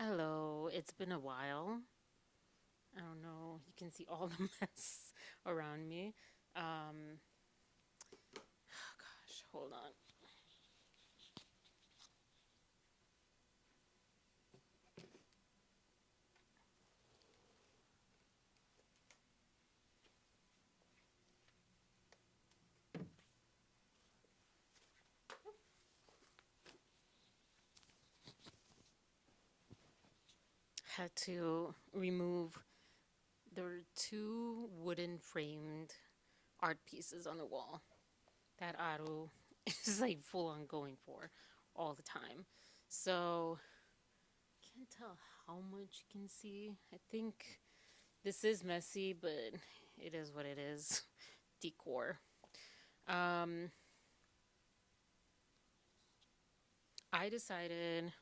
Hello, it's been a while. I don't know, you can see all the mess around me. Oh gosh, hold on. Had to remove, there were two wooden framed art pieces on the wall that Aaru is like full on going for all the time. So, can't tell how much you can see. I think this is messy, but it is what it is. Decor. Um, I decided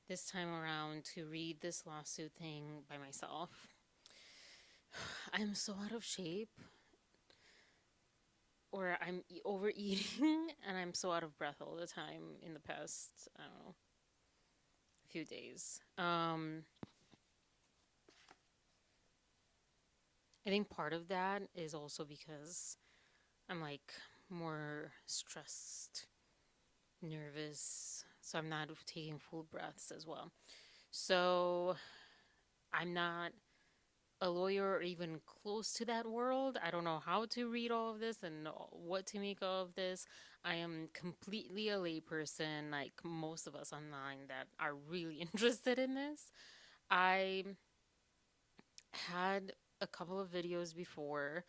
this time around to read this lawsuit thing by myself. I'm so out of shape, or I'm overeating, and I'm so out of breath all the time in the past, I don't know, few days. I think part of that is also because I'm like more stressed, nervous, so I'm not taking full breaths as well. So I'm not a lawyer or even close to that world. I don't know how to read all of this and what to make of this. I am completely a layperson, like most of us online that are really interested in this. I had a couple of videos before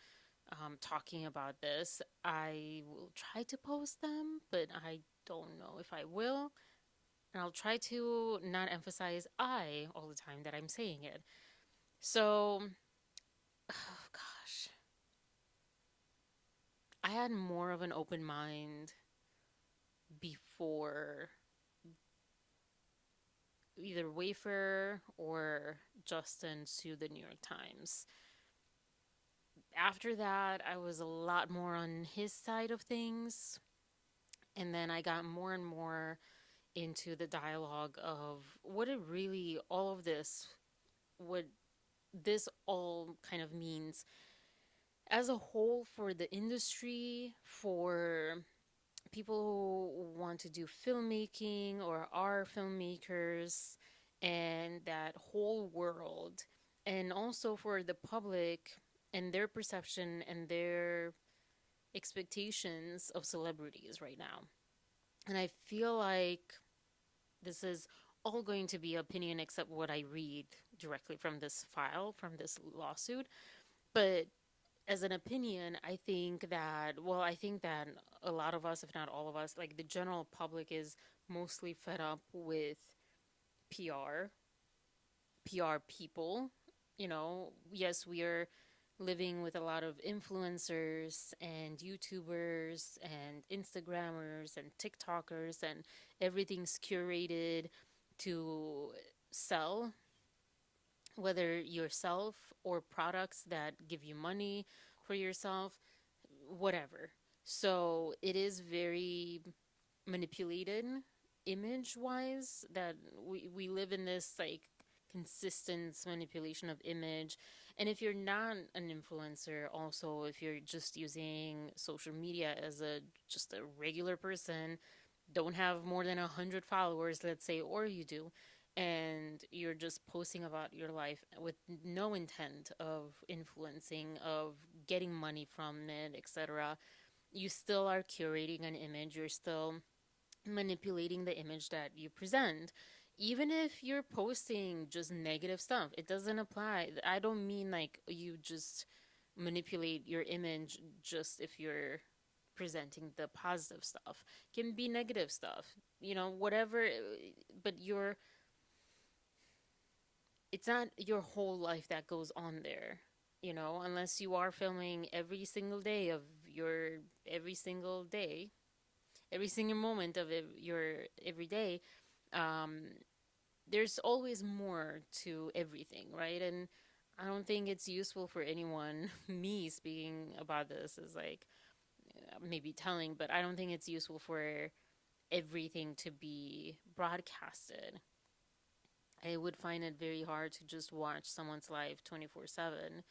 talking about this. I will try to post them, but I don't know if I will. And I'll try to not emphasize I all the time that I'm saying it. So, oh gosh. I had more of an open mind before either Wayfair or Justin sued the New York Times. After that, I was a lot more on his side of things. And then I got more and more into the dialogue of what it really, all of this, what this all kind of means as a whole for the industry, for people who want to do filmmaking or are filmmakers and that whole world, and also for the public and their perception and their expectations of celebrities right now. And I feel like this is all going to be opinion except what I read directly from this file, from this lawsuit. But as an opinion, I think that a lot of us, if not all of us, like the general public is mostly fed up with PR, PR people. You know, yes, we are living with a lot of influencers and YouTubers and Instagrammers and TikTokers, and everything's curated to sell, whether yourself or products that give you money for yourself, whatever. So it is very manipulated image wise, that we live in this like consistent manipulation of image. And if you're not an influencer, also if you're just using social media as a just a regular person, don't have more than 100 followers, let's say, or you do, and you're just posting about your life with no intent of influencing, of getting money from it, etc., you still are curating an image. You're still manipulating the image that you present. Even if you're posting just negative stuff, it doesn't apply. I don't mean like you just manipulate your image just if you're presenting the positive stuff. It can be negative stuff, whatever, but it's not your whole life that goes on there, unless you are filming every single day of your every single day, every single moment of your every day. um, there's always more to everything, right? And I don't think it's useful for anyone, me speaking about this is like maybe telling, but I don't think it's useful for everything to be broadcasted. I would find it very hard to just watch someone's life 24/7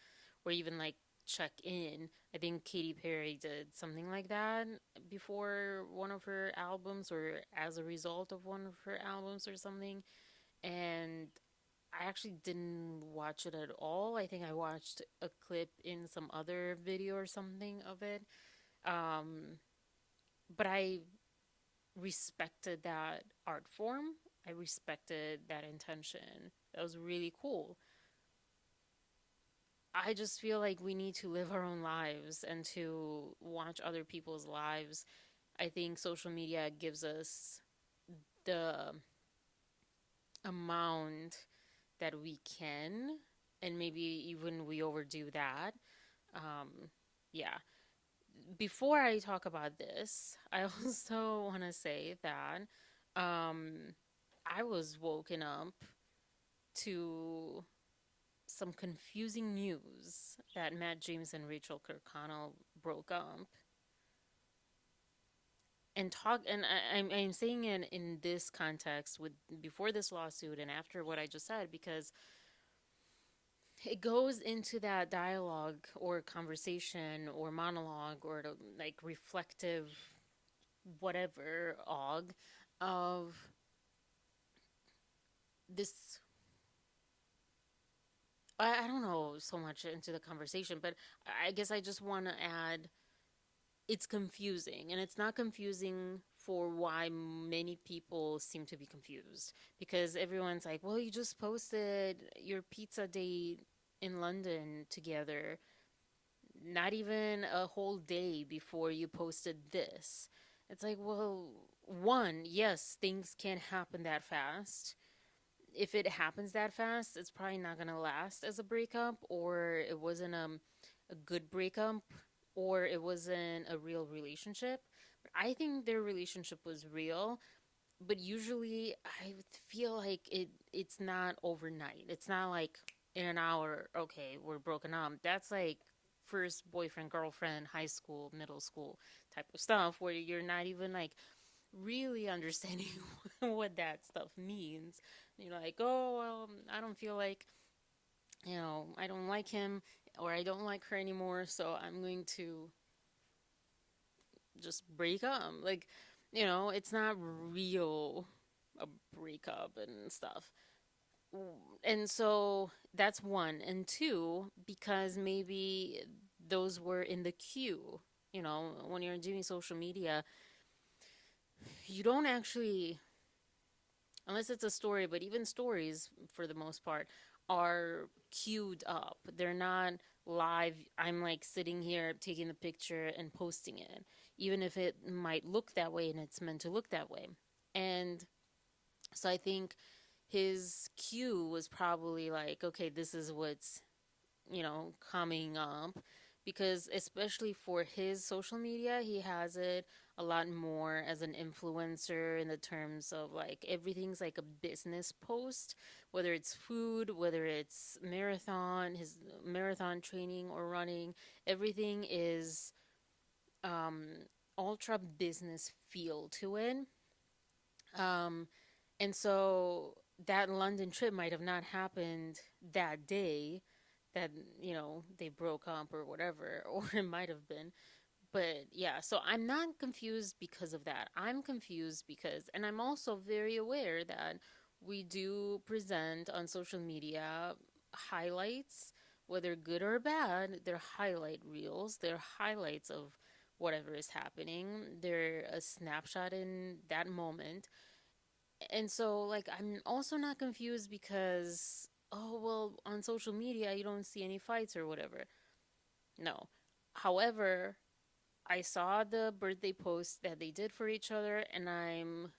or even like check in. I think Katy Perry did something like that before one of her albums or as a result of one of her albums or something. And I actually didn't watch it at all. I think I watched a clip in some other video or something of it. Um, but I respected that art form. I respected that intention. That was really cool. I just feel like we need to live our own lives and to watch other people's lives. I think social media gives us the amount that we can, and maybe even we overdo that. Um, yeah. Before I talk about this, I also want to say that um, I was woken up to some confusing news that Matt James and Rachel Kirkconnel broke up. I'm saying it in this context with before this lawsuit and after what I just said because it goes into that dialogue or conversation or monologue or like reflective whatever og of this. I don't know so much into the conversation, but I guess I just want to add it's confusing, and it's not confusing for why many people seem to be confused because everyone's like, well, you just posted your pizza date in London together not even a whole day before you posted this. It's like, well, one, yes, things can happen that fast. If it happens that fast, it's probably not going to last as a breakup, or it wasn't a good breakup, or it wasn't a real relationship. But I think their relationship was real, but usually I feel like it's not overnight. It's not like in an hour, okay, we're broken up. That's like first boyfriend, girlfriend, high school, middle school type of stuff where you're not even like really understanding what that stuff means. You're like, oh, well, I don't feel like, I don't like him or I don't like her anymore, so I'm going to just break up. Like, it's not real a breakup and stuff. And so that's one. And two, because maybe those were in the queue. When you're doing social media, you don't actually, unless it's a story, but even stories, for the most part, are queued up. They're not live. I'm like sitting here taking the picture and posting it, even if it might look that way and it's meant to look that way. And so I think his cue was probably like, okay, this is what's, coming up. Because especially for his social media, he has it a lot more as an influencer in the terms of like everything's like a business post, whether it's food, whether it's marathon, his marathon training or running, everything is um, ultra business feel to it. Um, and so that London trip might have not happened that day that, they broke up or whatever, or it might have been. But yeah, so I'm not confused because of that. I'm confused because, and I'm also very aware that we do present on social media highlights, whether good or bad, they're highlight reels, they're highlights of whatever is happening. They're a snapshot in that moment. And so like I'm also not confused because oh well on social media you don't see any fights or whatever. No. However, I saw the birthday post that they did for each other and I'm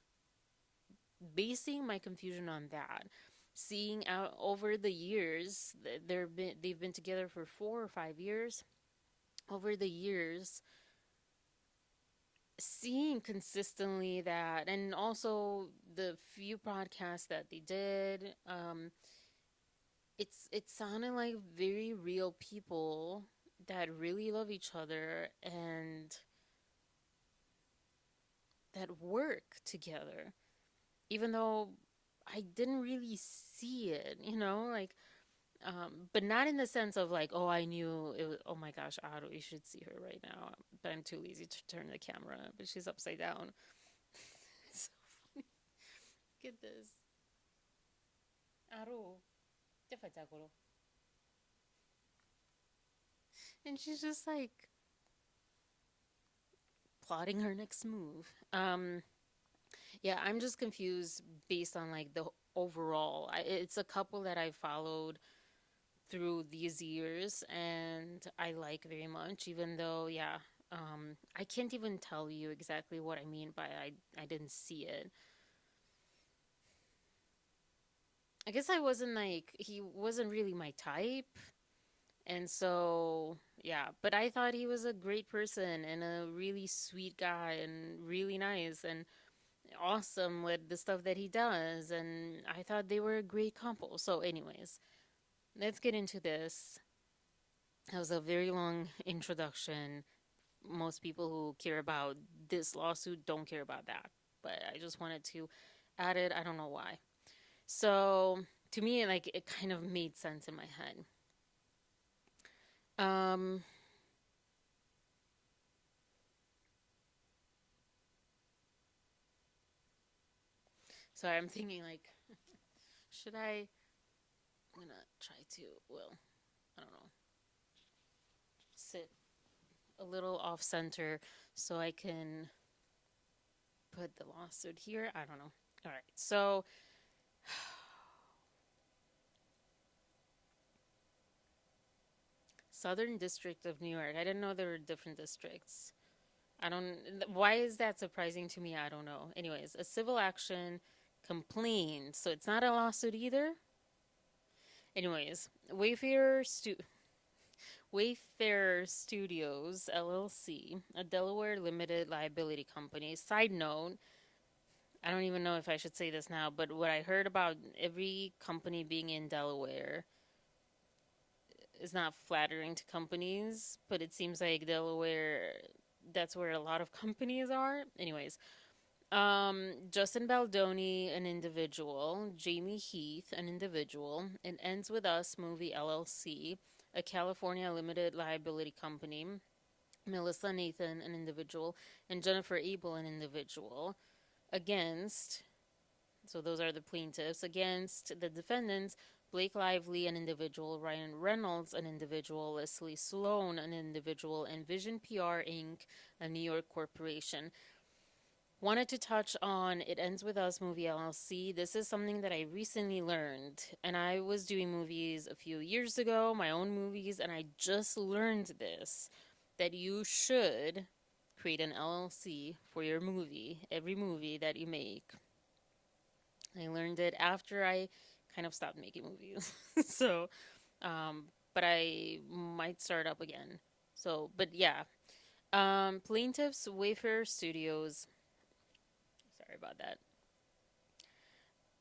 basing my confusion on that. Seeing out over the years, they've been together for 4 or 5 years. Over the years, seeing consistently that and also the few podcasts that they did it sounded like very real people that really love each other and that work together even though I didn't really see it, like, but not in the sense of like, oh, I knew it was, oh my gosh, Aaru, you should see her right now. But I'm too lazy to turn the camera, but she's upside down. So funny. Look at this. Aaru, ¿qué falta, Coro? And she's just like plotting her next move. Yeah, I'm just confused based on like the overall. It's a couple that I followed through these years and I like very much, even though, yeah, I can't even tell you exactly what I mean by I didn't see it. I guess I wasn't like, he wasn't really my type. And so, yeah, but I thought he was a great person and a really sweet guy and really nice and awesome with the stuff that he does. And I thought they were a great couple. So, anyways, let's get into this. That was a very long introduction. Most people who care about this lawsuit don't care about that. But I just wanted to add it. I don't know why. So, to me, like, it kind of made sense in my head. Um, Sorry, I'm thinking like, should I? I'm gonna try to. Well, I don't know. Sit a little off center so I can put the lawsuit here. I don't know. All right. So, Southern District of New York. I didn't know there were different districts. I don't. Why is that surprising to me? I don't know. Anyways, a civil action complaint. So it's not a lawsuit either. Anyways, Wayfarer Studios LLC, a Delaware limited liability company. Side note, I don't even know if I should say this now, but what I heard about every company being in Delaware is not flattering to companies, but it seems like Delaware, that's where a lot of companies are. Anyways, Justin Baldoni, an individual, Jamie Heath, an individual, and Ends With Us Movie LLC, a California limited liability company, Melissa Nathan, an individual, and Jennifer Abel, an individual, against, so those are the plaintiffs, against the defendants, Blake Lively, an individual, Ryan Reynolds, an individual, Leslie Sloan, an individual, and Vision PR Inc., a New York corporation. Wanted to touch on It Ends With Us Movie LLC. This is something that I recently learned, and I was doing movies a few years ago, my own movies, and I just learned this, that you should create an LLC for your movie, every movie that you make. I learned it after I kind of stopped making movies. So, but I might start up again. So, but yeah. Plaintiffs Wayfarer Studios, sorry about that.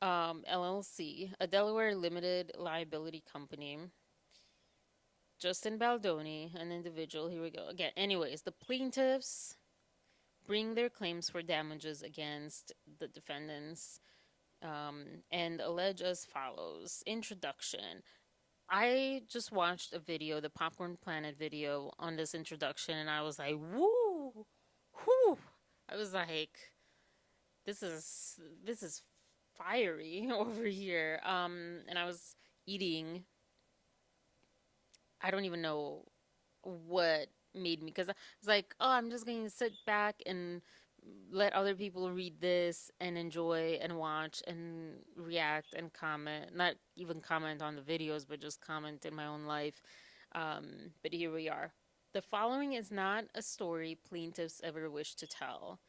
LLC, a Delaware limited liability company. Justin Baldoni, an individual. Here we go again. Anyways, the plaintiffs bring their claims for damages against the defendants and allege as follows. Introduction. I just watched a video, the Popcorn Planet video on this introduction, and I was like, woo, whoo. I was like, this is fiery over here. And I was eating. I don't even know what made me, because I was like, oh, I'm just going to sit back and let other people read this and enjoy and watch and react and comment. Not even comment on the videos, but just comment in my own life. But here we are. The following is not a story plaintiffs ever wish to tell.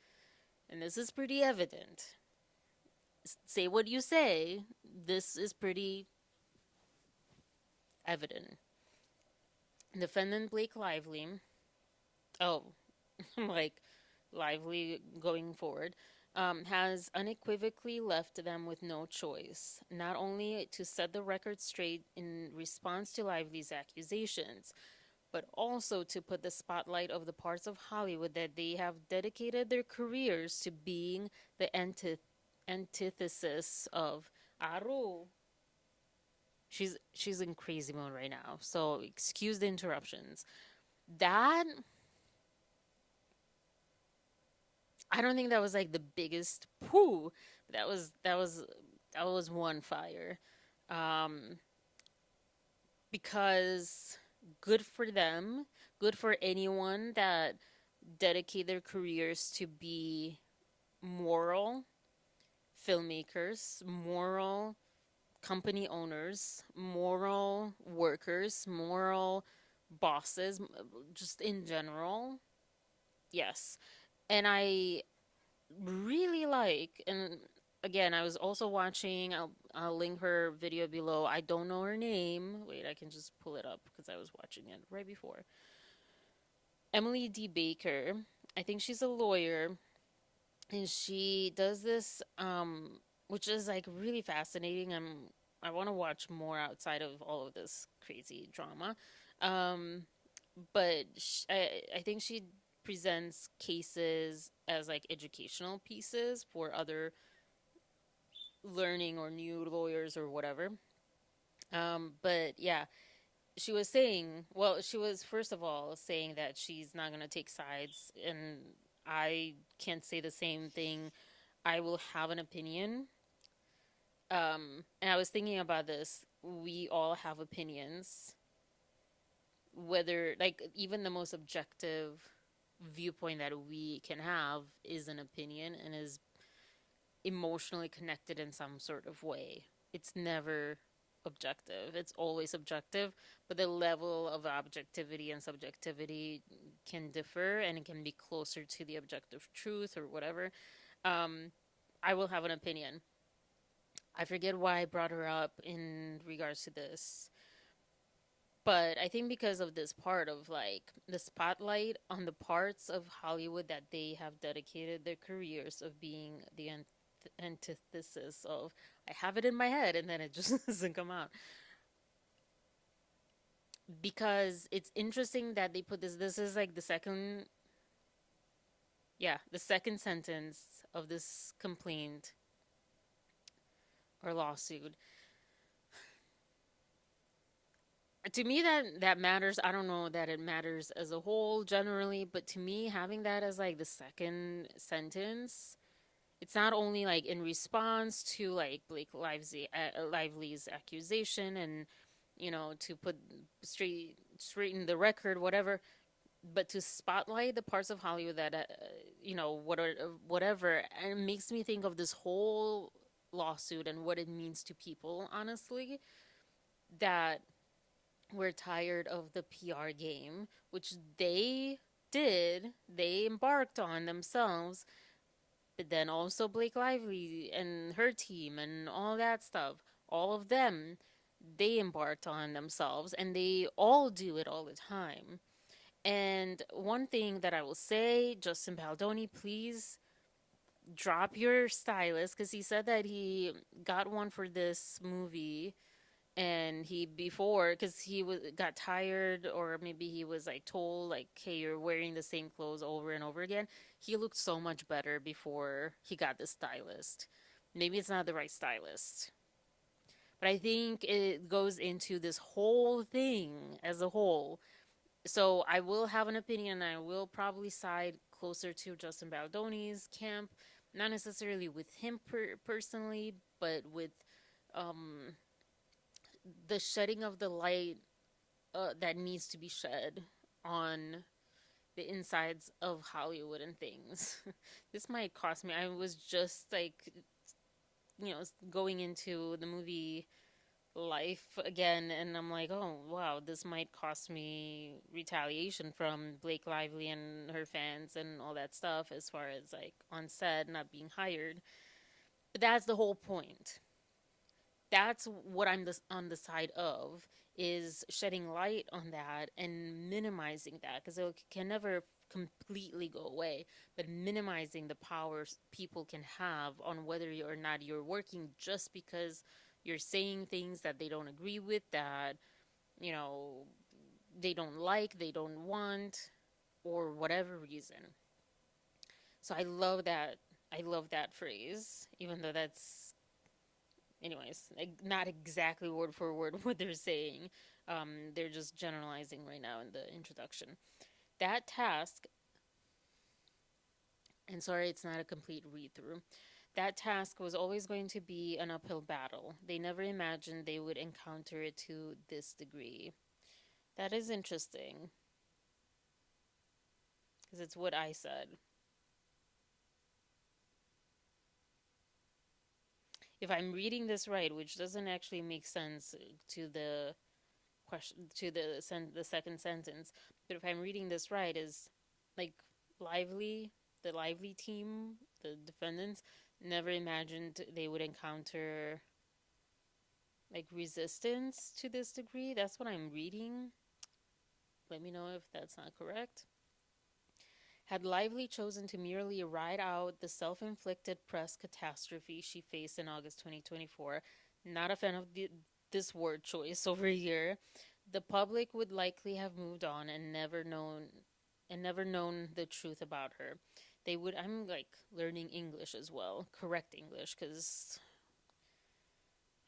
And this is pretty evident. Say what you say, this is pretty evident. Defendant Blake Lively, oh, like Lively going forward, has unequivocally left them with no choice, not only to set the record straight in response to Lively's accusations, but also to put the spotlight of the parts of Hollywood that they have dedicated their careers to being the antithesis of, Aaru. She's in crazy mode right now. So excuse the interruptions. That I don't think that was like the biggest poo. That was one fire. Um because good for them, good for anyone that dedicate their careers to be moral filmmakers, moral company owners, moral workers, moral bosses, just in general. Yes. And I really like, and again, I was also watching, I'll link her video below. I don't know her name. Wait, I can just pull it up because I was watching it right before. Emily D. Baker. I think she's a lawyer, and she does this, which is like really fascinating. I want to watch more outside of all of this crazy drama. Um, but I think she presents cases as like educational pieces for other learning or new lawyers or whatever. But yeah, she was saying, well, she was first of all saying that she's not going to take sides, and I can't say the same thing. I will have an opinion. And I was thinking about this. We all have opinions, whether, like, even the most objective viewpoint that we can have is an opinion and is emotionally connected in some sort of way. It's never objective, it's always subjective, but the level of objectivity and subjectivity can differ and it can be closer to the objective truth or whatever. Um, I will have an opinion. I forget why I brought her up in regards to this, but I think because of this part of like the spotlight on the parts of Hollywood that they have dedicated their careers of being the antithesis of, I have it in my head and then it just doesn't come out. Because it's interesting that they put this is like the second, yeah, the second sentence of this complaint or lawsuit. To me, that matters. I don't know that it matters as a whole generally, but to me, having that as like the second sentence, it's not only like in response to like Lively's accusation and to put straighten the record, whatever, but to spotlight the parts of Hollywood that whatever, and it makes me think of this whole lawsuit and what it means to people, honestly, that we're tired of the PR game, which they embarked on themselves, but then also Blake Lively and her team and all that stuff, all of them, they embarked on themselves and they all do it all the time. And one thing that I will say, Justin Baldoni, please drop your stylist, because he said that he got one for this movie, and he before, because he got tired, or maybe he was like told like, hey, you're wearing the same clothes over and over again. He looked so much better before he got the stylist. Maybe it's not the right stylist, but I think it goes into this whole thing as a whole. So I will have an opinion. I will probably side closer to Justin Baldoni's camp, not necessarily with him personally, but with um, the shedding of the light that needs to be shed on the insides of Hollywood and things. This might cost me. I was just like, going into the movie life again, and I'm like, oh wow, this might cost me retaliation from Blake Lively and her fans and all that stuff, as far as like on set not being hired. But that's the whole point. That's what I'm on the side of, is shedding light on that and minimizing that, because it can never completely go away, but minimizing the powers people can have on whether or not you're working just because you're saying things that they don't agree with, that you know they don't like, they don't want, or whatever reason. So I love that phrase, even though that's anyways, like, not exactly word for word what they're saying. They're just generalizing right now in the introduction. That task, and sorry, it's not a complete read through. That task was always going to be an uphill battle. They never imagined they would encounter it to this degree. That is interesting because it's what I said. If I'm reading this right, which doesn't actually make sense to the question, to the second sentence, but if I'm reading this right, is like lively the lively team, the defendants, never imagined they would encounter like resistance to this degree. That's what I'm reading. Let me know if that's not correct. Had Lively chosen to merely ride out the self inflicted press catastrophe she faced in August 2024, not a fan of this word choice over here, the public would likely have moved on and never known the truth about her. They would, I'm like learning English as well, correct English, because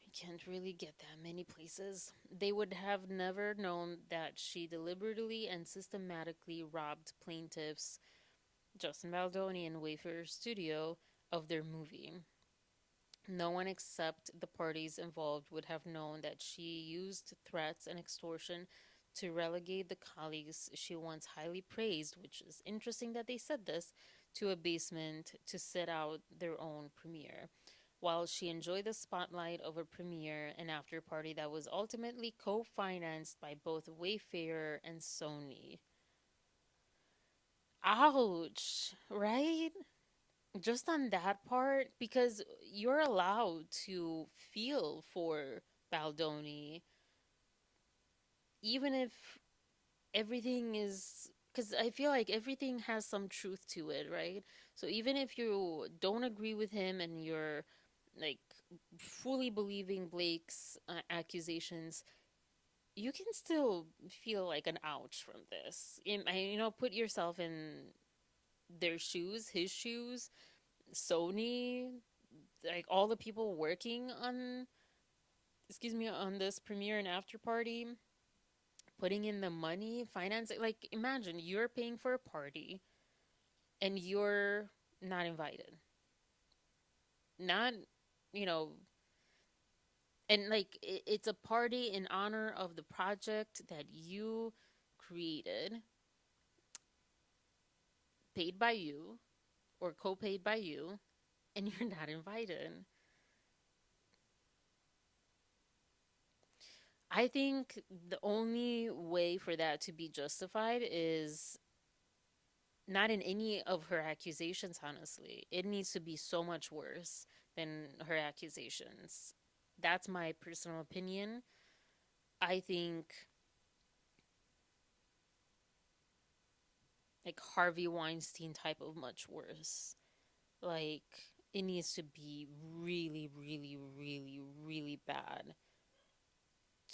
I can't really get that many places. They would have never known that she deliberately and systematically robbed plaintiffs Justin Baldoni and Wayfarer Studio of their movie. No one except the parties involved would have known that she used threats and extortion to relegate the colleagues she once highly praised, which is interesting that they said this, to a basement to sit out their own premiere. While she enjoyed the spotlight of a premiere and after party that was ultimately co financed by both Wayfarer and Sony. Ouch, right? Just on that part, because you're allowed to feel for Baldoni, even if everything is. Because I feel like everything has some truth to it, right? So even if you don't agree with him and you're like fully believing Blake's accusations, you can still feel like an ouch from this. Put yourself in their shoes, his shoes, Sony, like all the people working on on this premiere and after party, putting in the money, financing. Like, imagine you're paying for a party and you're not invited. Not, you know, and like it's a party in honor of the project that you created, paid by you or co-paid by you, and you're not invited. I think the only way for that to be justified is not in any of her accusations, honestly. It needs to be so much worse than her accusations. That's my personal opinion. I think like Harvey Weinstein type of much worse. Like, it needs to be really, really, really, really bad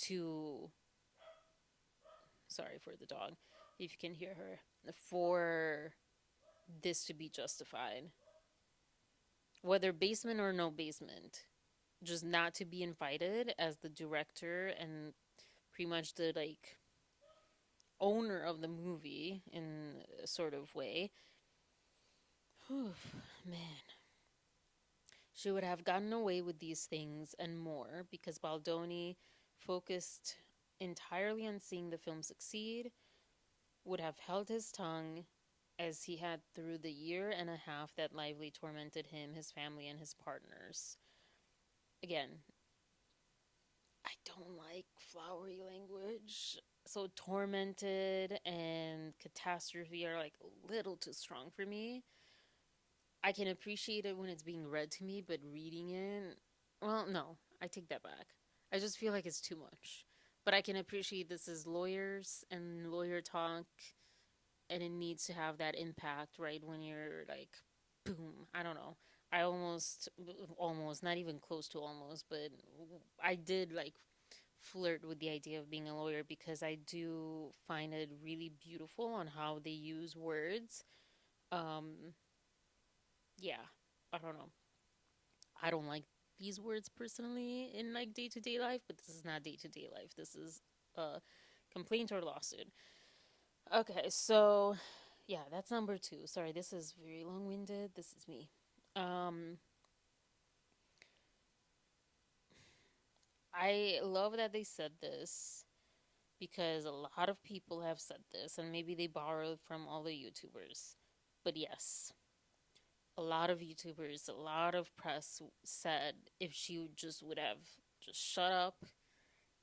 to. Sorry for the dog, if you can hear her. For this to be justified. Whether basement or no basement, just not to be invited as the director and pretty much the like owner of the movie in a sort of way. Whew, man. She would have gotten away with these things and more because Baldoni focused entirely on seeing the film succeed, would have held his tongue as he had through the year and a half that Lively tormented him, his family, and his partners. Again, I don't like flowery language. So tormented and catastrophe are like a little too strong for me. I can appreciate it when it's being read to me, but reading it, well, no, I take that back. I just feel like it's too much. But I can appreciate this as lawyers and lawyer talk, and it needs to have that impact, right? When you're like, boom, I don't know. I almost, not even close to almost, but I did like flirt with the idea of being a lawyer because I do find it really beautiful on how they use words. Um, yeah, I don't know. I don't like. these words personally in like day to day life, but this is not day to day life. This is a complaint or lawsuit. Okay, so yeah, that's number two. Sorry, this is very long winded. This is me. Um, I love that they said this because a lot of people have said this, and maybe they borrowed from all the YouTubers. But yes, a lot of YouTubers, a lot of press said if she just would have just shut up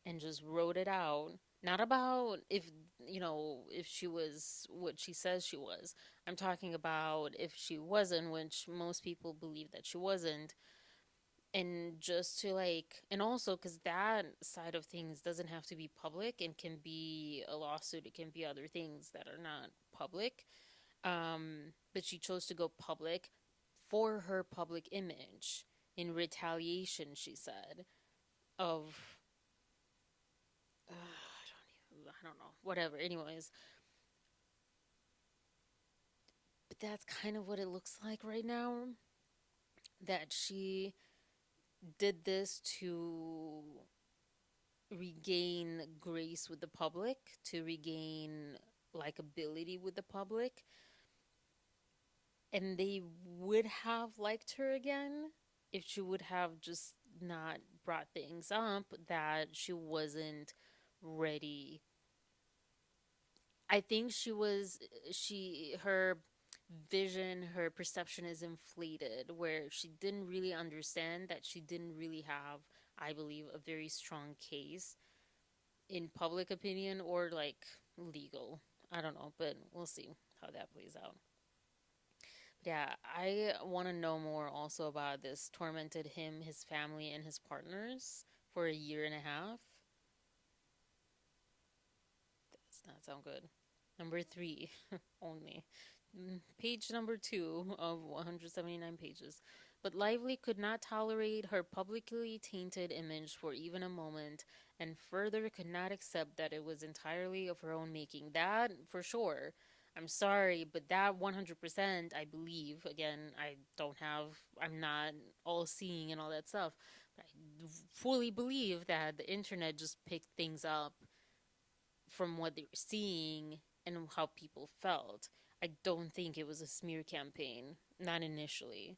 and just wrote it out. Not about if, if she was what she says she was. I'm talking about if she wasn't, which most people believe that she wasn't. And just to like, and also because that side of things doesn't have to be public and can be a lawsuit, it can be other things that are not public. But she chose to go public for her public image in retaliation, she said, of I don't know, whatever. Anyways, but that's kind of what it looks like right now. That she did this to regain grace with the public, to regain likability with the public, and they would have liked her again if she would have just not brought things up that she wasn't ready. I think her vision, her perception is inflated, where she didn't really understand that she didn't really have, I believe, a very strong case in public opinion or like legal. I don't know, but we'll see how that plays out. Yeah, I want to know more also about this tormented him, his family, and his partners for a year and a half. Does not sound good. Number three, only. Page number two of 179 pages. But Lively could not tolerate her publicly tainted image for even a moment, and further could not accept that it was entirely of her own making. That, for sure. I'm sorry, but that 100%, I believe, again, I'm not all seeing and all that stuff, but I fully believe that the internet just picked things up from what they were seeing and how people felt. I don't think it was a smear campaign, not initially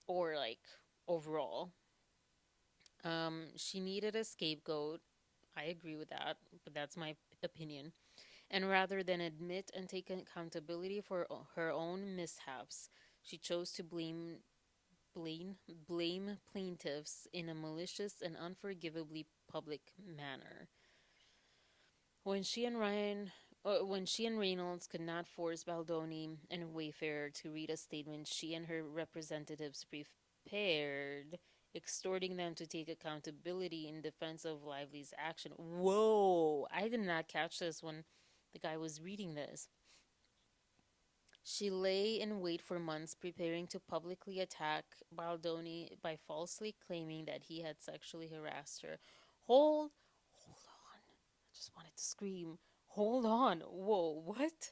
or like overall. She needed a scapegoat. I agree with that, but that's my opinion. And rather than admit and take accountability for her own mishaps, she chose to blame, blame plaintiffs in a malicious and unforgivably public manner. When she and Ryan, when she and Reynolds could not force Baldoni and Wayfarer to read a statement she and her representatives prepared, extorting them to take accountability in defense of Lively's action. Whoa! I did not catch this when the guy was reading this. She lay in wait for months, preparing to publicly attack Baldoni by falsely claiming that he had sexually harassed her. Hold on. I just wanted to scream. Hold on. Whoa, what?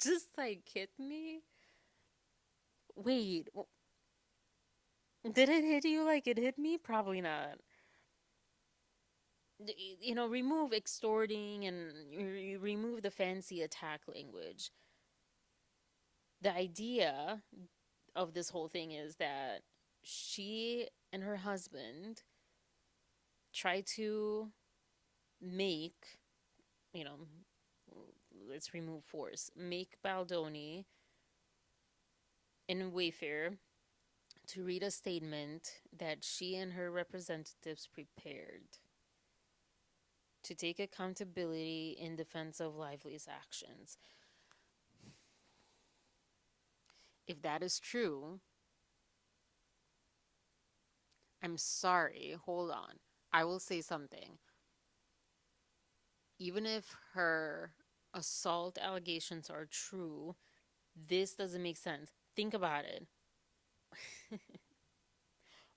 Just like hit me? Wait, did it hit you like it hit me? Probably not. Remove extorting and you remove the fancy attack language. The idea of this whole thing is that she and her husband try to make, you know, let's remove force, make Baldoni in Wayfair to read a statement that she and her representatives prepared to take accountability in defense of Lively's actions. If that is true, I'm sorry, hold on. I will say something. Even if her assault allegations are true, this doesn't make sense. Think about it.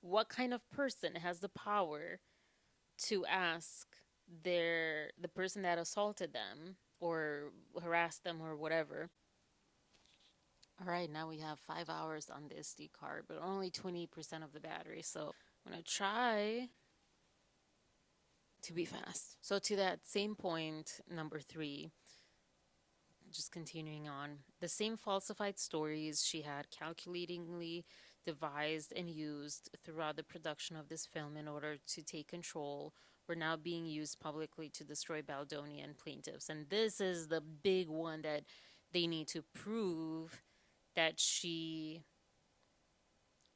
What kind of person has the power to ask the person that assaulted them or harassed them or whatever All right, now we have 5 hours on the SD card, but only 20% of the battery. So I'm going to try to be fast. So to that same point, number 3, just continuing on, the same falsified stories she had calculatingly devised and used throughout the production of this film in order to take control were now being used publicly to destroy Baldoni and plaintiffs. And this is the big one that they need to prove that she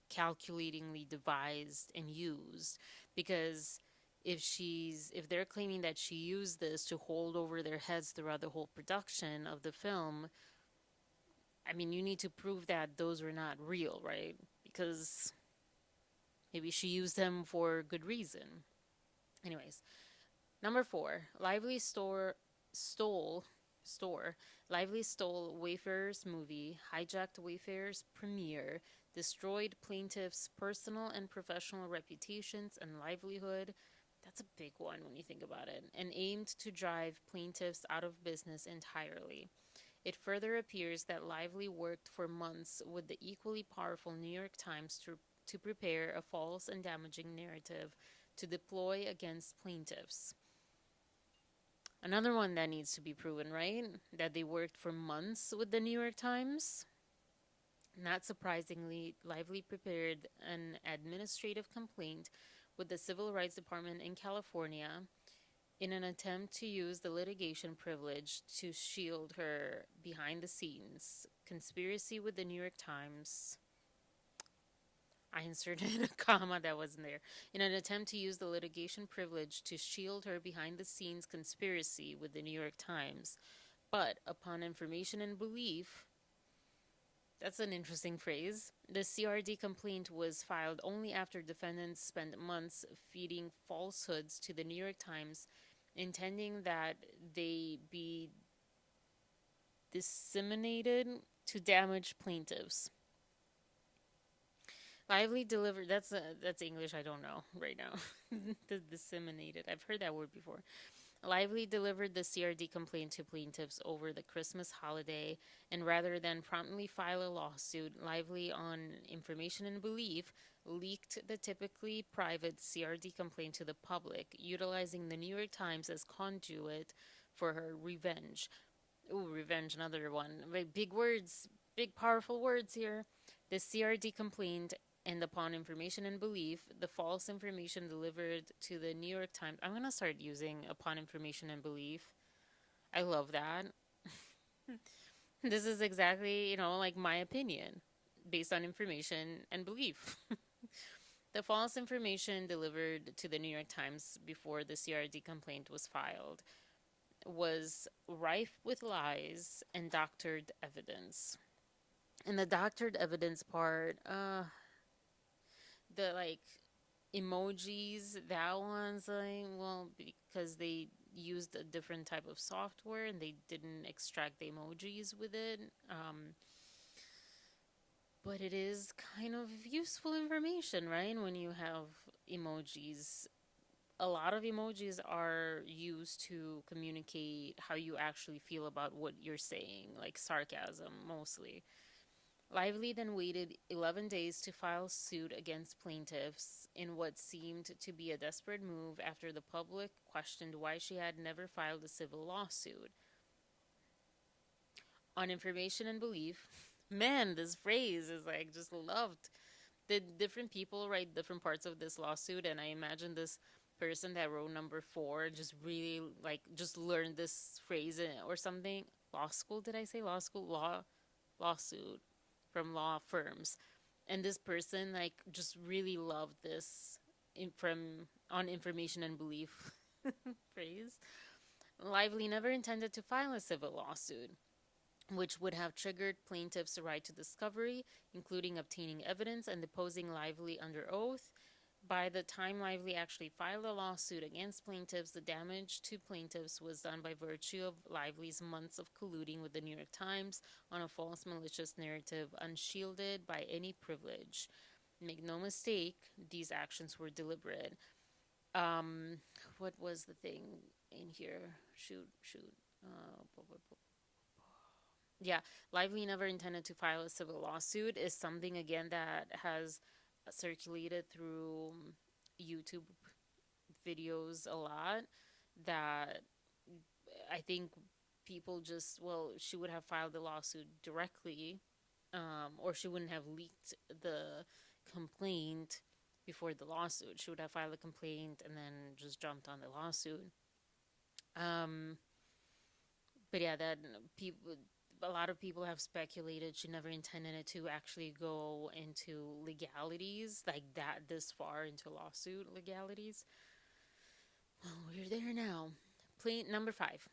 calculatingly devised and used, because if they're claiming that she used this to hold over their heads throughout the whole production of the film, I mean, you need to prove that those were not real, right? Because maybe she used them for good reason. Anyways, number 4, stole store Lively stole Wayfarer's movie, hijacked Wayfarer's premiere, destroyed plaintiffs' personal and professional reputations and livelihood. That's a big one when you think about it, and aimed to drive plaintiffs out of business entirely. It further appears that Lively worked for months with the equally powerful New York Times to prepare a false and damaging narrative to deploy against plaintiffs. Another one that needs to be proven, right? That they worked for months with the New York Times. Not surprisingly, Lively prepared an administrative complaint with the Civil Rights Department in California in an attempt to use the litigation privilege to shield her behind the scenes conspiracy with the New York Times. I inserted a comma that wasn't there. In an attempt to use the litigation privilege to shield her behind the scenes conspiracy with the New York Times. But upon information and belief, that's an interesting phrase. The CRD complaint was filed only after defendants spent months feeding falsehoods to the New York Times, intending that they be disseminated to damage plaintiffs. Lively delivered. That's English. I don't know right now. Disseminated. I've heard that word before. Lively delivered the CRD complaint to plaintiffs over the Christmas holiday, and rather than promptly file a lawsuit, Lively, on information and belief, leaked the typically private CRD complaint to the public, utilizing the New York Times as conduit for her revenge. Ooh, revenge, another one. Big words, big powerful words here. The CRD complaint, and upon information and belief, the false information delivered to the New York Times. I'm going to start using upon information and belief. I love that. This is exactly, like my opinion based on information and belief. The false information delivered to the New York Times before the CRD complaint was filed was rife with lies and doctored evidence. And the doctored evidence part, the emojis, that one's like, well, because they used a different type of software and they didn't extract the emojis with it. But it is kind of useful information, right? When you have emojis, a lot of emojis are used to communicate how you actually feel about what you're saying, like sarcasm mostly. Lively then waited 11 days to file suit against plaintiffs in what seemed to be a desperate move after the public questioned why she had never filed a civil lawsuit. On information and belief, man, this phrase is like just loved. The different people write different parts of this lawsuit, and I imagine this person that wrote number 4 just really just learned this phrase or something. Law school, did I say law school? Lawsuit from law firms, and this person just really loved this from on information and belief phrase. Lively never intended to file a civil lawsuit, which would have triggered plaintiffs' right to discovery, including obtaining evidence and deposing Lively under oath. By the time Lively actually filed a lawsuit against plaintiffs, the damage to plaintiffs was done by virtue of Lively's months of colluding with the New York Times on a false, malicious narrative, unshielded by any privilege. Make no mistake, these actions were deliberate. What was the thing in here? Shoot. Yeah, Lively never intended to file a civil lawsuit is something again that has circulated through YouTube videos a lot, that I think people just, well, she would have filed the lawsuit directly, or she wouldn't have leaked the complaint before the lawsuit. She would have filed a complaint and then just jumped on the lawsuit. Um, but yeah, that people, a lot of people have speculated she never intended it to actually go into legalities like that, this far into lawsuit legalities. Well, we're there now. Number five.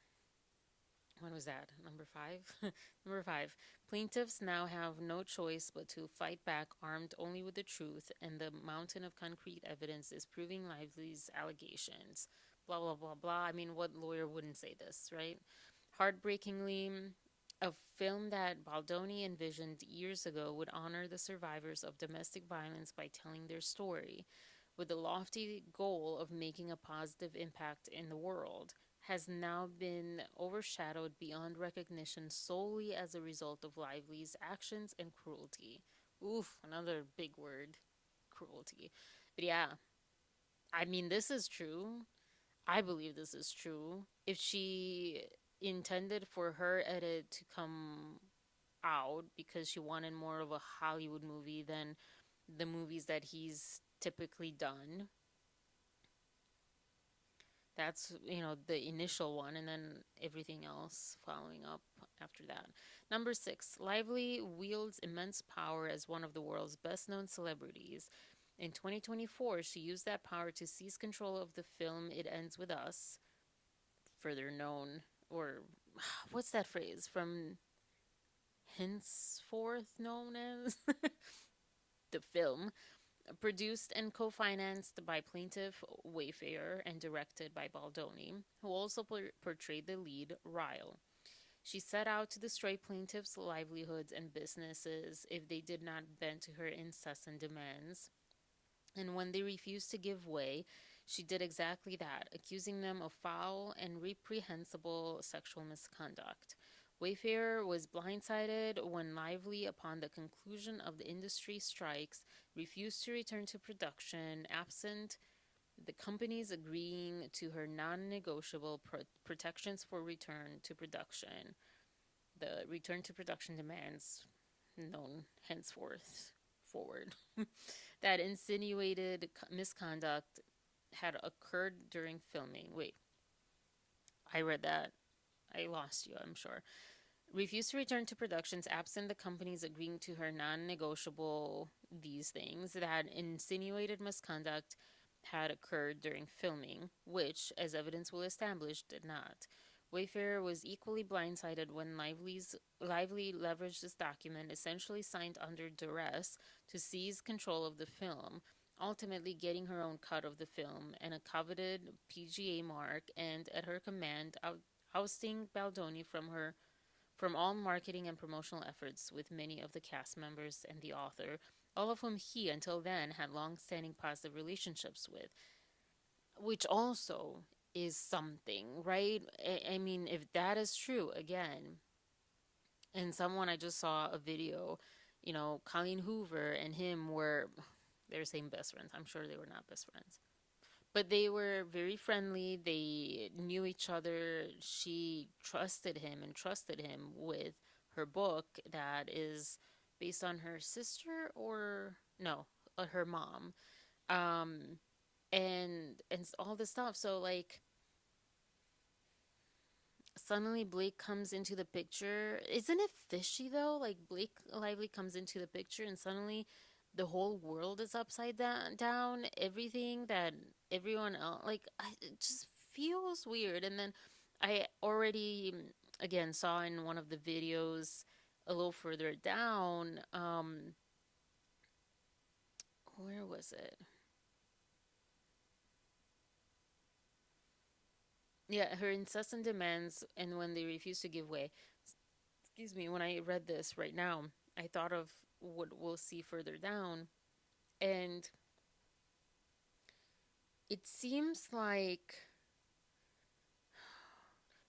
What was that? Number five? Number five. Plaintiffs now have no choice but to fight back armed only with the truth, and the mountain of concrete evidence is proving Lively's allegations. Blah, blah, blah, blah. I mean, what lawyer wouldn't say this, right? Heartbreakingly, a film that Baldoni envisioned years ago would honor the survivors of domestic violence by telling their story, with the lofty goal of making a positive impact in the world, has now been overshadowed beyond recognition solely as a result of Lively's actions and cruelty. Oof, another big word, cruelty. But yeah, I mean, this is true. I believe this is true. If she intended for her edit to come out because she wanted more of a Hollywood movie than the movies that he's typically done, that's, the initial one, and then everything else following up after that. Number six, Lively wields immense power as one of the world's best known celebrities. In 2024, she used that power to seize control of the film It Ends With Us, further known, or what's that phrase? From henceforth known as the film, produced and co-financed by plaintiff Wayfair and directed by Baldoni, who also portrayed the lead, Ryle. She set out to destroy plaintiffs' livelihoods and businesses if they did not bend to her incessant demands. And when they refused to give way, she did exactly that, accusing them of foul and reprehensible sexual misconduct. Wayfair was blindsided when Lively, upon the conclusion of the industry strikes, refused to return to production, absent the companies agreeing to her non negotiable protections for return to production. The return to production demands, known henceforth forward, that insinuated misconduct had occurred during filming. Wait, I read that. I lost you, I'm sure. Refused to return to productions absent the companies agreeing to her non negotiable these things that insinuated misconduct had occurred during filming, which, as evidence will establish, did not. Wayfair was equally blindsided when Lively leveraged this document, essentially signed under duress, to seize control of the film, ultimately getting her own cut of the film and a coveted PGA mark, and at her command, ousting Baldoni from all marketing and promotional efforts with many of the cast members and the author, all of whom he, until then, had long standing positive relationships with, which also is something, right? I mean, if that is true, again, and someone, I just saw a video, Colleen Hoover and him were, they were saying best friends. I'm sure they were not best friends. But they were very friendly. They knew each other. She trusted him and trusted him with her book that is based on her sister, or no, her mom. Um, and all this stuff. So like suddenly Blake comes into the picture. Isn't it fishy though? Like Blake Lively comes into the picture and suddenly the whole world is upside down. Everything that everyone else, like, it just feels weird. And then I already, again, saw in one of the videos a little further down, where was it? Yeah, her incessant demands and when they refuse to give way. Excuse me, when I read this right now, I thought of what we'll see further down. And it seems like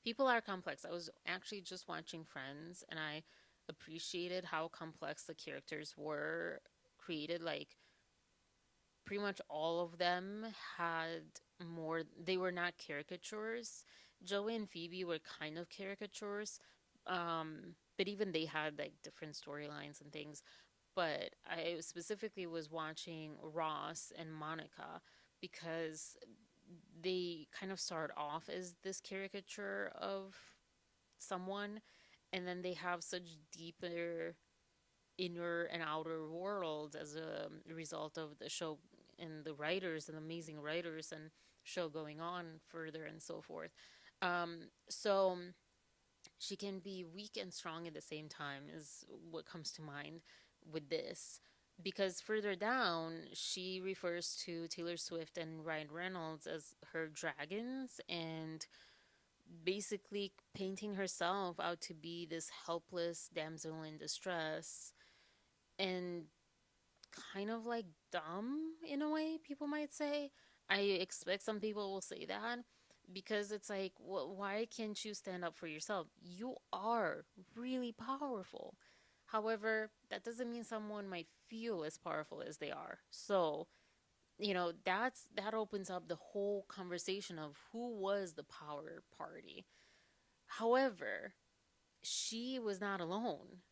People are complex. I was actually just watching Friends, and I appreciated how complex the characters were created. Like, pretty much all of them had more, they were not caricatures. Joey and Phoebe were kind of caricatures, but even they had like different storylines and things. But I specifically was watching Ross and Monica because they kind of start off as this caricature of someone, and then they have such deeper inner and outer worlds as a result of the show and the writers and amazing writers and show going on further and so forth. So she can be weak and strong at the same time is what comes to mind with this, because further down she refers to Taylor Swift and Ryan Reynolds as her dragons, and basically painting herself out to be this helpless damsel in distress, and kind of like dumb in a way, people might say. I expect some people will say that because it's like, why can't you stand up for yourself? You are really powerful. However, that doesn't mean someone might feel as powerful as they are. So, that opens up the whole conversation of who was the power party. However, she was not alone.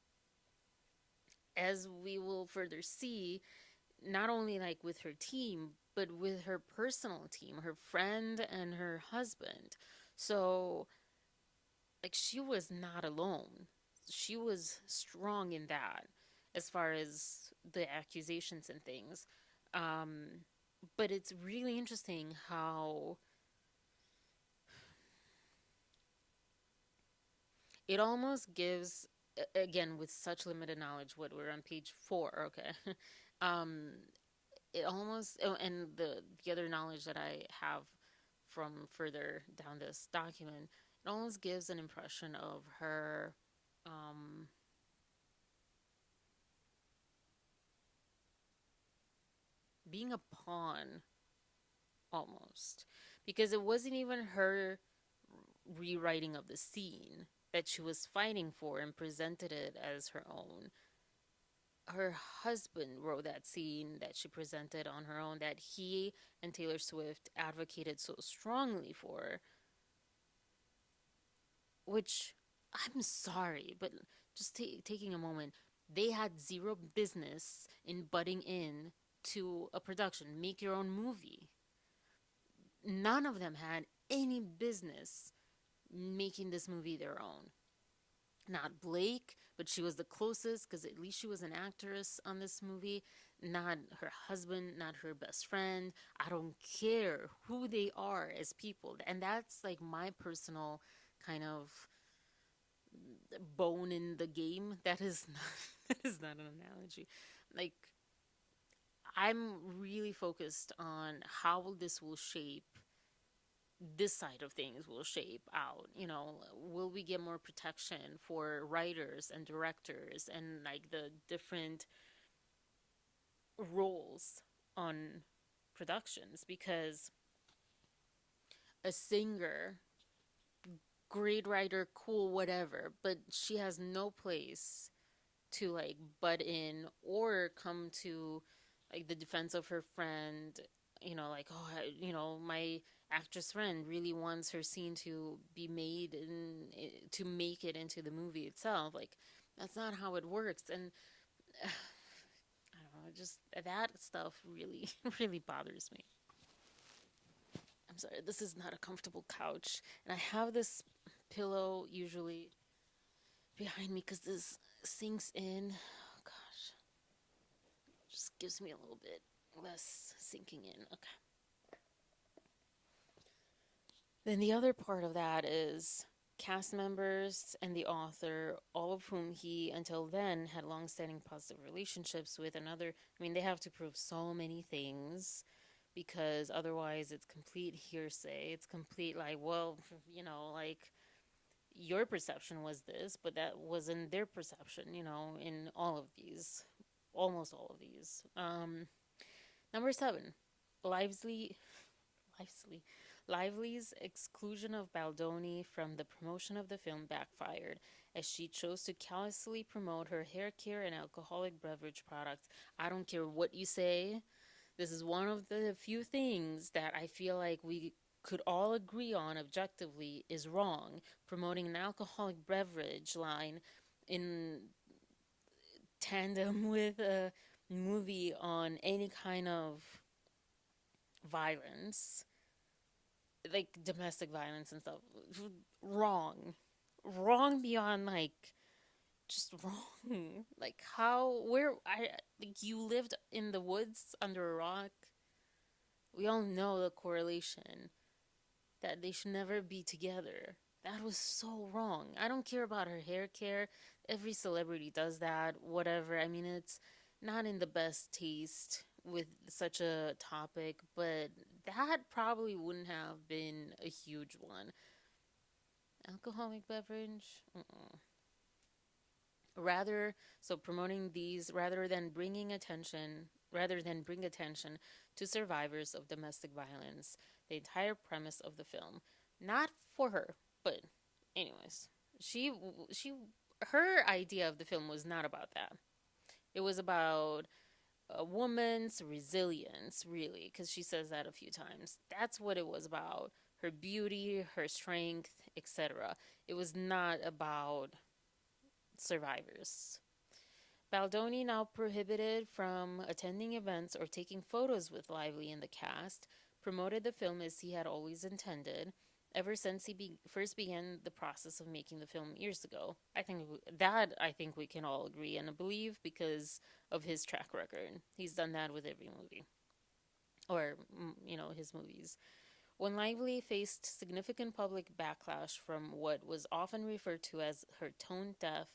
As we will further see, not only like with her team, but with her personal team, her friend and her husband. So, like, she was not alone. She was strong in that as far as the accusations and things. Um, but it's really interesting how it almost gives, again, with such limited knowledge, what we're on page 4, okay. um, it almost, oh, and the other knowledge that I have from further down this document, it almost gives an impression of her um, being a pawn almost, because it wasn't even her rewriting of the scene that she was fighting for and presented it as her own. Her husband wrote that scene that she presented on her own, that he and Taylor Swift advocated so strongly for, which, I'm sorry, but just taking a moment, they had zero business in butting in to a production. Make your own movie. None of them had any business making this movie their own. Not Blake, but she was the closest because at least she was an actress on this movie. Not her husband, not her best friend. I don't care who they are as people. And that's like my personal kind of bone in the game. That is not, that is not an analogy. Like, I'm really focused on how this will shape, this side of things will shape out. Will we get more protection for writers and directors and like the different roles on productions? Because a singer, great writer, cool, whatever, but she has no place to like butt in or come to like the defense of her friend. Like, oh, my actress friend really wants her scene to be made and to make it into the movie itself. Like, that's not how it works. And I don't know, just that stuff really really bothers me. I'm sorry, this is not a comfortable couch, and I have this pillow usually behind me because this sinks in. Oh gosh, just gives me a little bit less sinking in. Okay. Then the other part of that is cast members and the author, all of whom he until then had long-standing positive relationships with. They have to prove so many things because otherwise it's complete hearsay. It's complete like, well, like, your perception was this, but that wasn't their perception, in all of these, almost all of these. Number 7, lively, lively, Lively's exclusion of Baldoni from the promotion of the film backfired, as she chose to callously promote her hair care and alcoholic beverage products. I don't care what you say. This is one of the few things that I feel like we could all agree on objectively is wrong. Promoting an alcoholic beverage line in tandem with a movie on any kind of violence, like domestic violence and stuff, wrong. Wrong beyond like just wrong. Like how where I like you lived in the woods under a rock. We all know the correlation that they should never be together. That was so wrong. I don't care about her hair care. Every celebrity does that, whatever. I mean, it's not in the best taste with such a topic, but that probably wouldn't have been a huge one. Alcoholic beverage? Mm-mm. Rather, so promoting these rather than bring attention to survivors of domestic violence, the entire premise of the film. Not for her, but anyways, she she her idea of the film was not about that. It was about a woman's resilience, really, because she says that a few times. That's what it was about. Her beauty, her strength, etc. It was not about survivors. Baldoni, now prohibited from attending events or taking photos with Lively and the cast, promoted the film as he had always intended ever since he first began the process of making the film years ago. I think we can all agree and believe because of his track record. He's done that with every movie or his movies. When Lively faced significant public backlash from what was often referred to as her tone deaf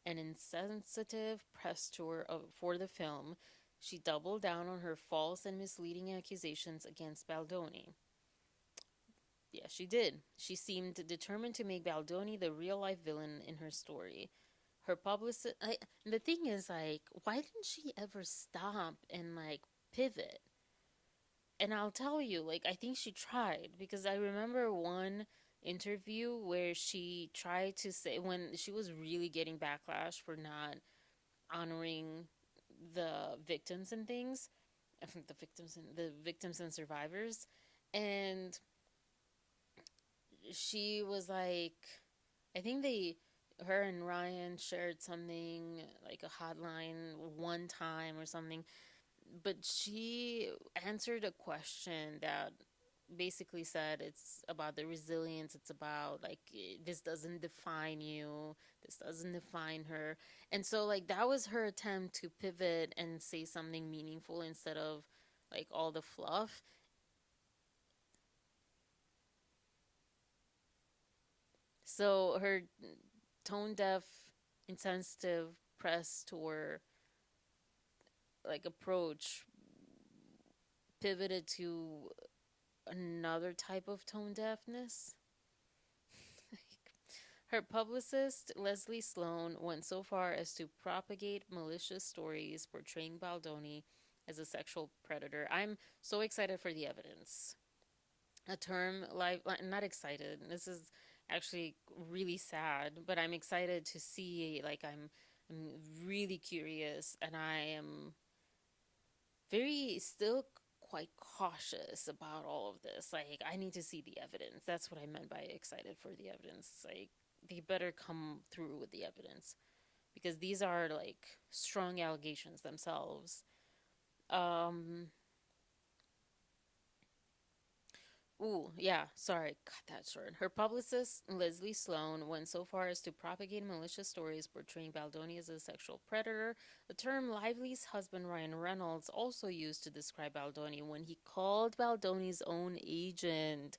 and insensitive press tour for the film, she doubled down on her false and misleading accusations against Baldoni. Yeah, she did. She seemed determined to make Baldoni the real life villain in her story. Her publicist. The thing is, like, why didn't she ever stop and, like, pivot? And I'll tell you, like, I think she tried because I remember one interview where she tried to say when she was really getting backlash for not honoring the victims and things, I think the victims and survivors, and she was like, I think her and Ryan shared something like a hotline one time or something, but she answered a question that basically said it's about the resilience, it's about like this doesn't define you, this doesn't define her. And so like that was her attempt to pivot and say something meaningful instead of like all the fluff. So her tone deaf, insensitive press tour like approach pivoted to another type of tone deafness. Her publicist, Leslie Sloan, went so far as to propagate malicious stories portraying Baldoni as a sexual predator. I'm so excited for the evidence. A term like, not excited. This is actually really sad, but I'm excited to see, like, I'm really curious, and I am very still quite cautious about all of this. Like, I need to see the evidence. That's what I meant by excited for the evidence. Like, they better come through with the evidence because these are like strong allegations themselves. Um, Ooh, yeah, sorry, cut that short. Her publicist, Leslie Sloan, went so far as to propagate malicious stories portraying Baldoni as a sexual predator, a term Lively's husband Ryan Reynolds also used to describe Baldoni when he called Baldoni's own agent.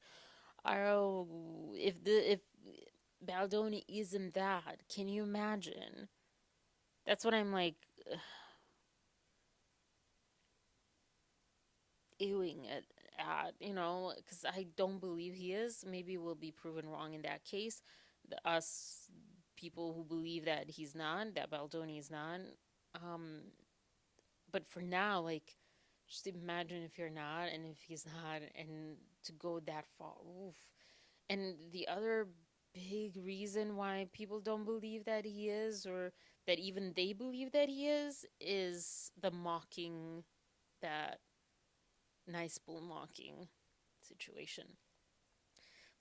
Oh, if Baldoni isn't that, can you imagine? That's what I'm like, ewing at, because I don't believe he is. Maybe we'll be proven wrong in that case. Us people who believe that he's not, that Baldoni is not. Um, but for now, like, just imagine if you're not and if he's not, and to go that far. Oof. And the other big reason why people don't believe that he is, or that even they believe that he is the mocking, that nice bull mocking situation.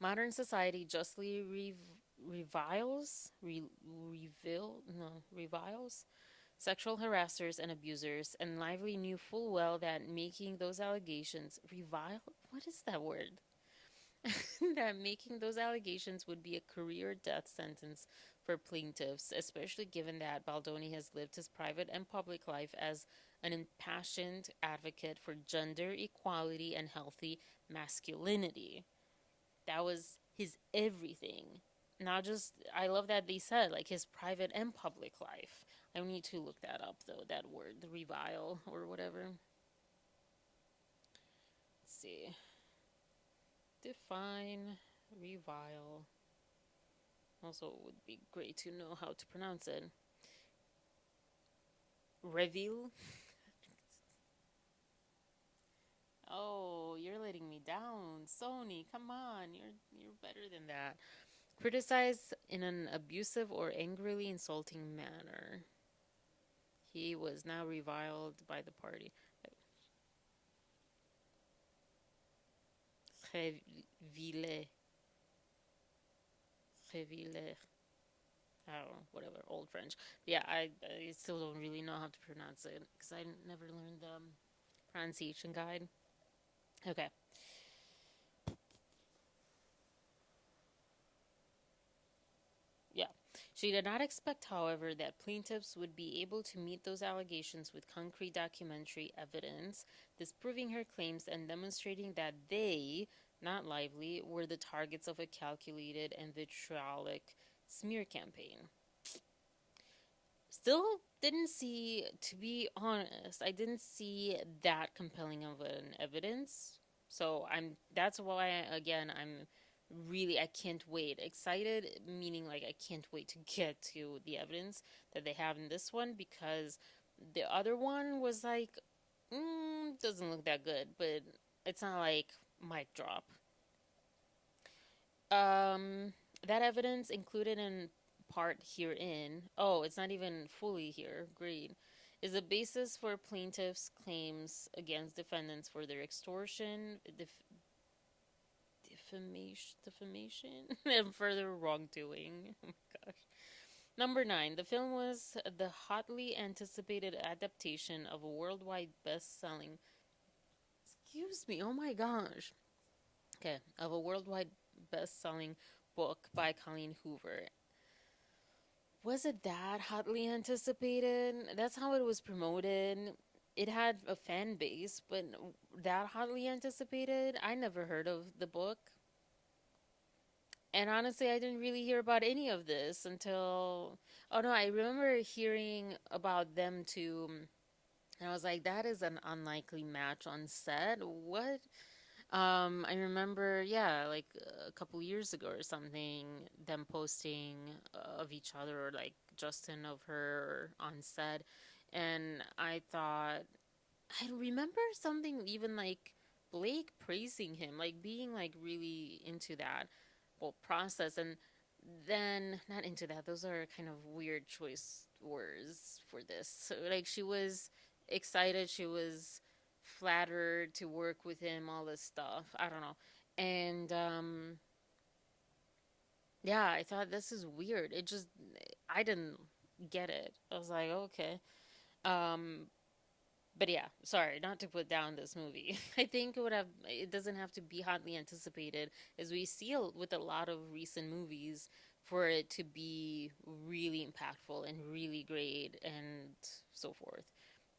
Modern society justly reviles sexual harassers and abusers, and Lively knew full well that making those allegations revile. What is that word? That making those allegations would be a career death sentence for plaintiffs, especially given that Baldoni has lived his private and public life as an impassioned advocate for gender equality and healthy masculinity. That was his everything. Not just, I love that they said, like, his private and public life. I need to look that up, though, that word, the revile or whatever. Let's see. Define revile. Also, it would be great to know how to pronounce it. Reveal. Oh, you're letting me down, Sony. Come on, you're better than that. Criticize in an abusive or angrily insulting manner. He was now reviled by the party. Revile. Revile. I don't know, whatever, old French. But yeah, I still don't really know how to pronounce it because I never learned the pronunciation guide. Okay. Yeah. She did not expect, however, that plaintiffs would be able to meet those allegations with concrete documentary evidence, disproving her claims and demonstrating that they, not Lively, were the targets of a calculated and vitriolic smear campaign. Still didn't see, to be honest, I didn't see that compelling of an evidence. So that's why, again, I'm really, I can't wait. Excited, meaning like I can't wait to get to the evidence that they have in this one, because the other one was like, doesn't look that good, but it's not like mic drop. Um, that evidence included in part herein, oh, it's not even fully here, great, is a basis for plaintiffs' claims against defendants for their extortion, defamation, and further wrongdoing. Oh my gosh. Number 9. The film was the hotly anticipated adaptation of a worldwide best-selling. Excuse me. Oh my gosh. Okay, of a worldwide best-selling book by Colleen Hoover. Was it that hotly anticipated? That's how it was promoted. It had a fan base, but that hotly anticipated? I never heard of the book. And honestly, I didn't really hear about any of this until. Oh no, I remember hearing about them too. And I was like, that is an unlikely match on set. What? I remember, yeah, like a couple years ago or something, them posting of each other, or like Justin of her on set. And I thought, I remember something even like Blake praising him, like being like really into that whole process. And then, not into that, those are kind of weird choice words for this. So, like, she was excited, she was flattered to work with him, all this stuff. I don't know. And yeah, I thought this is weird. It just, I didn't get it. I was like, okay. Um, but yeah, sorry, not to put down this movie. I think it doesn't have to be hotly anticipated, as we see with a lot of recent movies, for it to be really impactful and really great and so forth,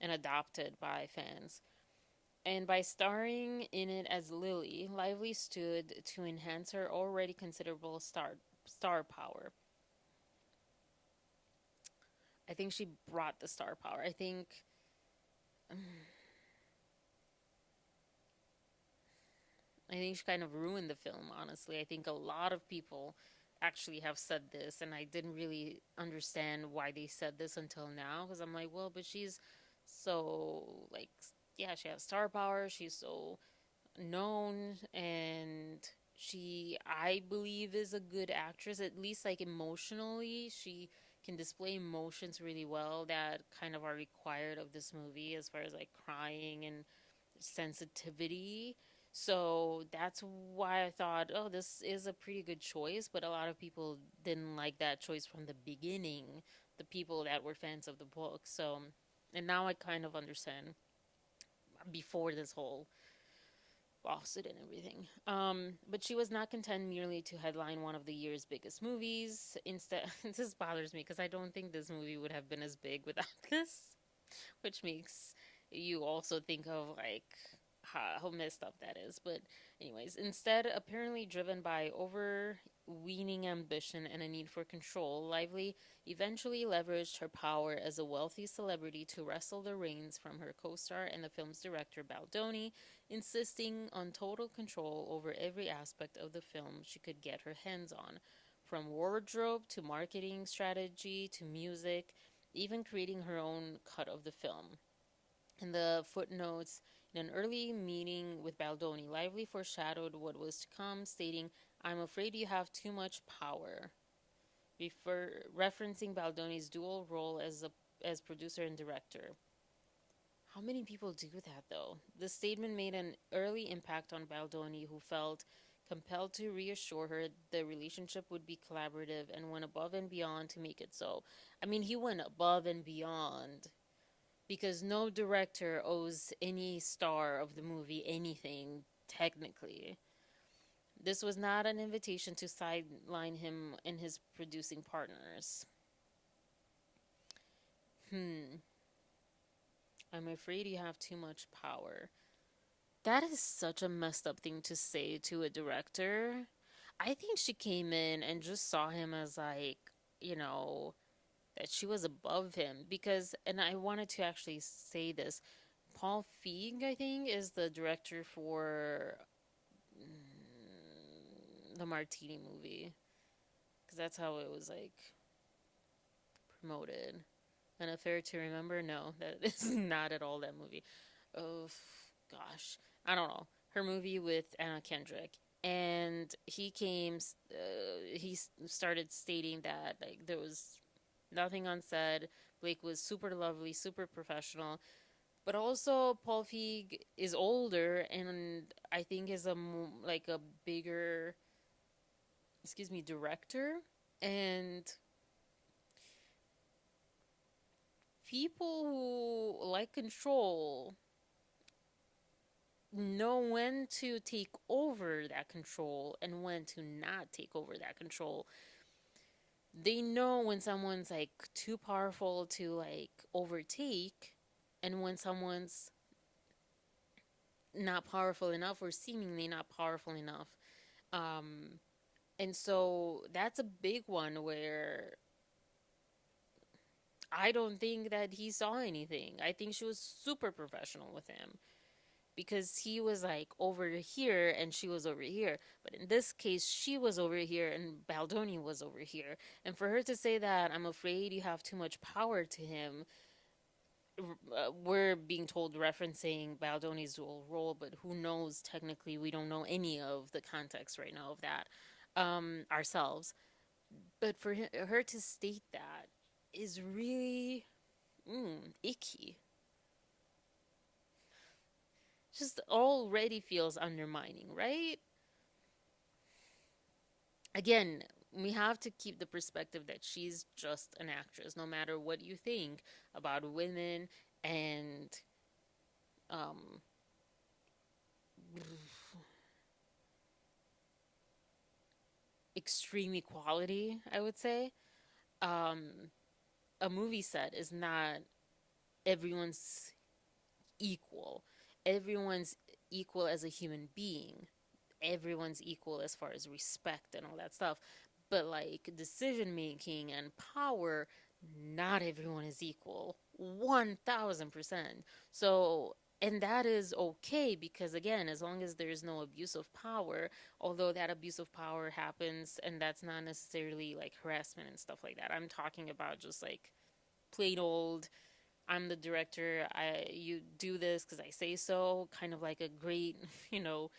and adopted by fans. And by starring in it as Lily, Lively stood to enhance her already considerable star power. I think she brought the star power. I think she kind of ruined the film, honestly. I think a lot of people actually have said this, and I didn't really understand why they said this until now, because I'm like, well, but she's so, like, yeah, she has star power. She's so known, and she, I believe, is a good actress, at least like emotionally. She can display emotions really well that kind of are required of this movie as far as like crying and sensitivity. So that's why I thought, oh, this is a pretty good choice. But a lot of people didn't like that choice from the beginning, the people that were fans of the book. So, and now I kind of understand before this whole lawsuit and everything. But she was not content merely to headline one of the year's biggest movies. Instead, this bothers me because I don't think this movie would have been as big without this, which makes you also think of like how messed up that is. But, anyways, instead, apparently driven by overweening ambition and a need for control, Lively eventually leveraged her power as a wealthy celebrity to wrestle the reins from her co star and the film's director, Baldoni, insisting on total control over every aspect of the film she could get her hands on. From wardrobe to marketing strategy to music, even creating her own cut of the film. In the footnotes, in an early meeting with Baldoni, Lively foreshadowed what was to come, stating, "I'm afraid you have too much power," referencing Baldoni's dual role as producer and director. How many people do that, though? The statement made an early impact on Baldoni, who felt compelled to reassure her the relationship would be collaborative and went above and beyond to make it so. I mean, he went above and beyond because no director owes any star of the movie anything, technically. This was not an invitation to sideline him and his producing partners. I'm afraid you have too much power. That is such a messed up thing to say to a director. I think she came in and just saw him as like, you know, that she was above him because, and I wanted to actually say this. Paul Feig, I think, is the director for the Martini movie because that's how it was like promoted. An Affair to Remember? No, that is not at all that movie. Oh, gosh. I don't know. Her movie with Anna Kendrick. And he started stating that like there was nothing unsaid. Blake was super lovely, super professional. But also, Paul Feig is older and I think is like a bigger, director. And people who like control know when to take over that control and when to not take over that control. They know when someone's like too powerful to like overtake and when someone's not powerful enough or seemingly not powerful enough. Um and so that's a big one where I don't think that he saw anything. I think she was super professional with him because he was like over here and she was over here. But in this case, she was over here and Baldoni was over here. And for her to say that, I'm afraid you have too much power to him, we're being told referencing Baldoni's dual role, but who knows? Technically, we don't know any of the context right now of that ourselves. But for her to state that is really icky. Just already feels undermining, right? Again, we have to keep the perspective that she's just an actress, no matter what you think about women and um, extreme equality, I would say. Um, a movie set is not everyone's equal. Everyone's equal as a human being. Everyone's equal as far as respect and all that stuff. But like decision making and power, not everyone is equal. 1000%. So, and that is okay because, again, as long as there's no abuse of power, although that abuse of power happens and that's not necessarily like harassment and stuff like that. I'm talking about just like plain old I'm the director. You do this because I say so. Kind of like a great, you know,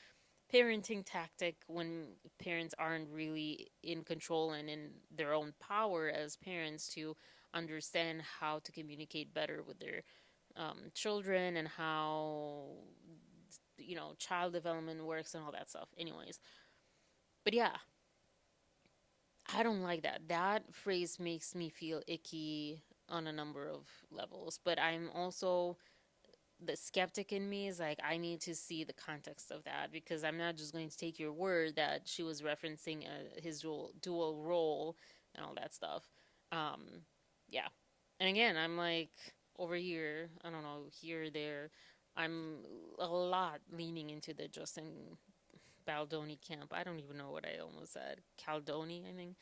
parenting tactic when parents aren't really in control and in their own power as parents to understand how to communicate better with their children and how, you know, child development works and all that stuff. Anyways, but yeah, I don't like that. That phrase makes me feel icky on a number of levels. But I'm also the skeptic in me is like, I need to see the context of that because I'm not just going to take your word that she was referencing his dual role and all that stuff. Um, yeah. And again, I'm like over here, I don't know, here, there. I'm a lot leaning into the Justin Baldoni camp. I don't even know what I almost said. Caldoni, I think.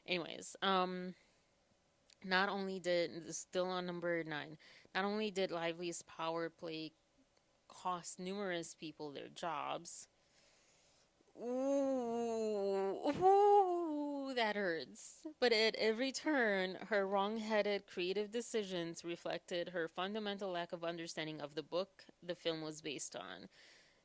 Anyways, not only did, still on number 9, not only did Lively's power play cost numerous people their jobs, ooh, that hurts. But at every turn, her wrong-headed creative decisions reflected her fundamental lack of understanding of the book the film was based on.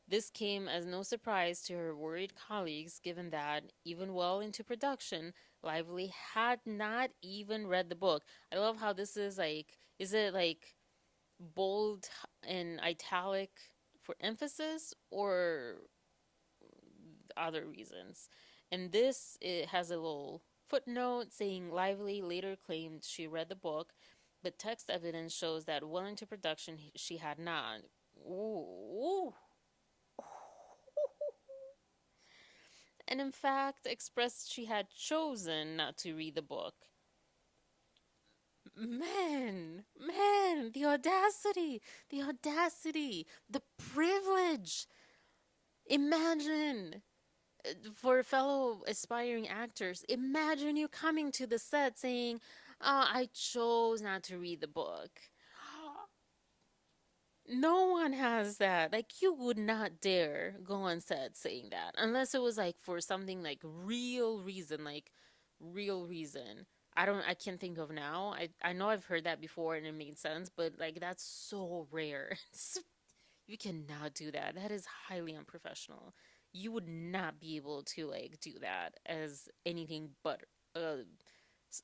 This came as no surprise to her worried colleagues, given that, even well into production, Lively had not even read the book. I love how this is like, is it like bold and italic for emphasis or other reasons? And this, it has a little footnote saying Lively later claimed she read the book, but text evidence shows that well into production she had not. Ooh. And in fact expressed she had chosen not to read the book. Man, the audacity, the privilege. Imagine, for fellow aspiring actors, imagine you coming to the set saying, oh, I chose not to read the book. No one has that. Like, you would not dare go on set saying that unless it was like for something like real reason. I can't think of now. I know I've heard that before and it made sense, but like that's so rare. You cannot do that. That is highly unprofessional. You would not be able to like do that as anything but a,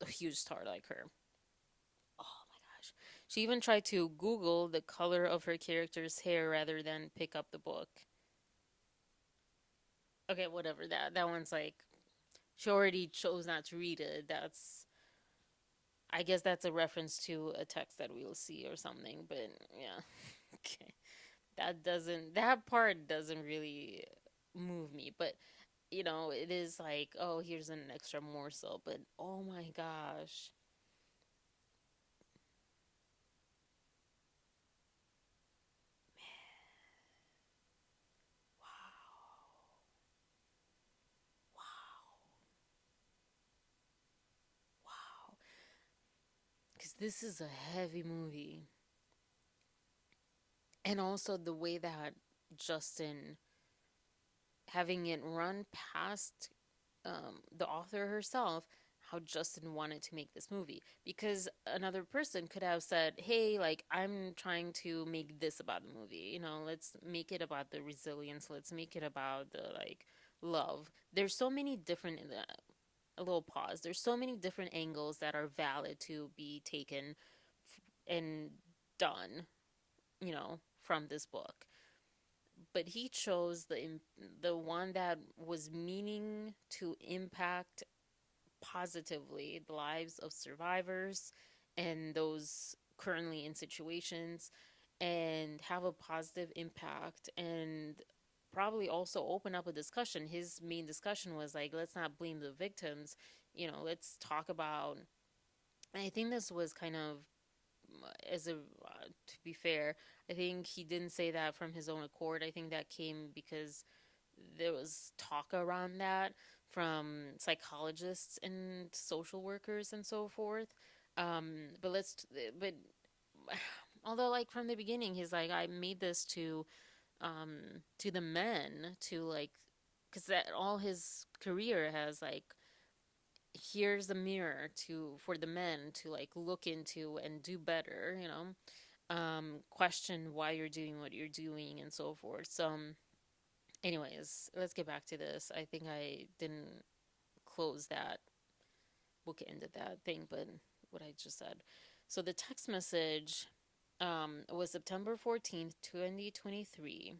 a huge star like her. Oh my gosh. She even tried to Google the color of her character's hair rather than pick up the book. Okay, whatever. That one's like she already chose not to read it. That's, I guess that's a reference to a text that we'll see or something, but yeah. Okay. That part doesn't really move me, but you know, it is like, oh, here's an extra morsel, but oh my gosh. Wow. Cuz this is a heavy movie. And also the way that Justin having it run past the author herself, how Justin wanted to make this movie. Because another person could have said, hey, like, I'm trying to make this about the movie. You know, let's make it about the resilience. Let's make it about the, like, love. There's so many different, a little pause. There's so many different angles that are valid to be taken and done, you know, from this book, but he chose the one that was meaning to impact positively the lives of survivors and those currently in situations and have a positive impact and probably also open up a discussion. His main discussion was like, let's not blame the victims, you know, let's talk about, and I think this was kind of as a to be fair, I think he didn't say that from his own accord. I think that came because there was talk around that from psychologists and social workers and so forth. But but although like from the beginning, he's like, I made this to the men to like, because that all his career has like here's a mirror to for the men to like look into and do better, question why you're doing what you're doing and so forth. So, anyways, let's get back to this. I think I didn't close that book ended that thing, but what I just said. So the text message was September 14th, 2023,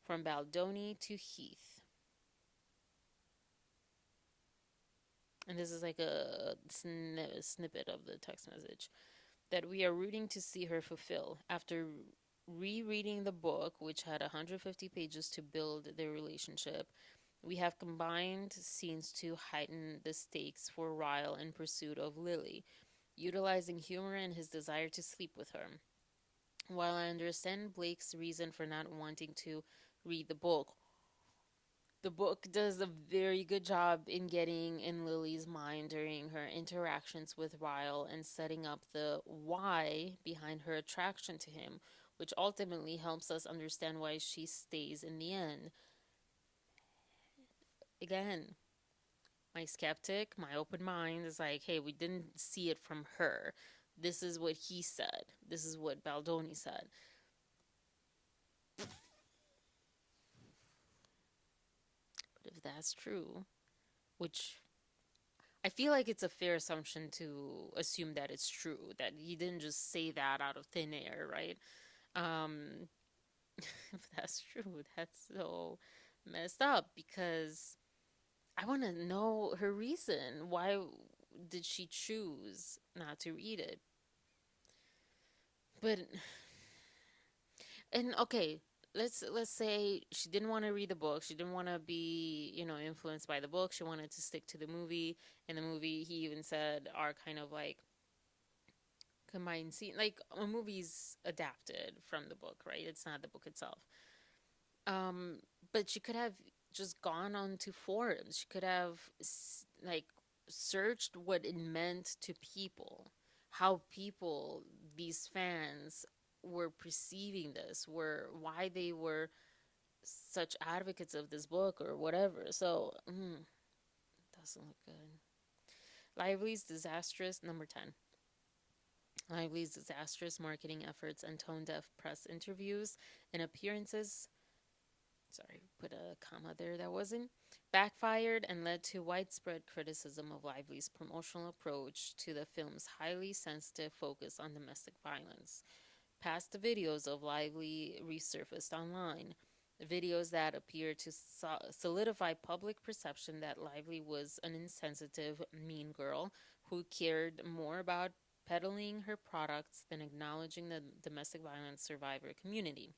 from Baldoni to Heath. And this is like a snippet of the text message that we are rooting to see her fulfill. After rereading the book, which had 150 pages to build their relationship, we have combined scenes to heighten the stakes for Ryle in pursuit of Lily, utilizing humor and his desire to sleep with her. While I understand Blake's reason for not wanting to read the book does a very good job in getting in Lily's mind during her interactions with Ryle and setting up the why behind her attraction to him, which ultimately helps us understand why she stays in the end. Again, my skeptic, my open mind is like, hey, we didn't see it from her. This is what he said. This is what Baldoni said. But if that's true, which I feel like it's a fair assumption to assume that it's true, that he didn't just say that out of thin air, right? Um, if that's true, that's so messed up because I want to know her reason. Why did she choose not to read it? But and okay, let's say she didn't want to read the book. She didn't want to be, influenced by the book. She wanted to stick to the movie. In the movie, he even said are kind of like combined scene, like a movie's adapted from the book, right? It's not the book itself. Um, but she could have just gone onto forums. She could have like searched what it meant to people, how people, these fans, were perceiving this, were why they were such advocates of this book or whatever. So, doesn't look good. Lively's disastrous number 10. Lively's disastrous marketing efforts and tone deaf press interviews and appearances, sorry, put a comma there that wasn't, backfired and led to widespread criticism of Lively's promotional approach to the film's highly sensitive focus on domestic violence. Past videos of Lively resurfaced online, videos that appear to solidify public perception that Lively was an insensitive, mean girl who cared more about peddling her products than acknowledging the domestic violence survivor community.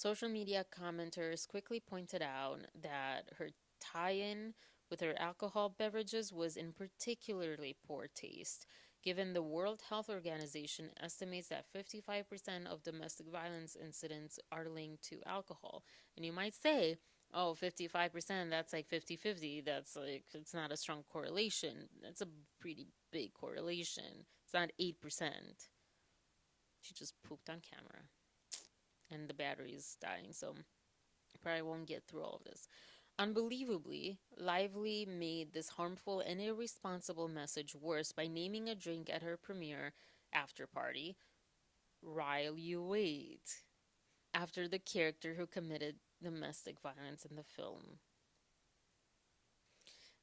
Social media commenters quickly pointed out that her tie in with her alcohol beverages was in particularly poor taste, given the World Health Organization estimates that 55% of domestic violence incidents are linked to alcohol. And you might say, oh, 55%, that's like 50-50. That's like, it's not a strong correlation. That's a pretty big correlation. It's not 8%. She just pooped on camera and the battery is dying, so probably won't get through all of this. Unbelievably, Lively made this harmful and irresponsible message worse by naming a drink at her premiere after party, Ryle You Wait, after the character who committed domestic violence in the film.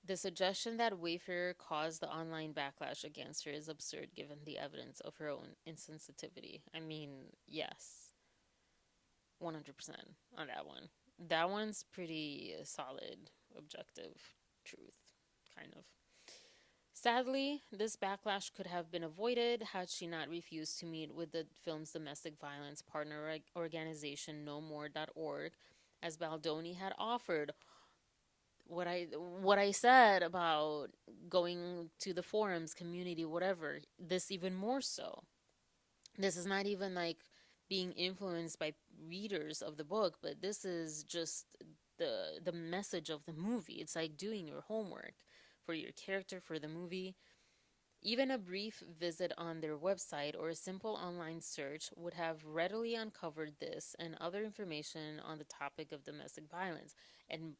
The suggestion that Wayfarer caused the online backlash against her is absurd given the evidence of her own insensitivity. I mean, yes, 100% on that one. That one's pretty solid, objective truth, kind of. Sadly, this backlash could have been avoided had she not refused to meet with the film's domestic violence partner organization nomore.org, as Baldoni had offered. What I said about going to the forums, community, whatever, this even more so. This is not even like being influenced by readers of the book, but this is just the message of the movie. It's like doing your homework for your character for the movie. Even a brief visit on their website or a simple online search would have readily uncovered this and other information on the topic of domestic violence. And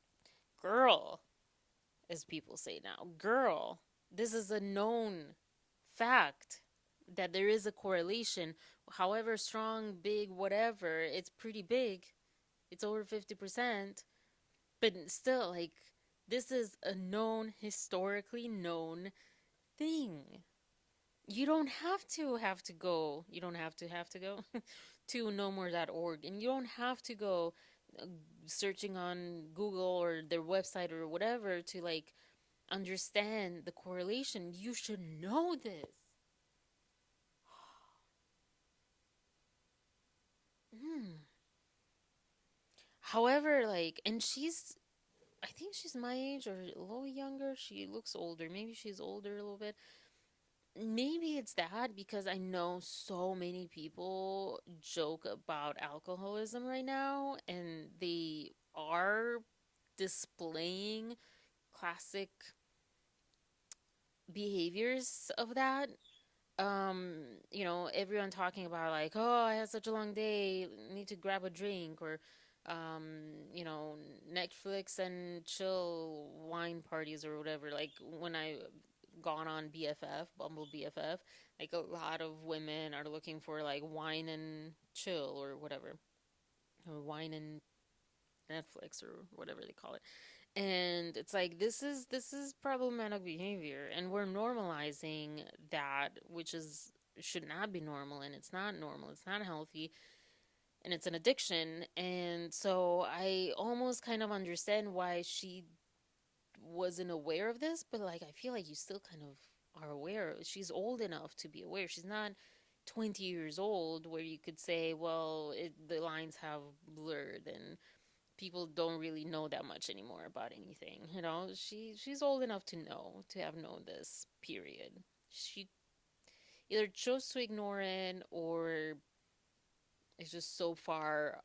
girl, as people say now. Girl, this is a known fact that there is a correlation. However strong, big, whatever, it's pretty big. It's over 50%. But still, like, this is a known, historically known thing. You don't have to go to nomore.org, and you don't have to go uh, searching on Google or their website or whatever to like understand the correlation. You should know this. Mm. However, like, and I think she's my age or a little younger. She looks older. Maybe she's older a little bit. Maybe it's that because I know so many people joke about alcoholism right now, and they are displaying classic behaviors of that. Everyone talking about like, oh, I had such a long day, need to grab a drink, or you know, Netflix and chill wine parties or whatever. Like when I gone on BFF, Bumble BFF, like a lot of women are looking for like wine and chill or whatever, or wine and Netflix or whatever they call it. And it's like this is problematic behavior, and we're normalizing that, which is should not be normal, and it's not normal, it's not healthy, and it's an addiction. And so I almost kind of understand why she wasn't aware of this, but like I feel like you still kind of are aware. She's old enough to be aware. She's not 20 years old where you could say, well, the lines have blurred and people don't really know that much anymore about anything. She's old enough to know, to have known this, period. She either chose to ignore it or is just so far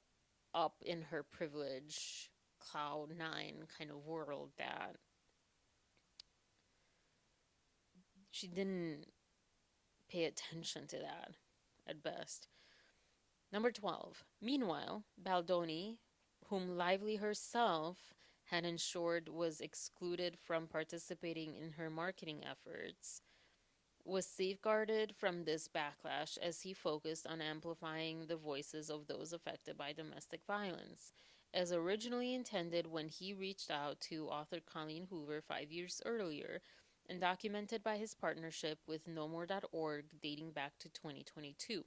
up in her privilege cloud nine kind of world that she didn't pay attention to that at best. Number 12. Meanwhile, Baldoni, whom Lively herself had ensured was excluded from participating in her marketing efforts, was safeguarded from this backlash as he focused on amplifying the voices of those affected by domestic violence, as originally intended when he reached out to author Colleen Hoover 5 years earlier, and documented by his partnership with nomore.org dating back to 2022.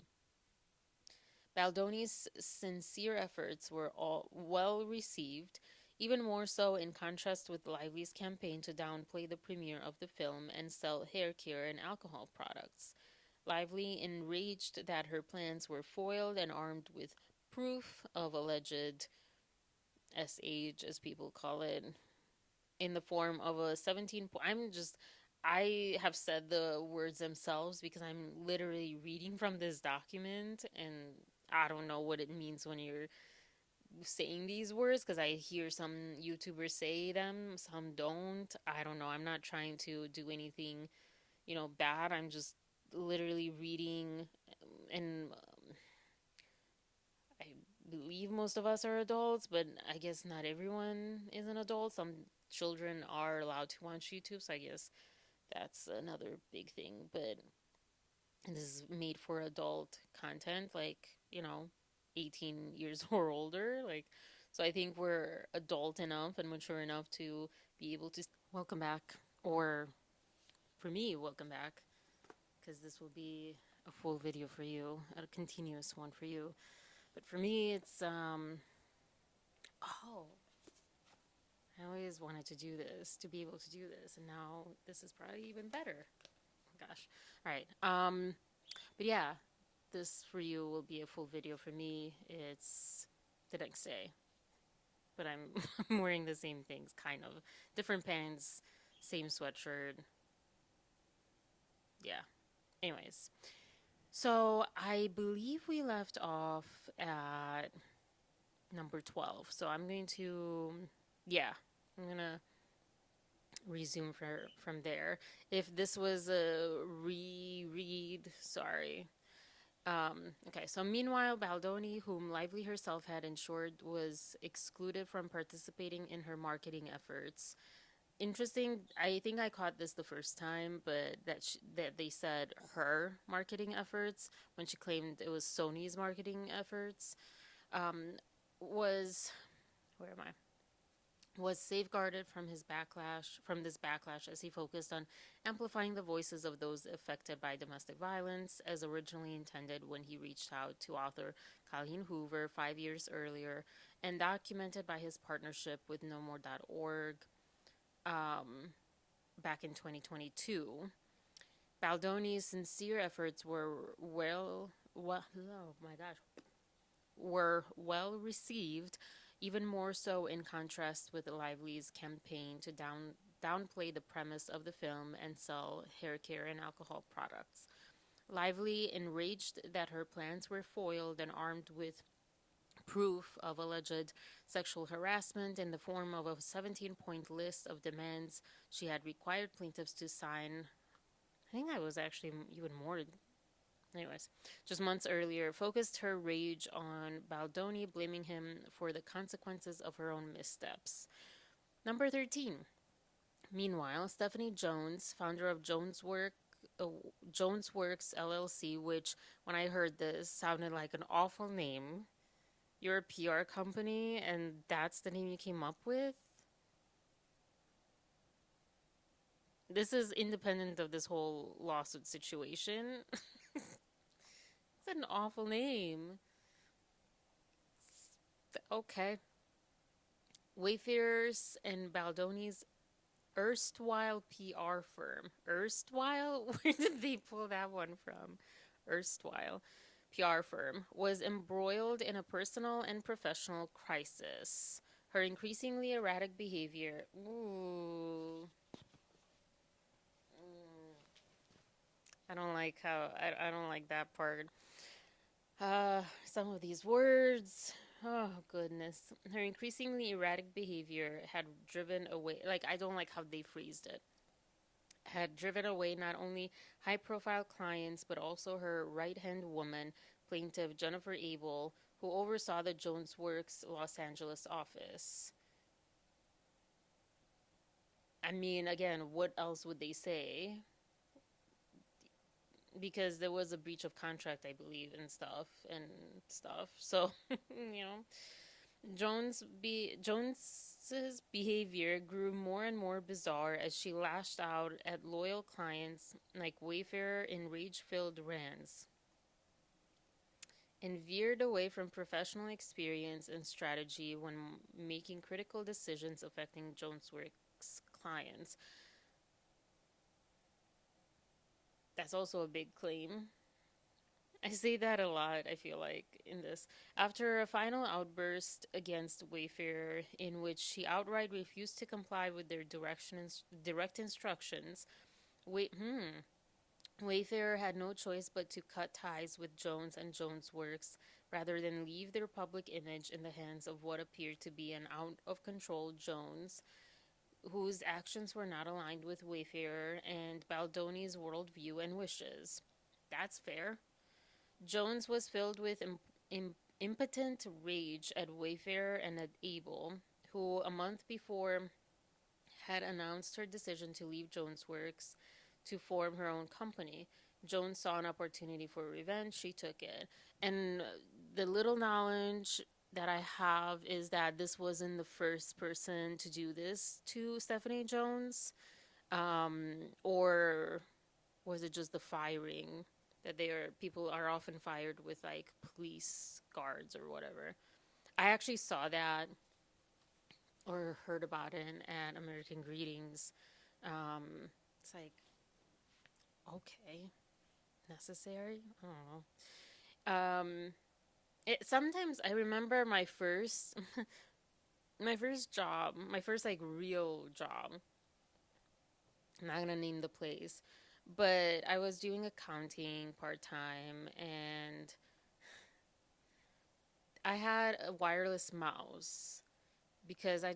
Baldoni's sincere efforts were all well received, even more so in contrast with Lively's campaign to downplay the premiere of the film and sell hair care and alcohol products. Lively, enraged that her plans were foiled and armed with proof of alleged SH, as people call it, in the form of a 17 I have said the words themselves because I'm literally reading from this document, and I don't know what it means when you're saying these words because I hear some YouTubers say them, some don't. I don't know. I'm not trying to do anything, bad. I'm just literally reading, and I believe most of us are adults, but I guess not everyone is an adult. Some children are allowed to watch YouTube, so I guess that's another big thing. But this is made for adult content, like, 18 years or older. Like, so I think we're adult enough and mature enough to be able to welcome back, or for me, welcome back, because this will be a full video for you, a continuous one for you. But for me, it's oh, I always wanted to do this, to be able to do this, and now this is probably even better. Oh, gosh. All right. But yeah, this for you will be a full video. For me, it's the next day. But I'm I'm wearing the same things, kind of. Different pants, same sweatshirt. Yeah. Anyways, so I believe we left off at number 12. So I'm going to, yeah, I'm going to resume from there. If this was a reread, sorry. Okay, so meanwhile, Baldoni, whom Lively herself had ensured was excluded from participating in her marketing efforts, Interesting. I think I caught this the first time, but that they said her marketing efforts when she claimed it was Sony's marketing efforts um, was where am I? Was safeguarded from this backlash as he focused on amplifying the voices of those affected by domestic violence as originally intended when he reached out to author Colleen Hoover 5 years earlier and documented by his partnership with nomore.org um, back in 2022. Baldoni's sincere efforts oh my gosh, were well received, even more so in contrast with Lively's campaign to downplay the premise of the film and sell hair care and alcohol products. Lively, enraged that her plans were foiled and armed with proof of alleged sexual harassment in the form of a 17-point list of demands she had required plaintiffs to sign. I think that was actually even more. Anyways, just months earlier, focused her rage on Baldoni, blaming him for the consequences of her own missteps. Number 13. Meanwhile, Stephanie Jones, founder of Jones Works LLC, which, when I heard this, sounded like an awful name. You're a PR company, and that's the name you came up with? This is independent of this whole lawsuit situation. It's an awful name. Okay. Wayfarers and Baldoni's erstwhile PR firm. Erstwhile? Where did they pull that one from? Erstwhile PR firm was embroiled in a personal and professional crisis. Her increasingly erratic behavior. Ooh. I don't like how. I don't like that part. Some of these words. Oh, goodness. Her increasingly erratic behavior had driven away. Like, I don't like how they phrased it. Had driven away not only high profile clients, but also her right hand woman, plaintiff Jennifer Abel, who oversaw the Jones Works Los Angeles office. I mean, again, what else would they say? Because there was a breach of contract, I believe, and stuff. So, you know, Jones's behavior grew more and more bizarre as she lashed out at loyal clients like Wayfarer in rage-filled rants and veered away from professional experience and strategy when making critical decisions affecting Jonesworks clients. That's also a big claim. I say that a lot, I feel like, in this. After a final outburst against Wayfarer, in which she outright refused to comply with their direct instructions, Way- hmm, Wayfarer had no choice but to cut ties with Jones and Jones Works rather than leave their public image in the hands of what appeared to be an out of control Jones, whose actions were not aligned with Wayfarer and Baldoni's worldview and wishes. That's fair. Jones was filled with impotent rage at Wayfarer and at Abel, who a month before had announced her decision to leave Jones Works to form her own company. Jones saw an opportunity for revenge. She took it. And the little knowledge that I have is that this wasn't the first person to do this to Stephanie Jones. Or was it just the firing? That people are often fired with like police guards or whatever. I actually saw that or heard about it at American Greetings. It's like, okay, necessary. I don't know. Sometimes I remember my first, my first job, my first like real job. I'm not gonna name the place, but I was doing accounting part time, and I had a wireless mouse because I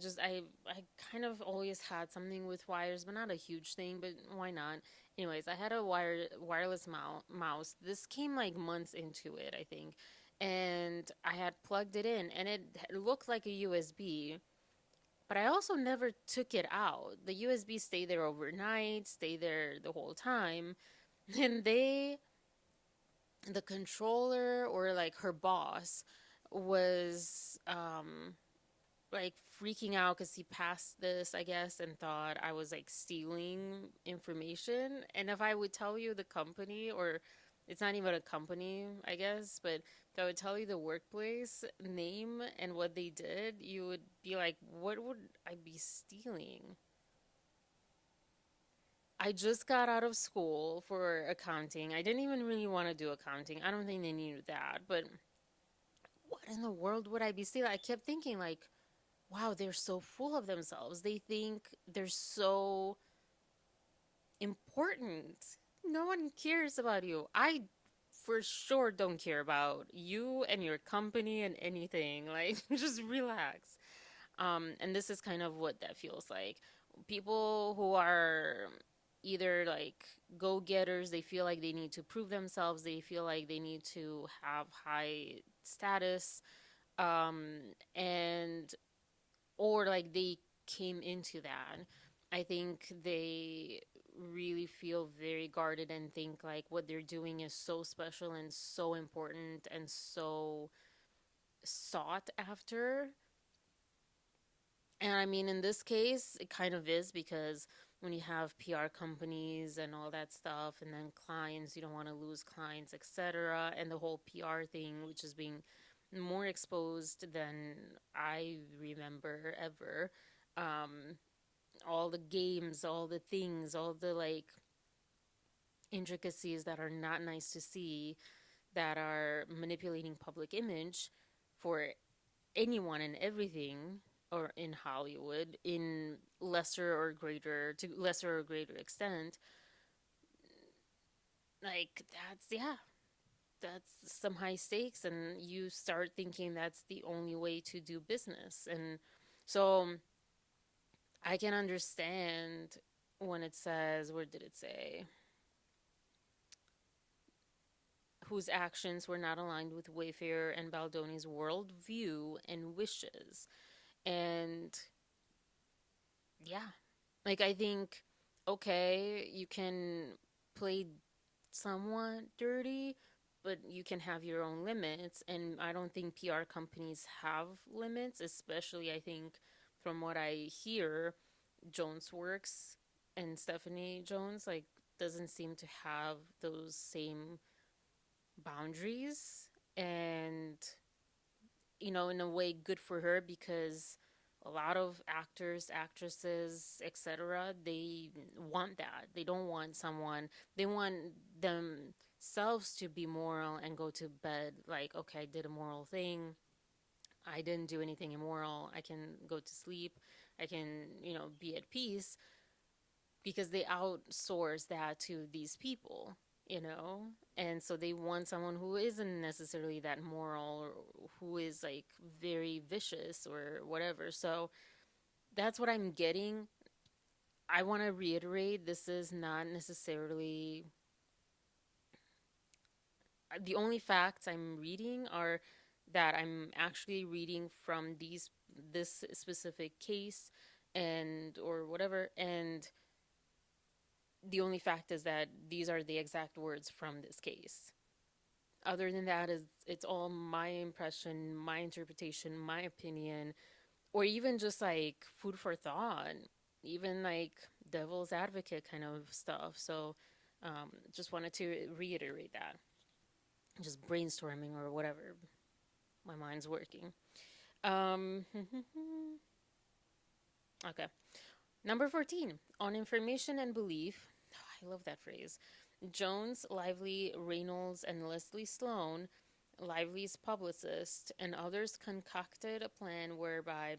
kind of always had something with wires, but not a huge thing, but why not? Anyways, I had a wireless mouse. This came like months into it, I think. And I had plugged it in and it looked like a USB, But I also never took it out. The USB stayed there overnight, stayed there the whole time. And the controller or like her boss was like freaking out because he passed this, I guess, and thought I was like stealing information. And if I would tell you the company, or it's not even a company, I guess, but if I would tell you the workplace name and what they did, you would be like, what would I be stealing? I just got out of school for accounting. I didn't even really want to do accounting. I don't think they knew that, but what in the world would I be stealing? I kept thinking, like, wow, they're so full of themselves. They think they're so important. No one cares about you. I for sure don't care about you and your company and anything. Like, just relax. And this is kind of what that feels like. People who are either like go getters, they feel like they need to prove themselves, they feel like they need to have high status, and or like they came into that. I think they really feel very guarded and think like what they're doing is so special and so important and so sought after. And I mean, in this case, it kind of is because when you have PR companies and all that stuff, and then clients, you don't want to lose clients, etc. And the whole PR thing, which is being more exposed than I remember ever. Um, all the games, all the things, all the like intricacies that are not nice to see, that are manipulating public image for anyone and everything, or in Hollywood, in lesser or greater extent. Like, that's, yeah, that's some high stakes, and you start thinking that's the only way to do business. And so I can understand when it says, where did it say? Whose actions were not aligned with Wayfarer and Baldoni's worldview and wishes. And yeah, like, I think, okay, you can play somewhat dirty, but you can have your own limits. And I don't think PR companies have limits, especially, I think, from what I hear, Jones Works and Stephanie Jones, like, doesn't seem to have those same boundaries. And, in a way, good for her, because a lot of actors, actresses, etc., they want that. They don't want someone, they want themselves to be moral and go to bed like, okay, I did a moral thing. I didn't do anything immoral. I can go to sleep. I can, be at peace, because they outsource that to these people, you know? And so they want someone who isn't necessarily that moral, or who is like very vicious or whatever. So that's what I'm getting. I want to reiterate, this is not necessarily the only facts I'm reading are that I'm actually reading from this specific case, and or whatever, and the only fact is that these are the exact words from this case. Other than that, is it's all my impression, my interpretation, my opinion, or even just like food for thought, even like devil's advocate kind of stuff. So just wanted to reiterate that. Just brainstorming or whatever. My mind's working. Um, okay. Number 14, on information and belief. Oh, I love that phrase. Jones, Lively, Reynolds, and Leslie Sloan, Lively's publicist, and others concocted a plan whereby.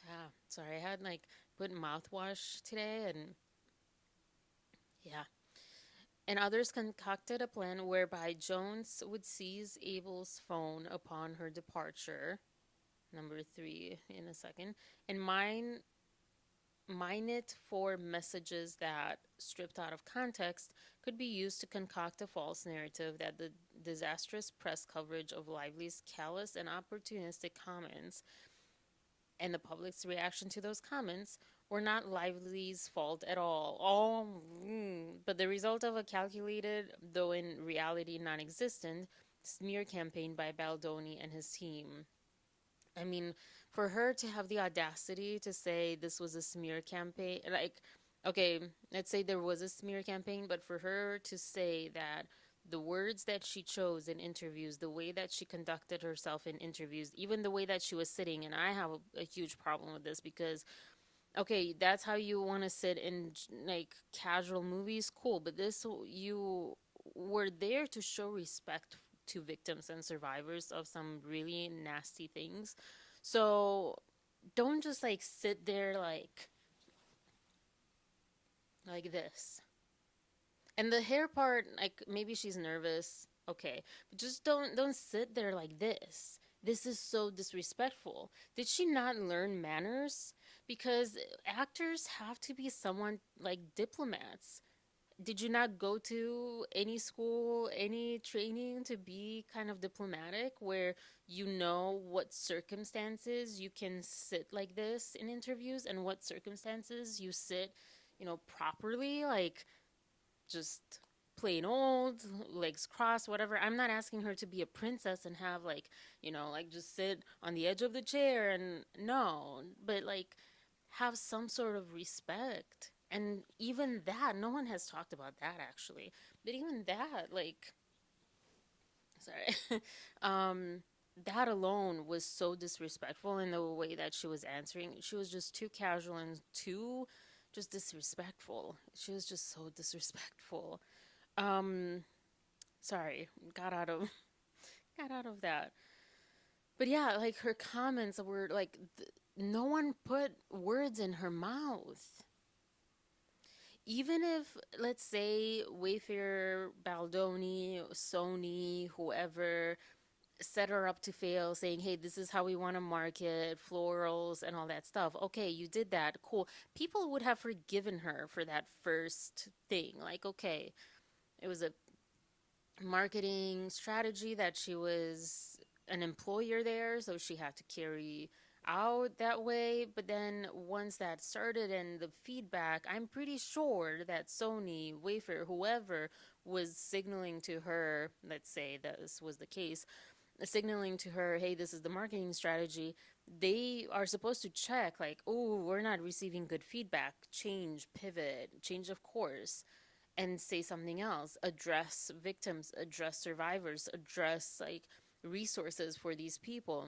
Ah, sorry, I had like put mouthwash today, and yeah. And others concocted a plan whereby Jones would seize Abel's phone upon her departure. Number 3 in a second. And mine it for messages that, stripped out of context, could be used to concoct a false narrative that the disastrous press coverage of Lively's callous and opportunistic comments And the public's reaction to those comments were not Lively's fault at all. But the result of a calculated, though in reality non existent, smear campaign by Baldoni and his team. I mean, for her to have the audacity to say this was a smear campaign, like, okay, let's say there was a smear campaign, but for her to say that the words that she chose in interviews, the way that she conducted herself in interviews, even the way that she was sitting, and I have a huge problem with this because, okay, that's how you want to sit in like casual movies, cool, but this, you were there to show respect to victims and survivors of some really nasty things. So don't just like sit there like this. And the hair part, like maybe she's nervous, okay, but just don't sit there like this. This is so disrespectful. Did she not learn manners? Because actors have to be someone like diplomats. Did you not go to any school, any training to be kind of diplomatic where you know what circumstances you can sit like this in interviews and what circumstances you sit, properly? Like, just plain old, legs crossed, whatever. I'm not asking her to be a princess and have like, like just sit on the edge of the chair and no, but like have some sort of respect. And even that, no one has talked about that actually. But even that, like, sorry, that alone was so disrespectful in the way that she was answering. She was just too casual and too just disrespectful. She was just so disrespectful. Um, sorry, got out of that. But yeah, like her comments were like no one put words in her mouth. Even if, let's say, Wayfair, Baldoni, Sony, whoever set her up to fail, saying, hey, this is how we want to market florals and all that stuff. Okay, you did that. Cool. People would have forgiven her for that first thing. Like, okay, it was a marketing strategy that she was an employer there, so she had to carry out that way. But then once that started and the feedback, I'm pretty sure that Sony, Wayfair, whoever was signaling to her, let's say that this was the case, signaling to her, hey, this is the marketing strategy, they are supposed to check, like, oh, we're not receiving good feedback, change, pivot, change of course, and say something else, address victims, address survivors, address like resources for these people,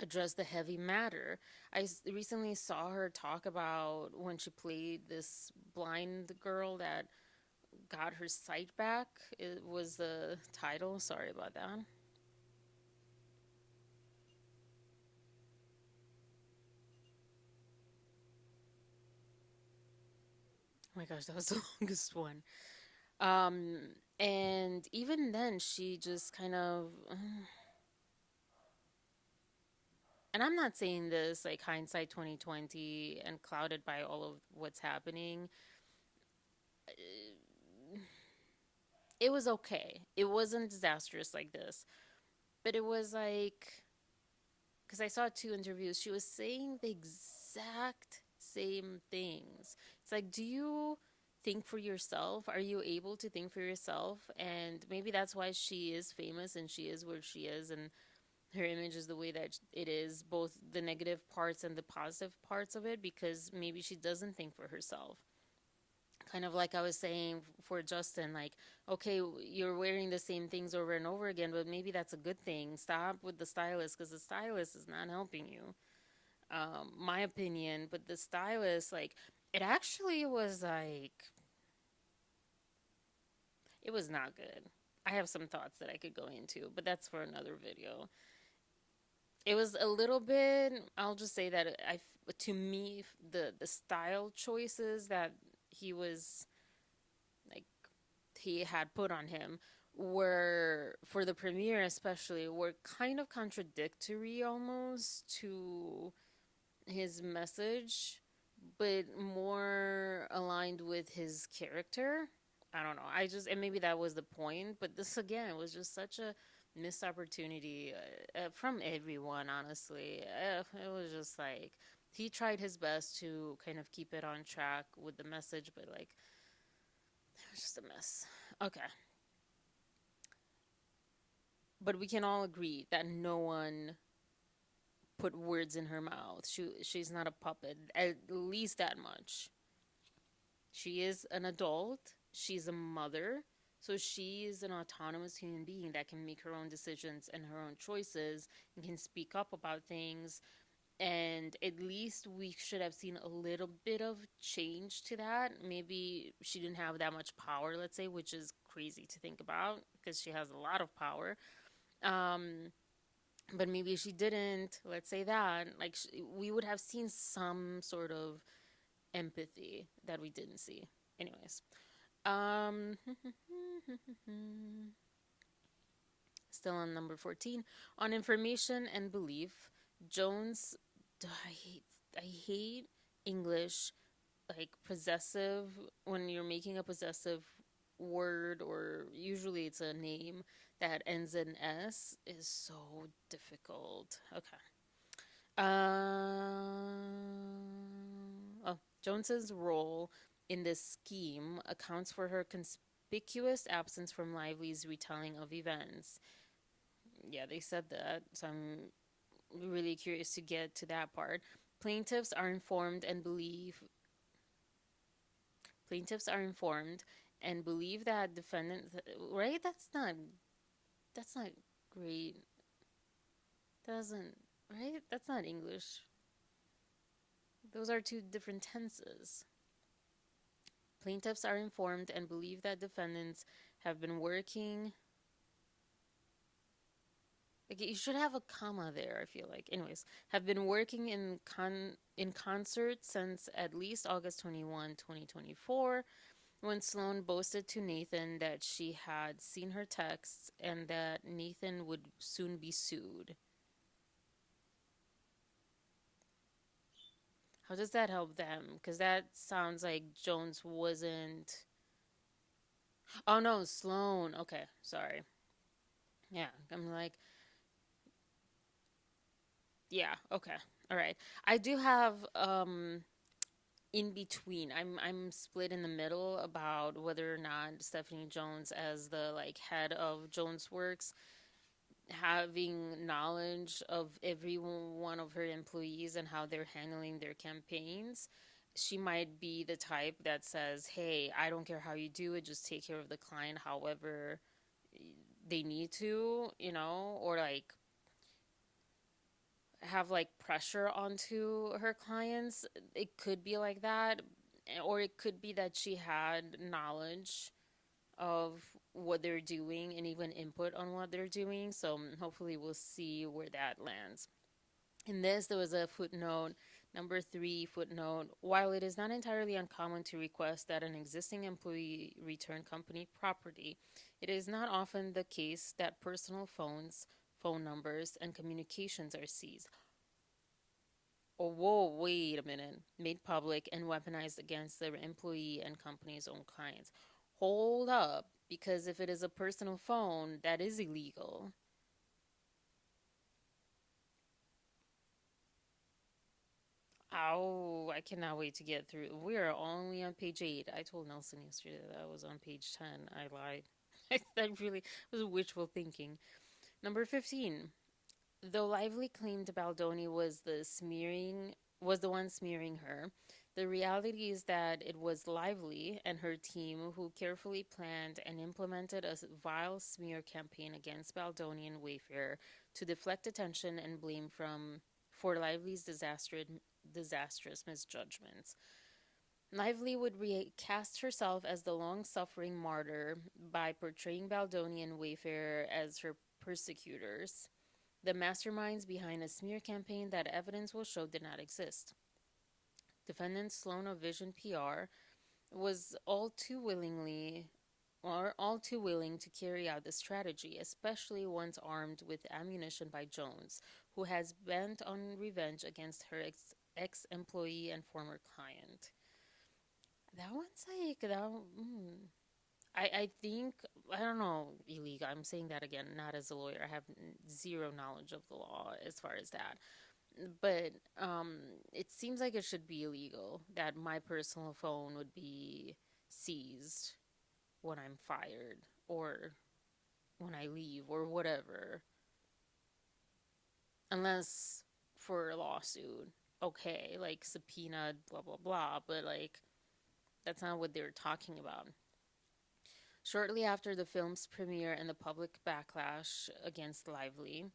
address the heavy matter. I recently saw her talk about when she played this blind girl that got her sight back. It was the title. Sorry about that. Oh my gosh, that was the longest one. Um, and even then, she just kind of, and I'm not saying this like hindsight 2020 and clouded by all of what's happening. It was okay. It wasn't disastrous like this, but it was like, because I saw two interviews, she was saying the exact same things. It's like, do you think for yourself? Are you able to think for yourself? And maybe that's why she is famous and she is where she is, and her image is the way that it is, both the negative parts and the positive parts of it, because maybe she doesn't think for herself. Kind of like I was saying for Justin, like, okay, you're wearing the same things over and over again, but maybe that's a good thing. Stop with the stylist because the stylist is not helping you. My opinion, but the stylist, like, it actually was like, it was not good. I have some thoughts that I could go into, but that's for another video. It was a little bit, I'll just say that to me, the style choices that he was like he had put on him were, for the premiere especially, were kind of contradictory almost to his message, but more aligned with his character. I don't know. And maybe that was the point, but this again was just such a missed opportunity from everyone, honestly. It was just like he tried his best to kind of keep it on track with the message, but like it was just a mess. Okay. But we can all agree that no one put words in her mouth. She's not a puppet, at least that much. She is an adult, she's a mother, so she is an autonomous human being that can make her own decisions and her own choices and can speak up about things. And at least we should have seen a little bit of change to that. Maybe she didn't have that much power, let's say, which is crazy to think about because she has a lot of power. Um, but maybe she didn't, let's say that. Like, we would have seen some sort of empathy that we didn't see. Anyways, um, still on number 14. On information and belief, Jones, I hate English, like possessive, when you're making a possessive word, or usually it's a name that ends in S, is so difficult. Okay. Jones's role in this scheme accounts for her conspicuous absence from Lively's retelling of events. Yeah, they said that, so I'm really curious to get to that part. Plaintiffs are informed and believe plaintiffs are informed and believe that defendant, right? That's not great. Doesn't right? That's not English. Those are two different tenses. Plaintiffs are informed and believe that defendants have been working. Like, you should have a comma there, I feel like. Anyways, have been working in concert since at least August 21, 2024, when Sloan boasted to Nathan that she had seen her texts and that Nathan would soon be sued. How does that help them? Because that sounds like Jones wasn't. Oh no, Sloan. Okay, sorry. Yeah, I'm like, yeah, okay. All right. I do have in between. I'm split in the middle about whether or not Stephanie Jones, as the like head of Jones Works, having knowledge of every one of her employees and how they're handling their campaigns. She might be the type that says, "Hey, I don't care how you do it, just take care of the client however they need to," or like have like pressure onto her clients. It could be like that, or it could be that she had knowledge of what they're doing and even input on what they're doing. So hopefully we'll see where that lands. In this, there was a footnote, number 3 footnote. While it is not entirely uncommon to request that an existing employee return company property, it is not often the case that personal phones, phone numbers, and communications are seized. Oh, whoa, wait a minute. Made public and weaponized against the employee and company's own clients. Hold up, because if it is a personal phone, that is illegal. Oh, I cannot wait to get through. We are only on page 8. I told Nelson yesterday that I was on page 10. I lied. That really was wishful thinking. Number 15. Though Lively claimed Baldoni was the one smearing her, the reality is that it was Lively and her team who carefully planned and implemented a vile smear campaign against Baldoni and Wayfair to deflect attention and blame for Lively's disastrous misjudgments. Lively would recast herself as the long-suffering martyr by portraying Baldoni and Wayfair as her persecutors, the masterminds behind a smear campaign that evidence will show did not exist. Defendant Sloan of Vision PR was all too willing to carry out the strategy, especially once armed with ammunition by Jones, who has bent on revenge against her ex-employee and former client. That one's like that. I think I don't know, illegal. I'm saying that again, not as a lawyer. I have zero knowledge of the law as far as that. But it seems like it should be illegal that my personal phone would be seized when I'm fired or when I leave or whatever, unless for a lawsuit. Okay, like subpoenaed, blah, blah, blah. But like, that's not what they were talking about. Shortly after the film's premiere and the public backlash against Lively,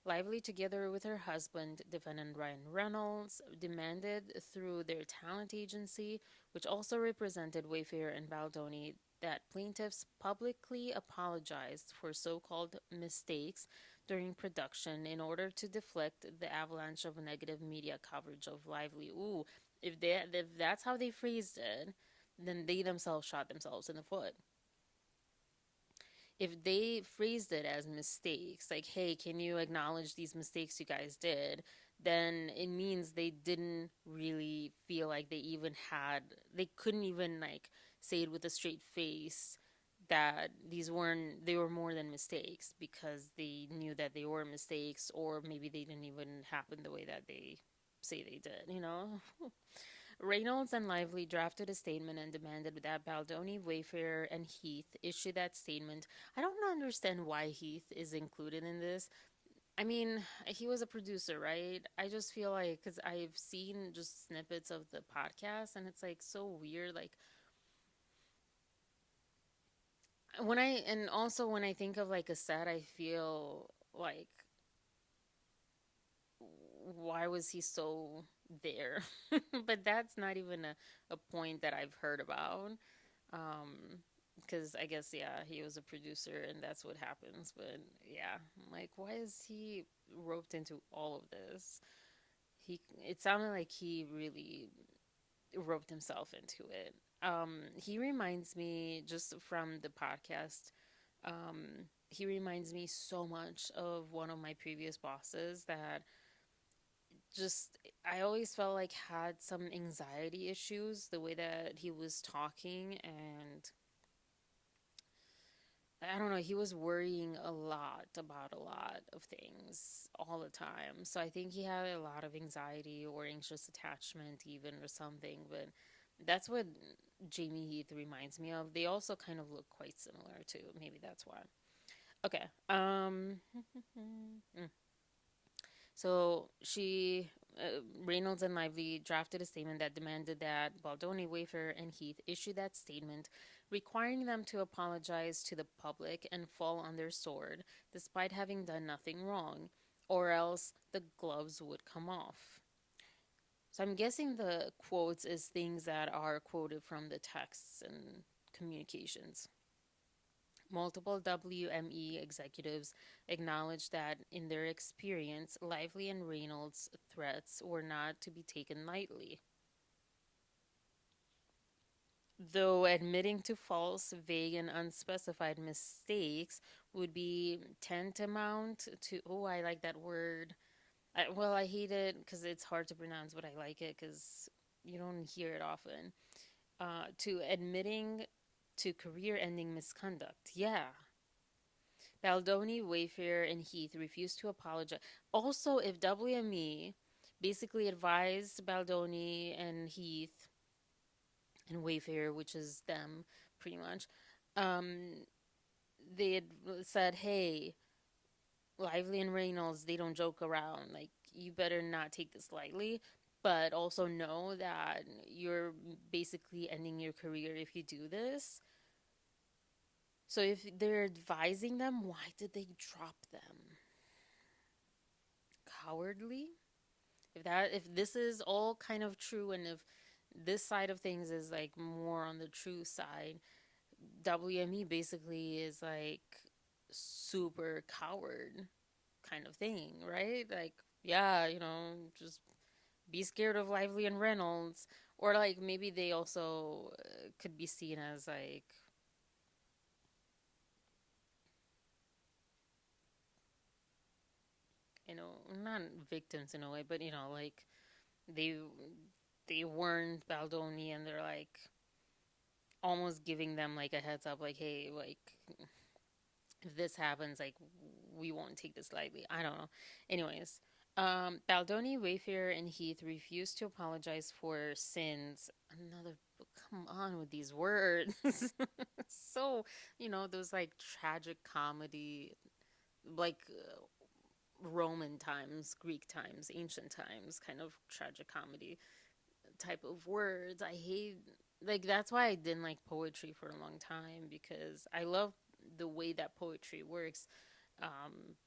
Lively, together with her husband, defendant Ryan Reynolds, demanded through their talent agency, which also represented Wayfair and Baldoni, that plaintiffs publicly apologized for so called mistakes during production in order to deflect the avalanche of negative media coverage of Lively. Ooh, if that's how they phrased it, then they themselves shot themselves in the foot. If they phrased it as mistakes, like, hey, can you acknowledge these mistakes you guys did? Then it means they didn't really feel like they couldn't even like say it with a straight face that they were more than mistakes because they knew that they were mistakes, or maybe they didn't even happen the way that they say they did, you know? Reynolds and Lively drafted a statement and demanded that Baldoni, Wayfair, and Heath issue that statement. I don't understand why Heath is included in this. I mean, he was a producer, right? I just feel like, because I've seen just snippets of the podcast, and it's like so weird. Like, and also when I think of like a set, I feel like, why was he so there? But that's not even a point that I've heard about. Um, because I guess, yeah, he was a producer and that's what happens. But yeah, I'm like, why is he roped into all of this? It sounded like he really roped himself into it. He reminds me, just from the podcast, he reminds me so much of one of my previous bosses that just I always felt like had some anxiety issues the way that he was talking, and I don't know, he was worrying a lot about a lot of things all the time. So I think he had a lot of anxiety or anxious attachment, even, or something. But that's what Jamie Heath reminds me of. They also kind of look quite similar, too. Maybe that's why. Okay. So Reynolds and Lively drafted a statement that demanded that Baldoni, Wayfair, and Heath issue that statement, requiring them to apologize to the public and fall on their sword, despite having done nothing wrong, or else the gloves would come off. So I'm guessing the quotes is things that are quoted from the texts and communications. Multiple WME executives acknowledged that, in their experience, Lively and Reynolds' threats were not to be taken lightly. Though admitting to false, vague, and unspecified mistakes would be tantamount to, oh, I like that word. Well, I hate it because it's hard to pronounce, but I like it because you don't hear it often. To admitting to career ending misconduct. Yeah, Baldoni, Wayfair, and Heath refused to apologize. Also, if WME basically advised Baldoni and Heath and Wayfair, which is them pretty much, um, they had said, hey, Lively and Reynolds, they don't joke around. Like, you better not take this lightly. But also know that you're basically ending your career if you do this. So if they're advising them, why did they drop them? Cowardly? If this is all kind of true, and if this side of things is like more on the true side, WME basically is like super coward kind of thing, right? Like, yeah, just be scared of Lively and Reynolds. Or like maybe they also could be seen as like, not victims in a way, but like they they weren't Baldoni, and they're like almost giving them like a heads up, like, hey, like, if this happens, like, we won't take this lightly. I don't know. Anyways, Baldoni, Wayfarer, and Heath refused to apologize for sins. Another, come on with these words. So, those like tragic comedy, like Roman times, Greek times, ancient times, kind of tragic comedy type of words. I hate, like, that's why I didn't like poetry for a long time, because I love the way that poetry works,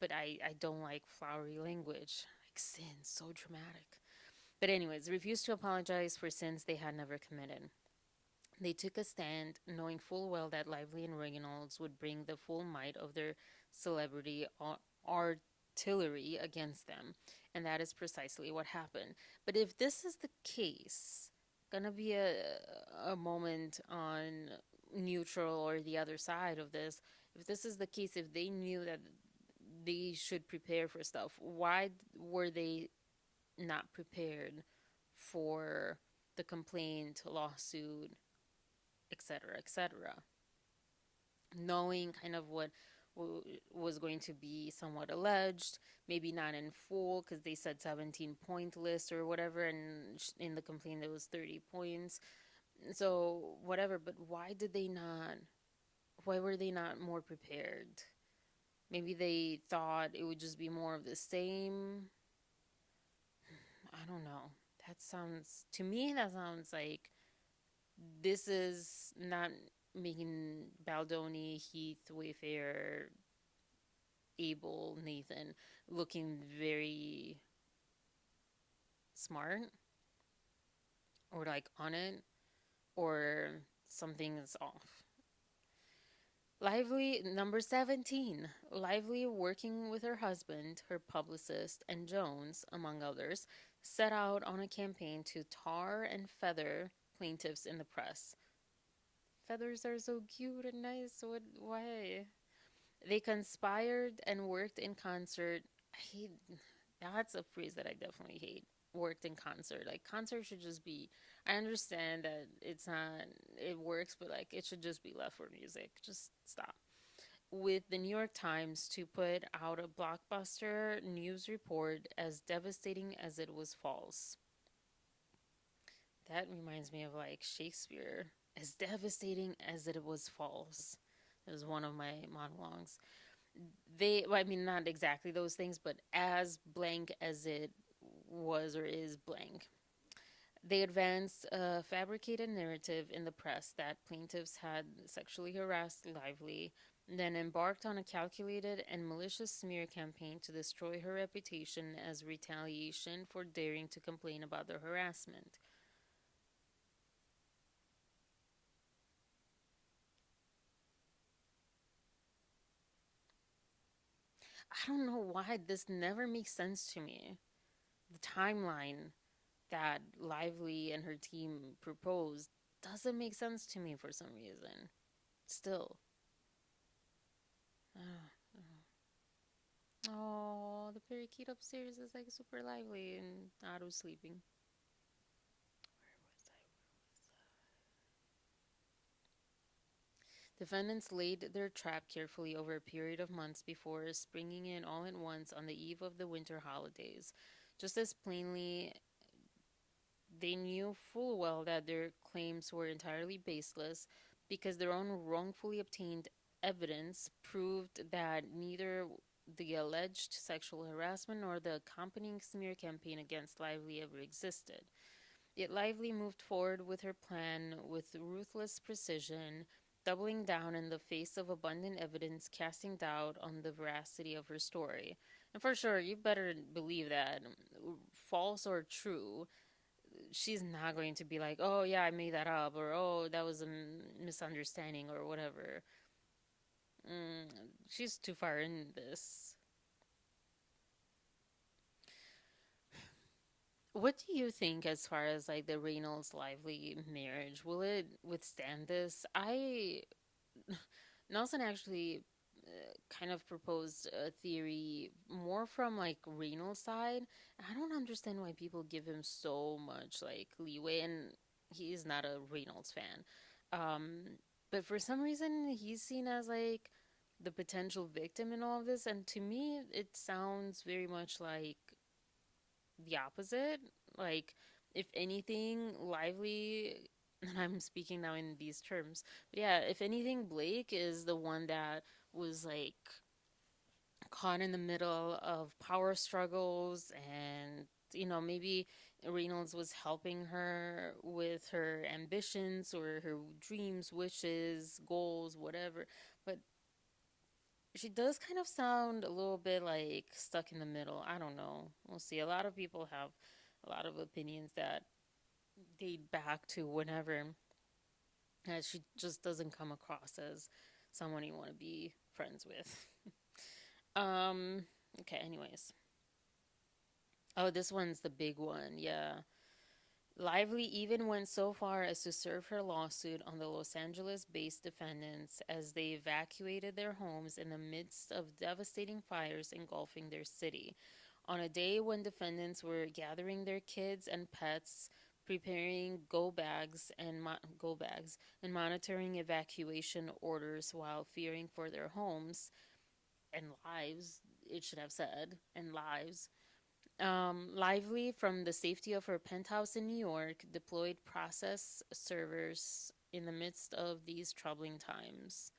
but I don't like flowery language, like sin, so dramatic. But anyways, refused to apologize for sins they had never committed. They took a stand, knowing full well that Lively and Reginald's would bring the full might of their celebrity artillery against them. And that is precisely what happened. But if this is the case, gonna be a moment on neutral or the other side of this. If this is the case, if they knew that they should prepare for stuff, why were they not prepared for the complaint, lawsuit, etc., etc., knowing kind of what was going to be somewhat alleged, maybe not in full, because they said 17-point list or whatever, and in the complaint there was 30 points. So whatever, but why were they not more prepared? Maybe they thought it would just be more of the same. I don't know. That sounds like this is not making Baldoni, Heath, Wayfarer, Abel, Nathan looking very smart or like on it, or something is off. Lively, number 17. Lively, working with her husband, her publicist, and Jones, among others, set out on a campaign to tar and feather plaintiffs in the press. Feathers are so cute and nice. Why? They conspired and worked in concert. I hate, that's a phrase that I definitely hate. Worked in concert. Like, concert should just be, I understand that it's not, it works, but like, it should just be left for music. Just stop. With the New York Times to put out a blockbuster news report as devastating as it was false. That reminds me of like Shakespeare. As devastating as it was false. It was one of my monologues. Well, I mean, not exactly those things, but as blank as it was or is blank. They advanced a fabricated narrative in the press that plaintiffs had sexually harassed Lively, then embarked on a calculated and malicious smear campaign to destroy her reputation as retaliation for daring to complain about the harassment. I don't know why this never makes sense to me. The timeline that Lively and her team proposed doesn't make sense to me for some reason. Still. Oh, the parakeet upstairs is like super lively and Aaru's sleeping. Defendants laid their trap carefully over a period of months before springing in all at once on the eve of the winter holidays. Just as plainly, they knew full well that their claims were entirely baseless because their own wrongfully obtained evidence proved that neither the alleged sexual harassment nor the accompanying smear campaign against Lively ever existed. Yet Lively moved forward with her plan with ruthless precision, doubling down in the face of abundant evidence, casting doubt on the veracity of her story. And for sure, you better believe that, false or true, she's not going to be like, oh, yeah, I made that up, or oh, that was a misunderstanding, or whatever. She's too far in this. What do you think as far as like the Reynolds Lively marriage? Will it withstand this? Nelson actually kind of proposed a theory more from like Reynolds' side. I don't understand why people give him so much like leeway, and he is not a Reynolds fan. Um, but for some reason, he's seen as like the potential victim in all of this. And to me, it sounds very much like the opposite. Like, if anything, Lively, and I'm speaking now in these terms, but yeah, if anything, Blake is the one that was like caught in the middle of power struggles, and maybe Reynolds was helping her with her ambitions or her dreams, wishes, goals, whatever. But she does kind of sound a little bit like stuck in the middle. I don't know. We'll see. A lot of people have a lot of opinions that date back to whenever, and she just doesn't come across as someone you want to be friends with. um okay, anyways. Oh, this one's the big one. Yeah. Lively even went so far as to serve her lawsuit on the Los Angeles based defendants as they evacuated their homes in the midst of devastating fires engulfing their city. On a day when defendants were gathering their kids and pets, preparing go bags and monitoring evacuation orders while fearing for their homes and lives, it should have said, and lives. Lively, from the safety of her penthouse in New York, deployed process servers in the midst of these troubling times.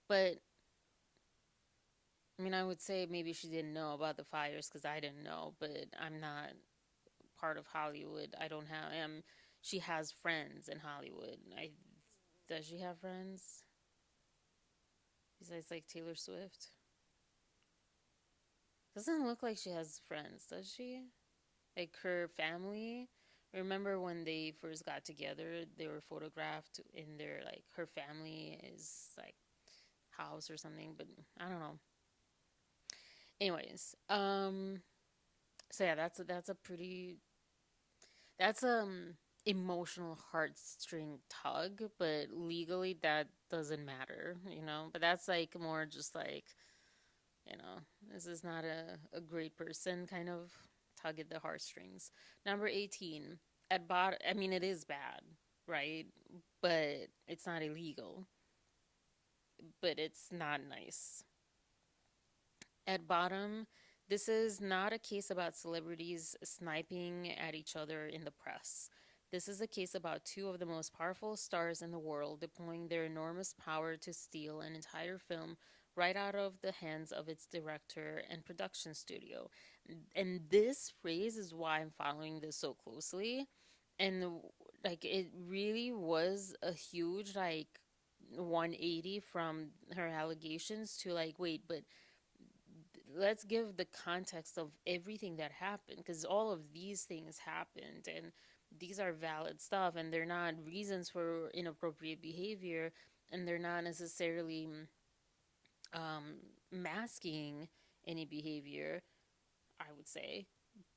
But, I mean, I would say maybe she didn't know about the fires because I didn't know, but I'm not part of Hollywood. I don't have, she has friends in Hollywood. Does she have friends? Besides, like, Taylor Swift? Doesn't look like she has friends, does she? Like her family. Remember when they first got together, they were photographed in their, like, her family is like house or something, but I don't know. Anyways, so yeah, that's a pretty that's emotional heartstring tug, but legally that doesn't matter. But that's like more just like, this is not a great person kind of tug at the heartstrings. Number 18. At bottom, I mean, it is bad, right? But it's not illegal, but it's not nice. At bottom, this is not a case about celebrities sniping at each other in the press. This is a case about two of the most powerful stars in the world deploying their enormous power to steal an entire film right out of the hands of its director and production studio. And this phrase is why I'm following this so closely. And like, it really was a huge, like, 180 from her allegations to, like, wait, but let's give the context of everything that happened, because all of these things happened, and these are valid stuff, and they're not reasons for inappropriate behavior, and they're not necessarily masking any behavior, I would say.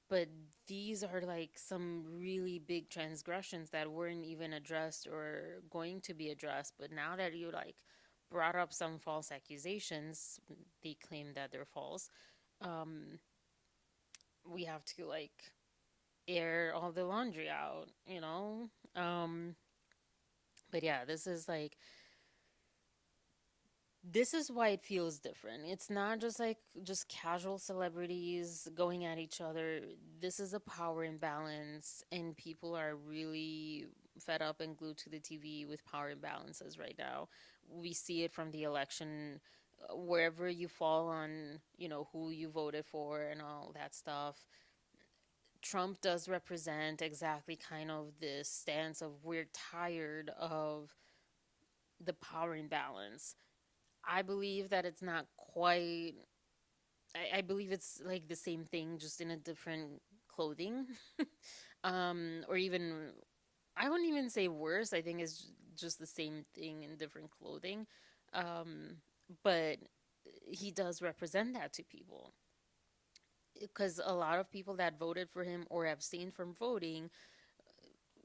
But these are like some really big transgressions that weren't even addressed or going to be addressed. But now that you, like, brought up some false accusations, they claim that they're false. Um, we have to, like, air all the laundry out. Um, but yeah, this is why it feels different. It's not just like just casual celebrities going at each other. This is a power imbalance, and people are really fed up and glued to the TV with power imbalances right now. We see it from the election, wherever you fall on, who you voted for and all that stuff. Trump does represent exactly kind of this stance of we're tired of the power imbalance. I believe that it's not quite. I believe it's like the same thing, just in a different clothing, or even, I wouldn't even say worse. I think it's just the same thing in different clothing, um, but he does represent that to people, because a lot of people that voted for him or abstained from voting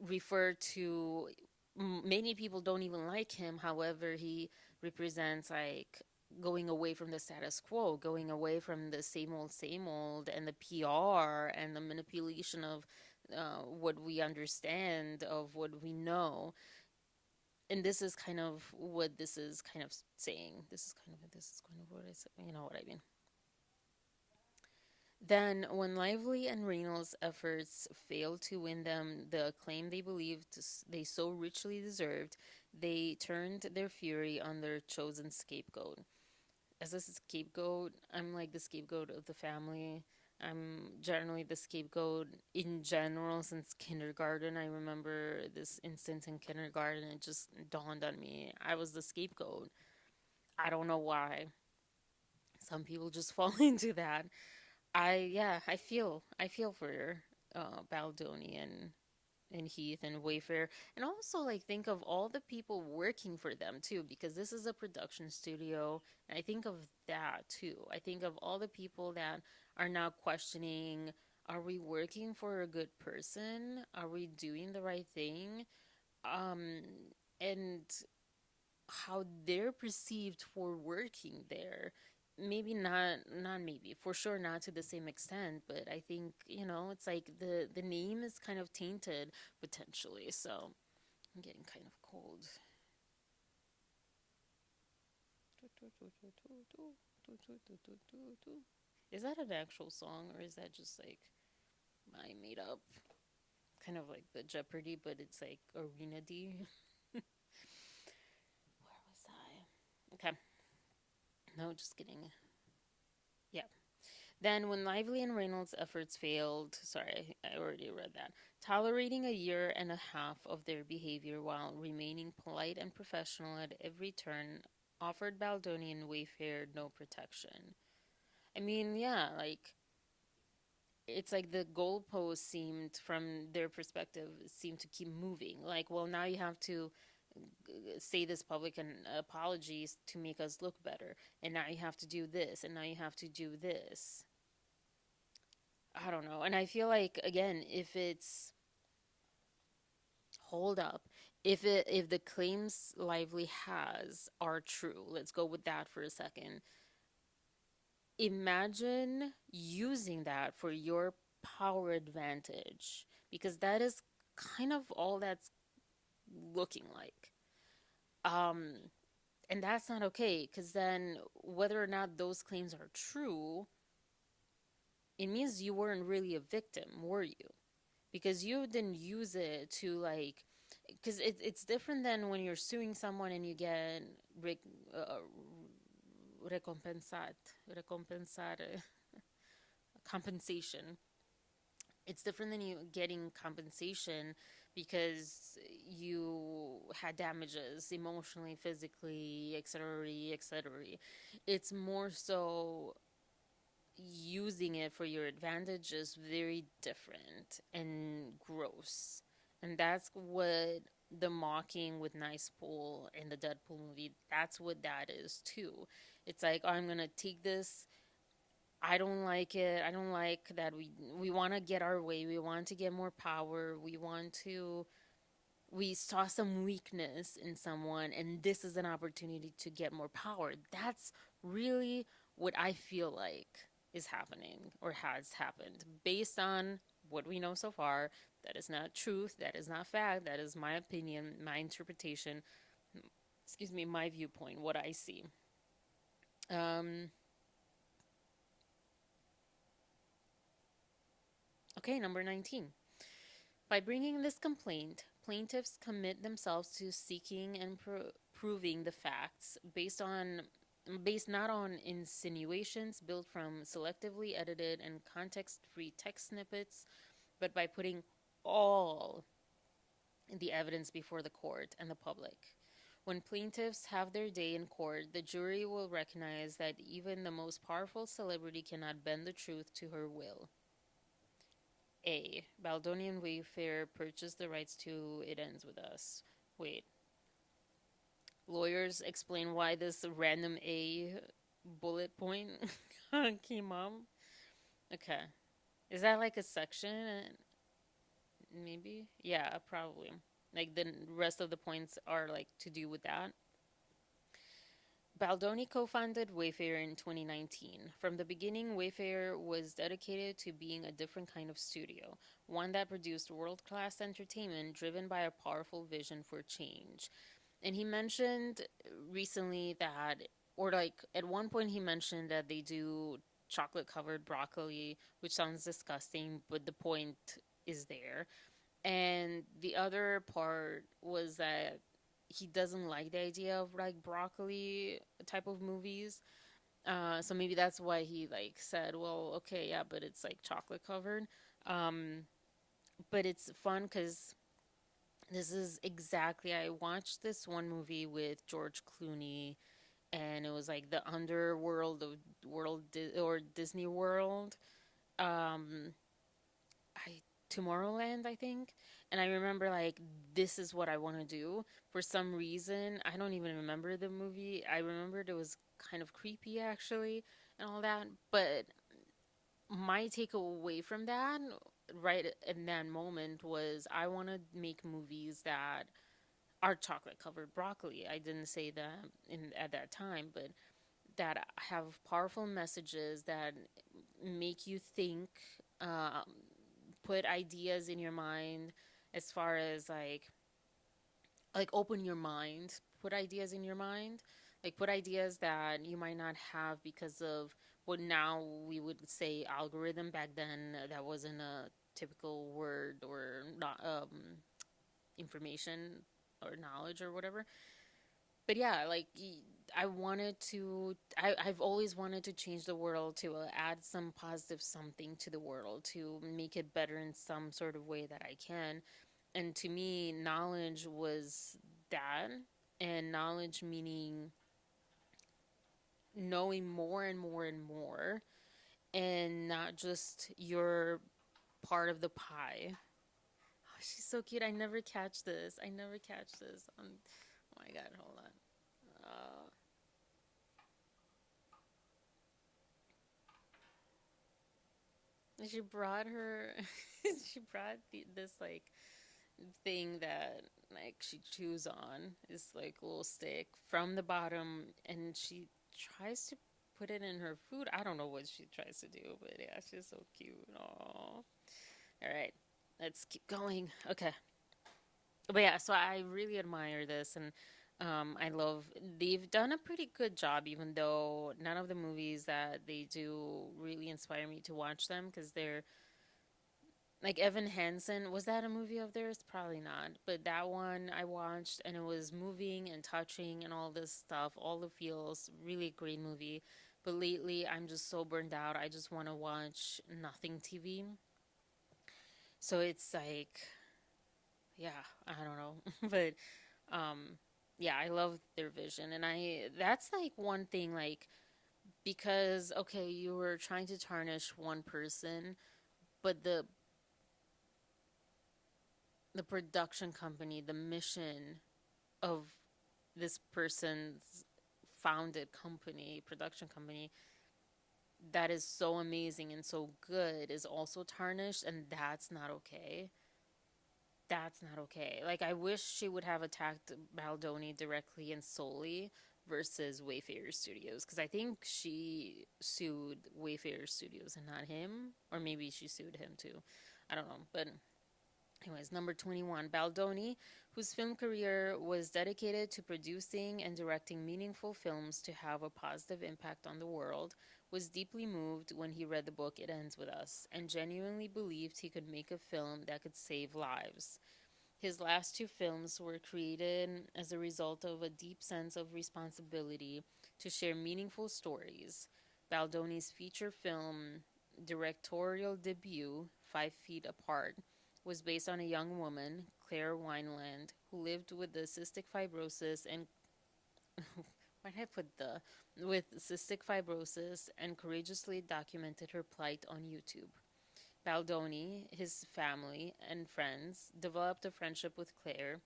refer to, many people don't even like him. However, he represents, like, going away from the status quo, going away from the same old, and the PR and the manipulation of what we understand, of what we know. And this is kind of what this is kind of saying. This is kind of what it's, you know what I mean. Then, when Lively and Reynolds' efforts failed to win them the acclaim they believed they so richly deserved, they turned their fury on their chosen scapegoat. As a scapegoat, I'm like the scapegoat of the family. I'm generally the scapegoat in general since kindergarten. I remember this instance in kindergarten. It just dawned on me. I was the scapegoat. I don't know why. Some people just fall into that. Yeah, I feel for Baldoni and Heath and Wayfair, and also like think of all the people working for them too, because this is a production studio. And I think of that too. I think of all the people that are now questioning: Are we working for a good person? Are we doing the right thing? Um, and how they're perceived for working there. Maybe not maybe, for sure not to the same extent, but I think, it's like the name is kind of tainted potentially. So I'm getting kind of cold. Is that an actual song or is that just like my made up? Kind of like the Jeopardy, but it's like Arena D. Where was I? Okay. No, just kidding. Yeah. Then, when Lively and Reynolds' efforts failed, sorry, I already read that, tolerating a year and a half of their behavior while remaining polite and professional at every turn offered Baldoni and Wayfair no protection. I mean, yeah, like, it's like the goalposts seemed, from their perspective, seemed to keep moving. Like, well, now you have to say this public and apologies to make us look better. And now you have to do this, and now you have to do this. I don't know. And I feel like, again, if it's hold up, if the claims Lively has are true, let's go with that for a second. Imagine using that for your power advantage, because that is kind of all that's looking like. Um and that's not okay, because then whether or not those claims are true, it means you weren't really a victim, were you? Because you didn't use it to, like, because it's different than when you're suing someone and you get re- uh, recompensat recompensar compensation. It's different than you getting compensation because you had damages emotionally, physically, etc., etc. It's more so using it for your advantage is very different and gross. And that's what the mocking with Nice Pool in the Deadpool movie, that's what that is too. It's like, oh, I'm gonna take this. I don't like it. I don't like that we want to get our way. We want to get more power. We saw some weakness in someone, and this is an opportunity to get more power. That's really what I feel like is happening or has happened based on what we know so far. That is not truth. That is not fact. That is my opinion, my interpretation, excuse me, my viewpoint, what I see. Um, okay, number 19. By bringing this complaint, plaintiffs commit themselves to seeking and proving the facts based not on insinuations built from selectively edited and context-free text snippets, but by putting all the evidence before the court and the public. When plaintiffs have their day in court, the jury will recognize that even the most powerful celebrity cannot bend the truth to her will. A. Baldoni and Wayfair purchased the rights to It Ends With Us. Wait. Lawyers explain why this random A bullet point came up. Okay. Is that like a section? Maybe? Yeah, probably. Like the rest of the points are like to do with that. Baldoni co-founded Wayfair in 2019. From the beginning, Wayfair was dedicated to being a different kind of studio, one that produced world-class entertainment driven by a powerful vision for change. And he mentioned recently that, or like at one point, he mentioned that they do chocolate covered broccoli, which sounds disgusting, but the point is there. And the other part was that he doesn't like the idea of like broccoli type of movies. So maybe that's why he like said, well, okay, yeah, but it's like chocolate covered. Um, but it's fun because this is exactly, I watched this one movie with George Clooney, and it was like the underworld of or Disney World. Um, I Tomorrowland, I think. And I remember like this is what I want to do. For some reason, I don't even remember the movie. I remembered it was kind of creepy actually and all that, but my takeaway from that right in that moment was I want to make movies that are chocolate covered broccoli. I didn't say that in at that time, but that have powerful messages that make you think, um, put ideas in your mind as far as like open your mind, put ideas in your mind, like put ideas that you might not have because of what now we would say algorithm. Back then that wasn't a typical word or not, information or knowledge or whatever. But yeah, like I wanted to, I've always wanted to change the world, to add some positive something to the world, to make it better in some sort of way that I can. And to me, knowledge was that. And knowledge meaning knowing more and more and more, and not just your part of the pie. Oh, she's so cute. I never catch this. I never catch this. Oh my god, hold on. She brought her. She brought this like thing that like she chews on, this like little stick from the bottom, and she tries to put it in her food. I don't know what she tries to do, but yeah, she's so cute. Oh, all right, let's keep going. Okay, but yeah, so I really admire this, and I love they've done a pretty good job, even though none of the movies that they do really inspire me to watch them because they're like Evan Hansen. Was that a movie of theirs? Probably not. But that one I watched and it was moving and touching and all this stuff, all the feels. Really great movie. But lately I'm just so burned out. I just want to watch nothing TV. So it's like, yeah, I don't know. But um yeah, I love their vision, and I that's like one thing, like, because okay, you were trying to tarnish one person, but the production company, the mission of this person's founded company, production company, that is so amazing and so good is also tarnished, and that's not okay. That's not okay. Like, I wish she would have attacked Baldoni directly and solely versus Wayfarer Studios, because I think she sued Wayfarer Studios and not him, or maybe she sued him too. I don't know, but anyways, number 21, Baldoni, whose film career was dedicated to producing and directing meaningful films to have a positive impact on the world, was deeply moved when he read the book It Ends With Us and genuinely believed he could make a film that could save lives. His last two films were created as a result of a deep sense of responsibility to share meaningful stories. Baldoni's feature film directorial debut, 5 Feet Apart, was based on a young woman, Claire Wineland, who lived with the cystic fibrosis and why did I put the with cystic fibrosis and courageously documented her plight on YouTube. Baldoni, his family, and friends developed a friendship with Claire,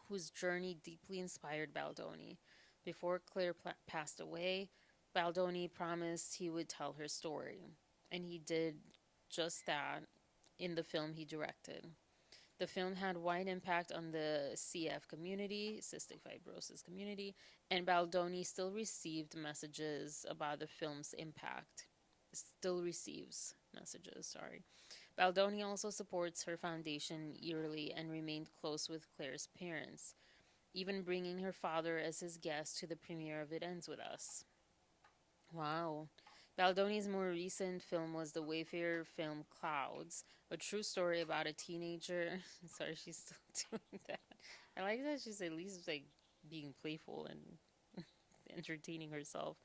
whose journey deeply inspired Baldoni. Before Claire passed away, Baldoni promised he would tell her story, and he did just that in the film he directed. The film had wide impact on the CF community, cystic fibrosis community, and Baldoni still received messages about the film's impact. Still receives messages, sorry. Baldoni also supports her foundation yearly and remained close with Claire's parents. even bringing her father as his guest to the premiere of It Ends With Us. Wow. Baldoni's more recent film was the Wayfarer film Clouds, a true story about a teenager. Sorry, she's still doing that. I like that she's at least like being playful and entertaining herself.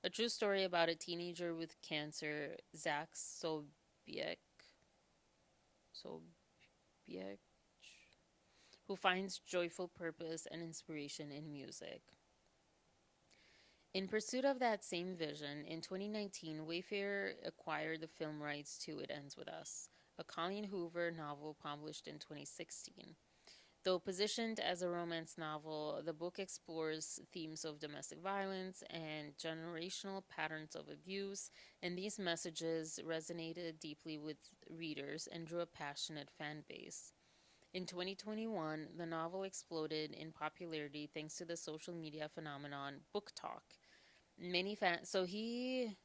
A true story about a teenager with cancer, Zach Sobiek, Sobiek, who finds joyful purpose and inspiration in music. In pursuit of that same vision, in 2019, Wayfarer acquired the film rights to It Ends With Us, a Colleen Hoover novel published in 2016. Though positioned as a romance novel, the book explores themes of domestic violence and generational patterns of abuse, and these messages resonated deeply with readers and drew a passionate fan base. In 2021, the novel exploded in popularity thanks to the social media phenomenon Book Talk. Many fans, so he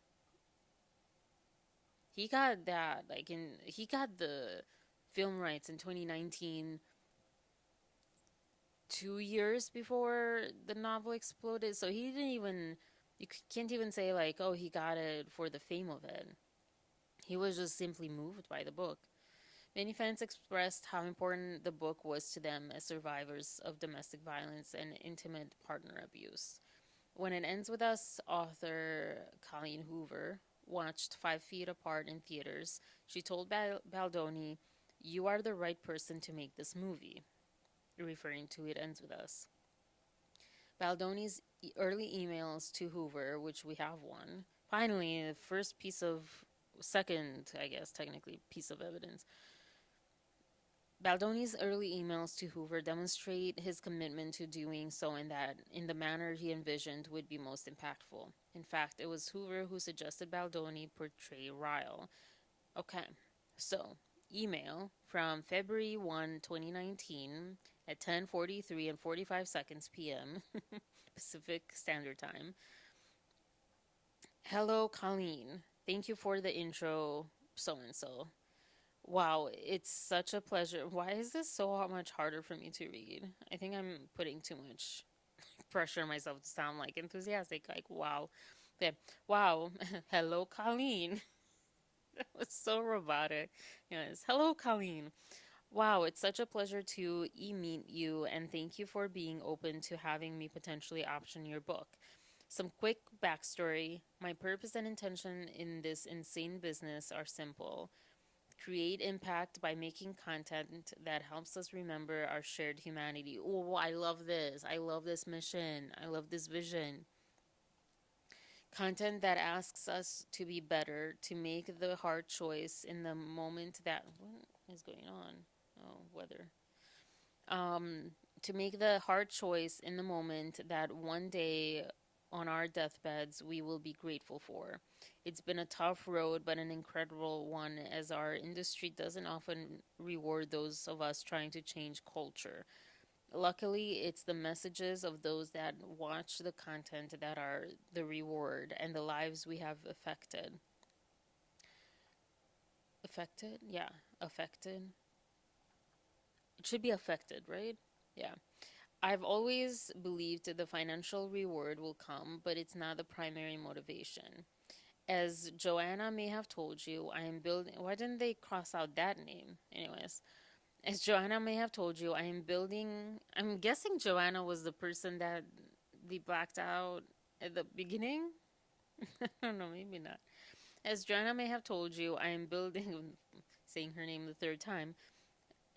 got that he got the film rights in 2019, 2 years before the novel exploded. So he didn't even, you can't even say like, oh, he got it for the fame of it. He was just simply moved by the book. Many fans expressed how important the book was to them as survivors of domestic violence and intimate partner abuse. When It Ends With Us, author Colleen Hoover watched 5 Feet Apart in theaters, she told Baldoni, "You are the right person to make this movie," referring to It Ends With Us. Baldoni's early emails to Hoover, which we have one, finally, the first piece of, second, I guess, technically, piece of evidence. Baldoni's early emails to Hoover demonstrate his commitment to doing so in the manner he envisioned would be most impactful. In fact, it was Hoover who suggested Baldoni portray Ryle. Okay, so email from February 1, 2019 at 10:43 and 45 seconds p.m. Pacific Standard Time. Hello, Colleen. Thank you for the intro, so and so. Wow, it's such a pleasure. Why is this so much harder for me to read? I think I'm putting too much pressure on myself to sound like enthusiastic. Like, wow. Okay. Wow. Hello, Colleen. That was so robotic. Yes. Hello, Colleen. Wow, it's such a pleasure to meet you, and thank you for being open to having me potentially option your book. Some quick backstory. My purpose and intention in this insane business are simple: create impact by making content that helps us remember our shared humanity. Oh, I love this. I love this mission. I love this vision. Content that asks us to be better, to make the hard choice in the moment that. What is going on? Oh, weather. Um, to make the hard choice in the moment that one day on our deathbeds we will be grateful for. It's been a tough road, but an incredible one, as our industry doesn't often reward those of us trying to change culture. Luckily, it's the messages of those that watch the content that are the reward, and the lives we have affected. Affected? Yeah, affected. It should be affected, right? Yeah. I've always believed the financial reward will come, but it's not the primary motivation. As Joanna may have told you, I am building. Why didn't they cross out that name? Anyways, as Joanna may have told you, I am building. I'm guessing Joanna was the person that they blacked out at the beginning. I don't know, maybe not. As Joanna may have told you, I am building. Saying her name the third time.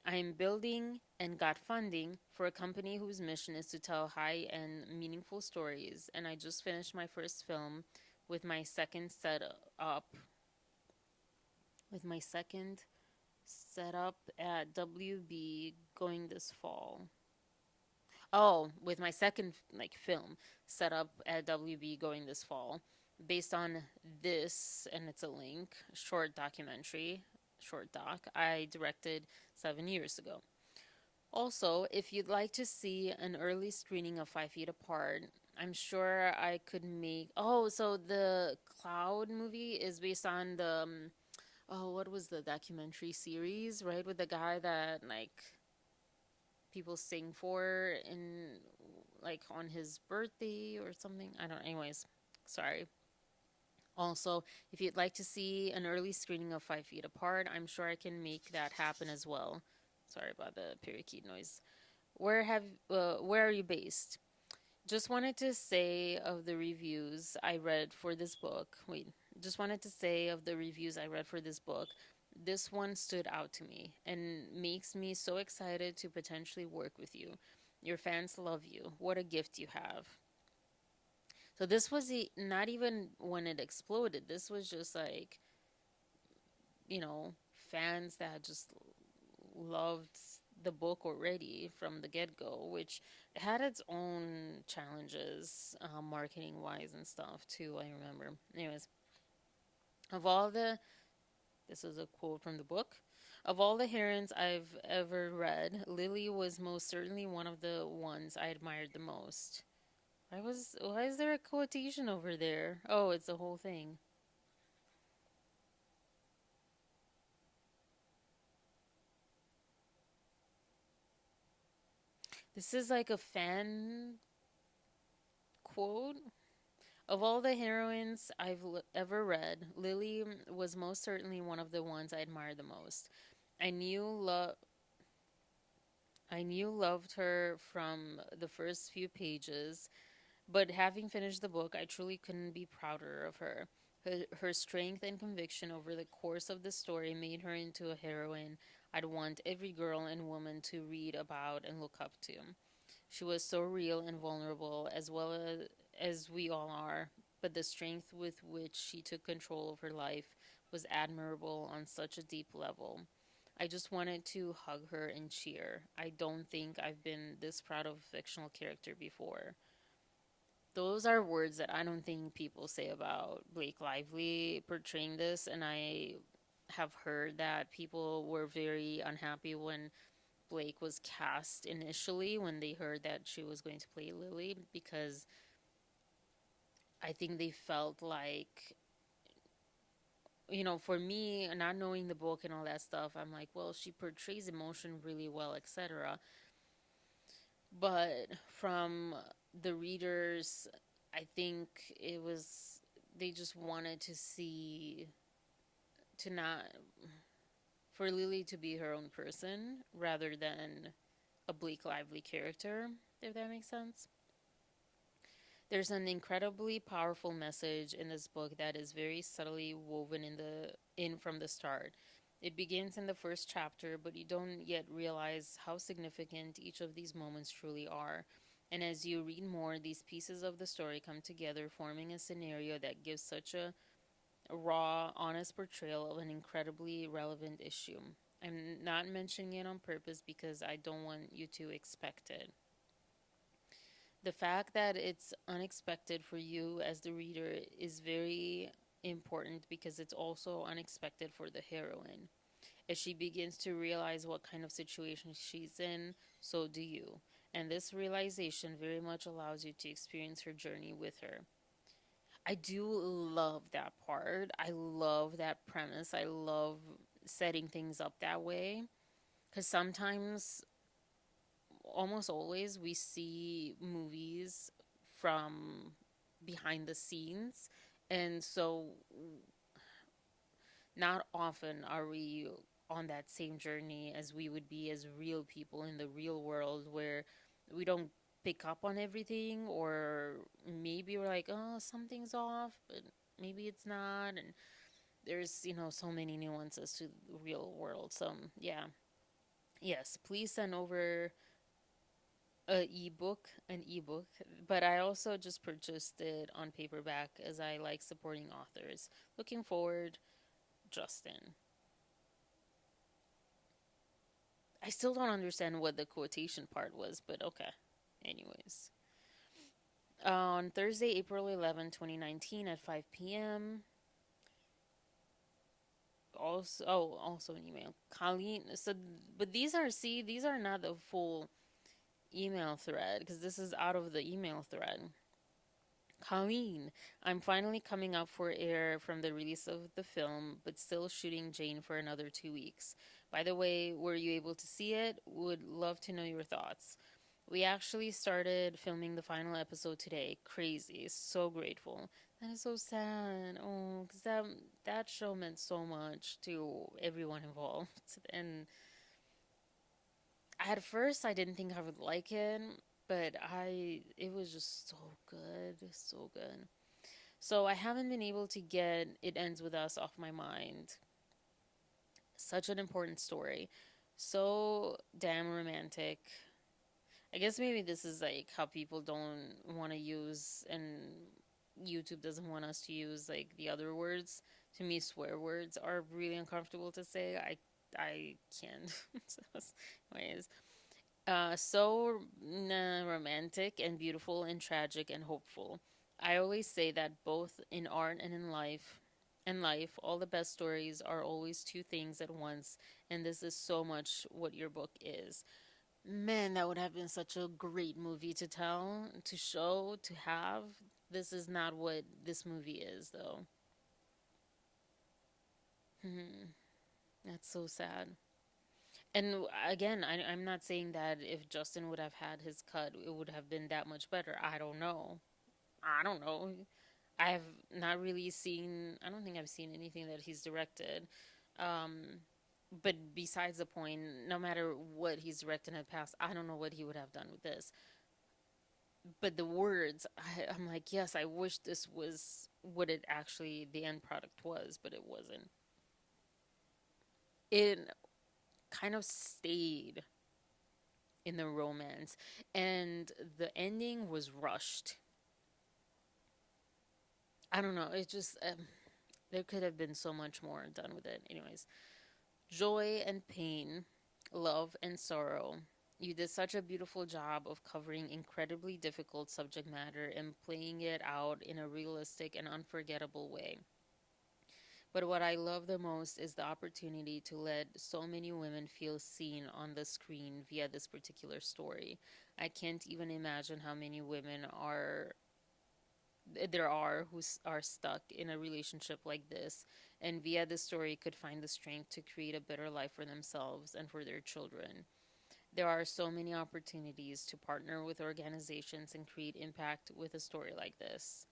I am building and got funding for a company whose mission is to tell high and meaningful stories. And I just finished my first film with my second setup. With my second setup at WB going this fall. Oh, with my second film set up at WB going this fall, based on this, and it's a link, short documentary, short doc I directed 7 years ago. Also, if you'd like to see an early screening of 5 Feet Apart, I'm sure I could make. Oh, so the Cloud movie is based on the. Oh, what was the documentary series, right? With the guy that, like, people sing for in. like on his birthday or something. I don't know. Anyways, sorry. Also, if you'd like to see an early screening of 5 Feet Apart, I'm sure I can make that happen as well. Sorry about the parakeet noise. Where are you based? Just wanted to say of the reviews I read for this book. Wait, just wanted to say of the reviews I read for this book, this one stood out to me and makes me so excited to potentially work with you. Your fans love you. What a gift you have. So this was not even when it exploded. This was just like, you know, fans that just loved the book already from the get go, which had its own challenges, marketing wise and stuff too. I remember. Anyways, of all the, this is a quote from the book. Of all the heroines I've ever read, Lily was most certainly one of the ones I admired the most. Why is there a quotation over there? Oh, it's the whole thing. This is like a fan quote. Of all the heroines ever read, Lily was most certainly one of the ones I admired the most. I knew lo- I knew loved her from the first few pages, but having finished the book, I truly couldn't be prouder of her. Her strength and conviction over the course of the story made her into a heroine I'd want every girl and woman to read about and look up to. She was so real and vulnerable, as we all are, but the strength with which she took control of her life was admirable on such a deep level. I just wanted to hug her and cheer. I don't think I've been this proud of a fictional character before. Those are words that I don't think people say about Blake Lively portraying this, and I have heard that people were very unhappy when Blake was cast initially when they heard that she was going to play Lily because I think they felt like, for me, not knowing the book and all that stuff, I'm like, well, she portrays emotion really well, etc. But from the readers, I think they just wanted to see, to not, for Lily to be her own person rather than a Blake Lively character, if that makes sense. There's an incredibly powerful message in this book that is very subtly woven in from the start. It begins in the first chapter, but you don't yet realize how significant each of these moments truly are. And as you read more, these pieces of the story come together, forming a scenario that gives such a raw, honest portrayal of an incredibly relevant issue. I'm not mentioning it on purpose because I don't want you to expect it. The fact that it's unexpected for you as the reader is very important because it's also unexpected for the heroine. As she begins to realize what kind of situation she's in, so do you. And this realization very much allows you to experience her journey with her. I do love that part. I love that premise. I love setting things up that way. Because sometimes, almost always, we see movies from behind the scenes. And so, not often are we on that same journey as we would be as real people in the real world where we don't pick up on everything, or maybe we're like, oh, something's off, but maybe it's not. And there's, so many nuances to the real world. So, yeah. Yes, please send over an ebook, but I also just purchased it on paperback as I like supporting authors. Looking forward, Justin. I still don't understand what the quotation part was, but okay. Anyways, on Thursday, April 11, 2019 at 5 p.m. Also an email. Colleen, so, but these are not the full email thread because this is out of the email thread. Colleen, I'm finally coming up for air from the release of the film, but still shooting Jane for another 2 weeks. By the way, were you able to see it? Would love to know your thoughts. We actually started filming the final episode today. Crazy. So grateful. That is so sad. Oh, because that show meant so much to everyone involved. And at first, I didn't think I would like it, but it was just so good. So good. So I haven't been able to get It Ends With Us off my mind. Such an important story. So damn romantic. I guess maybe this is like how people don't want to use, and YouTube doesn't want us to use like the other words. To me, swear words are really uncomfortable to say. I can't. So, anyways, romantic and beautiful and tragic and hopeful. I always say that both in art and in life, all the best stories are always two things at once, and this is so much what your book is. Man, that would have been such a great movie to tell, to show, to have. This is not what this movie is, though. Hmm. That's so sad. And again, I'm not saying that if Justin would have had his cut, it would have been that much better. I don't know. I don't know. I've not really seen, I don't think I've seen anything that he's directed. Um, but besides the point, no matter what he's directed in the past, I don't know what he would have done with this. But the words, I'm like, yes, I wish this was what it actually, the end product was, but it wasn't. It kind of stayed in the romance, and the ending was rushed. I don't know. It just, there could have been so much more done with it. Anyways, joy and pain, love and sorrow. You did such a beautiful job of covering incredibly difficult subject matter and playing it out in a realistic and unforgettable way. But what I love the most is the opportunity to let so many women feel seen on the screen via this particular story. I can't even imagine how many women there are who are stuck in a relationship like this, and via this story could find the strength to create a better life for themselves and for their children. There are so many opportunities to partner with organizations and create impact with a story like this.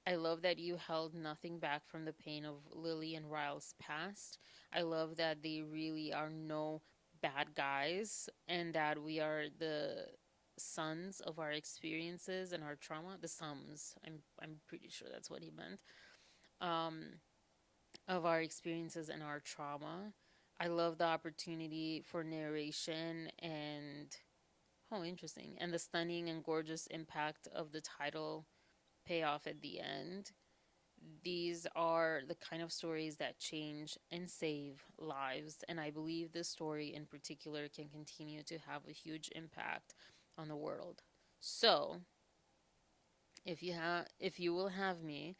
I love that you held nothing back from the pain of Lily and Ryle's past. I love that they really are no bad guys, and that we are the sons of our experiences and our trauma. The sums. I'm pretty sure that's what he meant. Um, of our experiences and our trauma. I love the opportunity for narration and, oh, interesting, and the stunning and gorgeous impact of the title payoff at the end. These are the kind of stories that change and save lives, and I believe this story in particular can continue to have a huge impact on the world. So, if you will have me,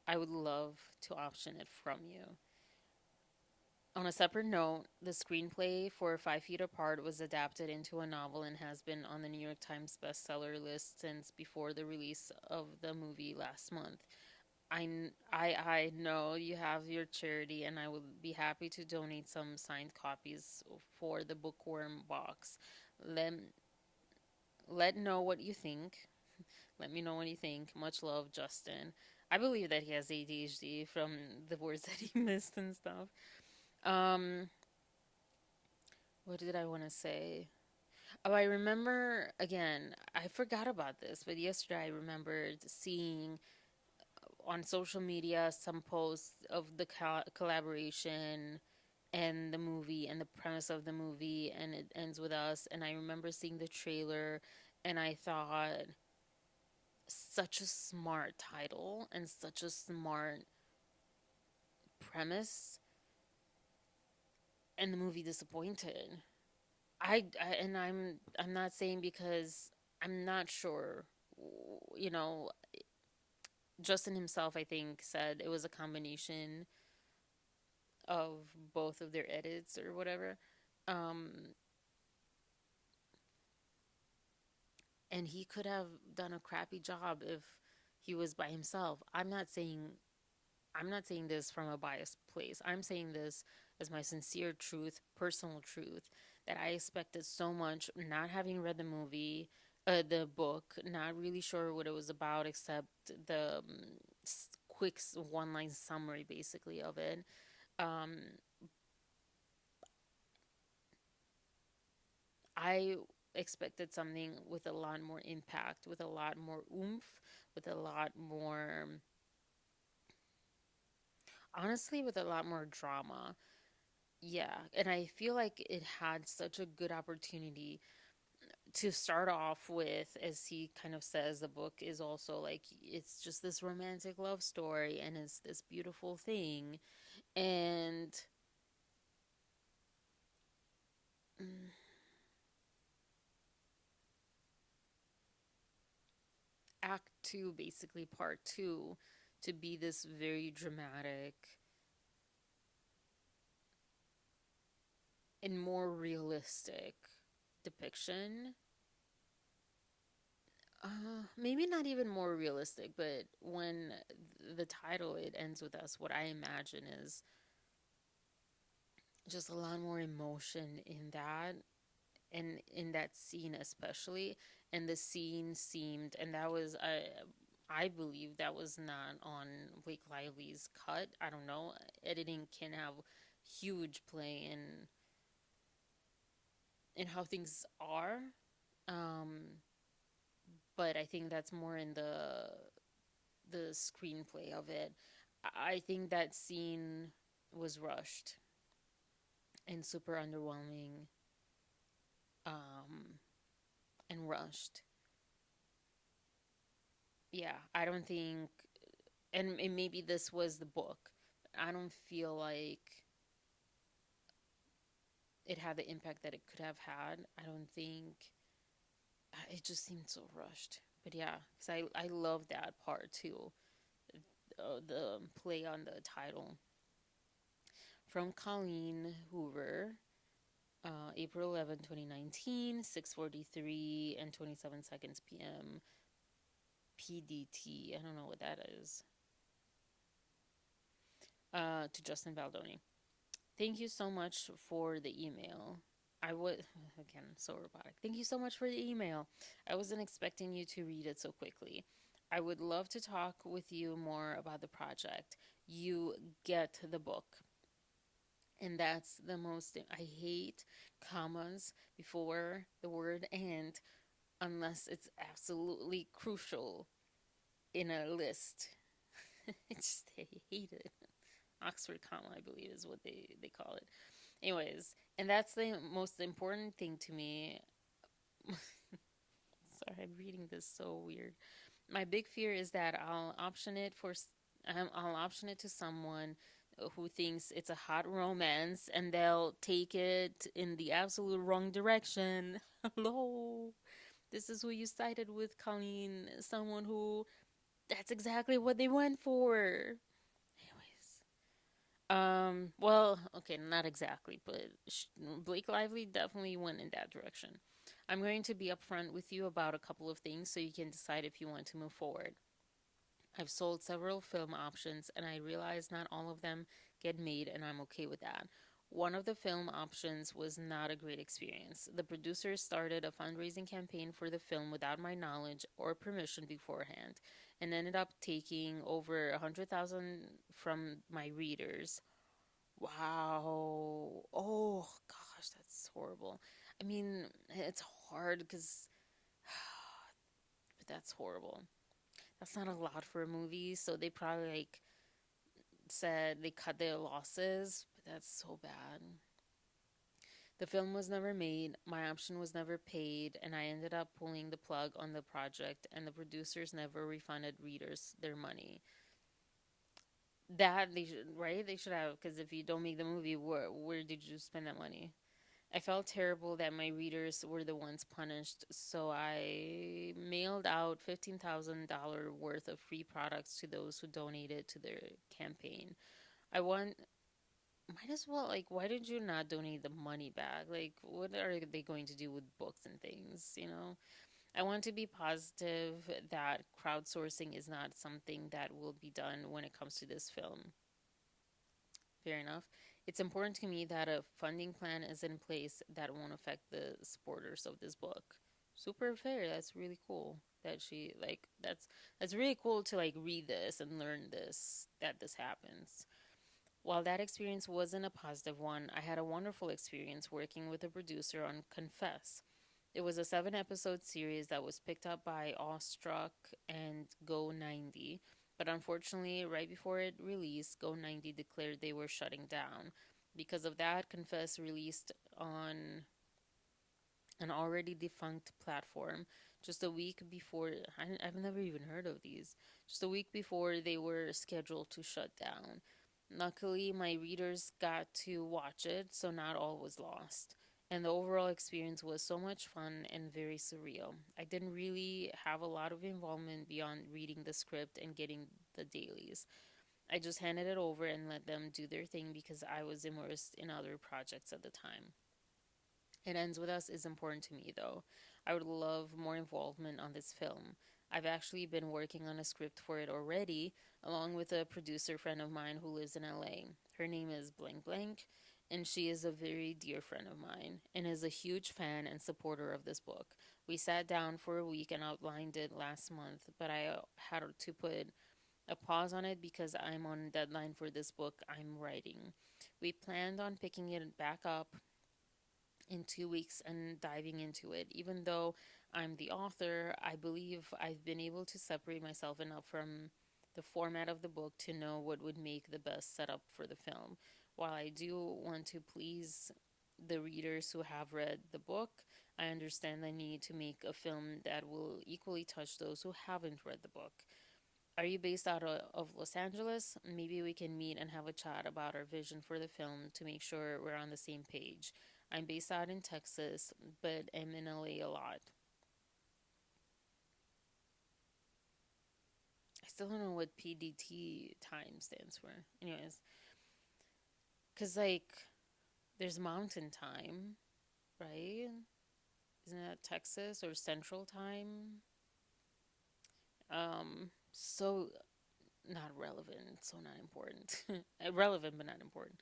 I would love to option it from you. On a separate note, the screenplay for 5 Feet Apart was adapted into a novel and has been on the New York Times bestseller list since before the release of the movie last month. I know you have your charity, and I would be happy to donate some signed copies for the bookworm box. Let let know what you think. Let me know what you think. Much love, Justin. I believe that he has ADHD from the words that he missed and stuff. Um, what did I want to say? Oh, I remember again. I forgot about this, but yesterday I remembered seeing on social media some posts of the collaboration and the movie and the premise of the movie, and It Ends With Us. And I remember seeing the trailer, and I thought, such a smart title and such a smart premise, and the movie disappointed. I'm not saying because I'm not sure. You know, Justin himself, I think, said it was a combination of both of their edits or whatever. Um, and he could have done a crappy job if he was by himself. I'm not saying this from a biased place. I'm saying this as my sincere truth, personal truth, that I expected so much, not having read the book, not really sure what it was about except the quick one line summary basically of it. Um, I expected something with a lot more impact, with a lot more oomph, with a lot more, honestly, with a lot more drama. Yeah, and I feel like it had such a good opportunity to start off with, as he kind of says, the book is also like it's just this romantic love story and it's this beautiful thing. And mm, Act two, basically part two, to be this very dramatic and more realistic depiction. Maybe not even more realistic, but when the title it ends with us, what I imagine is just a lot more emotion in that, and in that scene especially. And the scene seemed, and that was I believe that was not on Blake Lively's cut. I don't know. Editing can have huge play in how things are. Um, but I think that's more in the screenplay of it. I think that scene was rushed and super underwhelming, um, and rushed. Yeah, I don't think, and maybe this was the book. I don't feel like it had the impact that it could have had. I don't think it just seemed so rushed. But yeah, because I love that part too. The play on the title from Colleen Hoover, April 11, 2019, 6:43 and 27 seconds p.m. PDT. I don't know what that is. To Justin Baldoni. Thank you so much for the email. I would, again, so robotic. Thank you so much for the email. I wasn't expecting you to read it so quickly. I would love to talk with you more about the project. You get the book. And that's the most, I hate commas before the word and unless it's absolutely crucial in a list. I just hate it. Oxford comma, I believe, is what they call it. Anyways, and that's the most important thing to me. Sorry, I'm reading this so weird. My big fear is that I'll option it to someone who thinks it's a hot romance and they'll take it in the absolute wrong direction. Hello. This is who you cited with Colleen, someone who that's exactly what they went for. Well, okay, not exactly, but Blake Lively definitely went in that direction. I'm going to be upfront with you about a couple of things so you can decide if you want to move forward. I've sold several film options and I realize not all of them get made, and I'm okay with that. One of the film options was not a great experience. The producers started a fundraising campaign for the film without my knowledge or permission beforehand and ended up taking over 100,000 from my readers. Wow. Oh gosh, that's horrible. I mean, it's hard because but that's horrible. That's not a lot for a movie, so they probably like said they cut their losses, but that's so bad. The film was never made, my option was never paid, and I ended up pulling the plug on the project, and the producers never refunded readers their money. That they should, right? They should have, because if you don't make the movie, where did you spend that money? I felt terrible that my readers were the ones punished, so I mailed out $15,000 worth of free products to those who donated to their campaign. I want, might as well, like, why did you not donate the money back? Like, what are they going to do with books and things, you know? I want to be positive that crowdsourcing is not something that will be done when it comes to this film. Fair enough. It's important to me that a funding plan is in place that won't affect the supporters of this book. Super fair. That's really cool. That she like that's really cool to like read this and learn this that this happens. While that experience wasn't a positive one, I had a wonderful experience working with a producer on Confess. It was a 7 episode series that was picked up by Awestruck and Go 90, but unfortunately, right before it released, Go 90 declared they were shutting down. Because of that, Confess released on an already defunct platform just a week before. I've never even heard of these. Just a week before they were scheduled to shut down. Luckily, my readers got to watch it, so not all was lost. And the overall experience was so much fun and very surreal. I didn't really have a lot of involvement beyond reading the script and getting the dailies. I just handed it over and let them do their thing because I was immersed in other projects at the time. It Ends With Us is important to me, though. I would love more involvement on this film. I've actually been working on a script for it already, along with a producer friend of mine who lives in LA. Her name is Blank Blank, and she is a very dear friend of mine and is a huge fan and supporter of this book. We sat down for a week and outlined it last month, but I had to put a pause on it because I'm on deadline for this book I'm writing. We planned on picking it back up in 2 weeks and diving into it. Even though I'm the author, I believe I've been able to separate myself enough from the format of the book to know what would make the best setup for the film. While I do want to please the readers who have read the book, I understand the need to make a film that will equally touch those who haven't read the book. Are you based out of Los Angeles? Maybe we can meet and have a chat about our vision for the film to make sure we're on the same page. I'm based out in Texas, but am in LA a lot. I still don't know what PDT time stands for. Anyways, because, like, there's mountain time, right? Isn't that Texas or Central Time? So not relevant, so not important. Relevant, but not important.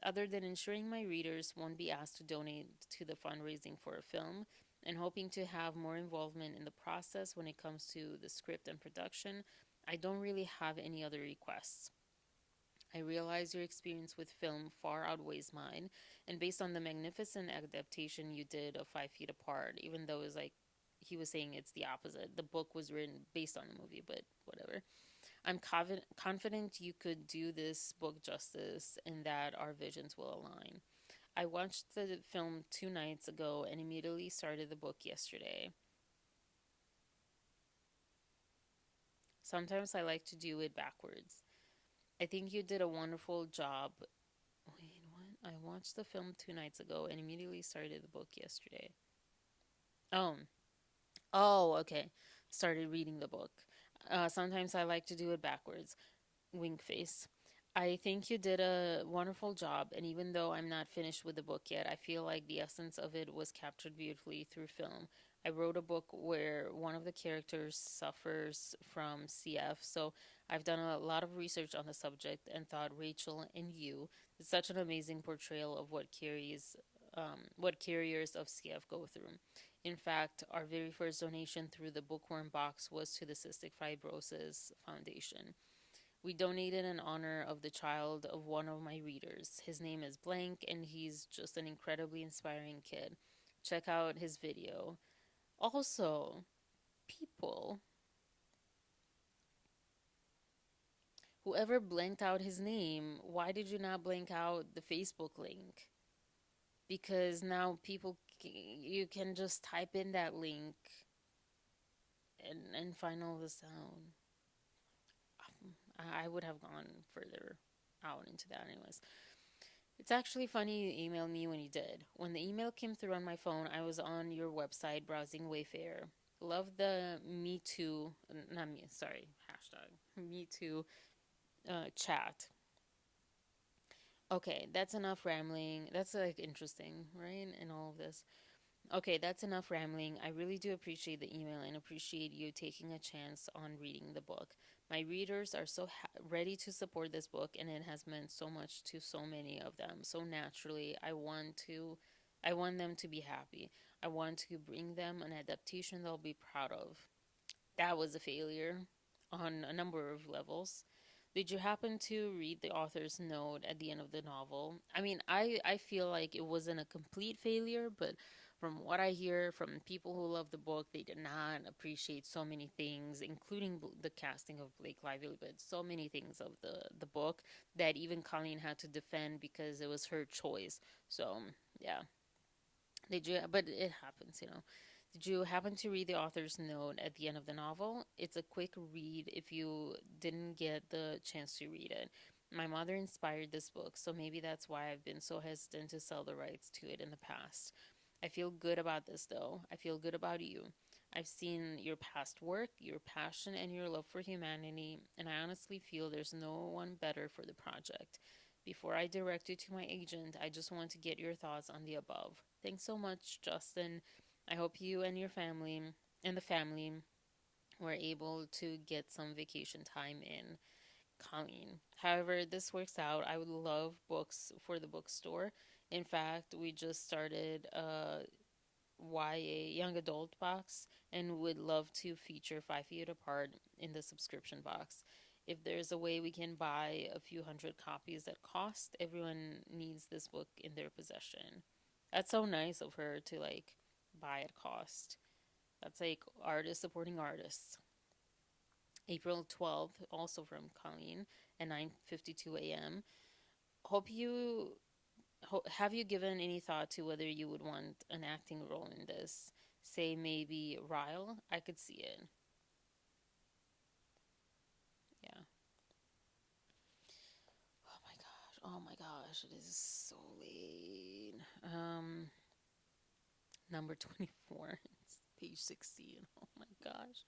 Other than ensuring my readers won't be asked to donate to the fundraising for a film and hoping to have more involvement in the process when it comes to the script and production, I don't really have any other requests. I realize your experience with film far outweighs mine, and based on the magnificent adaptation you did of 5 Feet Apart, even though it was like he was saying it's the opposite. The book was written based on the movie, but whatever. I'm confident you could do this book justice and that our visions will align. I watched the film 2 nights ago and immediately started the book yesterday. Sometimes I like to do it backwards. I think you did a wonderful job. Wait, what? I watched the film 2 nights ago and immediately started the book yesterday. Oh, okay. Started reading the book. Sometimes I like to do it backwards. Wink face. I think you did a wonderful job, and even though I'm not finished with the book yet, I feel like the essence of it was captured beautifully through film. I wrote a book where one of the characters suffers from CF, so I've done a lot of research on the subject and thought Rachel and you is such an amazing portrayal of what carriers of CF go through. In fact, our very first donation through the Bookworm Box was to the Cystic Fibrosis Foundation. We donated in honor of the child of one of my readers. His name is Blank, and he's just an incredibly inspiring kid. Check out his video. Also, people, whoever blanked out his name, why did you not blank out the Facebook link? Because now you can just type in that link and find all this out. I would have gone further out into that, anyways. It's actually funny you emailed me when you did. When the email came through on my phone, I was on your website browsing Wayfair. Love the Me Too, not me, sorry, hashtag Me Too chat. Okay, that's enough rambling. That's like interesting, right? In all of this. Okay, that's enough rambling. I really do appreciate the email and appreciate you taking a chance on reading the book. My readers are so ready to support this book, and it has meant so much to so many of them. So naturally, I want them to be happy. I want to bring them an adaptation they'll be proud of. That was a failure on a number of levels. Did you happen to read the author's note at the end of the novel? I mean, I feel like it wasn't a complete failure, but from what I hear from people who love the book, they did not appreciate so many things, including the casting of Blake Lively, but so many things of the book that even Colleen had to defend because it was her choice. So, yeah. Did you? But it happens, you know. Did you happen to read the author's note at the end of the novel? It's a quick read if you didn't get the chance to read it. My mother inspired this book, so maybe that's why I've been so hesitant to sell the rights to it in the past. I feel good about this, though. I feel good about you. I've seen your past work, your passion, and your love for humanity, and I honestly feel there's no one better for the project. Before I direct you to my agent, I just want to get your thoughts on the above. Thanks so much, Justin. I hope you and your family and the family were able to get some vacation time in, Colleen. However, this works out. I would love books for the bookstore. In fact, we just started a YA young adult box and would love to feature 5 Feet Apart in the subscription box. If there's a way we can buy a few hundred copies at cost, everyone needs this book in their possession. That's so nice of her to like buy at cost. That's like artists supporting artists. April 12th, also from Colleen at 9:52 a.m. Hope you have you given any thought to whether you would want an acting role in this? Say maybe Ryle. I could see it. Yeah. Oh my gosh. Oh my gosh. It is so late. Number 24. It's page 16. Oh my gosh.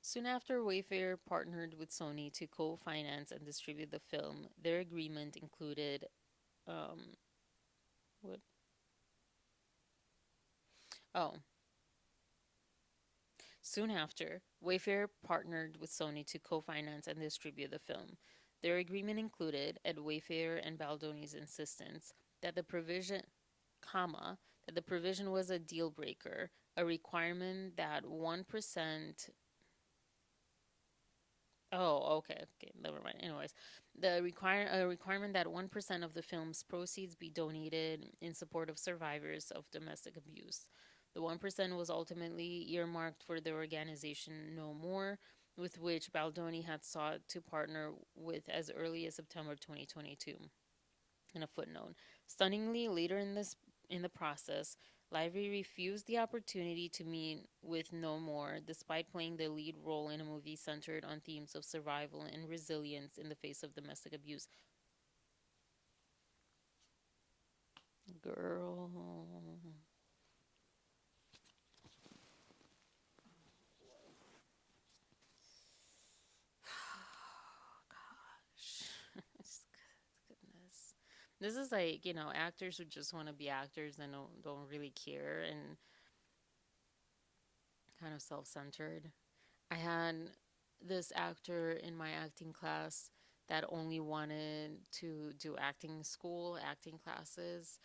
Soon after, Wayfair partnered with Sony to co-finance and distribute the film. Their agreement included um what? Oh, soon after, Wayfair partnered with Sony to co-finance and distribute the film. Their agreement included, at Wayfair and Baldoni's insistence, that the provision, comma, that the provision was a deal breaker, a requirement that 1%. Oh, okay, okay, never mind. Anyways, the requirement that 1% of the film's proceeds be donated in support of survivors of domestic abuse. The 1% was ultimately earmarked for the organization No More, with which Baldoni had sought to partner with as early as September 2022. In a footnote, stunningly, later in the process, Lively refused the opportunity to meet with No More, despite playing the lead role in a movie centered on themes of survival and resilience in the face of domestic abuse. Girl. Gosh. Goodness. This is like, actors who just want to be actors and don't really care and kind of self centered. I had this actor in my acting class that only wanted to do acting school, acting classes,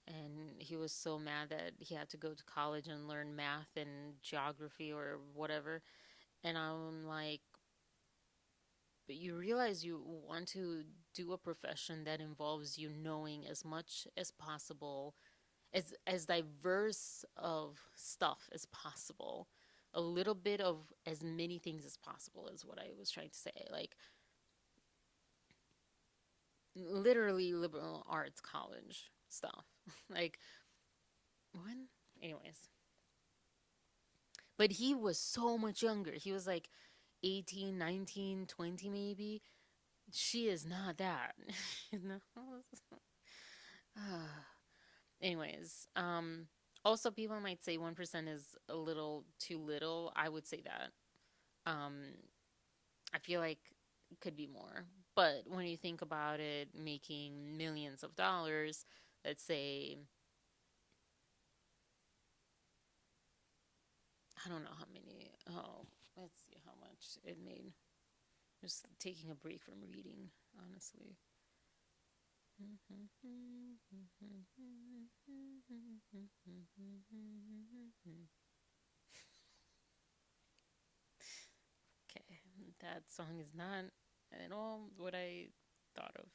and he was so mad that he had to go to college and learn math and geography or whatever. And I'm like, but you realize you want to do a profession that involves you knowing as much as possible, as diverse of stuff as possible, a little bit of as many things as possible is what I was trying to say. Like literally liberal arts college stuff. Like what? Anyways, but he was so much younger. He was like 18, 19, 20 maybe. She is not that. you know? Anyways, also people might say 1% is a little too little. I would say that. Um, I feel like it could be more. But when you think about it, making millions of dollars, let's say I don't know how many. Oh, let's see how much it made. Just taking a break from reading, honestly. Okay, that song is not at all what I thought of.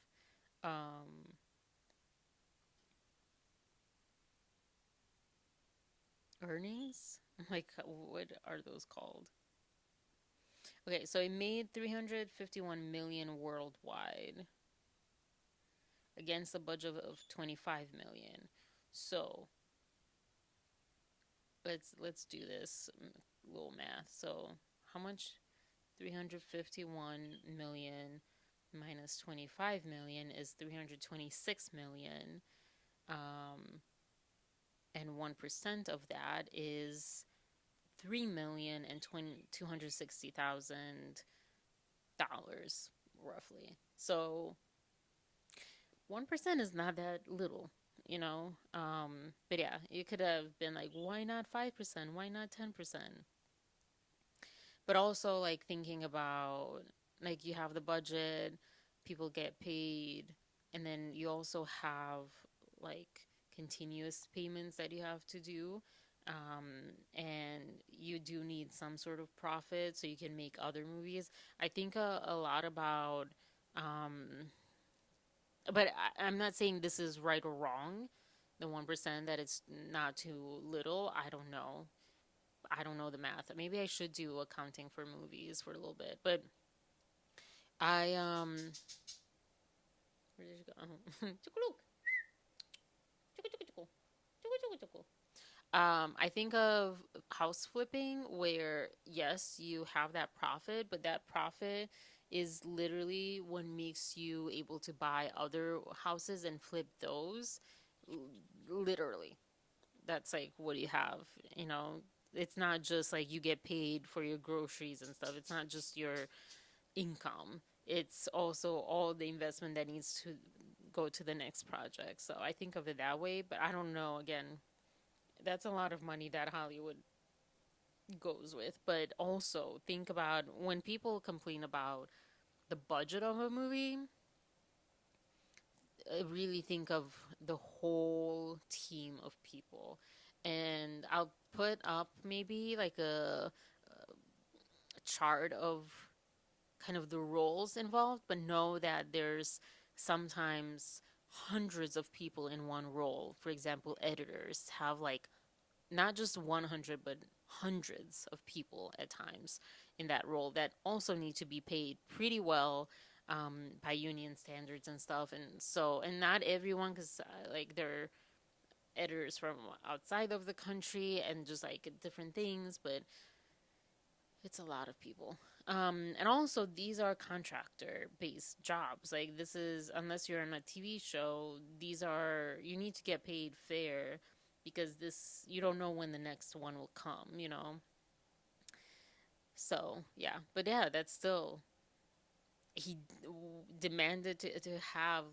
Earnings? Like, what are those called? Okay, so it made 351 million worldwide against a budget of 25 million. So let's do this little math. So how much? 351 million minus 25 million is 326 million. And 1% of that is 3,260,000 dollars, roughly. So 1% is not that little, you know. But yeah, you could have been like, why not 5%? Why not 10%? But also like thinking about, like, you have the budget, people get paid, and then you also have like continuous payments that you have to do. And you do need some sort of profit so you can make other movies. I think a lot about, um, but I'm not saying this is right or wrong. The 1%, that it's not too little. I don't know. I don't know the math. Maybe I should do accounting for movies for a little bit. But I where did you go? I think of house flipping where yes, you have that profit, but that profit is literally what makes you able to buy other houses and flip those. Literally. That's like what you have, you know. It's not just like you get paid for your groceries and stuff. It's not just your income. It's also all the investment that needs to go to the next project. So I think of it that way, but I don't know. Again, that's a lot of money that Hollywood goes with. But also think about when people complain about the budget of a movie, really think of the whole team of people. And I'll put up maybe like a chart of kind of the roles involved, but know that there's sometimes hundreds of people in one role. For example, editors have like not just 100, but hundreds of people at times in that role that also need to be paid pretty well, by union standards and stuff. And so, and not everyone, because like they're editors from outside of the country and just like different things, but it's a lot of people. And also, these are contractor based jobs. Like, this is, unless you're on a TV show, these are, you need to get paid fair because this, you don't know when the next one will come, you know? So, yeah. But yeah, that's still, he demanded to have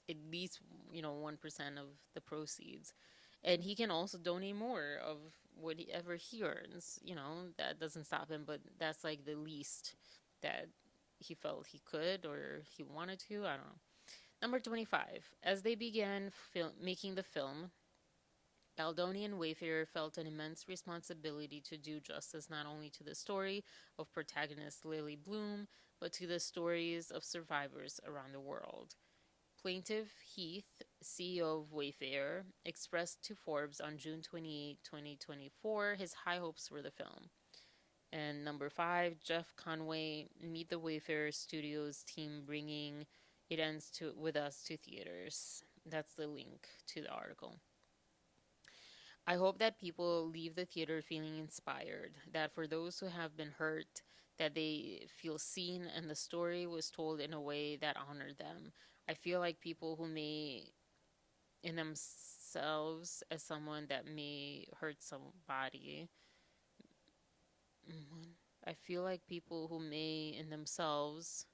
at least, you know, 1% of the proceeds. And he can also donate more of whatever he earns. You know, that doesn't stop him, but that's like the least that he felt he could or he wanted to. I don't know. Number 25. As they began making the film, Baldoni and Wayfarer felt an immense responsibility to do justice not only to the story of protagonist Lily Bloom, but to the stories of survivors around the world. Plaintiff Heath, CEO of Wayfair, expressed to Forbes on June 28, 2024, his high hopes for the film. And number 5, Jeff Conway, Meet the Wayfair Studios team bringing It Ends to with Us to theaters. That's the link to the article. I hope that people leave the theater feeling inspired, that for those who have been hurt, that they feel seen and the story was told in a way that honored them. I feel like people who may in themselves as someone that may hurt somebody. I feel like people who may in themselves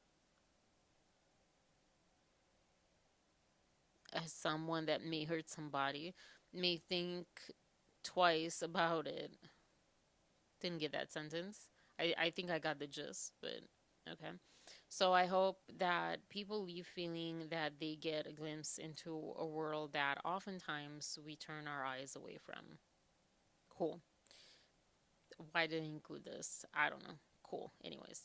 as someone that may hurt somebody may think twice about it. Didn't get that sentence. I think I got the gist, but okay. So I hope that people leave feeling that they get a glimpse into a world that oftentimes we turn our eyes away from. Cool. Why did I include this? I don't know. Cool. Anyways,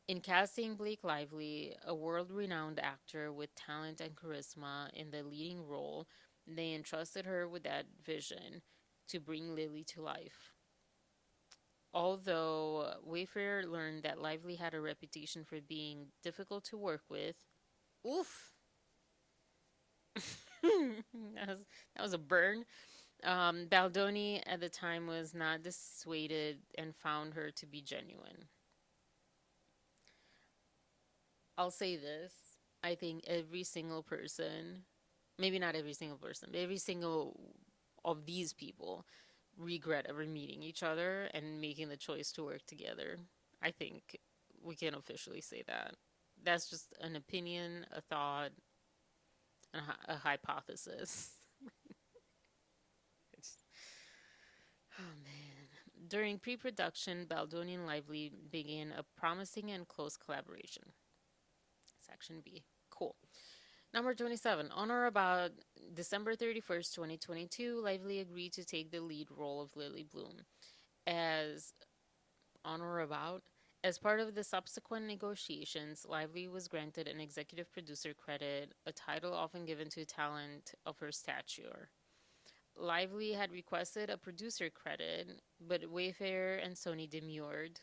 in casting Blake Lively, a world renowned actor with talent and charisma in the leading role, they entrusted her with that vision to bring Lily to life. Although Wayfair learned that Lively had a reputation for being difficult to work with, oof, that was a burn. Baldoni at the time was not dissuaded and found her to be genuine. I'll say this. I think every single person, maybe not every single person, but every single of these people regret ever meeting each other and making the choice to work together. I think we can officially say that. That's just an opinion, a thought, a hypothesis. Oh man. During pre production, Baldoni and Lively began a promising and close collaboration. Section B. Cool. Number 27. On or about December 31st, 2022, Lively agreed to take the lead role of Lily Bloom. As on or about, as part of the subsequent negotiations, Lively was granted an executive producer credit, a title often given to talent of her stature. Lively had requested a producer credit, but Wayfair and Sony demurred,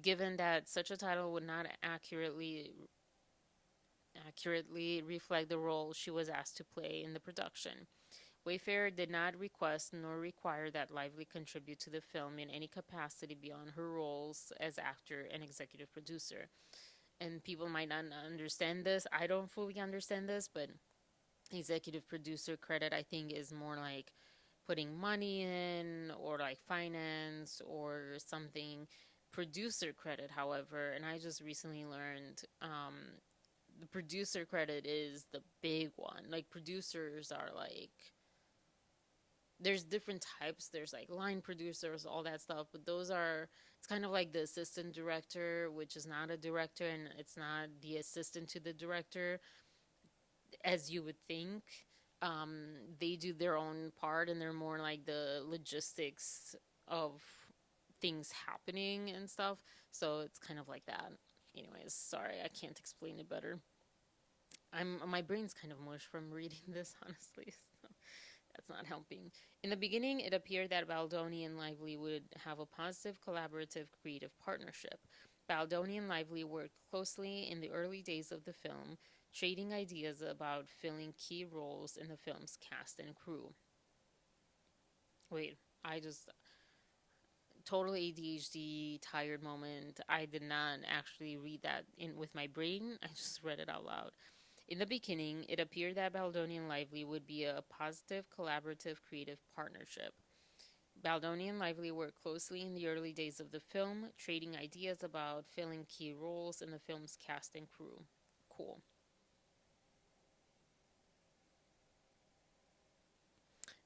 given that such a title would not accurately reflect the role she was asked to play in the production. Wayfair did not request nor require that Lively contribute to the film in any capacity beyond her roles as actor and executive producer. And people might not understand this. I don't fully understand this, but executive producer credit, I think, is more like putting money in or like finance or something. Producer credit, however, and I just recently learned the producer credit is the big one. Like, producers are like, there's different types. There's like line producers, all that stuff, but those are, it's kind of like the assistant director, which is not a director and it's not the assistant to the director as you would think. They do their own part and they're more like the logistics of things happening and stuff. So it's kind of like that. Anyways, sorry, I can't explain it better. My brain's kind of mush from reading this, honestly. So that's not helping. In the beginning, it appeared that Baldoni and Lively would have a positive, collaborative, creative partnership. Baldoni and Lively worked closely in the early days of the film, trading ideas about filling key roles in the film's cast and crew. Wait, I just total ADHD tired moment. I did not actually read that in with my brain. I just read it out loud. In the beginning, it appeared that Baldoni and Lively would be a positive, collaborative, creative partnership. Baldoni and Lively worked closely in the early days of the film, trading ideas about filling key roles in the film's cast and crew. Cool.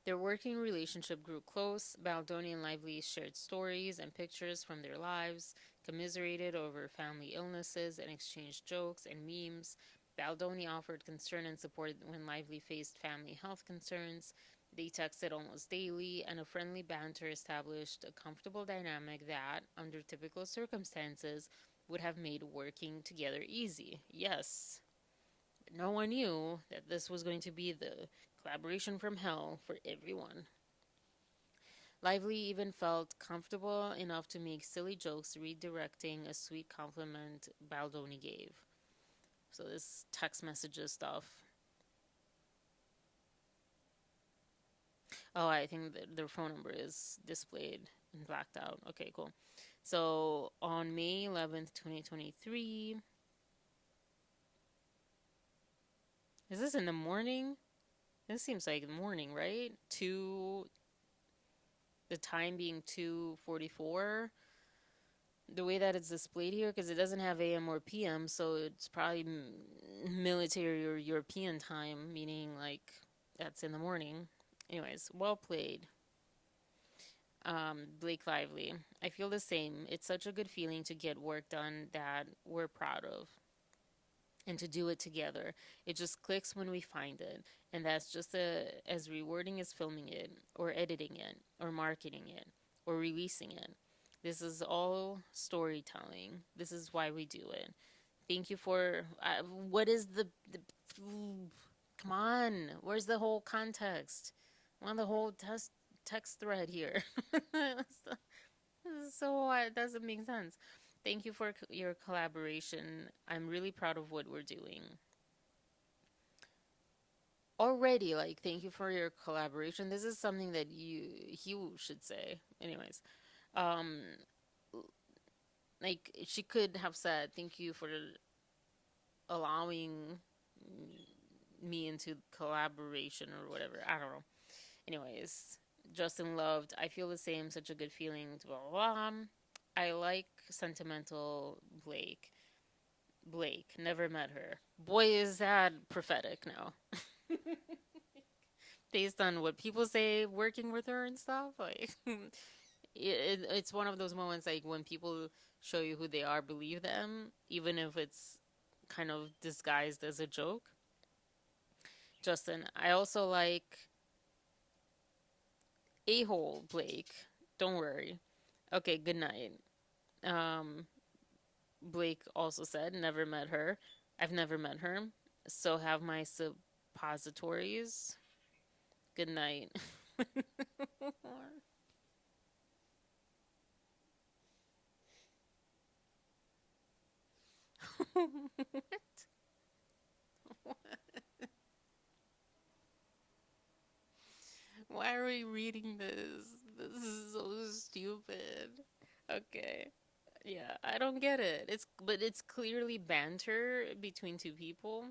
Their working relationship grew close. Baldoni and Lively shared stories and pictures from their lives, commiserated over family illnesses, and exchanged jokes and memes. Baldoni offered concern and support when Lively faced family health concerns. They texted almost daily, and a friendly banter established a comfortable dynamic that, under typical circumstances, would have made working together easy. Yes, but no one knew that this was going to be the collaboration from hell for everyone. Lively even felt comfortable enough to make silly jokes, redirecting a sweet compliment Baldoni gave. So this text messages stuff. Oh, I think their phone number is displayed and blacked out. Okay, cool. So on May 11th, 2023. Is this in the morning? This seems like morning, right? The time being 2:44. The way that it's displayed here, because it doesn't have AM or PM, so it's probably military or European time, meaning like that's in the morning. Anyways, well played. Blake Lively. I feel the same. It's such a good feeling to get work done that we're proud of and to do it together. It just clicks when we find it. And that's just as rewarding as filming it, or editing it, or marketing it, or releasing it. This is all storytelling. This is why we do it. Thank you for. What is the. Come on. Where's the whole context? I want the whole text thread here. So it doesn't make sense. Thank you for your collaboration. I'm really proud of what we're doing already. Like, thank you for your collaboration. This is something that you should say. Anyways, um, like she could have said, "Thank you for allowing me into collaboration" or whatever. I don't know. Anyways, Justin loved. I feel the same. Such a good feeling. Blah blah blah. I like sentimental Blake. Blake, never met her. Boy, is that prophetic now. Based on what people say working with her and stuff. Like, it's one of those moments like when people show you who they are, believe them, even if it's kind of disguised as a joke. Justin, I also like a hole Blake. Don't worry. Okay, good night. Um, Blake also said, never met her. I've never met her. So have my suppositories. Good night. Why are we reading this? This is so stupid. Okay. Yeah, I don't get it. It's clearly banter between two people.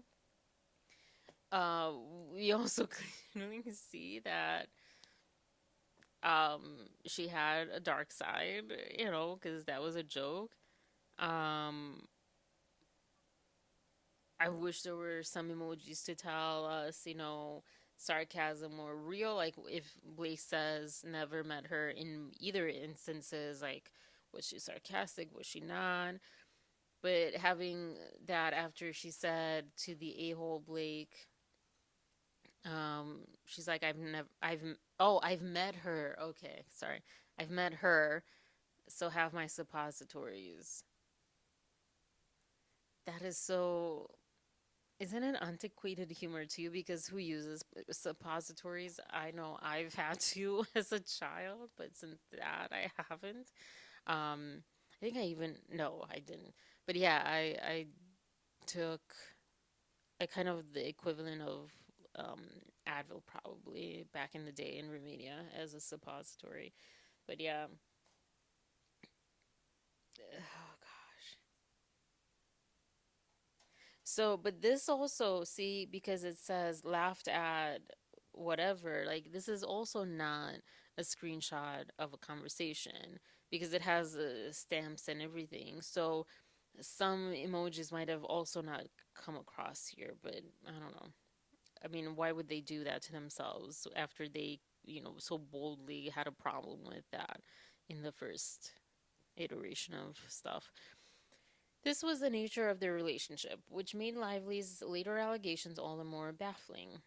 Uh, we also clearly see that she had a dark side, because that was a joke. Um, I wish there were some emojis to tell us, sarcasm or real. Like if Blake says never met her in either instances, like was she sarcastic? Was she not? But having that after she said to the a-hole Blake, she's like, I've met her. Okay, sorry. I've met her, so have my suppositories. That is so. Isn't it antiquated humor too? Because who uses suppositories? I know I've had to as a child, but since that I haven't. I think I even no, I didn't. But yeah, I took a kind of the equivalent of um, Advil probably back in the day in Romania as a suppository. But yeah, oh gosh. So, but this also, see, because it says laughed at whatever, like this is also not a screenshot of a conversation because it has stamps and everything. So, some emojis might have also not come across here, but I don't know. I mean, why would they do that to themselves after they, so boldly had a problem with that in the first iteration of stuff? This was the nature of their relationship, which made Lively's later allegations all the more baffling.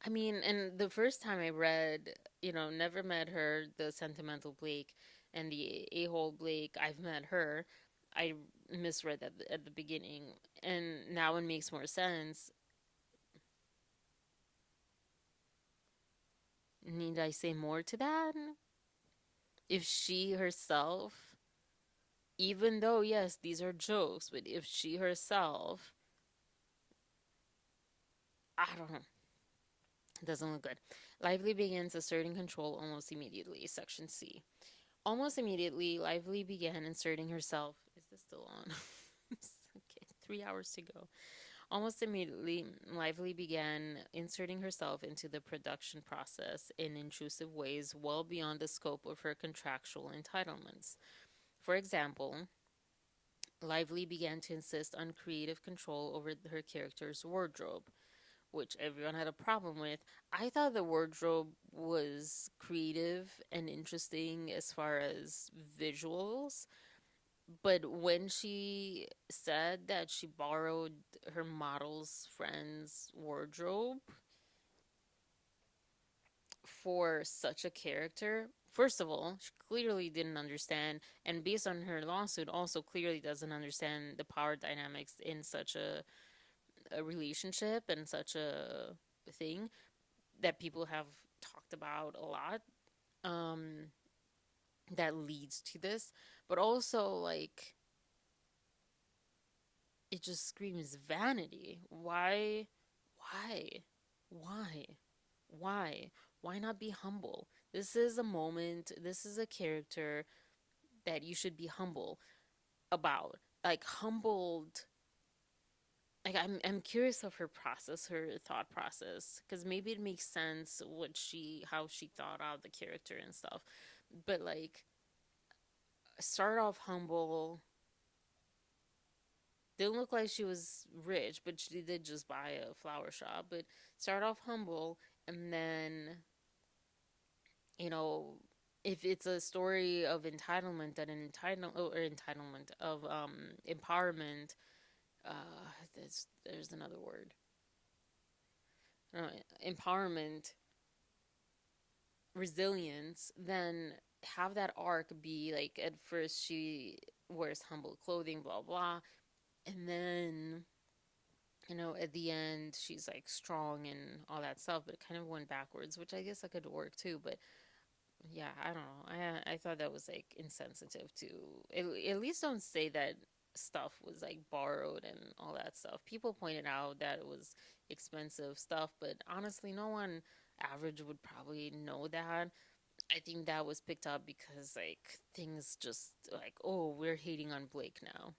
I mean, and the first time I read, never met her, the sentimental Blake, and the a hole Blake, I've met her, I misread that at the beginning. And now it makes more sense. Need I say more to that? If she herself, even though, yes, these are jokes, but if she herself, I don't know. It doesn't look good. Lively begins asserting control almost immediately. Section C. Almost immediately, Lively began inserting herself. Is this still on? Okay, 3 hours to go. Almost immediately, Lively began inserting herself into the production process in intrusive ways well beyond the scope of her contractual entitlements. For example, Lively began to insist on creative control over her character's wardrobe, which everyone had a problem with. I thought the wardrobe was creative and interesting as far as visuals, but when she said that she borrowed her model's friend's wardrobe for such a character, first of all, she clearly didn't understand, and based on her lawsuit, also clearly doesn't understand the power dynamics in such a relationship and such a thing that people have talked about a lot. Um, that leads to this, but also like it just screams vanity. Why? Why? Why? Why not be humble? This is a moment, this is a character that you should be humble about. Like humbled. Like I'm curious of her process, her thought process, cuz maybe it makes sense what she how she thought out the character and stuff. But like start off humble. Didn't look like she was rich, but she did just buy a flower shop. But start off humble, and then, you know, if it's a story of entitlement, that an entitlement of empowerment, there's another word, empowerment, resilience, then have that arc be like at first she wears humble clothing, blah blah, and then at the end she's like strong and all that stuff, but it kind of went backwards, which I guess that could work too. But yeah, I don't know. I thought that was like insensitive to at least don't say that stuff was like borrowed and all that stuff. People pointed out that it was expensive stuff, but honestly, no one average would probably know that. I think that was picked up because like things just like, oh, we're hating on Blake now,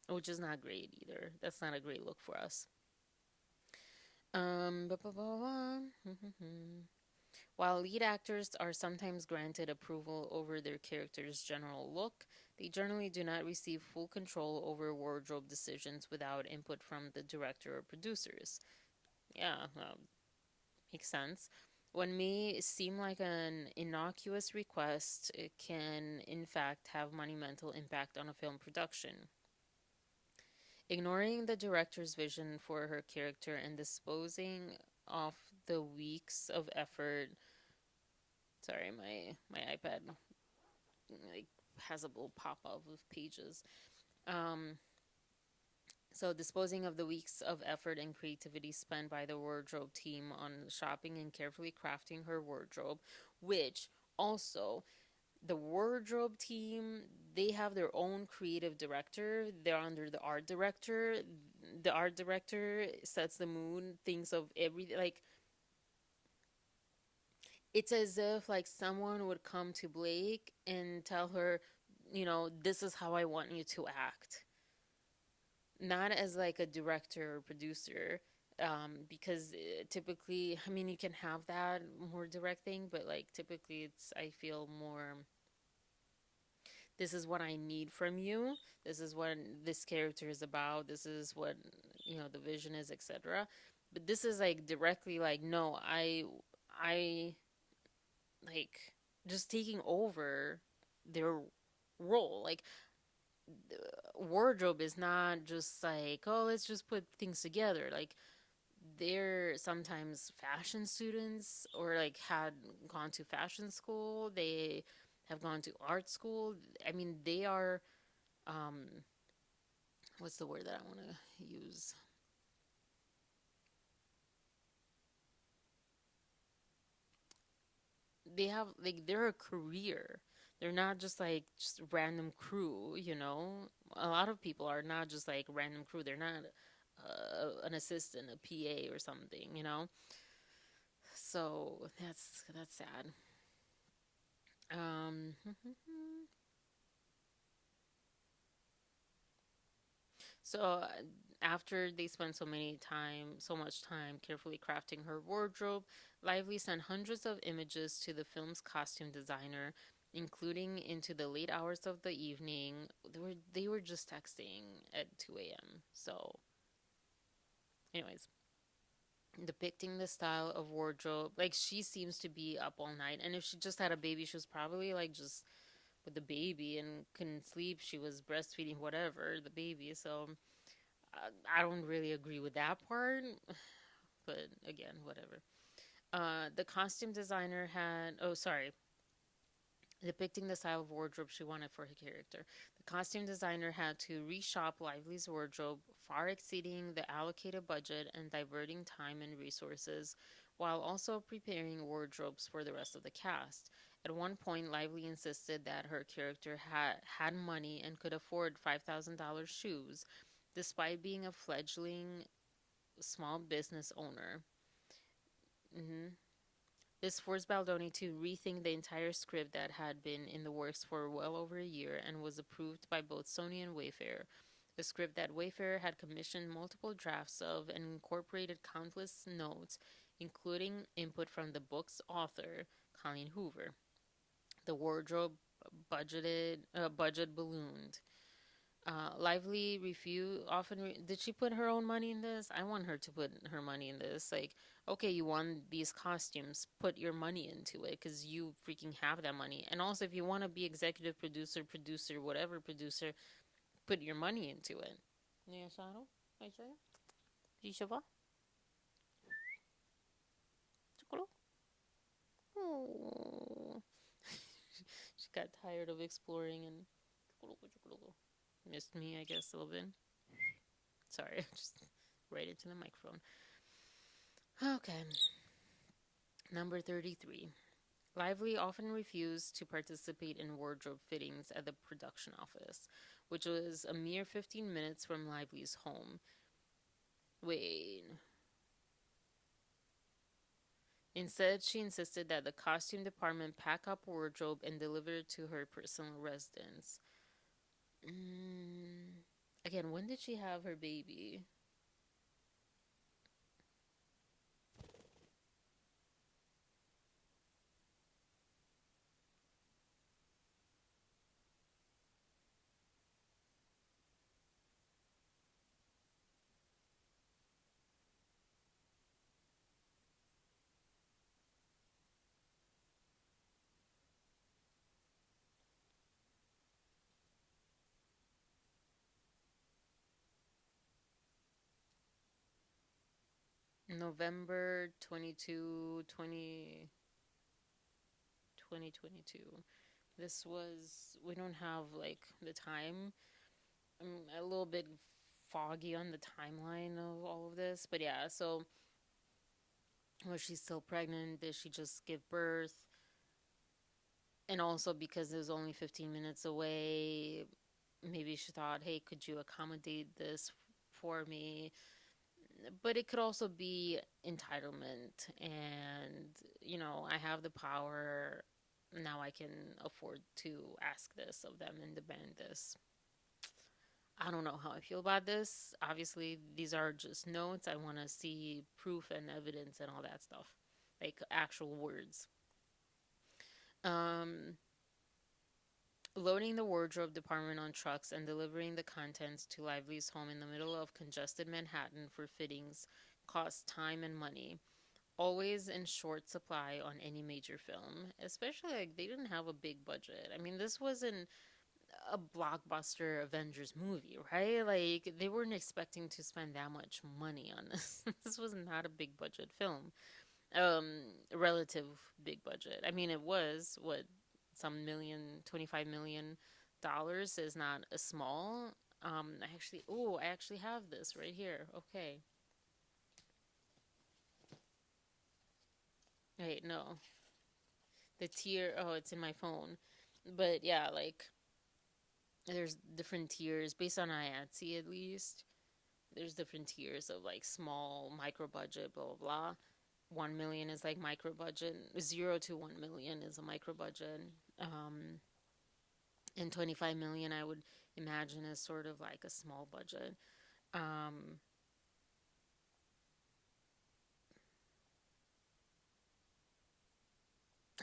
which is not great either. That's not a great look for us. Blah, blah, blah, blah. While lead actors are sometimes granted approval over their character's general look, they generally do not receive full control over wardrobe decisions without input from the director or producers. Yeah, makes sense. What may seem like an innocuous request, it can in fact have monumental impact on a film production. Ignoring the director's vision for her character and disposing of the weeks of effort. Sorry, my iPad like has a little pop up of pages. Um, so disposing of the weeks of effort and creativity spent by the wardrobe team on shopping and carefully crafting her wardrobe, which also the wardrobe team, they have their own creative director. They're under the art director. The art director sets the mood, thinks of everything. Like it's as if like someone would come to Blake and tell her, this is how I want you to act. Not as like a director or producer, because typically, I mean, you can have that more direct thing, but like typically, it's I feel more. This is what I need from you. This is what this character is about. This is what the vision is, etc. But this is like directly like no, I like just taking over their role. Like wardrobe is not just like, oh, let's just put things together. Like they're sometimes fashion students or like had gone to fashion school. They have gone to art school. I mean, they are what's the word that I want to use? They have like they're a career. They're not just like just random crew. A lot of people are not just like random crew. They're not an assistant, a PA or something. So that's sad. Um, so after they spent so much time carefully crafting her wardrobe, Lively sent hundreds of images to the film's costume designer, including into the late hours of the evening. They were just texting at 2 a.m. So, anyways, depicting the style of wardrobe. Like, she seems to be up all night, and if she just had a baby, she was probably like just with the baby and couldn't sleep. She was breastfeeding whatever the baby. So I don't really agree with that part, but again, whatever. The costume designer had, oh, sorry, depicting the style of wardrobe she wanted for her character. The costume designer had to reshop Lively's wardrobe, far exceeding the allocated budget and diverting time and resources, while also preparing wardrobes for the rest of the cast. At one point, Lively insisted that her character had money and could afford $5,000 shoes, despite being a fledgling small business owner. hmm This forced Baldoni to rethink the entire script that had been in the works for well over a year and was approved by both Sony and Wayfair. A script that Wayfair had commissioned multiple drafts of and incorporated countless notes, including input from the book's author, Colleen Hoover. The wardrobe budget ballooned. Lively refuse often. Did she put her own money in this? I want her to put her money in this. Like, okay, you want these costumes, put your money into it because you freaking have that money. And also, if you want to be executive producer, whatever producer, put your money into it. Yeah, Shadow? I say. Jishava? Chocolo? Oh. She got tired of exploring and missed me, I guess, a little bit. Sorry, just right into the microphone. Okay. Number 33. Lively often refused to participate in wardrobe fittings at the production office, which was a mere 15 minutes from Lively's home. Wait. Instead, she insisted that the costume department pack up wardrobe and deliver it to her personal residence. Again, when did she have her baby? November 22, 2022. This was, we don't have like the time. I'm a little bit foggy on the timeline of all of this, but yeah, so was she still pregnant? Did she just give birth? And also because it was only 15 minutes away, maybe she thought, hey, could you accommodate this for me? But it could also be entitlement and, I have the power. Now I can afford to ask this of them and demand this. I don't know how I feel about this. Obviously, these are just notes. I want to see proof and evidence and all that stuff, like actual words. Um, Loading the wardrobe department on trucks and delivering the contents to Lively's home in the middle of congested Manhattan for fittings costs time and money. Always in short supply on any major film, especially like they didn't have a big budget. I mean, this wasn't a blockbuster Avengers movie, right? Like they weren't expecting to spend that much money on this. This was not a big budget film. Relative big budget. I mean, it was what some million, $25 million is not a small. I actually have this right here. Okay. Wait, no, the tier. Oh, it's in my phone. But yeah, like there's different tiers based on IATSE at least. There's different tiers of like small, micro budget, blah blah blah. 1 million is like micro budget. 0 to 1 million is a micro budget. Um, and 25 million, I would imagine, is sort of like a small budget. Um,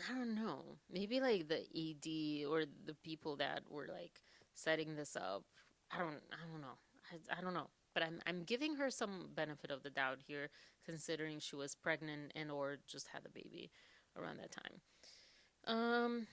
I don't know. Maybe like the ED or the people that were like setting this up. I don't know. I don't know. But I'm giving her some benefit of the doubt here, considering she was pregnant and or just had a baby around that time. Um,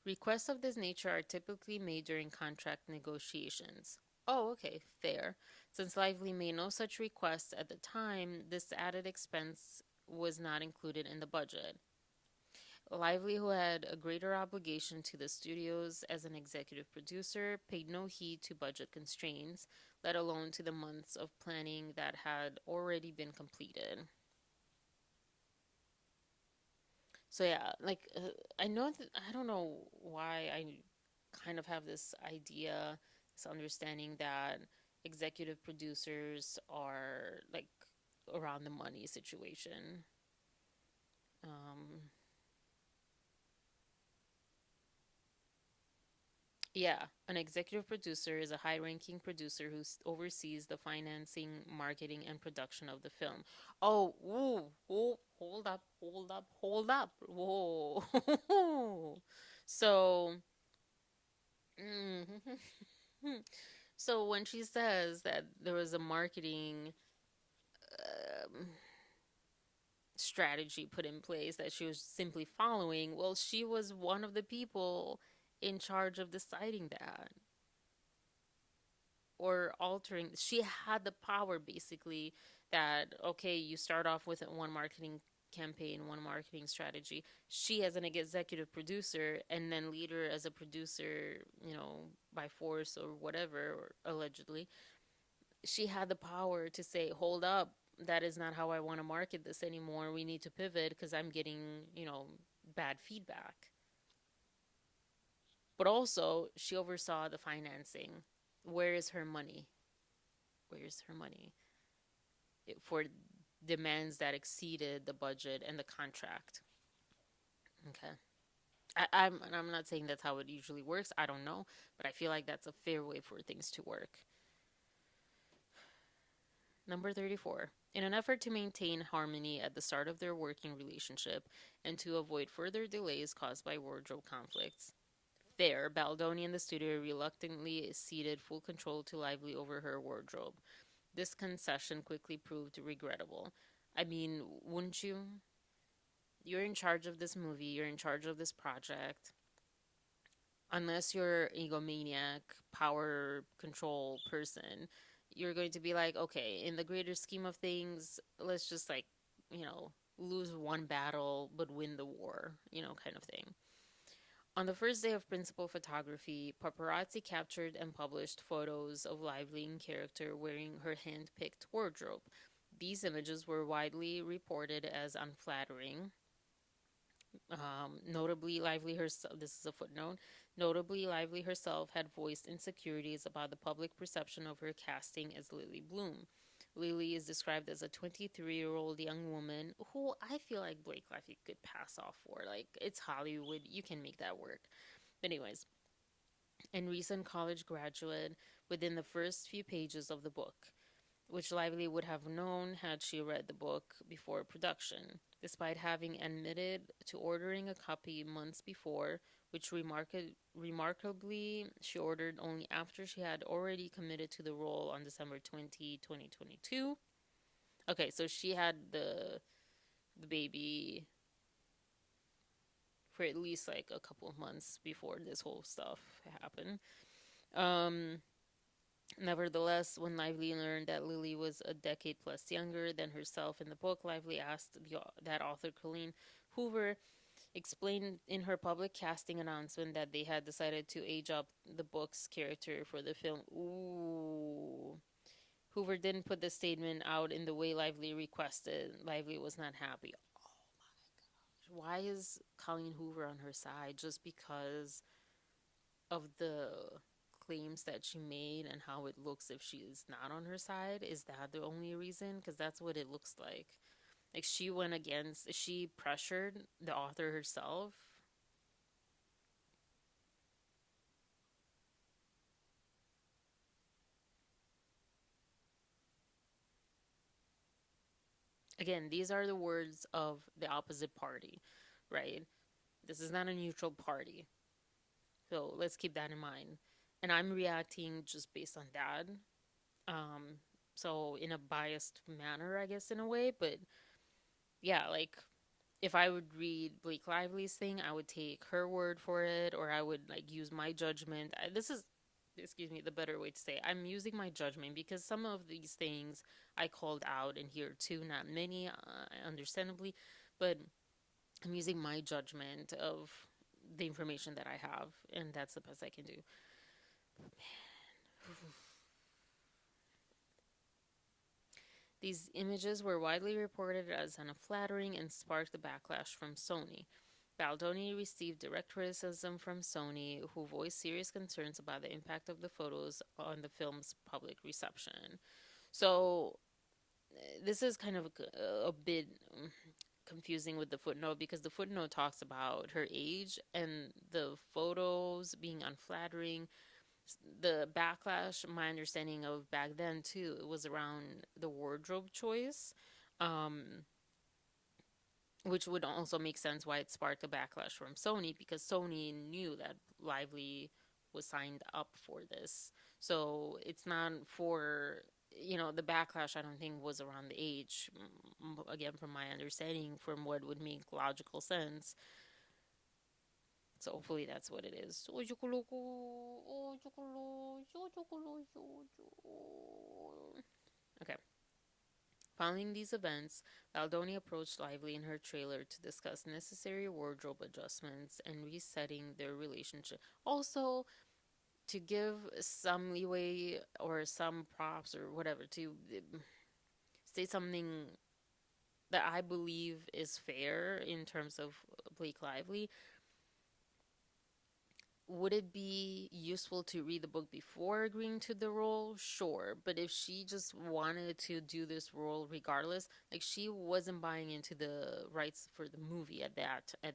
Requests of this nature are typically made during contract negotiations. Oh, okay, fair. Since Lively made no such requests at the time, this added expense was not included in the budget. Lively, who had a greater obligation to the studios as an executive producer, paid no heed to budget constraints, let alone to the months of planning that had already been completed. So yeah, like I know that I don't know why I kind of have this idea, this understanding that executive producers are like around the money situation. Um, yeah, an executive producer is a high ranking producer who oversees the financing, marketing, and production of the film. Oh, ooh, ooh, hold up. Whoa. So, mm, so when she says that there was a marketing um, strategy put in place that she was simply following, well, she was one of the people in charge of deciding that or altering. She had the power basically that, okay, you start off with one marketing campaign, one marketing strategy. She, as an executive producer, and then leader as a producer, by force or whatever, or allegedly, she had the power to say, hold up, that is not how I want to market this anymore. We need to pivot because I'm getting, bad feedback. But also, she oversaw the financing. Where is her money? Where's her money? For demands that exceeded the budget and the contract. Okay. I'm not saying that's how it usually works. I don't know. But I feel like that's a fair way for things to work. Number 34. In an effort to maintain harmony at the start of their working relationship and to avoid further delays caused by wardrobe conflicts, Fair, Baldoni and the studio reluctantly ceded full control to Lively over her wardrobe. This concession quickly proved regrettable. I mean, wouldn't you? You're in charge of this movie, you're in charge of this project. Unless you're egomaniac, power control person, you're going to be like, okay, in the greater scheme of things, let's just like, you know, lose one battle but win the war, kind of thing. On the first day of principal photography, paparazzi captured and published photos of Lively in character wearing her hand picked wardrobe. These images were widely reported as unflattering. Notably, Lively herself, this is a footnote, notably, Lively herself had voiced insecurities about the public perception of her casting as Lily Bloom. Lily is described as a 23-year-old young woman who I feel like Blake Lively could pass off for. Like, it's Hollywood, you can make that work. But anyways, and recent college graduate within the first few pages of the book, which Lively would have known had she read the book before production, despite having admitted to ordering a copy months before, which remarkably she ordered only after she had already committed to the role on December 2022. Okay, so she had the baby for at least like a couple of months before this whole stuff happened. Um, Nevertheless, when Lively learned that Lily was a decade plus younger than herself in the book, Lively asked that author Colleen Hoover explained in her public casting announcement that they had decided to age up the book's character for the film. Ooh. Hoover didn't put the statement out in the way Lively requested. Lively was not happy. Why is Colleen Hoover on her side? Just because of the claims that she made and how it looks if she is not on her side? Is that the only reason? Because that's what it looks like. Like she pressured the author herself. Again, these are the words of the opposite party, right? This is not a neutral party. So let's keep that in mind. And I'm reacting just based on that. Um, so in a biased manner, I guess, in a way. But yeah, like if I would read Blake Lively's thing, I would take her word for it, or I would like use my judgment. This is, excuse me, the better way to say it. I'm using my judgment because some of these things I called out in here too, not many, understandably, but I'm using my judgment of the information that I have, and that's the best I can do. These images were widely reported as unflattering and sparked a backlash from Sony. Baldoni received direct criticism from Sony, who voiced serious concerns about the impact of the photos on the film's public reception. So, this is kind of a bit confusing with the footnote because the footnote talks about her age and the photos being unflattering. The backlash, my understanding of back then too, it was around the wardrobe choice, um, which would also make sense why it sparked a backlash from Sony because Sony knew that Lively was signed up for this. So it's not for, the backlash I don't think was around the age. Again, from my understanding, from what would make logical sense. So hopefully that's what it is. Okay. Following these events, Baldoni approached Lively in her trailer to discuss necessary wardrobe adjustments and resetting their relationship. Also, to give some leeway or some props or whatever to say something that I believe is fair in terms of Blake Lively. Would it be useful to read the book before agreeing to the role? Sure. But if she just wanted to do this role regardless, like she wasn't buying into the rights for the movie at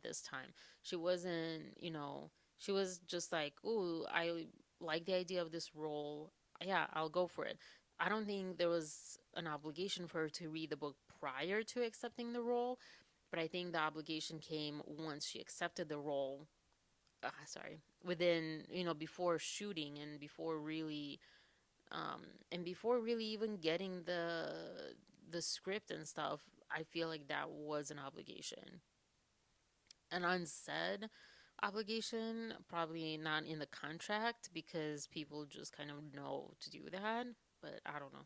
this time. She wasn't, she was just like, "Ooh, I like the idea of this role. Yeah, I'll go for it." I don't think there was an obligation for her to read the book prior to accepting the role, but I think the obligation came once she accepted the role, within, before shooting and before really, even getting the script and stuff. I feel like that was an obligation, an unsaid obligation, probably not in the contract because people just kind of know to do that, but I don't know.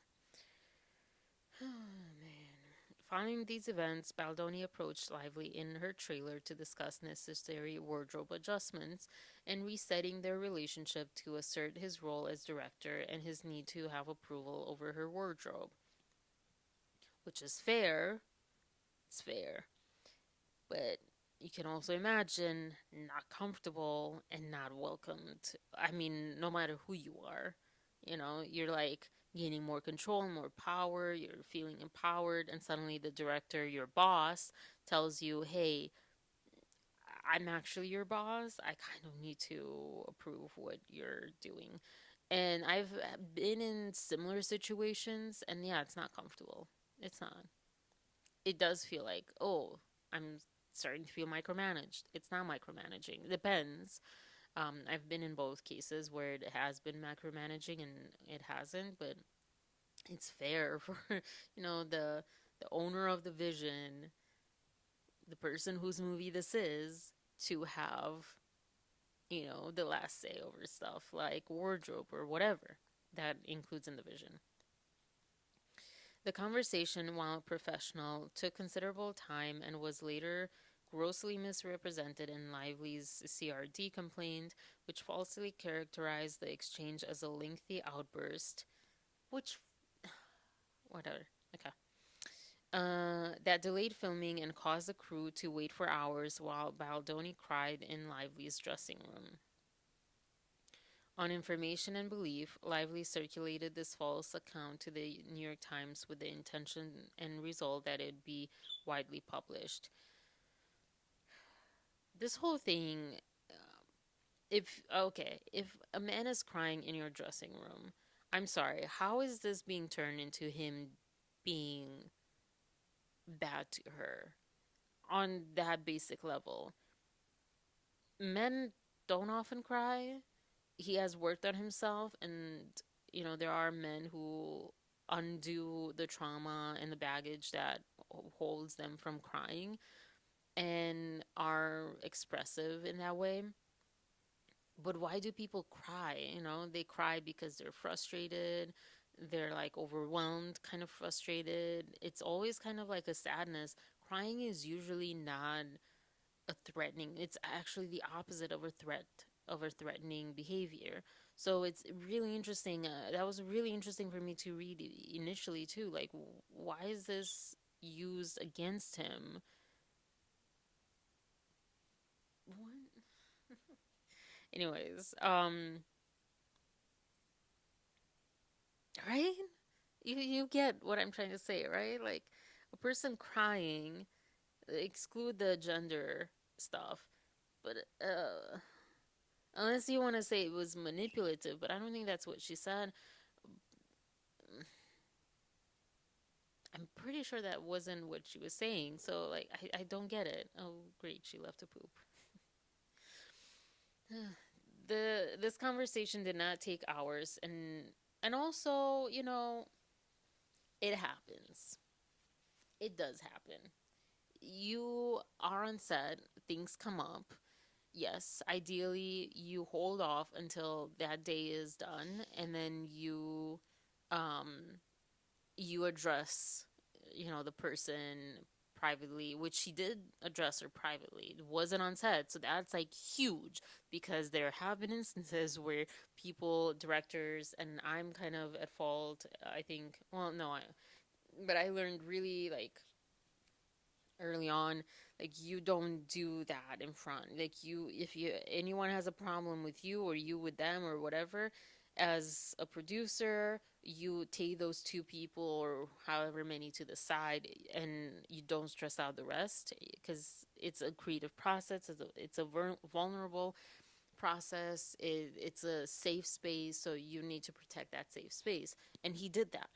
Following these events, Baldoni approached Lively in her trailer to discuss necessary wardrobe adjustments and resetting their relationship to assert his role as director and his need to have approval over her wardrobe. Which is fair. It's fair. But you can also imagine not comfortable and not welcomed. I mean, no matter who you are, you're like gaining more control, more power, you're feeling empowered, and suddenly the director, your boss, tells you, hey, I'm actually your boss. I kind of need to approve what you're doing. And I've been in similar situations, and yeah, it's not comfortable. It's not. It does feel like, oh, I'm starting to feel micromanaged. It's not micromanaging. It depends. I've been in both cases where it has been micromanaging and it hasn't, but it's fair for the owner of the vision, the person whose movie this is, to have the last say over stuff like wardrobe or whatever that includes in the vision. The conversation, while professional, took considerable time and was later grossly misrepresented in Lively's CRD complaint, which falsely characterized the exchange as a lengthy outburst, which, whatever, okay. That delayed filming and caused the crew to wait for hours while Baldoni cried in Lively's dressing room. On information and belief, Lively circulated this false account to the New York Times with the intention and result that it be widely published. This whole thing, if a man is crying in your dressing room, I'm sorry, how is this being turned into him being bad to her on that basic level? Men don't often cry. He has worked on himself, and there are men who undo the trauma and the baggage that holds them from crying and are expressive in that way. But why do people cry? They cry because they're frustrated, they're like overwhelmed, kind of frustrated. It's always kind of like a sadness. Crying is usually not a threatening, it's actually the opposite of a threat, of a threatening behavior. So it's really interesting. That was really interesting for me to read initially too. Like, why is this used against him? What? Anyways, right? You get what I'm trying to say, right? Like, a person crying, exclude the gender stuff, but unless you want to say it was manipulative, but I don't think that's what she said. I'm pretty sure that wasn't what she was saying. So, like, I don't get it. Oh, great, she left to poop. This conversation did not take hours, and also, it happens. It does happen. You are on set, things come up. Yes, ideally you hold off until that day is done, and then um you address, the person privately, which she did address her privately. It wasn't on set, so that's like huge, because there have been instances where people, directors, and I'm kind of at fault. I think, well, no, but I learned really like early on, like, you don't do that in front. Like, you, if you anyone has a problem with you or you with them or whatever, as a producer, you take those two people or however many to the side, and you don't stress out the rest, because it's a creative process. It's a vulnerable process. It's a safe space, so you need to protect that safe space, and he did that.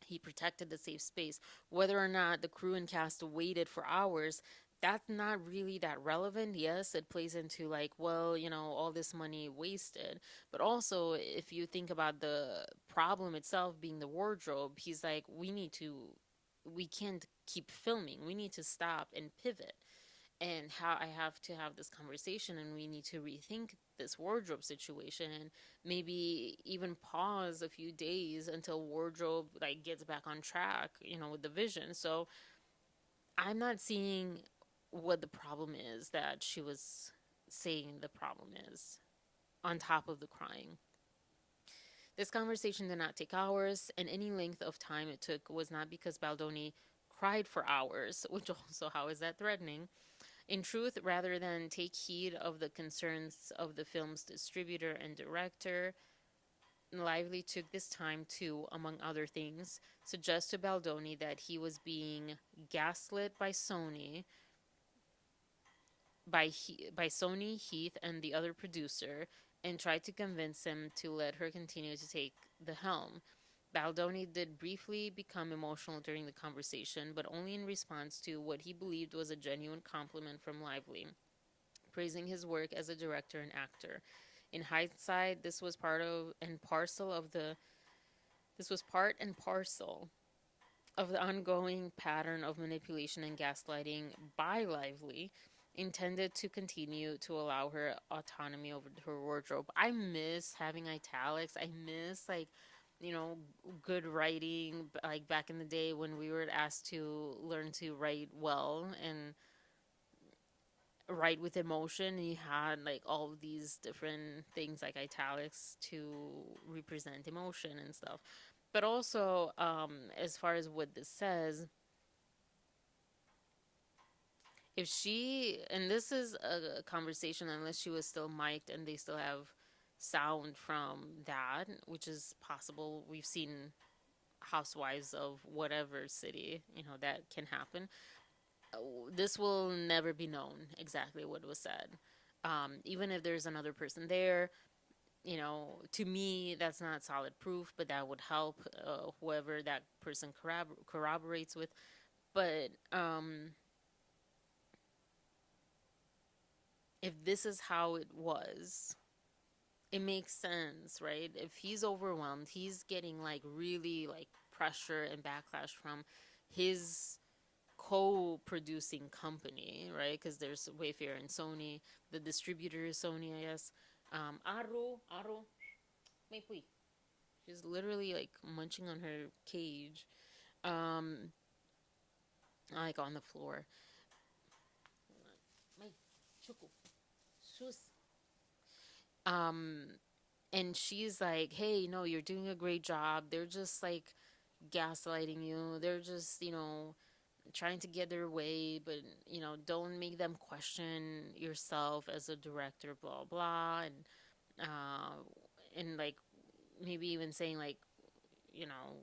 He protected the safe space. Whether or not the crew and cast waited for hours, that's not really that relevant. Yes, it plays into, like, well, all this money wasted. But also, if you think about the problem itself being the wardrobe, he's like, we can't keep filming. We need to stop and pivot, and how I have to have this conversation, and we need to rethink this wardrobe situation, and maybe even pause a few days until wardrobe like gets back on track, with the vision. So I'm not seeing what the problem is that she was saying the problem is, on top of the crying. This conversation did not take hours, and any length of time it took was not because Baldoni cried for hours, which also, how is that threatening? In truth, rather than take heed of the concerns of the film's distributor and director, Lively took this time to, among other things, suggest to Baldoni that he was being gaslit by Sony, by Sony, Heath, and the other producer, and tried to convince him to let her continue to take the helm. Baldoni did briefly become emotional during the conversation, but only in response to what he believed was a genuine compliment from Lively, praising his work as a director and actor. In hindsight, this was part and parcel of the ongoing pattern of manipulation and gaslighting by Lively, intended to continue to allow her autonomy over her wardrobe. I miss having italics. I miss, like, you know, good writing, like back in the day when we were asked to learn to write well and write with emotion, and you had like all of these different things like italics to represent emotion and stuff. But also, as far as what this says, if she, and this is a conversation, unless she was still mic'd and they still have sound from that, which is possible. We've seen housewives of whatever city, that can happen. This will never be known exactly what was said. Even if there's another person there, to me, that's not solid proof, but that would help whoever that person corroborates with. But if this is how it was, it makes sense, right? If he's overwhelmed, he's getting like really like pressure and backlash from his co-producing company, right? Because there's Wayfair and Sony. The distributor is Sony, I guess. Aaru, may pui. She's literally like munching on her cage, um, like on the floor. May chuku, sus. Um, and she's like, "Hey, no, you're doing a great job. They're just like gaslighting you. They're just, trying to get their way, but don't make them question yourself as a director, blah blah." Uh and like maybe even saying like, you know,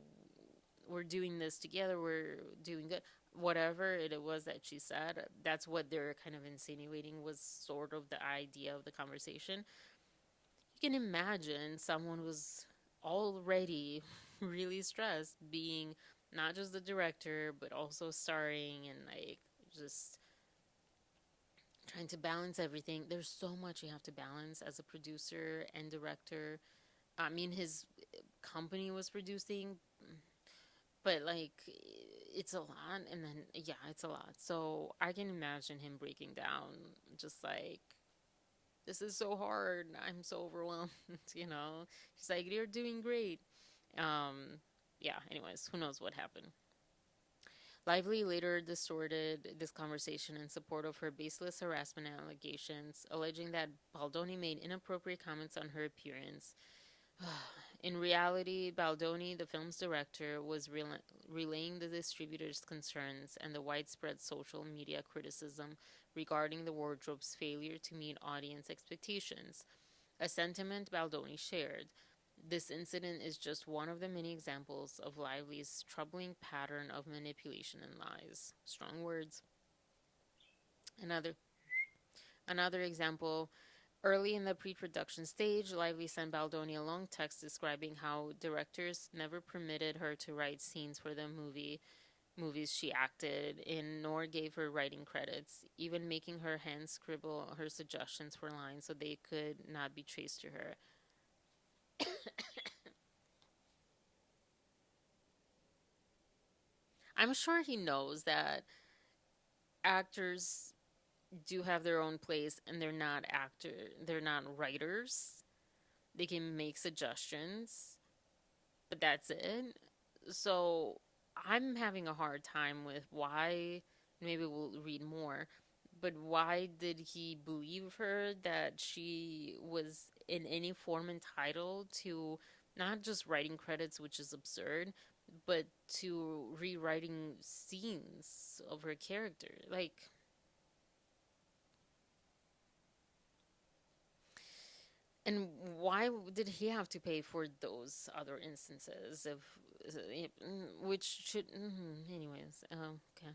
we're doing this together, we're doing good. Whatever it was that she said, that's what they're kind of insinuating was sort of the idea of the conversation. You can imagine someone was already really stressed being not just the director but also starring and like just trying to balance everything. There's so much you have to balance as a producer and director. I mean, his company was producing, but like it's a lot. And then, yeah, it's a lot. So I can imagine him breaking down, just like, this is so hard. I'm so overwhelmed. She's like, you're doing great. Yeah, anyways, who knows what happened. Lively later distorted this conversation in support of her baseless harassment allegations, alleging that Baldoni made inappropriate comments on her appearance. In reality, Baldoni, the film's director, was relaying the distributor's concerns and the widespread social media criticism regarding the wardrobe's failure to meet audience expectations, a sentiment Baldoni shared. This incident is just one of the many examples of Lively's troubling pattern of manipulation and lies. Strong words. Another Another example, early in the pre-production stage, Lively sent Baldoni a long text describing how directors never permitted her to write scenes for the movies she acted in, nor gave her writing credits, even making her hand scribble her suggestions for lines so they could not be traced to her. I'm sure he knows that actors do have their own place and they're not writers. They can make suggestions, but that's it. So I'm having a hard time with why, maybe we'll read more, but why did he believe her that she was in any form entitled to not just writing credits, which is absurd, but to rewriting scenes of her character? Like, and why did he have to pay for those other instances of which should anyways, okay.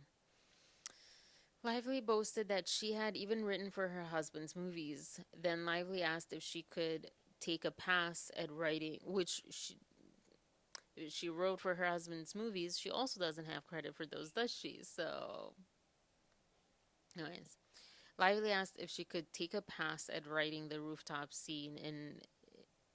Lively boasted that she had even written for her husband's movies. Then Lively asked if she could take a pass at writing, which she wrote for her husband's movies. She also doesn't have credit for those, does she? So, anyways, Lively asked if she could take a pass at writing the rooftop scene in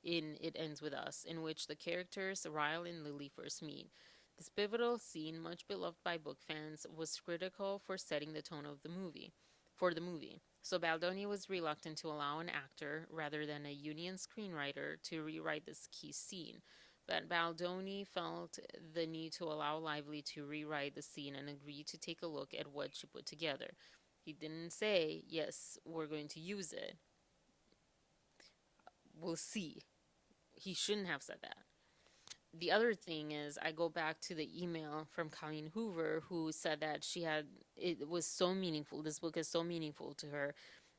It Ends With Us, in which the characters Ryle and Lily first meet. This pivotal scene, much beloved by book fans, was critical for setting the tone of the movie. For the movie. So Baldoni was reluctant to allow an actor, rather than a union screenwriter, to rewrite this key scene. But Baldoni felt the need to allow Lively to rewrite the scene and agreed to take a look at what she put together. He didn't say, yes, we're going to use it. We'll see. He shouldn't have said that. The other thing is, I go back to the email from Colleen Hoover, who said that it was so meaningful. This book is so meaningful to her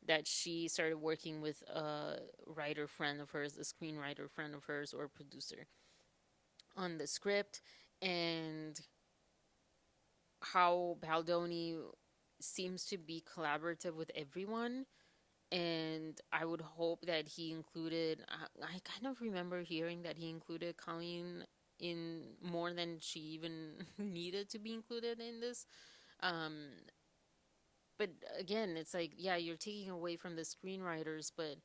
that she started working with a writer friend of hers, a screenwriter friend of hers, or producer on the script, and how Baldoni seems to be collaborative with everyone. And I would hope that he included, I kind of remember hearing that he included Colleen in more than she even needed to be included in this. Um, But again, it's like, yeah, you're taking away from the screenwriters, but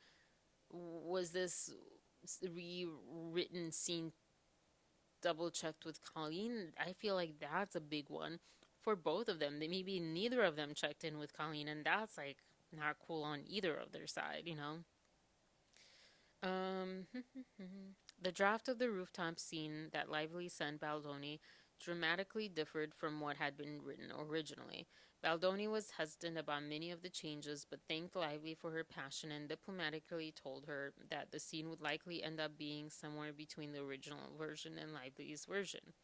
was this rewritten scene double checked with Colleen? I feel like that's a big one for both of them. They maybe neither of them checked in with Colleen, and that's like not cool on either of their side, you know? Um, the draft of the rooftop scene that Lively sent Baldoni dramatically differed from what had been written originally. Baldoni was hesitant about many of the changes, but thanked Lively for her passion and diplomatically told her that the scene would likely end up being somewhere between the original version and Lively's version.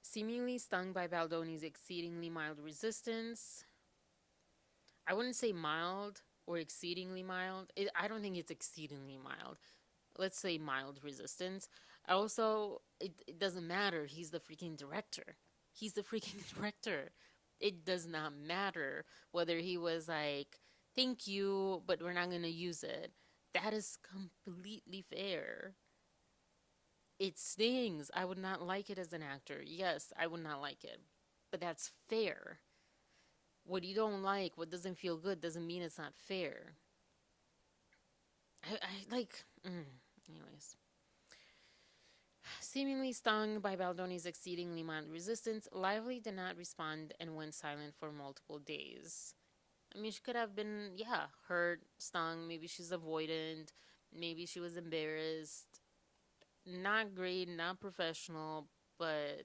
Seemingly stung by Baldoni's exceedingly mild resistance, I wouldn't say mild or exceedingly mild. I don't think it's exceedingly mild. Let's say mild resistance. Also, it doesn't matter. He's the freaking director. He's the freaking director. It does not matter whether he was like, thank you, but we're not going to use it. That is completely fair. It stings. I would not like it as an actor. Yes, I would not like it. But that's fair. What you don't like, what doesn't feel good, doesn't mean it's not fair. I like. Anyways. Seemingly stung by Baldoni's exceedingly mild resistance, Lively did not respond and went silent for multiple days. I mean, she could have been, yeah, hurt, stung. Maybe she's avoidant. Maybe she was embarrassed. Not great, not professional, but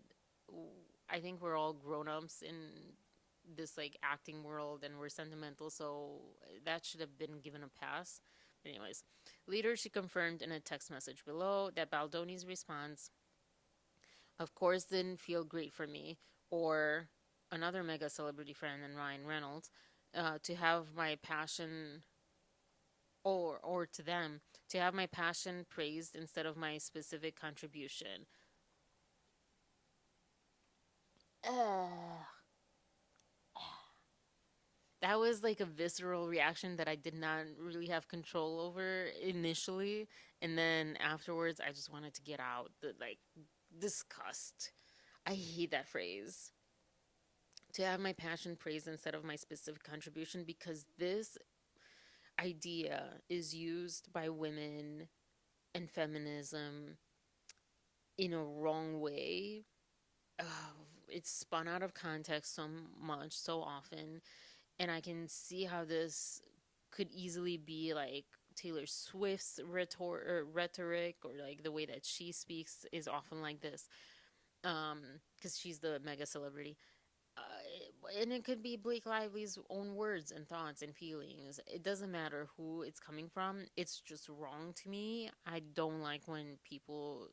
I think we're all grown ups in this like acting world and we're sentimental, so that should have been given a pass. But anyways, later she confirmed in a text message below that Baldoni's response, of course, didn't feel great for me or another mega celebrity friend and Ryan Reynolds to have my passion or to them to have my passion praised instead of my specific contribution. Uh, that was like a visceral reaction that I did not really have control over initially, and then afterwards I just wanted to get out the like disgust. I hate that phrase. To have my passion praised instead of my specific contribution, because this idea is used by women and feminism in a wrong way. Uh, it's spun out of context so much, so often, and I can see how this could easily be like Taylor Swift's rhetoric, or like the way that she speaks is often like this, because she's the mega celebrity. And it could be Blake Lively's own words and thoughts and feelings. It doesn't matter who it's coming from. It's just wrong to me. I don't like when people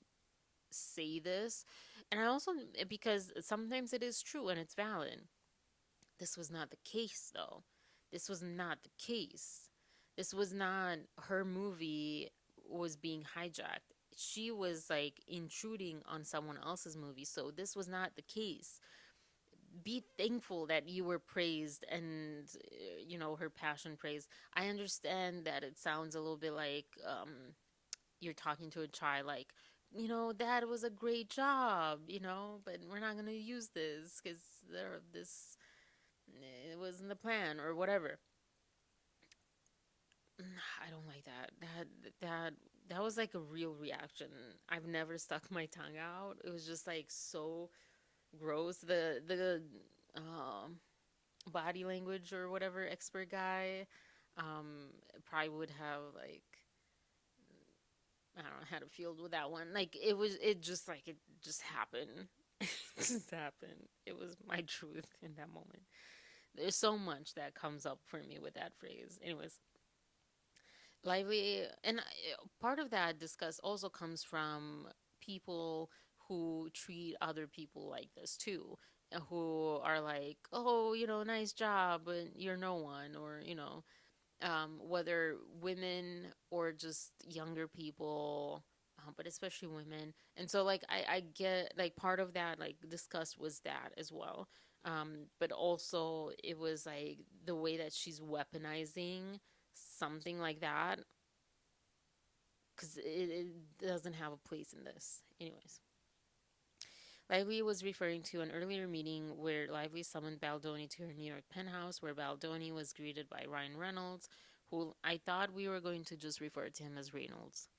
say this. And I also, because sometimes it is true and it's valid. This was not the case, though. This was not the case. This was not her movie was being hijacked. She was like intruding on someone else's movie. So this was not the case. Be thankful that you were praised and her passion praised. I understand that it sounds a little bit like you're talking to a child, like, that was a great job, but we're not going to use this because this it wasn't the plan or whatever. I don't like that. That was like a real reaction. I've never stuck my tongue out. It was just like so gross. The body language or whatever expert guy probably would have like, I don't know how to field with that one. Like it just happened. It just happened. It was my truth in that moment. There's so much that comes up for me with that phrase. Anyways, Lively, and part of that disgust also comes from people who treat other people like this too, who are like, oh, nice job, but you're no one, or whether women or just younger people, but especially women. And so like I get like part of that like disgust was that as well. But also it was like the way that she's weaponizing something like that, because it doesn't have a place in this. Anyways, Lively was referring to an earlier meeting where Lively summoned Baldoni to her New York penthouse, where Baldoni was greeted by Ryan Reynolds, who I thought we were going to just refer to him as Reynolds,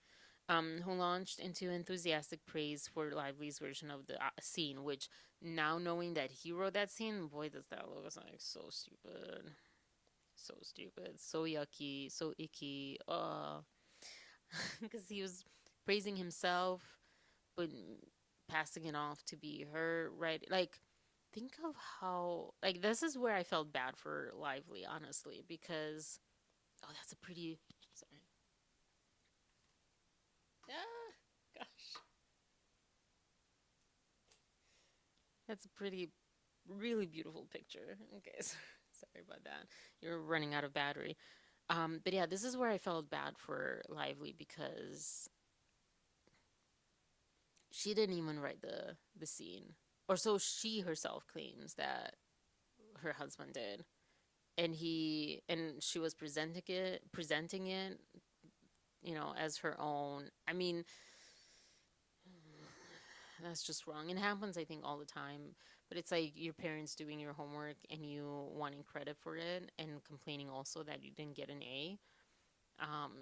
who launched into enthusiastic praise for Lively's version of the scene, which now knowing that he wrote that scene, boy, does that look like so stupid. So stupid, so yucky, so icky. Because he was praising himself, but passing it off to be her, right? Like, think of how, like, this is where I felt bad for Lively, honestly, because, oh, that's a pretty, sorry. Ah, gosh. That's a pretty, really beautiful picture. Okay, sorry about that. You're running out of battery. But yeah, this is where I felt bad for Lively because she didn't even write the scene, or so she herself claims that her husband did, and she was presenting it, as her own. I mean, that's just wrong. It happens, I think, all the time. But it's like your parents doing your homework and you wanting credit for it and complaining also that you didn't get an A. Um,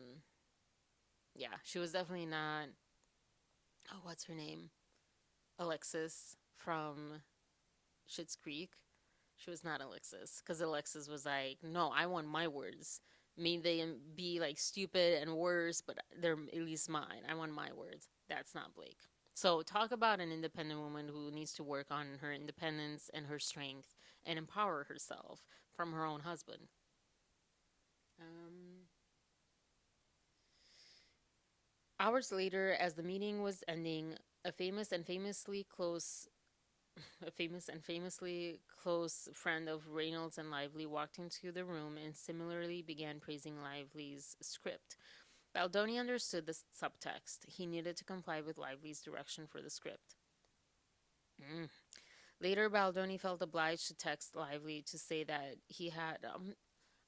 yeah, she was definitely not. Oh, what's her name? Alexis from Schitt's Creek. She was not Alexis, because Alexis was like, "No, I want my words. May they be like stupid and worse, but they're at least mine. I want my words." That's not Blake. So talk about an independent woman who needs to work on her independence and her strength and empower herself from her own husband. Um, Hours later, as the meeting was ending, a famous and famously close a famous and famously close friend of Reynolds and Lively walked into the room and similarly began praising Lively's script. Baldoni understood the subtext. He needed to comply with Lively's direction for the script. Mm. Later, Baldoni felt obliged to text Lively to say that he had.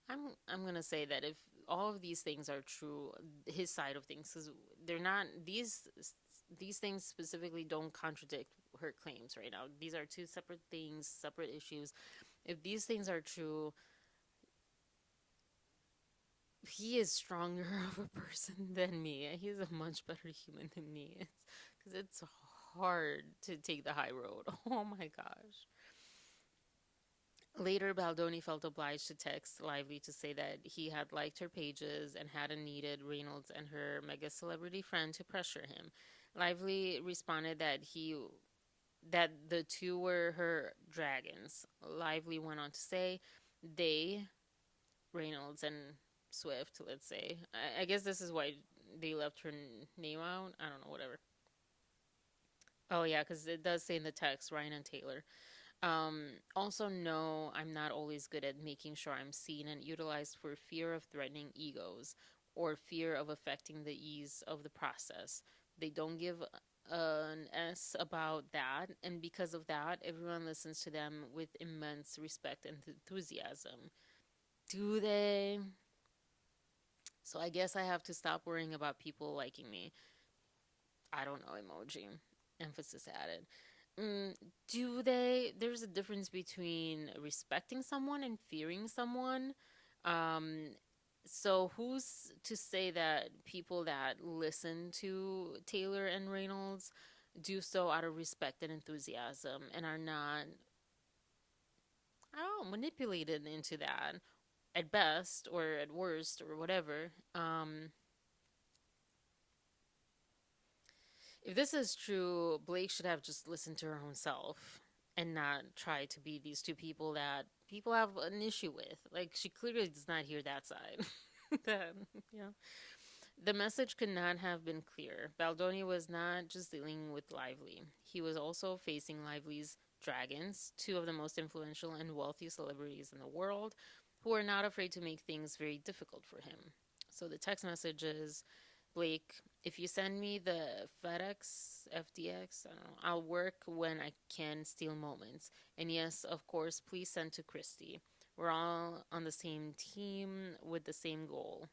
I'm gonna say that if all of these things are true, his side of things, because they're not these things specifically don't contradict her claims right now. These are two separate things, separate issues. If these things are true, he is stronger of a person than me. He's a much better human than me. It's because it's hard to take the high road. Oh my gosh. Later, Baldoni felt obliged to text Lively to say that he had liked her pages and hadn't needed Reynolds and her mega celebrity friend to pressure him. Lively responded that the two were her dragons. Lively went on to say they, Reynolds and Swift, let's say. I guess this is why they left her name out. I don't know, whatever. Oh yeah, because it does say in the text Ryan and Taylor. Also, no, I'm not always good at making sure I'm seen and utilized for fear of threatening egos or fear of affecting the ease of the process. They don't give an S about that, and because of that, everyone listens to them with immense respect and enthusiasm. Do they? So I guess I have to stop worrying about people liking me. I don't know, emoji. Emphasis added. Mm, do they? There's a difference between respecting someone and fearing someone. Um, so who's to say that people that listen to Taylor and Reynolds do so out of respect and enthusiasm and are not, I don't know, manipulated into that at best or at worst or whatever. If this is true, Blake should have just listened to her own self and not try to be these two people that people have an issue with. Like, she clearly does not hear that side. that, yeah. The message could not have been clearer. Baldoni was not just dealing with Lively, he was also facing Lively's dragons, two of the most influential and wealthy celebrities in the world, who are not afraid to make things very difficult for him. So the text message is Blake, if you send me the FedEx, FDX, I don't know, I'll work when I can steal moments. And yes, of course, please send to Christy. We're all on the same team with the same goal.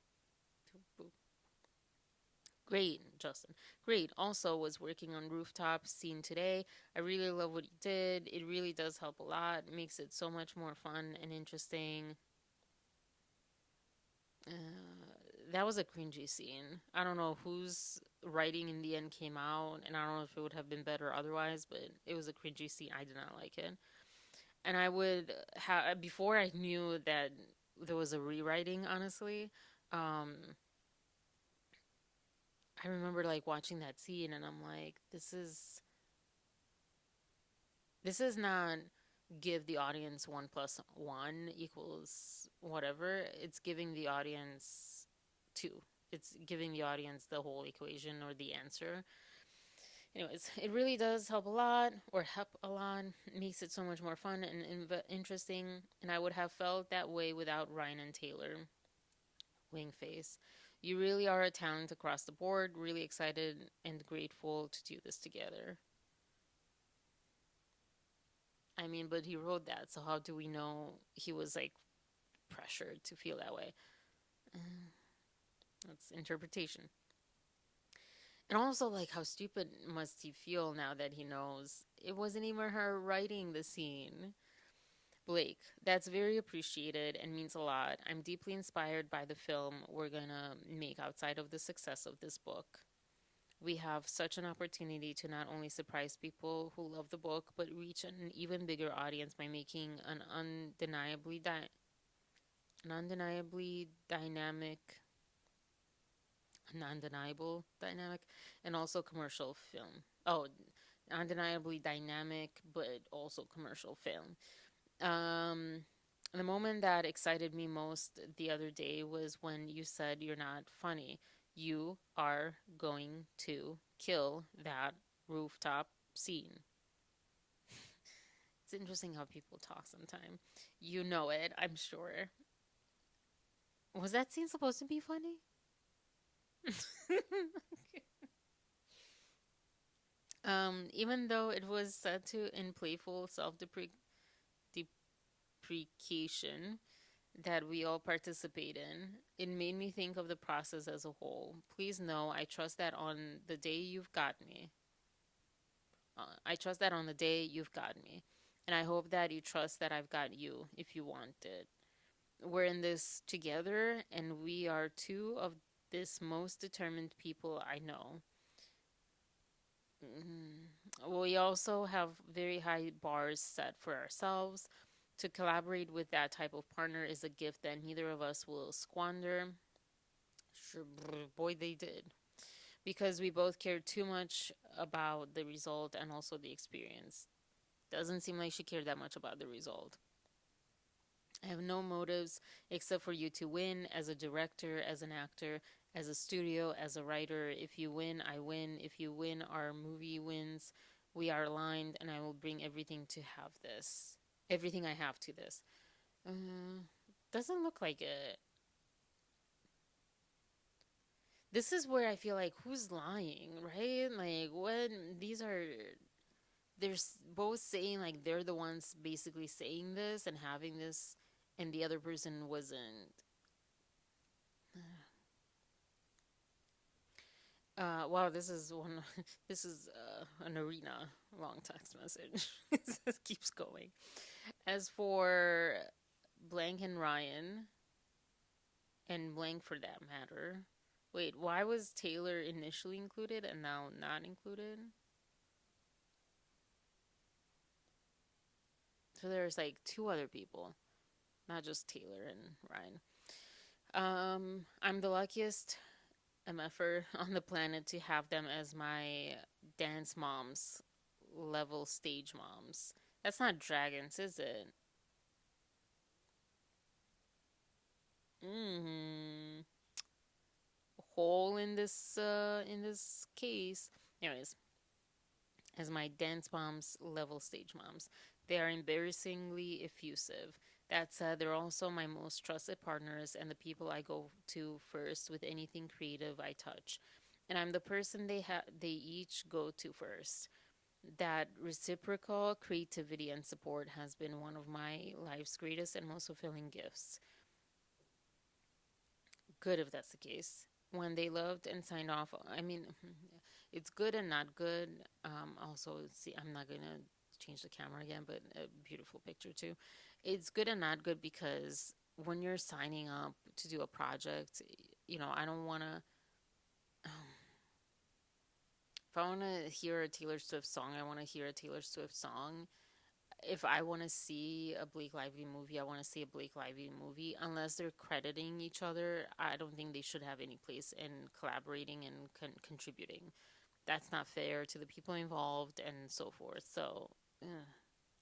Great, Justin. Great. Also, was working on rooftop scene today. I really love what he did. It really does help a lot. Makes it so much more fun and interesting. That was a cringy scene. I don't know whose writing in the end came out, and I don't know if it would have been better otherwise, but it was a cringy scene. I did not like it. And I would have, before I knew that there was a rewriting, honestly, um, I remember like watching that scene and I'm like, this is not give the audience one plus one equals whatever. It's giving the audience two. It's giving the audience the whole equation or the answer. Anyways, it really does help a lot, or help a lot. It makes it so much more fun and interesting. And I would have felt that way without Ryan and Taylor. Wingface. You really are a talent across the board. Really excited and grateful to do this together. I mean, but he wrote that, so how do we know he was like pressured to feel that way? That's interpretation. And also, like, how stupid must he feel now that he knows it wasn't even her writing the scene? Blake, that's very appreciated and means a lot. I'm deeply inspired by the film we're gonna make outside of the success of this book. We have such an opportunity to not only surprise people who love the book, but reach an even bigger audience by making an undeniably dynamic, an undeniable dynamic, and also commercial film. Oh, undeniably dynamic, but also commercial film. Um, the moment that excited me most the other day was when you said you're not funny. You are going to kill that rooftop scene. It's interesting how people talk sometimes. You know it, I'm sure. Was that scene supposed to be funny? Even though it was said to in playful self deprecation, that we all participate in. It made me think of the process as a whole. Please know I trust that on the day you've got me. I trust that on the day you've got me. And I hope that you trust that I've got you if you want it. We're in this together, and we are two of this most determined people I know. We also have very high bars set for ourselves. To collaborate with that type of partner is a gift that neither of us will squander. Sure, boy, they did. Because we both cared too much about the result and also the experience. Doesn't seem like she cared that much about the result. I have no motives except for you to win as a director, as an actor, as a studio, as a writer. If you win, I win. If you win, our movie wins. We are aligned, and I will bring everything to have this. Everything I have to this. Doesn't look like it. This is where I feel like who's lying, right? Like when these are both saying like they're the ones basically saying this and having this, and the other person wasn't. Wow, this is one. This is an arena long text message. It keeps going. As for blank and Ryan, and blank for that matter. Wait, why was Taylor initially included and now not included? So there's like two other people, not just Taylor and Ryan. I'm the luckiest MFer on the planet to have them as my dance moms, level stage moms. That's not dragons, is it? Mm-hmm. Hole in this case. Anyways, as my dance moms, level stage moms. They are embarrassingly effusive. That said, they're also my most trusted partners and the people I go to first with anything creative I touch. And I'm the person they each go to first. That reciprocal creativity and support has been one of my life's greatest and most fulfilling gifts. Good if that's the case. When they loved and signed off, I mean, it's good and not good. Also, see, I'm not gonna change the camera again, but a beautiful picture too. It's good and not good because when you're signing up to do a project, I don't want to. If I want to hear a Taylor Swift song, I want to hear a Taylor Swift song. If I want to see a Blake Lively movie, I want to see a Blake Lively movie. Unless they're crediting each other, I don't think they should have any place in collaborating and contributing. That's not fair to the people involved and so forth. So,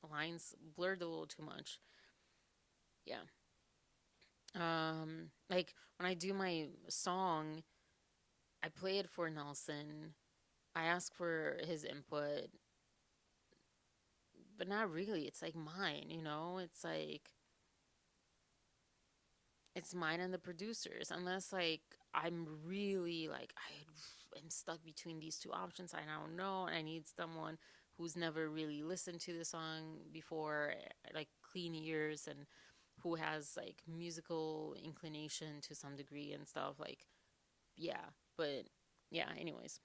lines blurred a little too much. Yeah. Like when I do my song, I play it for Nelson. I ask for his input, but not really. It's like mine. It's mine and the producers. Unless like I'm really like I'm stuck between these two options. I don't know, and I need someone who's never really listened to the song before, like clean ears, and who has like musical inclination to some degree and stuff. Like, yeah, but yeah. Anyways,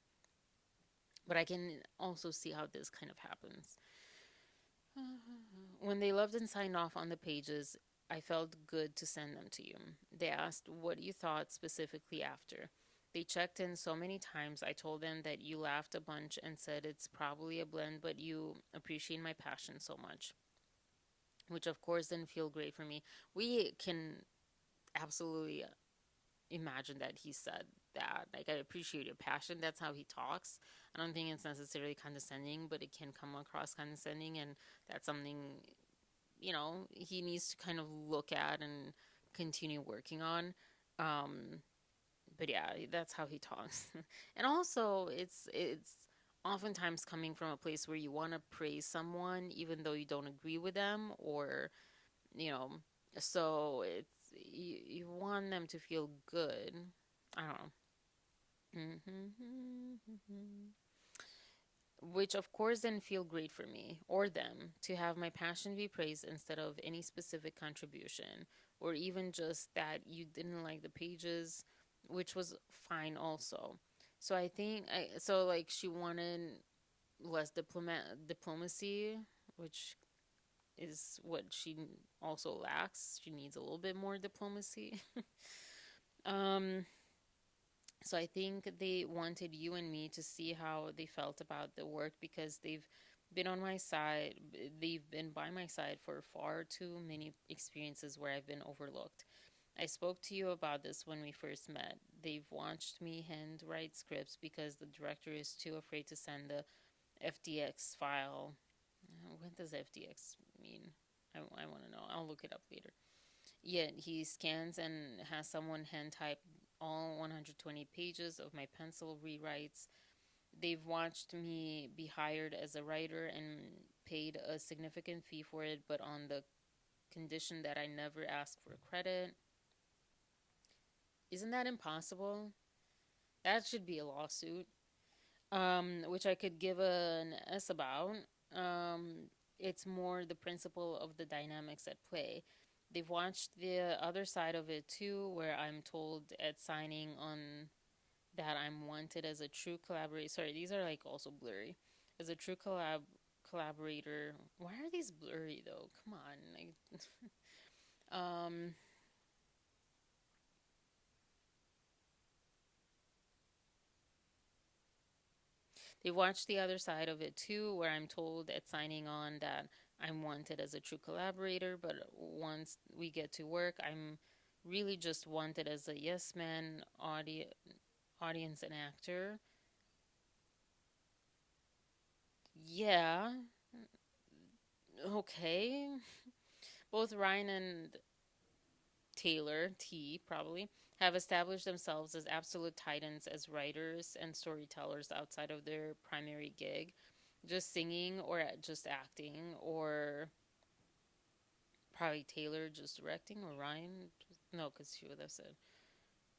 but I can also see how this kind of happens. When they loved and signed off on the pages, I felt good to send them to you. They asked what you thought specifically after. They checked in so many times. I told them that you laughed a bunch and said it's probably a blend, but you appreciate my passion so much, which of course didn't feel great for me. We can absolutely imagine that he said that. Like, I appreciate your passion. That's how he talks. I don't think it's necessarily condescending, but it can come across condescending, and that's something he needs to kind of look at and continue working on. Um, but yeah, that's how he talks. And also, it's oftentimes coming from a place where you want to praise someone even though you don't agree with them, or you know, so you want them to feel good. I don't know. Which of course didn't feel great for me or them to have my passion be praised instead of any specific contribution, or even just that you didn't like the pages, which was fine also. So I think like she wanted less diplomacy, which is what she also lacks. She needs a little bit more diplomacy. um So I think they wanted you and me to see how they felt about the work because they've been on my side. They've been by my side for far too many experiences where I've been overlooked. I spoke to you about this when we first met. They've watched me handwrite scripts because the director is too afraid to send the FDX file. What does FDX mean? I want to know. I'll look it up later. Yet he scans and has someone hand type all 120 pages of my pencil rewrites. They've watched me be hired as a writer and paid a significant fee for it, but on the condition that I never ask for credit. Isn't that impossible? That should be a lawsuit, which I could give an S about. It's more the principle of the dynamics at play. They've watched the other side of it too, where I'm told at signing on that I'm wanted as a true collaborator. Sorry, these are like also blurry. As a true collaborator. Why are these blurry though? Come on. Like, um, they watched the other side of it too, where I'm told at signing on that I'm wanted as a true collaborator, but once we get to work, I'm really just wanted as a yes man, audience, and actor. Yeah, okay. Both Ryan and Taylor, T probably, have established themselves as absolute titans as writers and storytellers outside of their primary gig, just singing or just acting, or probably Taylor just directing, or Ryan. No, because she would have said,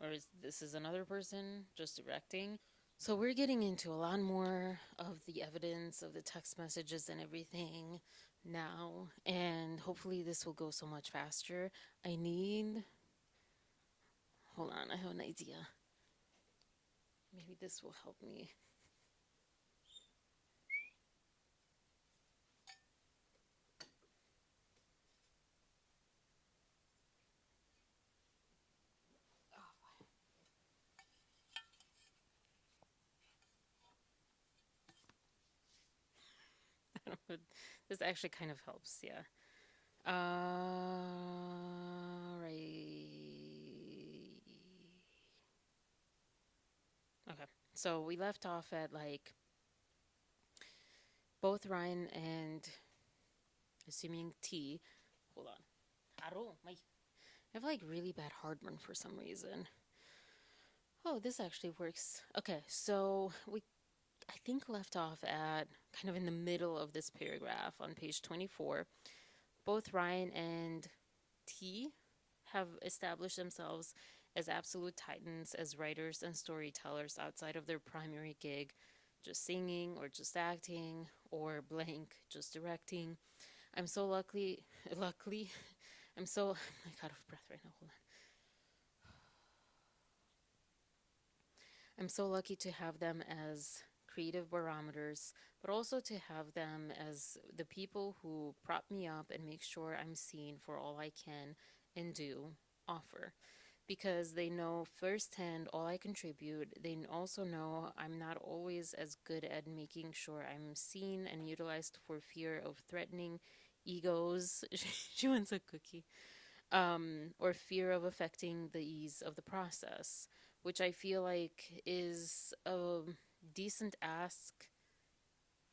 or is this is another person just directing. So we're getting into a lot more of the evidence of the text messages and everything now, and hopefully this will go so much faster. I need. Hold on, I have an idea. Maybe this will help me. This actually kind of helps, yeah. Right. Okay. So we left off at like both Ryan and assuming T. Hold on. Aaru, I have like really bad heartburn for some reason. Oh, this actually works. Okay, so we I think left off at kind of in the middle of this paragraph on page 24. Both Ryan and T have established themselves as absolute titans, as writers and storytellers outside of their primary gig, just singing or just acting or blank, just directing. I'm so luckily, I'm so, I'm like out of breath right now. Hold on. I'm so lucky to have them as creative barometers, but also to have them as the people who prop me up and make sure I'm seen for all I can and do offer. Because they know firsthand all I contribute. They also know I'm not always as good at making sure I'm seen and utilized for fear of threatening egos. She wants a cookie. Or fear of affecting the ease of the process, which I feel like is a decent ask,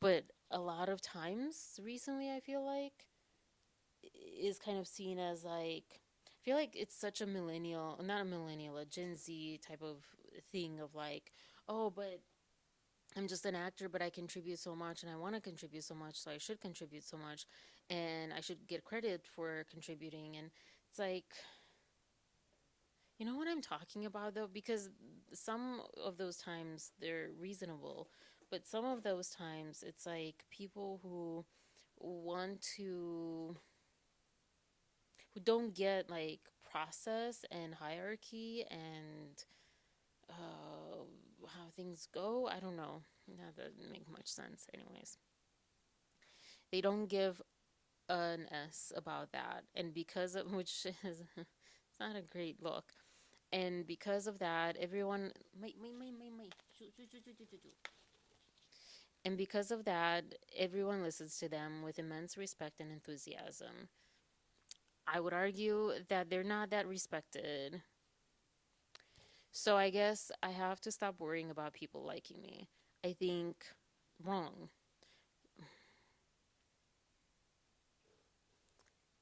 but a lot of times recently I feel like is kind of seen as like, I feel like it's such a millennial, not a millennial, a Gen Z type of thing of like, oh, but I'm just an actor, but I contribute so much and I want to contribute so much, so I should contribute so much and I should get credit for contributing. And it's like, you know what I'm talking about though? Because some of those times they're reasonable, but some of those times it's like people who want to, who don't get like process and hierarchy and how things go. I don't know. That doesn't make much sense, anyways. They don't give an S about that, and because of which is it's not a great look. And because of that, everyone and because of that, everyone listens to them with immense respect and enthusiasm. I would argue that they're not that respected. So I guess I have to stop worrying about people liking me. I think wrong.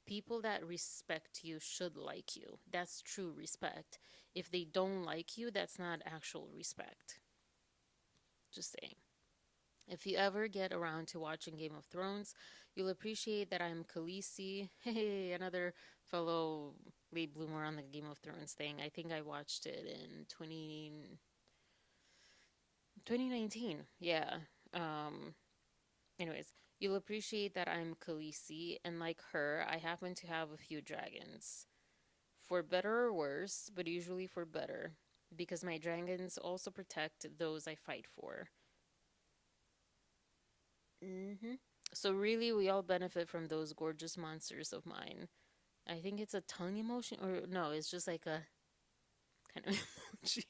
People that respect you should like you. That's true respect. If they don't like you, that's not actual respect. Just saying. If you ever get around to watching Game of Thrones, you'll appreciate that I'm Khaleesi. Hey, another fellow late bloomer on the Game of Thrones thing. I think I watched it in 2019. Yeah. Um, anyways, you'll appreciate that I'm Khaleesi, and like her, I happen to have a few dragons. For better or worse, but usually for better, because my dragons also protect those I fight for. Hmm. So really, we all benefit from those gorgeous monsters of mine. I think it's a tongue emotion, or no, it's just like a kind of emoji.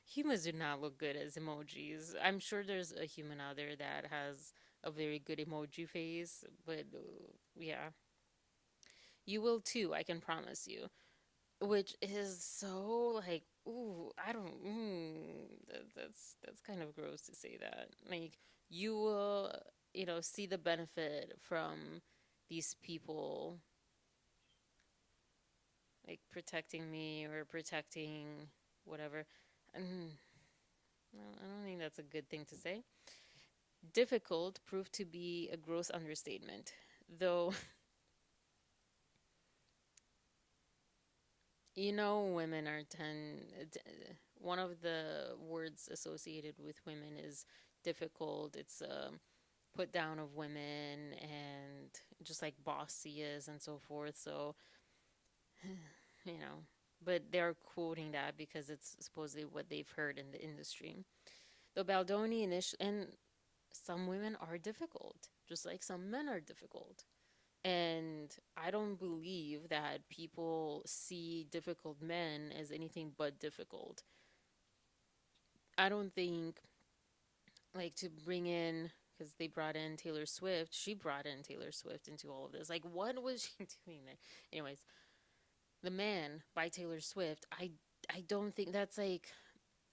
Humans do not look good as emojis. I'm sure there's a human out there that has a very good emoji face, but yeah, you will too. I can promise you. Which is so like, ooh, I don't. That's kind of gross to say that. Like you will, see the benefit from these people like protecting me or protecting whatever. Mm, I don't think that's a good thing to say. Difficult proved to be a gross understatement, though. Women are one of the words associated with women is difficult. It's put down of women and just like bossy is and so forth. So, you know, but they're quoting that because it's supposedly what they've heard in the industry. Though Baldoni initially, and some women are difficult, just like some men are difficult. And I don't believe that people see difficult men as anything but difficult. I don't think, like, to bring in, because they brought in Taylor Swift, she brought in Taylor Swift into all of this. Like, what was she doing there? Anyways, The Man by Taylor Swift, I don't think that's like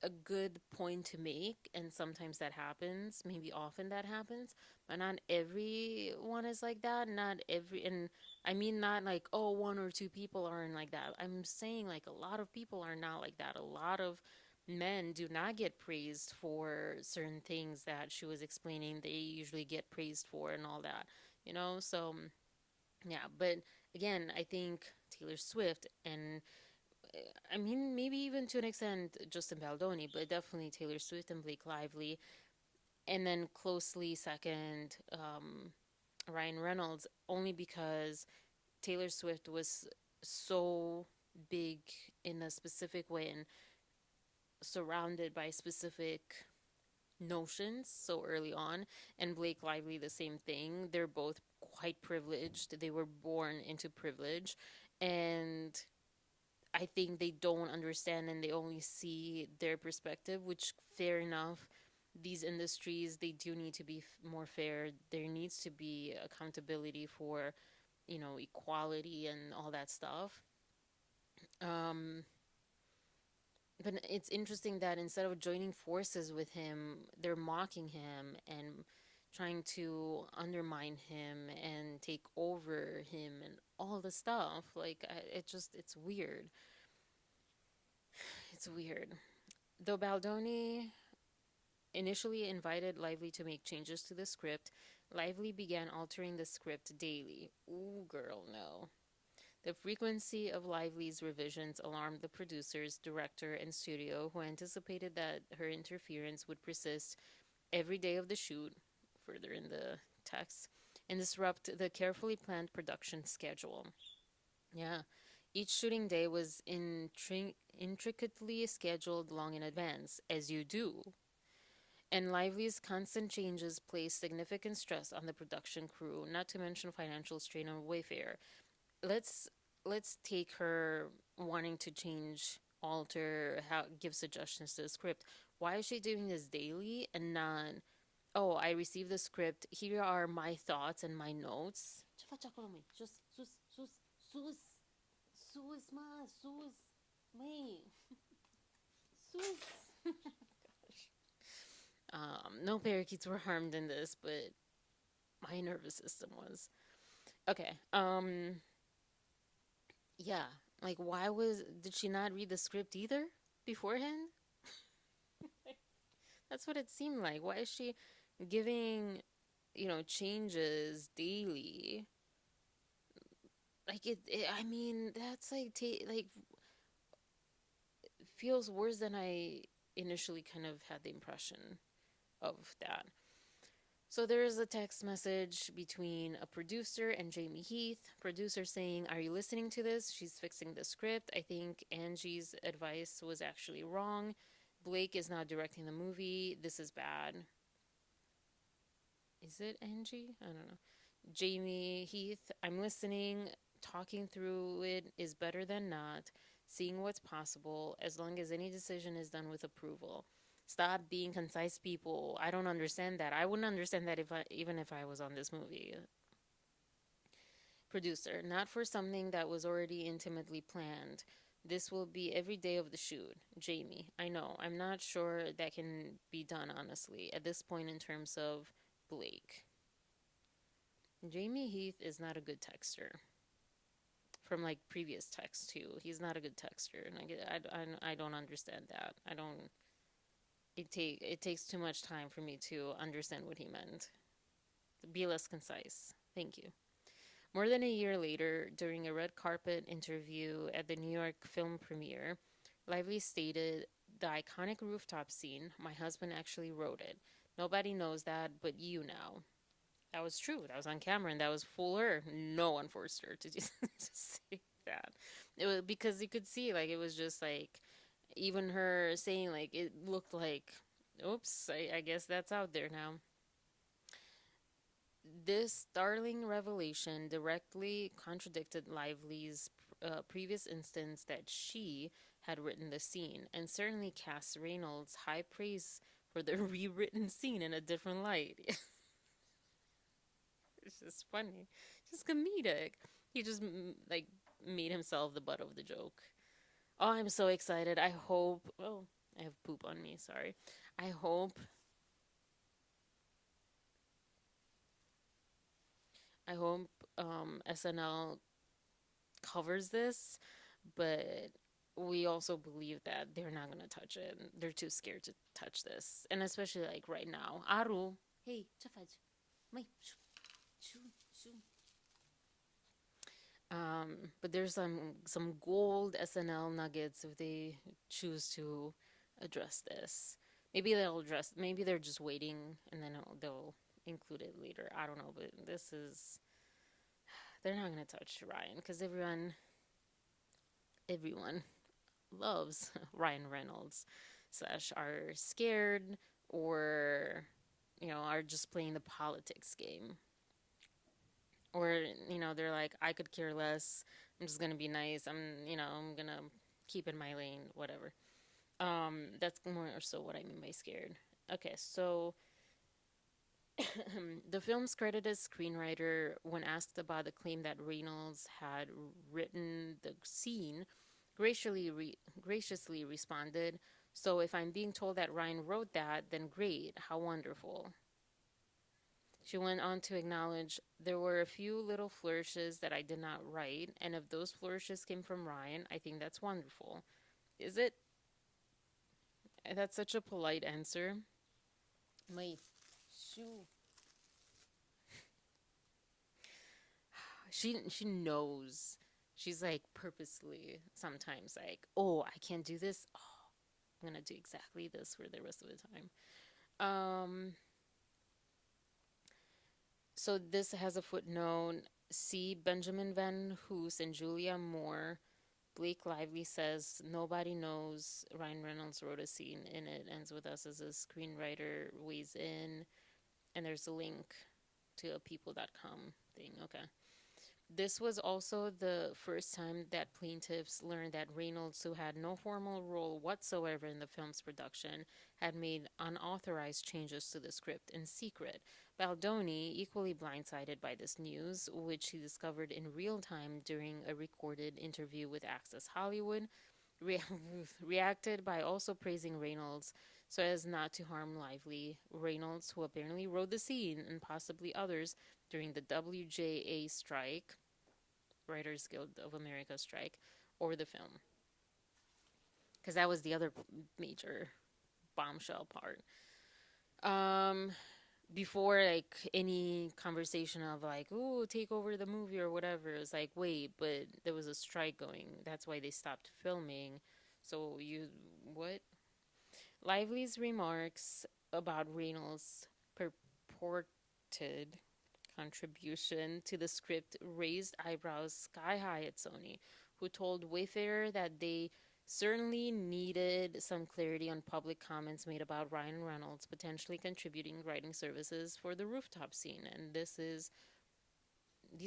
a good point to make, and sometimes that happens, maybe often that happens, but not everyone is like that. Not every, and I mean, not like, oh, one or two people aren't like that. I'm saying like a lot of people are not like that. A lot of men do not get praised for certain things that she was explaining they usually get praised for and all that, so yeah. But again, I think Taylor Swift and I mean, maybe even to an extent Justin Baldoni, but definitely Taylor Swift and Blake Lively. And then closely second, Ryan Reynolds, only because Taylor Swift was so big in a specific way and surrounded by specific notions so early on. And Blake Lively, the same thing. They're both quite privileged. They were born into privilege. And I think they don't understand and they only see their perspective, which fair enough. These industries, they do need to be more fair. There needs to be accountability for, equality and all that stuff. Um, but it's interesting that instead of joining forces with him, they're mocking him and trying to undermine him and take over him and all the stuff. Like, it's weird. It's weird. Though Baldoni initially invited Lively to make changes to the script, Lively began altering the script daily. Ooh, girl, no. The frequency of Lively's revisions alarmed the producers, director, and studio, who anticipated that her interference would persist every day of the shoot, further in the text, and disrupt the carefully planned production schedule. Yeah. Each shooting day was intricately scheduled long in advance, as you do, and Lively's constant changes placed significant stress on the production crew, not to mention financial strain on Wayfair. Let's let's take her wanting to change, alter, how give suggestions to the script. Why is she doing this daily and not, oh, I received the script, here are my thoughts and my notes. Just sus ma sus me sus. No parakeets were harmed in this, but my nervous system was. Okay. Yeah. Like, did she not read the script either beforehand? That's what it seemed like. Why is she giving, changes daily? Like, I mean, that's like, feels worse than I initially kind of had the impression of that. So there is a text message between a producer and Jamie Heath. Producer saying, "Are you listening to this? She's fixing the script. I think Angie's advice was actually wrong. Blake is now directing the movie. This is bad." Is it Angie? I don't know. Jamie Heath, "I'm listening. Talking through it is better than not. Seeing what's possible, as long as any decision is done with approval. Stop being concise, people. I don't understand that. I wouldn't understand that even if I was on this movie." Producer, "Not for something that was already intimately planned. This will be every day of the shoot." Jamie, "I know. I'm not sure that can be done, honestly, at this point in terms of Blake." Jamie Heath is not a good texter. From like previous texts too, he's not a good texter, and I don't understand that. I don't. It takes too much time for me to understand what he meant. Be less concise. Thank you. More than a year later, during a red carpet interview at the New York film premiere, Lively stated, "The iconic rooftop scene, my husband actually wrote it. Nobody knows that but you now." That was true. That was on camera and that was full her. No one forced her to just say. that. Because you could see, like, it was just like, even her saying, like, it looked like, oops, I guess that's out there now. This startling revelation directly contradicted Lively's previous instance that she had written the scene, and certainly cast Reynolds high praise for the rewritten scene in a different light. It's just funny, just comedic. He just like made himself the butt of the joke. Oh, I'm so excited. I hope. Oh, I have poop on me. Sorry. I hope. I hope SNL covers this, but we also believe that they're not gonna touch it. They're too scared to touch this, and especially like right now. Aaru, hey, ce faci? Mai, shoo, shoo. But there's some gold SNL nuggets if they choose to address this. Maybe they'll address. Maybe they're just waiting, and then they'll include it later. I don't know, but this is. They're not gonna touch Ryan because everyone loves Ryan Reynolds, slash are scared or are just playing the politics game, or they're like, I could care less. I'm just gonna be nice. I'm gonna keep in my lane, whatever. That's more or so what I mean by scared. Okay, so the film's credited screenwriter, when asked about the claim that Reynolds had written the scene, graciously responded, "So if I'm being told that Ryan wrote that, then great, how wonderful." She went on to acknowledge, "There were a few little flourishes that I did not write, and if those flourishes came from Ryan, I think that's wonderful." Is it? That's such a polite answer. My shoe. She knows. She's like purposely sometimes like, oh, I can't do this. Oh, I'm gonna do exactly this for the rest of the time. Um, so this has a footnote. See Benjamin Van Hoos and Julia Moore. Blake Lively says nobody knows Ryan Reynolds wrote a scene in it. Ends with us as a screenwriter weighs in, and there's a link to a people.com thing. Okay. This was also the first time that plaintiffs learned that Reynolds, who had no formal role whatsoever in the film's production, had made unauthorized changes to the script in secret. Baldoni, equally blindsided by this news, which he discovered in real time during a recorded interview with Access Hollywood, re- reacted by also praising Reynolds so as not to harm Lively. Reynolds, who apparently wrote the scene, and possibly others, during the WJA strike, Writers Guild of America strike, or the film. Because that was the other major bombshell part. Um, Before like any conversation of like, oh, take over the movie or whatever, it's like, wait, but there was a strike going. That's why they stopped filming. So what? Lively's remarks about Reynolds' purported contribution to the script raised eyebrows sky high at Sony, who told Wayfarer that they certainly needed some clarity on public comments made about Ryan Reynolds potentially contributing writing services for the rooftop scene. And these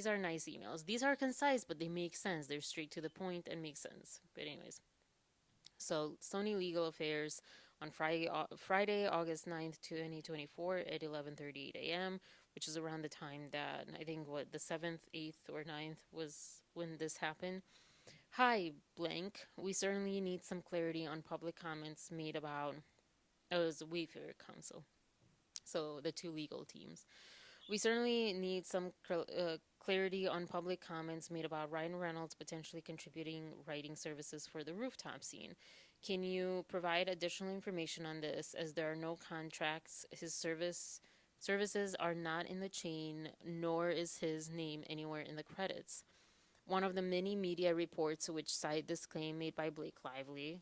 are nice emails. These are concise, but they make sense. They're straight to the point and make sense. But anyways, so Sony Legal Affairs on Friday, August 9th, 2024 at 11:38 a.m., which is around the time that I think the 7th, 8th, or 9th was when this happened. Hi, blank. We certainly need some clarity on public comments made about. Oh, it was the Wayfarer Council. So the two legal teams. We certainly need some clarity on public comments made about Ryan Reynolds potentially contributing writing services for the rooftop scene. Can you provide additional information on this, as there are no contracts? His services are not in the chain, nor is his name anywhere in the credits. One of the many media reports which cite this claim made by Blake Lively,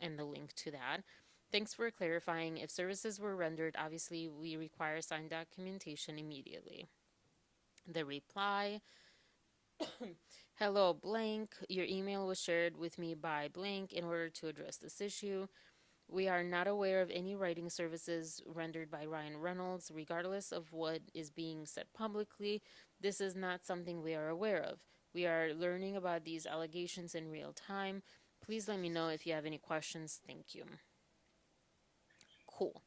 and the link to that. Thanks for clarifying. If services were rendered, obviously we require signed documentation immediately. The reply: Hello, blank. Your email was shared with me by blank in order to address this issue. We are not aware of any writing services rendered by Ryan Reynolds, regardless of what is being said publicly. This is not something we are aware of. We are learning about these allegations in real time. Please let me know if you have any questions. Thank you. Cool.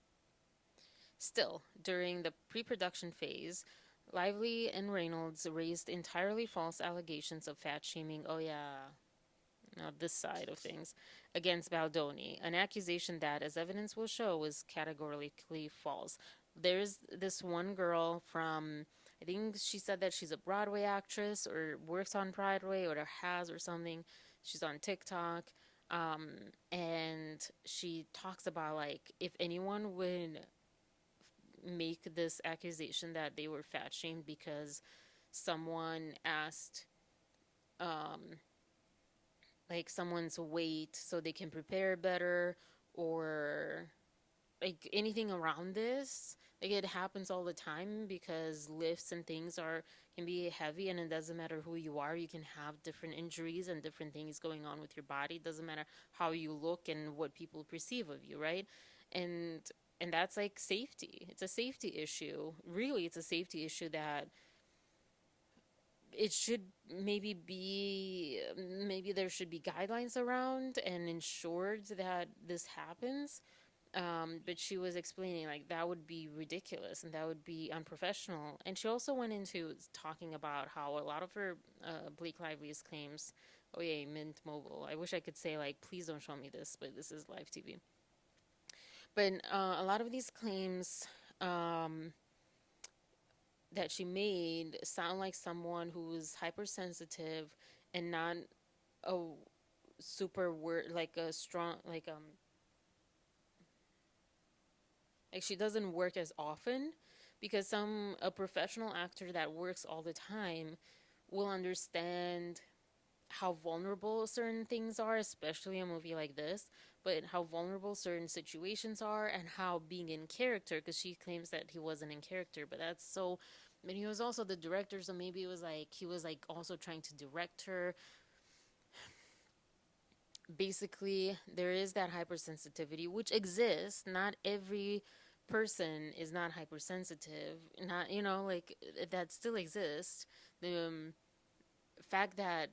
Still, during the pre production phase, Lively and Reynolds raised entirely false allegations of fat shaming. Oh, yeah, now this side of things, against Baldoni, an accusation that, as evidence will show, was categorically false. There's this one girl from, I think she said that she's a Broadway actress or works on Broadway or has or something. She's on TikTok. And she talks about like if anyone would make this accusation that they were fat shamed because someone asked um, like someone's weight so they can prepare better or like anything around this, like it happens all the time because lifts and things are can be heavy, and it doesn't matter who you are, you can have different injuries and different things going on with your body. It doesn't matter how you look and what people perceive of you, right? And and that's like safety. It's a safety issue, really. It's a safety issue that it should maybe there should be guidelines around and ensured that this happens. But she was explaining like that would be ridiculous and that would be unprofessional. And she also went into talking about how a lot of her Blake Lively's claims. Oh yeah, Mint Mobile. I wish I could say like, please don't show me this, but this is live TV. But a lot of these claims um, that she made sound like someone who's hypersensitive and not a super word like a strong like she doesn't work as often, because some a professional actor that works all the time will understand how vulnerable certain things are, especially a movie like this, but how vulnerable certain situations are and how being in character, because she claims that he wasn't in character, but that's so. But he was also the director, so maybe it was like he was like also trying to direct her. Basically, there is that hypersensitivity which exists. Not every person is not hypersensitive. Not, like that still exists. The fact that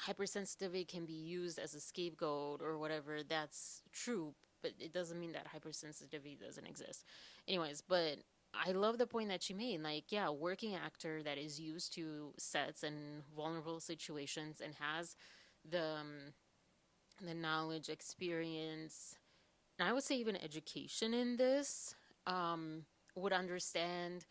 hypersensitivity can be used as a scapegoat or whatever, that's true, but it doesn't mean that hypersensitivity doesn't exist. Anyways, but I love the point that she made. Like, yeah, a working actor that is used to sets and vulnerable situations and has the knowledge, experience, and I would say even education in this, would understand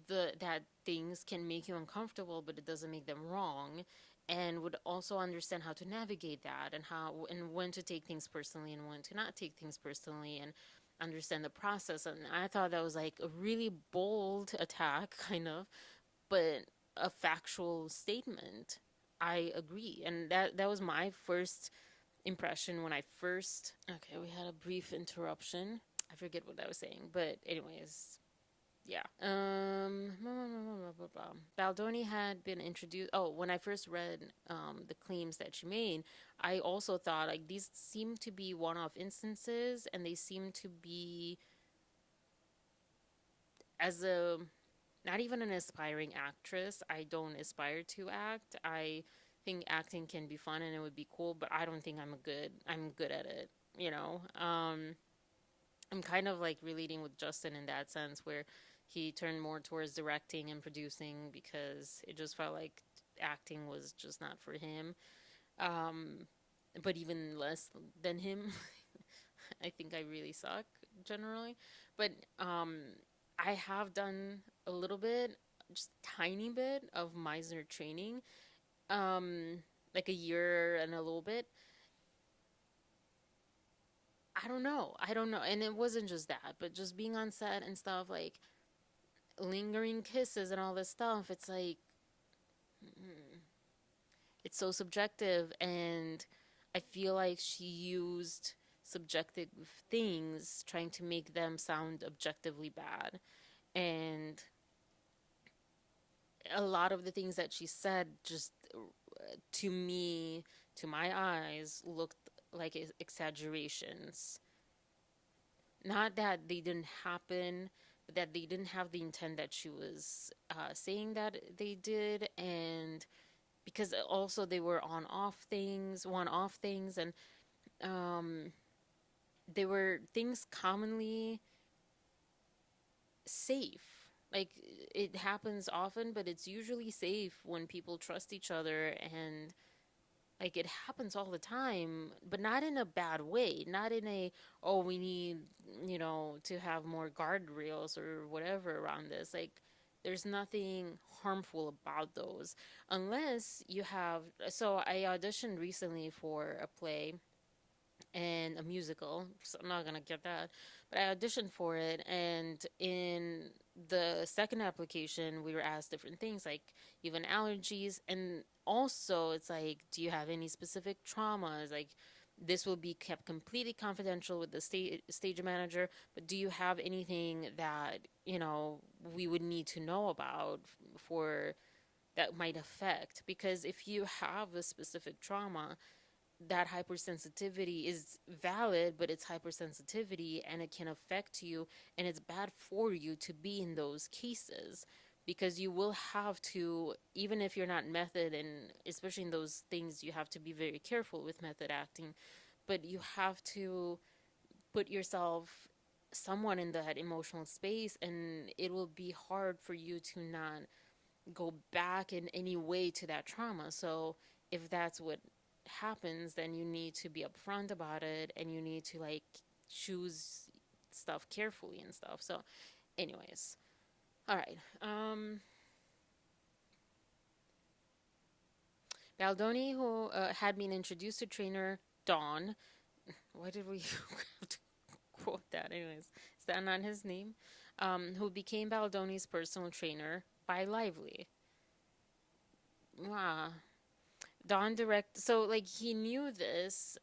that things can make you uncomfortable, but it doesn't make them wrong, and would also understand how to navigate that and how and when to take things personally and when to not take things personally and understand the process. And I thought that was like a really bold attack, kind of, but a factual statement. I agree, and that was my first impression when I first. Okay, we had a brief interruption. I forget what I was saying, but anyways, yeah. Baldoni had been introduced. Oh, when I first read the claims that she made, I also thought like these seem to be one-off instances, and they seem to be as a not even an aspiring actress. I don't aspire to act. I think acting can be fun and it would be cool, but I don't think I'm good at it. You know, I'm kind of like relating with Justin in that sense, where he turned more towards directing and producing because it just felt like acting was just not for him. Um, but even less than him, I think I really suck generally. But I have done a little bit, just tiny bit of Meisner training, um, like a year and a little bit. I don't know. I don't know. And it wasn't just that, but just being on set and stuff, like lingering kisses and all this stuff. It's like, it's so subjective. And I feel like she used subjective things trying to make them sound objectively bad. And a lot of the things that she said just to me, to my eyes, looked like exaggerations. Not that they didn't happen, but that they didn't have the intent that she was saying that they did. And because also they were one off things, and um, they were things commonly safe. Like, it happens often, but it's usually safe when people trust each other, and like, it happens all the time, but not in a bad way. Not in a, oh, we need, to have more guardrails or whatever around this. Like, there's nothing harmful about those. Unless you have. So, I auditioned recently for a play and a musical. So I'm not gonna get that, but I auditioned for it, and in the second application, we were asked different things like even allergies, and also it's like, do you have any specific traumas? Like, this will be kept completely confidential with the stage manager, but do you have anything that we would need to know about for that might affect? Because if you have a specific trauma, that hypersensitivity is valid, but it's hypersensitivity and it can affect you, and it's bad for you to be in those cases, because you will have to, even if you're not method, and especially in those things, you have to be very careful with method acting, but you have to put yourself someone in that emotional space, and it will be hard for you to not go back in any way to that trauma. So if that's what happens, then you need to be upfront about it, and you need to like choose stuff carefully and stuff. So anyways, all right. Baldoni, who had been introduced to trainer Dawn. Why did we have to quote that? Anyways, is that not his name? Who became Baldoni's personal trainer by Lively. Wow. Don direct so like he knew this.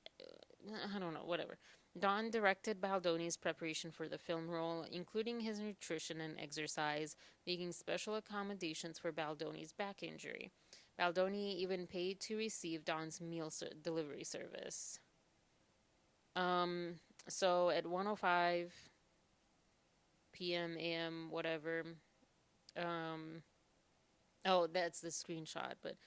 I don't know, whatever. Don directed Baldoni's preparation for the film role, including his nutrition and exercise, making special accommodations for Baldoni's back injury. Baldoni even paid to receive Don's delivery service. Um, so at 1:05 p.m., a.m., whatever. Um, oh, that's the screenshot, but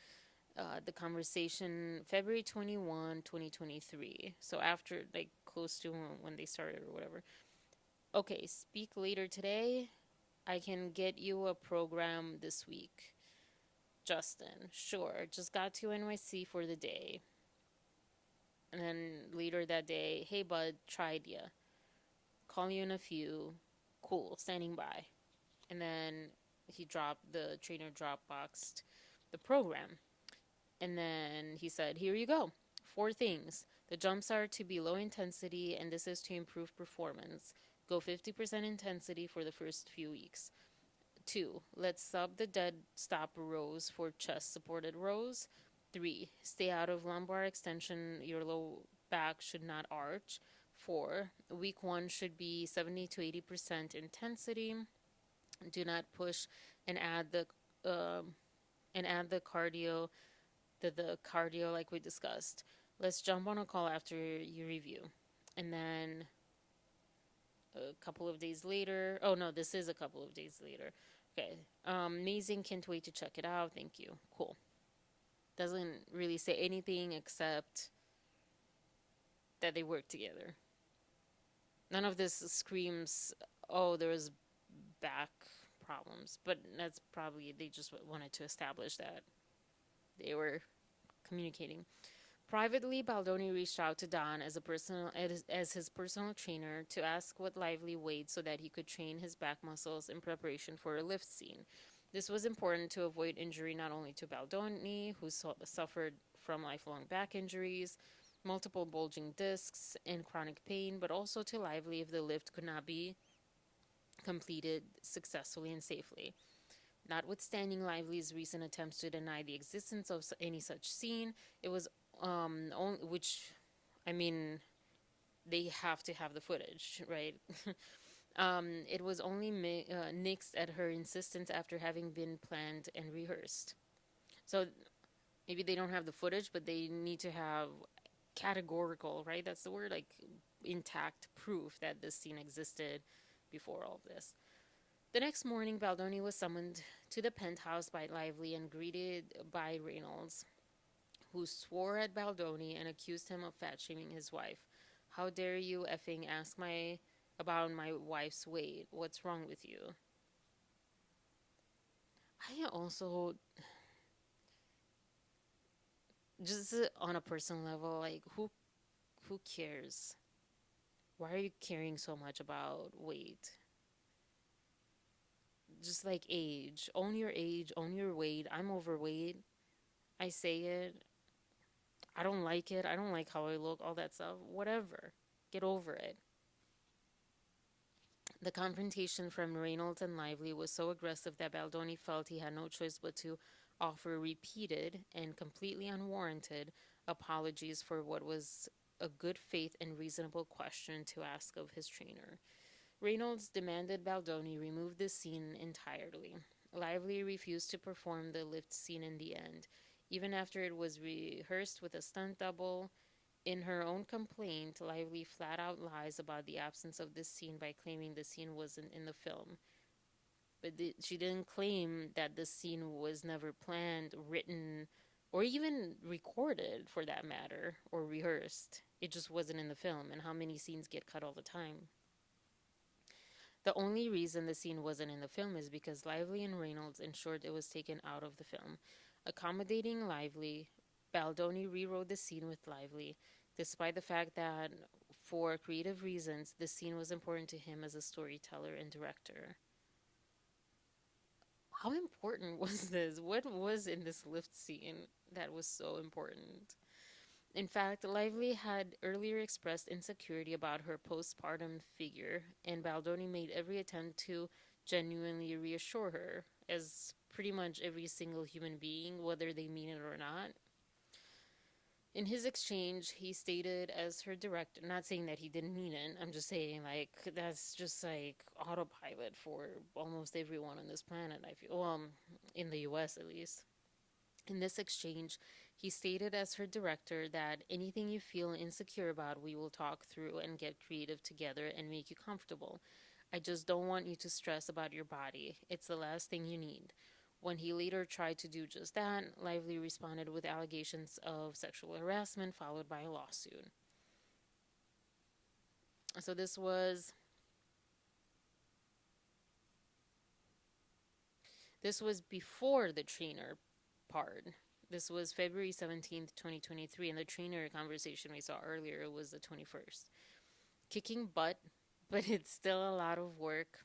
the conversation February 21, 2023. So after, like, close to when they started or whatever. Okay, speak later today. I can get you a program this week. Justin, sure. Just got to NYC for the day. And then later that day, hey bud, tried ya. Call you in a few. Cool, standing by. And then the trainer Dropboxed the program. And then he said, here you go. 4 things. The jumps are to be low intensity, and this is to improve performance. Go 50% intensity for the first few weeks. 2. Let's sub the dead stop rows for chest supported rows. 3. Stay out of lumbar extension. Your low back should not arch. 4. Week 1 should be 70 to 80% intensity. Do not push and add the cardio the cardio like we discussed. Let's jump on a call after you review. And then a couple of days later, oh no, this is a couple of days later. Okay. Amazing, can't wait to check it out. Thank you. Cool. Doesn't really say anything except that they work together. None of this screams, oh, there was back problems. But that's probably, they just wanted to establish that they were communicating. Privately, Baldoni reached out to Don as his personal trainer to ask what Lively weighed so that he could train his back muscles in preparation for a lift scene. This was important to avoid injury not only to Baldoni, who suffered from lifelong back injuries, multiple bulging discs, and chronic pain, but also to Lively if the lift could not be completed successfully and safely. Notwithstanding Lively's recent attempts to deny the existence of any such scene, it was which, I mean, they have to have the footage, right? It was only nixed at her insistence after having been planned and rehearsed. So maybe they don't have the footage, but they need to have categorical, right? That's the word, like intact proof that this scene existed before all of this. The next morning, Baldoni was summoned to the penthouse by Lively and greeted by Reynolds, who swore at Baldoni and accused him of fat shaming his wife. How dare you effing ask about my wife's weight? What's wrong with you? I also, just on a personal level, like who cares? Why are you caring so much about weight? Just like age, own your weight. I'm overweight. I say it. I don't like it. I don't like how I look, all that stuff. Whatever. Get over it. The confrontation from Reynolds and Lively was so aggressive that Baldoni felt he had no choice but to offer repeated and completely unwarranted apologies for what was a good faith and reasonable question to ask of his trainer. Reynolds demanded Baldoni remove the scene entirely. Lively refused to perform the lift scene in the end, even after it was rehearsed with a stunt double. In her own complaint, Lively flat out lies about the absence of this scene by claiming the scene wasn't in the film. But she didn't claim that the scene was never planned, written, or even recorded for that matter, or rehearsed. It just wasn't in the film, and how many scenes get cut all the time? The only reason the scene wasn't in the film is because Lively and Reynolds ensured it was taken out of the film. Accommodating Lively, Baldoni rewrote the scene with Lively, despite the fact that, for creative reasons, the scene was important to him as a storyteller and director. How important was this? What was in this lift scene that was so important? In fact, Lively had earlier expressed insecurity about her postpartum figure, and Baldoni made every attempt to genuinely reassure her, as pretty much every single human being, whether they mean it or not. In his exchange, he stated as her director, not saying that he didn't mean it, I'm just saying, like, that's just like autopilot for almost everyone on this planet, I feel. Well, in the US at least. In this exchange, he stated as her director that anything you feel insecure about, we will talk through and get creative together and make you comfortable. I just don't want you to stress about your body. It's the last thing you need. When he later tried to do just that, Lively responded with allegations of sexual harassment, followed by a lawsuit. So this was before the trainer part. This was February 17th, 2023, and the trainer conversation we saw earlier was the 21st. Kicking butt, but it's still a lot of work,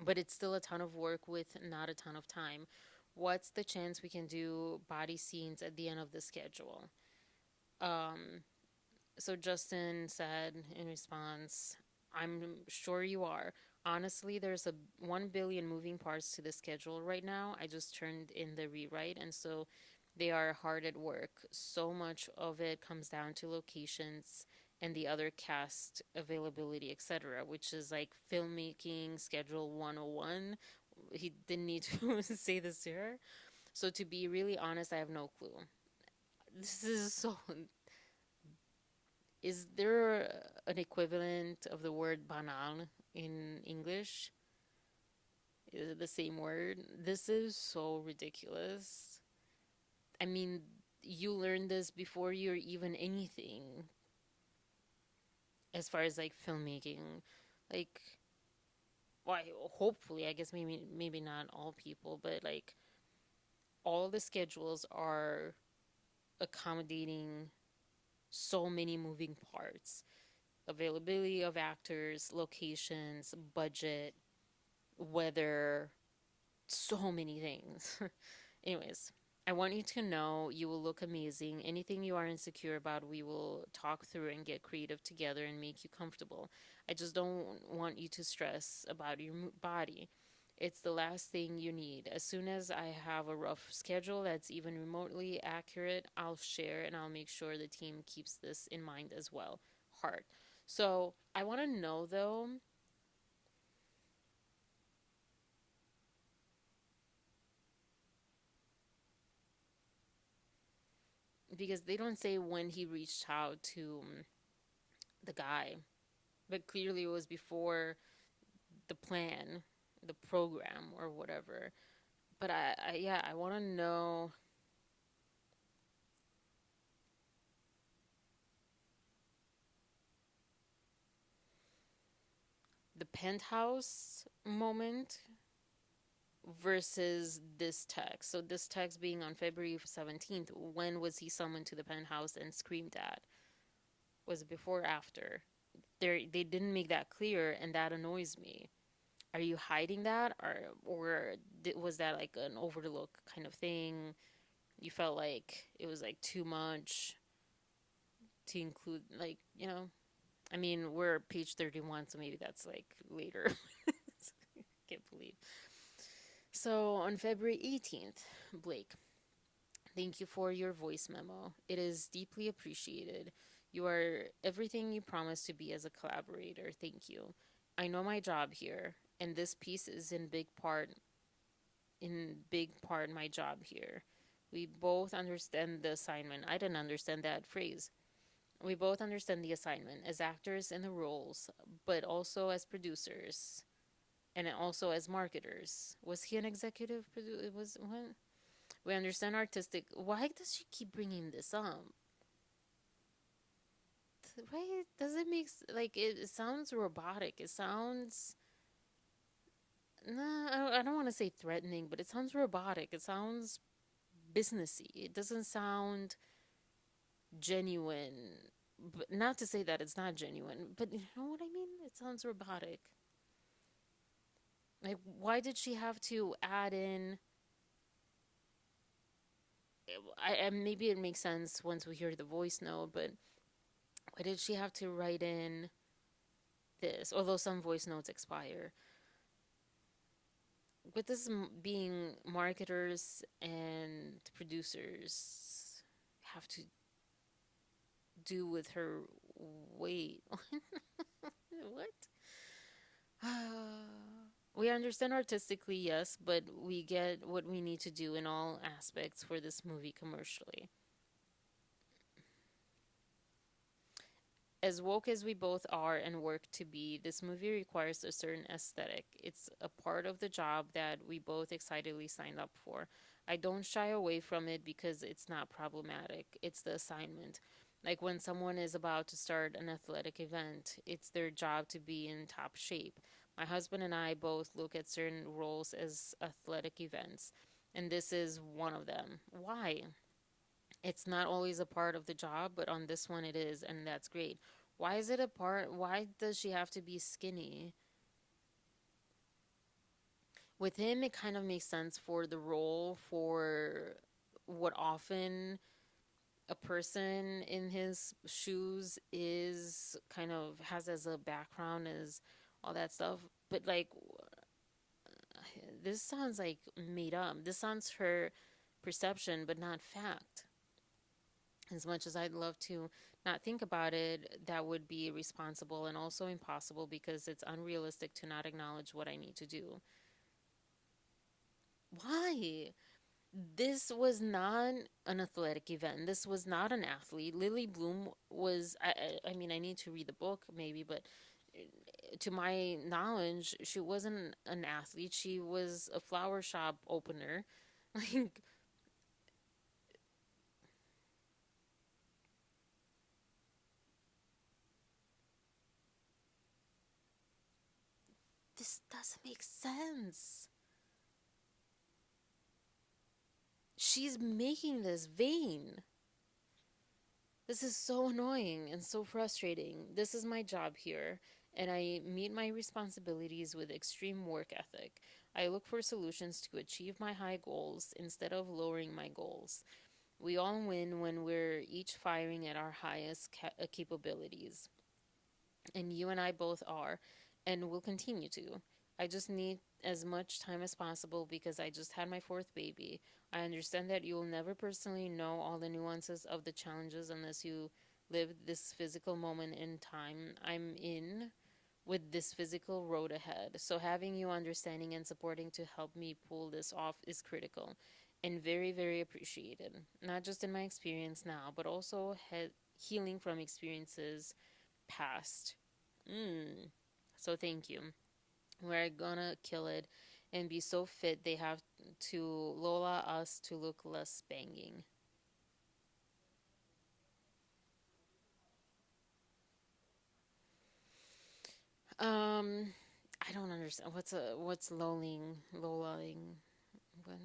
but it's still a ton of work with not a ton of time. What's the chance we can do body scenes at the end of the schedule? Um, so Justin said in response, I'm sure you are. Honestly, there's a 1 billion moving parts to the schedule right now. I just turned in the rewrite, and so they are hard at work. So much of it comes down to locations and the other cast availability, etc., which is like filmmaking schedule 101. He didn't need to say this to her. So, to be really honest, I have no clue. This is so. Is there an equivalent of the word banal in English? Is it the same word? This is so ridiculous. I mean, you learn this before you're even anything as far as like filmmaking. Like, why? Hopefully, I guess maybe not all people, but like all the schedules are accommodating so many moving parts: availability of actors, locations, budget, weather, so many things. Anyways, I want you to know you will look amazing. Anything you are insecure about, we will talk through and get creative together and make you comfortable. I just don't want you to stress about your body. It's the last thing you need. As soon as I have a rough schedule that's even remotely accurate, I'll share and I'll make sure the team keeps this in mind as well. Heart. So I want to know though, because they don't say when he reached out to the guy, but clearly it was before the plan, the program, or whatever. But yeah, I want to know the penthouse moment versus this text. So this text being on February 17th, when was he summoned to the penthouse and screamed at? Was it before or after? They didn't make that clear, and that annoys me. Are you hiding that, or was that like an overlook kind of thing? You felt like it was like too much to include, like, I mean, we're page 31, so maybe that's like later. Can't believe. So on February 18th, Blake, thank you for your voice memo. It is deeply appreciated. You are everything you promised to be as a collaborator. Thank you. I know my job here, and this piece is in big part my job here. We both understand the assignment. I didn't understand that phrase. We both understand the assignment as actors in the roles, but also as producers and also as marketers. Was he an executive producer? Was what? We understand artistic. Why does she keep bringing this up? Why does it make like it sounds robotic? It sounds nah. I don't want to say threatening, but it sounds robotic. It sounds businessy. It doesn't sound genuine. But not to say that it's not genuine, but you know what I mean? It sounds robotic. Like, why did she have to add in? Maybe it makes sense once we hear the voice note, but why did she have to write in this? Although some voice notes expire. With this being marketers and producers have to do with her weight. What? We understand artistically, yes, but we get what we need to do in all aspects for this movie commercially. As woke as we both are and work to be, this movie requires a certain aesthetic. It's a part of the job that we both excitedly signed up for. I don't shy away from it because it's not problematic. It's the assignment. Like when someone is about to start an athletic event, it's their job to be in top shape. My husband and I both look at certain roles as athletic events, and this is one of them. Why? It's not always a part of the job, but on this one it is, and that's great. Why is it a part? Why does she have to be skinny? With him, it kind of makes sense for the role, for what often a person in his shoes is kind of has as a background, as all that stuff. But like, this sounds like made up. This sounds her perception, but not fact. As much as I'd love to not think about it, that would be irresponsible and also impossible because it's unrealistic to not acknowledge what I need to do. Why? This was not an athletic event. This was not an athlete. Lily Bloom was, I mean, I need to read the book maybe, but to my knowledge, she wasn't an athlete. She was a flower shop opener. Like, this doesn't make sense. She's making this vain. This is so annoying and so frustrating. This is my job here, and I meet my responsibilities with extreme work ethic. I look for solutions to achieve my high goals instead of lowering my goals. We all win when we're each firing at our highest capabilities. And you and I both are, and will continue to. I just need as much time as possible because I just had my fourth baby. I understand that you will never personally know all the nuances of the challenges unless you live this physical moment in time I'm in with this physical road ahead. So having you understanding and supporting to help me pull this off is critical. and very, very appreciated. Not just in my experience now, but also healing from experiences past. Mm. So thank you. We're gonna kill it and be so fit they have to Lola us to look less banging. Um, I don't understand what's lolaing. What?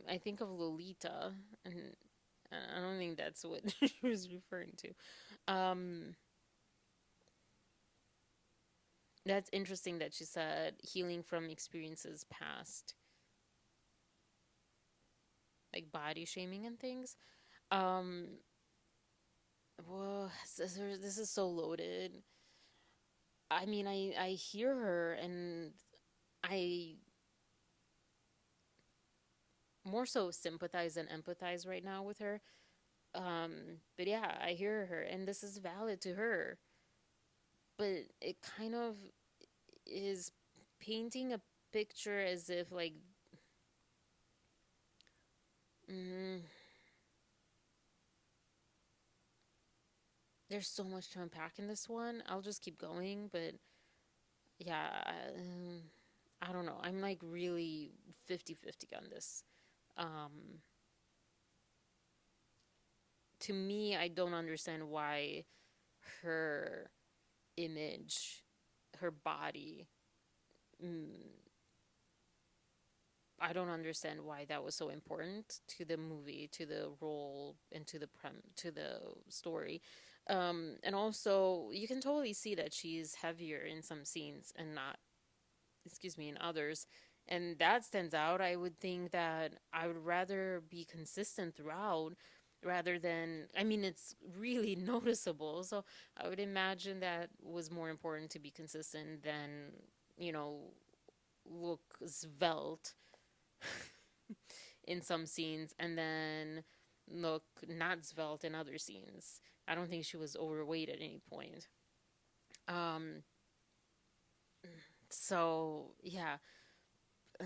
I think of Lolita, and I don't think that's what she was referring to. That's interesting that she said healing from experiences past, like body shaming and things. Um, well, this is so loaded. I mean, I hear her and I more so sympathize and empathize right now with her. But yeah, I hear her, and this is valid to her. But it kind of is painting a picture as if like, mm, there's so much to unpack in this one. I'll just keep going, but yeah, I don't know. I'm like really 50-50 on this. Um, to me, I don't understand why her image, her body, mm, I don't understand why that was so important to the movie, to the role, and to the story. And also, you can totally see that she's heavier in some scenes and not, excuse me, in others. And that stands out. I would think that I would rather be consistent throughout rather than, I mean, it's really noticeable. So I would imagine that was more important to be consistent than, you know, look svelte in some scenes and then look not svelte in other scenes. I don't think she was overweight at any point. Um, so yeah, I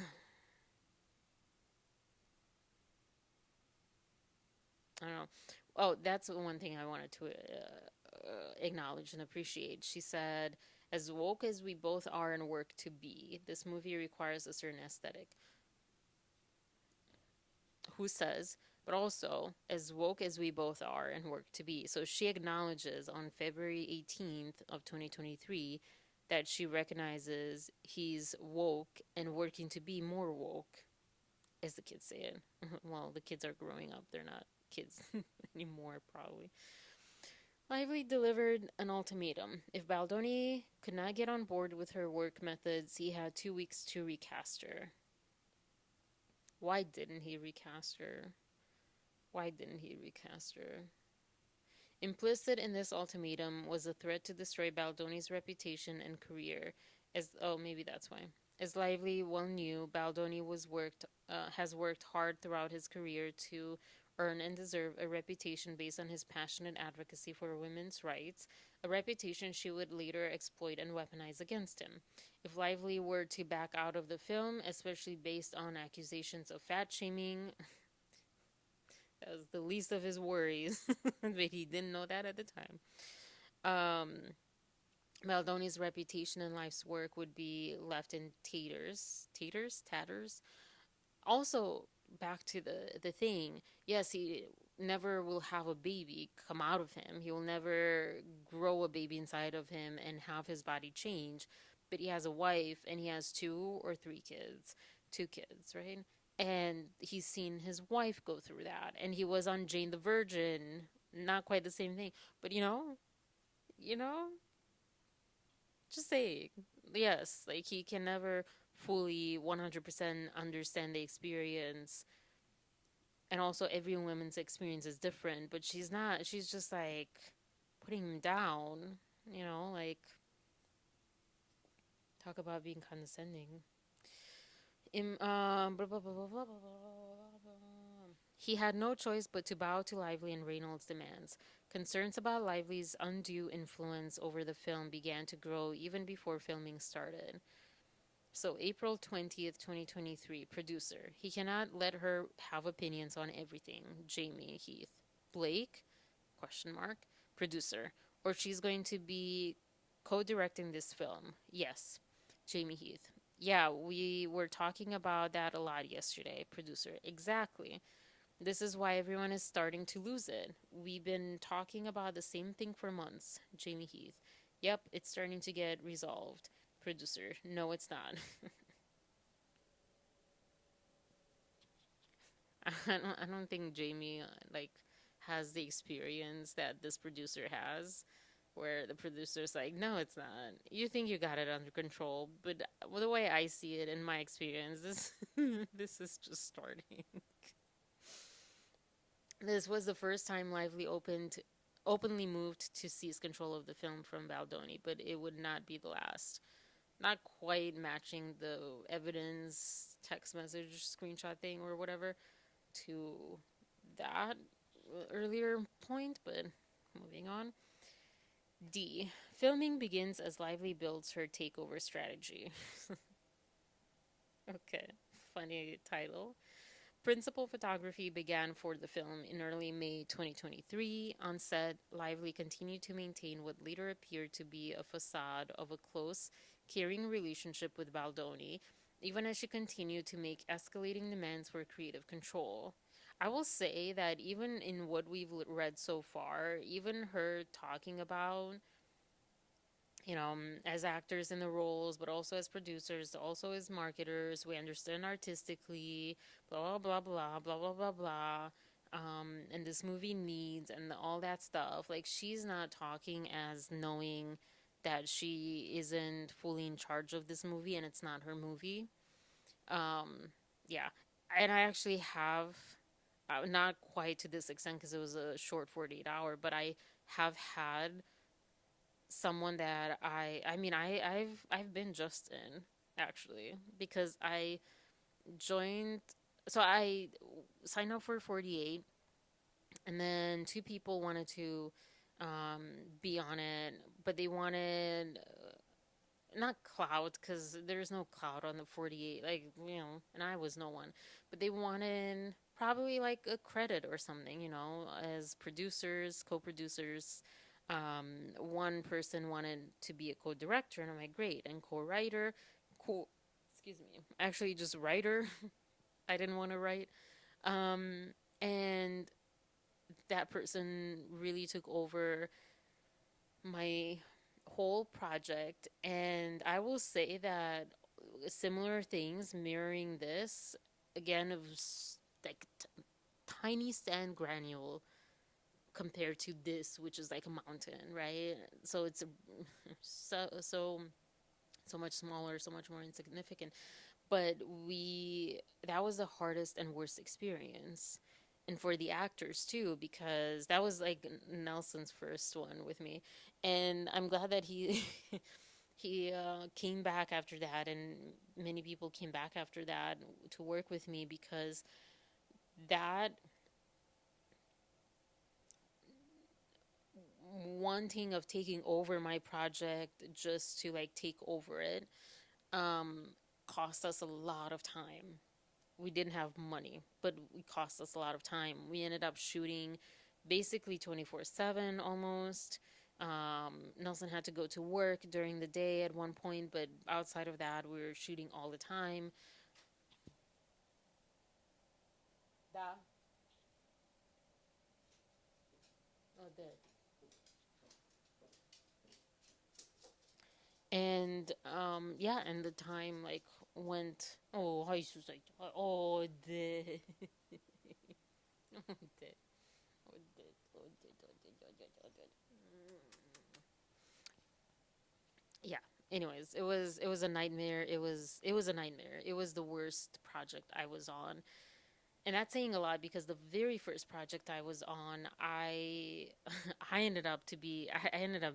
don't know. Oh, that's one thing I wanted to acknowledge and appreciate. She said, "As woke as we both are and work to be, this movie requires a certain aesthetic." Who says, but also as woke as we both are and work to be. So she acknowledges on February 18th of 2023 that she recognizes he's woke and working to be more woke, as the kids say it. Well, the kids are growing up. They're not kids anymore, probably. Lively delivered an ultimatum. If Baldoni could not get on board with her work methods, he had 2 weeks to recast her. Why didn't he recast her? Why didn't he recast her? Implicit in this ultimatum was a threat to destroy Baldoni's reputation and career. Maybe that's why. As Lively well knew, Baldoni has worked hard throughout his career to earn and deserve a reputation based on his passionate advocacy for women's rights, a reputation she would later exploit and weaponize against him. If Lively were to back out of the film, especially based on accusations of fat shaming, that was the least of his worries, but he didn't know that at the time. Um, Maldoni's reputation and life's work would be left in tatters. Also, back to the thing. Yes, he never will have a baby come out of him. He will never grow a baby inside of him and have his body change. But he has a wife and he has 2 or 3 kids, 2 kids, right? And he's seen his wife go through that. And he was on Jane the Virgin. Not quite the same thing, but you know, just say yes. Like he can never fully 100% understand the experience, and also every woman's experience is different. But she's not. She's just like putting him down. Like talk about being condescending. Blah, blah, blah, blah, blah, blah, blah. He had no choice but to bow to Lively and Reynolds' demands. Concerns about Lively's undue influence over the film began to grow even before filming started. So, April 20th, 2023, producer. He cannot let her have opinions on everything. Jamie Heath. Blake, question mark, producer. Or she's going to be co-directing this film. Yes. Jamie Heath. Yeah, we were talking about that a lot yesterday. Producer. Exactly. This is why everyone is starting to lose it. We've been talking about the same thing for months. Jamie Heath. Yep, it's starting to get resolved. Producer. No, it's not. I don't think Jamie like has the experience that this producer has, where the producer's like, no, it's not. You think you got it under control, but the way I see it in my experience, this this is just starting. This was the first time Lively openly moved to seize control of the film from Baldoni, but it would not be the last. Not quite matching the evidence text message screenshot thing or whatever to that earlier point, but moving on. D. Filming begins as Lively builds her takeover strategy. Okay, funny title. Principal photography began for the film in early May 2023. On set, Lively continued to maintain what later appeared to be a facade of a close, caring relationship with Baldoni, even as she continued to make escalating demands for creative control. I will say that even in what we've read so far, even her talking about, as actors in the roles, but also as producers, also as marketers. We understand artistically, blah, blah, blah, blah, blah, blah, blah. And this movie needs and all that stuff. Like, she's not talking as knowing that she isn't fully in charge of this movie and it's not her movie. Yeah. And I actually have, not quite to this extent because it was a short 48 hour, but I have had someone that I've been Justin actually because I joined so I signed up for 48 and then two people wanted to um be on it, but they wanted not clout because there's no clout on the 48, like, and I was no one, but they wanted probably like a credit or something, as producers, co-producers. One person wanted to be a co-director and I'm like, great. And co-writer, cool, excuse me, actually just writer. I didn't want to write. And that person really took over my whole project. And I will say that similar things mirroring this, again, of like tiny sand granule compared to this, which is like a mountain, right? So it's so much smaller, so much more insignificant. But we that was the hardest and worst experience. And for the actors too, because that was like Nelson's first one with me. And I'm glad that he he came back after that, and many people came back after that to work with me because that wanting of taking over my project just to like take over it um cost us a lot of time. We didn't have money, but it cost us a lot of time. We ended up shooting basically 24/7 almost. Nelson had to go to work during the day at one point, but outside of that we were shooting all the time. That oh, there. And yeah, and the time like went, oh, I was like, oh, the oh, the oh, the yeah. Anyways, it was a nightmare. It was a nightmare. It was the worst project I was on. And that's saying a lot because the very first project I was on, I ended up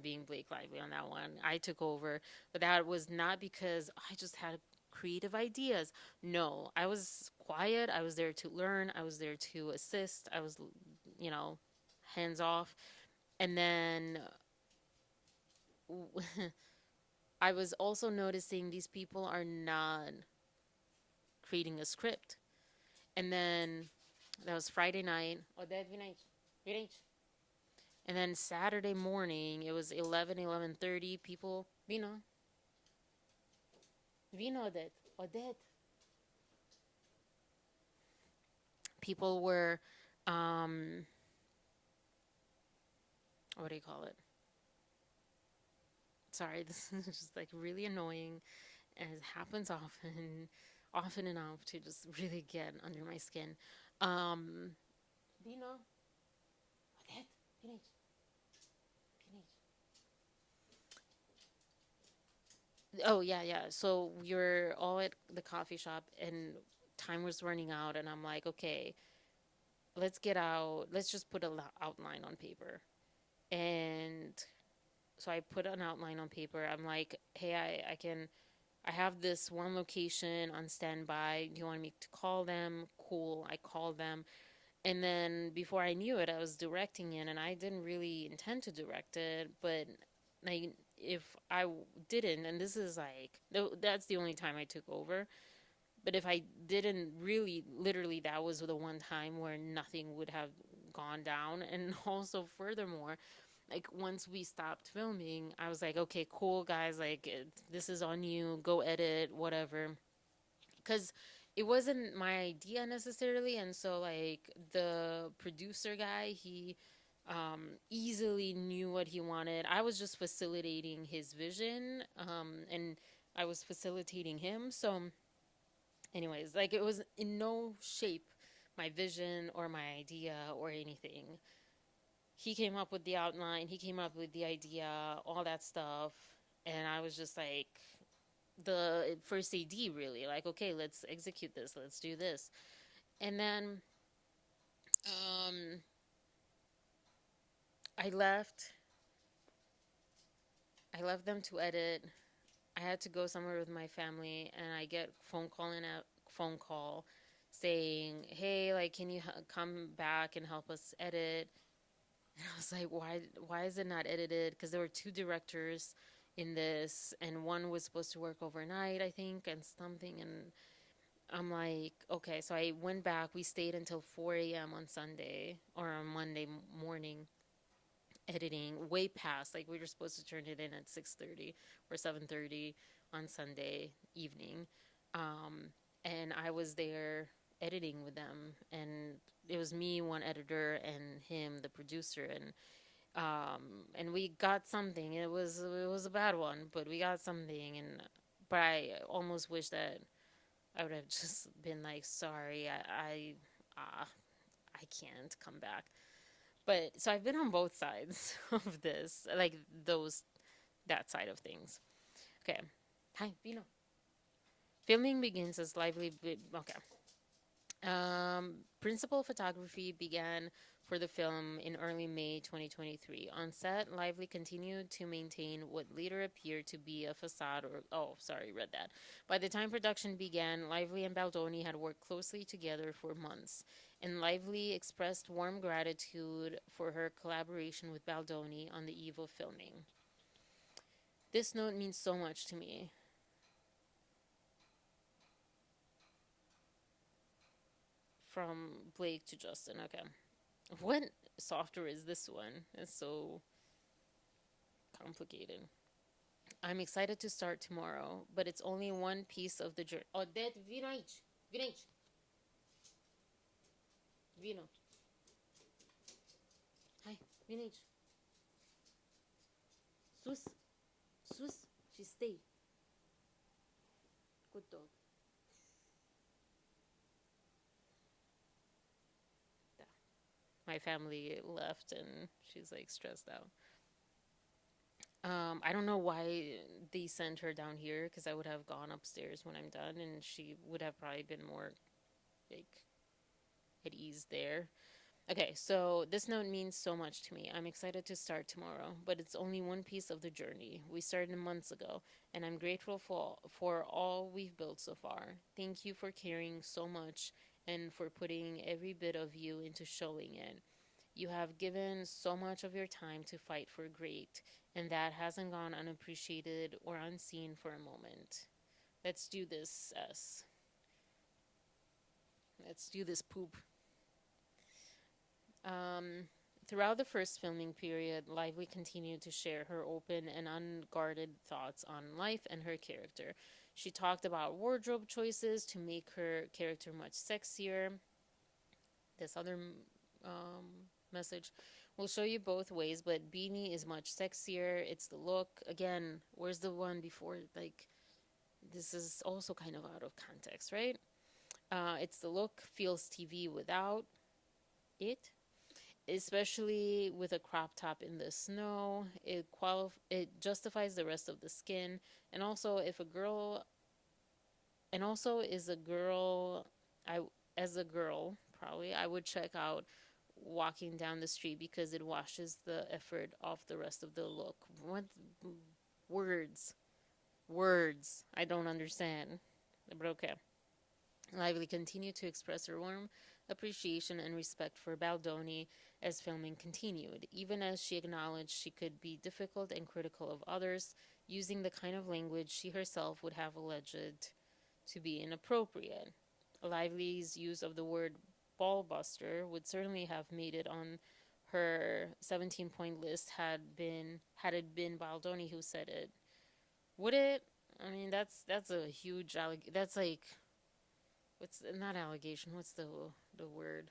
being Blake Lively on that one. I took over, but that was not because I just had creative ideas. No, I was quiet. I was there to learn. I was there to assist. I was, you know, hands off. And then I was also noticing these people are not creating a script. And then that was Friday night. Odette, Vinay. And then Saturday morning, it was 11:30. People, Vino, Odette. People were, um, what do you call it? Sorry, this is just like really annoying, and it happens often, often enough to just really get under my skin. Um, Vino, Odette, Vinay. Oh yeah, yeah. So we were all at the coffee shop and time was running out and I'm like, okay, let's get out. Let's just put an outline on paper. And so I put an outline on paper. I'm like, hey, I have this one location on standby. Do you want me to call them? Cool. I called them. And then before I knew it, I was directing it, and I didn't really intend to direct it. But like, if didn't, and this is like, that's the only time I took over. But if I didn't really, literally, that was the one time where nothing would have gone down. And also, furthermore, like once we stopped filming, I was like, okay, cool, guys, like this is on you. Go edit, whatever, because it wasn't my idea necessarily. And so like the producer guy, he easily knew what he wanted. I was just facilitating his vision, and I was facilitating him. So anyways, like it was in no shape my vision or my idea or anything. He came up with the outline, he came up with the idea, all that stuff, and I was just like the first AD, really, like, okay, let's execute this, let's do this. And then um I left I left them to edit. I had to go somewhere with my family and I get phone call saying, "Hey, like can you come back and help us edit?" And I was like, why is it not edited? Because there were two directors in this, and one was supposed to work overnight, I think, and something. And I'm like, okay. So I went back. We stayed until 4 a.m. on Sunday or on Monday morning editing, way past. Like we were supposed to turn it in at 6:30 or 7:30 on Sunday evening. Um, and I was there editing with them, and it was me, one editor, and him, the producer, and we got something. It was a bad one, but we got something. And but I almost wish that I would have just been like, sorry, uh, I can't come back. But so I've been on both sides of this, like that side of things. Okay, hi, Vino. Filming begins as okay. Principal photography began for the film in early May 2023. On set, Lively continued to maintain what later appeared to be a facade or, oh, sorry, read that. By the time production began, Lively and Baldoni had worked closely together for months, and Lively expressed warm gratitude for her collaboration with Baldoni on the eve of filming. This note means so much to me. From Blake to Justin. Okay. What software is this one? It's so complicated. I'm excited to start tomorrow, but it's only one piece of the journey. Oh, that Vino. Hi, Vinage. Sus, sus, she stay. Good dog. My family left and she's like stressed out. I don't know why they sent her down here because I would have gone upstairs when I'm done and she would have probably been more like at ease there. Okay, so this note means so much to me. I'm excited to start tomorrow, but it's only one piece of the journey. We started months ago, and I'm grateful for all we've built so far. Thank you for caring so much and for putting every bit of you into showing it. You have given so much of your time to fight for great, and that hasn't gone unappreciated or unseen for a moment. Let's do this, S. Let's do this, poop. Um, Throughout the first filming period, Lively continued to share her open and unguarded thoughts on life and her character. She talked about wardrobe choices to make her character much sexier. This other message will show you both ways, but Beanie is much sexier. It's the look. Again, where's the one before? Like, this is also kind of out of context, right? It's the look, feels TV without it, especially with a crop top in the snow. It justifies the rest of the skin, and also if a girl, and also is a girl, I as a girl probably I would check out walking down the street because it washes the effort off the rest of the look. What words? Words. I don't understand. But okay. Lively continued to express her warm appreciation and respect for Baldoni as filming continued, even as she acknowledged she could be difficult and critical of others, using the kind of language she herself would have alleged to be inappropriate. Lively's use of the word ballbuster would certainly have made it on her 17-point list had it been Baldoni who said it. Would it? I mean, that's a huge that's like what's not allegation, what's the word?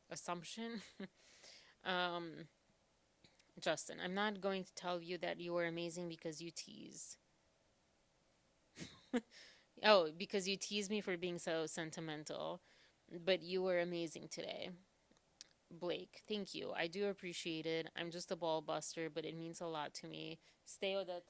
Assumption? um Justin, I'm not going to tell you that you are amazing because you tease. Oh, because you tease me for being so sentimental, but you were amazing today. Blake, thank you. I do appreciate it. I'm just a ball buster, but it means a lot to me. Stay with it.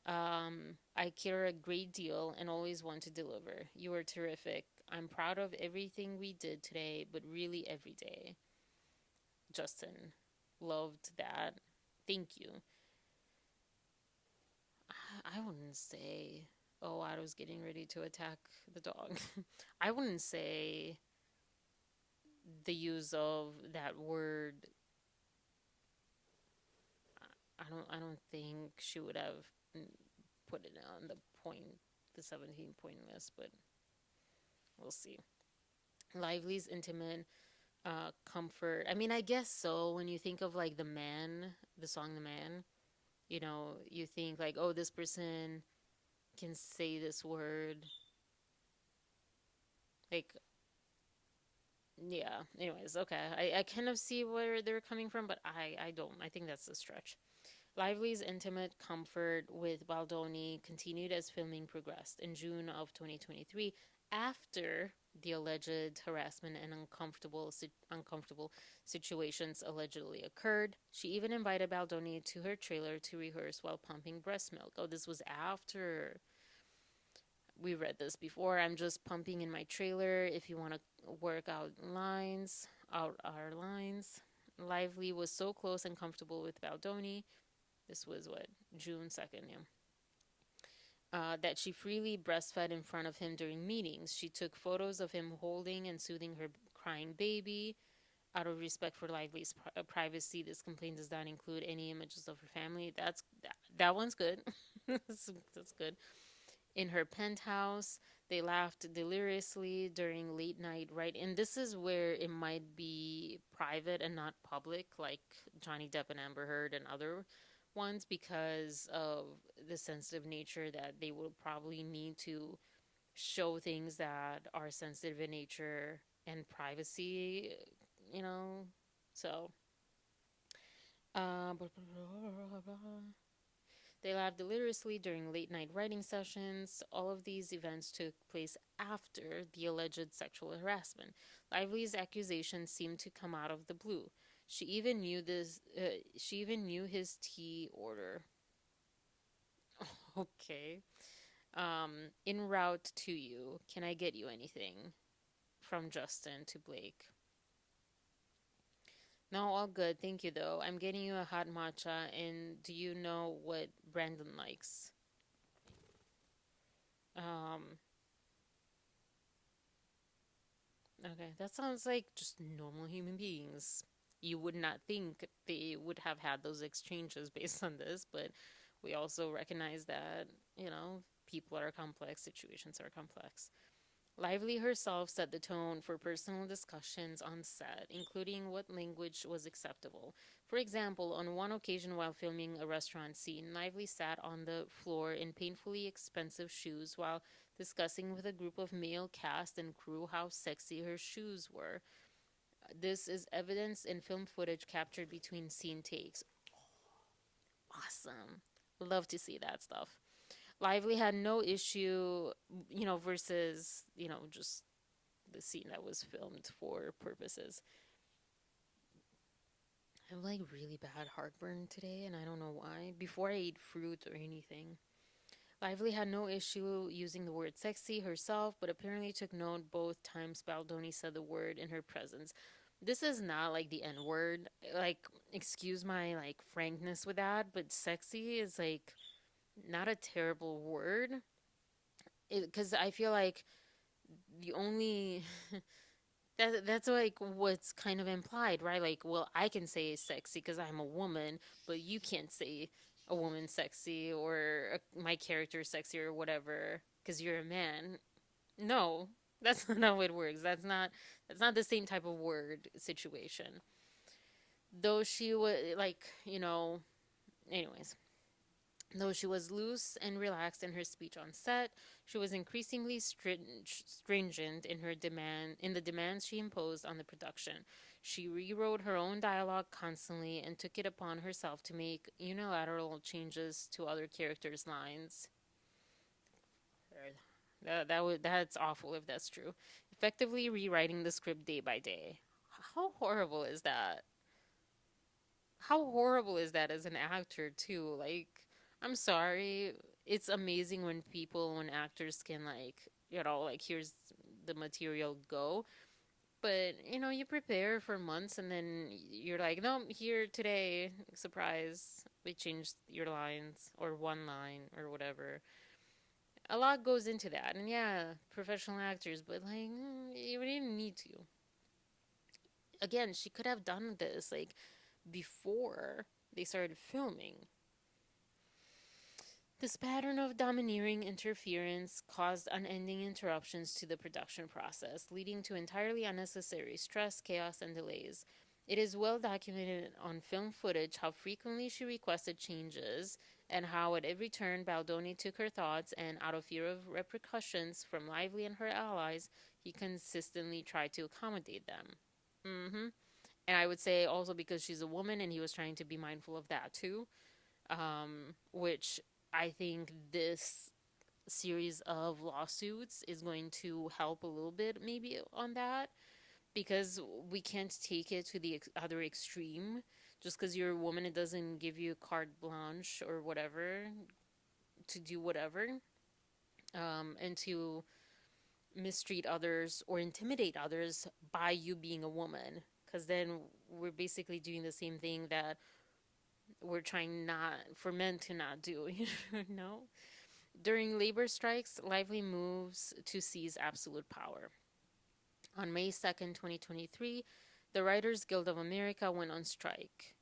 I care a great deal and always want to deliver. You are terrific. I'm proud of everything we did today, but really every day. Justin, loved that. Thank you. I wouldn't say, oh, I was getting ready to attack the dog. I wouldn't say the use of that word. I don't think she would have put it on the 17-point list, but we'll see. Lively's intimate comfort. I mean, I guess so. When you think of like the song The Man, you think like, oh, this person can say this word. Like, yeah. Anyways, okay. I kind of see where they're coming from, but I don't. I think that's a stretch. Lively's intimate comfort with Baldoni continued as filming progressed. In June of 2023, after the alleged harassment and uncomfortable situations allegedly occurred, she even invited Baldoni to her trailer to rehearse while pumping breast milk. Oh, this was after we read this before. I'm just pumping in my trailer if you want to work out our lines. Lively was so close and comfortable with Baldoni. This was what, June 2nd, yeah. That she freely breastfed in front of him during meetings. She took photos of him holding and soothing her crying baby. Out of respect for Lively's privacy, this complaint does not include any images of her family. That one's good. That's good. In her penthouse, they laughed deliriously during late night, right? And this is where it might be private and not public, like Johnny Depp and Amber Heard and other ones, because of the sensitive nature that they will probably need to show things that are sensitive in nature and privacy, you know. So, uh, they laughed deliriously during late night writing sessions. All of these events took place after the alleged sexual harassment. Lively's accusations seemed to come out of the blue. She even knew this. She even knew his tea order. Okay. En route to you. Can I get you anything? From Justin to Blake. No, all good. Thank you, though. I'm getting you a hot matcha, and do you know what Brandon likes? Um, Okay, that sounds like just normal human beings. You would not think they would have had those exchanges based on this, but we also recognize that, people are complex, situations are complex. Lively herself set the tone for personal discussions on set, including what language was acceptable. For example, on one occasion while filming a restaurant scene, Lively sat on the floor in painfully expensive shoes while discussing with a group of male cast and crew how sexy her shoes were. This is evidence in film footage captured between scene takes. Awesome. Love to see that stuff. Lively had no issue, versus, just the scene that was filmed for purposes. I have like really bad heartburn today, and I don't know why. Before I ate fruit or anything. Lively had no issue using the word sexy herself, but apparently took note both times Baldoni said the word in her presence. This is not like the N word. Like, excuse my like frankness with that, but sexy is like not a terrible word. Because I feel like the only that's like what's kind of implied, right? Like, well, I can say sexy because I'm a woman, but you can't say a woman sexy or my character is sexy or whatever because you're a man. No, that's not how it works. That's not the same type of word situation. Though she was like, anyways, though she was loose and relaxed in her speech on set, she was increasingly stringent in the demands she imposed on the production. She rewrote her own dialogue constantly and took it upon herself to make unilateral changes to other characters' lines. That's awful if that's true. Effectively rewriting the script day by day. How horrible is that? How horrible is that as an actor too? Like, I'm sorry. It's amazing when actors can like here's the material, go. But you prepare for months and then you're like, no, here today, surprise, we changed your lines or one line or whatever. A lot goes into that, and yeah, professional actors, but like, you didn't need to. Again, she could have done this like before they started filming. This pattern of domineering interference caused unending interruptions to the production process, leading to entirely unnecessary stress, chaos, and delays. It is well documented on film footage how frequently she requested changes and how at every turn Baldoni took her thoughts and, out of fear of repercussions from Lively and her allies, he consistently tried to accommodate them. Mm-hmm. And I would say also because she's a woman and he was trying to be mindful of that too, which I think this series of lawsuits is going to help a little bit maybe on that because we can't take it to the other extreme. Just because you're a woman, it doesn't give you carte blanche or whatever to do whatever, and to mistreat others or intimidate others by you being a woman. Because then we're basically doing the same thing that we're trying not for men to not do, you know? During labor strikes, Lively moves to seize absolute power. On May 2nd, 2023, the Writers Guild of America went on strike.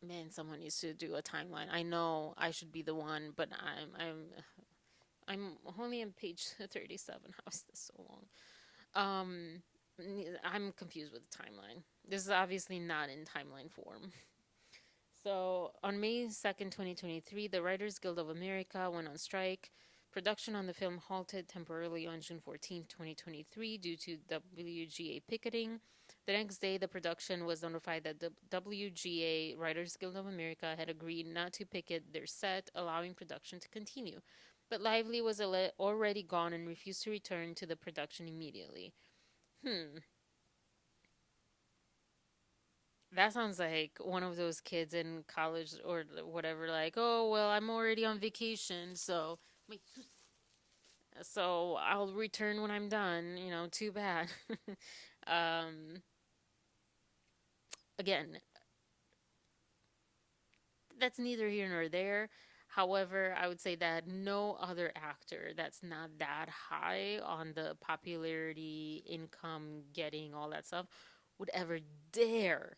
Man, someone needs to do a timeline. I know I should be the one, but I'm only on page 37. How is this so long? Um, I'm confused with the timeline. This is obviously not in timeline form. So, on May 2nd, 2023, the Writers Guild of America went on strike. Production on the film halted temporarily on June 14th, 2023, due to WGA picketing. The next day, the production was notified that the WGA, Writers Guild of America, had agreed not to picket their set, allowing production to continue. But Lively was already gone and refused to return to the production immediately. That sounds like one of those kids in college or whatever, like, oh, well, I'm already on vacation, so I'll return when I'm done, too bad. um, Again, that's neither here nor there. However, I would say that no other actor that's not that high on the popularity, income, getting, all that stuff would ever dare,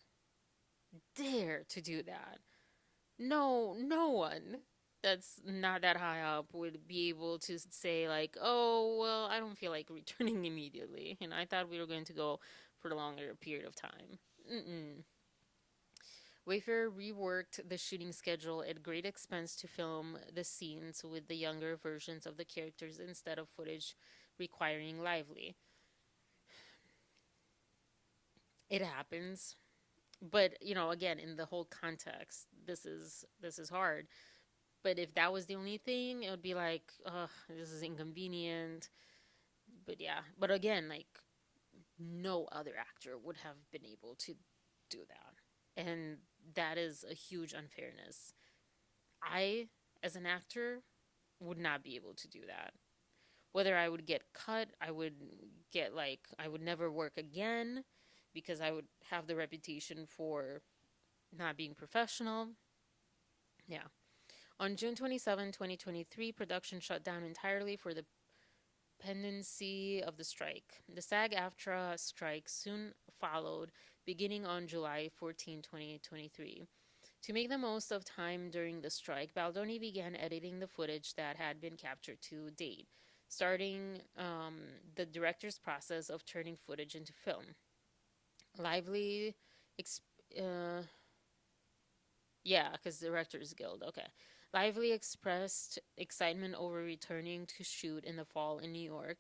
dare to do that. No, no one that's not that high up would be able to say, like, oh, well, I don't feel like returning immediately. And I thought we were going to go for a longer period of time. Mm-mm. Wayfair reworked the shooting schedule at great expense to film the scenes with the younger versions of the characters instead of footage requiring lively. It happens, but again, in the whole context, this is hard. But if that was the only thing, it would be like, ugh, this is inconvenient. But yeah, but again, like no other actor would have been able to do that, and that is a huge unfairness. I, as an actor, would not be able to do that. Whether I would get cut, I would get like, I would never work again because I would have the reputation for not being professional. Yeah. On June 27, 2023, production shut down entirely for the pendency of the strike. The SAG-AFTRA strike soon followed, beginning on July 14, 2023. To make the most of time during the strike, Baldoni began editing the footage that had been captured to date, starting the director's process of turning footage into film. Lively, ex- uh, yeah, because Directors Guild, okay. Lively expressed excitement over returning to shoot in the fall in New York,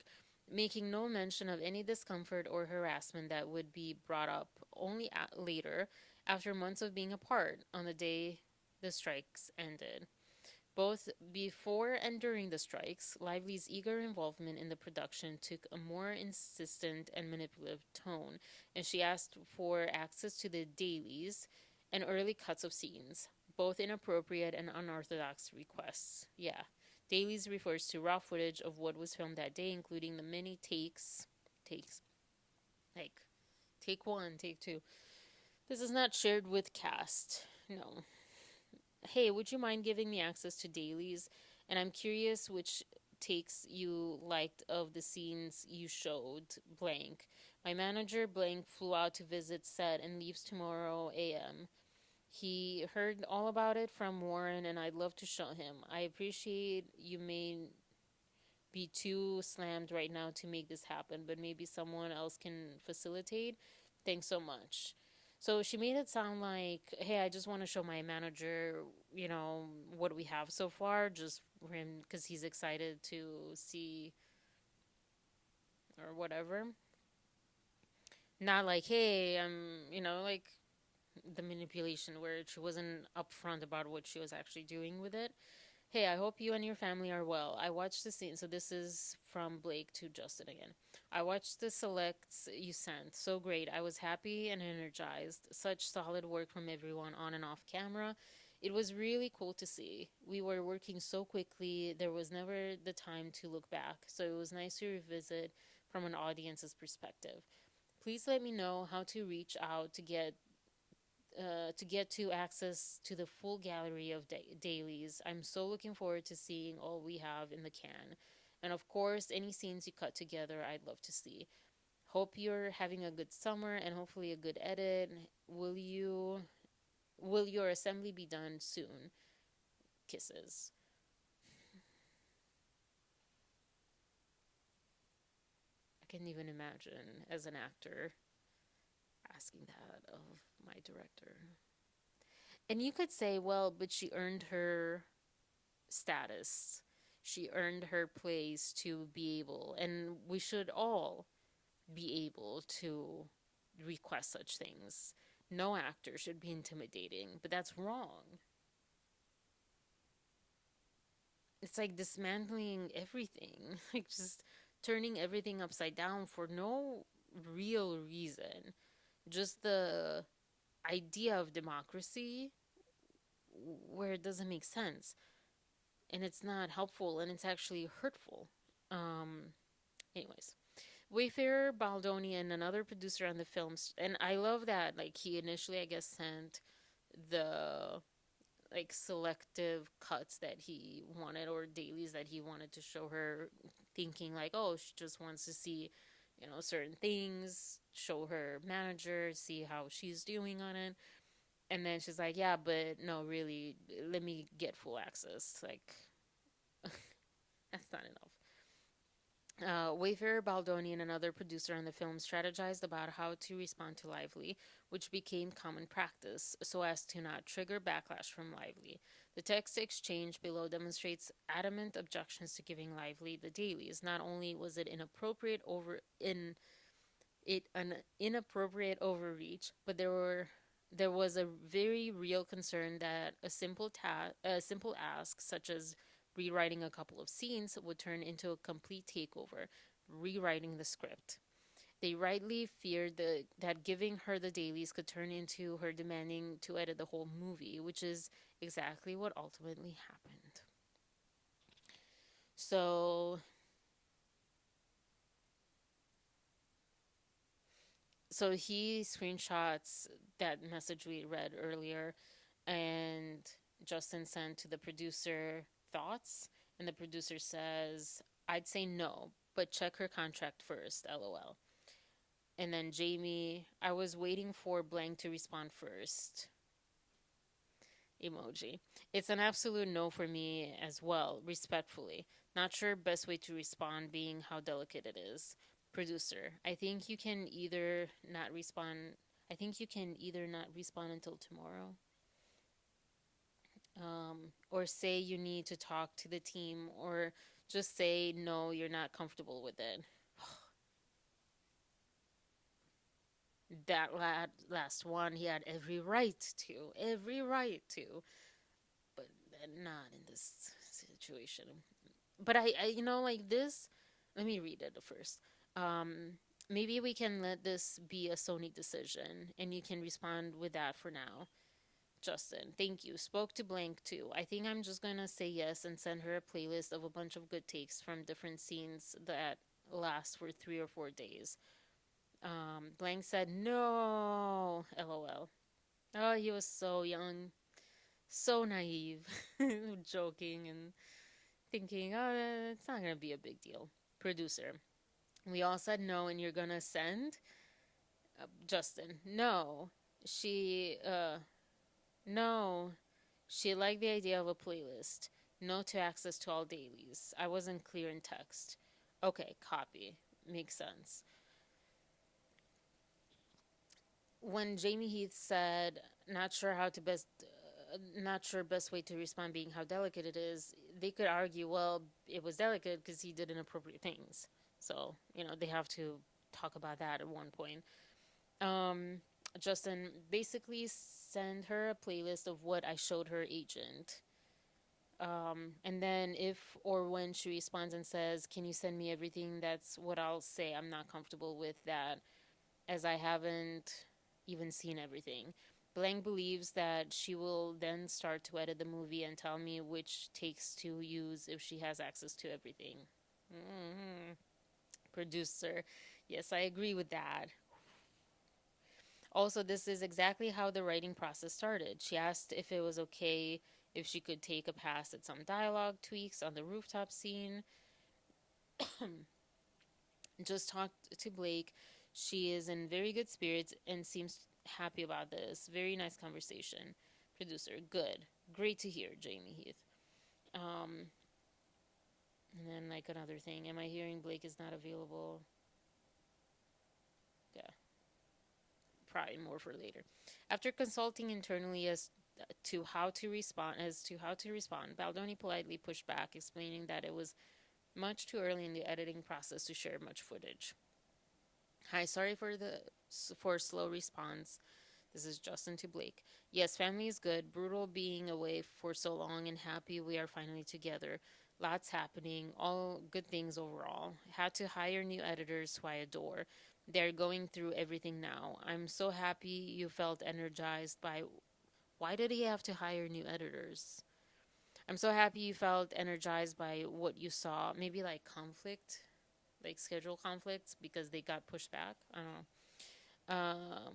making no mention of any discomfort or harassment that would be brought up only later, after months of being apart, on the day the strikes ended. Both before and during the strikes, Lively's eager involvement in the production took a more insistent and manipulative tone, and she asked for access to the dailies and early cuts of scenes, both inappropriate and unorthodox requests. Yeah. Dailies refers to raw footage of what was filmed that day, including the many takes, like take one, take two. This is not shared with cast. No. Hey, would you mind giving me access to dailies? And I'm curious which takes you liked of the scenes you showed, blank. My manager, blank, flew out to visit set and leaves tomorrow a.m. He heard all about it from Warren, and I'd love to show him. I appreciate you may be too slammed right now to make this happen, but maybe someone else can facilitate. Thanks so much. So she made it sound like, hey, I just want to show my manager, what we have so far, just for him, because he's excited to see or whatever. Not like, hey, like the manipulation where she wasn't upfront about what she was actually doing with it. Hey, I hope you and your family are well. I watched the scene. So this is from Blake to Justin again. I watched the selects you sent. So great. I was happy and energized. Such solid work from everyone on and off camera. It was really cool to see. We were working so quickly, there was never the time to look back. So it was nice to revisit from an audience's perspective. Please let me know how to reach out to get to access to the full gallery of dailies. I'm so looking forward to seeing all we have in the can. And of course, any scenes you cut together, I'd love to see. Hope you're having a good summer and hopefully a good edit. Will your assembly be done soon? Kisses. I can even imagine as an actor asking that of my director. And you could say, well, but she earned her status. She earned her place to be able, and we should all be able to request such things. No actor should be intimidating, but that's wrong. It's like dismantling everything, like just turning everything upside down for no real reason. Just the idea of democracy where it doesn't make sense and it's not helpful and it's actually hurtful. Um, Anyways, Wayfarer, Baldoni, and another producer on the films, and I love that. Like he initially, I guess, sent the like selective cuts that he wanted, or dailies that he wanted to show her, thinking like, oh, she just wants to see, certain things, show her manager, see how she's doing on it. And then she's like, yeah, but no, really, let me get full access. Like, that's not enough. Wayfarer, Baldoni, and another producer on the film strategized about how to respond to Lively, which became common practice, so as to not trigger backlash from Lively. The text exchange below demonstrates adamant objections to giving Lively the dailies. Not only was it an inappropriate overreach, but there was a very real concern that a simple ask such as rewriting a couple of scenes would turn into a complete takeover, rewriting the script. They rightly feared that giving her the dailies could turn into her demanding to edit the whole movie, which is exactly what ultimately happened. So so he screenshots that message we read earlier, and Justin sent to the producer thoughts, and the producer says, I'd say no, but check her contract first, lol. And then Jamie, I was waiting for blank to respond first. Emoji. It's an absolute no for me as well, respectfully. Not sure best way to respond being how delicate it is. Producer, I think you can either not respond. I think you can either not respond until tomorrow, or say you need to talk to the team, or just say no, you're not comfortable with it. That last one, he had every right to, but not in this situation. But like this. Let me read it first. Um, Maybe we can let this be a Sony decision, and you can respond with that for now. Justin, thank you. Spoke to blank too. I think I'm just gonna say yes and send her a playlist of a bunch of good takes from different scenes that last for 3 or 4 days. Blank said no. LOL. Oh, he was so young, so naive, joking and thinking, oh, it's not gonna be a big deal. Producer, we all said no, and you're gonna send Justin. No, she no, she liked the idea of a playlist. No to access to all dailies. I wasn't clear in text. Okay, copy. Makes sense. When Jamie Heath said, not sure best way to respond being how delicate it is, they could argue, well, it was delicate because he did inappropriate things. So, they have to talk about that at one point. Um, Justin, basically send her a playlist of what I showed her agent. And then if or when she responds and says, can you send me everything? That's what I'll say. I'm not comfortable with that, as I haven't even seen everything. Blank believes that she will then start to edit the movie and tell me which takes to use if she has access to everything. Mm-hmm. Producer, yes, I agree with that. Also, this is exactly how the writing process started. She asked if it was okay if she could take a pass at some dialogue tweaks on the rooftop scene. Just talked to Blake. She is in very good spirits and seems happy about this. Very nice conversation. Producer, good. Great to hear, Jamie Heath. Um, and then, like, another thing. Am I hearing Blake is not available? Yeah, probably more for later. After consulting internally as to how to respond, Baldoni politely pushed back, explaining that it was much too early in the editing process to share much footage. Hi, sorry for slow response. This is Justin to Blake. Yes, family is good. Brutal being away for so long, and happy we are finally together. Lots happening, all good things overall. Had to hire new editors who I adore. They're going through everything now. I'm so happy you felt energized by. Why did he have to hire new editors? I'm so happy you felt energized by what you saw. Maybe like conflict, like schedule conflicts because they got pushed back. I don't know.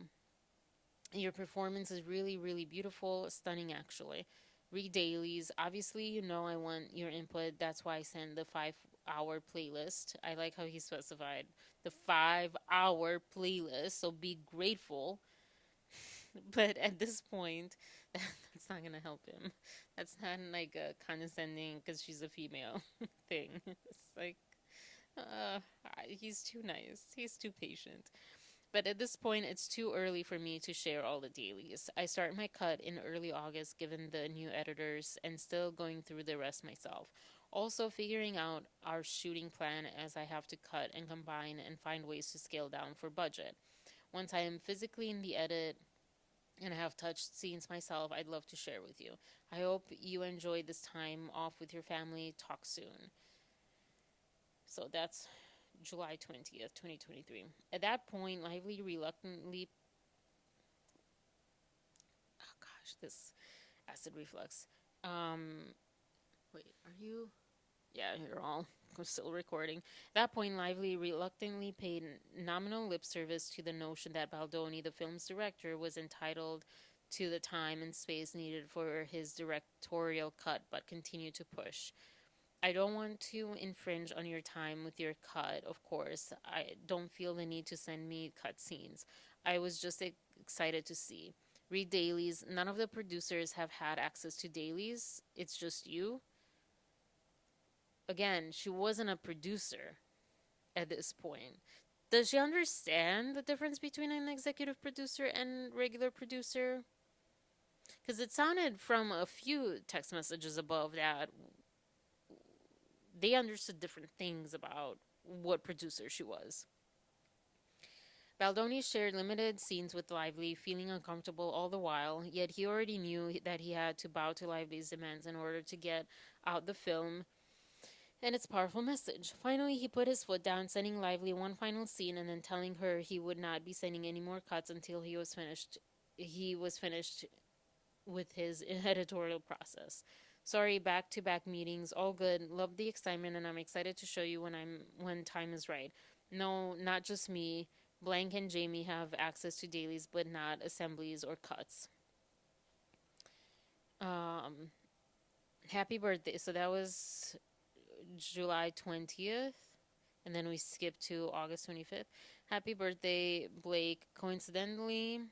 Your performance is really, really beautiful, stunning actually. Read dailies. Obviously, you know I want your input. That's why I send the 5 hour playlist. I like how he specified the 5 hour playlist. So be grateful. But at this point, that's not gonna help him. That's not like a condescending because she's a female thing. It's like, he's too nice. He's too patient. But at this point, it's too early for me to share all the dailies. I start my cut in early August given the new editors and still going through the rest myself. Also, figuring out our shooting plan as I have to cut and combine and find ways to scale down for budget. Once I am physically in the edit and I have touched scenes myself, I'd love to share with you. I hope you enjoyed this time off with your family. Talk soon. So that's July 20th, 2023. At that point, Lively reluctantly. Oh gosh, this acid reflux. Um, Wait, are you? Yeah, you're all. I'm still recording. At that point, Lively reluctantly paid nominal lip service to the notion that Baldoni, the film's director, was entitled to the time and space needed for his directorial cut, but continued to push. I don't want to infringe on your time with your cut, of course. I don't feel the need to send me cut scenes. I was just excited to see. Read dailies. None of the producers have had access to dailies. It's just you. Again, she wasn't a producer at this point. Does she understand the difference between an executive producer and regular producer? Because it sounded from a few text messages above that they understood different things about what producer she was. Baldoni shared limited scenes with Lively, feeling uncomfortable all the while, yet he already knew that he had to bow to Lively's demands in order to get out the film and its powerful message. Finally, he put his foot down, sending Lively one final scene and then telling her he would not be sending any more cuts until he was finished. He was finished with his editorial process. Sorry, back-to-back meetings, all good. Love the excitement, and I'm excited to show you when time is right. No, not just me. Blank and Jamie have access to dailies, but not assemblies or cuts. Um, Happy birthday. So that was July 20th, and then we skipped to August 25th. Happy birthday, Blake. Coincidentally,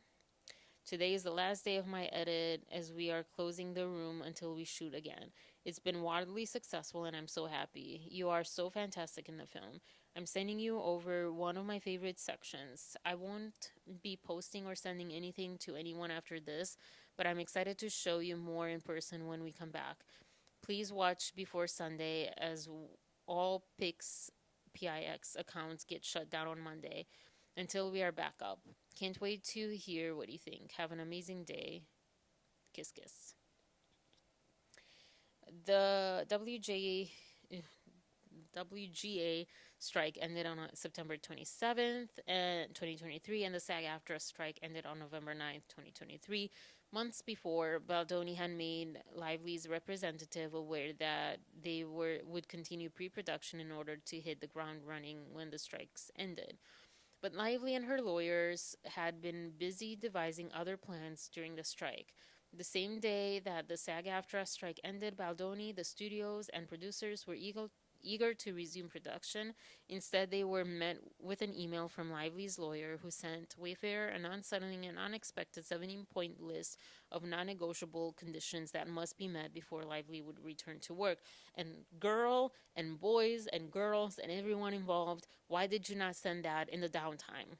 today is the last day of my edit as we are closing the room until we shoot again. It's been wildly successful and I'm so happy. You are so fantastic in the film. I'm sending you over one of my favorite sections. I won't be posting or sending anything to anyone after this, but I'm excited to show you more in person when we come back. Please watch before Sunday as all PIX accounts get shut down on Monday until we are back up. Can't wait to hear what you think. Have an amazing day. Kiss, kiss. The WGA strike ended on September 27th, 2023, and the SAG-AFTRA strike ended on November 9th, 2023. Months before, Baldoni had made Lively's representative aware that they would continue pre-production in order to hit the ground running when the strikes ended. But Lively and her lawyers had been busy devising other plans during the strike. The same day that the SAG-AFTRA strike ended, Baldoni, the studios, and producers were eager to resume production. Instead, they were met with an email from Lively's lawyer who sent Wayfair an unsettling and unexpected 17-point list of non-negotiable conditions that must be met before Lively would return to work. And girl and boys and girls and everyone involved, why did you not send that in the downtime?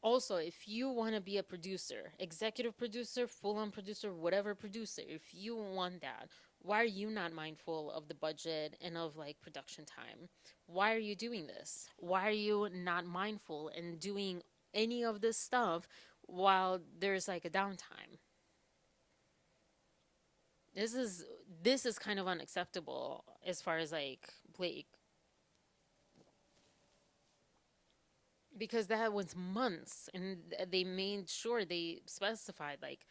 Also, if you want to be a producer, executive producer, full-on producer, whatever producer, if you want that, why are you not mindful of the budget and of like production time? Why are you doing this? Why are you not mindful and doing any of this stuff while there's like a downtime? This is this is kind of unacceptable as far as like Blake, because that was months and they made sure they specified like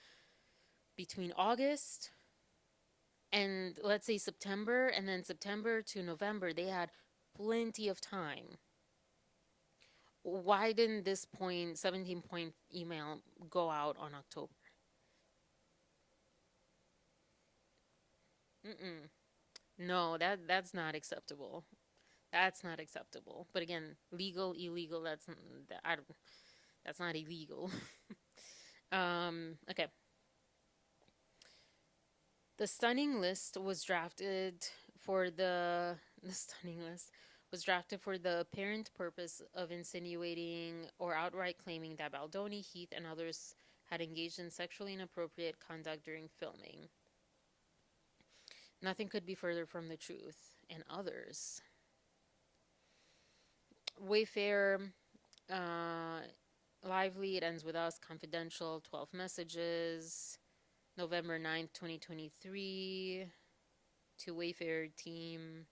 between August and let's say September, and then September to November, they had plenty of time. Why didn't this 17 point email go out on October? Mm-mm. No, that's not acceptable. That's not acceptable. But again, legal, illegal. That's not illegal. Okay. The stunning list was drafted for the stunning list was drafted for the apparent purpose of insinuating or outright claiming that Baldoni, Heath, and others had engaged in sexually inappropriate conduct during filming. Nothing could be further from the truth. And others. Wayfair, uh, Lively, it ends with us, confidential, 12 messages, November 9th, 2023, to Wayfair team,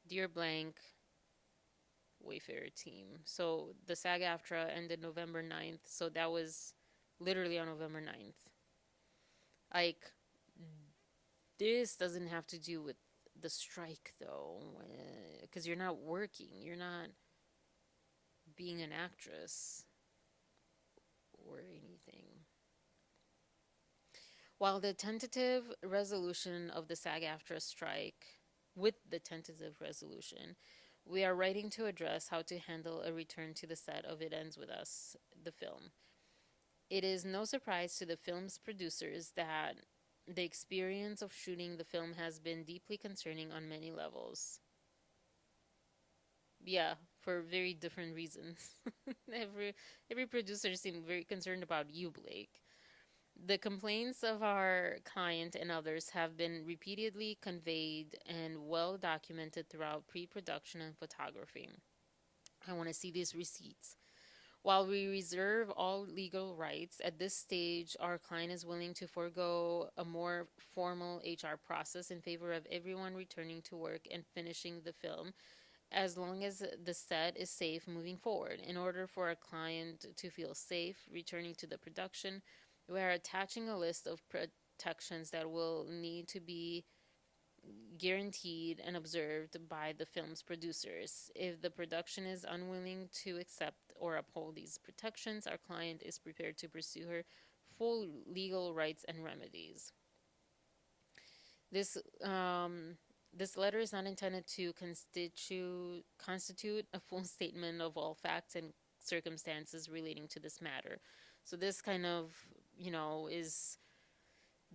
Dear Blank, Wayfair team. So the SAG-AFTRA ended November 9th, so that was literally on November 9th. Like, this doesn't have to do with the strike, though, because you're not working, you're not being an actress or anything. While the tentative resolution of the SAG-AFTRA strike, with the tentative resolution, we are writing to address how to handle a return to the set of It Ends With Us, the film. It is no surprise to the film's producers that the experience of shooting the film has been deeply concerning on many levels. Yeah, for very different reasons. every producer seemed very concerned about you, Blake. The complaints of our client and others have been repeatedly conveyed and well documented throughout pre production and photography. I want to see these receipts. While we reserve all legal rights, at this stage, our client is willing to forego a more formal HR process in favor of everyone returning to work and finishing the film, as long as the set is safe moving forward. In order for a client to feel safe returning to the production, we are attaching a list of protections that will need to be guaranteed and observed by the film's producers. If the production is unwilling to accept or uphold these protections, our client is prepared to pursue her full legal rights and remedies. This this letter is not intended to constitute a full statement of all facts and circumstances relating to this matter. So this kind of, is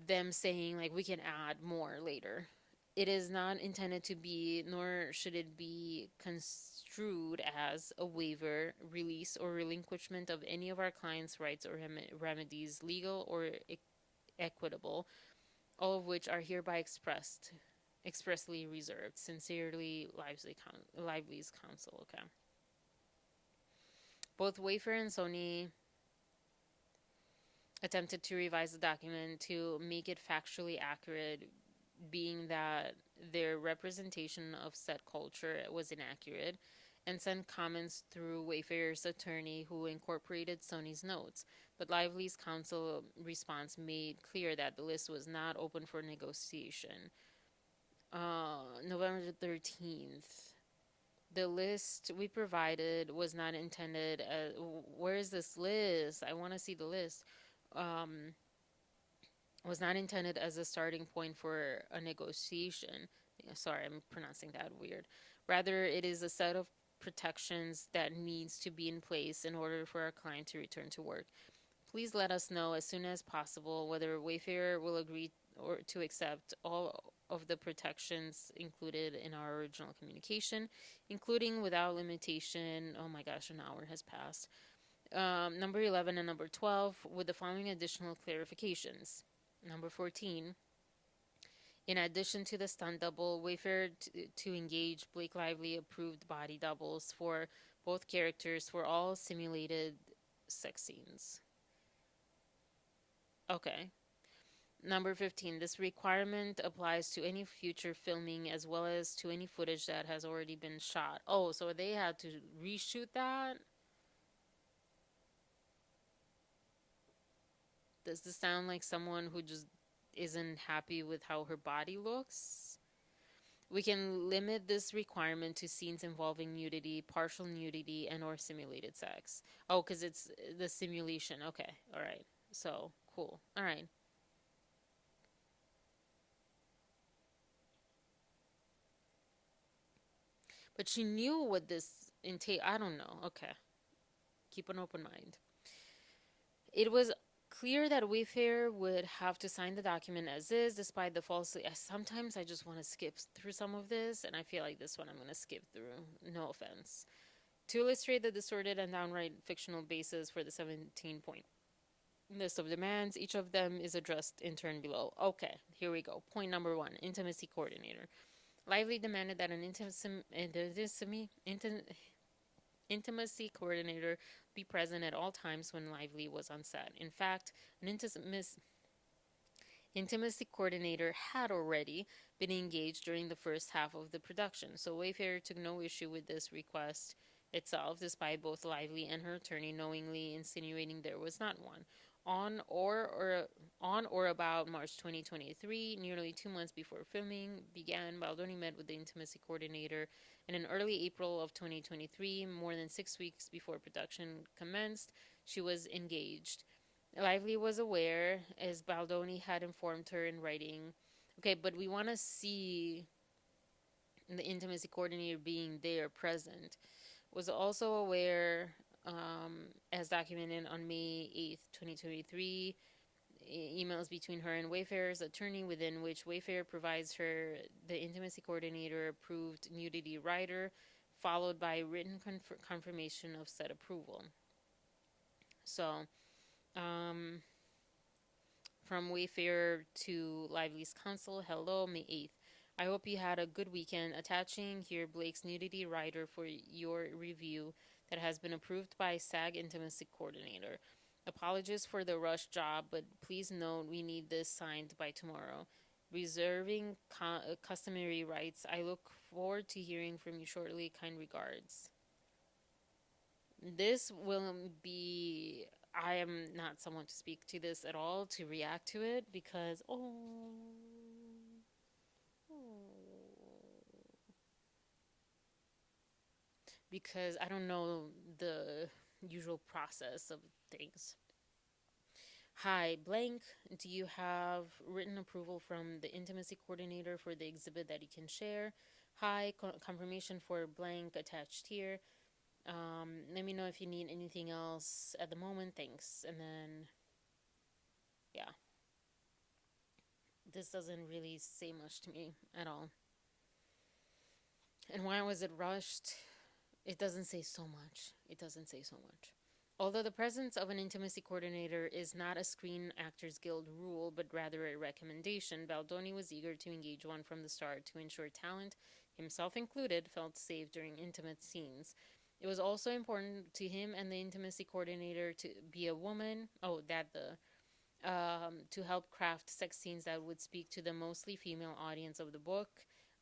them saying like we can add more later. It is not intended to be, nor should it be construed as a waiver, release, or relinquishment of any of our clients' rights or remedies, legal or equitable, all of which are hereby expressly reserved. Sincerely, Lively's counsel. Okay. Both Wayfair and Sony attempted to revise the document to make it factually accurate, being that their representation of set culture was inaccurate, and sent comments through Wayfair's attorney, who incorporated Sony's notes. But Lively's counsel response made clear that the list was not open for negotiation. November 13th. The list we provided was not intended as. Where is this list? I want to see the list. Um, was not intended as a starting point for a negotiation. Sorry, I'm pronouncing that weird. Rather, it is a set of protections that needs to be in place in order for our client to return to work. Please let us know as soon as possible whether Wayfair will agree or to accept all of the protections included in our original communication, including without limitation. Oh my gosh, an hour has passed. Number 11 and number 12 with the following additional clarifications. Number 14. In addition to the stunt double, Wayfair to engage Blake Lively approved body doubles for both characters for all simulated sex scenes. Okay. Number 15. This requirement applies to any future filming as well as to any footage that has already been shot. Oh, so they had to reshoot that? Does this sound like someone who just isn't happy with how her body looks? We can limit this requirement to scenes involving nudity, partial nudity, and or simulated sex. Oh, because it's the simulation. Okay, all right. So, cool. All right. But she knew what this entailed. I don't know. Okay. Keep an open mind. It was clear that Wayfair would have to sign the document as is, despite the falsely. Sometimes I just want to skip through some of this, and I feel like this one I'm going to skip through. No offense. To illustrate the distorted and downright fictional basis for the 17-point list of demands, each of them is addressed in turn below. Okay, here we go. Point number one, intimacy coordinator. Lively demanded that an intimacy coordinator be present at all times when Lively was on set. In fact, an intimacy coordinator had already been engaged during the first half of the production, so Wayfair took no issue with this request itself, despite both Lively and her attorney knowingly insinuating there was not one. On or about March 2023, nearly 2 months before filming began, Baldoni met with the intimacy coordinator, and in early April of 2023, more than 6 weeks before production commenced, she was engaged. Lively was aware, as Baldoni had informed her in writing. Okay, but we want to see the intimacy coordinator being there, present. Was also aware, as documented on May 8th, 2023, emails between her and Wayfair's attorney, within which Wayfair provides her the intimacy coordinator approved nudity rider, followed by written confirmation of said approval. So, um, from Wayfair to Lively's counsel, hello, May 8th. I hope you had a good weekend. Attaching here Blake's nudity rider for your review that has been approved by SAG Intimacy Coordinator. Apologies for the rush job, but please note we need this signed by tomorrow. Reserving customary rights. I look forward to hearing from you shortly. Kind regards. This will be. I am not someone to speak to this at all, to react to it, because, because I don't know the usual process of things. Hi, blank. Do you have written approval from the intimacy coordinator for the exhibit that you can share? Hi, confirmation for blank attached here. Let me know if you need anything else at the moment. Thanks. And then, yeah. This doesn't really say much to me at all. And why was it rushed? It doesn't say so much. It doesn't say so much. Although the presence of an intimacy coordinator is not a Screen Actors Guild rule, but rather a recommendation, Baldoni was eager to engage one from the start to ensure talent, himself included, felt safe during intimate scenes. It was also important to him and the intimacy coordinator to be a woman. To help craft sex scenes that would speak to the mostly female audience of the book,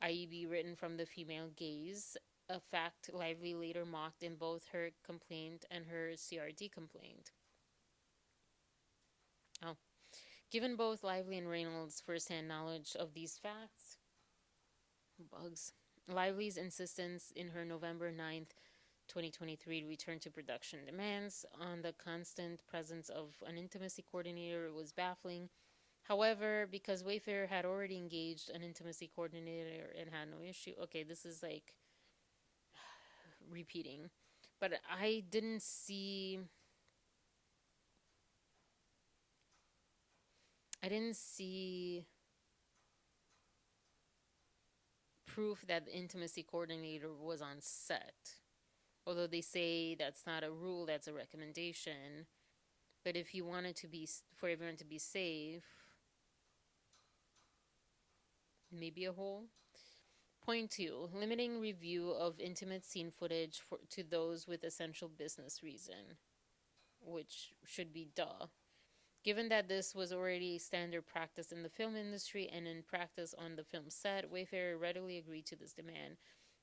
i.e., be written from the female gaze, a fact Lively later mocked in both her complaint and her CRD complaint. Oh. Given both Lively and Reynolds' first-hand knowledge of these facts, Lively's insistence in her November 9th, 2023 return to production demands on the constant presence of an intimacy coordinator was baffling. However, because Wayfair had already engaged an intimacy coordinator and had no issue. Okay, this is like repeating. But I didn't see proof that the intimacy coordinator was on set. Although they say that's not a rule, that's a recommendation. But if you wanted to be, for everyone to be safe, maybe a whole. Point 2, limiting review of intimate scene footage to those with essential business reason, which should be duh. Given that this was already standard practice in the film industry and in practice on the film set, Wayfair readily agreed to this demand,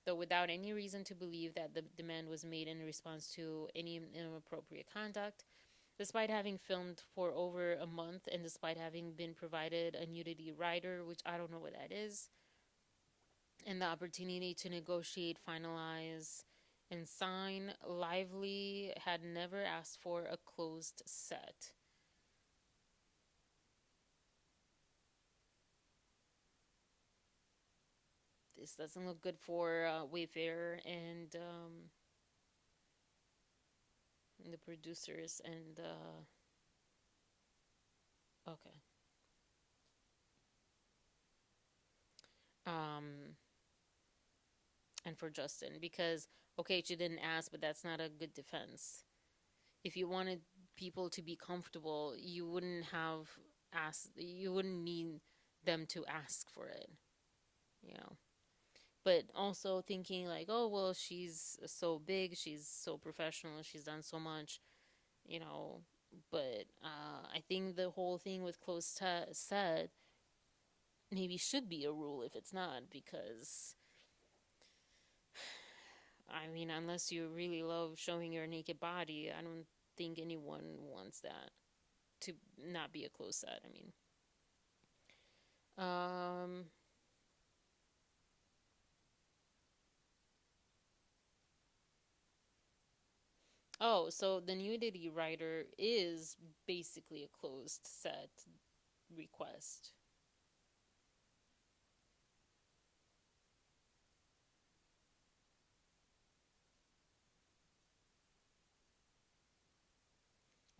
though without any reason to believe that the demand was made in response to any inappropriate conduct. Despite having filmed for over a month and despite having been provided a nudity rider, which I don't know what that is, and the opportunity to negotiate, finalize, and sign, Lively had never asked for a closed set. this doesn't look good for Wayfair and the producers and okay. Um, and for Justin because okay, she didn't ask, but that's not a good defense. If you wanted people to be comfortable, you wouldn't have asked. You wouldn't need them to ask for it. You know. But also thinking like, oh well, she's so big, she's so professional, she's done so much, you know. But I think the whole thing with closed set maybe should be a rule if it's not, because I mean, unless you really love showing your naked body, I don't think anyone wants that to not be a closed set. I mean, um, oh, so the nudity rider is basically a closed set request.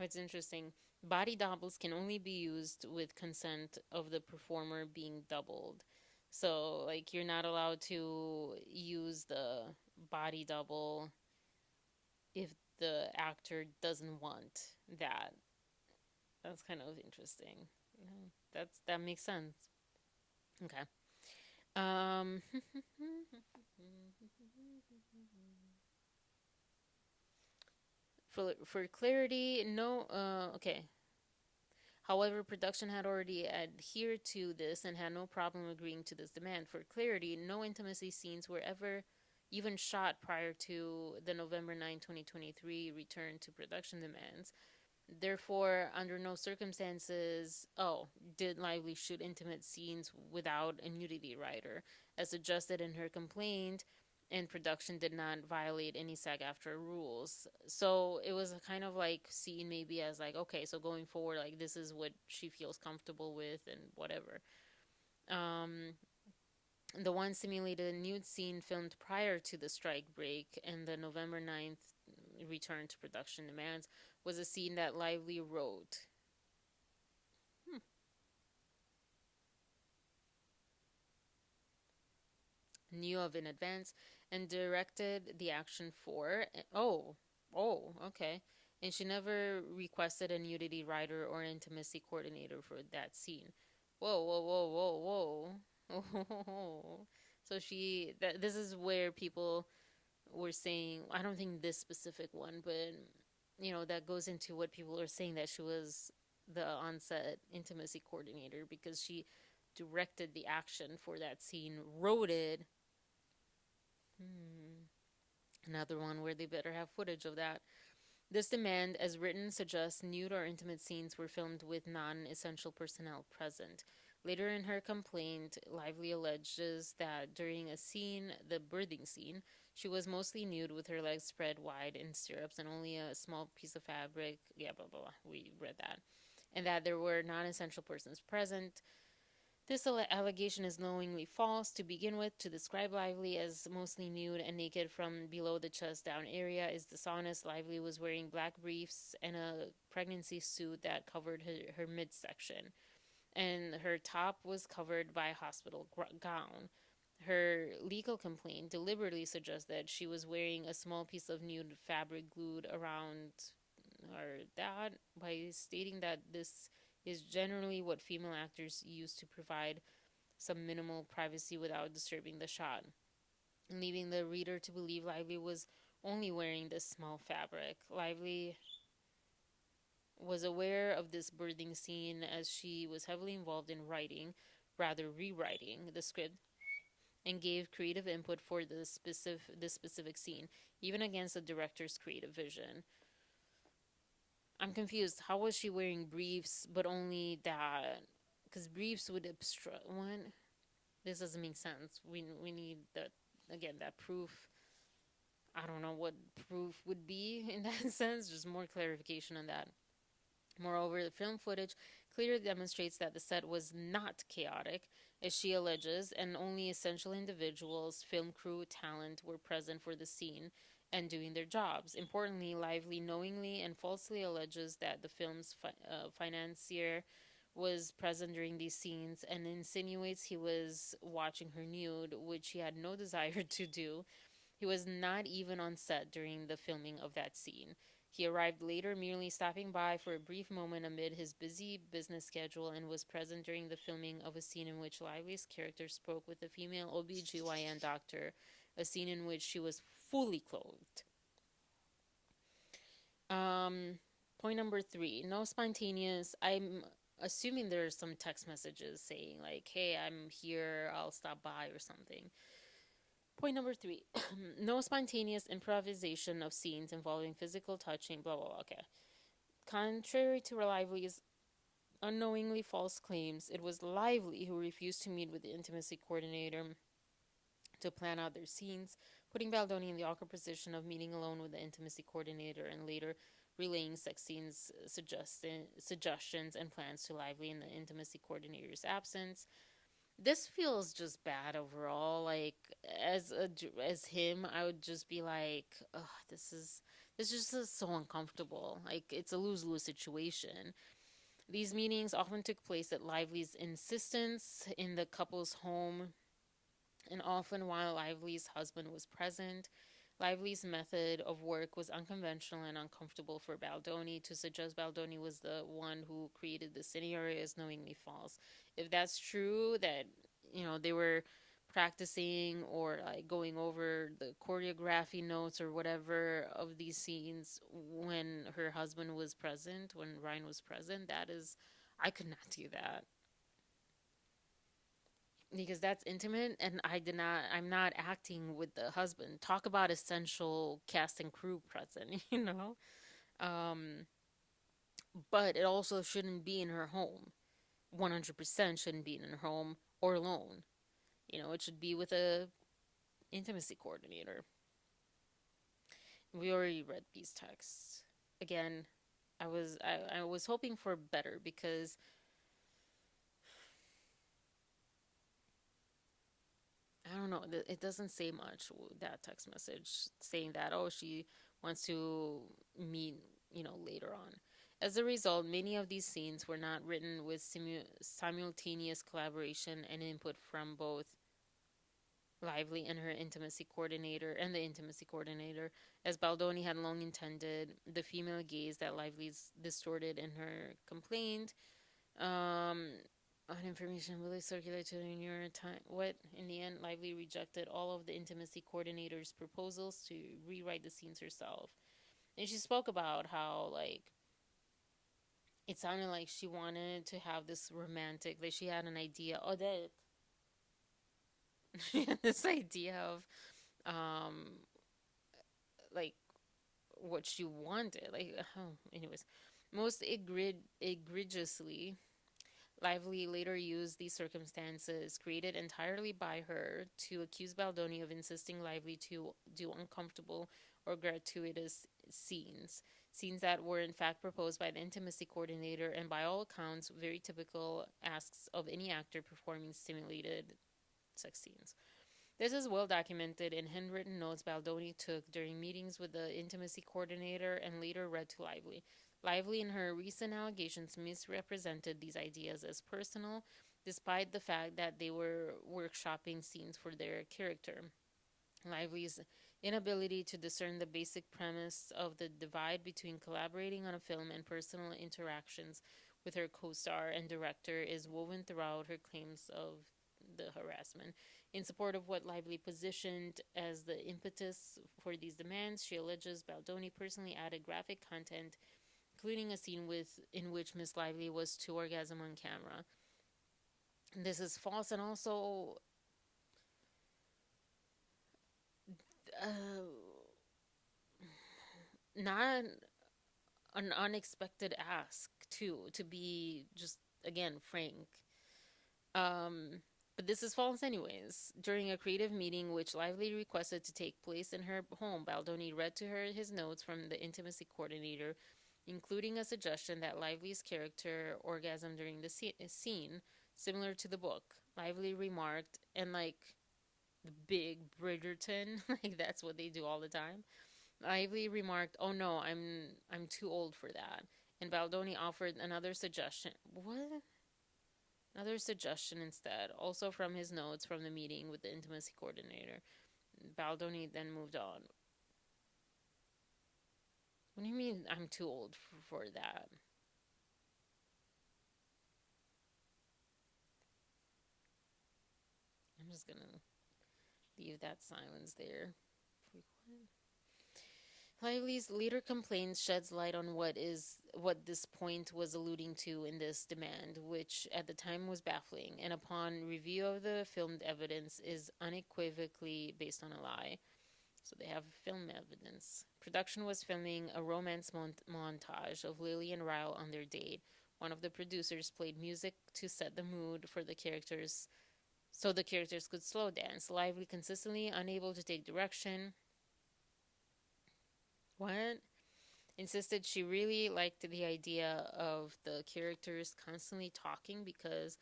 It's interesting. Body doubles can only be used with consent of the performer being doubled. So, like, you're not allowed to use the body double if the actor doesn't want that. That's kind of interesting. Yeah, that makes sense. Okay. Um. For clarity, no. Okay. However, production had already adhered to this and had no problem agreeing to this demand. For clarity, no intimacy scenes were ever even shot prior to the November 9, 2023 return to production demands. Therefore, under no circumstances, did Lively shoot intimate scenes without a nudity rider, as suggested in her complaint, and production did not violate any SAG-AFTRA rules. So it was a kind of like seen maybe as like, okay, so going forward, like this is what she feels comfortable with and whatever. Um, the one simulated nude scene filmed prior to the strike break and the November 9th return to production demands was a scene that Lively wrote. Hmm. Knew of in advance and directed the action for. Okay. And she never requested a nudity writer or intimacy coordinator for that scene. Whoa, whoa, whoa, whoa, whoa. So this is where people were saying, I don't think this specific one, but that goes into what people are saying, that she was the on-set intimacy coordinator because she directed the action for that scene, wrote it. Hmm. Another one where they better have footage of that. This demand, as written, suggests nude or intimate scenes were filmed with non essential personnel present. Later in her complaint, Lively alleges that during a scene, the birthing scene, she was mostly nude with her legs spread wide in stirrups and only a small piece of fabric. Yeah, blah, blah, blah. We read that. And that there were non essential persons present. This allegation is knowingly false. To begin with, to describe Lively as mostly nude and naked from below the chest down area is dishonest. Lively was wearing black briefs and a pregnancy suit that covered her midsection, and her top was covered by a hospital gown. Her legal complaint deliberately suggests that she was wearing a small piece of nude fabric glued around her that by stating that this is generally what female actors use to provide some minimal privacy without disturbing the shot, leaving the reader to believe Lively was only wearing this small fabric. Lively was aware of this birthing scene as she was heavily involved in writing, rather rewriting the script, and gave creative input for this specific scene, even against the director's creative vision. I'm confused. How was she wearing briefs, but only that? Because briefs would obstruct. What? This doesn't make sense. We need that again. That proof. I don't know what proof would be in that sense. Just more clarification on that. Moreover, the film footage clearly demonstrates that the set was not chaotic, as she alleges, and only essential individuals, film crew, talent were present for the scene and doing their jobs. Importantly, Lively knowingly and falsely alleges that the film's financier was present during these scenes and insinuates he was watching her nude, which he had no desire to do. He was not even on set during the filming of that scene. He arrived later, merely stopping by for a brief moment amid his busy business schedule, and was present during the filming of a scene in which Lively's character spoke with a female OBGYN doctor, a scene in which she was fully clothed. Um, Point number 3, no spontaneous. I'm assuming there's some text messages saying, like, hey, I'm here, I'll stop by, or something. Point number 3, no spontaneous improvisation of scenes involving physical touching, blah, blah, blah. Okay. Contrary to Lively's unknowingly false claims, it was Lively who refused to meet with the intimacy coordinator to plan out their scenes, putting Baldoni in the awkward position of meeting alone with the intimacy coordinator and later relaying sex scenes suggestions and plans to Lively in the intimacy coordinator's absence. This feels just bad overall. Like, as him, I would just be like, ugh, this just is so uncomfortable. Like, it's a lose-lose situation. These meetings often took place at Lively's insistence in the couple's home, and often while Lively's husband was present. Lively's method of work was unconventional and uncomfortable for Baldoni. To suggest Baldoni was the one who created the scenario is knowingly false. If that's true, that they were practicing or like going over the choreography notes or whatever of these scenes when her husband was present, when Ryan was present, that is, I could not do that because that's intimate and I'm not acting with the husband. Talk about essential cast and crew present, um but it also shouldn't be in her home. 100% shouldn't be in her home or alone. It should be with a intimacy coordinator. We already read these texts. Again, I was hoping for better because I don't know. It doesn't say much, that text message saying that, oh, she wants to meet, later on. As a result, many of these scenes were not written with simultaneous collaboration and input from both Lively and her intimacy coordinator and the intimacy coordinator, as Baldoni had long intended. The female gaze that Lively's distorted in her complaint. On information really circulated in your time. What? In the end, Lively rejected all of the intimacy coordinator's proposals to rewrite the scenes herself. And she spoke about how, like, it sounded like she wanted to have this romantic, like, she had an idea. Oh, that. She had this idea of, like, what she wanted. Like, oh, anyways. Most egregiously, Lively later used these circumstances created entirely by her to accuse Baldoni of insisting Lively to do uncomfortable or gratuitous scenes that were in fact proposed by the intimacy coordinator and by all accounts very typical asks of any actor performing stimulated sex scenes. This is well documented in handwritten notes Baldoni took during meetings with the intimacy coordinator and later read to Lively. Lively, in her recent allegations, misrepresented these ideas as personal, despite the fact that they were workshopping scenes for their character. Lively's inability to discern the basic premise of the divide between collaborating on a film and personal interactions with her co star and director is woven throughout her claims of the harassment. In support of what Lively positioned as the impetus for these demands, she alleges Baldoni personally added graphic content, including a scene in which Miss Lively was to orgasm on camera. This is false and also uh, not an unexpected ask too, to be just again frank. But this is false anyways. During a creative meeting which Lively requested to take place in her home, Baldoni read to her his notes from the intimacy coordinator, including a suggestion that Lively's character orgasmed during the scene, similar to the book. Lively remarked, and like the big Bridgerton, like that's what they do all the time. Lively remarked, "Oh no, I'm too old for that." And Baldoni offered another suggestion. What? Another suggestion instead, also from his notes from the meeting with the intimacy coordinator. Baldoni then moved on. What do you mean I'm too old for that? I'm just gonna leave that silence there. Lively's later complaints sheds light on what this point was alluding to in this demand, which at the time was baffling, and upon review of the filmed evidence is unequivocally based on a lie. So they have film evidence. Production was filming a romance montage of Lily and Ryle on their date. One of the producers played music to set the mood for the characters so the characters could slow dance. Lively, consistently unable to take direction, what? Insisted she really liked the idea of the characters constantly talking because,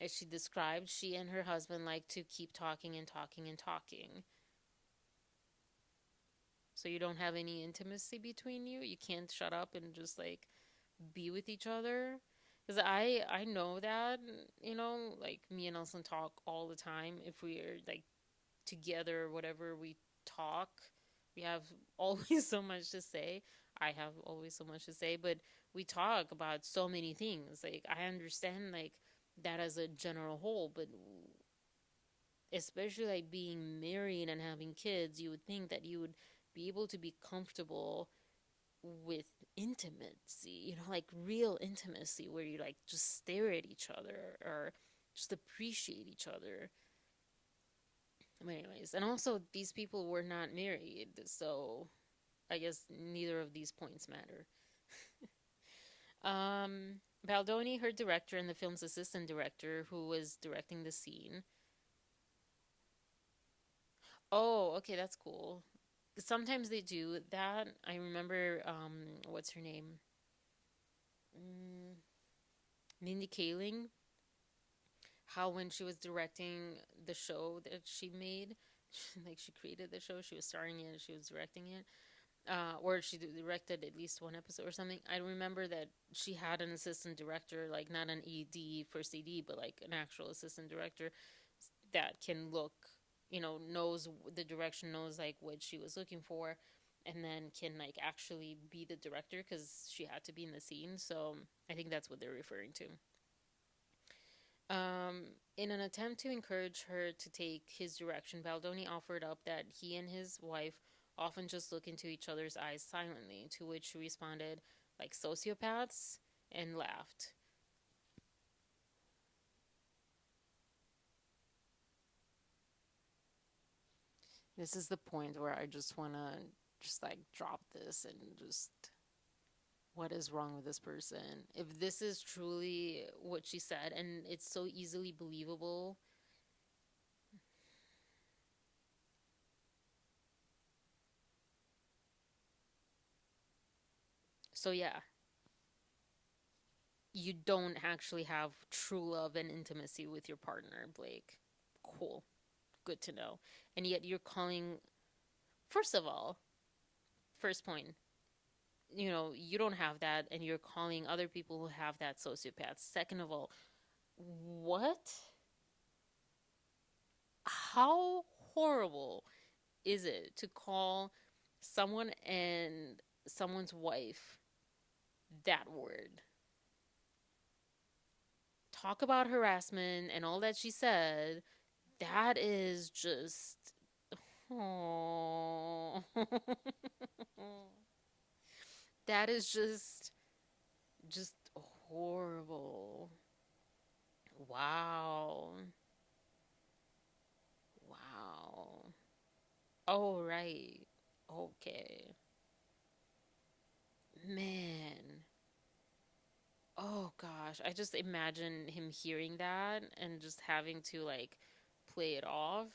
as she described, she and her husband like to keep talking and talking and talking. So you don't have any intimacy between you. You can't shut up and just like be with each other. Because I know that, like me and Nelson talk all the time. If we're like together or whatever, we talk. We have always so much to say. I have always so much to say, but we talk about so many things. Like I understand like that as a general whole, but especially like being married and having kids, you would think that you would be able to be comfortable with intimacy, like real intimacy where you like just stare at each other or just appreciate each other. But anyways, and also these people were not married, so I guess neither of these points matter. Baldoni, her director, and the film's assistant director, who was directing the scene. Oh, okay, that's cool. Sometimes they do that. I remember, what's her name? Mm, Mindy Kaling. How when she was directing the show that she made, like she created the show, she was starring in it, she was directing it, or she directed at least one episode or something. I remember that she had an assistant director, like not an ED first ED, but like an actual assistant director that can look, knows the direction, knows like what she was looking for, and then can like actually be the director because she had to be in the scene. So I think that's what they're referring to. In an attempt to encourage her to take his direction, Baldoni offered up that he and his wife often just look into each other's eyes silently, to which she responded, like sociopaths, and laughed. This is the point where I just want to just like drop this and just what is wrong with this person? If this is truly what she said and it's so easily believable. So yeah, you don't actually have true love and intimacy with your partner, Blake. Cool. Good to know. And yet you're calling, first of all, first point, you don't have that and you're calling other people who have that sociopaths. Second of all, what? How horrible is it to call someone and someone's wife that word? Talk about harassment and all that she said. That is just. Oh. That is just horrible. Wow. Wow. Oh, right. Okay. Man. Oh gosh, I just imagine him hearing that and just having to like play it off.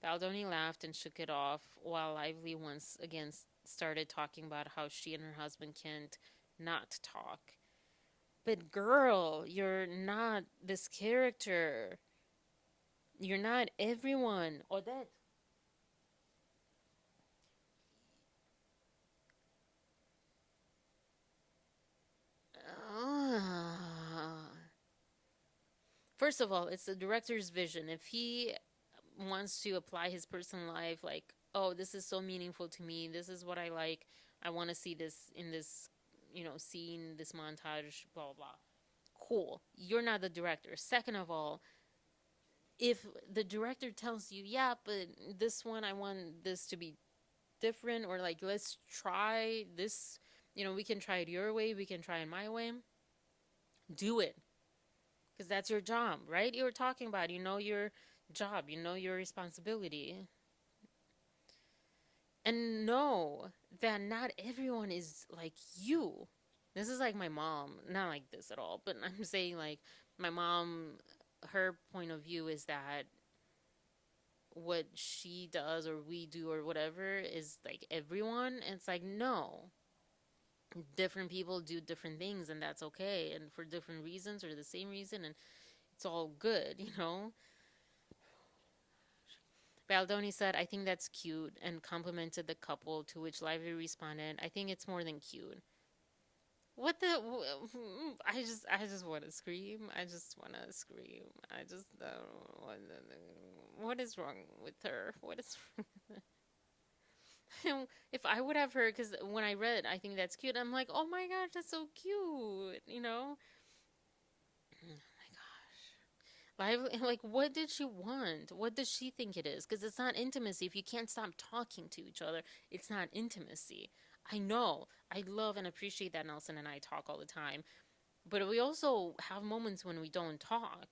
Baldoni laughed and shook it off while Lively once again started talking about how she and her husband can't not talk. But girl, you're not this character. You're not everyone. Odette. Ah. First of all, it's the director's vision. If he wants to apply his personal life, like, oh, this is so meaningful to me, this is what I like, I want to see this in this, scene, this montage, blah, blah, blah. Cool. You're not the director. Second of all, if the director tells you, yeah, but this one, I want this to be different, or like, let's try this, we can try it your way, we can try it my way, do it. Because that's your job, right? You were talking about, your job, your responsibility. And know that not everyone is like you. This is like my mom, not like this at all, but I'm saying like my mom, her point of view is that what she does or we do or whatever is like everyone. And it's like, no, different people do different things, and that's okay. And for different reasons or the same reason, and it's all good. Baldoni said, I think that's cute, and complimented the couple, to which Lively responded, I think it's more than cute. What the? I just want to scream. I just want to scream. I just don't want to. What is wrong with her? What is if I would have heard, because when I read, I think that's cute, I'm like, oh my gosh, that's so cute. Oh my gosh. Like, what did she want? What does she think it is? Because it's not intimacy. If you can't stop talking to each other, it's not intimacy. I know. I love and appreciate that Nelson and I talk all the time. But we also have moments when we don't talk.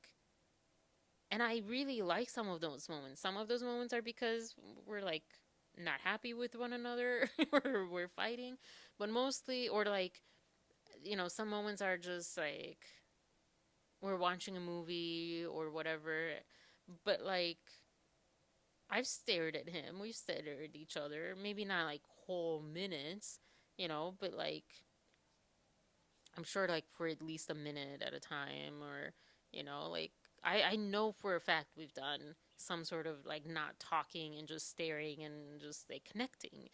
And I really like some of those moments. Some of those moments are because we're like not happy with one another or we're fighting. But mostly, or like, some moments are just like we're watching a movie or whatever. But like, I've stared at him. We've stared at each other. Maybe not like whole minutes, but like, I'm sure like for at least a minute at a time, or, like, I know for a fact we've done some sort of like not talking and just staring and just like connecting.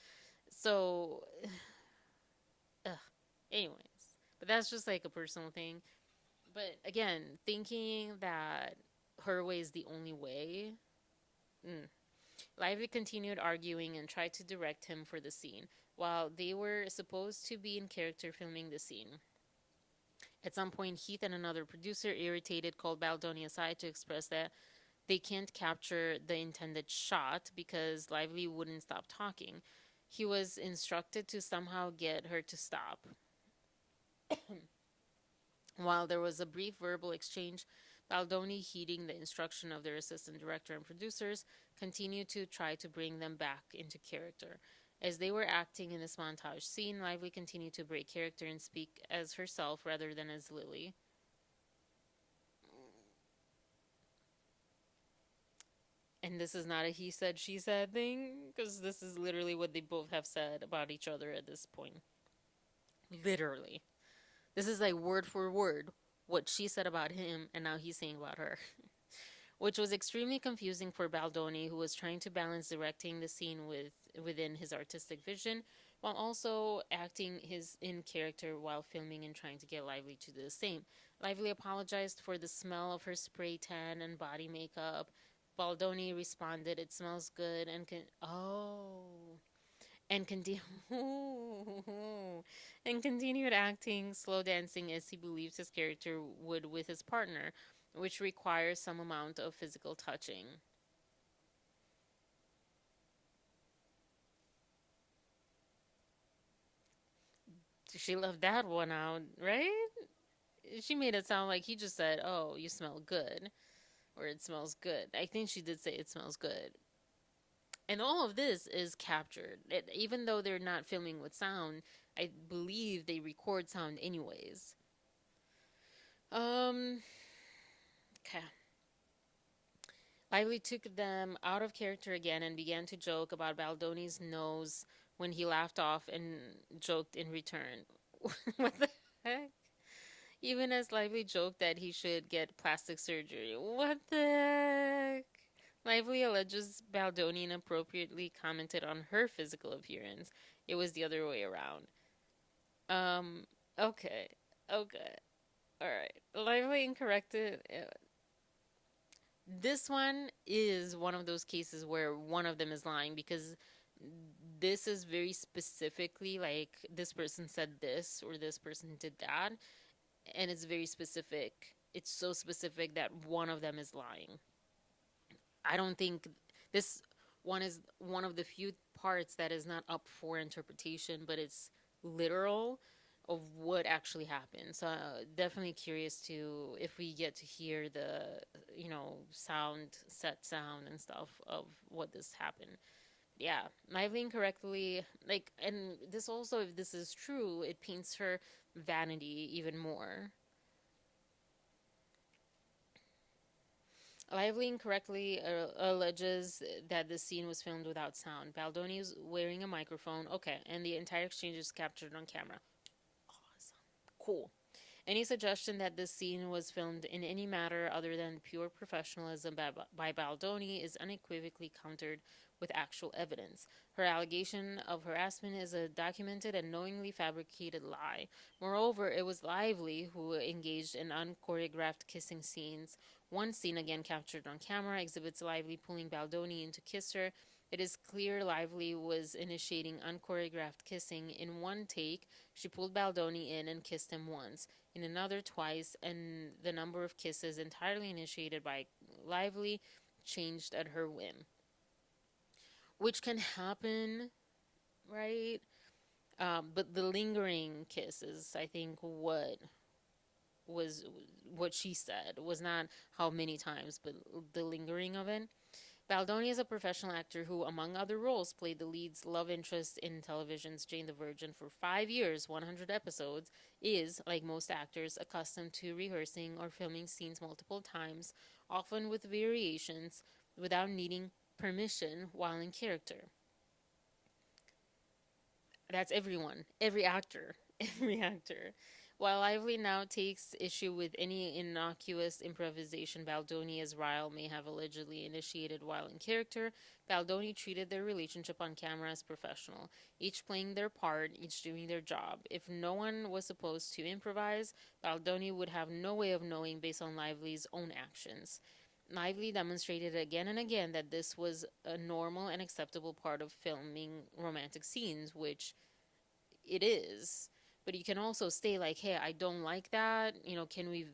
So, ugh. Anyways, but that's just like a personal thing. But again, thinking that her way is the only way. Mm. Lively continued arguing and tried to direct him for the scene, while they were supposed to be in character filming the scene. At some point, Heath and another producer, irritated, called Baldoni aside to express that they can't capture the intended shot because Lively wouldn't stop talking. He was instructed to somehow get her to stop. While there was a brief verbal exchange, Baldoni, heeding the instruction of their assistant director and producers, continued to try to bring them back into character. As they were acting in this montage scene, Lively continued to break character and speak as herself rather than as Lily. And this is not a he said, she said thing, because this is literally what they both have said about each other at this point. Literally. This is like word for word what she said about him, and now he's saying about her. Which was extremely confusing for Baldoni, who was trying to balance directing the scene within his artistic vision, while also acting his in character while filming and trying to get Lively to do the same. Lively apologized for the smell of her spray tan and body makeup. Baldoni responded, "It smells good," and and continue and continued acting slow dancing as he believed his character would with his partner, which requires some amount of physical touching. She left that one out, right? She made it sound like he just said, "Oh, you smell good," or "It smells good." I think she did say "It smells good." And all of this is captured. Even though they're not filming with sound, I believe they record sound anyways. Okay. Lively took them out of character again and began to joke about Baldoni's nose when he laughed off and joked in return. What the heck? Even as Lively joked that he should get plastic surgery. What the heck? Lively alleges Baldoni inappropriately commented on her physical appearance. It was the other way around. Um, okay. Okay. Alright. Lively incorrected. This one is one of those cases where one of them is lying because this is very specifically like this person said this or this person did that, and it's very specific. It's so specific that one of them is lying. I don't think this one is one of the few parts that is not up for interpretation, but it's literal of what actually happened. So definitely curious to if we get to hear the set sound and stuff of what this happened. Yeah, Lively incorrectly and this also, if this is true, it paints her vanity even more. Lively incorrectly alleges that the scene was filmed without sound. Baldoni is wearing a microphone. Okay, and the entire exchange is captured on camera. Awesome. Cool. Any suggestion that this scene was filmed in any matter other than pure professionalism by Baldoni is unequivocally countered with actual evidence. Her allegation of harassment is a documented and knowingly fabricated lie. Moreover, it was Lively who engaged in unchoreographed kissing scenes. One scene, again captured on camera, exhibits Lively pulling Baldoni in to kiss her. It is clear Lively was initiating unchoreographed kissing. In one take, she pulled Baldoni in and kissed him once, in another twice, and the number of kisses entirely initiated by Lively changed at her whim. Which can happen, right? But the lingering kiss is, I think, was what she said was not how many times, but the lingering of it. Baldoni is a professional actor who, among other roles, played the lead's love interest in television's Jane the Virgin for 5 years, 100 episodes, is, like most actors, accustomed to rehearsing or filming scenes multiple times, often with variations, without needing permission while in character. That's everyone, every actor, every actor. While Lively now takes issue with any innocuous improvisation Baldoni as Ryle may have allegedly initiated while in character, Baldoni treated their relationship on camera as professional, each playing their part, each doing their job. If no one was supposed to improvise, Baldoni would have no way of knowing based on Lively's own actions. Lively demonstrated again and again that this was a normal and acceptable part of filming romantic scenes, which it is. But you can also stay like, hey, I don't like that. Can we,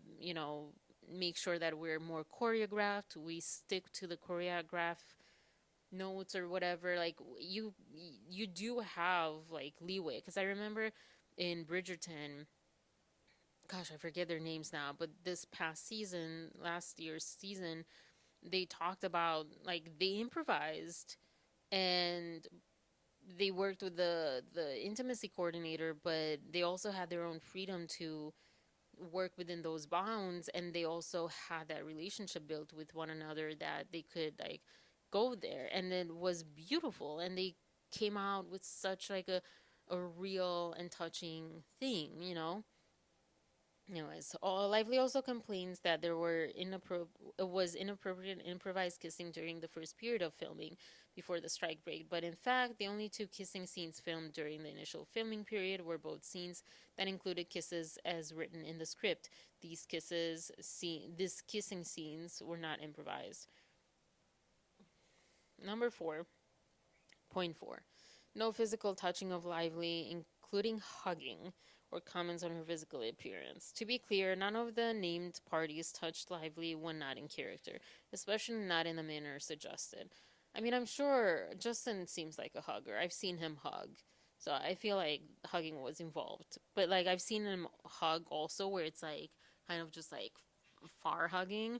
make sure that we're more choreographed? We stick to the choreograph notes or whatever. Like you do have like leeway. Because I remember in Bridgerton, gosh, I forget their names now, but this past season, last year's season, they talked about like they improvised and they worked with the intimacy coordinator, but they also had their own freedom to work within those bounds, and they also had that relationship built with one another that they could like go there, and it was beautiful, and they came out with such like a real and touching thing. Anyways, Lively also complains that there was inappropriate improvised kissing during the first period of filming before the strike break. But in fact, the only two kissing scenes filmed during the initial filming period were both scenes that included kisses as written in the script. These kissing scenes were not improvised. Number 4.4. No physical touching of Lively, including hugging or comments on her physical appearance. To be clear, none of the named parties touched Lively when not in character, especially not in the manner suggested. I mean, I'm sure Justin seems like a hugger. I've seen him hug. So I feel like hugging was involved. But like I've seen him hug also where it's like kind of just like far hugging.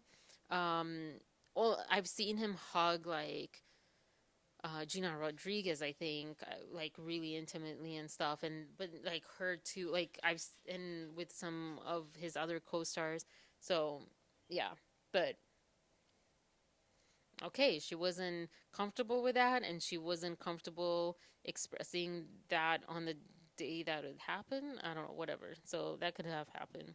Um well, I've seen him hug like Gina Rodriguez, I think, like really intimately and stuff, and but like her too, like and with some of his other co-stars. So, yeah, but okay, she wasn't comfortable with that, and she wasn't comfortable expressing that on the day that would happen. I don't know, whatever. So that could have happened.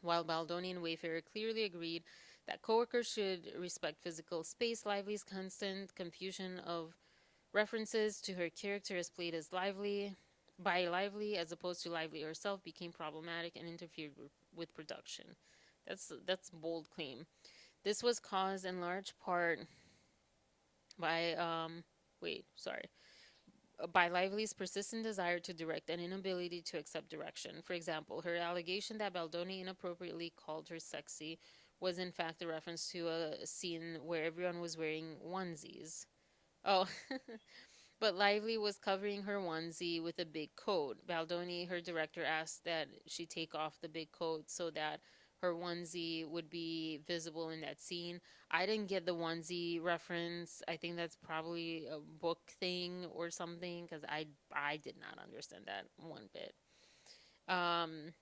While Baldoni and Wayfarer clearly agreed that coworkers should respect physical space, Lively's constant confusion of references to her character as played as Lively by Lively as opposed to Lively herself became problematic and interfered with production. That's a bold claim. This was caused in large part by by Lively's persistent desire to direct and inability to accept direction. For example, her allegation that Baldoni inappropriately called her sexy was in fact a reference to a scene where everyone was wearing onesies. Oh, but Lively was covering her onesie with a big coat. Baldoni, her director, asked that she take off the big coat so that her onesie would be visible in that scene. I didn't get the onesie reference. I think that's probably a book thing or something because I did not understand that one bit. Um,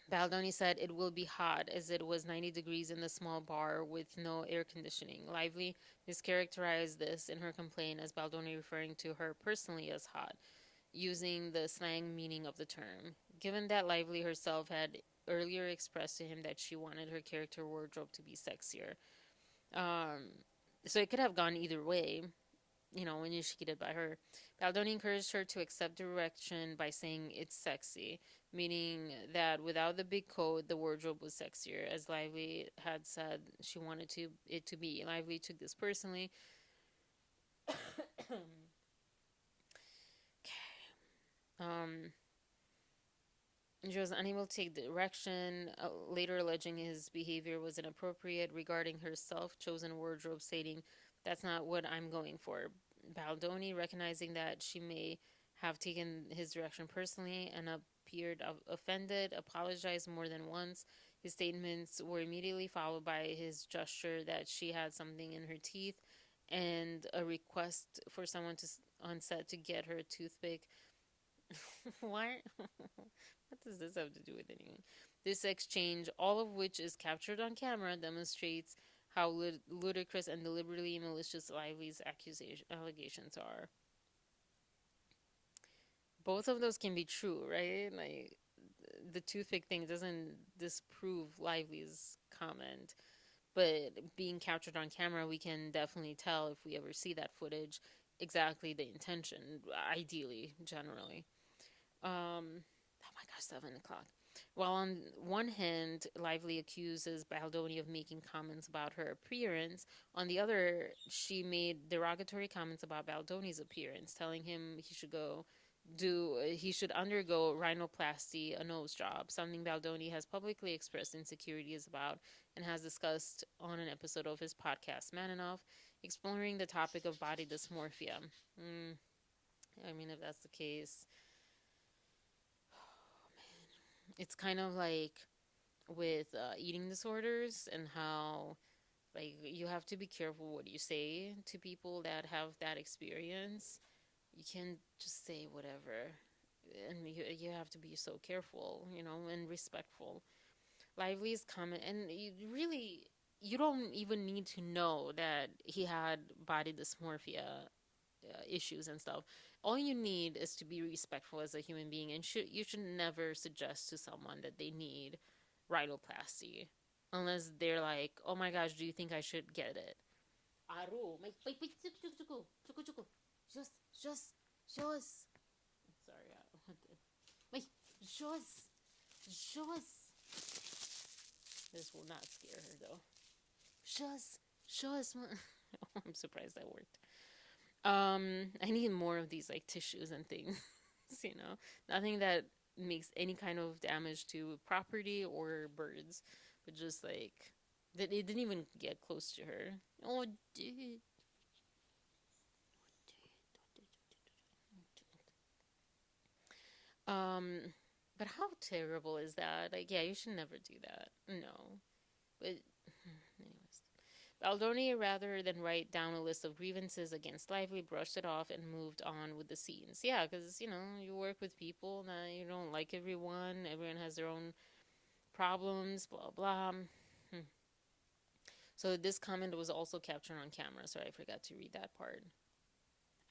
Baldoni said it will be hot as it was 90 degrees in the small bar with no air conditioning. Lively mischaracterized this in her complaint as Baldoni referring to her personally as hot, using the slang meaning of the term. Given that Lively herself had earlier expressed to him that she wanted her character wardrobe to be sexier. Um, so it could have gone either way, initiated by her. Baldoni encouraged her to accept direction by saying it's sexy, meaning that without the big coat, the wardrobe was sexier, as Lively had said she wanted it to be. Lively took this personally. um, she was unable to take direction, later alleging his behavior was inappropriate regarding her self-chosen wardrobe, stating, "That's not what I'm going for." Baldoni, recognizing that she may have taken his direction personally and appeared offended, apologized more than once. His statements were immediately followed by his gesture that she had something in her teeth and a request for someone on set to get her a toothpick. What? What does this have to do with anything? This exchange, all of which is captured on camera, demonstrates how ludicrous and deliberately malicious Lively's allegations are. Both of those can be true, right? Like, the toothpick thing doesn't disprove Lively's comment, but being captured on camera, we can definitely tell if we ever see that footage exactly the intention, ideally, generally. Oh my gosh, 7 o'clock. While on one hand, Lively accuses Baldoni of making comments about her appearance, on the other, she made derogatory comments about Baldoni's appearance, telling him he should undergo rhinoplasty, a nose job, something Baldoni has publicly expressed insecurities about and has discussed on an episode of his podcast Man Enough, exploring the topic of body dysmorphia. I mean, if that's the case, it's kind of like with eating disorders and how like you have to be careful what you say to people that have that experience. You can't just say whatever, and you have to be so careful, and respectful. Lively's comment, and you don't even need to know that he had body dysmorphia issues and stuff. All you need is to be respectful as a human being, and you should never suggest to someone that they need rhinoplasty unless they're like, "Oh my gosh, do you think I should get it?" Aaru, just, just, just. Sorry, wait, just, just. This will not scare her though. Just. I'm surprised that worked. I need more of these like tissues and things, Nothing that makes any kind of damage to property or birds, but just like that it didn't even get close to her. Oh, dude. Um, but how terrible is that? Like, yeah, you should never do that. No, but anyways. Baldoni, rather than write down a list of grievances against Lively, brushed it off and moved on with the scenes. Yeah, because, you work with people that you don't like everyone. Everyone has their own problems, blah, blah. So this comment was also captured on camera. Sorry, I forgot to read that part.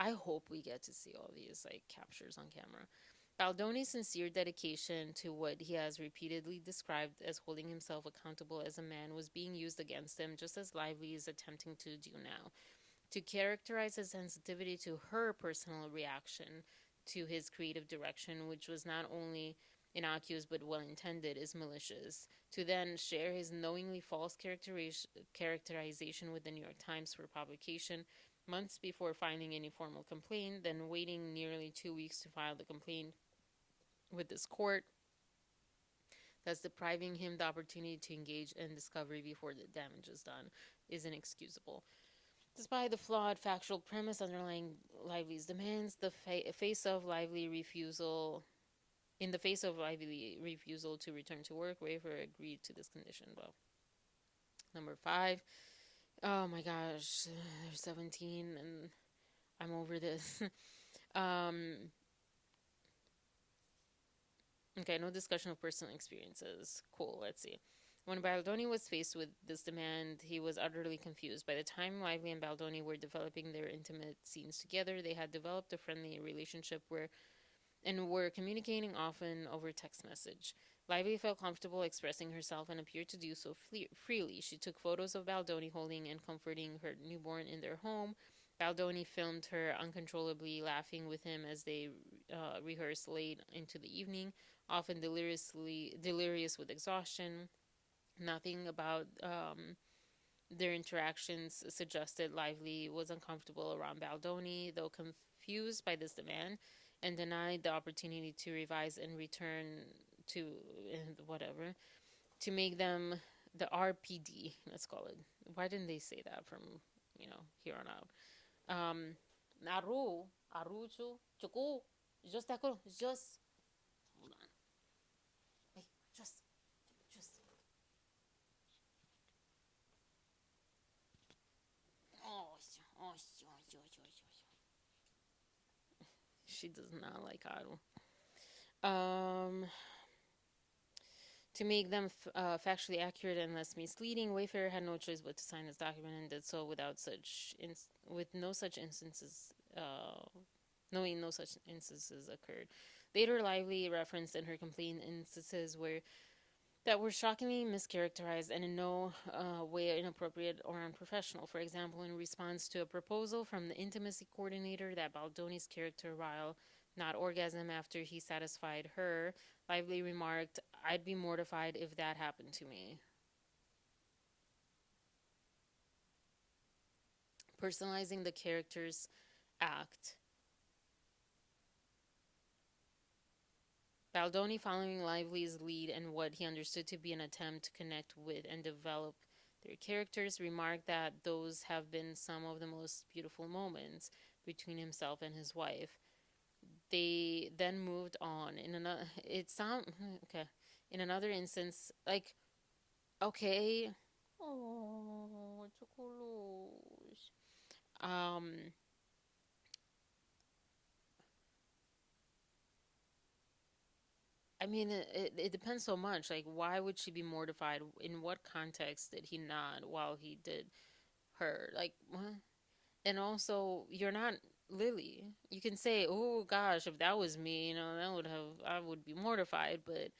I hope we get to see all these, like, captures on camera. Baldoni's sincere dedication to what he has repeatedly described as holding himself accountable as a man was being used against him, just as Lively is attempting to do now. To characterize his sensitivity to her personal reaction to his creative direction, which was not only innocuous but well intended, is malicious. To then share his knowingly false characterization with the New York Times for publication months before filing any formal complaint, then waiting nearly 2 weeks to file the complaint with this court, thus depriving him the opportunity to engage in discovery before the damage is done, is inexcusable. Despite the flawed factual premise underlying Lively's demands, face of Lively refusal in the face of Lively refusal to return to work, Wafer agreed to this condition. Well, number 5. Oh my gosh, they're 17 and I'm over this. um, okay, no discussion of personal experiences. Cool, let's see. When Baldoni was faced with this demand, he was utterly confused. By the time Lively and Baldoni were developing their intimate scenes together, they had developed a friendly relationship and were communicating often over text message. Lively felt comfortable expressing herself and appeared to do so freely. She took photos of Baldoni holding and comforting her newborn in their home. Baldoni filmed her uncontrollably laughing with him as they rehearsed late into the evening, often delirious with exhaustion. Nothing about their interactions suggested Lively was uncomfortable around Baldoni, though confused by this demand and denied the opportunity to revise and return to whatever to make them the RPD. Let's call it. Why didn't they say that from here on out? Aaru, Aruchu, Chuku, just hold on. Wait, just. Oh, oh, she does not like Aaru. To make them factually accurate and less misleading, Wayfarer had no choice but to sign this document and did so with no such instances, knowing no such instances occurred. Later, Lively referenced in her complaint instances that were shockingly mischaracterized and in no way inappropriate or unprofessional. For example, in response to a proposal from the intimacy coordinator that Baldoni's character, while not orgasm after he satisfied her, Lively remarked, "I'd be mortified if that happened to me." Personalizing the character's act. Baldoni, following Lively's lead and what he understood to be an attempt to connect with and develop their characters, remarked that those have been some of the most beautiful moments between himself and his wife. They then moved on. In another instance, like, okay, oh, chocolate. I mean, it depends so much. Like, why would she be mortified? In what context did he not while he did her? Like, what? And also, you're not Lily. You can say, "Oh gosh, if that was me, I would be mortified." But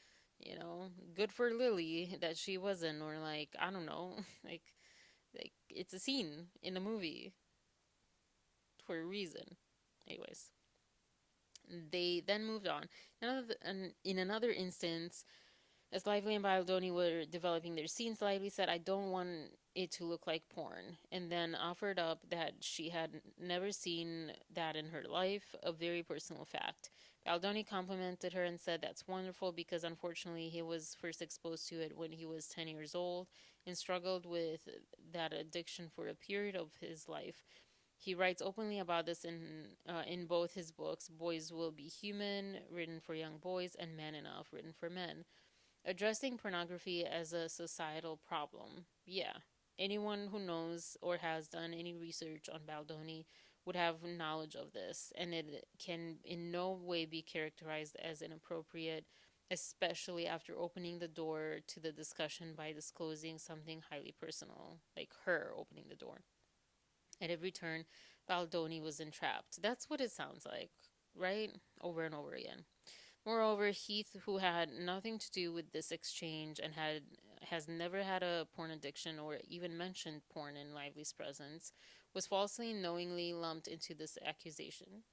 good for Lily that she wasn't, or like, I don't know, like it's a scene in a movie for a reason. Anyways, they then moved on. In another instance, as Lively and Baldoni were developing their scenes, Lively said, "I don't want it to look like porn," and then offered up that she had never seen that in her life, a very personal fact. Baldoni complimented her and said that's wonderful because unfortunately he was first exposed to it when he was 10 years old and struggled with that addiction for a period of his life. He writes openly about this in both his books, Boys Will Be Human, written for young boys, and Man Enough, written for men. Addressing pornography as a societal problem. Yeah. Anyone who knows or has done any research on Baldoni would have knowledge of this, and it can in no way be characterized as inappropriate, especially after opening the door to the discussion by disclosing something highly personal, like her opening the door. At every turn, Baldoni was entrapped. That's what it sounds like, right? Over and over again. Moreover, Heath, who had nothing to do with this exchange and has never had a porn addiction or even mentioned porn in Lively's presence, was falsely and knowingly lumped into this accusation.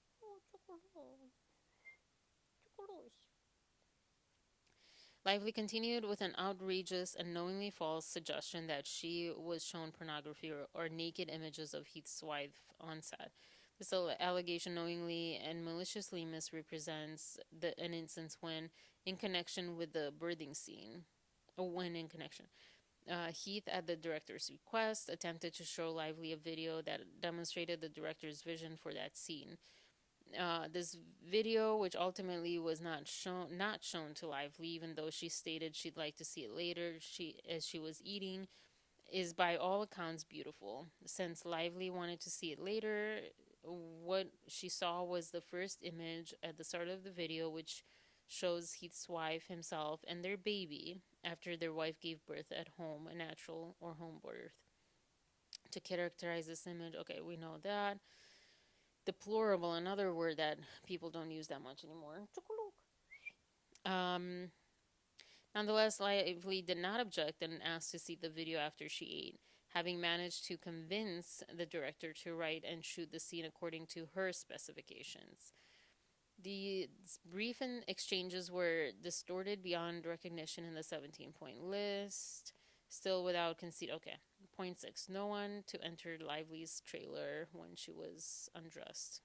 Lively continued with an outrageous and knowingly false suggestion that she was shown pornography or naked images of Heath's wife on set. This allegation knowingly and maliciously misrepresents an instance when, in connection with the birthing scene, Heath, at the director's request, attempted to show Lively a video that demonstrated the director's vision for that scene. This video, which ultimately was not shown to Lively, even though she stated she'd like to see it later, as she was eating, is by all accounts beautiful. Since Lively wanted to see it later, what she saw was the first image at the start of the video, which shows Heath's wife, himself, and their baby after their wife gave birth at home, a natural or home birth. To characterize this image, okay, we know that. Deplorable, another word that people don't use that much anymore. Um, Nonetheless, Lively did not object and asked to see the video after she ate, having managed to convince the director to write and shoot the scene according to her specifications. The brief exchanges were distorted beyond recognition in the 17-point list, still without conceit. Okay, point 6. No one to enter Lively's trailer when she was undressed.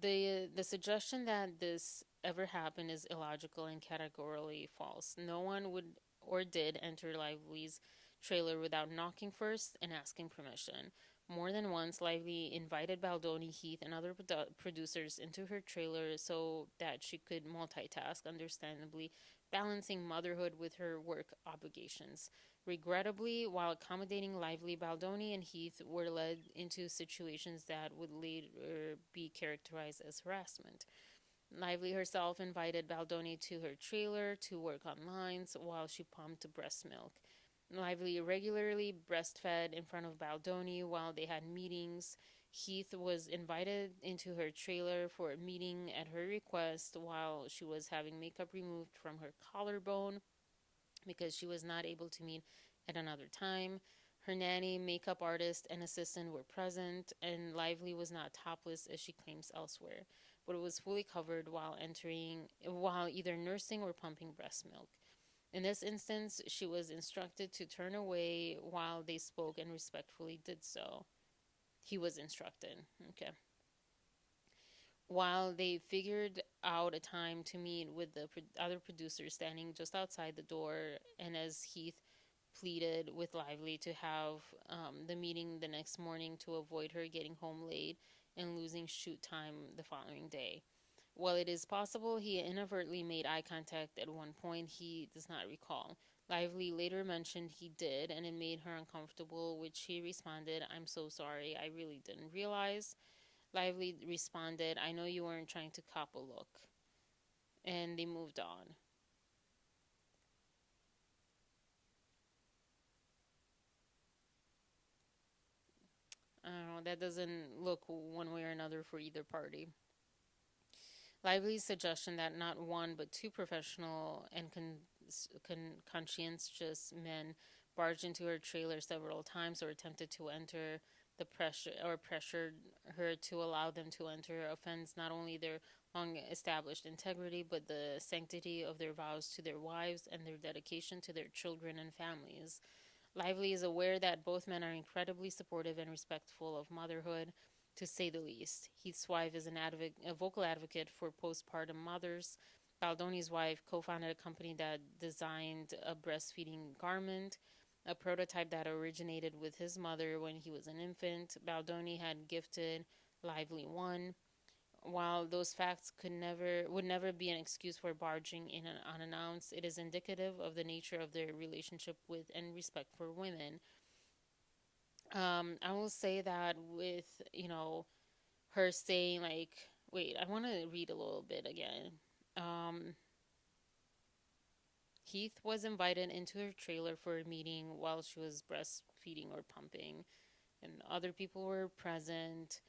The suggestion that this ever happened is illogical and categorically false. No one would or did enter Lively's trailer without knocking first and asking permission. More than once, Lively invited Baldoni, Heath, and other producers into her trailer so that she could multitask, understandably balancing motherhood with her work obligations. Regrettably, while accommodating Lively, Baldoni and Heath were led into situations that would later be characterized as harassment. Lively herself invited Baldoni to her trailer to work on lines while she pumped breast milk. Lively regularly breastfed in front of Baldoni while they had meetings. Heath was invited into her trailer for a meeting at her request while she was having makeup removed from her collarbone because she was not able to meet at another time. Her nanny, makeup artist, and assistant were present, and Lively was not topless as she claims elsewhere, but was fully covered while either nursing or pumping breast milk. In this instance, she was instructed to turn away while they spoke and respectfully did so. He was instructed. Okay. While they figured out a time to meet with the other producers standing just outside the door, and as Heath pleaded with Lively to have the meeting the next morning to avoid her getting home late and losing shoot time the following day. While it is possible he inadvertently made eye contact at one point, he does not recall. Lively later mentioned he did, and it made her uncomfortable, which she responded, "I'm so sorry, I really didn't realize." Lively responded, "I know you weren't trying to cop a look." And they moved on. I don't know, that doesn't look one way or another for either party. Lively's suggestion that not one but two professional and conscientious men barged into her trailer several times or attempted to enter pressured her to allow them to enter offends not only their long established integrity but the sanctity of their vows to their wives and their dedication to their children and families. Lively is aware that both men are incredibly supportive and respectful of motherhood, to say the least. Heath's wife is a vocal advocate for postpartum mothers. Baldoni's wife co founded a company that designed a breastfeeding garment, a prototype that originated with his mother when he was an infant. Baldoni had gifted Lively one. While those facts would never be an excuse for barging in unannounced, it is indicative of the nature of their relationship with and respect for women. I will say that with, her saying, like, wait, I want to read a little bit again. Um, Heath was invited into her trailer for a meeting while she was breastfeeding or pumping, and other people were present.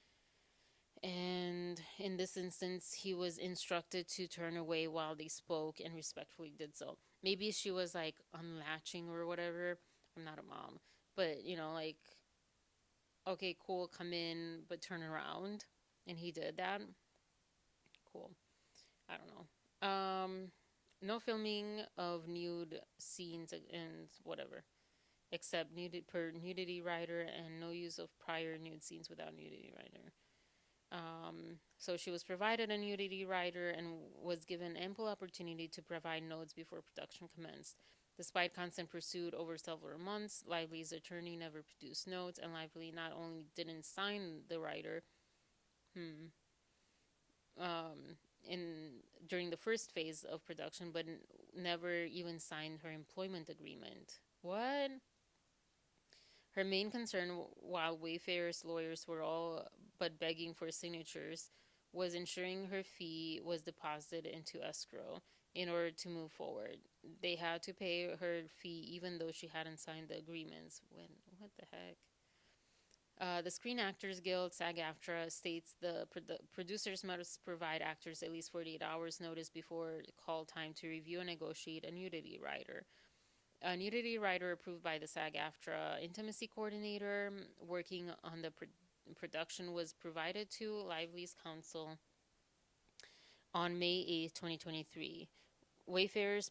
And in this instance, he was instructed to turn away while they spoke and respectfully did so. Maybe she was like unlatching or whatever. I'm not a mom. But, like, okay, cool, come in, but turn around. And he did that. Cool. I don't know. No filming of nude scenes and whatever, except nudity rider, and no use of prior nude scenes without nudity rider. So she was provided a nudity rider and was given ample opportunity to provide notes before production commenced. Despite constant pursuit over several months, Lively's attorney never produced notes, and Lively not only didn't sign the rider, hmm, um, in during the first phase of production, but never even signed her employment agreement. What? Her main concern, while Wayfair's lawyers were all but begging for signatures, was ensuring her fee was deposited into escrow in order to move forward. They had to pay her fee even though she hadn't signed the agreements. What the heck? The Screen Actors Guild, SAG-AFTRA, states the producers must provide actors at least 48 hours notice before call time to review and negotiate a nudity rider. A nudity rider approved by the SAG-AFTRA intimacy coordinator working on the production was provided to Lively's counsel on May 8th, 2023. Wayfair's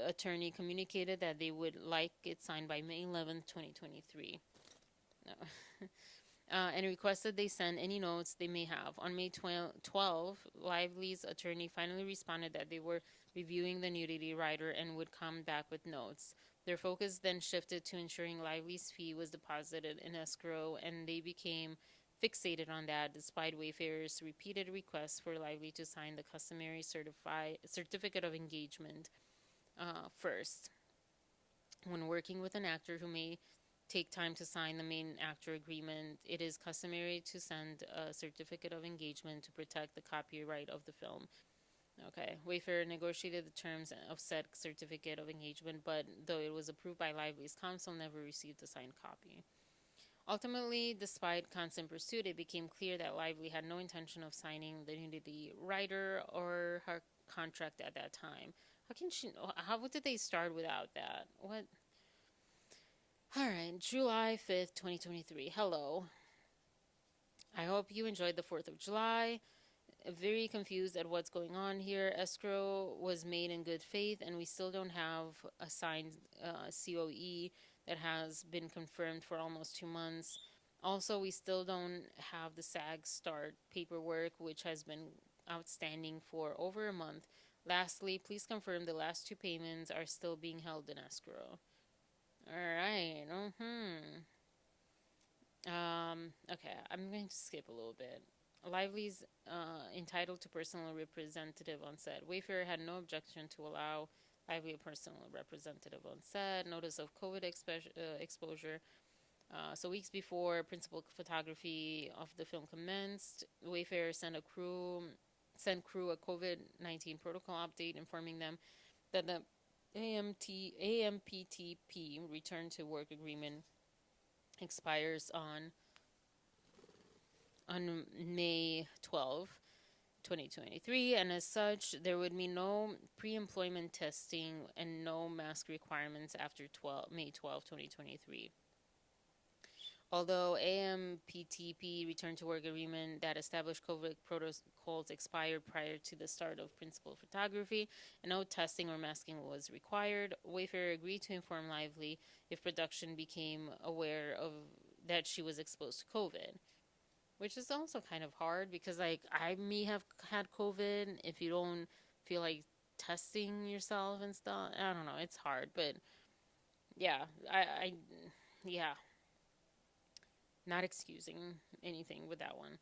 attorney communicated that they would like it signed by May 11th, 2023. No. And requested they send any notes they may have. On May 12, Lively's attorney finally responded that they were reviewing the nudity rider and would come back with notes. Their focus then shifted to ensuring Lively's fee was deposited in escrow, and they became fixated on that despite Wayfair's repeated requests for Lively to sign the customary certificate of engagement first. When working with an actor who may take time to sign the main actor agreement, it is customary to send a certificate of engagement to protect the copyright of the film. Okay, Wayfair negotiated the terms of said certificate of engagement, but though it was approved by Lively's counsel, never received a signed copy. Ultimately, despite constant pursuit, it became clear that Lively had no intention of signing the nudity rider or her contract at that time. How did they start without that? What? All right, July 5th, 2023. Hello. I hope you enjoyed the 4th of July. Very confused at what's going on here. Escrow was made in good faith, and we still don't have a signed COE that has been confirmed for almost 2 months. Also, we still don't have the SAG start paperwork, which has been outstanding for over a month. Lastly, please confirm the last 2 payments are still being held in escrow. All right. Okay, I'm going to skip a little bit. Lively's entitled to personal representative on set. Wayfair had no objection to allow Lively a personal representative on set. Notice of COVID exposure. So weeks before principal photography of the film commenced, Wayfair sent crew a COVID-19 protocol update informing them that the AMPTP return to work agreement expires on May 12, 2023, and as such, there would be no pre-employment testing and no mask requirements after May 12, 2023. Although AMPTP return to work agreement that established COVID protocols expired prior to the start of principal photography and no testing or masking was required, Wayfair agreed to inform Lively if production became aware of that she was exposed to COVID. Which is also kind of hard because, like, I may have had COVID if you don't feel like testing yourself and stuff. I don't know. It's hard, but yeah, yeah, not excusing anything with that one.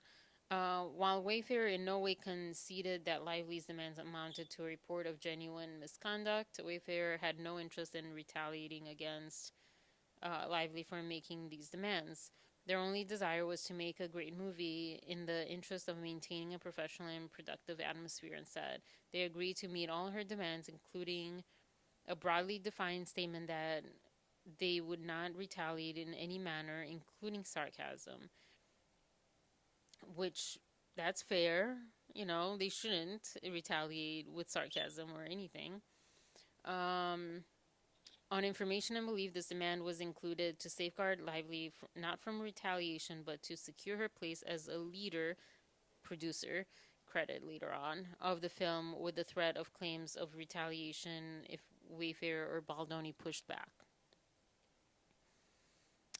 While Wayfair in no way conceded that Lively's demands amounted to a report of genuine misconduct, Wayfair had no interest in retaliating against Lively for making these demands. Their only desire was to make a great movie in the interest of maintaining a professional and productive atmosphere on set. They agreed to meet all her demands, including a broadly defined statement that they would not retaliate in any manner, including sarcasm, which That's fair. You know, they shouldn't retaliate with sarcasm or anything. Um, on information and belief, this demand was included to safeguard Lively not from retaliation, but to secure her place as a leader, producer, credit later on, of the film with the threat of claims of retaliation if Wayfarer or Baldoni pushed back.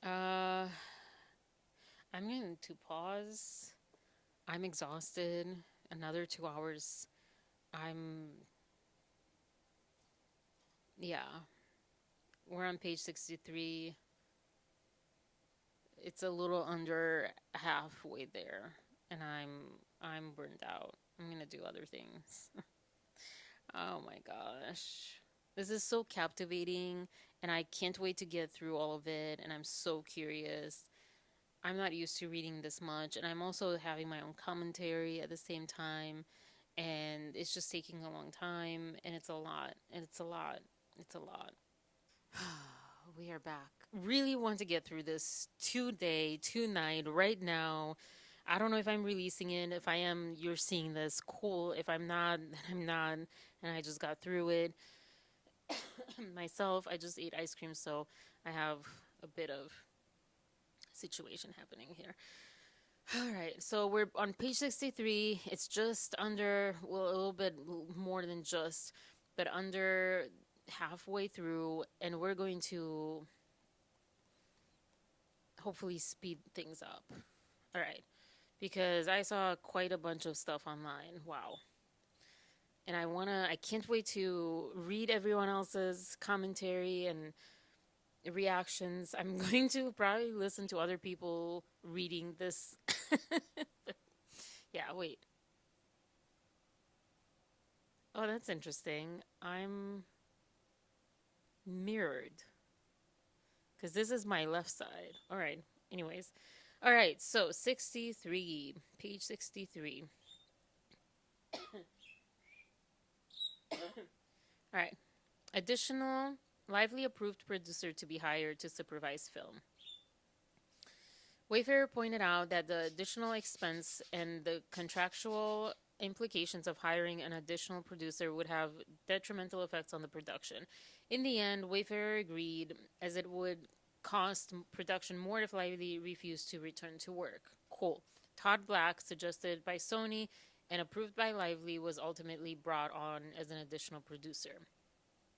Uh, I'm going to pause. I'm exhausted. Another 2 hours. I'm, yeah. We're on page 63. It's a little under halfway there, and I'm burned out. I'm gonna do other things. Oh my gosh. This is so captivating, and I can't wait to get through all of it, and I'm so curious. I'm not used to reading this much, and I'm also having my own commentary at the same time, and it's just taking a long time, and it's a lot, and it's a lot. It's a lot. We are back. Really want to get through this today, tonight, right now. I don't know if I'm releasing it. If I am, you're seeing this. Cool. If I'm not, then I'm not. And I just got through it myself. I just ate ice cream, so I have a bit of situation happening here. All right, so we're on page 63. It's just under, well, a little bit more than just, but under halfway through, and we're going to hopefully speed things up. All right, because I saw quite a bunch of stuff online. Wow. And I can't wait to read everyone else's commentary and reactions. I'm going to probably listen to other people reading this. Yeah, wait. Oh, that's interesting. I'm mirrored because this is my left side. All right. Anyways. All right. So 63, page 63. All right. Additional Lively approved producer to be hired to supervise film. Wayfarer pointed out that the additional expense and the contractual implications of hiring an additional producer would have detrimental effects on the production. In the end, Wayfarer agreed, as it would cost production more if Lively refused to return to work. Cool. Todd Black, suggested by Sony and approved by Lively, was ultimately brought on as an additional producer.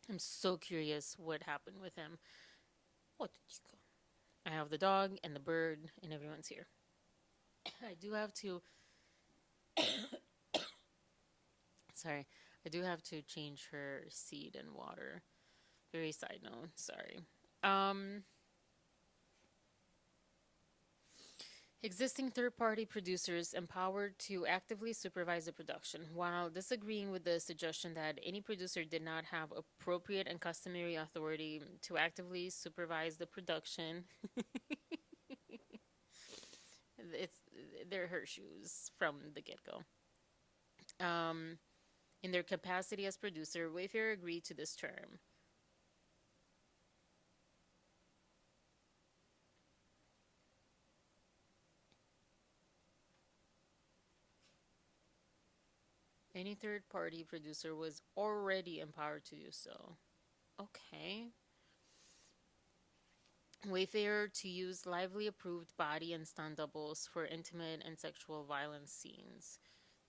I'm so curious what happened with him. What did you go? I have the dog and the bird, and everyone's here. I do have to. Sorry, I do have to change her seed and water. Very side note. Sorry. Um, Existing third party producers empowered to actively supervise the production, while disagreeing with the suggestion that any producer did not have appropriate and customary authority to actively supervise the production. it's They're her shoes from the get go. Um, in their capacity as producer, Wayfarer agreed to this term. Any third party producer was already empowered to do so. Okay. Wayfarer to use Lively approved body and stunt doubles for intimate and sexual violence scenes.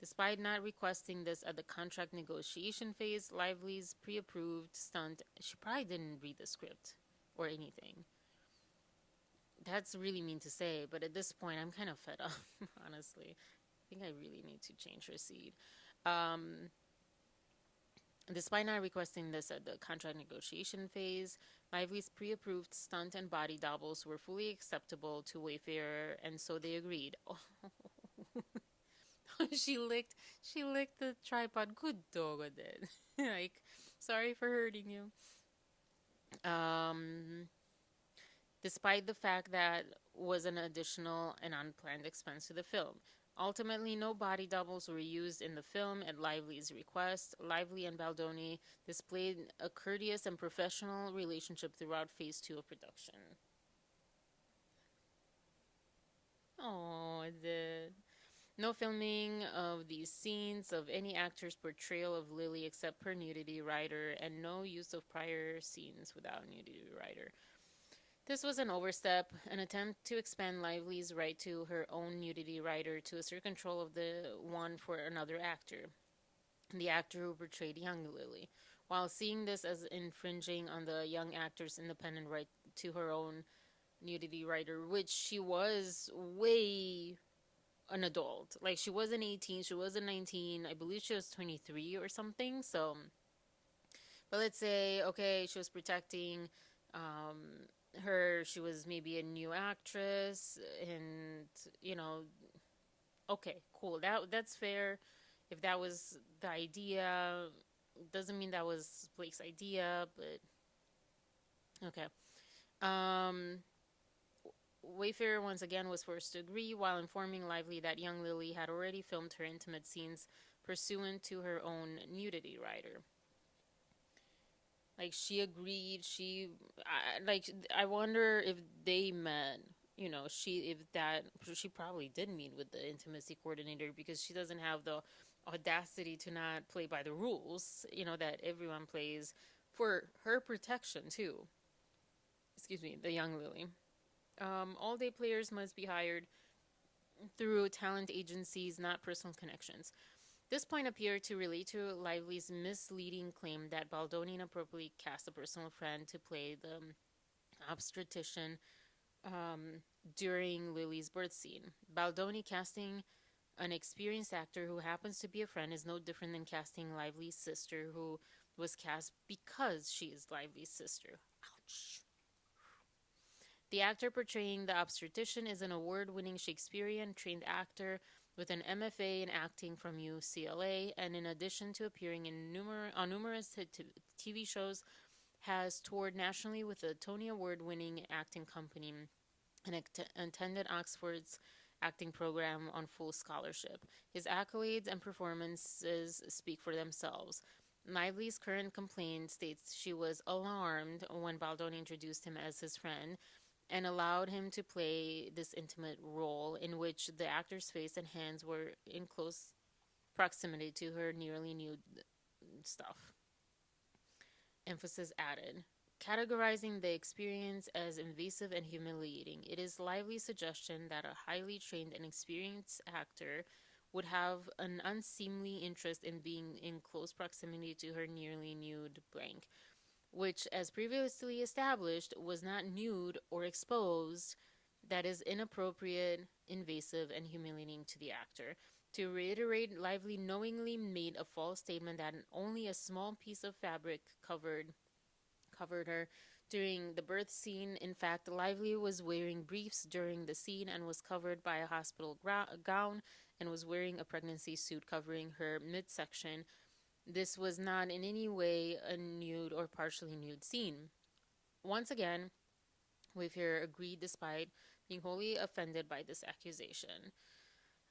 Despite not requesting this at the contract negotiation phase, Lively's pre approved stunt, she probably didn't read the script or anything. That's really mean to say, but at this point, I'm kind of fed up, honestly. I think I really need to change her seed. Um, Despite not requesting this at the contract negotiation phase, Lively's pre-approved stunt and body doubles were fully acceptable to Wayfarer, and so they agreed. Oh. She licked the tripod. Good dog, did. Like, sorry for hurting you. Um, Despite the fact that was an additional and unplanned expense to the film. Ultimately, no body doubles were used in the film at Lively's request. Lively and Baldoni displayed a courteous and professional relationship throughout phase 2 of production. Oh, I did. No filming of these scenes of any actor's portrayal of Lily except per nudity writer, and no use of prior scenes without nudity writer. This was an overstep, an attempt to expand Lively's right to her own nudity writer to assert control of the one for another actor, the actor who portrayed young Lily, while seeing this as infringing on the young actor's independent right to her own nudity writer, which she was way an adult. Like, she wasn't 18, she wasn't 19. I believe she was 23 or something. So, but let's say, okay, she was protecting her. She was maybe a new actress, and you know, okay, cool. That's fair. If that was the idea, doesn't mean that was Blake's idea, but okay. Um, Wayfarer once again was forced to agree while informing Lively that young Lily had already filmed her intimate scenes pursuant to her own nudity rider. Like, she agreed. I wonder if they met. You know, she probably did meet with the intimacy coordinator because she doesn't have the audacity to not play by the rules. You know that everyone plays for her protection too. Excuse me, the young Lily. All day players must be hired through talent agencies, not personal connections. This point appeared to relate to Lively's misleading claim that Baldoni inappropriately cast a personal friend to play the obstetrician during Lily's birth scene. Baldoni casting an experienced actor who happens to be a friend is no different than casting Lively's sister, who was cast because she is Lively's sister. Ouch. The actor portraying the obstetrician is an award-winning Shakespearean trained actor with an MFA in acting from UCLA, and in addition to appearing on numerous TV shows, has toured nationally with a Tony Award-winning acting company and attended Oxford's acting program on full scholarship. His accolades and performances speak for themselves. Lively's current complaint states she was alarmed when Baldoni introduced him as his friend and allowed him to play this intimate role in which the actor's face and hands were in close proximity to her nearly nude stuff. Emphasis added. Categorizing the experience as invasive and humiliating, it is Lively's suggestion that a highly trained and experienced actor would have an unseemly interest in being in close proximity to her nearly nude blank, which, as previously established, was not nude or exposed, that is inappropriate, invasive, and humiliating to the actor. To reiterate, Lively knowingly made a false statement that only a small piece of fabric covered her during the birth scene. In fact, Lively was wearing briefs during the scene and was covered by a hospital gown and was wearing a pregnancy suit covering her midsection. This was not in any way a nude or partially nude scene. Once again, Wayfarer agreed despite being wholly offended by this accusation.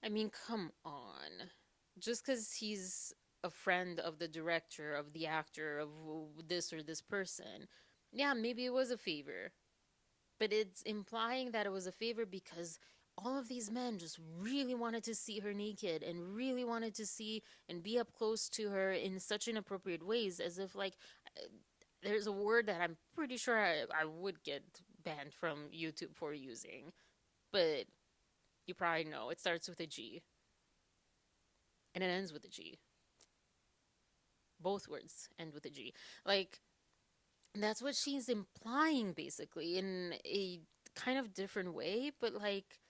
I mean, come on. Just because he's a friend of the director, of the actor, of this or this person, yeah, maybe it was a favor. But it's implying that it was a favor because all of these men just really wanted to see her naked and really wanted to see and be up close to her in such inappropriate ways, as if, like, there's a word that I'm pretty sure I would get banned from YouTube for using, but you probably know. It starts with a G and it ends with a G. Both words end with a G. Like, that's what she's implying, basically, in a kind of different way, but like,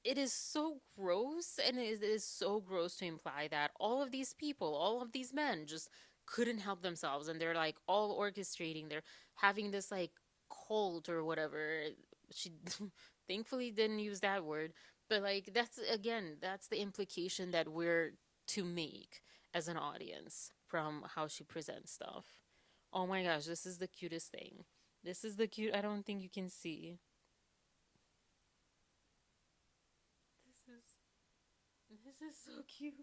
it is so gross, and it is so gross to imply that all of these people, all of these men just couldn't help themselves, and they're like all orchestrating, they're having this like cult or whatever. She thankfully didn't use that word, but like, that's, again, that's the implication that we're to make as an audience from how she presents stuff. Oh my gosh, this is the cutest thing. This is the cute. I don't think you can see. This is this is so cute.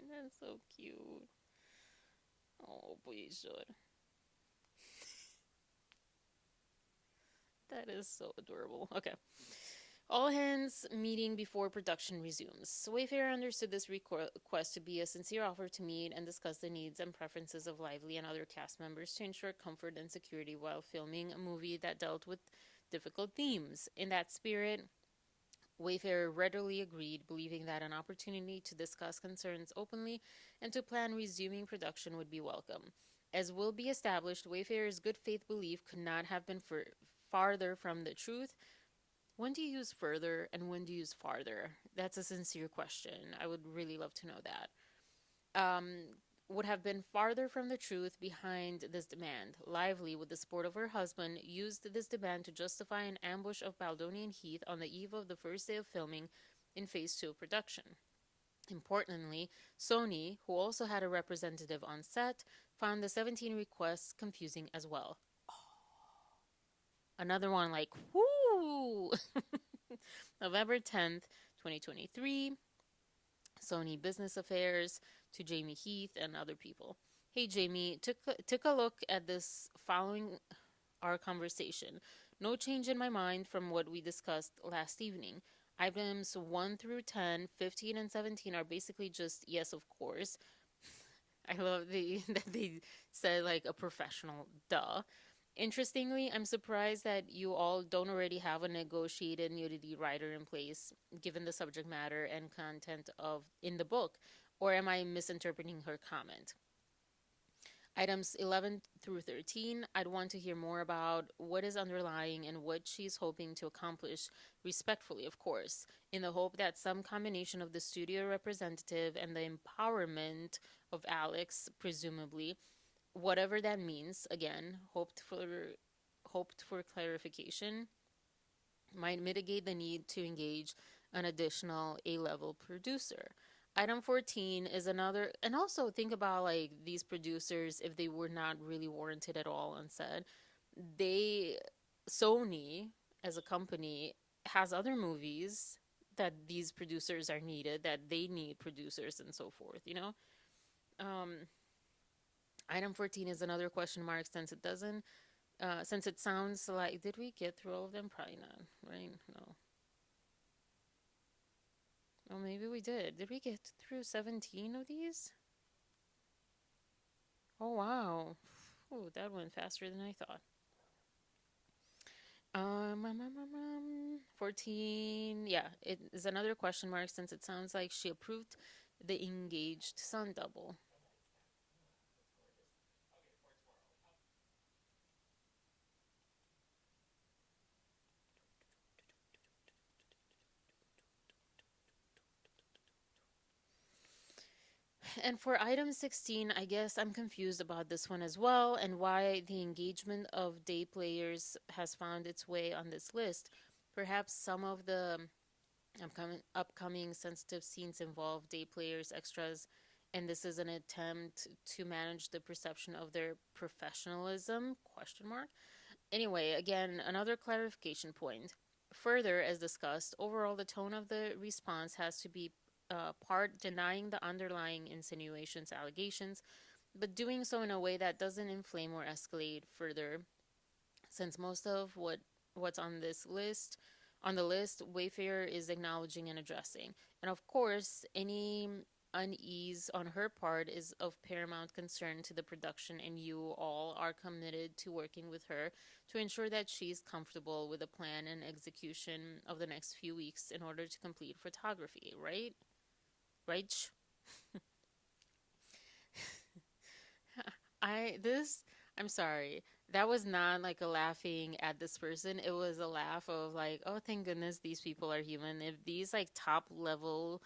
That's so cute. Oh, boy, sure. That is so adorable. Okay. All hands meeting before production resumes. Wayfarer understood this request to be a sincere offer to meet and discuss the needs and preferences of Lively and other cast members to ensure comfort and security while filming a movie that dealt with difficult themes. In that spirit, Wayfarer readily agreed, believing that an opportunity to discuss concerns openly and to plan resuming production would be welcome. As will be established, Wayfarer's good faith belief could not have been farther from the truth. When do you use further and when do you use farther? That's a sincere question. I would really love to know that. Would have been farther from the truth behind this demand. Lively, with the support of her husband, used this demand to justify an ambush of Baldoni and Heath on the eve of the first day of filming in Phase 2 of production. Importantly, Sony, who also had a representative on set, found the 17 requests confusing as well. Another one like, whoo! November 10th, 2023. Sony Business Affairs to Jamie Heath and other people. Hey Jamie, took a look at this following our conversation. No change in my mind from what we discussed last evening. Items 1 through 10, 15, and 17 are basically just yes, of course. I love that they said like a professional duh. Interestingly, I'm surprised that you all don't already have a negotiated nudity rider in place, given the subject matter and content of in the book. Or am I misinterpreting her comment? Items 11 through 13, I'd want to hear more about what is underlying and what she's hoping to accomplish, respectfully, of course, in the hope that some combination of the studio representative and the empowerment of Alex, presumably, whatever that means, again, hoped for clarification, might mitigate the need to engage an additional A-level producer. Item 14 is another, and also think about like these producers if they were not really warranted at all on set. They, Sony as a company, has other movies that these producers are needed, that they need producers and so forth, you know? Um, Item 14 is another question mark since it sounds like, did we get through all of them? Probably not, right? No. Oh, maybe we did. Did we get through 17 of these? Oh, wow. Oh, that went faster than I thought. 14. Yeah, it is another question mark since it sounds like she approved the engaged son double. And for item 16, I guess I'm confused about this one as well and why the engagement of day players has found its way on this list. Perhaps some of the upcoming sensitive scenes involve day players, extras, and this is an attempt to manage the perception of their professionalism? Question mark. Anyway, again, another clarification point. Further, as discussed, overall the tone of the response has to be part denying the underlying insinuations, allegations, but doing so in a way that doesn't inflame or escalate further, since most of what's on the list, Wayfarer is acknowledging and addressing. And of course, any unease on her part is of paramount concern to the production, and you all are committed to working with her to ensure that she's comfortable with the plan and execution of the next few weeks in order to complete photography, right? Right? I this I'm sorry. That was not like a laughing at this person. It was a laugh of like, oh thank goodness these people are human. If these like top level,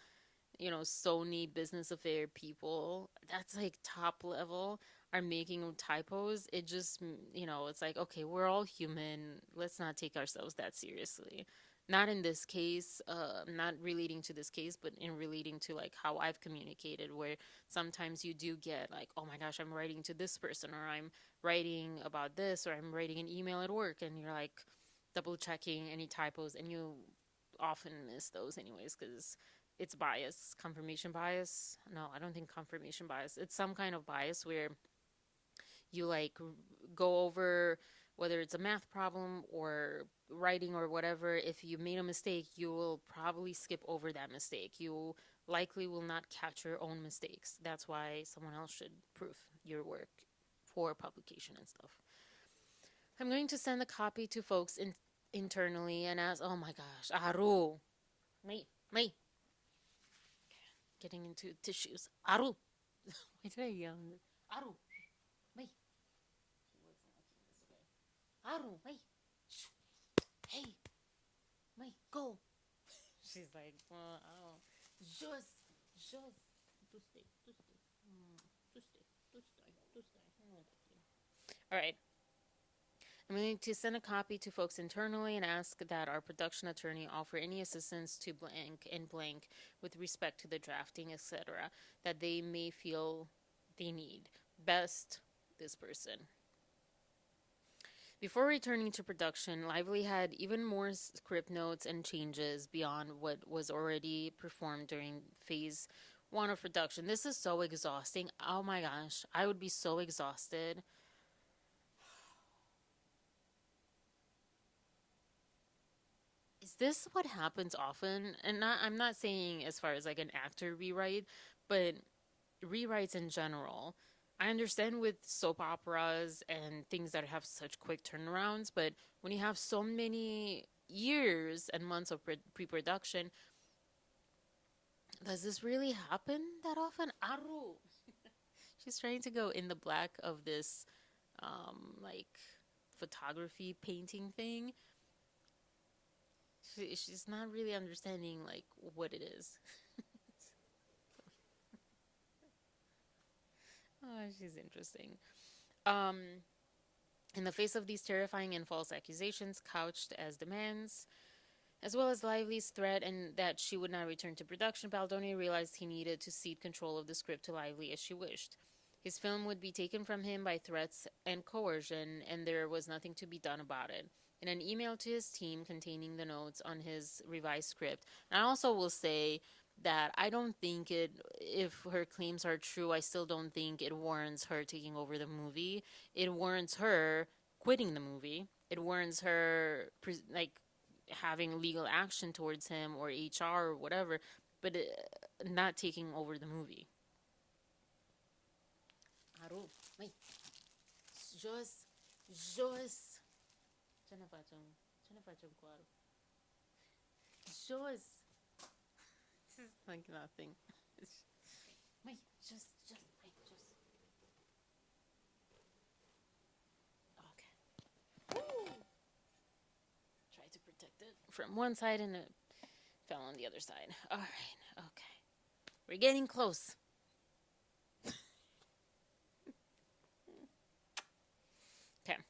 Sony business affair people, that's like top level, are making typos, it just, it's like, okay, we're all human. Let's not take ourselves that seriously. Not in this case, not relating to this case, but in relating to like how I've communicated, where sometimes you do get like, oh my gosh, I'm writing to this person, or I'm writing about this, or I'm writing an email at work, and you're like double checking any typos, and you often miss those anyways because it's bias, confirmation bias. No, I don't think confirmation bias. It's some kind of bias where you like go over whether it's a math problem or writing or whatever. If you made a mistake, you will probably skip over that mistake. You likely will not catch your own mistakes. That's why someone else should proof your work for publication and stuff. I'm going to send a copy to folks internally and ask, oh my gosh, Aaru, me, getting into tissues. Aaru, why did I yell? Aaru, me. Aaru, me. Hey, me, go. She's like, well, oh, just, tu stay. All right. I'm going to send a copy to folks internally and ask that our production attorney offer any assistance to blank and blank with respect to the drafting, etc., that they may feel they need. Best, this person. Before returning to production, Lively had even more script notes and changes beyond what was already performed during phase one of production. This is so exhausting. Oh my gosh, I would be so exhausted. Is this what happens often? And I'm not saying as far as like an actor rewrite, but rewrites in general. I understand with soap operas and things that have such quick turnarounds, but when you have so many years and months of pre-production, does this really happen that often? Aru. She's trying to go in the black of this like photography painting thing. She's not really understanding like what it is. Oh, she's interesting. Um, in the face of these terrifying and false accusations couched as demands, as well as Lively's threat and that she would not return to production, Baldoni realized he needed to cede control of the script to Lively as she wished. His film would be taken from him by threats and coercion, and there was nothing to be done about it. In an email to his team containing the notes on his revised script, and I also will say that I don't think it, if her claims are true, I still don't think it warrants her taking over the movie. It warrants her quitting the movie. It warrants her, like, having legal action towards him or HR or whatever, but not taking over the movie. Aaru, wait. Jos. Ce ne facem? Ce ne facem cu Aaru? Jos. It's like nothing. Wait, just. Okay. Woo! Tried to protect it from one side and it fell on the other side. All right. Okay. We're getting close. Okay.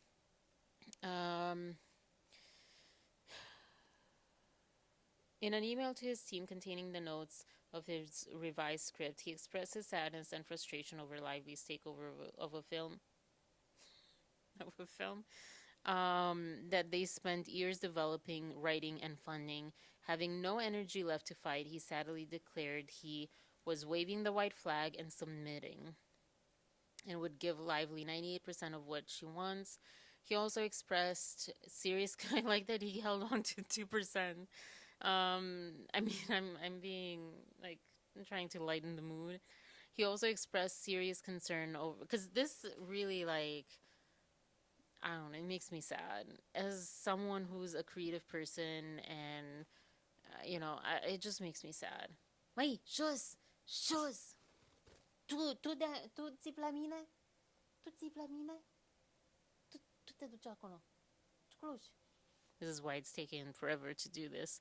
In an email to his team containing the notes of his revised script, he expressed his sadness and frustration over Lively's takeover of a film. That they spent years developing, writing, and funding. Having no energy left to fight, he sadly declared he was waving the white flag and submitting, and would give Lively 98% of what she wants. He also expressed serious, I like that he held on to 2%. I mean, I'm being like, I'm trying to lighten the mood. He also expressed serious concern over, because this really, like, I don't know, it makes me sad as someone who's a creative person, and it just makes me sad. Mai, jos. Tu ții la mine? Tu ții la mine? Tu te duci acolo. This is why it's taken forever to do this.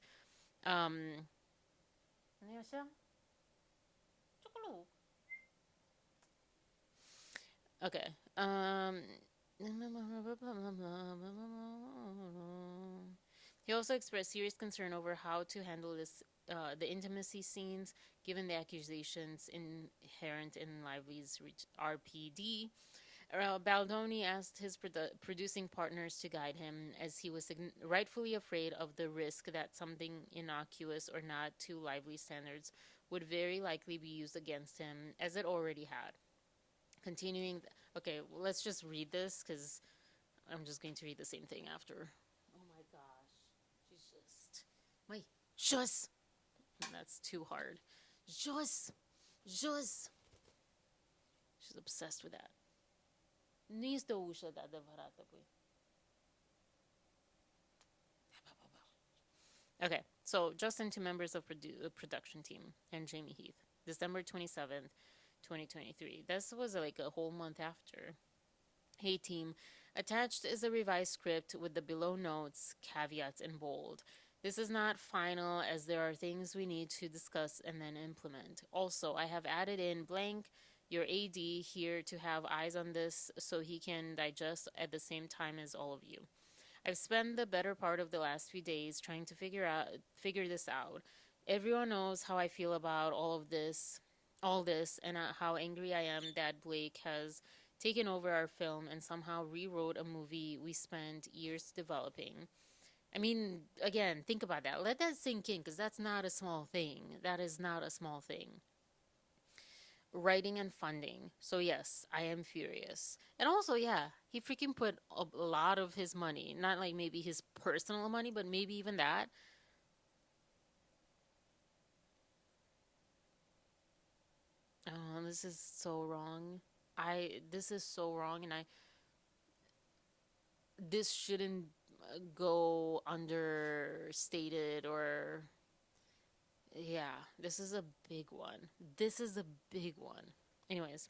Nu-i așa? Okay. He also expressed serious concern over how to handle the intimacy scenes, given the accusations inherent in Lively's RPD. Baldoni asked his producing partners to guide him, as he was rightfully afraid of the risk that something innocuous or not to Lively standards would very likely be used against him, as it already had. Continuing, okay, well, let's just read this, because I'm just going to read the same thing after. Oh my gosh. She's just. My. Just. That's too hard. Just. Just. She's obsessed with that. Nu este o ușă de adevărată, păi. Okay, so Justin to members of the production team and Jamie Heath, December 27th, 2023. This was like a whole month after. Hey team, attached is a revised script with the below notes, caveats in bold. This is not final as there are things we need to discuss and then implement. Also, I have added in blank your AD here to have eyes on this so he can digest at the same time as all of you. I've spent the better part of the last few days trying to figure this out. Everyone knows how I feel about all this, and how angry I am that Blake has taken over our film and somehow rewrote a movie we spent years developing. I mean, again, think about that. Let that sink in, because that's not a small thing. That is not a small thing. Writing and funding. So yes, I am furious. And also, yeah, he freaking put a lot of his money, not like maybe his personal money, but maybe even that. Oh, this is so wrong. This is so wrong, and this shouldn't go understated or, yeah, this is a big one. This is a big one. Anyways,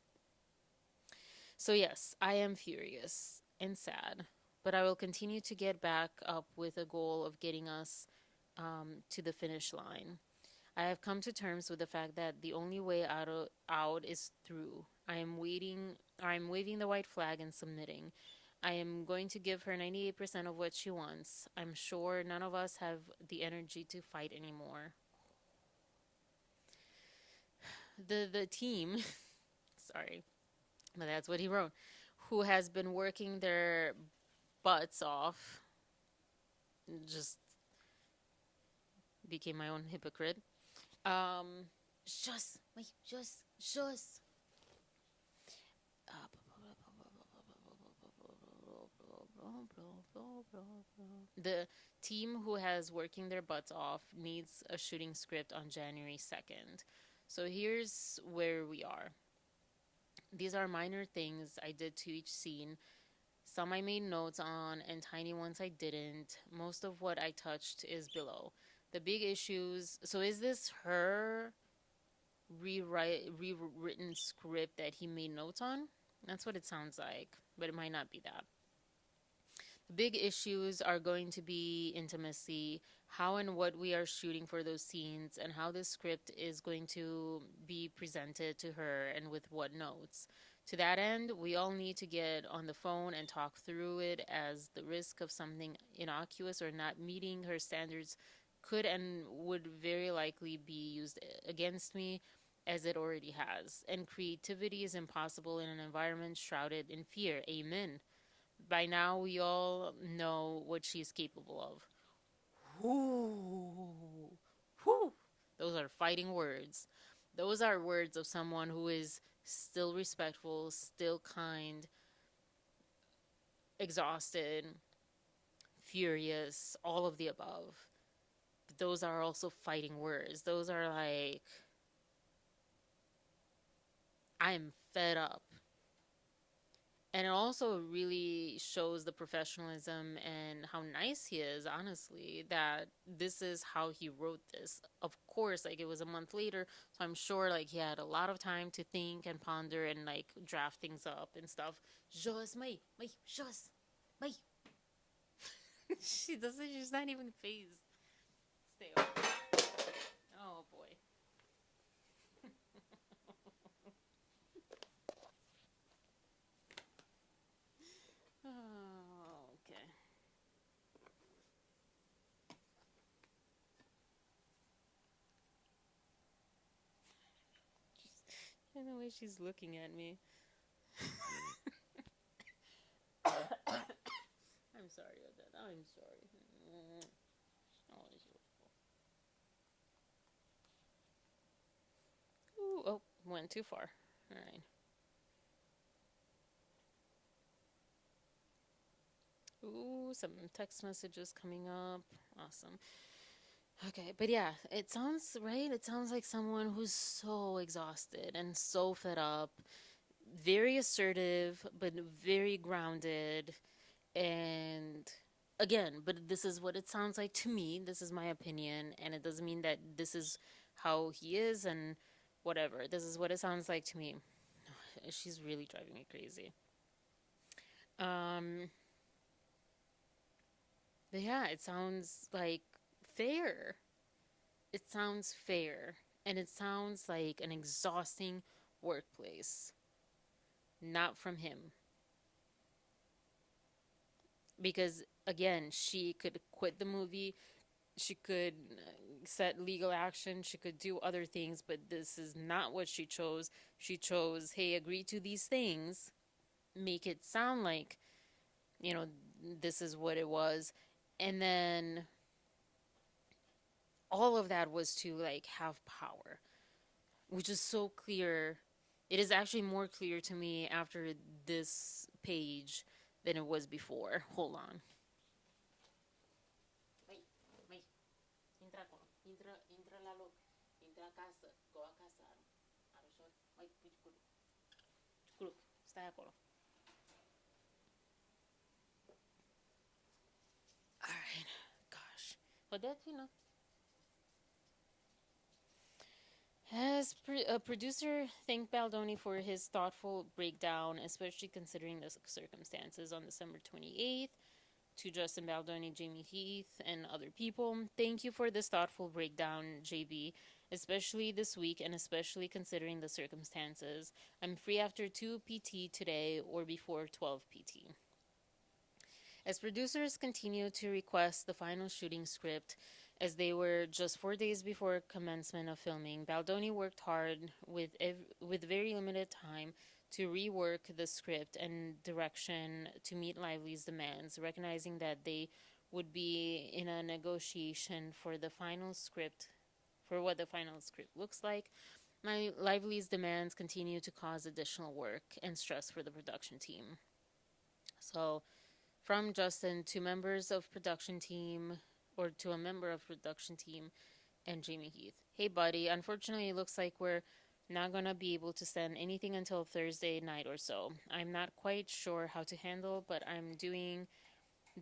so yes, I am furious and sad, but I will continue to get back up with a goal of getting us to the finish line. I have come to terms with the fact that the only way out is through. I am waving the white flag and submitting. I am going to give her 98% of what she wants. I'm sure none of us have the energy to fight anymore. The team, sorry, but that's what he wrote, who has been working their butts off, just became my own hypocrite. Just, wait, just. The team who has working their butts off needs a shooting script on January 2nd. So here's where we are. These are minor things I did to each scene. Some I made notes on, and tiny ones I didn't. Most of what I touched is below. The big issues. So is this her rewritten script that he made notes on? That's what it sounds like, but it might not be that. The big issues are going to be intimacy, how and what we are shooting for those scenes, and how this script is going to be presented to her and with what notes. To that end, we all need to get on the phone and talk through it, as the risk of something innocuous or not meeting her standards could and would very likely be used against me, as it already has. And creativity is impossible in an environment shrouded in fear. Amen. By now, we all know what she's capable of. Whoo! Whoo! Those are fighting words. Those are words of someone who is still respectful, still kind, exhausted, furious, all of the above. But those are also fighting words. Those are like, I'm fed up. And it also really shows the professionalism and how nice he is, honestly, that this is how he wrote this. Of course, like, it was a month later, so I'm sure, like, he had a lot of time to think and ponder and, like, draft things up and stuff. Just, just. She's not even phased. Stay over. Oh, boy. Oh, okay. And the way she's looking at me. I'm sorry about that. I'm sorry. Oh, ooh, oh, went too far. All right. Ooh, some text messages coming up. Awesome. Okay, but yeah, it sounds right. It sounds like someone who's so exhausted and so fed up, very assertive, but very grounded. And again, but this is what it sounds like to me. This is my opinion, and it doesn't mean that this is how he is and whatever. This is what it sounds like to me. She's really driving me crazy. Um, but yeah, it sounds like fair. It sounds fair. And it sounds like an exhausting workplace. Not from him. Because, again, she could quit the movie. She could set legal action. She could do other things. But this is not what she chose. She chose, hey, agree to these things. Make it sound like, you know, this is what it was. And then all of that was to like have power, which is so clear. It is actually more clear to me after this page than it was before. Hold on. Wait, wait. Entra, entra, entra la lo, entra a casa, go a casa. Aaru, wait, kuluk, stai acolo. All right, gosh. But that, As a producer, thank Baldoni for his thoughtful breakdown, especially considering the circumstances on December 28th. To Justin Baldoni, Jamie Heath, and other people, thank you for this thoughtful breakdown, JB, especially this week and especially considering the circumstances. I'm free after 2 PT today or before 12 PT. As producers continue to request the final shooting script, as they were just 4 days before commencement of filming, Baldoni worked hard with very limited time to rework the script and direction to meet Lively's demands, recognizing that they would be in a negotiation for the final script, for what the final script looks like. Lively's demands continue to cause additional work and stress for the production team. So, from Justin to members of production team, or to a member of production team, and Jamie Heath. Hey buddy, unfortunately it looks like we're not gonna be able to send anything until Thursday night or so. I'm not quite sure how to handle, but I'm doing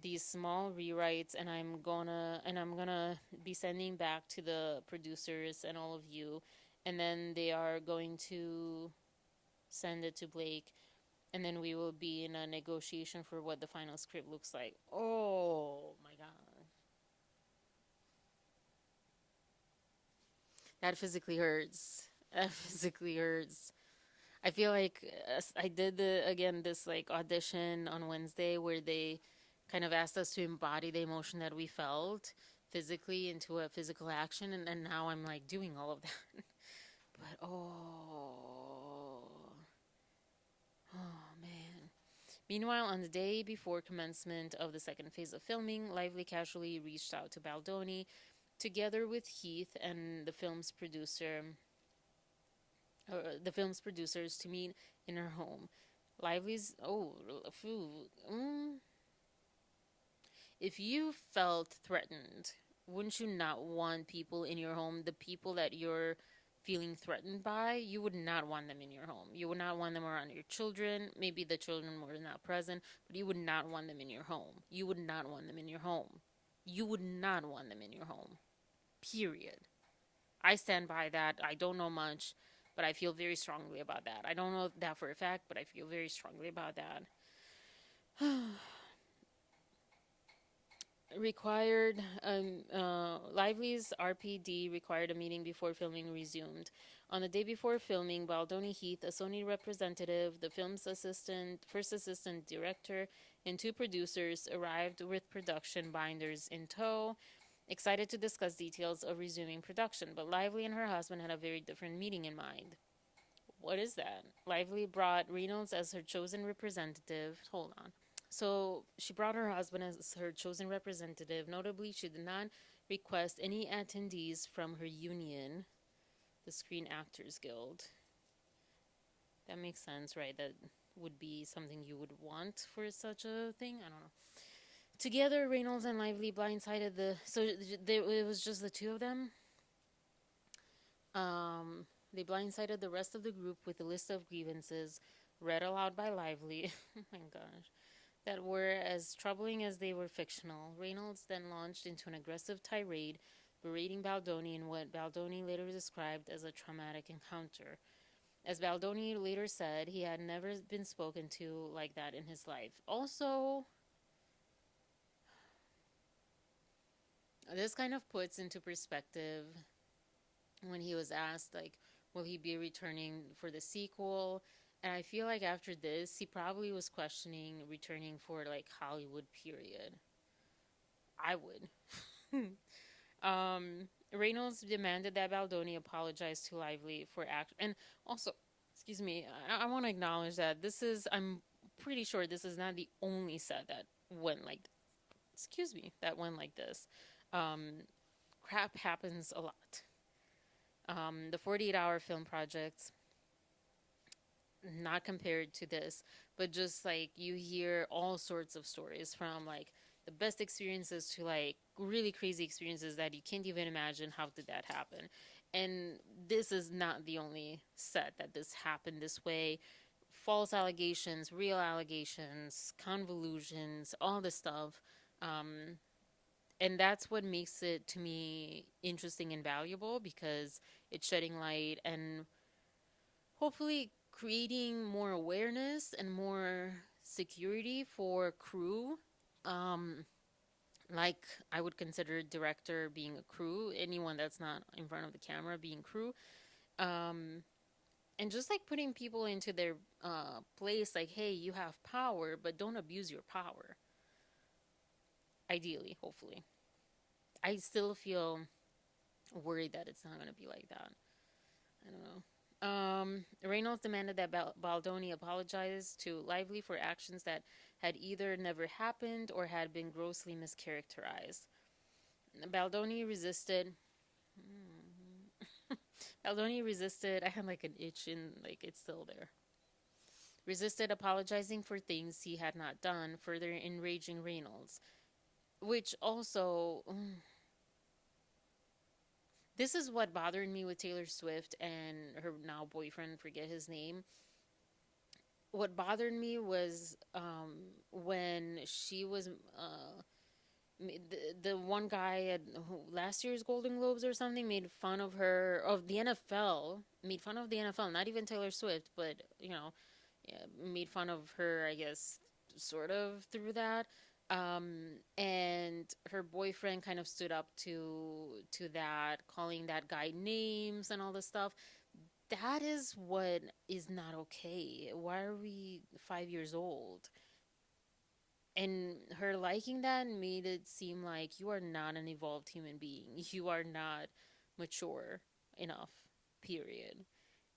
these small rewrites and I'm gonna be sending back to the producers and all of you, and then they are going to send it to Blake, and then we will be in a negotiation for what the final script looks like. Oh my god. That physically hurts. That physically hurts. I feel like I did this like audition on Wednesday where they kind of asked us to embody the emotion that we felt physically into a physical action, and now I'm like doing all of that. But oh man. Meanwhile, on the day before commencement of the second phase of filming, Lively casually reached out to Baldoni, together with Heath and the film's producers, to meet in her home. Lively's if you felt threatened, wouldn't you not want people in your home, the people that you're feeling threatened by, you would not want them in your home. You would not want them around your children. Maybe the children were not present, but you would not want them in your home. You would not want them in your home. You would not want them in your home. Period. I stand by that. I don't know much, but I feel very strongly about that. I don't know that for a fact, but I feel very strongly about that. Required Lively's RPD required a meeting before filming resumed. On the day before filming, Baldoni Heath, a Sony representative, the film's first assistant director, and two producers arrived with production binders in tow, excited to discuss details of resuming production. But Lively and her husband had a very different meeting in mind. What is that? Lively brought Reynolds as her chosen representative. Hold on. So she brought her husband as her chosen representative. Notably, she did not request any attendees from her union, the Screen Actors Guild. That makes sense, right? That would be something you would want for such a thing. I don't know. Together, Reynolds and Lively blindsided it was just the two of them. They blindsided the rest of the group with a list of grievances read aloud by Lively. Oh my gosh. That were as troubling as they were fictional. Reynolds then launched into an aggressive tirade, berating Baldoni in what Baldoni later described as a traumatic encounter. As Baldoni later said, he had never been spoken to like that in his life. Also, this kind of puts into perspective when he was asked, like, will he be returning for the sequel? And I feel like after this, he probably was questioning returning for, like, Hollywood, period. I would. Reynolds demanded that Baldoni apologize to Lively for and also, excuse me, I want to acknowledge that I'm pretty sure this is not the only set that went like, that went like this. Um, Crap happens a lot. The 48-hour film project, not compared to this, but just like you hear all sorts of stories from like the best experiences to like really crazy experiences that you can't even imagine how did that happen. And this is not the only set that this happened this way. False allegations, real allegations, convolutions, all this stuff. Um, and that's what makes it to me interesting and valuable, because it's shedding light and hopefully creating more awareness and more security for crew. Um, like I would consider director being a crew, anyone that's not in front of the camera being crew. Um, and just like putting people into their place, like, hey, you have power, but don't abuse your power. Ideally, hopefully. I still feel worried that it's not going to be like that. I don't know. Reynolds demanded that Baldoni apologize to Lively for actions that had either never happened or had been grossly mischaracterized. Baldoni resisted. Baldoni resisted. I had like an itch in, like, it's still there. Resisted apologizing for things he had not done, further enraging Reynolds. Which also, this is what bothered me with Taylor Swift and her now boyfriend, forget his name. What bothered me was when she was the one guy at last year's Golden Globes or something made fun of her, of the NFL, made fun of the NFL, not even Taylor Swift, but yeah, made fun of her, I guess, sort of through that. And her boyfriend kind of stood up to that, calling that guy names and all this stuff. That is what is not okay. Why are we 5 years old? And her liking that made it seem like you are not an evolved human being. You are not mature enough, period.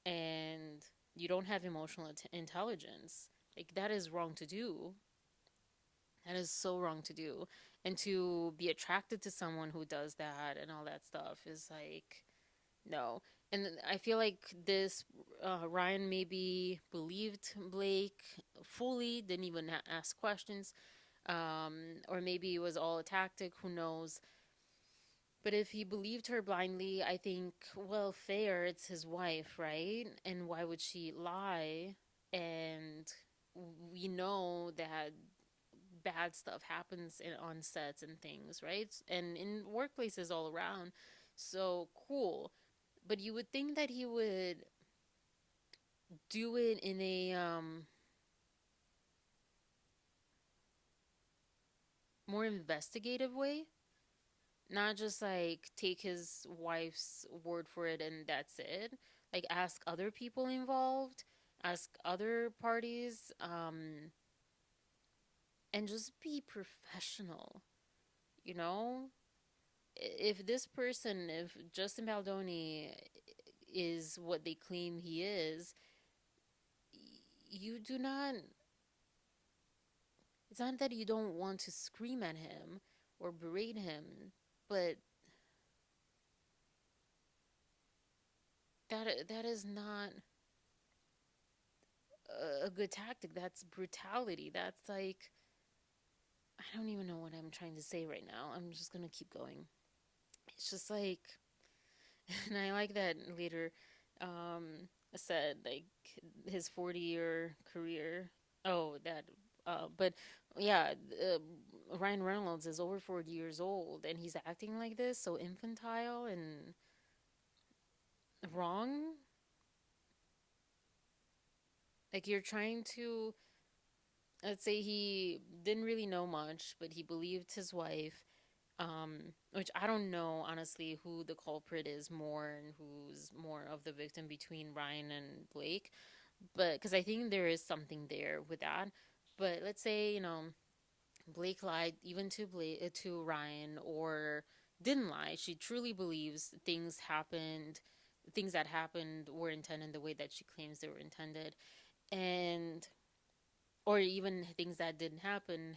And you don't have emotional intelligence. Like, that is wrong to do. That is so wrong to do. And to be attracted to someone who does that and all that stuff is like, no. And I feel like this Ryan maybe believed Blake fully, didn't even ask questions, or maybe it was all a tactic. Who knows? But if he believed her blindly, I think, well, fair. It's his wife, right? And why would she lie? And we know that bad stuff happens on sets and things, right? And in workplaces all around. So cool. But you would think that he would do it in a more investigative way, not just like take his wife's word for it and that's it. Like, ask other people involved, ask other parties, and just be professional. You know, if this person, if Justin Baldoni is what they claim he is, you do not. It's not that you don't want to scream at him or berate him, but that is not a good tactic. That's brutality. That's like I don't even know what I'm trying to say right now. I'm just gonna keep going. It's just like, and I like that later. Said like his 40-year career. Oh, that. But yeah, Ryan Reynolds is over 40 years old, and he's acting like this, so infantile and wrong. Like you're trying to, let's say he didn't really know much, but he believed his wife. Which I don't know honestly who the culprit is more and who's more of the victim between Ryan and Blake, but because I think there is something there with that. But let's say Blake lied even to to Ryan, or didn't lie. She truly believes things that happened were intended the way that she claims they were intended, and or even things that didn't happen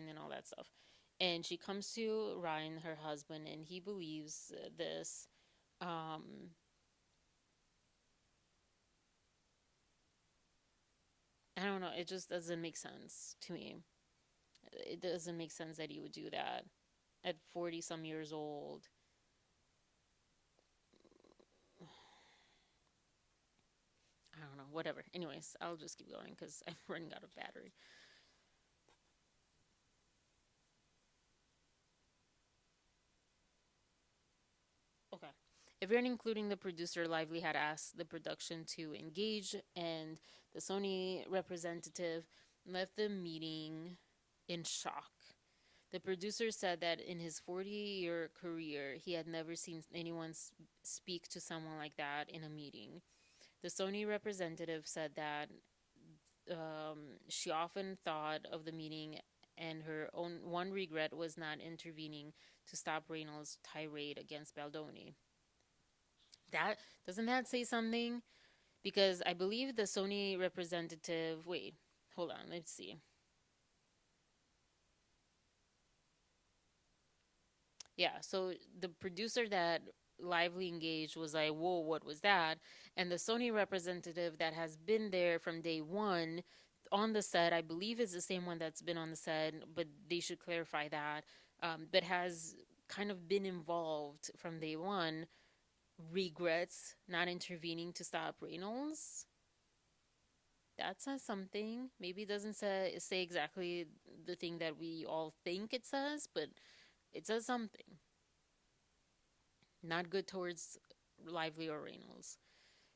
and all that stuff. And she comes to Ryan, her husband, and he believes this. Um, I don't know. It just doesn't make sense to me. It doesn't make sense that he would do that at 40 some years old. I don't know. Whatever. Anyways, I'll just keep going because I'm running out of battery. Okay. If you're including the producer, Lively had asked the production to engage, and the Sony representative left the meeting in shock. The producer said that in his 40-year career, he had never seen anyone speak to someone like that in a meeting. The Sony representative said that she often thought of the meeting, and her own one regret was not intervening to stop Reynolds' tirade against Baldoni. That doesn't that say something? Because I believe the Sony representative. Wait, hold on. Let's see. Yeah, so the producer that Lively engaged was like, "Whoa, what was that?" And the Sony representative that has been there from day one on the set, I believe, is the same one that's been on the set, but they should clarify that. But has kind of been involved from day one, regrets not intervening to stop Reynolds. That says something. Maybe it doesn't say exactly the thing that we all think it says, but it says something. Not good towards Lively or Reynolds.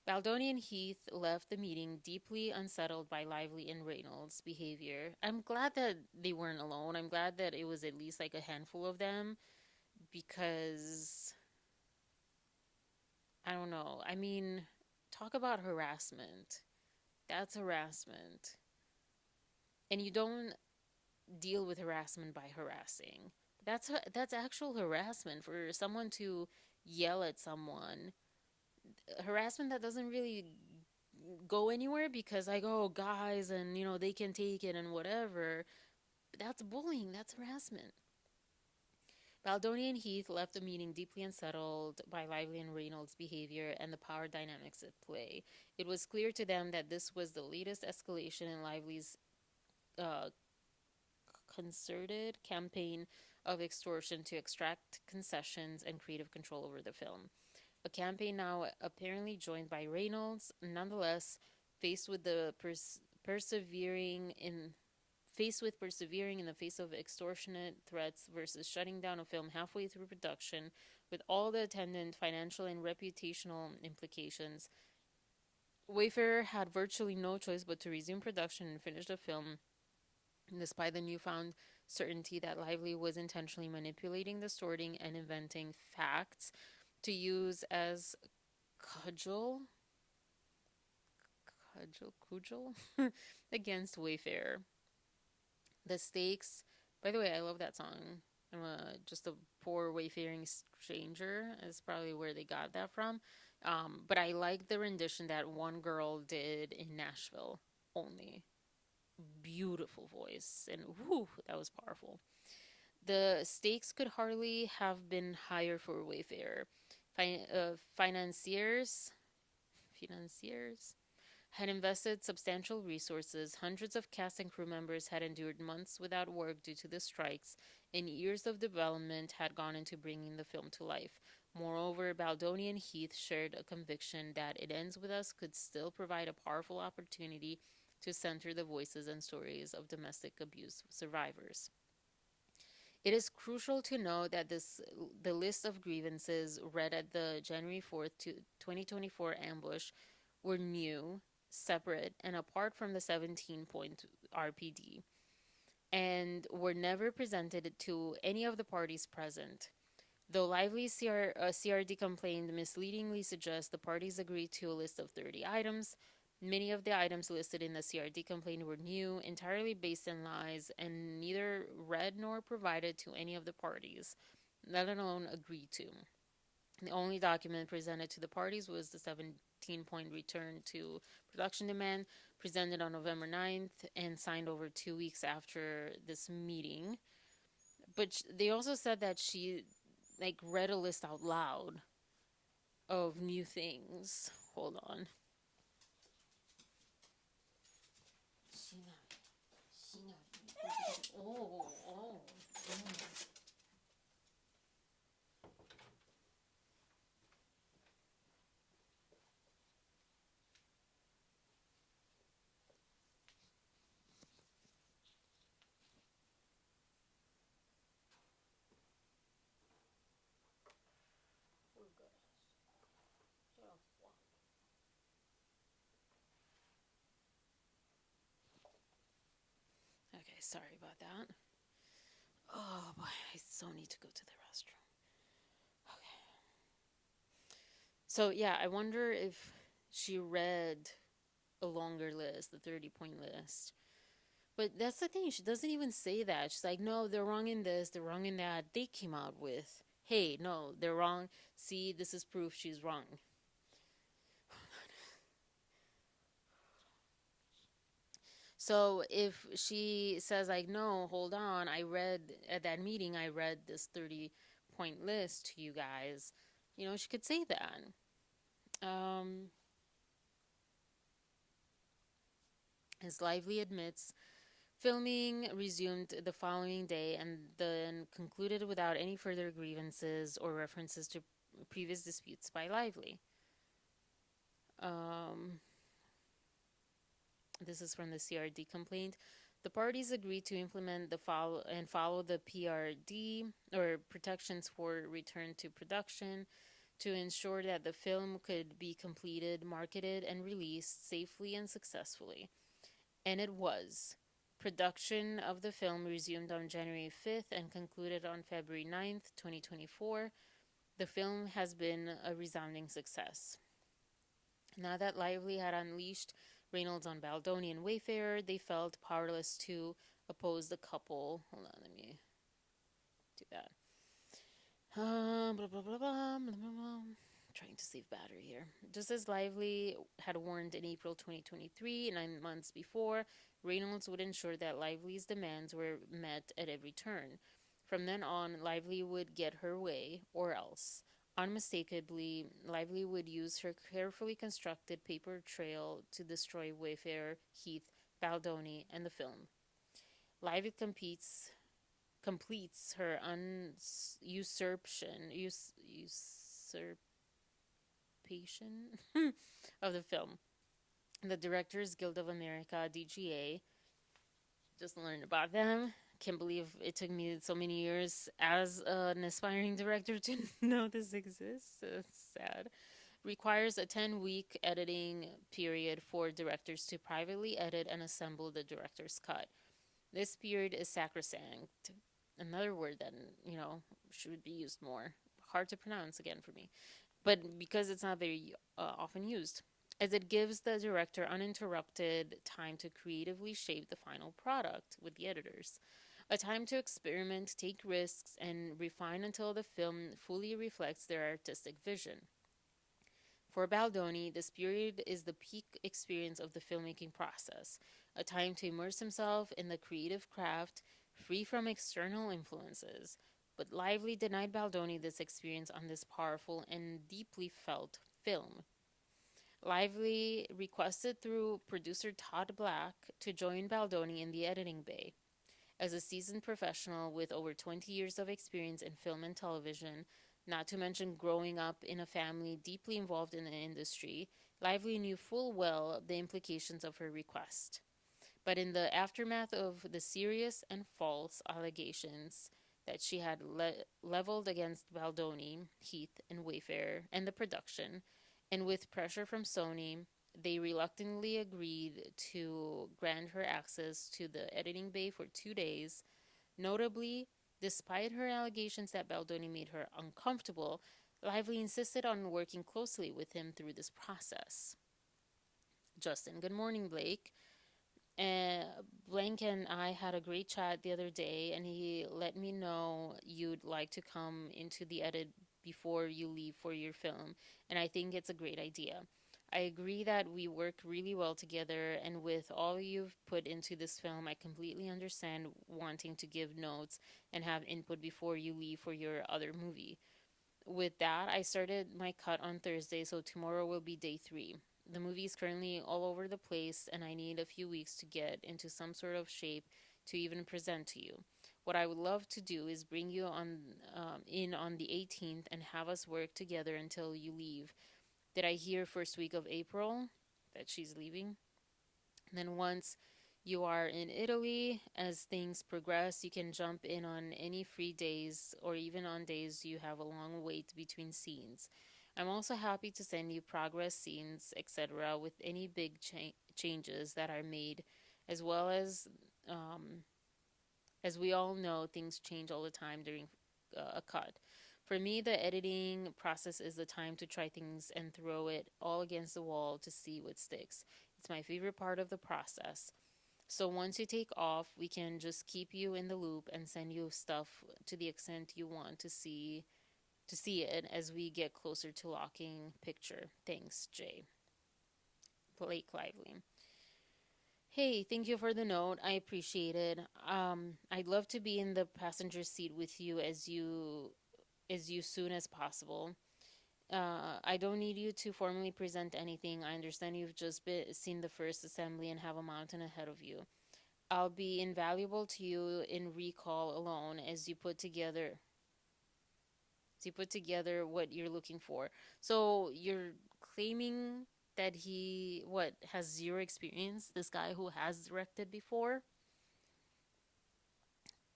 Baldoni and Heath left the meeting deeply unsettled by Lively and Reynolds' behavior. I'm glad that they weren't alone. I'm glad that it was at least like a handful of them because I don't know. I mean, talk about harassment. That's harassment. And you don't deal with harassment by harassing. That's actual harassment for someone to yell at someone. Harassment that doesn't really go anywhere because like, oh, guys, and they can take it and whatever. That's bullying. That's harassment. Baldoni and Heath left the meeting deeply unsettled by Lively and Reynolds' behavior and the power dynamics at play. It was clear to them that this was the latest escalation in Lively's uh, concerted campaign of extortion to extract concessions and creative control over the film. A campaign now apparently joined by Reynolds. Nonetheless, faced with the persevering in persevering in the face of extortionate threats versus shutting down a film halfway through production, with all the attendant financial and reputational implications, Wayfarer had virtually no choice but to resume production and finish the film, despite the newfound certainty that Lively was intentionally manipulating, distorting, and inventing facts to use as cudgel, cudgel against Wayfarer. The stakes. By the way, I love that song. Just a poor wayfaring stranger is probably where they got that from. But I like the rendition that one girl did in Nashville only. Beautiful voice, and whoo, that was powerful. The stakes could hardly have been higher for Wayfarer. Financiers had invested substantial resources, hundreds of cast and crew members had endured months without work due to the strikes, and years of development had gone into bringing the film to life. Moreover, Baldoni and Heath shared a conviction that It Ends With Us could still provide a powerful opportunity to center the voices and stories of domestic abuse survivors. It is crucial to note that the list of grievances read at the January 4th, 2024 ambush were new, separate, and apart from the 17-point RPD, and were never presented to any of the parties present. Though Lively's CRD complaint misleadingly suggests the parties agreed to a list of 30 items, many of the items listed in the CRD complaint were new, entirely based on lies, and neither read nor provided to any of the parties, let alone agreed to. The only document presented to the parties was the 17-point return to production demand, presented on November 9th and signed over 2 weeks after this meeting. But they also said that she read a list out loud of new things. Hold on. Oh, oh. Okay, sorry about that. Oh boy, I so need to go to the restroom. Okay. So yeah, I wonder if she read a longer list, the 30-point list. But that's the thing, she doesn't even say that. She's like, no, they're wrong in this, they're wrong in that. They came out with, hey, no, they're wrong. See, this is proof she's wrong. So if she says, like, no, hold on, I read at that meeting, I read this 30-point list to you guys, she could say that. As Lively admits, filming resumed the following day and then concluded without any further grievances or references to previous disputes by Lively. This is from the CRD complaint. The parties agreed to implement follow the PRD, or protections for return to production, to ensure that the film could be completed, marketed, and released safely and successfully. And it was. Production of the film resumed on January 5th and concluded on February 9th, 2024. The film has been a resounding success. Now that Lively had unleashed Reynolds on Baldoni and Wayfarer, they felt powerless to oppose the couple. Hold on, let me do that. Blah, blah, blah, blah, blah, blah, blah. Trying to save battery here. Just as Lively had warned in April 2023, 9 months before, Reynolds would ensure that Lively's demands were met at every turn. From then on, Lively would get her way, or else. Unmistakably, Lively would use her carefully constructed paper trail to destroy Wayfarer, Heath, Baldoni, and the film. Lively completes her usurpation of the film. The Directors Guild of America, DGA, just learned about them. Can't believe it took me so many years as an aspiring director to know this exists. It's sad. Requires a 10-week editing period for directors to privately edit and assemble the director's cut. This period is sacrosanct. Another word that, should be used more. Hard to pronounce again for me. But because it's not very often used, as it gives the director uninterrupted time to creatively shape the final product with the editors. A time to experiment, take risks, and refine until the film fully reflects their artistic vision. For Baldoni, this period is the peak experience of the filmmaking process, a time to immerse himself in the creative craft, free from external influences. But Lively denied Baldoni this experience on this powerful and deeply felt film. Lively requested through producer Todd Black to join Baldoni in the editing bay. As a seasoned professional with over 20 years of experience in film and television, not to mention growing up in a family deeply involved in the industry, Lively knew full well the implications of her request. But in the aftermath of the serious and false allegations that she had leveled against Baldoni, Heath, and Wayfarer and the production, and with pressure from Sony, they reluctantly agreed to grant her access to the editing bay for 2 days. Notably, despite her allegations that Baldoni made her uncomfortable, Lively insisted on working closely with him through this process. Justin, good morning, Blake. Uh, Blank and I had a great chat the other day, and he let me know you'd like to come into the edit before you leave for your film, and I think it's a great idea. I agree that we work really well together, and with all you've put into this film, I completely understand wanting to give notes and have input before you leave for your other movie. With that, I started my cut on Thursday, so tomorrow will be day three. The movie is currently all over the place, and I need a few weeks to get into some sort of shape to even present to you. What I would love to do is bring you on in on the 18th and have us work together until you leave. Did I hear first week of April that she's leaving? And then once you are in Italy, as things progress, you can jump in on any free days or even on days you have a long wait between scenes. I'm also happy to send you progress scenes, etc., with any big changes that are made, as well as we all know, things change all the time during a cut. For me, the editing process is the time to try things and throw it all against the wall to see what sticks. It's my favorite part of the process. So once you take off, we can just keep you in the loop and send you stuff to the extent you want to see it as we get closer to locking picture. Thanks, Jay. Blake Lively. Hey, thank you for the note. I appreciate it. I'd love to be in the passenger seat with you as you soon as possible. I don't need you to formally present anything. I understand you've just seen the first assembly and have a mountain ahead of you. I'll be invaluable to you in recall alone as you put together what you're looking for. So you're claiming that he what has zero experience, this guy who has directed before?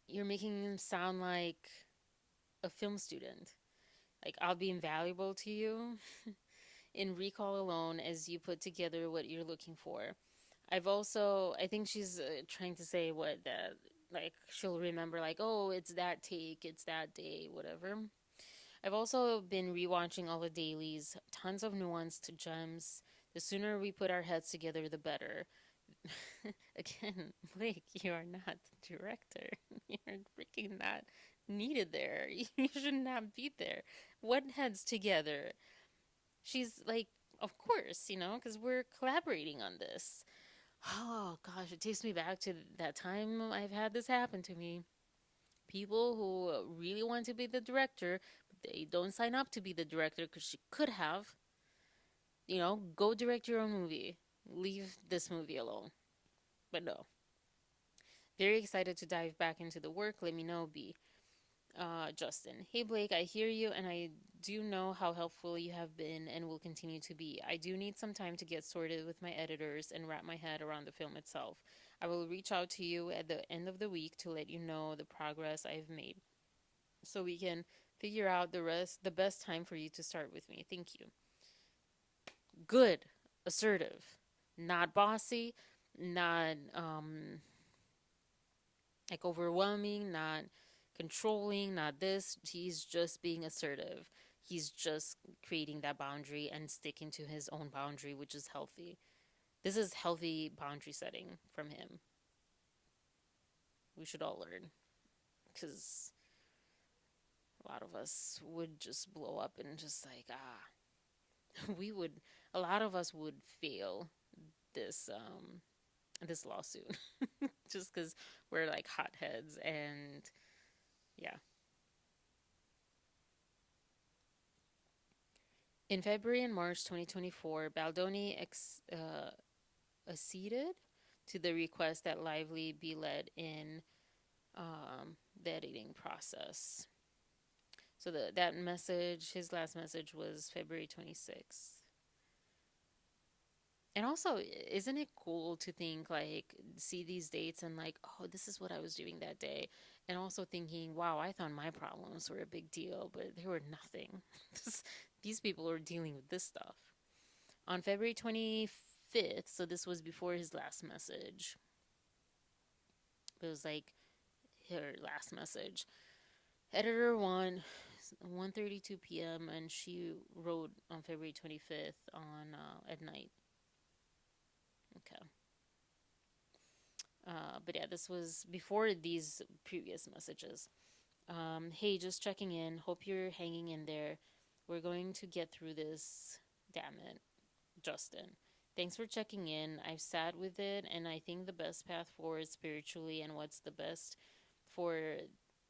You're making him sound like a film student. Like, I'll be invaluable to you in recall alone as you put together what you're looking for. I think she's trying to say what that, like, she'll remember, like, oh, it's that take, it's that day, whatever. I've also been rewatching all the dailies, tons of nuanced gems. The sooner we put our heads together, the better. Again, Blake, you are not the director. You're freaking not needed there. You should not be there. What heads together? She's like, of course, because we're collaborating on this. Oh gosh, it takes me back to that time I've had this happen to me. People who really want to be the director, but they don't sign up to be the director because she could have, go direct your own movie. Leave this movie alone. But no. Very excited to dive back into the work. Let me know, B. Justin. Hey, Blake, I hear you, and I do know how helpful you have been and will continue to be. I do need some time to get sorted with my editors and wrap my head around the film itself. I will reach out to you at the end of the week to let you know the progress I've made so we can figure out the best time for you to start with me. Thank you. Good, assertive, not bossy, not like overwhelming, not controlling, not this. He's just being assertive. He's just creating that boundary and sticking to his own boundary, which is healthy. This is healthy boundary setting from him. We should all learn, because a lot of us would just blow up and just like, a lot of us would fail this this lawsuit just because we're like hotheads. And yeah. In February and March 2024, Baldoni acceded to the request that Lively be led in the editing process. So that message, his last message was February 26th. And also, isn't it cool to think like see these dates and like, oh, this is what I was doing that day, and also thinking, wow, I thought my problems were a big deal, but they were nothing. These people were dealing with this stuff. On February 25th, so this was before his last message. It was like her last message. Editor 1, 1:32 p.m. and she wrote on February 25th on at night. Okay. But yeah, this was before these previous messages. Hey, just checking in. Hope you're hanging in there. We're going to get through this. Damn it, Justin. Thanks for checking in. I've sat with it, and I think the best path forward spiritually and for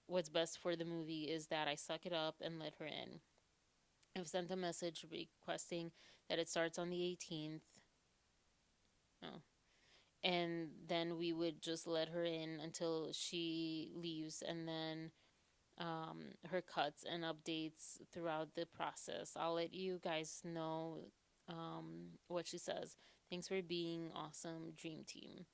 what's best for the movie is that I suck it up and let her in. I've sent a message requesting that it starts on the 18th. Oh, and then we would just let her in until she leaves, and then her cuts and updates throughout the process. I'll let you guys know what she says. Thanks for being awesome, Dream Team.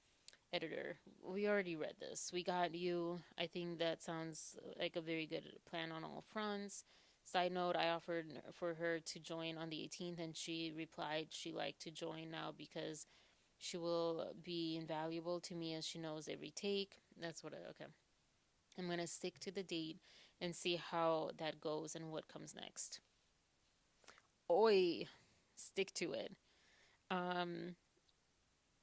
Editor, we already read this. We got you. I think that sounds like a very good plan on all fronts. Side note, I offered for her to join on the 18th, and she replied she liked to join now because she will be invaluable to me as she knows every take. That's what I, okay. I'm going to stick to the date and see how that goes and what comes next. Oi, stick to it. Um,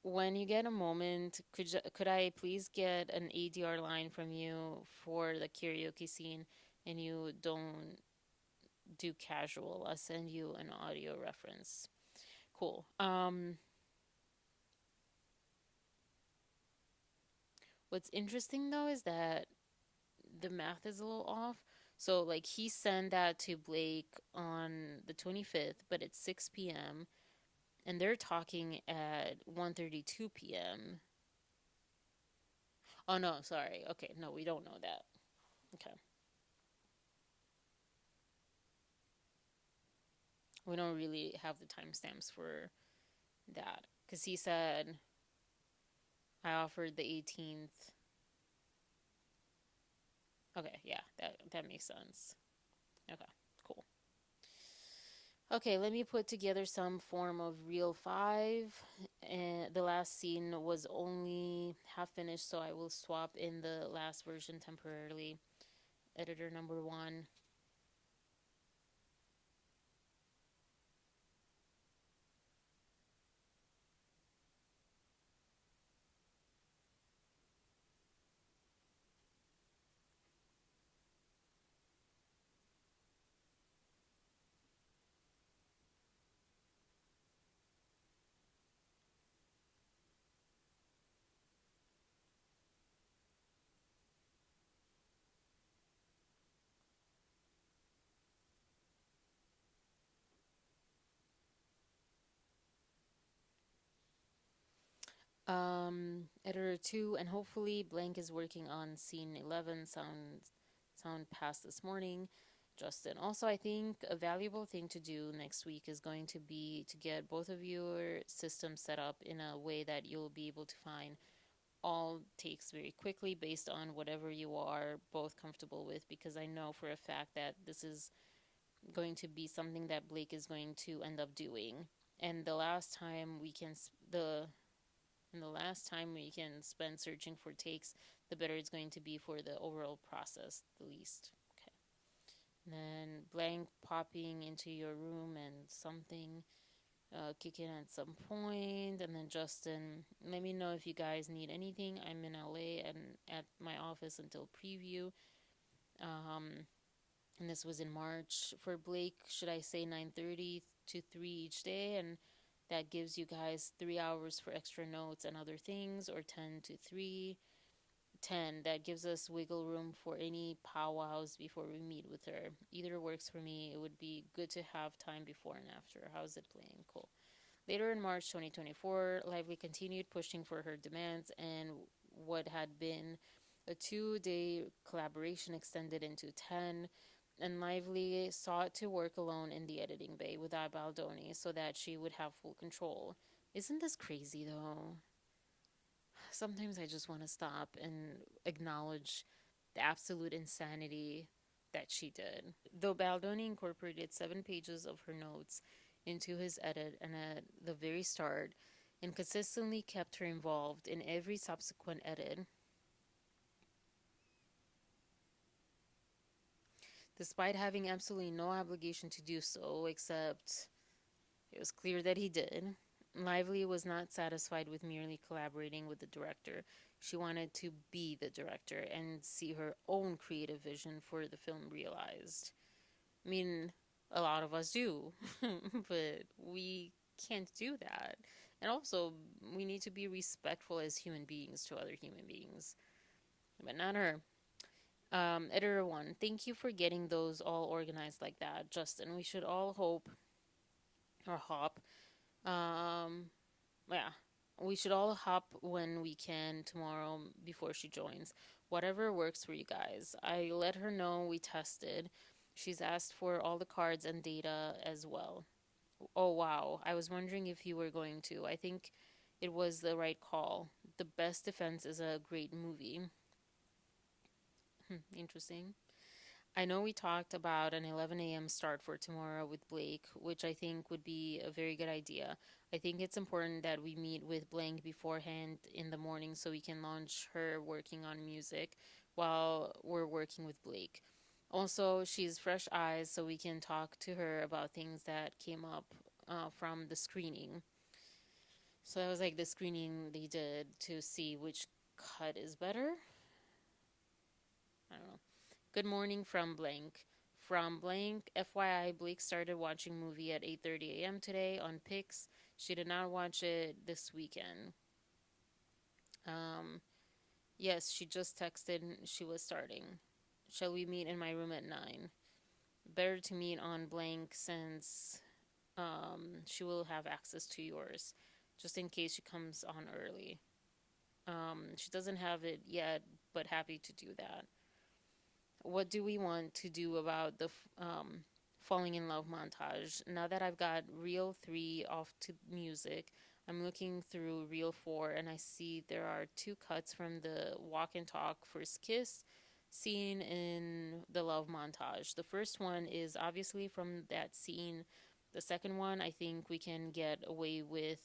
when you get a moment, could I please get an ADR line from you for the karaoke scene and you don't do casual? I'll send you an audio reference. Cool. What's interesting though is that the math is a little off. So like he sent that to Blake on the 25th, but it's 6 p.m. and they're talking at 1:32 p.m. Oh no, sorry. Okay, no, we don't know that. Okay. We don't really have the timestamps for that cuz he said I offered the 18th. Okay, yeah, that makes sense. Okay, cool. Okay, let me put together some form of reel 5. And the last scene was only half finished, so I will swap in the last version temporarily. Editor number 1. Editor 2, and hopefully Blank is working on scene 11 sound past this morning. Justin. Also, I think a valuable thing to do next week is going to be to get both of your systems set up in a way that you'll be able to find all takes very quickly based on whatever you are both comfortable with, because I know for a fact that this is going to be something that Blake is going to end up doing. And the last time we can spend searching for takes, the better it's going to be for the overall process, the least. Okay. And then Blank popping into your room and something kicking at some point. And then Justin, let me know if you guys need anything. I'm in LA and at my office until preview. And this was in March. For Blake, should I say 9:30 to 3 each day? And that gives you guys 3 hours for extra notes and other things, or 10 to 3. 10. That gives us wiggle room for any powwows before we meet with her. Either works for me. It would be good to have time before and after. How's it playing? Cool. Later in March 2024, Lively continued pushing for her demands, and what had been a 2-day collaboration extended into 10, and Lively sought to work alone in the editing bay without Baldoni so that she would have full control. Isn't this crazy though? Sometimes I just want to stop and acknowledge the absolute insanity that she did. Though Baldoni incorporated 7 pages of her notes into his edit and at the very start, and consistently kept her involved in every subsequent edit, despite having absolutely no obligation to do so, except it was clear that he did. Lively was not satisfied with merely collaborating with the director. She wanted to be the director and see her own creative vision for the film realized. I mean, a lot of us do, but we can't do that. And also, we need to be respectful as human beings to other human beings, but not her. Editor 1, thank you for getting those all organized like that, Justin. We should all hope, or hop, um, yeah, we should all hop when we can tomorrow before she joins. Whatever works for you guys. I let her know we tested. She's asked for all the cards and data as well. Oh, wow. I was wondering if you were going to. I think it was the right call. The Best Defense is a great movie. Interesting. I know we talked about an 11 a.m. start for tomorrow with Blake, which I think would be a very good idea. I think it's important that we meet with Blank beforehand in the morning so we can launch her working on music while we're working with Blake. Also, she's fresh eyes, so we can talk to her about things that came up from the screening. So that was like the screening they did to see which cut is better. I don't know. Good morning from Blank. From Blank, FYI, Blake started watching movie at 8:30 a.m. today on Pix. She did not watch it this weekend. Um, yes, she just texted she was starting. Shall we meet in my room at 9? Better to meet on Blank since she will have access to yours, just in case she comes on early. She doesn't have it yet, but happy to do that. What do we want to do about the falling in love montage? Now that I've got reel 3 off to music, I'm looking through reel 4 and I see there are 2 cuts from the walk and talk first kiss scene in the love montage. The first one is obviously from that scene. The second one I think we can get away with.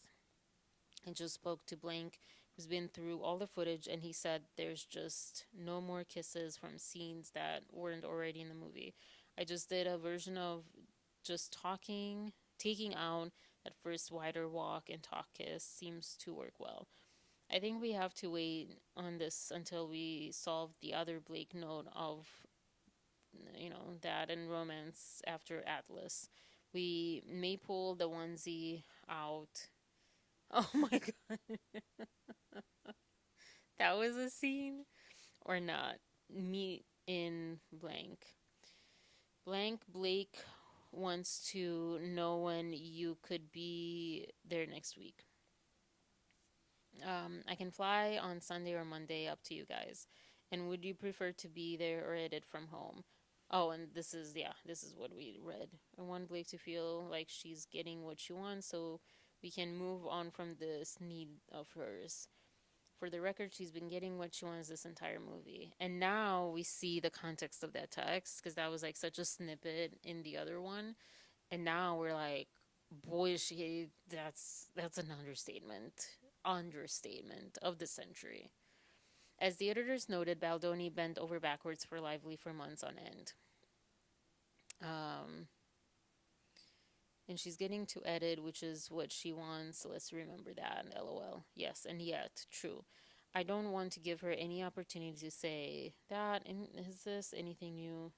I just spoke to Blank, who's been through all the footage, and he said there's just no more kisses from scenes that weren't already in the movie. I just did a version of just talking, taking out that first wider walk and talk kiss seems to work well. I think we have to wait on this until we solve the other Blake note of, that and romance after Atlas. We may pull the onesie out. Oh my god. That was a scene or not. Meet in Blank. Blank Blake wants to know when you could be there next week. I can fly on Sunday or Monday, up to you guys. And would you prefer to be there or edit from home? Oh, and this is what we read. I want Blake to feel like she's getting what she wants so we can move on from this need of hers. For the record, she's been getting what she wants this entire movie. And now we see the context of that text because that was like such a snippet in the other one. And now we're like, boy, that's an understatement. Understatement of the century. As the editors noted, Baldoni bent over backwards for Lively for months on end. And she's getting to edit, which is what she wants. So let's remember that. LOL. Yes, and yet, true. I don't want to give her any opportunity to say that. And is this anything new?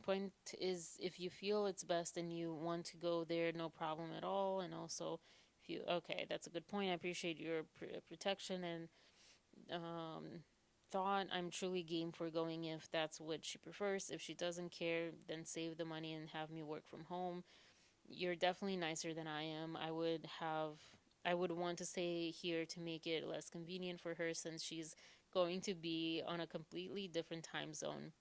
Point is, if you feel it's best and you want to go there, no problem at all. And also, You okay? That's a good point. I appreciate your protection and um, thought. I'm truly game for going if that's what she prefers. If she doesn't care, then save the money and have me work from home. You're definitely nicer than I am. I would want to stay here to make it less convenient for her since she's going to be on a completely different time zone.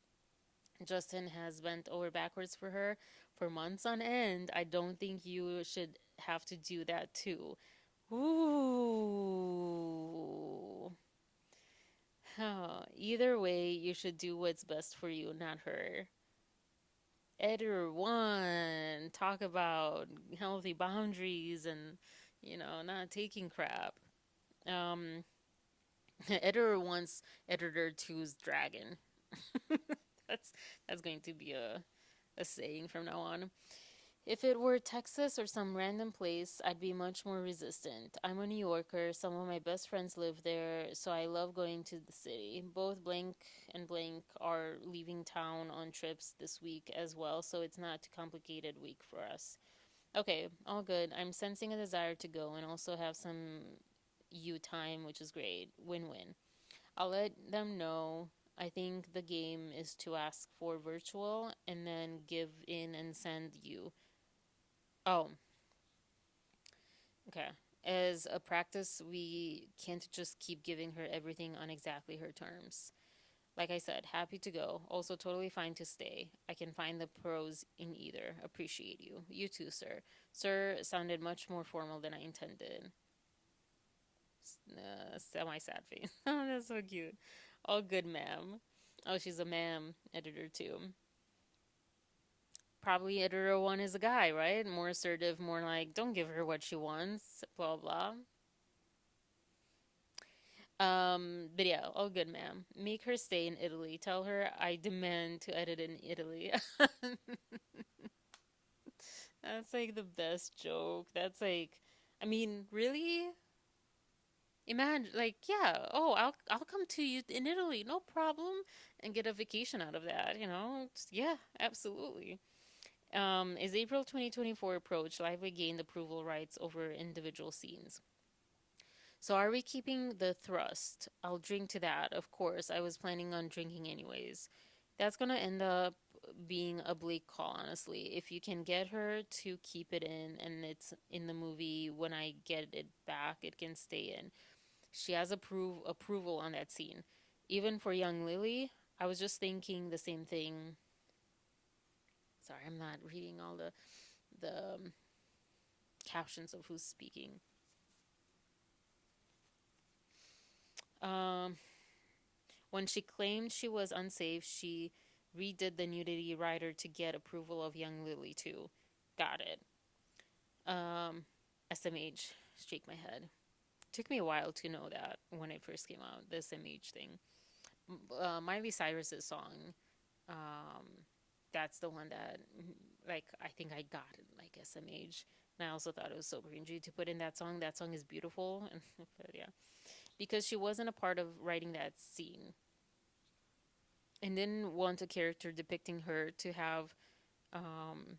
Justin has bent over backwards for her for months on end. I don't think you should have to do that too. Ooh. Huh. Either way, you should do what's best for you, not her. Editor one, talk about healthy boundaries and, not taking crap. Um, editor one's editor two's dragon. that's that's going to be a saying from now on. If it were Texas or some random place, I'd be much more resistant. I'm a New Yorker. Some of my best friends live there, so I love going to the city. Both blank and blank are leaving town on trips this week as well, so it's not too complicated week for us. Okay, all good. I'm sensing a desire to go and also have some you time, which is great. Win-win. I'll let them know. I think the game is to ask for virtual and then give in and send you. Oh, okay. As a practice, we can't just keep giving her everything on exactly her terms. Like I said, happy to go. Also, totally fine to stay. I can find the pros in either. Appreciate you. You too, sir. Sir sounded much more formal than I intended. Semi sad face. Oh, that's so cute. All good, ma'am. Oh, she's a ma'am editor too. Probably editor one is a guy, right? More assertive, more like, don't give her what she wants, blah blah. But yeah, all good, ma'am. Make her stay in Italy. Tell her I demand to edit in Italy. That's like the best joke. That's like, I mean, really? Imagine, like, yeah, oh, I'll come to you in Italy, no problem, and get a vacation out of that. Yeah, absolutely. As April 2024 approached, Lively gained approval rights over individual scenes. So are we keeping the thrust? I'll drink to that, of course. I was planning on drinking anyways. That's gonna end up being a bleak call, honestly. If you can get her to keep it in and it's in the movie, when I get it back, it can stay in. She has approval on that scene. Even for young Lily, I was just thinking the same thing. Sorry, I'm not reading all the captions of who's speaking. Um, when she claimed she was unsafe, she redid the nudity rider to get approval of young Lily too. Got it. SMH, shake my head. Took me a while to know that when it first came out, the SMH thing. Miley Cyrus's song, um, that's the one that, like, I think I got it, like, SMH. And I also thought it was so cringy to put in that song. That song is beautiful. But yeah. Because she wasn't a part of writing that scene. And didn't want a character depicting her to have um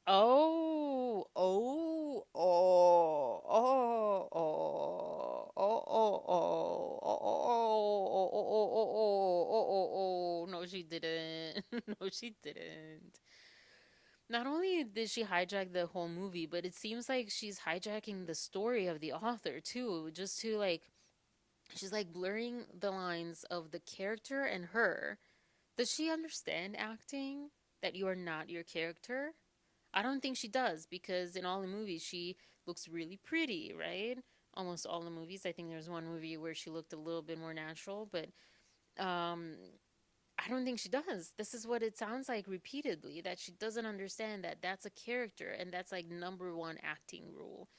oh oh oh oh oh oh oh oh oh no she didn't. No she didn't. Not only did she hijack the whole movie, but it seems like she's hijacking the story of the author too, just to like she's like blurring the lines of the character and her. Does she understand acting? That you are not your character? I don't think she does because in all the movies she looks really pretty, right? Almost all the movies. I think there's one movie where she looked a little bit more natural, but um I don't think she does. This is what it sounds like repeatedly, that she doesn't understand that that's a character and that's like number one acting rule.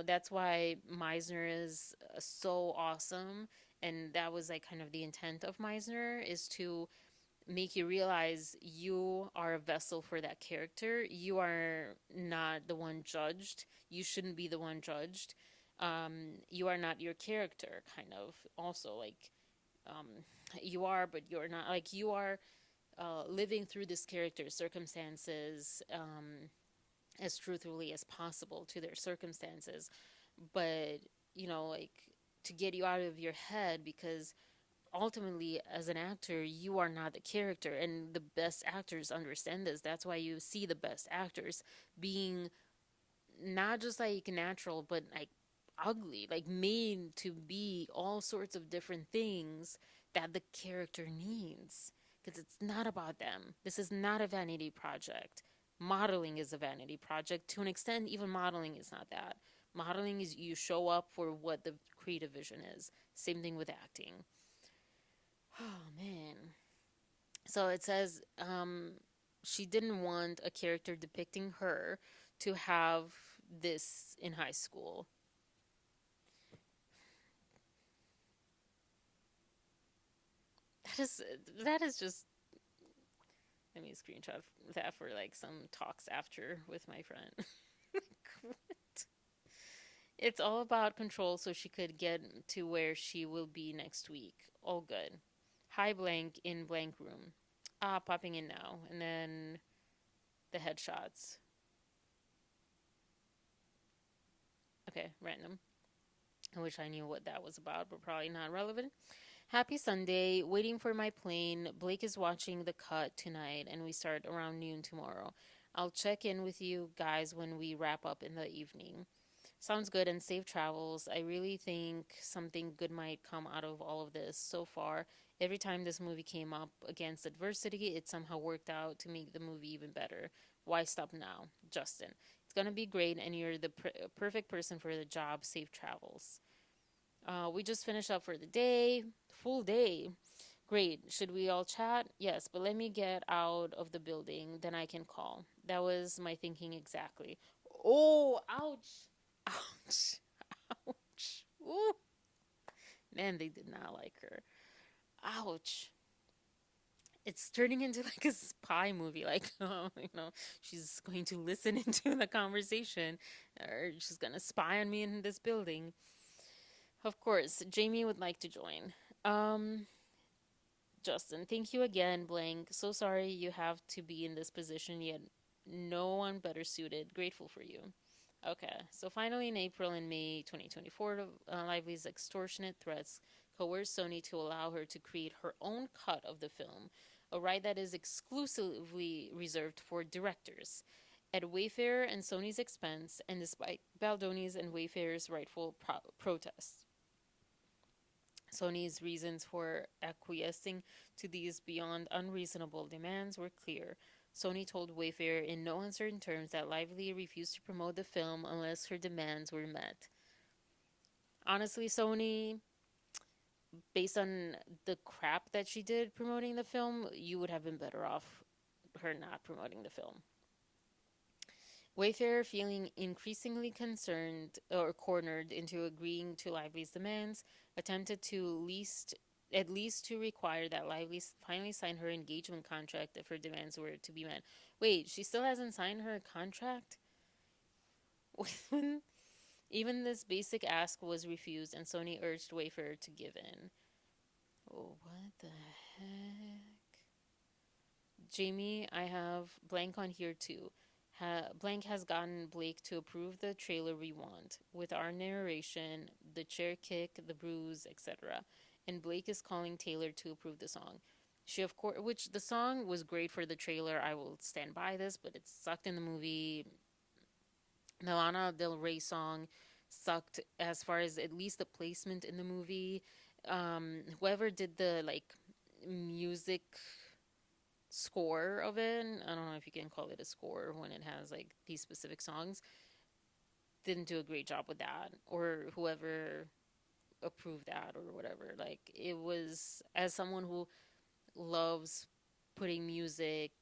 That's why Meisner is so awesome, and that was like kind of the intent of Meisner, is to make you realize you are a vessel for that character. You are not the one judged. You shouldn't be the one judged. You are not your character, kind of. Also, like, um, you are, but you're not. Like, you are living through this character's circumstances as truthfully as possible to their circumstances. but like to get you out of your head, because ultimately as an actor you are not the character, and the best actors understand this. That's why you see the best actors being not just like natural, but like ugly, like made to be all sorts of different things that the character needs. Because it's not about them. This is not a vanity project. Modeling is a vanity project. To an extent, even modeling is not that. Modeling is you show up for what the creative vision is. Same thing with acting. Oh, man. So it says she didn't want a character depicting her to have this in high school. That is that is just. Let me screenshot that for like some talks after with my friend. What? It's all about control so she could get to where she will be next week. All good. Hi blank in blank room. Ah, popping in now. And then the headshots. Okay, random. I wish I knew what that was about, but probably not relevant. Happy Sunday. Waiting for my plane. Blake is watching the cut tonight, and we start around noon tomorrow. I'll check in with you guys when we wrap up in the evening. Sounds good, and safe travels. I really think something good might come out of all of this. So far, every time this movie came up against adversity, it somehow worked out to make the movie even better. Why stop now? Justin. It's gonna be great, and you're the perfect person for the job. Safe travels. We just finished up for the day. Full day. Great. Should we all chat? Yes, but let me get out of the building, then I can call. That was my thinking exactly. Oh, ouch. Ouch. Ouch. Ooh. Man, they did not like her. Ouch. It's turning into like a spy movie. Like, she's going to listen into the conversation, or she's going to spy on me in this building. Of course, Jamie would like to join. Um, Justin, thank you again, Blank. So sorry you have to be in this position, yet no one better suited. Grateful for you. Okay, so finally in April and May 2024, Lively's extortionate threats coerced Sony to allow her to create her own cut of the film, a right that is exclusively reserved for directors. At Wayfair and Sony's expense, and despite Baldoni's and Wayfair's rightful protests. Sony's reasons for acquiescing to these beyond unreasonable demands were clear. Sony told Wayfair in no uncertain terms that Lively refused to promote the film unless her demands were met. Honestly, Sony, based on the crap that she did promoting the film, you would have been better off her not promoting the film. Wayfair, feeling increasingly concerned or cornered into agreeing to Lively's demands, attempted to at least to require that Lively finally sign her engagement contract if her demands were to be met. Wait, she still hasn't signed her contract? Even this basic ask was refused, and Sony urged Wayfair to give in. Oh, what the heck? Jamie, I have blank on here too. Blank has gotten Blake to approve the trailer we want, with our narration, the chair kick, the bruise, etc. And Blake is calling Taylor to approve the song. She, of course, which the song was great for the trailer. I will stand by this, but it sucked in the movie. The Lana Del Rey song sucked as far as at least the placement in the movie. Whoever did the like music score of it, I don't know if you can call it a score when it has like these specific songs, didn't do a great job with that, or whoever approved that or whatever. Like, it was, as someone who loves putting music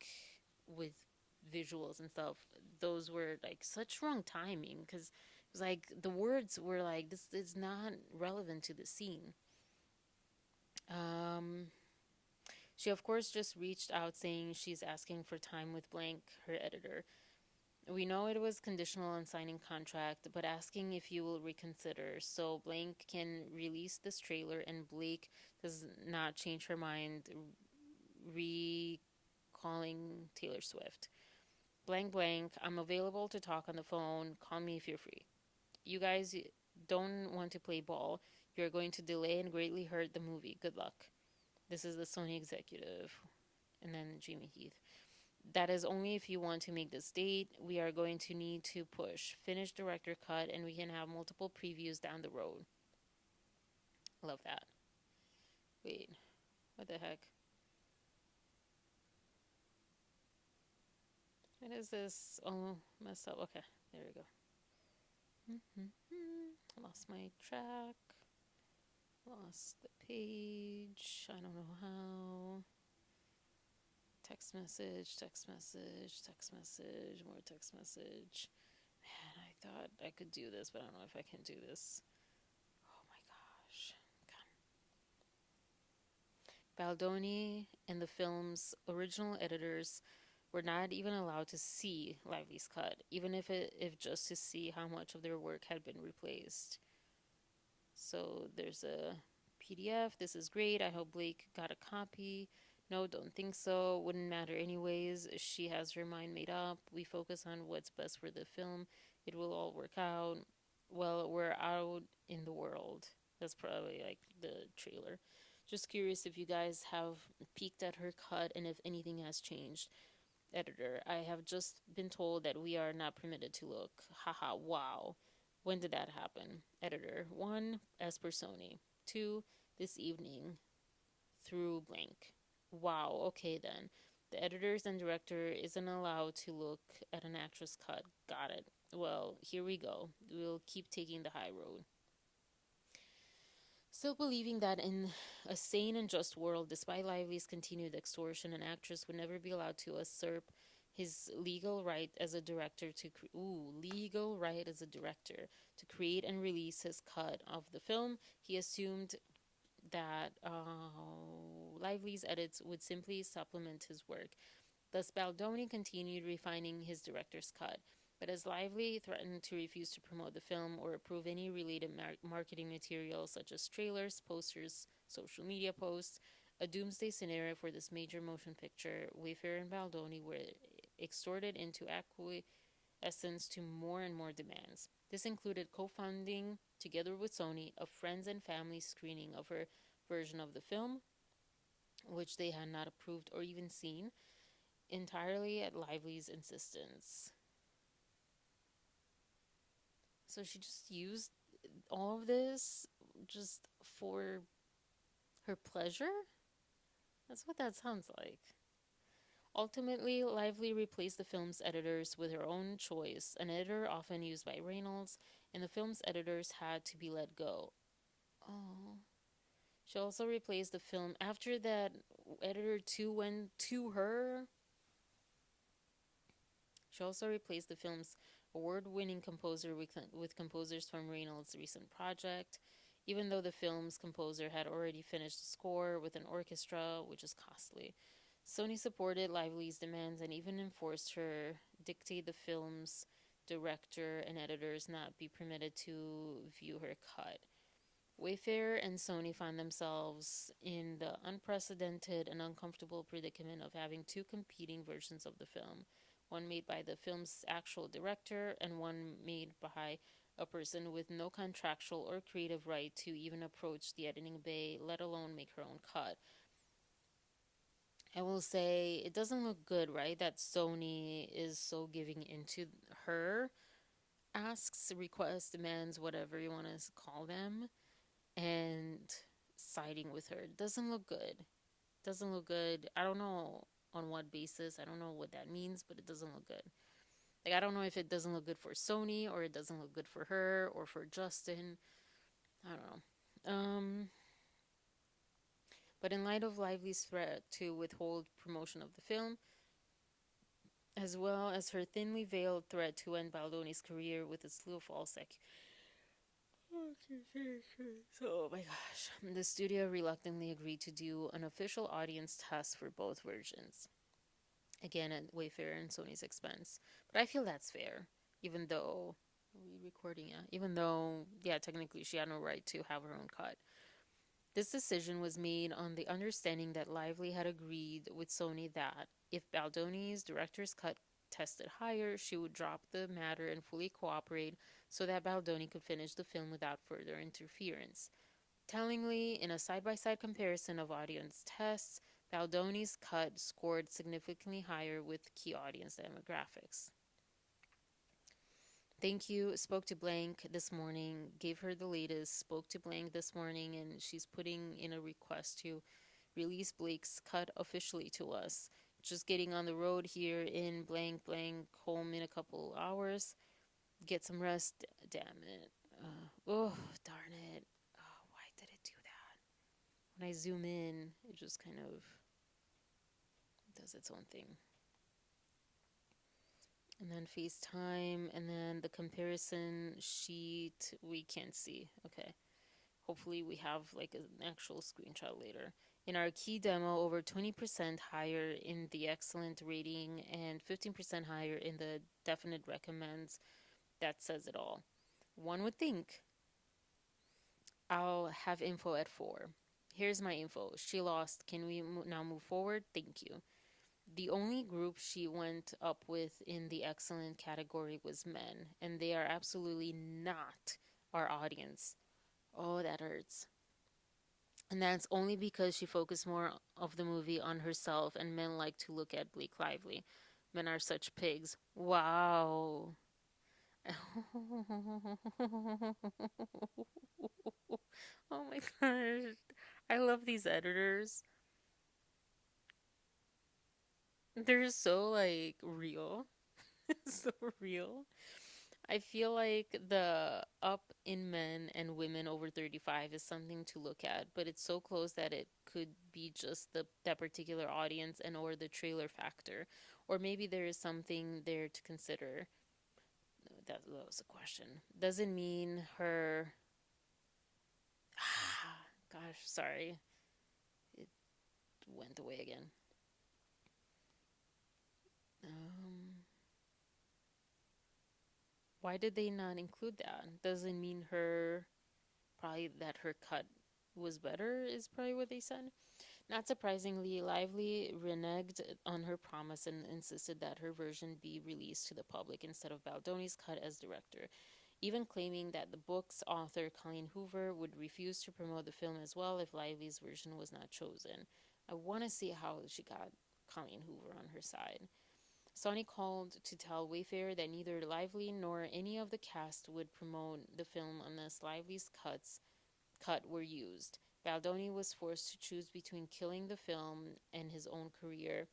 with visuals and stuff, those were like such wrong timing, because it was like the words were like, this is not relevant to the scene. um she, of course, just reached out saying she's asking for time with Blank, her editor. We know it was conditional on signing contract, but asking if you will reconsider so Blank can release this trailer and Blake does not change her mind, recalling Taylor Swift. Blank blank, I'm available to talk on the phone. Call me if you're free. You guys, don't want to play ball. You're going to delay and greatly hurt the movie. Good luck. This is the Sony executive. And then Jamie Heath. That is only if you want to make this date. We are going to need to push. Finish director cut, and we can have multiple previews down the road. Love that. Wait, what the heck? What is this? Oh, messed up. Okay, there we go. Lost my track. Lost the page. I don't know how. Text message, text message, text message, more text message. Man, I thought I could do this, but I don't know if I can do this. Oh my gosh. Baldoni and the film's original editors were not even allowed to see Lively's cut, even if just to see how much of their work had been replaced. So there's a PDF. This is great. I hope Blake got a copy. No, don't think so. Wouldn't matter anyways. She has her mind made up. We focus on what's best for the film. It will all work out. Well, we're out in the world. That's probably like the trailer. Just curious if you guys have peeked at her cut and if anything has changed. Editor, I have just been told that we are not permitted to look. Haha, wow. When did that happen? Editor, 1, as per Sony. 2, this evening, through blank. Wow, okay then. The editors and director isn't allowed to look at an actress cut. Got it. Well, here we go. We'll keep taking the high road. Still believing that in a sane and just world, despite Lively's continued extortion, an actress would never be allowed to usurp his legal right as a director to create and release his cut of the film. He assumed that Lively's edits would simply supplement his work. Thus, Baldoni continued refining his director's cut. But as Lively threatened to refuse to promote the film or approve any related marketing materials such as trailers, posters, social media posts, a doomsday scenario for this major motion picture, Wayfair and Baldoni were extorted into acquiescence to more and more demands. This included co-funding, together with Sony, a friends and family screening of her version of the film, which they had not approved or even seen, entirely at Lively's insistence. So she just used all of this just for her pleasure? That's what that sounds like. Ultimately, Lively replaced the film's editors with her own choice, an editor often used by Reynolds, and the film's editors had to be let go. Oh. She also replaced the film after that editor 2 went to her. She also replaced the film's award-winning composer with composers from Reynolds' recent project, even though the film's composer had already finished the score with an orchestra, which is costly. Sony supported Lively's demands and even enforced her dictate the film's director and editors not be permitted to view her cut. Wayfair and Sony find themselves in the unprecedented and uncomfortable predicament of having two competing versions of the film, one made by the film's actual director and one made by a person with no contractual or creative right to even approach the editing bay, let alone make her own cut. I will say it doesn't look good, right? That Sony is so giving into her asks, requests, demands, whatever you want to call them, and siding with her. It doesn't look good. Doesn't look good. I don't know on what basis. I don't know what that means, but it doesn't look good. Like, I don't know if it doesn't look good for Sony or it doesn't look good for her or for Justin. I don't know. But in light of Lively's threat to withhold promotion of the film, as well as her thinly veiled threat to end Baldoni's career with a slew of false oh my gosh. The studio reluctantly agreed to do an official audience test for both versions. Again, at Wayfair and Sony's expense. But I feel that's fair, even though technically she had no right to have her own cut. This decision was made on the understanding that Lively had agreed with Sony that if Baldoni's director's cut tested higher, she would drop the matter and fully cooperate so that Baldoni could finish the film without further interference. Tellingly, in a side by side comparison of audience tests, Baldoni's cut scored significantly higher with key audience demographics. Thank you. Spoke to Blank this morning, gave her the latest. Spoke to Blank this morning, and she's putting in a request to release Blake's cut officially to us. Just getting on the road here in blank blank home in a couple hours. Get some rest. Damn it. Oh, darn it. Oh, why did it do that? When I zoom in, it just kind of does its own thing. And then FaceTime, and then the comparison sheet we can't see. Okay. Hopefully we have like an actual screenshot later. In our key demo, over 20% higher in the excellent rating and 15% higher in the definite recommends. That says it all. One would think I'll have info at 4. Here's my info. She lost. Can we now move forward? Thank you. The only group she went up with in the excellent category was men, and they are absolutely not our audience. Oh, that hurts. And that's only because she focused more of the movie on herself, and men like to look at Blake Lively. Men are such pigs. Wow. Oh my gosh. I love these editors. They're so like real. So real. I feel like the up in men and women over 35 is something to look at, but it's so close that it could be just that particular audience and or the trailer factor. Or maybe there is something there to consider. That was a question. Doesn't mean her gosh, sorry. It went away again. Um why did they not include that? Doesn't mean her probably that her cut was better is probably what they said. Not surprisingly, Lively reneged on her promise and insisted that her version be released to the public instead of Baldoni's cut as director, even claiming that the book's author, Colleen Hoover, would refuse to promote the film as well if Lively's version was not chosen. I want to see how she got Colleen Hoover on her side. Sony called to tell Wayfair that neither Lively nor any of the cast would promote the film unless Lively's cut were used. Baldoni was forced to choose between killing the film and his own career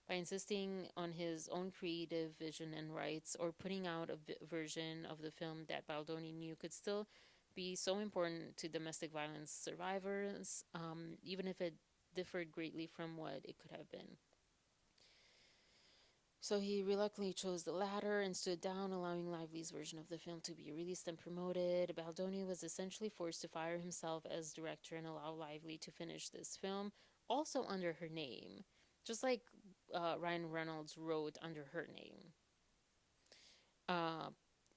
by insisting on his own creative vision and rights, or putting out a version of the film that Baldoni knew could still be so important to domestic violence survivors, even if it differed greatly from what it could have been. So he reluctantly chose the latter and stood down, allowing Lively's version of the film to be released and promoted. Baldoni was essentially forced to fire himself as director and allow Lively to finish this film, also under her name, just like Ryan Reynolds wrote under her name.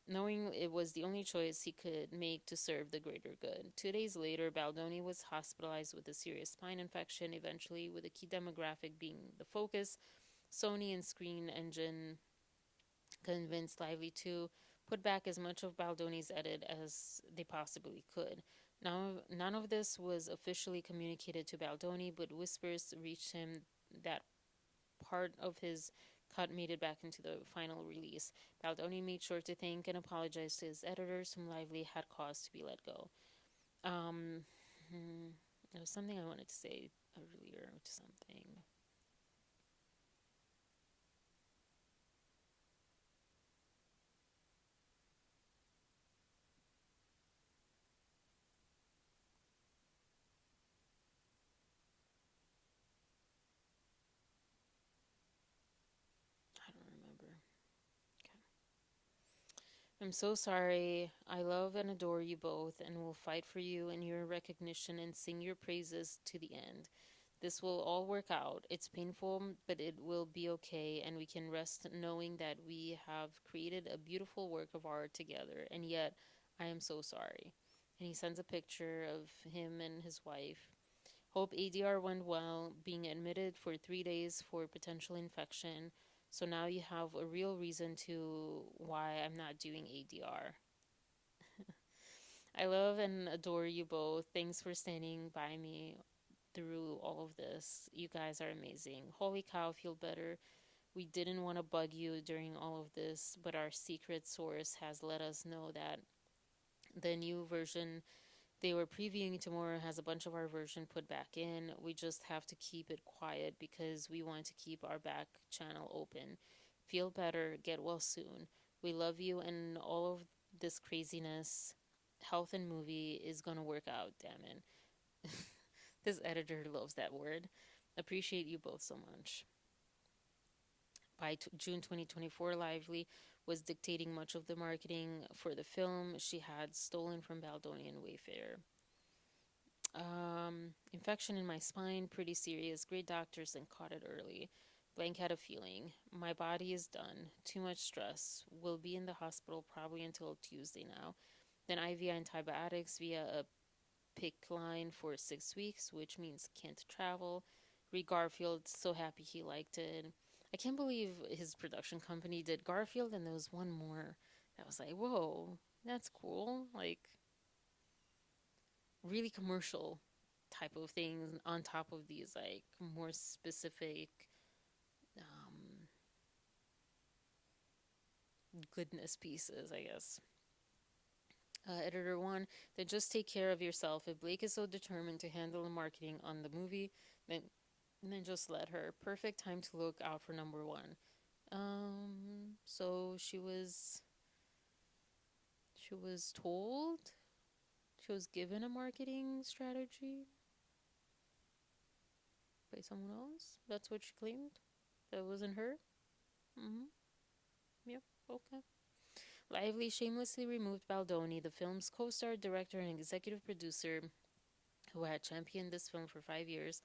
Knowing it was the only choice he could make to serve the greater good. 2 days later, Baldoni was hospitalized with a serious spine infection, eventually, with a key demographic being the focus. Sony and Screen Engine convinced Lively to put back as much of Baldoni's edit as they possibly could. Now, none of this was officially communicated to Baldoni, but whispers reached him that part of his cut made it back into the final release. Baldoni made sure to thank and apologize to his editors, whom Lively had caused to be let go. There was something I wanted to say earlier to something. I don't remember. Okay. I'm so sorry. I love and adore you both and will fight for you and your recognition and sing your praises to the end. This will all work out. It's painful, but it will be okay, and we can rest knowing that we have created a beautiful work of art together, and yet I am so sorry. And he sends a picture of him and his wife. Hope ADR went well, being admitted for 3 days for potential infection. So now you have a real reason to why I'm not doing ADR. I love and adore you both. Thanks for standing by me through all of this. You guys are amazing. Holy cow, feel better. We didn't want to bug you during all of this, but our secret source has let us know that the new version they were previewing tomorrow has a bunch of our version put back in. We just have to keep it quiet because we want to keep our back channel open. Feel better, get well soon. We love you, and all of this craziness, health and movie is gonna work out, damn it. This editor loves that word. Appreciate you both so much. By June 2024, Lively was dictating much of the marketing for the film she had stolen from Baldoni and Wayfair. Infection in my spine, pretty serious. Great doctors and caught it early. Blank had a feeling. My body is done. Too much stress. Will be in the hospital probably until Tuesday now. Then IV antibiotics via a PIC line for 6 weeks, which means can't travel. Reed Garfield, so happy he liked it. I can't believe his production company did Garfield, and there was one more that was like, whoa, that's cool. Like, really commercial type of things on top of these like more specific um, goodness pieces, I guess. Editor one, then just take care of yourself. If Blake is so determined to handle the marketing on the movie, then just let her. Perfect time to look out for number one. So she was told, she was given a marketing strategy by someone else. That's what she claimed. That wasn't her. Mm-hmm. Yep. Okay. Lively shamelessly removed Baldoni, the film's co-star, director, and executive producer, who had championed this film for 5 years,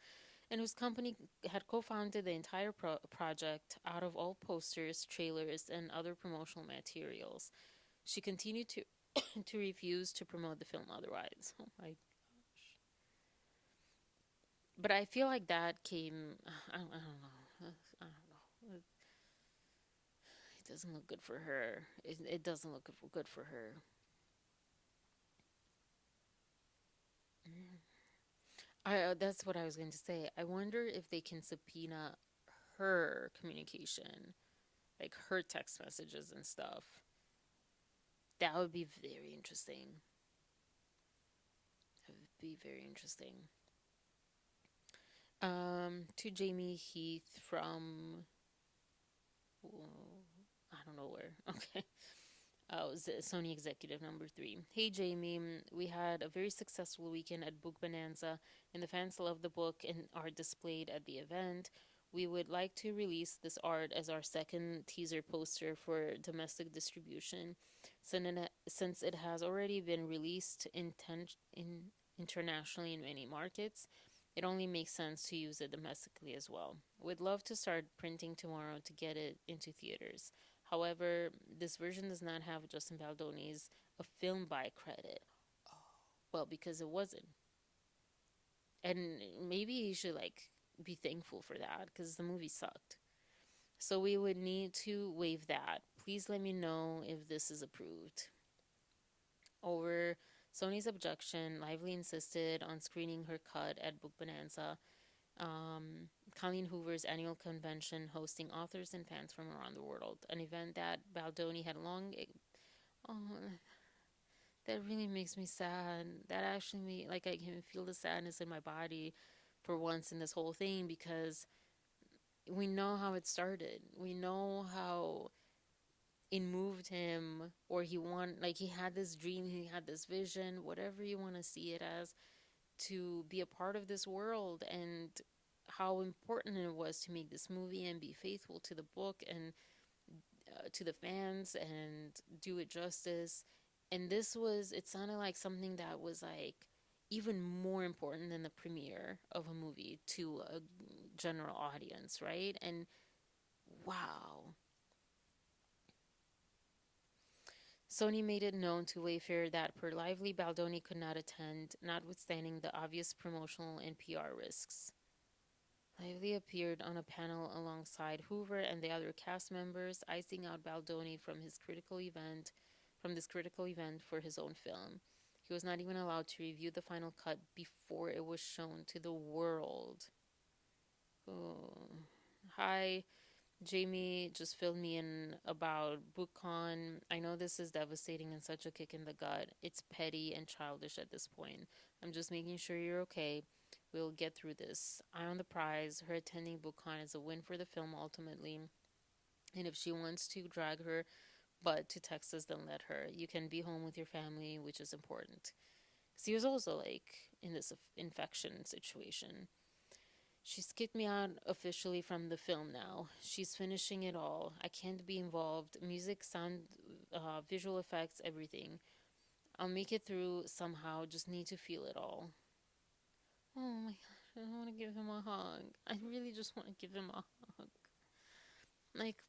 and whose company had co-founded the entire project out of all posters, trailers, and other promotional materials. She continued to to refuse to promote the film otherwise. Oh my gosh. But I feel like that came. I don't know. I don't know. It doesn't look good for her. It doesn't look good for her. That's what I was going to say. I wonder if they can subpoena her communication, like her text messages and stuff. That would be very interesting. That would be very interesting. To Jamie Heath from, I don't know where. Okay. Sony executive number 3. Hey Jamie, we had a very successful weekend at Book Bonanza, and the fans loved the book and art displayed at the event. We would like to release this art as our second teaser poster for domestic distribution, since it has already been released internationally in many markets. It only makes sense to use it domestically as well. We'd love to start printing tomorrow to get it into theaters. However, this version does not have Justin Baldoni's a film by credit. Well, because it wasn't. And maybe you should like be thankful for that because the movie sucked. So we would need to waive that. Please let me know if this is approved. Over Sony's objection, Lively insisted on screening her cut at Book Bonanza, Colleen Hoover's annual convention, hosting authors and fans from around the world. An event that Baldoni had long. Oh, that really makes me sad. That actually made like I can feel the sadness in my body for once in this whole thing because we know how it started. We know how it moved him, or he had this dream, he had this vision, whatever you want to see it as, to be a part of this world, and how important it was to make this movie and be faithful to the book and to the fans and do it justice. And it sounded like something that was like even more important than the premiere of a movie to a general audience, right? And wow. Sony made it known to Wayfair that per Lively, Baldoni could not attend, notwithstanding the obvious promotional and PR risks. Lively appeared on a panel alongside Hoover and the other cast members, icing out Baldoni from this critical event for his own film. He was not even allowed to review the final cut before it was shown to the world. Oh. Hi, Jamie just filled me in about BookCon. I know this is devastating and such a kick in the gut. It's petty and childish at this point. I'm just making sure you're okay. We'll get through this. Eye on the prize. Her attending BookCon is a win for the film ultimately. And if she wants to drag her butt to Texas, then let her. You can be home with your family, which is important. Because he was also like in this infection situation. She's kicked me out officially from the film now. She's finishing it all. I can't be involved. Music, sound, visual effects, everything. I'll make it through somehow. Just need to feel it all. Oh my gosh, I want to give him a hug. I really just want to give him a hug. Like,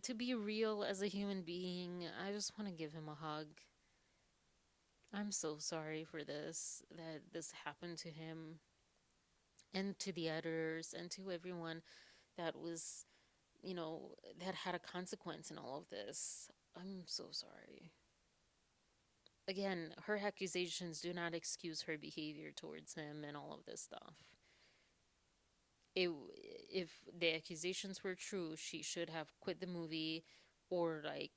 to be real as a human being, I just want to give him a hug. I'm so sorry for this, that this happened to him, and to the editors, and to everyone that was, that had a consequence in all of this. I'm so sorry. Again, her accusations do not excuse her behavior towards him and all of this stuff. It, if the accusations were true, she should have quit the movie or, like,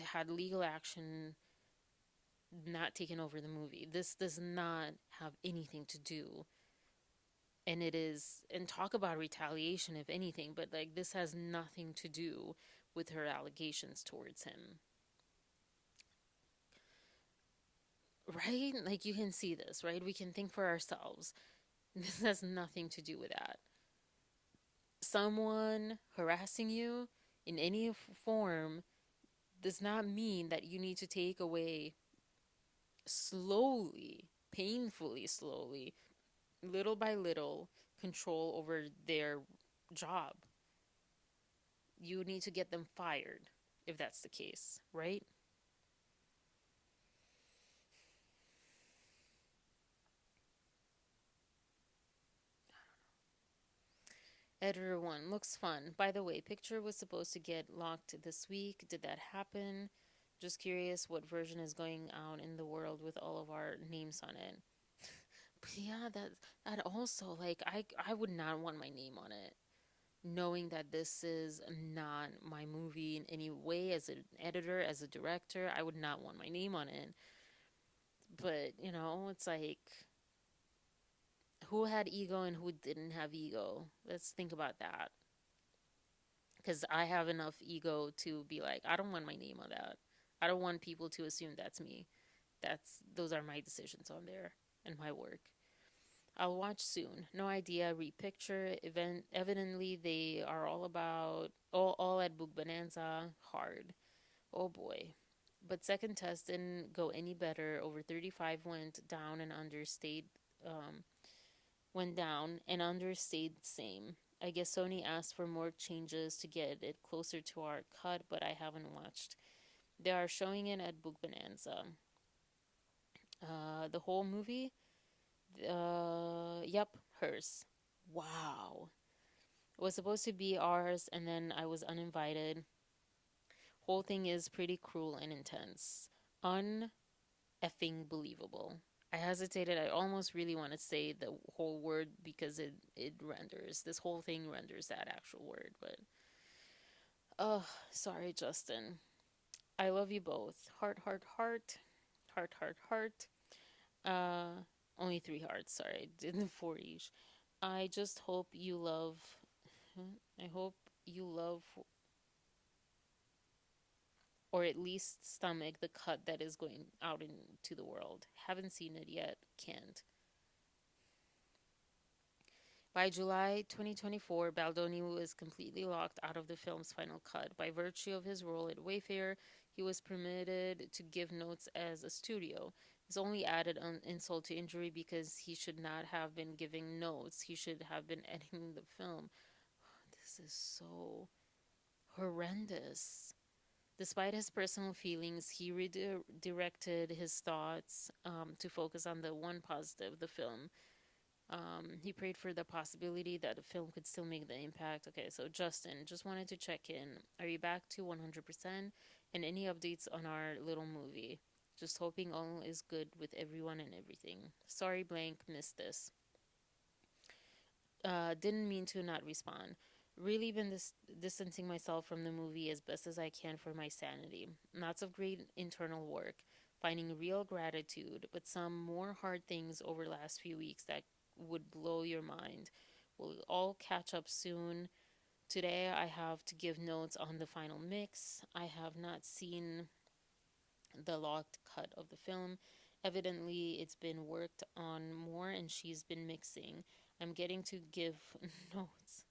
had legal action, not taken over the movie. This does not have anything to do. And it is, and talk about retaliation, if anything, but like this has nothing to do with her allegations towards him. Right? Like, you can see this, right? We can think for ourselves. This has nothing to do with that. Someone harassing you in any form does not mean that you need to take away slowly, painfully slowly, little by little, control over their job. You need to get them fired if that's the case, right? Editor 1 looks fun. By the way, picture was supposed to get locked this week. Did that happen? Just curious what version is going out in the world with all of our names on it. But yeah, that also, like, I would not want my name on it. Knowing that this is not my movie in any way, as an editor, as a director, I would not want my name on it. But, it's like, who had ego and who didn't have ego? Let's think about that. Because I have enough ego to be like, I don't want my name on that. I don't want people to assume that's me. Those are my decisions on there and my work. I'll watch soon. No idea. Read picture. Evidently, they are all about all at Book Bonanza. Hard. Oh boy. But second test didn't go any better. Over 35 went down and understayed. Went down and understayed same. I guess Sony asked for more changes to get it closer to our cut, but I haven't watched. They are showing it at Book Bonanza. The whole movie? Yep, hers. Wow. It was supposed to be ours, and then I was uninvited. Whole thing is pretty cruel and intense. Uneffing believable. I hesitated. I almost really want to say the whole word because it renders. This whole thing renders that actual word, but. Oh, sorry, Justin. I love you both. Heart, heart, heart. Heart, heart, heart. Only 3 hearts, sorry. Didn't 4 each. I just hope you love. I hope you love, or at least stomach, the cut that is going out into the world. Haven't seen it yet. Can't. By July 2024, Baldoni was completely locked out of the film's final cut. By virtue of his role at Wayfair, he was permitted to give notes as a studio. This only added insult to injury because he should not have been giving notes. He should have been editing the film. This is so horrendous. Despite his personal feelings, he redirected his thoughts to focus on the one positive, the film. He prayed for the possibility that the film could still make the impact. Okay, so Justin, just wanted to check in. Are you back to 100%? And any updates on our little movie? Just hoping all is good with everyone and everything. Sorry, blank, missed this. Didn't mean to not respond. Really been distancing myself from the movie as best as I can for my sanity. Lots of great internal work, finding real gratitude, but some more hard things over the last few weeks that would blow your mind. We'll all catch up soon. Today I have to give notes on the final mix. I have not seen the locked cut of the film. Evidently, it's been worked on more and she's been mixing. I'm getting to give notes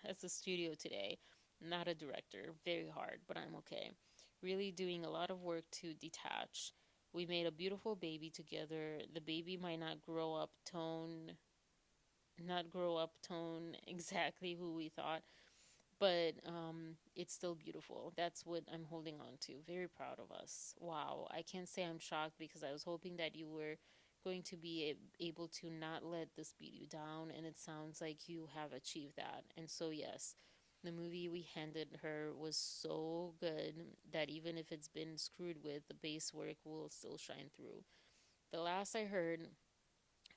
as a studio today, not a director. Very hard, but I'm okay. Really doing a lot of work to detach. We made a beautiful baby together. The baby might not grow up tone exactly who we thought, but it's still beautiful. That's what I'm holding on to. Very proud of us. Wow, I can't say I'm shocked because I was hoping that you were going to be able to not let this beat you down, and it sounds like you have achieved that. And so, yes, the movie we handed her was so good that even if it's been screwed with, the base work will still shine through. The last I heard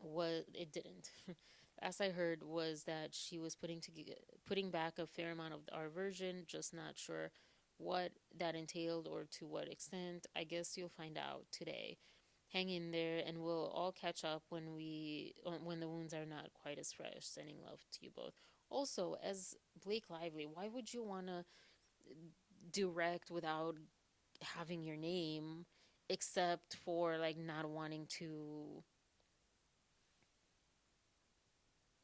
was it didn't. As I heard was that she was putting back a fair amount of our version, just not sure what that entailed or to what extent. I guess you'll find out today. Hang in there, and we'll all catch up when the wounds are not quite as fresh. Sending love to you both. Also, as Blake Lively, why would you want to direct without having your name, except for like not wanting to,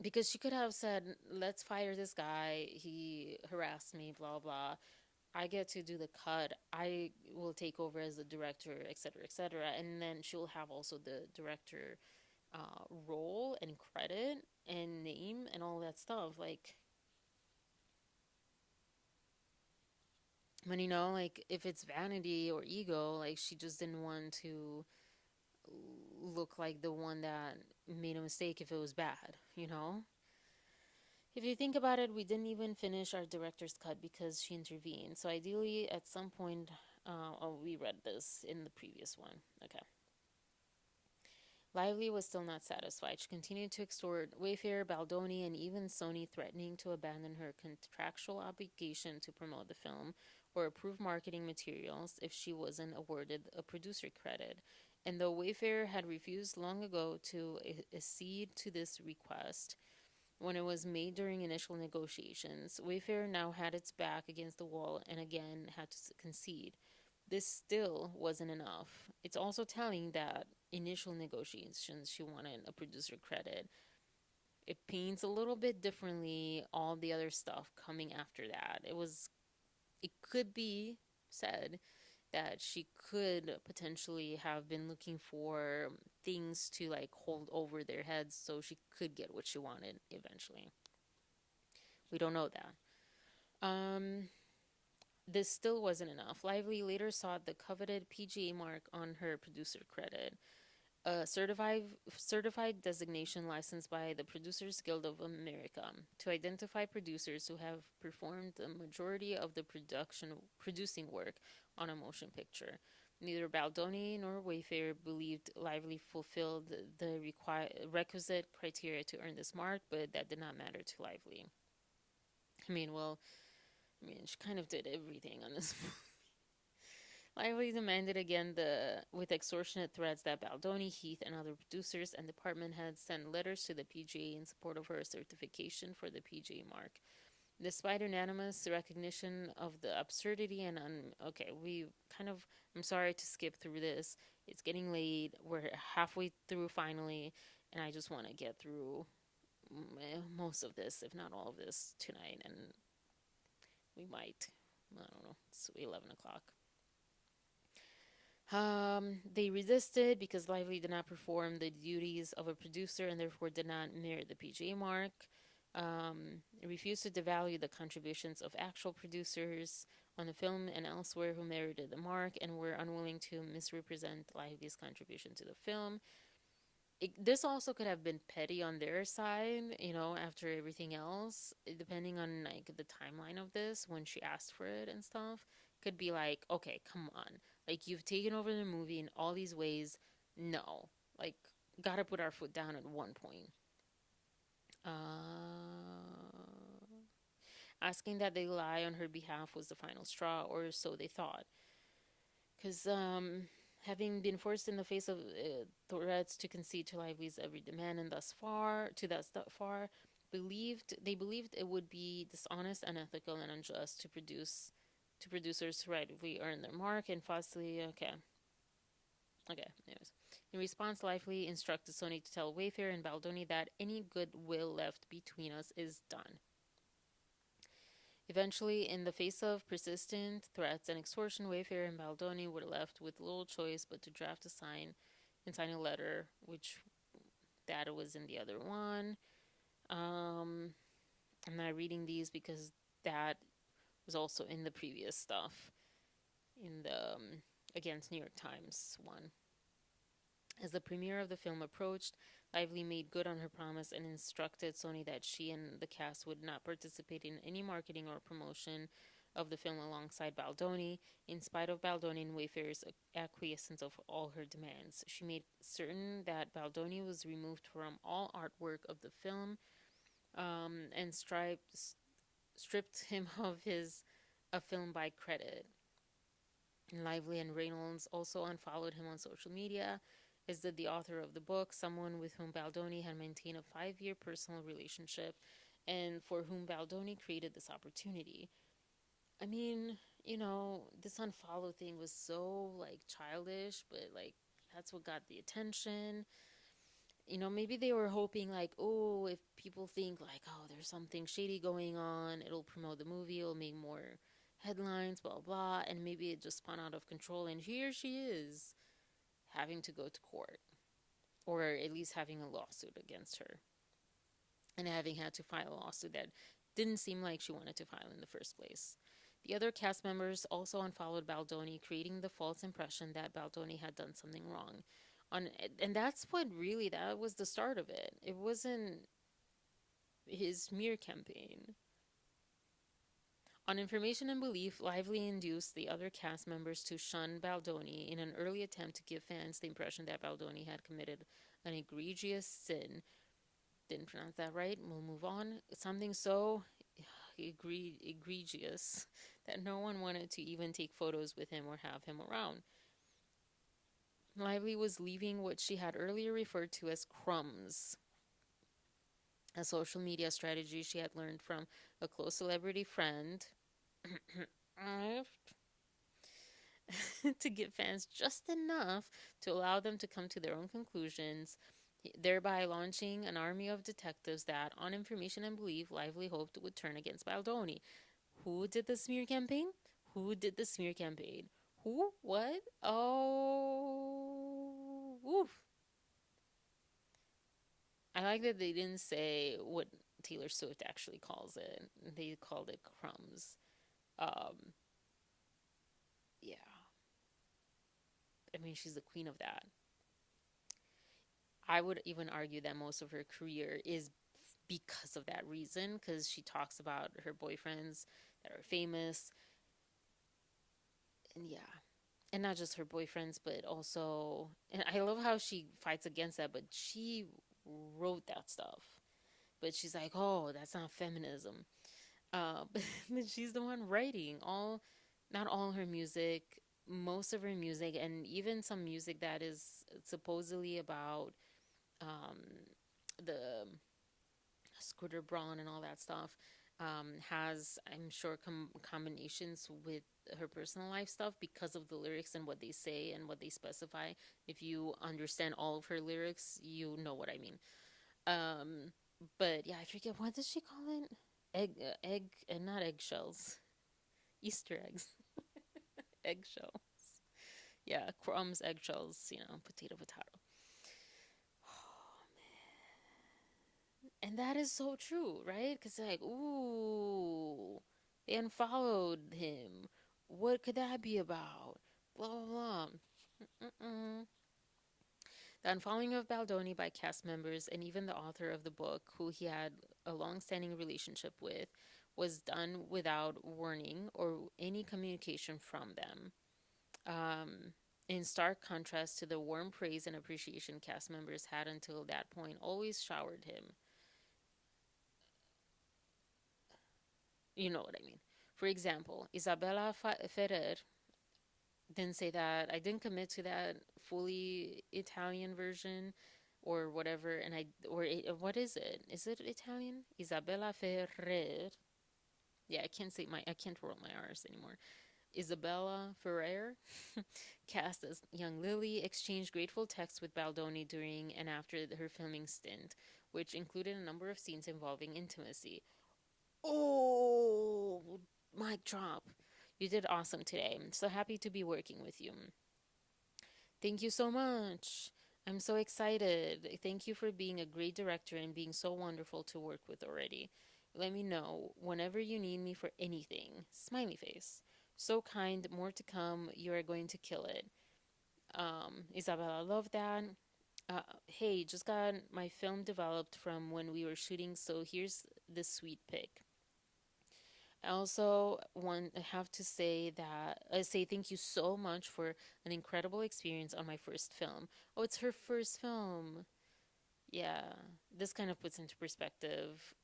because she could have said, let's fire this guy, he harassed me, blah blah, I get to do the cut, I will take over as the director, etc etc, and then she'll have also the director role and credit and name and all that stuff, like, when like if it's vanity or ego, like she just didn't want to look like the one that made a mistake if it was bad. If you think about it, we didn't even finish our director's cut because she intervened. So ideally, at some point, we read this in the previous one. Okay. Lively was still not satisfied. She continued to extort Wayfair, Baldoni, and even Sony, threatening to abandon her contractual obligation to promote the film or approve marketing materials if she wasn't awarded a producer credit. And though Wayfair had refused long ago to accede to this request, when it was made during initial negotiations, Wayfair now had its back against the wall and again had to concede. This still wasn't enough. It's also telling that initial negotiations she wanted a producer credit. It paints a little bit differently all the other stuff coming after that. It could be said that she could potentially have been looking for things to like hold over their heads so she could get what she wanted eventually. We don't know that. This still wasn't enough. Lively later sought the coveted PGA mark on her producer credit, a certified designation licensed by the Producers Guild of America to identify producers who have performed the majority of the producing work on a motion picture. Neither Baldoni nor Wayfair believed Lively fulfilled the requisite criteria to earn this mark, but that did not matter to Lively. She kind of did everything on this. Lively demanded again with extortionate threats that Baldoni, Heath, and other producers and department heads send letters to the PGA in support of her certification for the PGA mark. Despite unanimous recognition of the absurdity and I'm sorry to skip through this. It's getting late. We're halfway through finally, and I just want to get through most of this, if not all of this, tonight, and we might. I don't know. It's 11 o'clock. They resisted because Lively did not perform the duties of a producer and therefore did not merit the PGA mark. Refused to devalue the contributions of actual producers on the film and elsewhere who merited the mark and were unwilling to misrepresent Lively's contribution to the film. This also could have been petty on their side, after everything else, depending on like the timeline of this when she asked for it and stuff. Could be like, okay, come on, Like, you've taken over the movie in all these ways. No. Like, gotta put our foot down at one point. Asking that they lie on her behalf was the final straw, or so they thought. Because, having been forced in the face of threats to concede to Lively's every demand and thus far, they believed it would be dishonest, unethical, and unjust to producers to rightfully earn their mark and falsely. Anyways. In response, Lively instructed Sony to tell Wayfair and Baldoni that any goodwill left between us is done. Eventually, in the face of persistent threats and extortion, Wayfair and Baldoni were left with little choice but to draft and sign a letter, which that was in the other one. I'm not reading these because that was also in the previous stuff, in the against New York Times one. As the premiere of the film approached, Lively made good on her promise and instructed Sony that she and the cast would not participate in any marketing or promotion of the film alongside Baldoni, in spite of Baldoni and Wayfair's acquiescence of all her demands. She made certain that Baldoni was removed from all artwork of the film, and stripped him of his a film by credit. Lively and Reynolds also unfollowed him on social media, as did the author of the book, someone with whom Baldoni had maintained a 5-year personal relationship and for whom Baldoni created this opportunity. I mean, this unfollow thing was so, like, childish, but, like, that's what got the attention. Maybe they were hoping, like, oh, if people think, like, oh, there's something shady going on, it'll promote the movie, it'll make more headlines, blah, blah, and maybe it just spun out of control, and here she is, having to go to court, or at least having a lawsuit against her, and having had to file a lawsuit that didn't seem like she wanted to file in the first place. The other cast members also unfollowed Baldoni, creating the false impression that Baldoni had done something wrong. And that was the start of it. It wasn't his smear campaign. On information and belief, Lively induced the other cast members to shun Baldoni in an early attempt to give fans the impression that Baldoni had committed an egregious sin. Didn't pronounce that right. We'll move on. Something so egregious that no one wanted to even take photos with him or have him around. Lively was leaving what she had earlier referred to as crumbs, a social media strategy she had learned from a close celebrity friend, to give fans just enough to allow them to come to their own conclusions, thereby launching an army of detectives that, on information and belief, Lively hoped would turn against Baldoni. Who did the smear campaign? Who did the smear campaign? Who? What? Oh, oof. I like that they didn't say what Taylor Swift actually calls it. They called it crumbs. Yeah. I mean, she's the queen of that. I would even argue that most of her career is because of that reason, because she talks about her boyfriends that are famous. And yeah. And not just her boyfriends, but also, and I love how she fights against that, but she wrote that stuff. But she's like, oh, that's not feminism. But she's the one writing not all her music, most of her music, and even some music that is supposedly about um, the Scooter Braun and all that stuff, has, I'm sure, combinations with her personal life stuff because of the lyrics and what they say and what they specify. If you understand all of her lyrics, you know what I mean. But yeah, I forget, what does she call it? And not eggshells, Easter eggs, eggshells. Yeah, crumbs, eggshells, potato. And that is so true, right? Because, like, ooh, they unfollowed him. What could that be about? Blah, blah, blah. Mm-mm. The unfollowing of Baldoni by cast members and even the author of the book, who he had a long standing relationship with, was done without warning or any communication from them. Um, in stark contrast to the warm praise and appreciation cast members had until that point, always showered him. You know what I mean. For example, Isabella Ferrer didn't say that. I didn't commit to that fully Italian version or whatever. And what is it? Is it Italian? Isabella Ferrer. Yeah, I can't roll my R's anymore. Isabella Ferrer, cast as young Lily, exchanged grateful texts with Baldoni during and after her filming stint, which included a number of scenes involving intimacy. Oh, mic drop. You did awesome today. I'm so happy to be working with you. Thank you so much. I'm so excited. Thank you for being a great director and being so wonderful to work with already. Let me know whenever you need me for anything. Smiley face. So kind, more to come. You are going to kill it. Isabella, love that. Hey, just got my film developed from when we were shooting, so here's the sweet pic. I also have to say that I say thank you so much for an incredible experience on my first film. Oh, it's her first film. Yeah, this kind of puts into perspective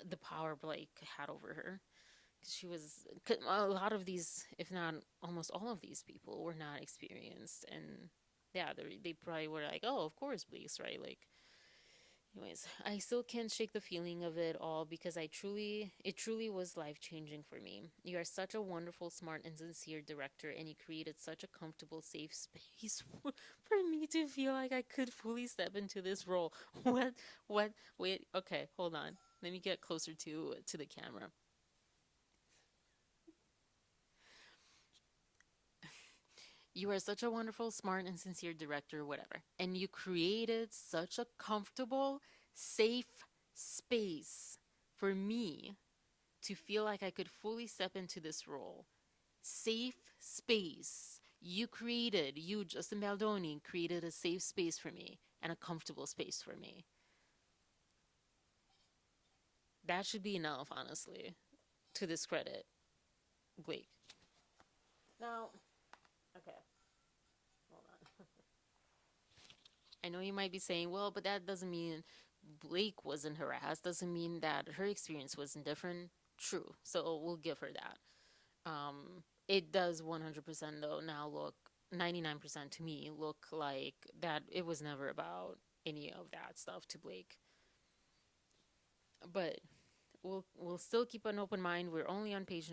the power Blake had over her. Because she was a lot of these, if not almost all of these people, were not experienced, and yeah, they probably were like, oh, of course, Blaze, right? Like, anyways, I still can't shake the feeling of it all because it truly was life changing for me. You are such a wonderful, smart, and sincere director, and you created such a comfortable, safe space for me to feel like I could fully step into this role. What? What? Wait. Okay, hold on. Let me get closer to the camera. You are such a wonderful, smart, and sincere director, whatever. And you created such a comfortable, safe space for me to feel like I could fully step into this role. Safe space. You, Justin Baldoni, created a safe space for me and a comfortable space for me. That should be enough, honestly, to discredit Blake. Now, okay, hold on. I know you might be saying, well, but that doesn't mean Blake wasn't harassed, doesn't mean that her experience wasn't different. True. So we'll give her that. It does 100% though now look 99% to me look like that it was never about any of that stuff to Blake. But we'll still keep an open mind. We're only on page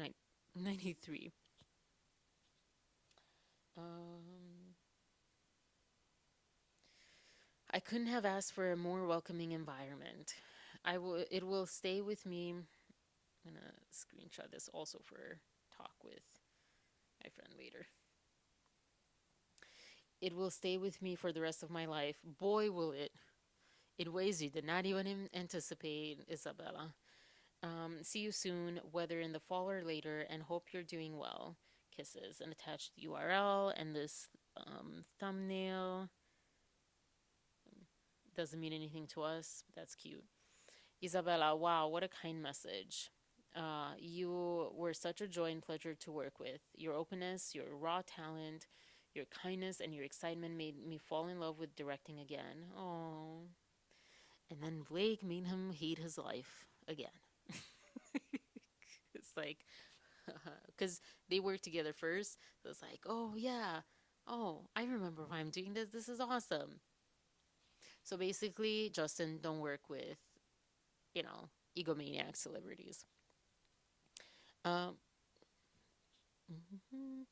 93. Um, I couldn't have asked for a more welcoming environment. It will stay with me. I'm gonna screenshot this also for talk with my friend later. It will stay with me for the rest of my life. Boy, will it. In ways you did not even anticipate, Isabella. See you soon, whether in the fall or later, and hope you're doing well. Kisses. And attached URL and this thumbnail. Doesn't mean anything to us. That's cute. Isabella, wow, what a kind message. You were such a joy and pleasure to work with. Your openness, your raw talent, your kindness, and your excitement made me fall in love with directing again. Oh. And then Blake made him hate his life again. It's like, because they worked together first. So it's like, oh, yeah. Oh, I remember why I'm doing this. This is awesome. So basically, Justin, don't work with, you know, egomaniac celebrities. Um,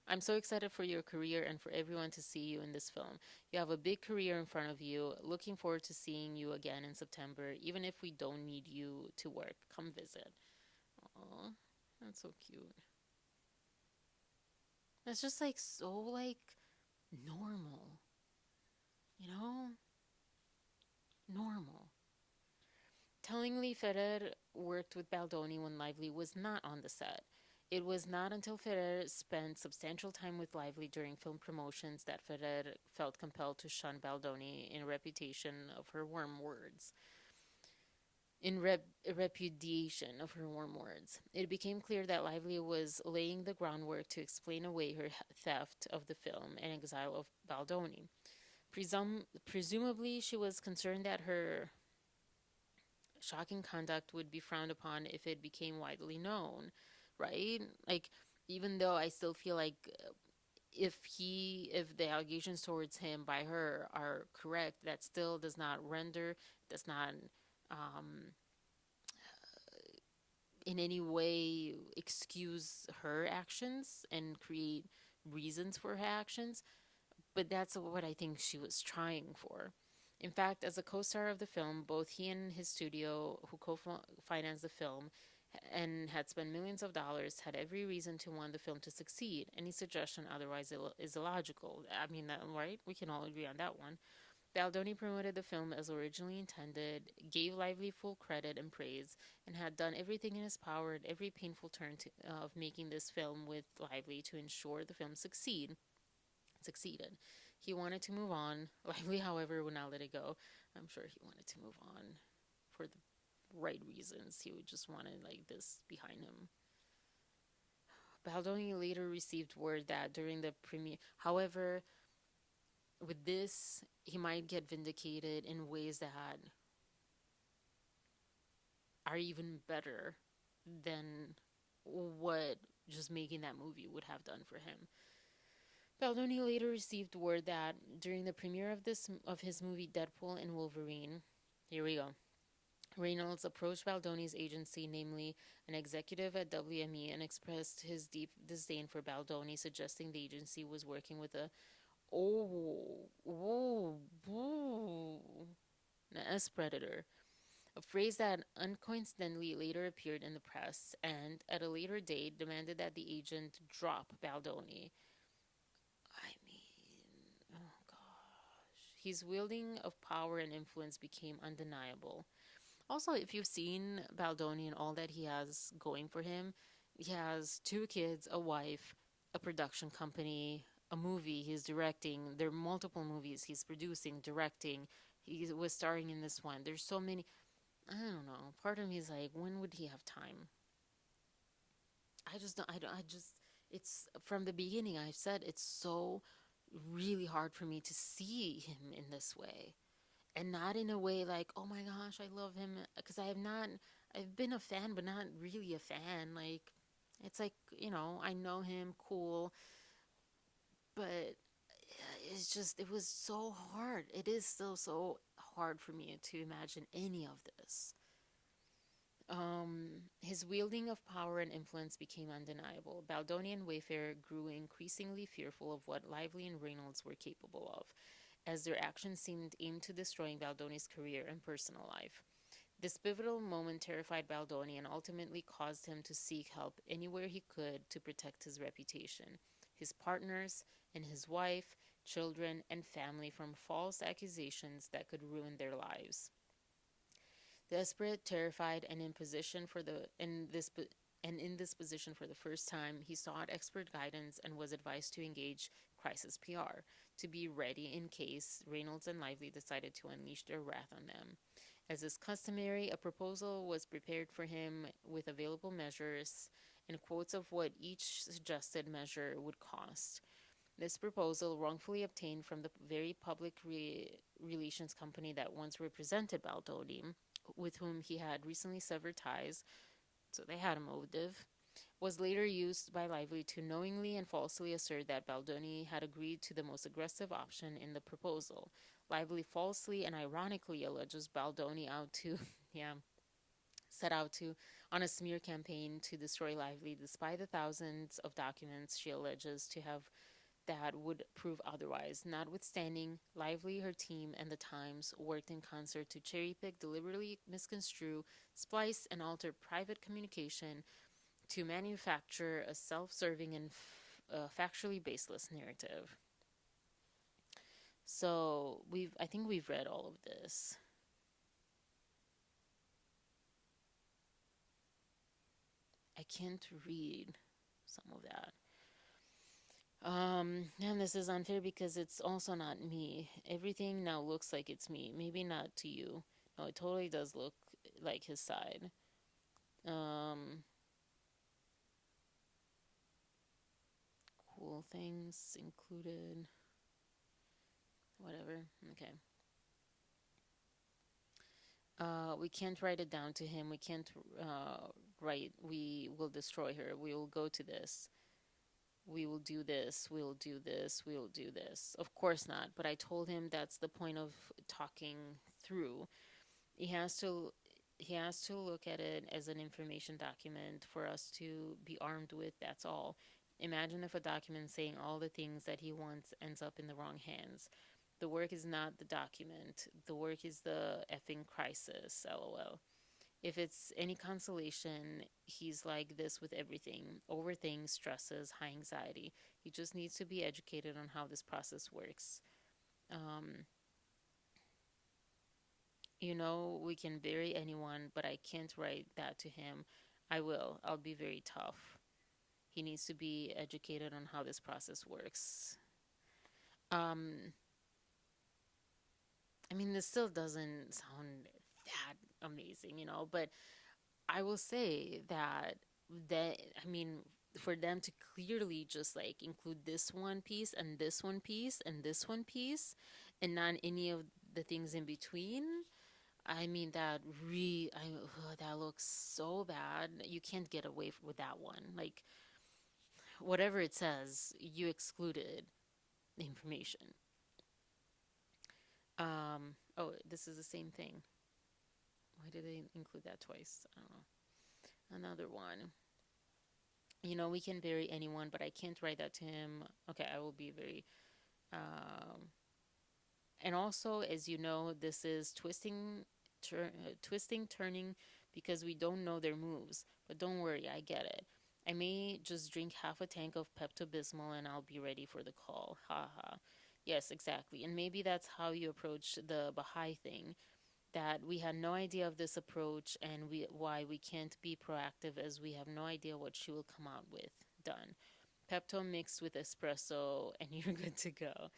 I'm so excited for your career and for everyone to see you in this film. You have a big career in front of you. Looking forward to seeing you again in September, even if we don't need you to work. Come visit. Aw, that's so cute. That's just like so like normal, you know? Normal. Tellingly, Ferrer worked with Baldoni when Lively was not on the set. It was not until Ferrer spent substantial time with Lively during film promotions that Ferrer felt compelled to shun Baldoni in reputation of her warm words. in repudiation of her warm words. It became clear that Lively was laying the groundwork to explain away her theft of the film and exile of Baldoni. Presumably, she was concerned that her shocking conduct would be frowned upon if it became widely known, right? Like, even though I still feel like if the allegations towards him by her are correct, that still does not um, in any way excuse her actions and create reasons for her actions. But that's what I think she was trying for. In fact, as a co star of the film, both he and his studio, who co financed the film and had spent millions of dollars, had every reason to want the film to succeed. Any suggestion otherwise is illogical. I mean, right? We can all agree on that one. Baldoni promoted the film as originally intended, gave Lively full credit and praise, and had done everything in his power at every painful turn of making this film with Lively to ensure the film succeeded. He wanted to move on. Lively, however, would not let it go. I'm sure he wanted to move on for the right reasons. He would just wanted like this behind him. Baldoni later received word that during the premiere, however, with this, he might get vindicated in ways that are even better than what just making that movie would have done for him. Baldoni later received word that during the premiere of his movie Deadpool and Wolverine, here we go. Reynolds approached Baldoni's agency, namely an executive at WME, and expressed his deep disdain for Baldoni, suggesting the agency was working with a oh, oh, oh, an S predator, a phrase that uncoincidentally later appeared in the press and, at a later date, demanded that the agent drop Baldoni. I mean, oh gosh. His wielding of power and influence became undeniable. Also, if you've seen Baldoni and all that he has going for him, he has two kids, a wife, a production company, a movie he's directing. There are multiple movies he's producing, directing. He was starring in this one. There's so many. I don't know. Part of me is like, when would he have time? I just don't. I don't. I just. It's from the beginning. I've said it's so really hard for me to see him in this way, and not in a way like, oh my gosh, I love him, because I have not. I've been a fan, but not really a fan. Like, it's like, I know him, cool, but it's just it was so hard. It is still so hard for me to imagine any of this. His wielding of power and influence became undeniable. Baldoni and Wayfair grew increasingly fearful of what Lively and Reynolds were capable of, as their actions seemed aimed to destroying Baldoni's career and personal life. This pivotal moment terrified Baldoni and ultimately caused him to seek help anywhere he could to protect his reputation, his partners, and his wife, children, and family from false accusations that could ruin their lives. Desperate, terrified, and in this position for the first time, he sought expert guidance and was advised to engage crisis PR, to be ready in case Reynolds and Lively decided to unleash their wrath on them. As is customary, a proposal was prepared for him with available measures and quotes of what each suggested measure would cost. This proposal, wrongfully obtained from the very public relations company that once represented Baldoni, with whom he had recently severed ties, so they had a motive, was later used by Lively to knowingly and falsely assert that Baldoni had agreed to the most aggressive option in the proposal. Lively falsely and ironically alleges Baldoni yeah, set out to, on a smear campaign to destroy Lively, despite the thousands of documents she alleges to have that would prove otherwise. Notwithstanding, Lively, her team, and the Times worked in concert to cherry pick, deliberately misconstrue, splice, and alter private communication to manufacture a self serving and factually baseless narrative. So, I think we've read all of this. I can't read some of that. And this is unfair because it's also not me. Everything now looks like it's me. Maybe not to you. No, it totally does look like his side. Um, cool things included. Whatever. Okay. We can't write it down to him. We can't write, we will destroy her. We will go to this. We will do this. We will do this. We will do this. Of course not. But I told him that's the point of talking through. He has to he has to look at it as an information document for us to be armed with. That's all. Imagine if a document saying all the things that he wants ends up in the wrong hands. The work is not the document. The work is the effing crisis. LOL. If it's any consolation, he's like this with everything. Overthink, stresses, high anxiety. He just needs to be educated on how this process works. Um, we can bury anyone, but I can't write that to him. I will. I'll be very tough. He needs to be educated on how this process works. Um, I mean, this still doesn't sound that amazing, but I will say I mean, for them to clearly just like include this one piece and this one piece and this one piece and not any of the things in between, I mean, that looks so bad. You can't get away with that one. Like, whatever it says, you excluded the information. Oh, this is the same thing. Why did they include that twice? I don't know. Another one. We can bury anyone, but I can't write that to him. Okay, I will be very. Um, and also, as you know, this is twisting, turning, because we don't know their moves. But don't worry, I get it. I may just drink half a tank of Pepto Bismol and I'll be ready for the call. Ha ha. Yes, exactly. And maybe that's how you approach the Baha'i thing. That we had no idea of this approach and why we can't be proactive as we have no idea what she will come out with. Done. Pepto mixed with espresso and you're good to go.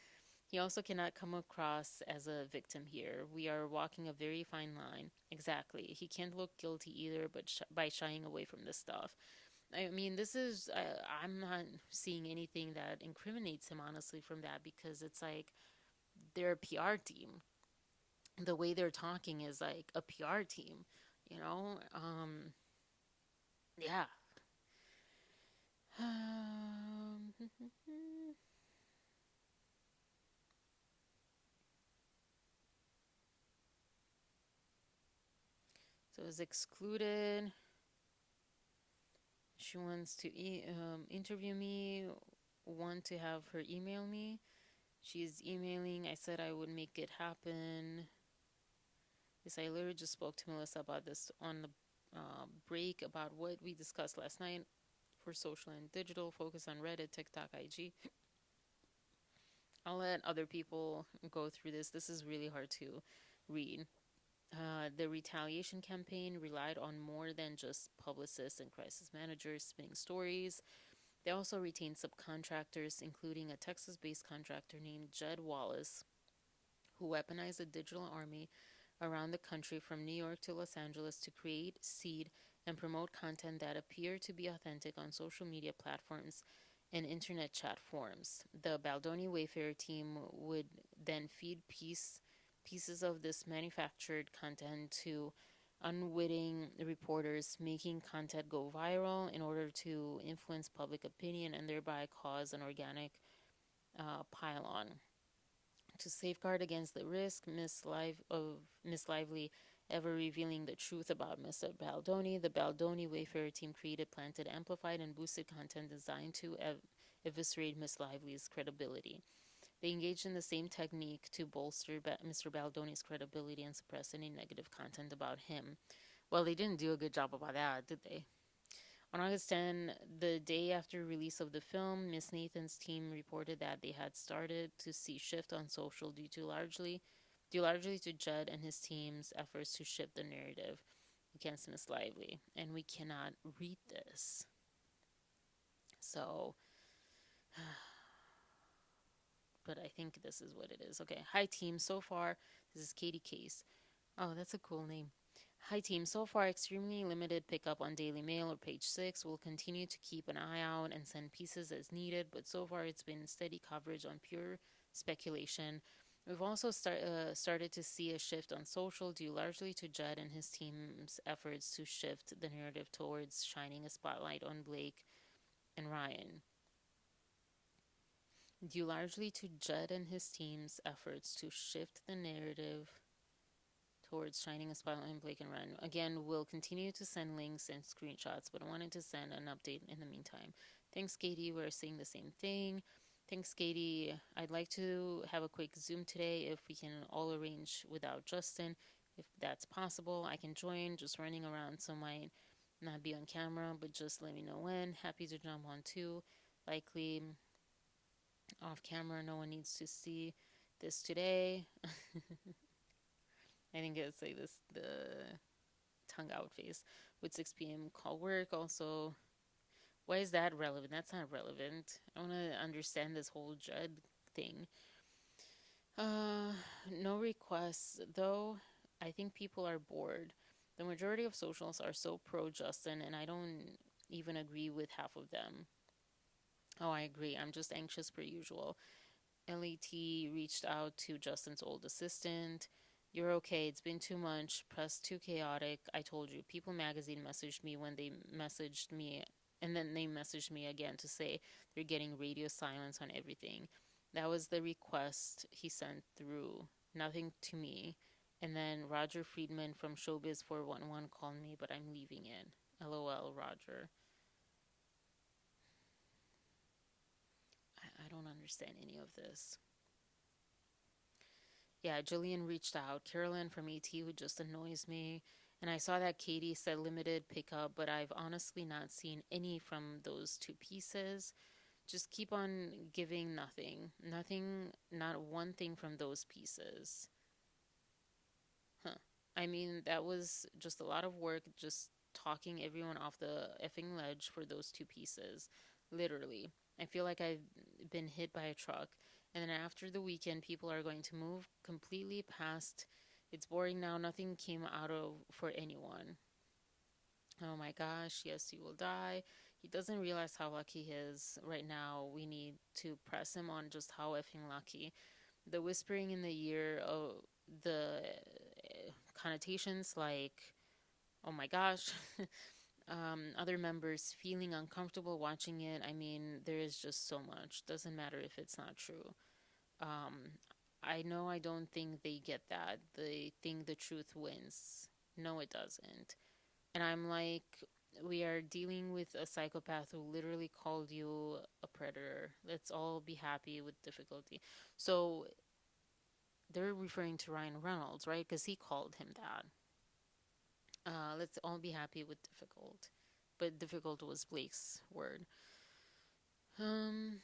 He also cannot come across as a victim here. We are walking a very fine line. Exactly. He can't look guilty either, but by shying away from this stuff. I mean, this is, I'm not seeing anything that incriminates him, honestly, from that, because it's like they're a PR team. The way they're talking is like a PR team, you know? Yeah. So it's excluded. She wants to interview me, want to have her email me. She's emailing. I said I would make it happen. Yes, I literally just spoke to Melissa about this on the break about what we discussed last night for social and digital. Focus on Reddit, TikTok, IG. I'll let other people go through this. This is really hard to read. The retaliation campaign relied on more than just publicists and crisis managers spinning stories. They also retained subcontractors, including a Texas based contractor named Jed Wallace, who weaponized a digital army around the country from New York to Los Angeles to create, seed, and promote content that appeared to be authentic on social media platforms and internet chat forums. The Baldoni Wayfarer team would then feed pieces of this manufactured content to unwitting reporters, making content go viral in order to influence public opinion and thereby cause an organic pile on. To safeguard against the risk, Miss Lively ever revealing the truth about Mr. Baldoni, the Baldoni Wayfarer team created, planted, amplified, and boosted content designed to eviscerate Miss Lively's credibility. They engaged in the same technique to bolster Mr. Baldoni's credibility and suppress any negative content about him. Well, they didn't do a good job about that, did they? On August 10, the day after release of the film, Miss Nathan's team reported that they had started to see shift on social due largely to Judd and his team's efforts to shift the narrative against Miss Lively. And we cannot read this. So, but I think this is what it is. Okay, hi team. So far, this is Katie Case. Oh, that's a cool name. Hi team, so far extremely limited pickup on Daily Mail or page 6. We'll continue to keep an eye out and send pieces as needed, but so far it's been steady coverage on pure speculation. We've also started to see a shift on social due largely to Judd and his team's efforts to shift the narrative towards shining a spotlight on Blake and Ryan. Due largely to Judd and his team's efforts to shift the narrative towards shining a spotlight on Blake and Ryan. Again, we'll continue to send links and screenshots, but I wanted to send an update in the meantime. Thanks, Katie. We're saying the same thing. Thanks, Katie. I'd like to have a quick Zoom today if we can all arrange without Justin. If that's possible, I can join, just running around, so might not be on camera, but just let me know when. Happy to jump on too. Likely off camera, no one needs to see this today. I think it's like this, the tongue out face with 6 p.m. call work. Also, why is that relevant? That's not relevant. I want to understand this whole Judd thing. No requests, though. I think people are bored. The majority of socials are so pro Justin, and I don't even agree with half of them. Oh, I agree. I'm just anxious per usual. LET reached out to Justin's old assistant. You're okay. It's been too much. Press too chaotic. I told you. People Magazine messaged me when they messaged me, and then they messaged me again to say they're getting radio silence on everything. That was the request he sent through. Nothing to me. And then Roger Friedman from Showbiz 411 called me, but I'm leaving it. LOL, Roger. I don't understand any of this. Yeah, Jillian reached out. Carolyn from ET, who just annoys me. And I saw that Katie said limited pickup, but I've honestly not seen any from those two pieces. Just keep on giving nothing. Nothing, not one thing from those pieces. Huh. I mean, that was just a lot of work, just talking everyone off the effing ledge for those two pieces. Literally. I feel like I've been hit by a truck. And then after the weekend, people are going to move completely past. It's boring now. Nothing came out of for anyone. Oh my gosh, yes, he will die. He doesn't realize how lucky he is right now. We need to press him on just how effing lucky. The whispering in the ear of the connotations like, oh my gosh, other members feeling uncomfortable watching it. I mean, there is just so much. Doesn't matter if it's not true. I know I don't think they get that. They think the truth wins. No, it doesn't. And I'm like, we are dealing with a psychopath who literally called you a predator. Let's all be happy with difficulty. So they're referring to Ryan Reynolds, right? Because he called him that. Let's all be happy with difficult. But difficult was Blake's word. Um,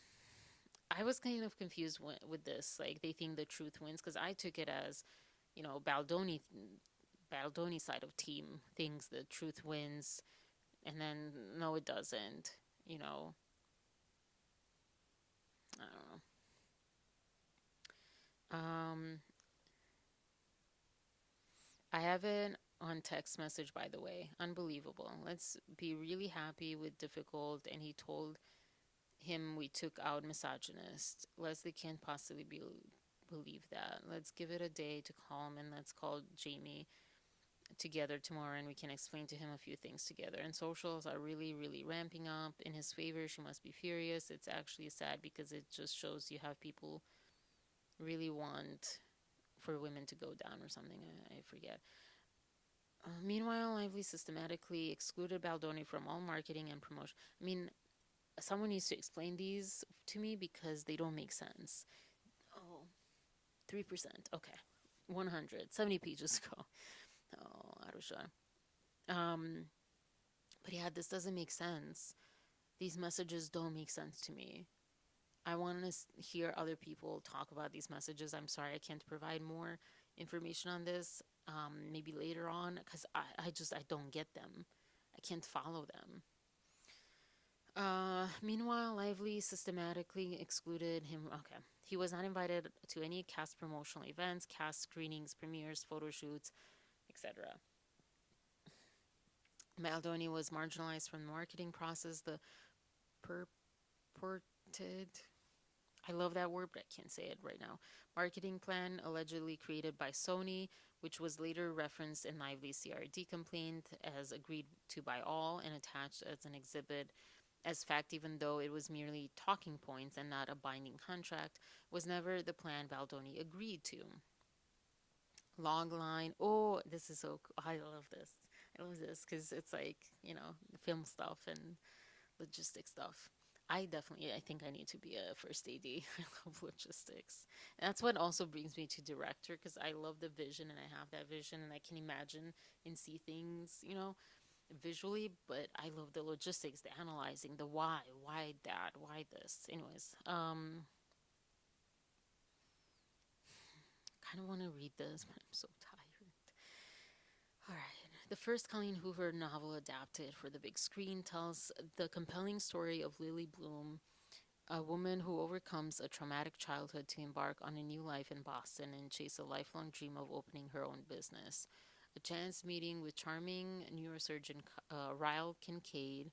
I was kind of confused with this. Like, they think the truth wins because I took it as, Baldoni side of team thinks the truth wins, and then no, it doesn't. I don't know. I have it on text message, by the way. Unbelievable. Let's be really happy with difficult. And he told him we took out misogynist. Leslie can't possibly believe that. Let's give it a day to calm, and let's call Jamie together tomorrow and we can explain to him a few things together. And socials are really, really ramping up in his favor. She must be furious. It's actually sad because it just shows you have people really want for women to go down or something. I forget. Meanwhile, Lively systematically excluded Baldoni from all marketing and promotion. I mean, someone needs to explain these to me because they don't make sense. Oh, 3%. Okay. 170 pages ago. Oh, Arusha. But yeah, this doesn't make sense. These messages don't make sense to me. I want to hear other people talk about these messages. I'm sorry I can't provide more information on this. Maybe later on, because I don't get them. I can't follow them. Meanwhile, Lively systematically excluded him. Okay. He was not invited to any cast promotional events, cast screenings, premieres, photo shoots, etc. Baldoni was marginalized from the marketing process. The purported, I love that word, but I can't say it right now, marketing plan allegedly created by Sony, which was later referenced in Lively's CRD complaint as agreed to by all and attached as an exhibit as fact, even though it was merely talking points and not a binding contract, was never the plan Baldoni agreed to. Log line. Oh, this is so cool. I love this. I love this because it's like, film stuff and logistic stuff. I think I need to be a first AD. I love logistics. And that's what also brings me to director because I love the vision and I have that vision and I can imagine and see things, visually, but I love the logistics, the analyzing, the why that, why this. Anyways, kind of want to read this, but I'm so tired. All right. The first Colleen Hoover novel adapted for the big screen tells the compelling story of Lily Bloom, a woman who overcomes a traumatic childhood to embark on a new life in Boston and chase a lifelong dream of opening her own business. A chance meeting with charming neurosurgeon Ryle Kincaid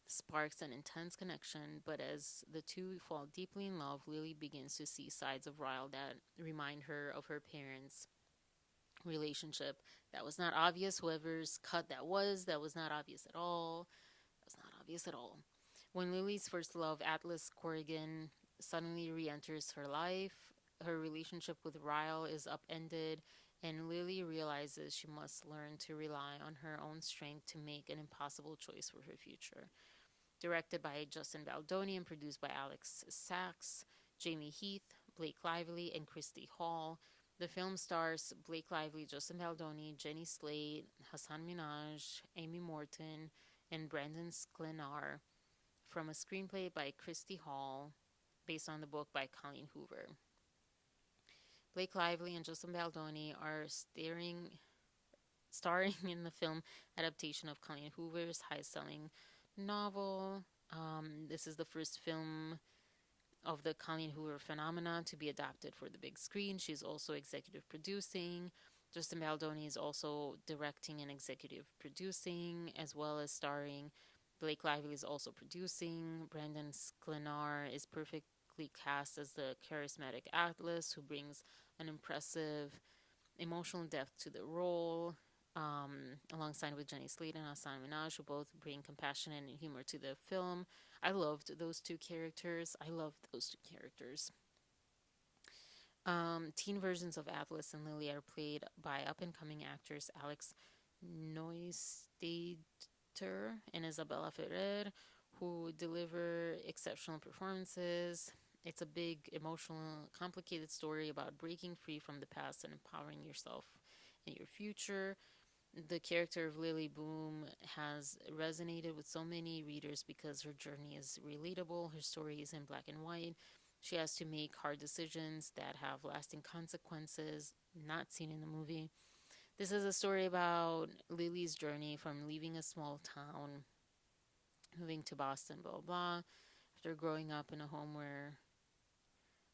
sparks an intense connection, but as the two fall deeply in love, Lily begins to see sides of Ryle that remind her of her parents' relationship. That was not obvious. Whoever's cut that was not obvious at all. That was not obvious at all. When Lily's first love, Atlas Corrigan, suddenly re enters her life, her relationship with Ryle is upended, and Lily realizes she must learn to rely on her own strength to make an impossible choice for her future. Directed by Justin Baldoni and produced by Alex Sachs, Jamie Heath, Blake Lively, and Christy Hall. The film stars Blake Lively, Justin Baldoni, Jenny Slate, Hassan Minaj, Amy Morton, and Brandon Sklenar, from a screenplay by Christy Hall, based on the book by Colleen Hoover. Blake Lively and Justin Baldoni are starring in the film adaptation of Colleen Hoover's high-selling novel. This is the first film of the Colleen Hoover phenomenon to be adapted for the big screen. She's also executive producing. Justin Baldoni is also directing and executive producing, as well as starring. Blake Lively is also producing. Brandon Sklenar is perfectly cast as the charismatic Atlas, who brings an impressive emotional depth to the role, alongside with Jenny Slate and Hassan Minaj, who both bring compassion and humor to the film. I loved those two characters. Teen versions of Atlas and Lily are played by up-and-coming actors Alex Neustaedter and Isabella Ferrer, who deliver exceptional performances. It's a big, emotional, complicated story about breaking free from the past and empowering yourself and your future. The character of Lily Bloom has resonated with so many readers because her journey is relatable, her story is in black and white. She has to make hard decisions that have lasting consequences, not seen in the movie. This is a story about Lily's journey from leaving a small town, moving to Boston, blah, blah, after growing up in a home where.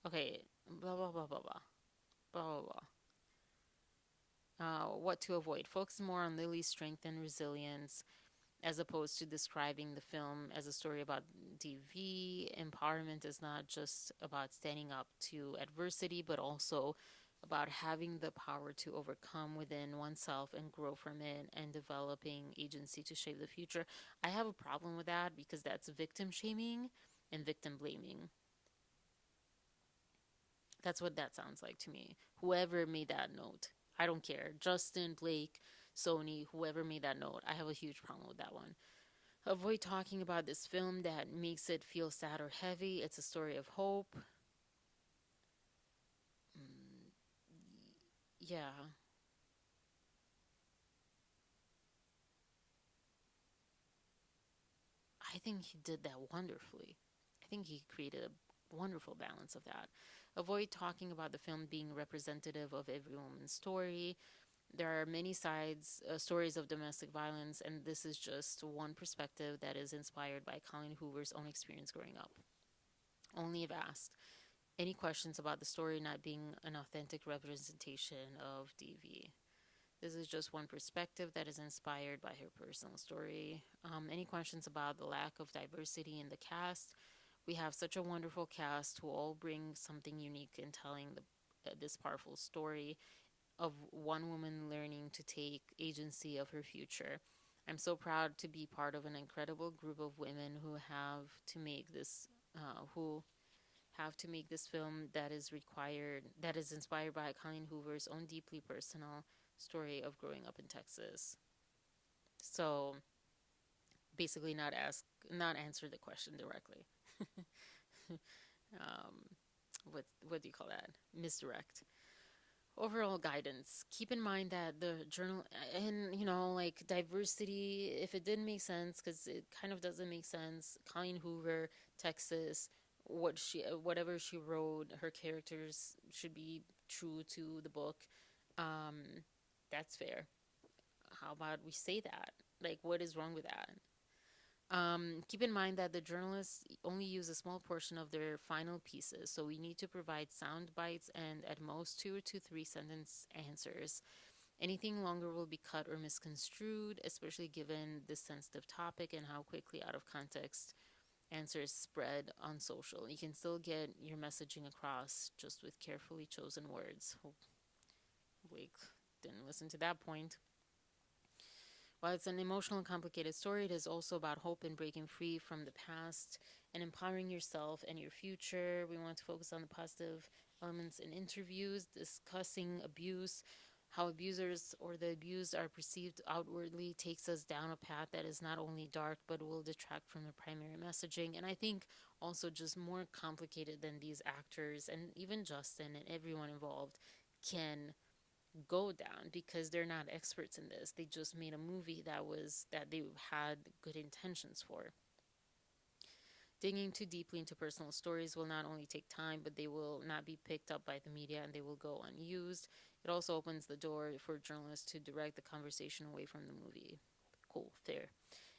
Okay, blah, blah, blah, blah, blah, blah, blah, blah. What to avoid. Focus more on Lily's strength and resilience as opposed to describing the film as a story about DV. Empowerment is not just about standing up to adversity, but also about having the power to overcome within oneself and grow from it and developing agency to shape the future. I have a problem with that because that's victim shaming and victim blaming. That's what that sounds like to me. Whoever made that note, I don't care. Justin, Blake, Sony, whoever made that note, I have a huge problem with that one. Avoid talking about this film that makes it feel sad or heavy. It's a story of hope. Mm, yeah, I think he did that wonderfully. I think he created a wonderful balance of that. Avoid talking about the film being representative of every woman's story. There are many stories of domestic violence, and this is just one perspective that is inspired by Colleen Hoover's own experience growing up. Only if asked. Any questions about the story not being an authentic representation of DV? This is just one perspective that is inspired by her personal story. Any questions about the lack of diversity in the cast? We have such a wonderful cast who all bring something unique in telling this powerful story of one woman learning to take agency of her future. I'm so proud to be part of an incredible group of women who have to make this film that is inspired by Colleen Hoover's own deeply personal story of growing up in Texas. So basically, not answer the question directly. um, what do you call that? Misdirect. Overall guidance. Keep in mind that the journal and like diversity, if it didn't make sense, because it kind of doesn't make sense. Colleen Hoover, Texas, whatever she wrote, her characters should be true to the book. Um, that's fair. How about we say that? Like, what is wrong with that? Keep in mind that the journalists only use a small portion of their final pieces, so we need to provide sound bites and at most 2 to 3 sentence answers. Anything longer will be cut or misconstrued, especially given this sensitive topic and how quickly out of context answers spread on social. You can still get your messaging across just with carefully chosen words. Blake didn't listen to that point. While it's an emotional and complicated story, it is also about hope and breaking free from the past and empowering yourself and your future. We want to focus on the positive elements in interviews, discussing abuse, how abusers or the abused are perceived outwardly takes us down a path that is not only dark but will detract from the primary messaging. And I think also just more complicated than these actors and even Justin and everyone involved can go down because they're not experts in this. They just made a movie that they had good intentions for. Digging too deeply into personal stories will not only take time, but they will not be picked up by the media and they will go unused. It also opens the door for journalists to direct the conversation away from the movie. Cool, fair.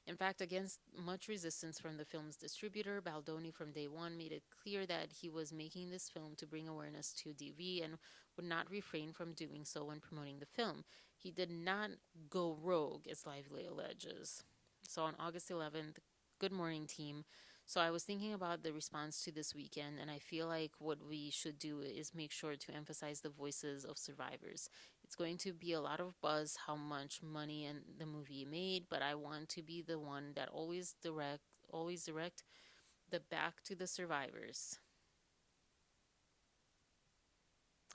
In fact, against much resistance from the film's distributor, Baldoni from day one made it clear that he was making this film to bring awareness to DV and would not refrain from doing so when promoting the film. He did not go rogue, as Lively alleges. So on August 11th, good morning, team. So I was thinking about the response to this weekend, and I feel like what we should do is make sure to emphasize the voices of survivors. It's going to be a lot of buzz how much money and the movie made, but I want to be the one that always direct the back to the survivors.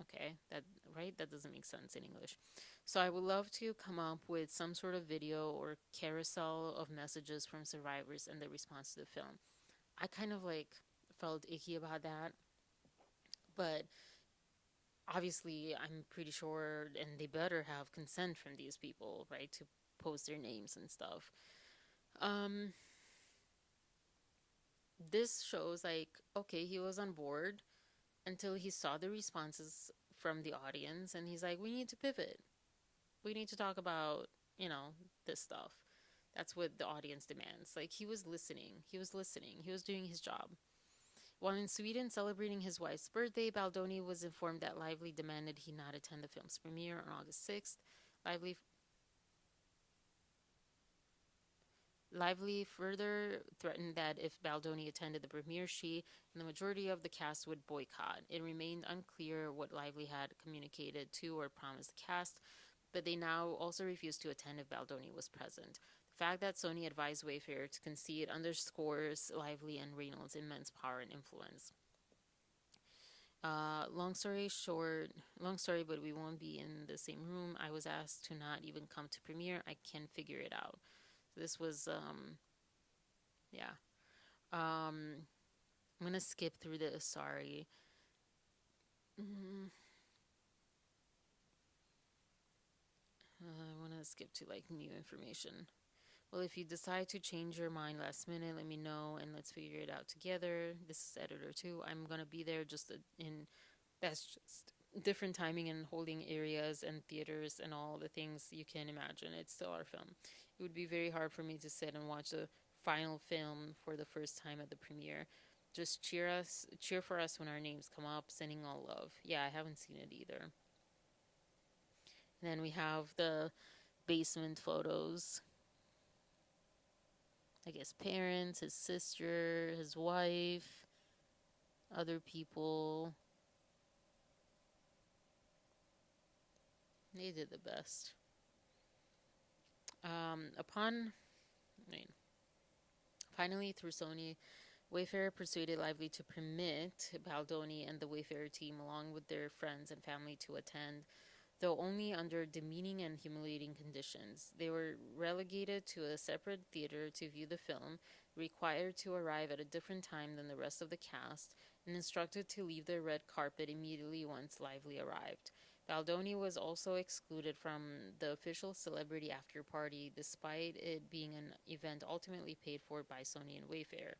Okay, that right? That doesn't make sense in English. So I would love to come up with some sort of video or carousel of messages from survivors and the response to the film. I kind of like felt icky about that, but obviously I'm pretty sure and they better have consent from these people, right, to post their names and stuff. Um this shows like okay, he was on board until he saw the responses from the audience and he's like we need to pivot. We need to talk about, this stuff. That's what the audience demands. Like he was listening. He was listening. He was doing his job. While in Sweden celebrating his wife's birthday, Baldoni was informed that Lively demanded he not attend the film's premiere on August 6th. Lively Lively further threatened that if Baldoni attended the premiere, she and the majority of the cast would boycott. It remained unclear what Lively had communicated to or promised the cast, but they now also refused to attend if Baldoni was present. The fact that Sony advised Wayfair to concede underscores Lively and Reynolds' immense power and influence. Long story short, long story, but we won't be in the same room. I was asked to not even come to premiere. I can figure it out. So this was, yeah. I'm gonna skip through this. Sorry. Mm, I want to skip to like new information. Well, if you decide to change your mind last minute, let me know and let's figure it out together. This is editor too. I'm gonna be there just in that's just different timing and holding areas and theaters and all the things you can imagine. It's still our film. It would be very hard for me to sit and watch the final film for the first time at the premiere. Just cheer for us when our names come up. Sending all love. Yeah, I haven't seen it either. And then we have the basement photos. I guess parents, his sister, his wife, other people. They did the best. Upon, I mean, finally through Sony, Wayfarer persuaded Lively to permit Baldoni and the Wayfarer team, along with their friends and family, to attend, though only under demeaning and humiliating conditions. They were relegated to a separate theater to view the film, required to arrive at a different time than the rest of the cast, and instructed to leave the red carpet immediately once Lively arrived. Baldoni was also excluded from the official celebrity after party, despite it being an event ultimately paid for by Sony and Wayfarer.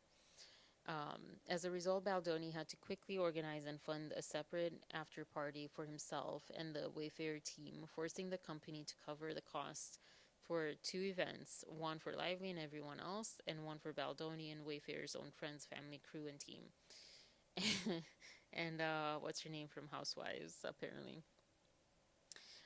As a result, Baldoni had to quickly organize and fund a separate after party for himself and the Wayfarer team, forcing the company to cover the costs for two events, one for Lively and everyone else, and one for Baldoni and Wayfarer's own friends, family, crew, and team. And what's her name from Housewives, apparently.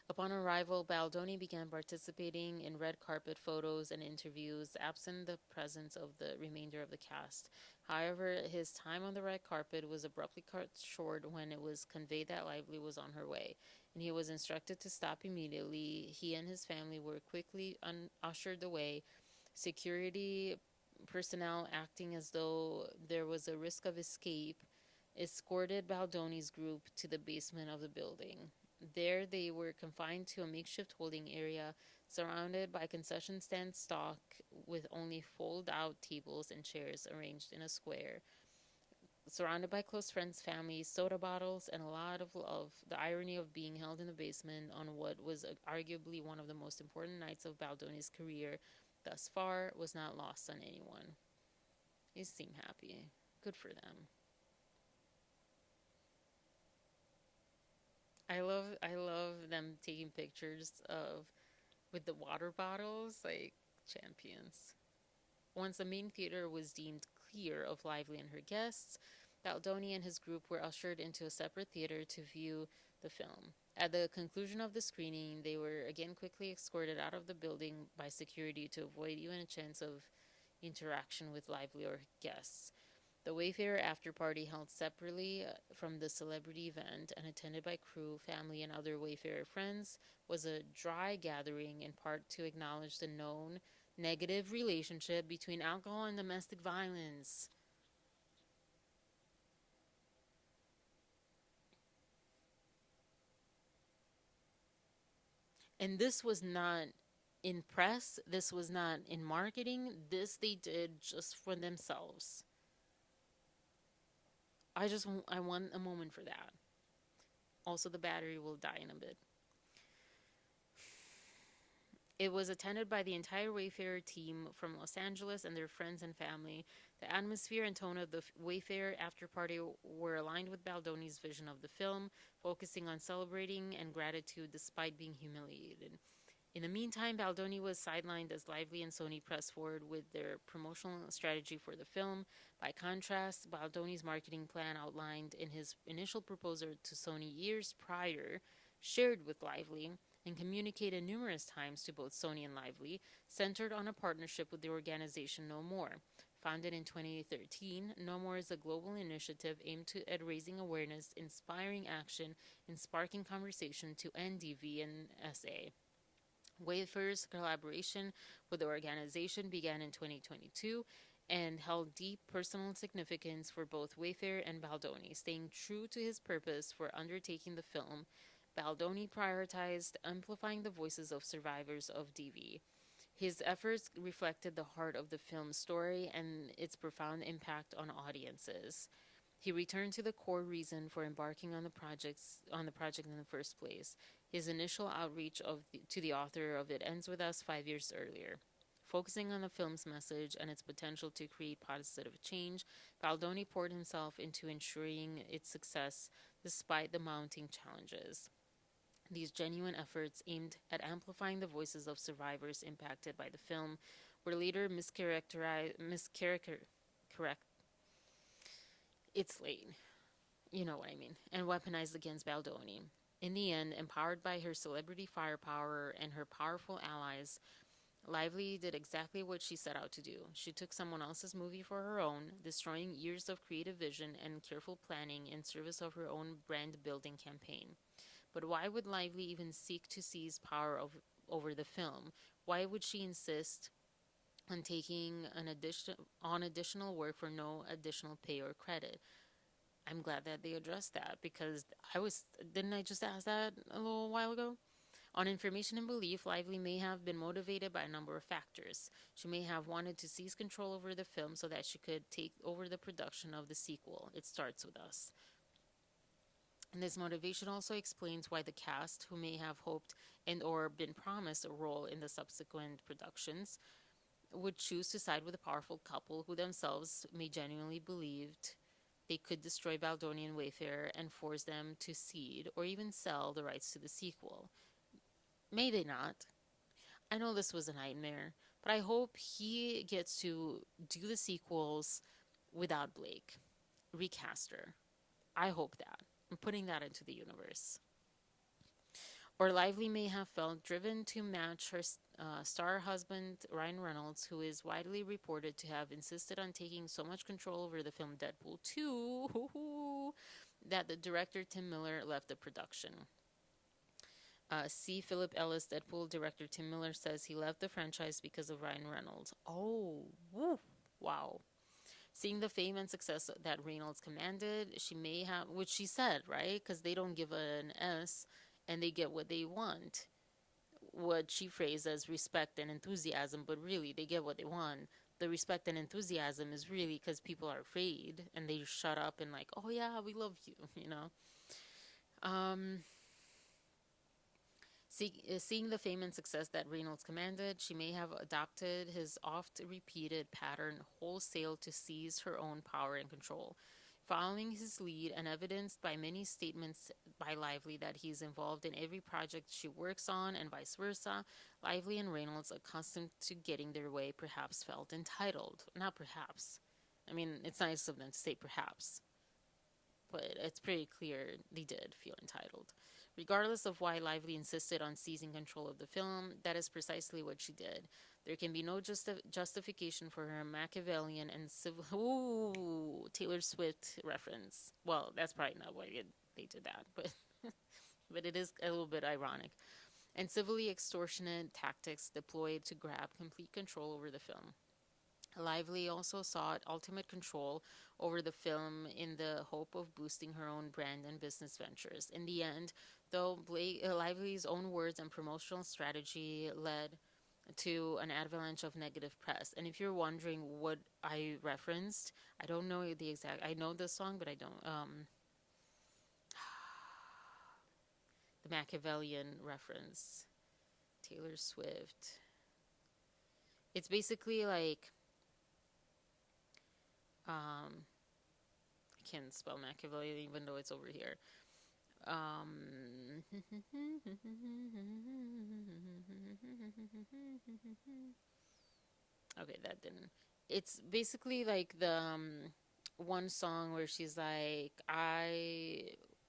Upon arrival, Baldoni began participating in red carpet photos and interviews, absent the presence of the remainder of the cast. However, his time on the red carpet was abruptly cut short when it was conveyed that Lively was on her way, and he was instructed to stop immediately. He and his family were quickly ushered away, security personnel acting as though there was a risk of escape escorted Baldoni's group to the basement of the building. There, they were confined to a makeshift holding area surrounded by concession stand stock with only fold out tables and chairs arranged in a square. Surrounded by close friends, families, soda bottles, and a lot of love, the irony of being held in the basement on what was arguably one of the most important nights of Baldoni's career thus far was not lost on anyone. They seem happy. Good for them. I love them taking pictures of with the water bottles, like champions. Once the main theater was deemed clear of Lively and her guests, Baldoni and his group were ushered into a separate theater to view the film. At the conclusion of the screening, they were again quickly escorted out of the building by security to avoid even a chance of interaction with Lively or guests. The Wayfarer after party, held separately from the celebrity event and attended by crew, family, and other Wayfarer friends, was a dry gathering in part to acknowledge the known negative relationship between alcohol and domestic violence. And this was not in press, this was not in marketing, this they did just for themselves. I want a moment for that. Also, the battery will die in a bit. It was attended by the entire Wayfarer team from Los Angeles and their friends and family. The atmosphere and tone of the Wayfarer after party were aligned with Baldoni's vision of the film, focusing on celebrating and gratitude despite being humiliated. In the meantime, Baldoni was sidelined as Lively and Sony pressed forward with their promotional strategy for the film. By contrast, Baldoni's marketing plan, outlined in his initial proposal to Sony years prior, shared with Lively, and communicated numerous times to both Sony and Lively, centered on a partnership with the organization No More. Founded in 2013, No More is a global initiative aimed at raising awareness, inspiring action, and sparking conversation to end DV and SA. Wayfarer's collaboration with the organization began in 2022 and held deep personal significance for both Wayfarer and Baldoni. Staying true to his purpose for undertaking the film, Baldoni prioritized amplifying the voices of survivors of DV. His efforts reflected the heart of the film's story and its profound impact on audiences. He returned to the core reason for embarking on the project in the first place. His initial outreach to the author of It Ends With Us 5 years earlier. Focusing on the film's message and its potential to create positive change, Baldoni poured himself into ensuring its success despite the mounting challenges. These genuine efforts, aimed at amplifying the voices of survivors impacted by the film, were later correct. It's late. You know what I mean, and weaponized against Baldoni. In the end, empowered by her celebrity firepower and her powerful allies, Lively did exactly what she set out to do. She took someone else's movie for her own, destroying years of creative vision and careful planning in service of her own brand building campaign. But why would Lively even seek to seize power over the film? Why would she insist on taking additional work for no additional pay or credit? I'm glad that they addressed that, because didn't I just ask that a little while ago? On information and belief, Lively may have been motivated by a number of factors. She may have wanted to seize control over the film so that she could take over the production of the sequel, It Starts With Us. And this motivation also explains why the cast, who may have hoped and or been promised a role in the subsequent productions, would choose to side with a powerful couple who themselves may genuinely believed they could destroy Baldoni and Wayfarer and force them to cede or even sell the rights to the sequel. May they not? I know this was a nightmare, but I hope he gets to do the sequels without Blake. Recast her. I hope that. I'm putting that into the universe. Or Lively may have felt driven to match her star husband, Ryan Reynolds, who is widely reported to have insisted on taking so much control over the film Deadpool 2 that the director Tim Miller left the production. C. Philip Ellis, Deadpool director Tim Miller, says he left the franchise because of Ryan Reynolds. Oh, woo, wow. Seeing the fame and success that Reynolds commanded, she may have, which she said, right? Because they don't give an S and they get what they want. What she phrased as respect and enthusiasm, but really they get what they want. The respect and enthusiasm is really because people are afraid and they shut up and like, oh yeah, we love you, you know? Seeing the fame and success that Reynolds commanded, she may have adopted his oft-repeated pattern wholesale to seize her own power and control. Following his lead and evidenced by many statements by Lively that he's involved in every project she works on and vice versa, Lively and Reynolds, accustomed to getting their way, perhaps felt entitled. Not perhaps. I mean, it's nice of them to say perhaps, but it's pretty clear they did feel entitled. Regardless of why Lively insisted on seizing control of the film, that is precisely what she did. There can be no justification for her Machiavellian and civil... Ooh, Taylor Swift reference. Well, that's probably not why they did that, but but it is a little bit ironic. And civilly extortionate tactics deployed to grab complete control over the film. Lively also sought ultimate control over the film in the hope of boosting her own brand and business ventures. In the end, though, Lively's own words and promotional strategy led to an avalanche of negative press. And if you're wondering what I referenced, I don't know the exact... I know the song, but I don't... the Machiavellian reference. Taylor Swift. It's basically like... I can't spell Machiavelli even though it's over here. Okay, that didn't. It's basically like the one song where she's like,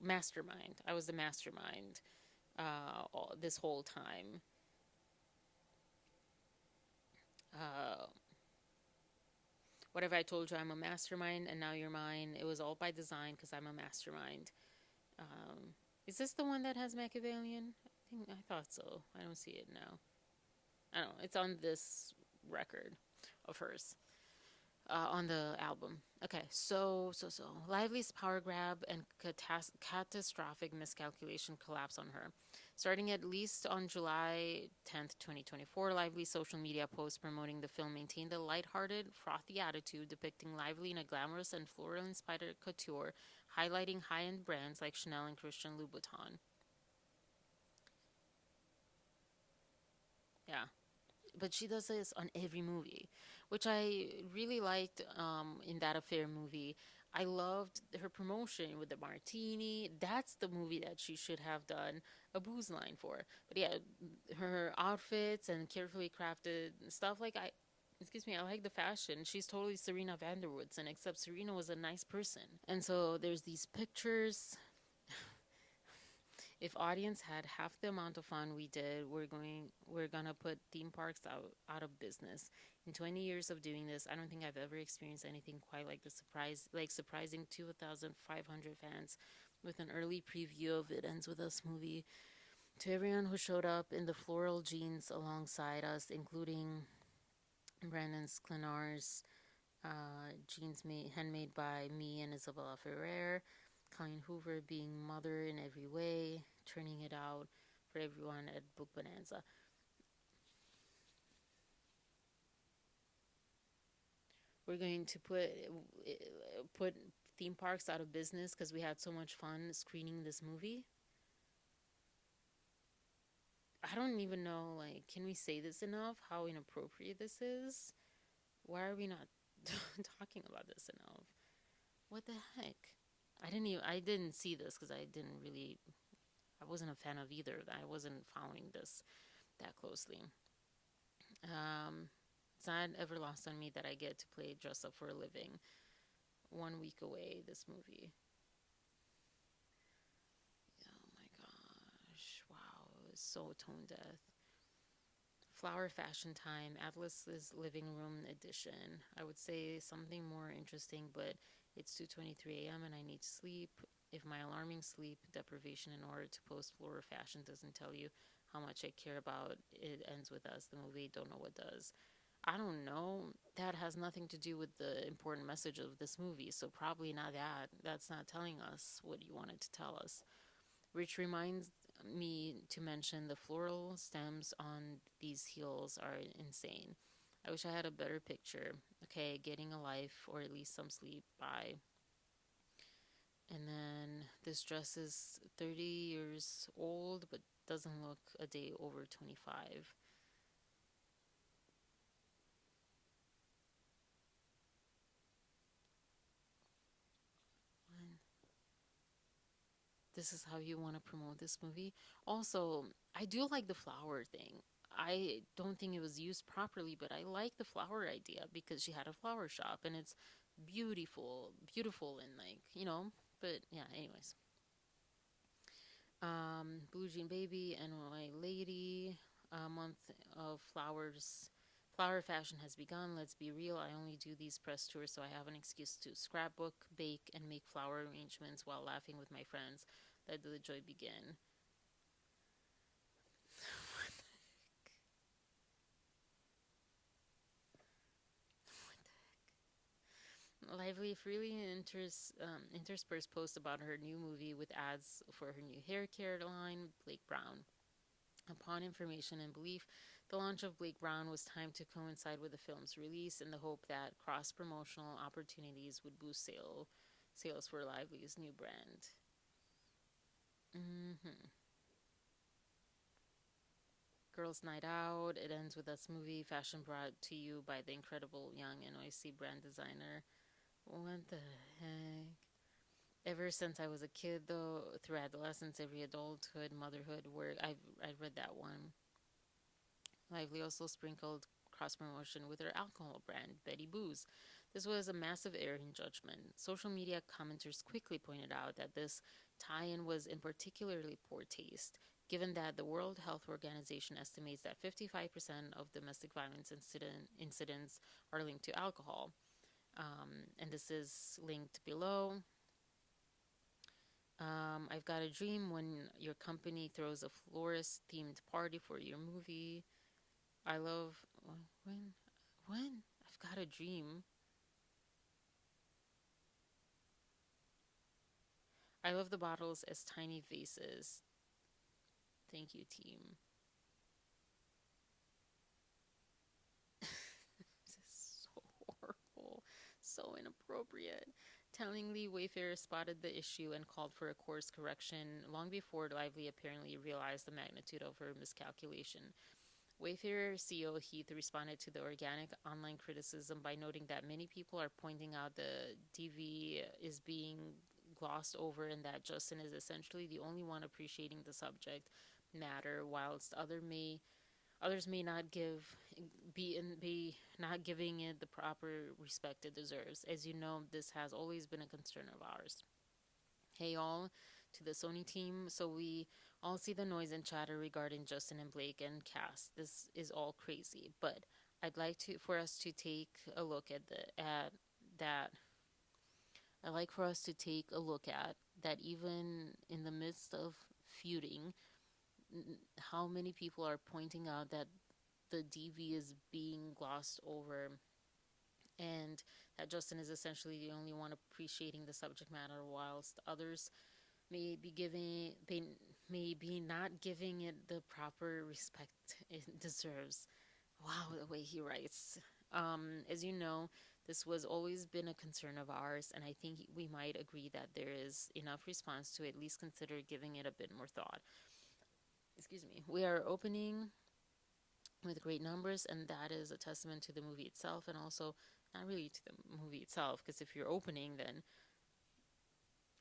mastermind. I was the mastermind this whole time. What have I told you? I'm a mastermind and now you're mine. It was all by design because I'm a mastermind. Is this the one that has Machiavellian? I thought so. I don't see it now. I don't know. It's on this record of hers. On the album. Okay, so. Lively's power grab and catastrophic miscalculation collapse on her. Starting at least on July 10th, 2024, Lively's social media posts promoting the film maintained a lighthearted, frothy attitude depicting Lively in a glamorous and floral-inspired couture, highlighting high-end brands like Chanel and Christian Louboutin. Yeah. But she does this on every movie, which I really liked in that Affair movie. I loved her promotion with the martini. That's the movie that she should have done a booze line for. But yeah, her outfits and carefully crafted stuff, like I like the fashion. She's totally Serena Vanderwoodson, except Serena was a nice person. And so there's these pictures. If audience had half the amount of fun we did, we're gonna put theme parks out of business. In 20 years of doing this, I don't think I've ever experienced anything quite like the surprising 2,500 fans with an early preview of It Ends With Us movie. To everyone who showed up in the floral jeans alongside us, including Brandon Sklenar's jeans handmade by me and Isabella Ferrer, Colleen Hoover being mother in every way, turning it out for everyone at Book Bonanza. We're going to put theme parks out of business because we had so much fun screening this movie. I don't even know, like, can we say this enough? How inappropriate this is? Why are we not talking about this enough? What the heck? I didn't see this because I wasn't a fan of either. I wasn't following this that closely. It's not ever lost on me that I get to play dress up for a living. 1 week away, this movie. Oh my gosh. Wow. It was so tone deaf. Flower Fashion Time, Atlas's Living Room Edition. I would say something more interesting, but it's 2:23 a.m. and I need to sleep. If my alarming sleep deprivation in order to post Flower Fashion doesn't tell you how much I care about It Ends With Us, the movie, don't know what does. I don't know. That has nothing to do with the important message of this movie, so probably not that. That's not telling us what you wanted to tell us. Which reminds me to mention the floral stems on these heels are insane. I wish I had a better picture. Okay, getting a life or at least some sleep. Bye. And then this dress is 30 years old but doesn't look a day over 25. This is how you want to promote this movie. Also, I do like the flower thing. I don't think it was used properly, but I like the flower idea because she had a flower shop and it's beautiful, beautiful, and but yeah, anyways. Blue Jean Baby and My Lady, a month of flowers. Flower fashion has begun. Let's be real. I only do these press tours so I have an excuse to scrapbook, bake, and make flower arrangements while laughing with my friends. Let the joy begin. Lively freely interspersed posts about her new movie with ads for her new hair care line, Blake Brown. Upon information and belief, the launch of Blake Brown was timed to coincide with the film's release in the hope that cross-promotional opportunities would boost sales for Lively's new brand. Mm-hmm. Girls Night Out, It Ends With Us movie, fashion brought to you by the incredible young NYC brand designer. What the heck? Ever since I was a kid, though, through adolescence, every adulthood, motherhood, work, I read that one. Lively also sprinkled cross promotion with her alcohol brand, Betty Booze. This was a massive error in judgment. Social media commenters quickly pointed out that this tie in was in particularly poor taste, given that the World Health Organization estimates that 55% of domestic violence incidents are linked to alcohol. And this is linked below. I've got a dream when your company throws a florist themed party for your movie. I love when I've got a dream. I love the bottles as tiny vases. Thank you, team. This is so horrible, so inappropriate. Tellingly, Wayfarer spotted the issue and called for a course correction long before Lively apparently realized the magnitude of her miscalculation. Wayfarer CEO Heath responded to the organic online criticism by noting that many people are pointing out the DV is being glossed over and that Justin is essentially the only one appreciating the subject matter, whilst others may not be not giving it the proper respect it deserves. As you know, this has always been a concern of ours. Hey all, to the Sony team. So we I'll see the noise and chatter regarding Justin and Blake and cast. This is all crazy, but I'd like to for us to take a look at that. I'd like for us to take a look at that even in the midst of feuding, how many people are pointing out that the DV is being glossed over and that Justin is essentially the only one appreciating the subject matter, whilst others they may be not giving it the proper respect it deserves. Wow, the way he writes. As you know, this was always been a concern of ours, and I think we might agree that there is enough response to at least consider giving it a bit more thought. Excuse me. We are opening with great numbers, and that is a testament to the movie itself, and also not really to the movie itself, because if you're opening, then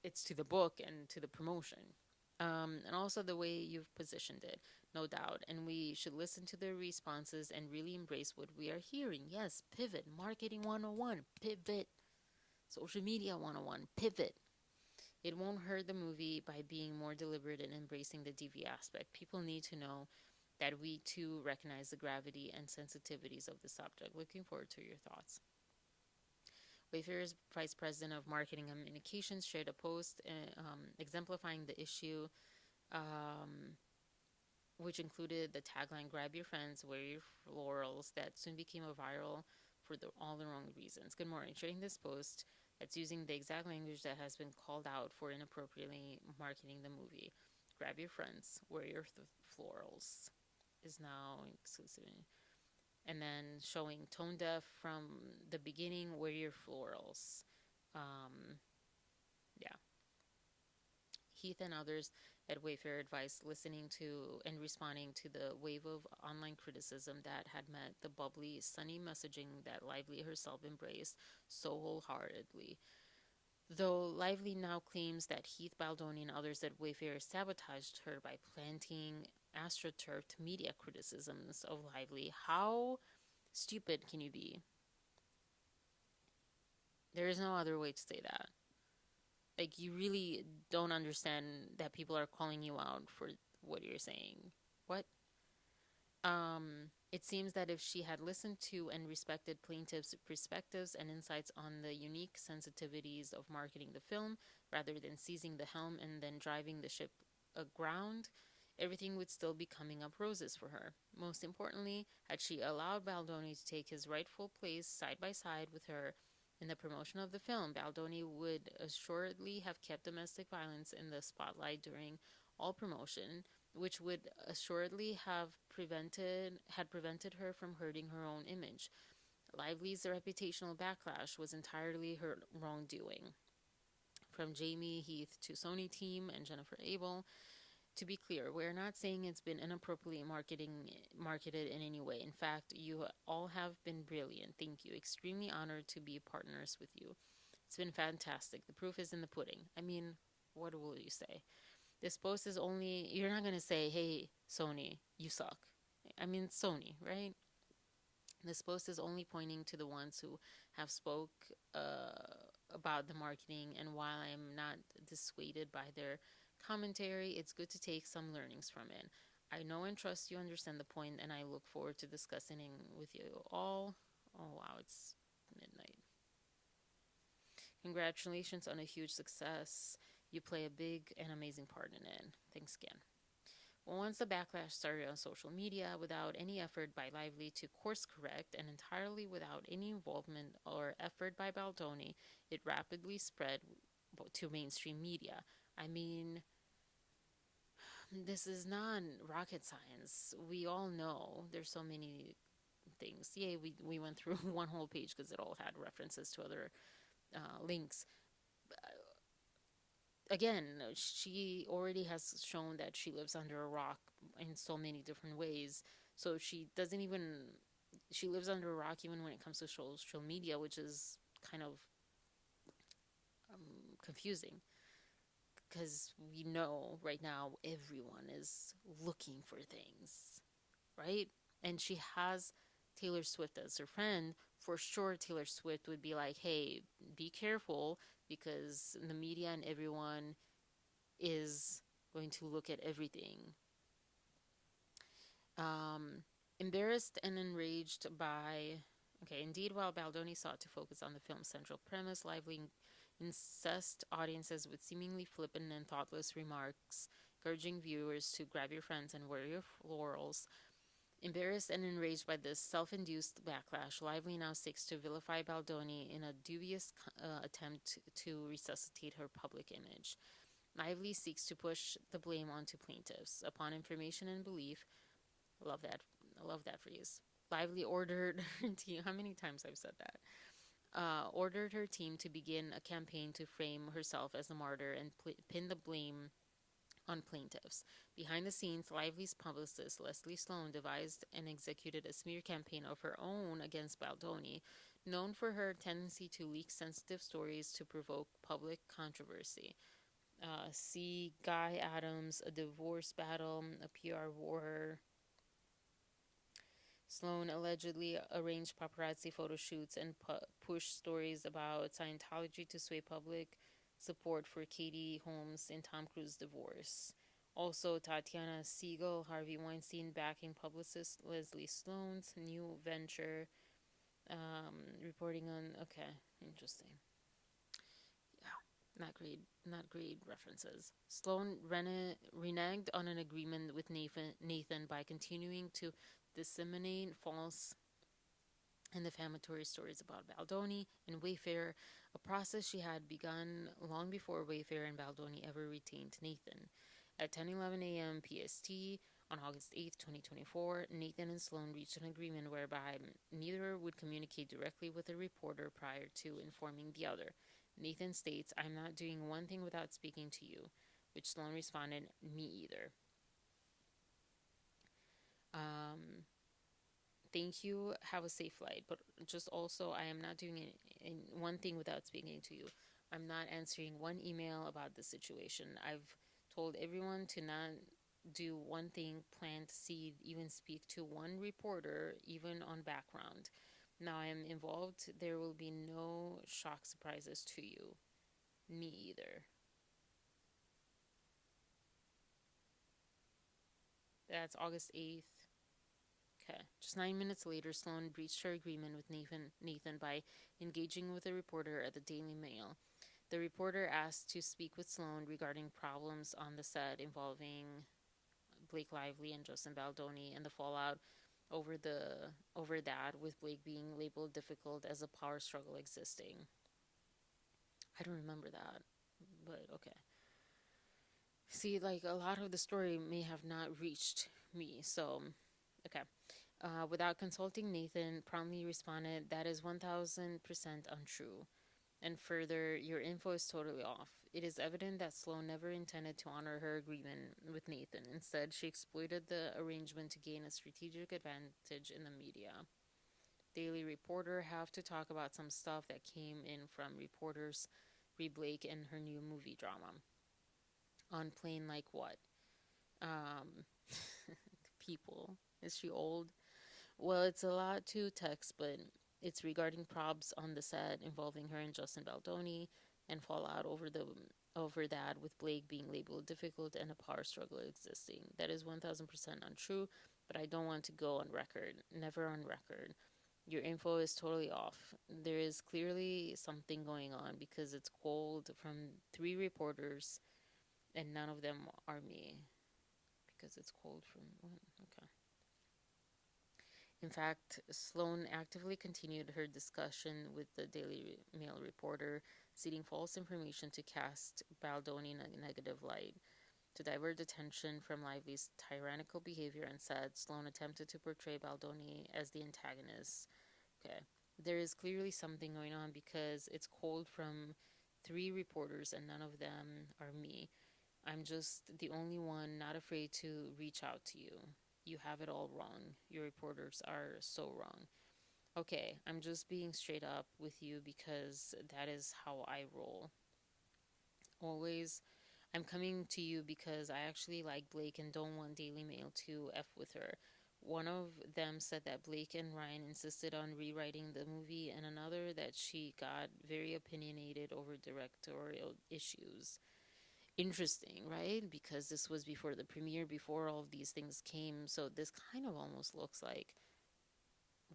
it's to the book and to the promotion. And also the way you've positioned it, no doubt. And we should listen to the responses and really embrace what we are hearing. Yes, pivot. Marketing 101, pivot. Social media 101, pivot. It won't hurt the movie by being more deliberate in embracing the DV aspect. People need to know that we too recognize the gravity and sensitivities of the subject. Looking forward to your thoughts. Wayfair's vice president of marketing and communications shared a post exemplifying the issue, um, which included the tagline "Grab your friends, wear your florals," that soon became a viral for all the wrong reasons. Good morning. Sharing this post that's using the exact language that has been called out for inappropriately marketing the movie. Grab your friends, wear your florals is now exclusive. And then showing tone deaf from the beginning, wear your florals. Yeah. Heath and others at Wayfair advised listening to and responding to the wave of online criticism that had met the bubbly, sunny messaging that Lively herself embraced so wholeheartedly. Though Lively now claims that Heath Baldoni and others at Wayfair sabotaged her by planting astroturfed media criticisms of Lively, how stupid can you be? There is no other way to say that. Like, you really don't understand that people are calling you out for what you're saying. What? It seems that if she had listened to and respected plaintiffs' perspectives and insights on the unique sensitivities of marketing the film, rather than seizing the helm and then driving the ship aground, everything would still be coming up roses for her. Most importantly, had she allowed Baldoni to take his rightful place side by side with her in the promotion of the film, Baldoni would assuredly have kept domestic violence in the spotlight during all promotion, which would assuredly have prevented her from hurting her own image. Lively's reputational backlash was entirely her wrongdoing. From Jamie Heath to Sony team and Jennifer Abel, to be clear, we're not saying it's been inappropriately marketed in any way. In fact, you all have been brilliant. Thank you. Extremely honored to be partners with you. It's been fantastic. The proof is in the pudding. I mean, what will you say? This post is only, you're not going to say, hey, Sony, you suck. I mean, Sony, right? This post is only pointing to the ones who have spoke about the marketing, and while I'm not dissuaded by their commentary, it's good to take some learnings from it. I know and trust you understand the point, and I look forward to discussing it with you all. Oh, wow, it's midnight. Congratulations on a huge success. You play a big and amazing part in it. Thanks again. Well, once the backlash started on social media, without any effort by Lively to course correct and entirely without any involvement or effort by Baldoni, it rapidly spread to mainstream media. I mean, this is not rocket science. We all know there's so many things. Yay, we went through one whole page because it all had references to other links. Again, she already has shown that she lives under a rock in so many different ways. So she lives under a rock even when it comes to social media, which is kind of confusing. Because we know right now everyone is looking for things, right? And she has Taylor Swift as her friend. For sure, Taylor Swift would be like, hey, be careful because the media and everyone is going to look at everything. Um, Embarrassed and enraged by. Okay, indeed, while Baldoni sought to focus on the film's central premise, lively incest audiences with seemingly flippant and thoughtless remarks, encouraging viewers to grab your friends and wear your laurels. Embarrassed and enraged by this self-induced backlash, Lively now seeks to vilify Baldoni in a dubious attempt to resuscitate her public image. Lively seeks to push the blame onto plaintiffs. Upon information and belief, I love that. I love that phrase. Lively ordered her team. How many times I've said that? Ordered her team to begin a campaign to frame herself as a martyr and pin the blame on plaintiffs. Behind the scenes, Lively's publicist, Leslie Sloan, devised and executed a smear campaign of her own against Baldoni, known for her tendency to leak sensitive stories to provoke public controversy. See Guy Adams, A Divorce Battle, a PR War. Sloan allegedly arranged paparazzi photo shoots and pushed stories about Scientology to sway public support for Katie Holmes and Tom Cruise's divorce. Also, Tatiana Siegel, Harvey Weinstein backing publicist Leslie Sloan's new venture, reporting on. Okay, interesting. Yeah, not great references. Sloan reneged on an agreement with Nathan by continuing to disseminate false and defamatory stories about Baldoni and Wayfair, a process she had begun long before Wayfair and Baldoni ever retained Nathan. At 10:11 a.m. PST on August 8, 2024, Nathan and Sloan reached an agreement whereby neither would communicate directly with a reporter prior to informing the other. Nathan states, "I'm not doing one thing without speaking to you," which Sloan responded, "Me either." Thank you, have a safe flight. But just also, I am not doing one thing without speaking to you. I'm not answering one email about the situation. I've told everyone to not do one thing, plant seed, even speak to one reporter, even on background. Now I am involved. There will be no shock surprises to you. Me either. That's August 8th. Okay. Just 9 minutes later, Sloan breached her agreement with Nathan by engaging with a reporter at the Daily Mail. The reporter asked to speak with Sloan regarding problems on the set involving Blake Lively and Justin Baldoni and the fallout over that, with Blake being labeled difficult as a power struggle existing. I don't remember that, but okay. See, like, a lot of the story may have not reached me, so okay. Without consulting, Nathan promptly responded, "That is 1000% untrue." And further, "Your info is totally off." It is evident that Sloan never intended to honor her agreement with Nathan. Instead, she exploited the arrangement to gain a strategic advantage in the media. Daily Reporter have to talk about some stuff that came in from reporters Brie Blake and her new movie drama. On Plane Like What? Um, People. Is she old? Well, it's a lot to text, but it's regarding probs on the set involving her and Justin Baldoni and fallout over that, with Blake being labeled difficult and a power struggle existing. That is 1000% untrue, but I don't want to go on record. Never on record. Your info is totally off. There is clearly something going on because it's cold from 3 reporters and none of them are me. Because it's cold from. Okay. In fact, Sloan actively continued her discussion with the Daily Mail reporter, seeding false information to cast Baldoni in a negative light. To divert attention from Lively's tyrannical behavior and said, Sloan attempted to portray Baldoni as the antagonist. Okay. There is clearly something going on because it's cold from 3 reporters and none of them are me. I'm just the only one not afraid to reach out to you. You have it all wrong. Your reporters are so wrong. Okay, I'm just being straight up with you because that is how I roll. Always, I'm coming to you because I actually like Blake and don't want Daily Mail to F with her. One of them said that Blake and Ryan insisted on rewriting the movie, and another that she got very opinionated over directorial issues. interesting, right? Because this was before the premiere, before all of these things came. So this kind of almost looks like,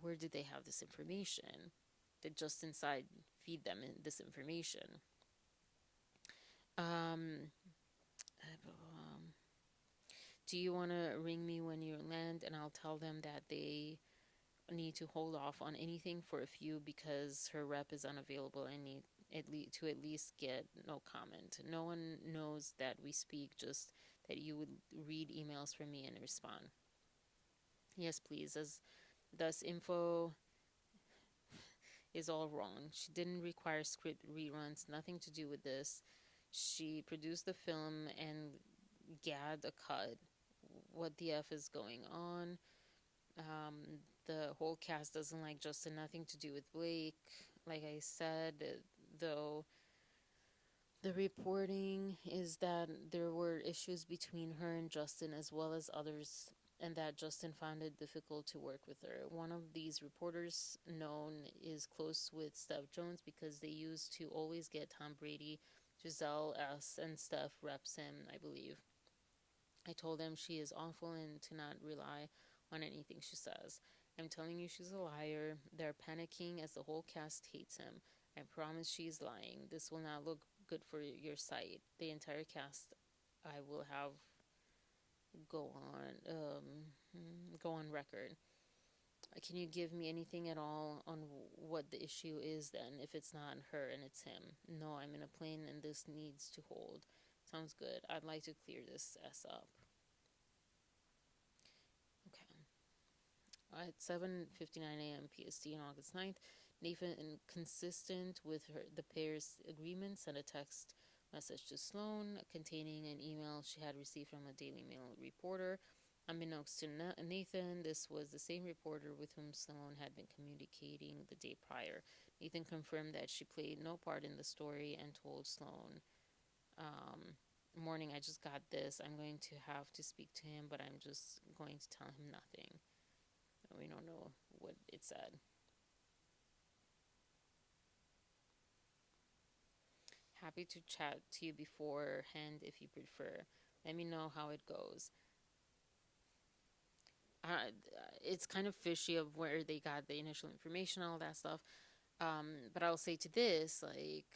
where did they have this information? Did Just Inside feed them this information? Um, do you want to ring me when you land, and I'll tell them that they need to hold off on anything for a few because her rep is unavailable and need at least get no comment. No one knows that we speak, just that you would read emails from me and respond. Yes, please. As thus info is all wrong. She didn't require script reruns, nothing to do with this. She produced the film and gagged a cut. What the F is going on? The whole cast doesn't like Justin, nothing to do with Blake. Like I said, though, the reporting is that there were issues between her and Justin as well as others, and that Justin found it difficult to work with her. One of these reporters known is close with Steph Jones because they used to always get Tom Brady, Giselle S, and Steph reps him, I believe. I told them she is awful and to not rely on anything she says. I'm telling you she's a liar. They're panicking as the whole cast hates him. I promise she's lying. This will not look good for your site. The entire cast I will have go on record. Can you give me anything at all on what the issue is then if it's not her and it's him? No, I'm in a plane and this needs to hold. Sounds good. I'd like to clear this S up. Okay. At 7:59 a.m. PST on August 9th, Nathan, consistent with the pair's agreement, sent a text message to Sloan containing an email she had received from a Daily Mail reporter. Unbeknownst to Nathan, this was the same reporter with whom Sloan had been communicating the day prior. Nathan confirmed that she played no part in the story and told Sloan, morning, I just got this. I'm going to have to speak to him, but I'm just going to tell him nothing. We don't know what it said. Happy to chat to you beforehand if you prefer. Let me know how it goes. It's kind of fishy of where they got the initial information, all that stuff. But I'll say to this, like,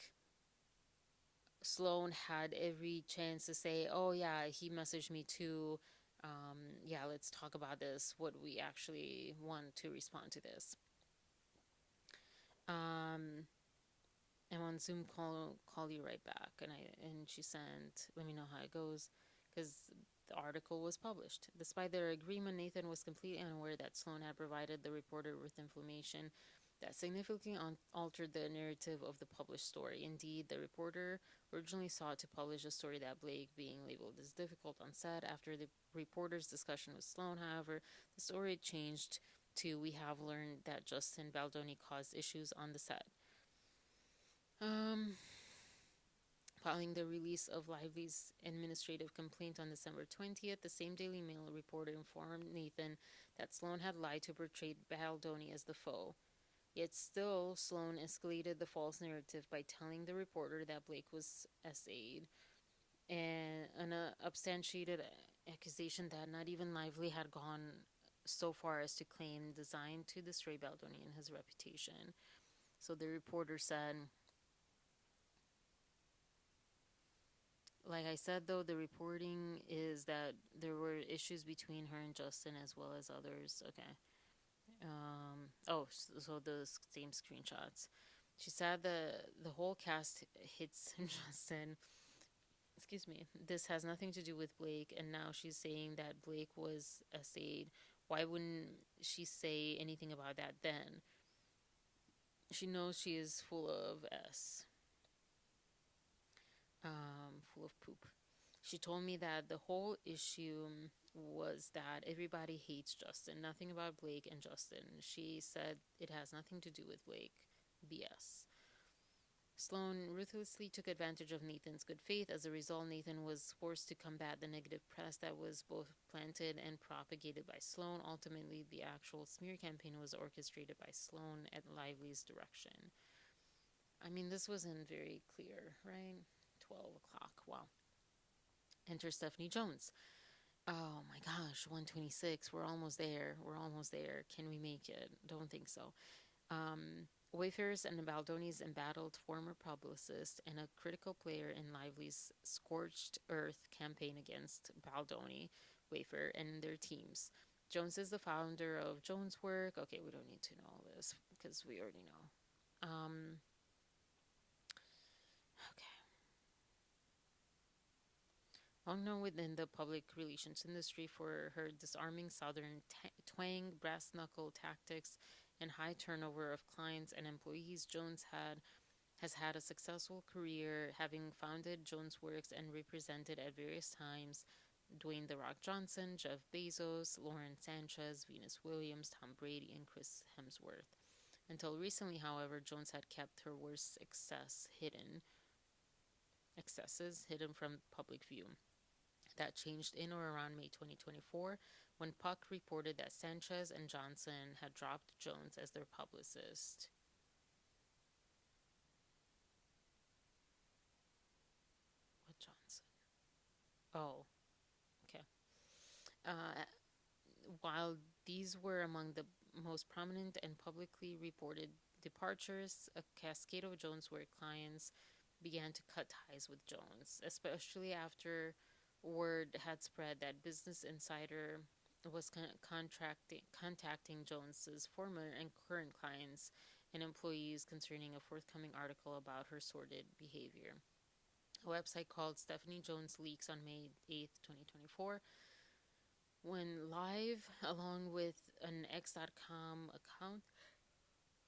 Sloan had every chance to say, oh, yeah, he messaged me too. Yeah, let's talk about this, what we actually want to respond to this. I'm on Zoom, call you right back. And she sent, let me know how it goes, because the article was published. Despite their agreement, Nathan was completely unaware that Sloan had provided the reporter with information that significantly altered the narrative of the published story. Indeed, the reporter originally sought to publish a story that Blake being labeled as difficult on set. After the reporter's discussion with Sloan, however, the story changed to, we have learned that Justin Baldoni caused issues on the set. Following the release of Lively's administrative complaint on December 20th, the same Daily Mail reporter informed Nathan that Sloan had lied to portray Baldoni as the foe. Yet still, Sloan escalated the false narrative by telling the reporter that Blake was SA'd, and an substantiated accusation that not even Lively had gone so far as to claim designed to destroy Baldoni and his reputation. So the reporter said, like I said, though, the reporting is that there were issues between her and Justin as well as others. Okay. So the same screenshots. She said the whole cast hits Justin. Excuse me. This has nothing to do with Blake, and now she's saying that Blake was SA'd. Why wouldn't she say anything about that then? She knows she is full of S. Full of poop. She told me that the whole issue was that everybody hates Justin. Nothing about Blake and Justin. She said it has nothing to do with Blake. BS. Sloan ruthlessly took advantage of Nathan's good faith. As a result, Nathan was forced to combat the negative press that was both planted and propagated by Sloan. Ultimately, the actual smear campaign was orchestrated by Sloan at Lively's direction. I mean, this wasn't very clear, right? 12 o'clock. Wow. Enter Stephanie Jones. Oh my gosh, 126. We're almost there. We're almost there. Can we make it? Don't think so. Wayfarers and Baldonis embattled former publicist and a critical player in Lively's Scorched Earth campaign against Baldoni, Wayfarer, and their teams. Jones is the founder of Jones Work. Okay, we don't need to know all this because we already know. Okay. Long known within the public relations industry for her disarming southern twang, brass knuckle tactics, and high turnover of clients and employees, Jones has had a successful career, having founded Jones Works and represented at various times Dwayne The Rock Johnson, Jeff Bezos, Lauren Sanchez, Venus Williams, Tom Brady, and Chris Hemsworth. Until recently, however, Jones had kept her worst excesses hidden from public view. That changed in or around May 2024 when Puck reported that Sanchez and Johnson had dropped Jones as their publicist. What Johnson? Oh, okay. Uh, while these were among the most prominent and publicly reported departures, a cascade of Jones' work clients began to cut ties with Jones, especially after word had spread that Business Insider was contacting Jones's former and current clients and employees concerning a forthcoming article about her sordid behavior. A website called Stephanie Jones Leaks on May 8th, 2024 went live along with an X.com account,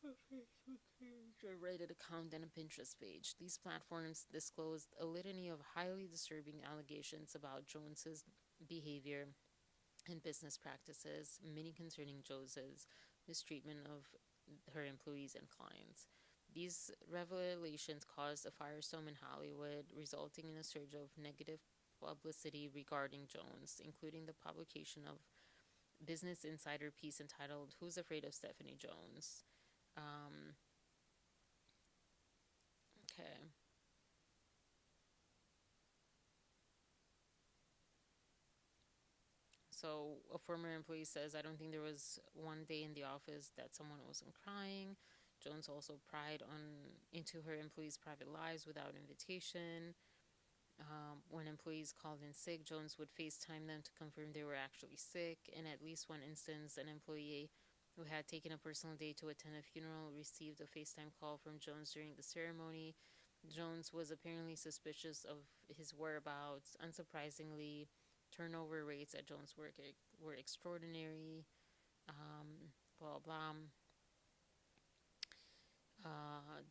a Facebook page, a Reddit account, and a Pinterest page. These platforms disclosed a litany of highly disturbing allegations about Jones's behavior and business practices, many concerning Jones's mistreatment of her employees and clients. These revelations caused a firestorm in Hollywood, resulting in a surge of negative publicity regarding Jones, including the publication of Business Insider piece entitled "Who's Afraid of Stephanie Jones?" Okay. So a former employee says, "I don't think there was one day in the office that someone wasn't crying." Jones also pried into her employees' private lives without invitation. When employees called in sick, Jones would FaceTime them to confirm they were actually sick. In at least one instance, an employee who had taken a personal day to attend a funeral received a FaceTime call from Jones during the ceremony. Jones was apparently suspicious of his whereabouts. Unsurprisingly, turnover rates at Jones' work were extraordinary. Blah, blah.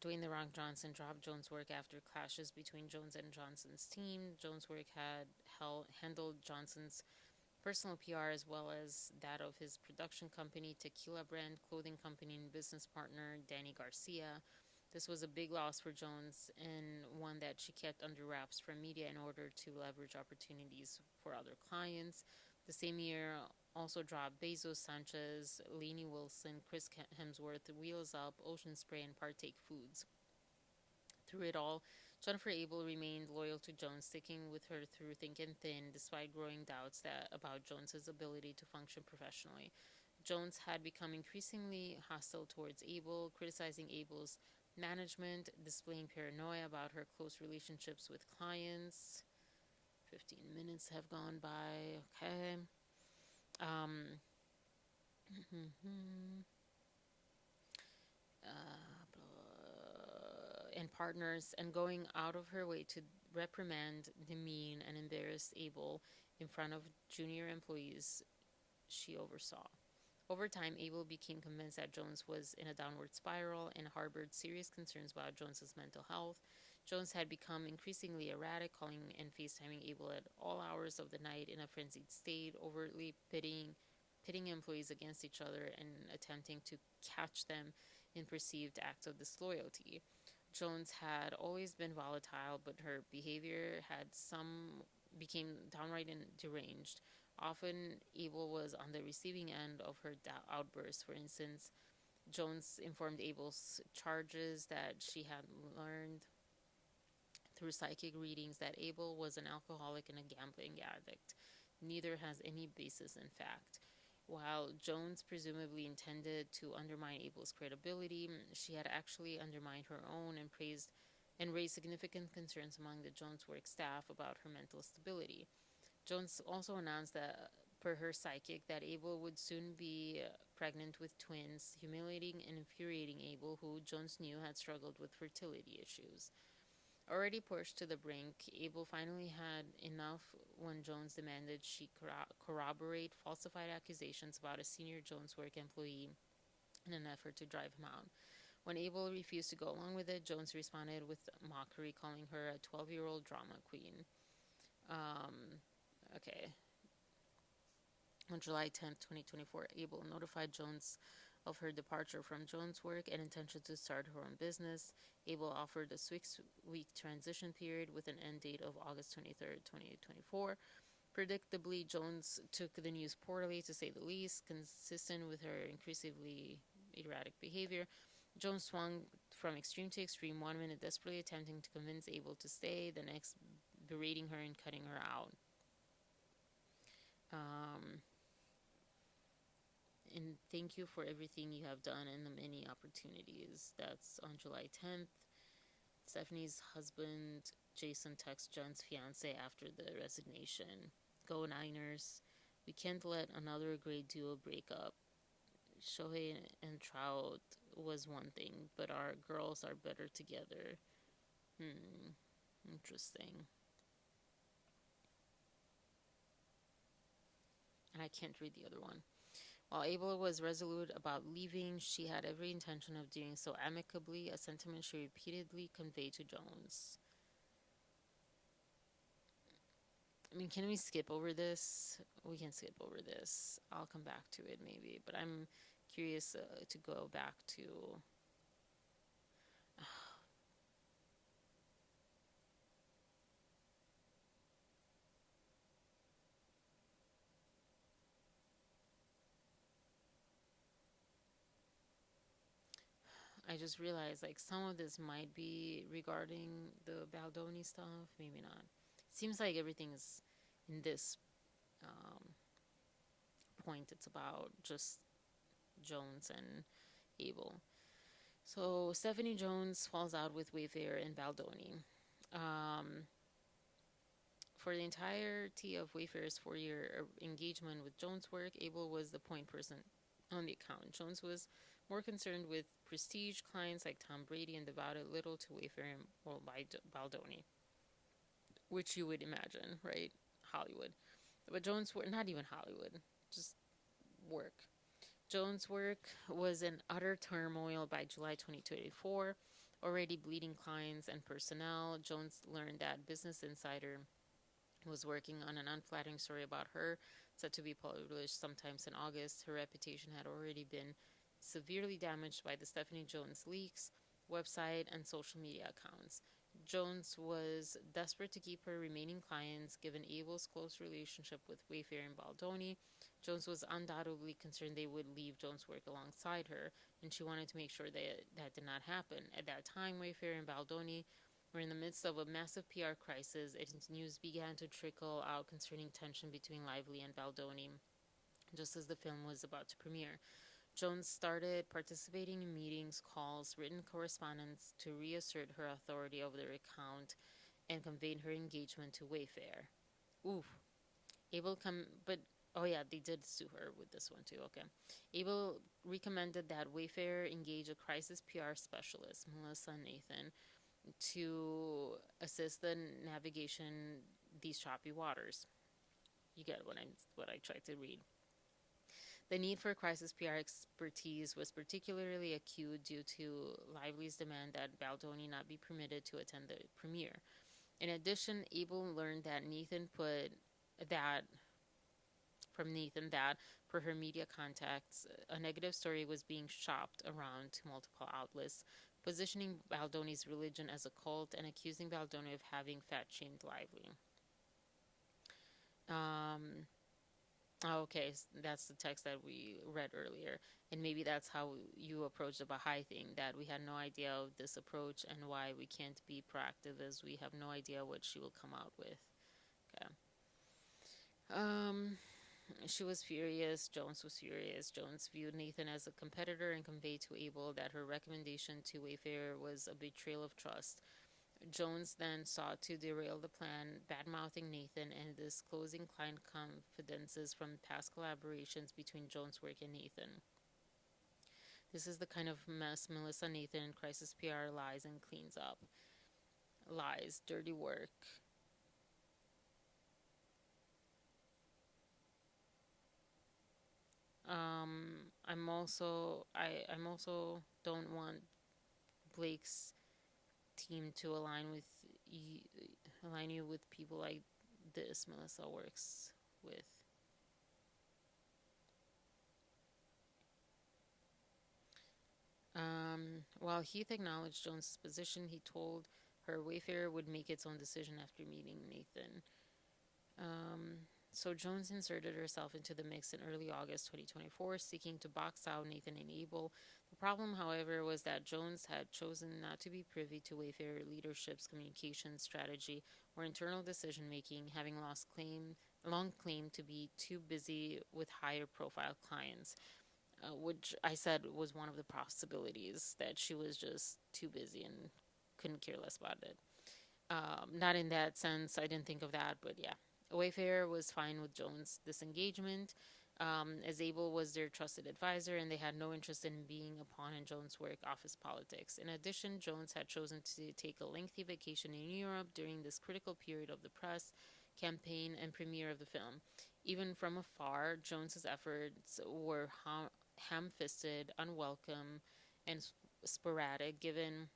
Dwayne The Rock Johnson dropped Jones' work after clashes between Jones and Johnson's team. Jones' work had handled Johnson's personal PR as well as that of his production company, Tequila Brand Clothing Company, and business partner Danny Garcia. This was a big loss for Jones and one that she kept under wraps from media in order to leverage opportunities for other clients. The same year also dropped Bezos, Sanchez, Lainey Wilson, Chris Hemsworth, Wheels Up, Ocean Spray, and Partake Foods. Through it all, Jennifer Abel remained loyal to Jones, sticking with her through thick and thin, despite growing doubts about Jones's ability to function professionally. Jones had become increasingly hostile towards Abel, criticizing Abel's management, displaying paranoia about her close relationships with clients. 15 minutes have gone by. Okay. Um, and partners, and going out of her way to reprimand, demean, and embarrass Abel in front of junior employees she oversaw. Over time, Abel became convinced that Jones was in a downward spiral and harbored serious concerns about Jones's mental health. Jones had become increasingly erratic, calling and FaceTiming Abel at all hours of the night in a frenzied state, overtly pitting employees against each other and attempting to catch them in perceived acts of disloyalty. Jones had always been volatile, but her behavior became downright deranged. Often, Abel was on the receiving end of her outbursts. For instance, Jones informed Abel's charges that she had learned through psychic readings that Abel was an alcoholic and a gambling addict. Neither has any basis in fact. While Jones presumably intended to undermine Abel's credibility, she had actually undermined her own and raised significant concerns among the Jones work staff about her mental stability. Jones also announced that, per her psychic, that Abel would soon be pregnant with twins, humiliating and infuriating Abel, who Jones knew had struggled with fertility issues. Already pushed to the brink, Abel finally had enough when Jones demanded she corroborate falsified accusations about a senior Jones work employee in an effort to drive him out. When Abel refused to go along with it, Jones responded with mockery, calling her a 12-year-old drama queen. Okay. On July 10th, 2024, Abel notified Jones of her departure from Jones' work and intention to start her own business. Abel offered a 6-week transition period with an end date of August 23rd, 2024. Predictably, Jones took the news poorly, to say the least, consistent with her increasingly erratic behavior. Jones swung from extreme to extreme, one minute desperately attempting to convince Abel to stay, the next berating her and cutting her out. And thank you for everything you have done and the many opportunities. That's on July 10th. Stephanie's husband, Jason, texts John's fiance after the resignation. Go Niners. We can't let another great duo break up. Shohei and Trout was one thing, but our girls are better together. Interesting. And I can't read the other one. While Abel was resolute about leaving, she had every intention of doing so amicably, a sentiment she repeatedly conveyed to Jones. I mean, can we skip over this? We can skip over this. I'll come back to it maybe, but I'm curious to go back to... I just realized like some of this might be regarding the Baldoni stuff, maybe not. It seems like everything is in this point, it's about just Jones and Abel. So Stephanie Jones falls out with Wayfair and Baldoni. For the entirety of Wayfair's 4-year engagement with Jones' work, Abel was the point person on the account. Jones was more concerned with prestige clients like Tom Brady and devoted little to Wayfair and Baldoni, which you would imagine, right? Hollywood. But Jones' work, not even Hollywood, just work. Jones' work was in utter turmoil by July 2024, already bleeding clients and personnel. Jones learned that Business Insider was working on an unflattering story about her, set to be published sometimes in August. Her reputation had already been severely damaged by the Stephanie Jones leaks, website, and social media accounts. Jones was desperate to keep her remaining clients, given Abel's close relationship with Wayfair and Baldoni. Jones was undoubtedly concerned they would leave Jones' work alongside her, and she wanted to make sure that did not happen. At that time, Wayfair and Baldoni were in the midst of a massive PR crisis, and news began to trickle out concerning tension between Lively and Baldoni, just as the film was about to premiere. Jones started participating in meetings, calls, written correspondence to reassert her authority over their account and conveyed her engagement to Wayfair. Oof. They did sue her with this one too, okay. Abel recommended that Wayfair engage a crisis PR specialist, Melissa Nathan, to assist the navigation these choppy waters. You get what I tried to read. The need for crisis PR expertise was particularly acute due to Lively's demand that Baldoni not be permitted to attend the premiere. In addition, Abel learned from Nathan that, per her media contacts, a negative story was being shopped around to multiple outlets, positioning Baldoni's religion as a cult and accusing Baldoni of having fat-shamed Lively. Oh, okay, that's the text that we read earlier. And maybe that's how you approach the Baha'i thing, that we had no idea of this approach and why we can't be proactive as we have no idea what she will come out with. Okay. Um, she was furious. Jones was furious. Jones viewed Nathan as a competitor and conveyed to Abel that her recommendation to Wayfarer was a betrayal of trust. Jones then sought to derail the plan, badmouthing Nathan and disclosing client confidences from past collaborations between Jones' work and Nathan. This is the kind of mess Melissa Nathan in Crisis PR lies and cleans up. Lies, dirty work. I'm also don't want Blake's team to you, align you with people like this Melissa works with. While Heath acknowledged Jones's position, he told her Wayfarer would make its own decision after meeting Nathan. So Jones inserted herself into the mix in early August 2024, seeking to box out Nathan and Abel. The problem, however, was that Jones had chosen not to be privy to Wayfarer leadership's communication strategy or internal decision making, having long claimed to be too busy with higher profile clients, which I said was one of the possibilities, that she was just too busy and couldn't care less about it. Not in that sense, I didn't think of that, but yeah. Wayfarer was fine with Jones' disengagement, as Abel was their trusted advisor, and they had no interest in being a pawn in Jones' work office politics. In addition, Jones had chosen to take a lengthy vacation in Europe during this critical period of the press, campaign, and premiere of the film. Even from afar, Jones's efforts were ham-fisted, unwelcome, and sporadic, given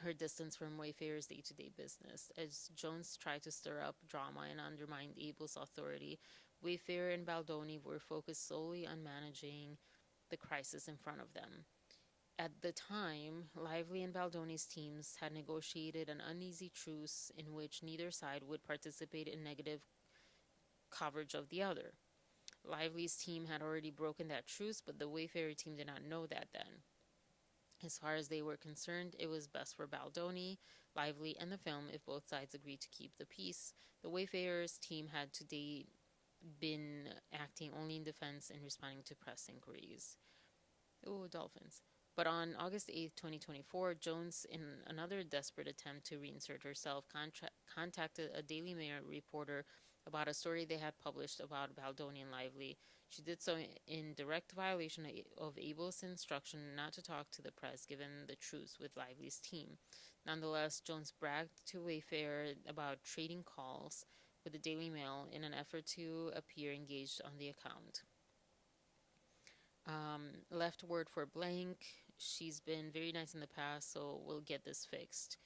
her distance from Wayfarer's day to day business. As Jones tried to stir up drama and undermine Abel's authority, Wayfarer and Baldoni were focused solely on managing the crisis in front of them. At the time, Lively and Baldoni's teams had negotiated an uneasy truce in which neither side would participate in negative coverage of the other. Lively's team had already broken that truce, but the Wayfarer team did not know that then. As far as they were concerned, it was best for Baldoni, Lively, and the film if both sides agreed to keep the peace. The Wayfarers team had to date been acting only in defense and responding to press inquiries. Ooh, dolphins. But on August 8th, 2024, Jones, in another desperate attempt to reinsert herself, contacted a Daily Mail reporter about a story they had published about Baldoni and Lively. She did so in direct violation of Abel's instruction not to talk to the press, given the truce with Lively's team. Nonetheless, Jones bragged to Wayfarer about trading calls with the Daily Mail in an effort to appear engaged on the account. Left word for blank. She's been very nice in the past, so we'll get this fixed.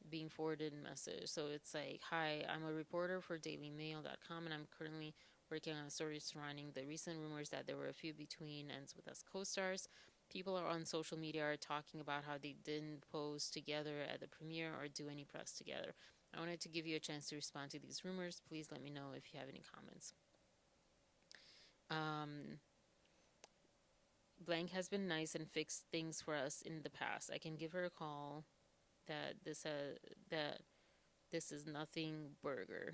Being forwarded message. So it's like, hi, I'm a reporter for dailymail.com and I'm currently working on a story surrounding the recent rumors that there were a few between Ends with Us co-stars. People are on social media are talking about how they didn't pose together at the premiere or do any press together. I wanted to give you a chance to respond to these rumors. Please let me know if you have any comments. Blank has been nice and fixed things for us in the past. I can give her a call. That this is nothing burger,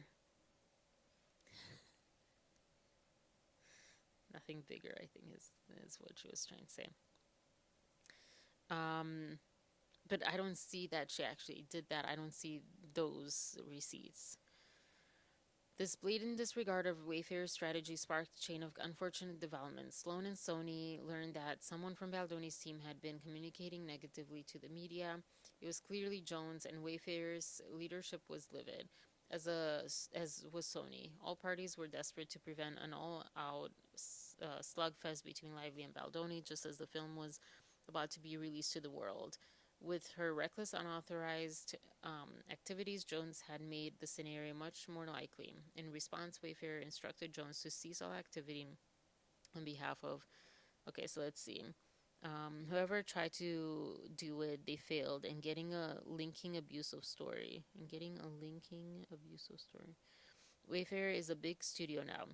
nothing bigger. I think is what she was trying to say. But I don't see that she actually did that. I don't see those receipts. This blatant disregard of Wayfair's strategy sparked a chain of unfortunate developments. Sloan and Sony learned that someone from Baldoni's team had been communicating negatively to the media. It was clearly Jones, and Wayfair's leadership was livid, as was Sony. All parties were desperate to prevent an all-out slugfest between Lively and Baldoni, just as the film was about to be released to the world. With her reckless, unauthorized activities, Jones had made the scenario much more likely. In response, Wayfarer instructed Jones to cease all activity on behalf of. Okay, so let's see. Whoever tried to do it, they failed in getting a linking abusive story. Wayfarer is a big studio now.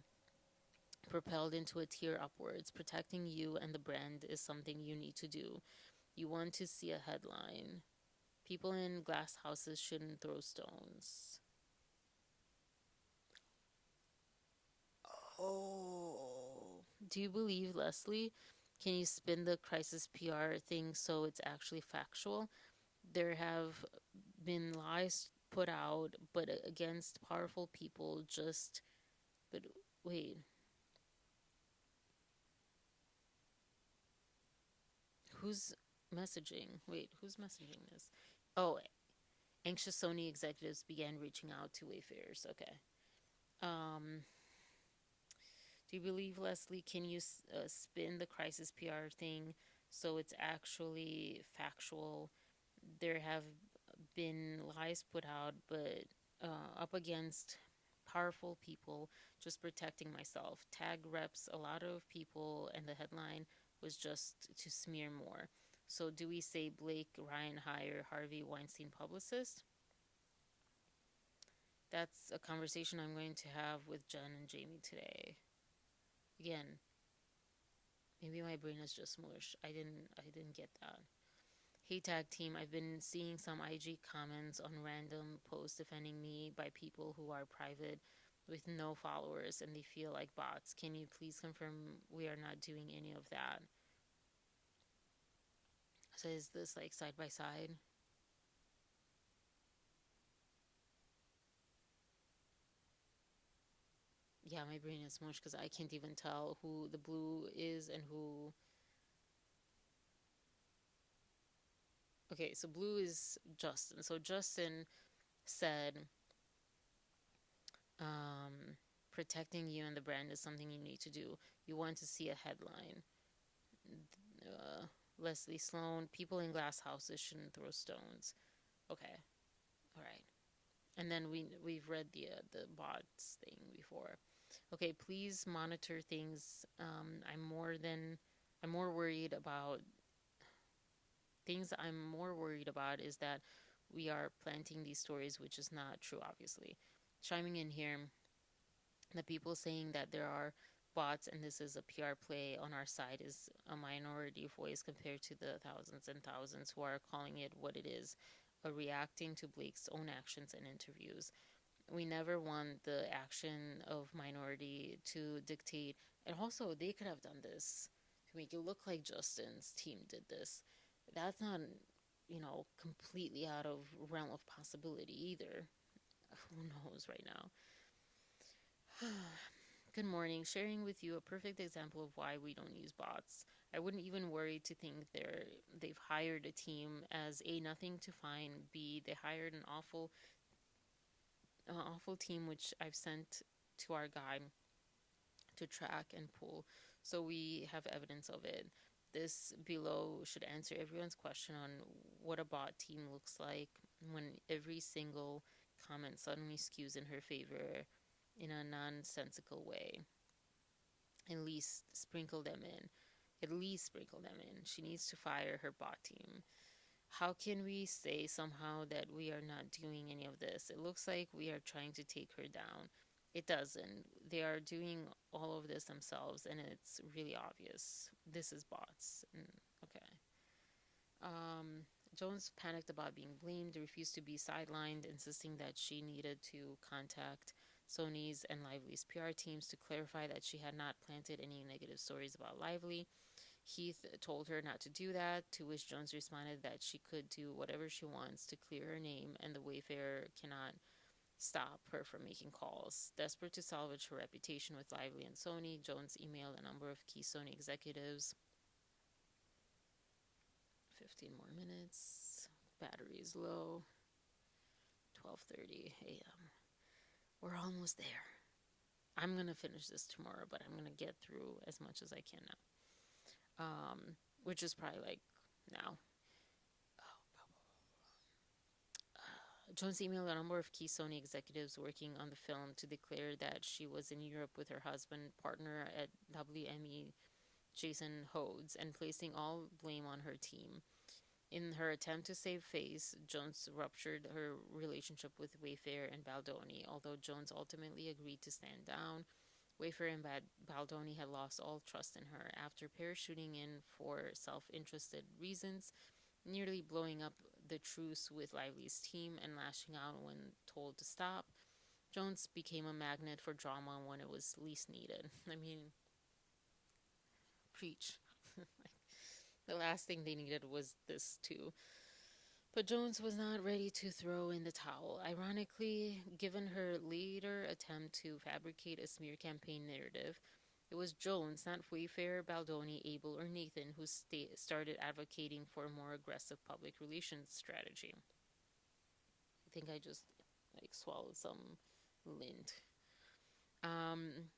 propelled into a tier upwards. Protecting you and the brand is something you need to do. You want to see a headline. People in glass houses shouldn't throw stones. Oh. Do you believe, Leslie? Can you spin the crisis PR thing so it's actually factual? There have been lies put out, but against powerful people, just. But wait. Who's messaging? Wait, who's messaging this? Oh, anxious Sony executives began reaching out to wayfarers. Okay. Um, do you believe, Leslie? Can you spin the crisis PR thing so it's actually factual? There have been lies put out, but up against powerful people, just protecting myself. Tag reps a lot of people, and the headline was just to smear more. So, do we say Blake Ryan hire Harvey Weinstein publicist? That's a conversation I'm going to have with Jen and Jamie today. Again, maybe my brain is just mush. I didn't get that. Hey tag team, I've been seeing some IG comments on random posts defending me by people who are private with no followers and they feel like bots. Can you please confirm we are not doing any of that? So is this like side by side? Yeah, my brain is mush because I can't even tell who the blue is and who. Okay, so blue is Justin. So Justin said, um, protecting you and the brand is something you need to do. You want to see a headline. Uh, Leslie Sloan, people in glass houses shouldn't throw stones. Okay, all right. And then we've read the bots thing before. Okay, please monitor things. I'm more worried about things. I'm more worried about is that we are planting these stories, which is not true, obviously. Chiming in here, the people saying that there are bots and this is a PR play on our side is a minority voice compared to the thousands and thousands who are calling it what it is, reacting to Blake's own actions and interviews. We never want the action of minority to dictate, and also they could have done this to make it look like Justin's team did this. That's not, completely out of realm of possibility either. Who knows right now? Good morning. Sharing with you a perfect example of why we don't use bots. I wouldn't even worry to think they've hired a team as A, nothing to find, B, they hired an awful team which I've sent to our guy to track and pull, so we have evidence of it. This below should answer everyone's question on what a bot team looks like when every single comment suddenly skews in her favor in a nonsensical way. At least sprinkle them in. At least sprinkle them in. She needs to fire her bot team. How can we say somehow that we are not doing any of this? It looks like we are trying to take her down. It doesn't. They are doing all of this themselves, and it's really obvious. This is bots. Okay. Um, Jones panicked about being blamed, refused to be sidelined, insisting that she needed to contact Sony's and Lively's PR teams to clarify that she had not planted any negative stories about Lively. Heath told her not to do that, to which Jones responded that she could do whatever she wants to clear her name, and the Wayfarer cannot stop her from making calls. Desperate to salvage her reputation with Lively and Sony, Jones emailed a number of key Sony executives. 15 more minutes. Battery is low. 12:30 a.m. We're almost there. I'm going to finish this tomorrow, but I'm going to get through as much as I can now. Which is probably like now. Jones emailed a number of key Sony executives working on the film to declare that she was in Europe with her husband, partner at WME, Jason Hodes, and placing all blame on her team. In her attempt to save face, Jones ruptured her relationship with Wayfair and Baldoni. Although Jones ultimately agreed to stand down, Wayfair and Baldoni had lost all trust in her. After parachuting in for self interested reasons, nearly blowing up the truce with Lively's team, and lashing out when told to stop, Jones became a magnet for drama when it was least needed. I mean, preach. The last thing they needed was this, too. But Jones was not ready to throw in the towel. Ironically, given her later attempt to fabricate a smear campaign narrative, it was Jones, not Wayfair, Baldoni, Abel, or Nathan, who started advocating for a more aggressive public relations strategy. I think I just swallowed some lint. Um,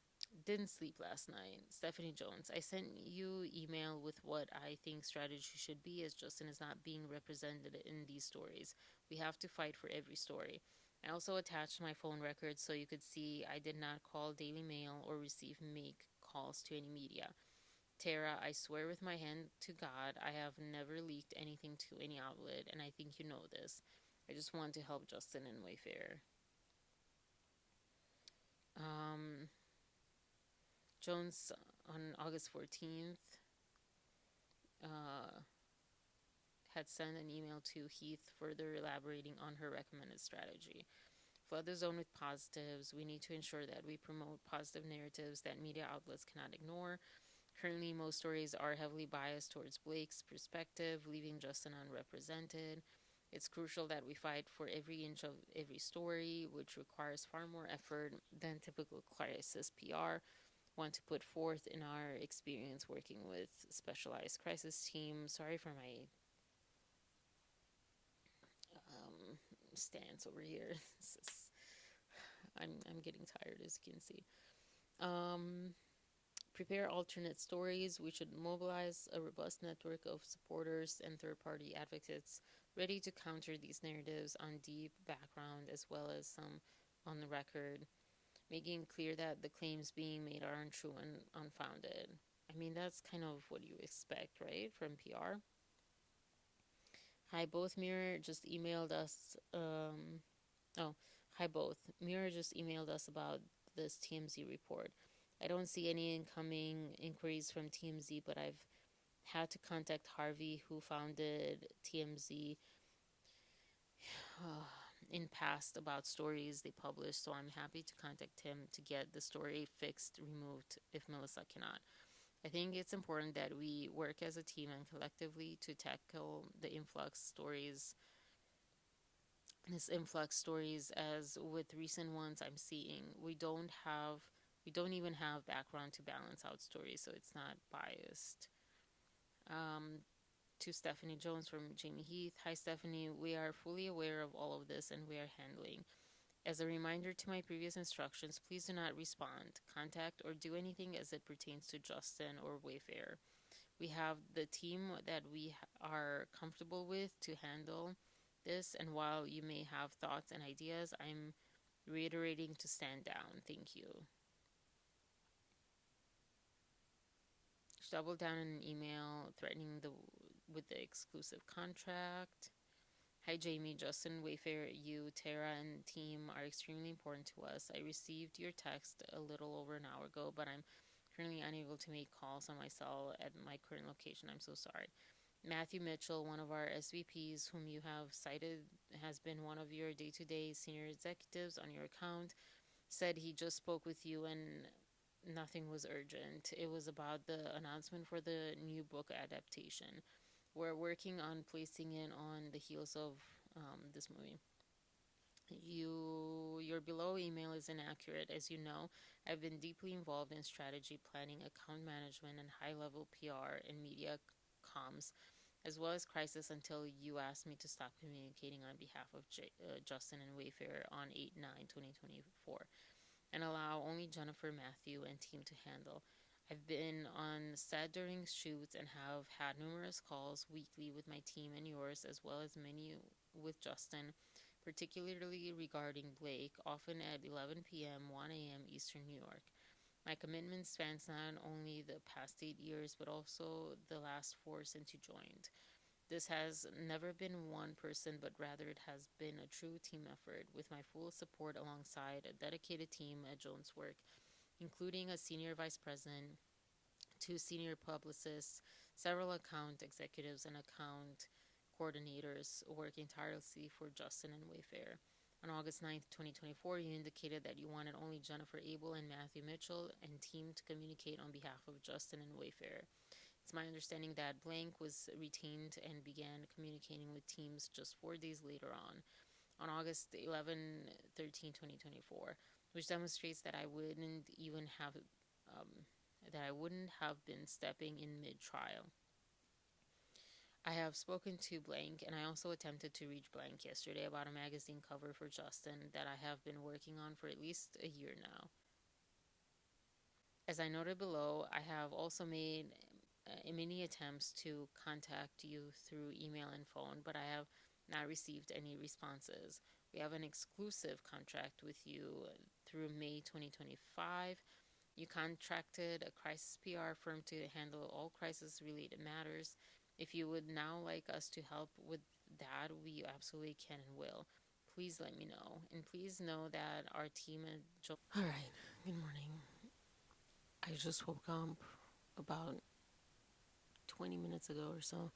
didn't sleep last night. Stephanie Jones, I sent you email with what I think strategy should be, as Justin is not being represented in these stories. We have to fight for every story. I also attached my phone records so you could see I did not call Daily Mail or make calls to any media. Tara, I swear with my hand to God, I have never leaked anything to any outlet, and I think you know this. I just want to help Justin and Wayfair. Jones on August 14th uh, had sent an email to Heath further elaborating on her recommended strategy. Flood the zone with positives. We need to ensure that we promote positive narratives that media outlets cannot ignore. Currently, most stories are heavily biased towards Blake's perspective, leaving Justin unrepresented. It's crucial that we fight for every inch of every story, which requires far more effort than typical crisis PR want to put forth in our experience working with specialized crisis teams. Sorry for my stance over here. I'm getting tired, as you can see. Prepare alternate stories. We should mobilize a robust network of supporters and third-party advocates ready to counter these narratives on deep background as well as some on the record, making clear that the claims being made are untrue and unfounded. I mean, that's kind of what you expect, right, from PR. Hi, both. Mirror just emailed us. Oh, hi, both. Mirror just emailed us about this TMZ report. I don't see any incoming inquiries from TMZ, but I've had to contact Harvey, who founded TMZ, in past about stories they published, so I'm happy to contact him to get the story fixed, removed, if Melissa cannot. I think it's important that we work as a team and collectively to tackle the influx stories, as with recent ones I'm seeing. We don't even have background to balance out stories, so it's not biased. To Stephanie Jones from Jamie Heath. Hi, Stephanie. We are fully aware of all of this and we are handling. As a reminder to my previous instructions, please do not respond, contact, or do anything as it pertains to Justin or Wayfair. We have the team that we are comfortable with to handle this, and while you may have thoughts and ideas, I'm reiterating to stand down. Thank you. She doubled down in an email threatening with the exclusive contract. Hi, Jamie, Justin, Wayfair, you, Tara, and team are extremely important to us. I received your text a little over an hour ago, but I'm currently unable to make calls on my cell at my current location. I'm so sorry. Matthew Mitchell, one of our SVPs, whom you have cited, has been one of your day-to-day senior executives on your account, said he just spoke with you and nothing was urgent. It was about the announcement for the new book adaptation. We're working on placing it on the heels of this movie. Your below email is inaccurate. As you know, I've been deeply involved in strategy planning, account management, and high-level PR and media comms, as well as crisis, until you asked me to stop communicating on behalf of Justin and Wayfair on 8/9/2024 and allow only Jennifer, Matthew, and team to handle. I've been on set during shoots and have had numerous calls weekly with my team and yours, as well as many with Justin, particularly regarding Blake, often at 11 p.m., 1 a.m. Eastern New York. My commitment spans not only the past 8 years, but also the last 4 since you joined. This has never been one person, but rather it has been a true team effort, with my full support alongside a dedicated team at Jones Work. including a senior vice president, two senior publicists, several account executives, and account coordinators working tirelessly for Justin and Wayfair. On August 9th, 2024, you indicated that you wanted only Jennifer Abel and Matthew Mitchell and team to communicate on behalf of Justin and Wayfair. It's my understanding that blank was retained and began communicating with teams just 4 days later on August 13, 2024, which demonstrates that I wouldn't have been stepping in mid-trial. I have spoken to blank, and I also attempted to reach blank yesterday about a magazine cover for Justin that I have been working on for at least a year now. As I noted below, I have also made many attempts to contact you through email and phone, but I have not received any responses. We have an exclusive contract with you through May 2025. You contracted a crisis PR firm to handle all crisis related matters. If you would now like us to help with that, we absolutely can and will. Please let me know. And please know that our team at All right, good morning. I just woke up about 20 minutes ago or so,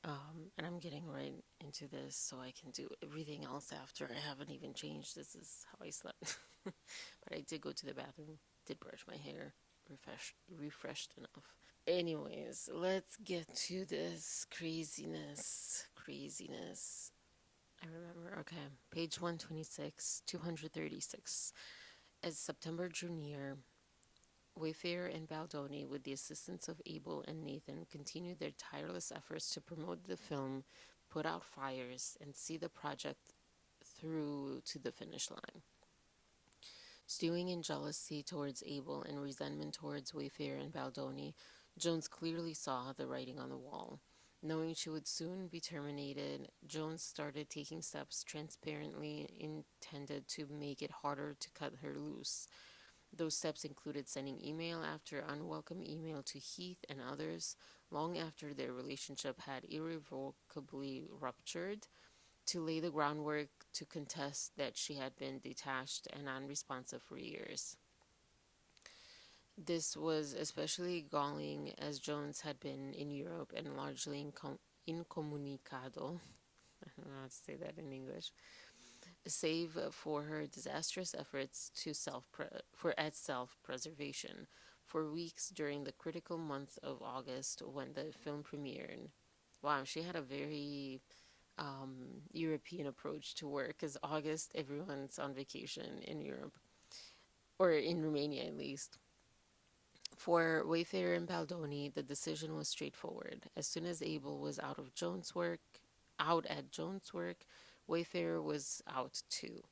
and I'm getting right into this so I can do everything else after. I haven't even changed. This is how I slept. But I did go to the bathroom, did brush my hair, refreshed enough. Anyways, let's get to this craziness. I remember, okay, page 126, 236. As September drew near, Wayfair and Baldoni, with the assistance of Abel and Nathan, continued their tireless efforts to promote the film, put out fires, and see the project through to the finish line. Stewing in jealousy towards Abel and resentment towards Wayfair and Baldoni, Jones clearly saw the writing on the wall. Knowing she would soon be terminated, Jones started taking steps transparently intended to make it harder to cut her loose. Those steps included sending email after unwelcome email to Heath and others long after their relationship had irrevocably ruptured, to lay the groundwork to contest that she had been detached and unresponsive for years. This was especially galling as Jones had been in Europe and largely incommunicado. I don't know how to say that in English. Save for her disastrous efforts to self-preservation for weeks during the critical month of August when the film premiered. Wow, she had a very European approach to work, because August everyone's on vacation in Europe, or in Romania at least. For Wayfair and Baldoni, the decision was straightforward. As soon as Abel was out at Jones' work, Wayfair was out too.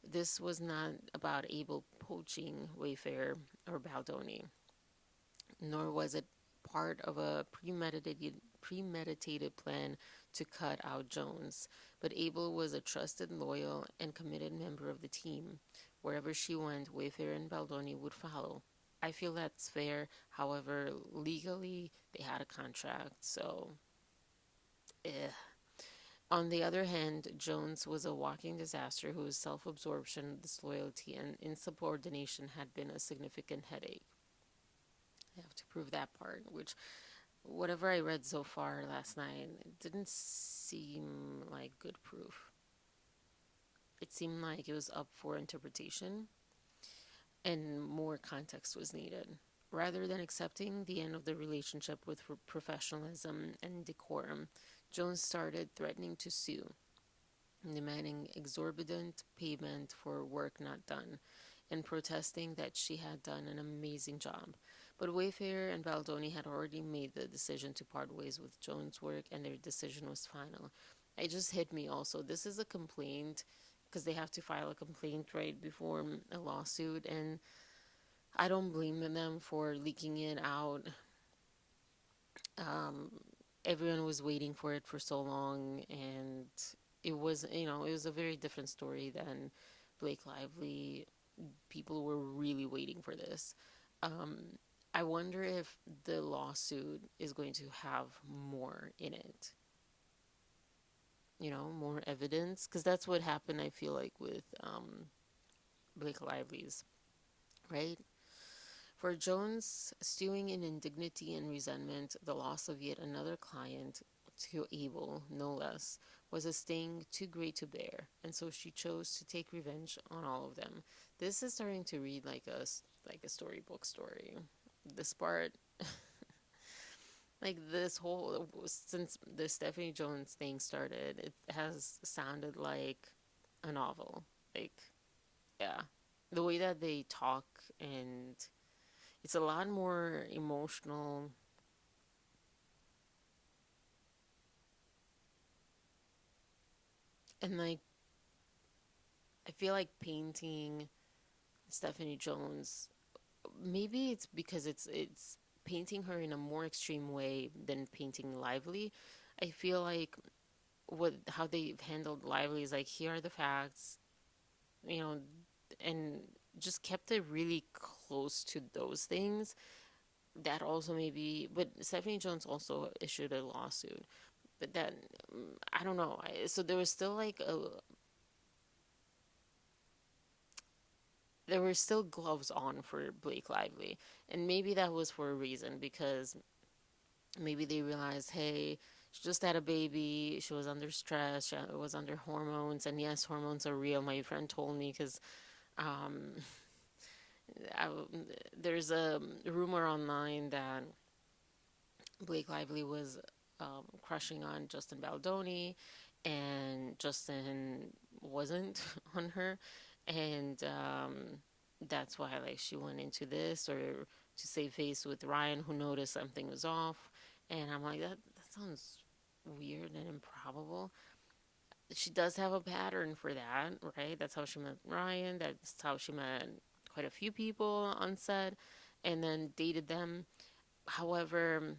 This was not about Abel poaching Wayfair or Baldoni, nor was it part of a premeditated plan to cut out Jones, but Abel was a trusted, loyal, and committed member of the team. Wherever she went, Wayfair and Baldoni would follow. I feel that's fair. However, legally, they had a contract, so On the other hand, Jones was a walking disaster whose self-absorption, disloyalty, and insubordination had been a significant headache. I have to prove that part, which, whatever I read so far last night, it didn't seem like good proof. It seemed like it was up for interpretation, and more context was needed. Rather than accepting the end of the relationship with professionalism and decorum, Jones started threatening to sue, demanding exorbitant payment for work not done, and protesting that she had done an amazing job. But Wayfair and Baldoni had already made the decision to part ways with Jones' work, and their decision was final. It just hit me also. This is a complaint, because they have to file a complaint right before a lawsuit, and I don't blame them for leaking it out. Everyone was waiting for it for so long, and it was a very different story than Blake Lively. People were really waiting for this. I wonder if the lawsuit is going to have more in it. More evidence, because that's what happened, I feel like, with Blake Lively's, right? For Jones, stewing in indignity and resentment, the loss of yet another client, to Abel, no less, was a sting too great to bear, and so she chose to take revenge on all of them. This is starting to read like a storybook story. This part, like this whole since the Stephanie Jones thing started, it has sounded like a novel. Like, yeah, the way that they talk, and it's a lot more emotional. And like, I feel like painting Stephanie Jones, maybe it's because it's painting her in a more extreme way than painting Lively. I feel like what how they've handled Lively is like, here are the facts, you know, and just kept it really close to those things. That also maybe, but Stephanie Jones also issued a lawsuit. But that, I don't know. So there was still like there were still gloves on for Blake Lively, and maybe that was for a reason, because maybe they realized, hey, she just had a baby, she was under stress, she was under hormones, and yes, hormones are real. My friend told me, because um, I, there's a rumor online that Blake Lively was crushing on Justin Baldoni, and Justin wasn't on her, and that's why like she went into this, or to save face with Ryan, who noticed something was off. And I'm like, that sounds weird and improbable. She does have a pattern for that, right? That's how she met Ryan. That's how she met quite a few people on set, and then dated them. However,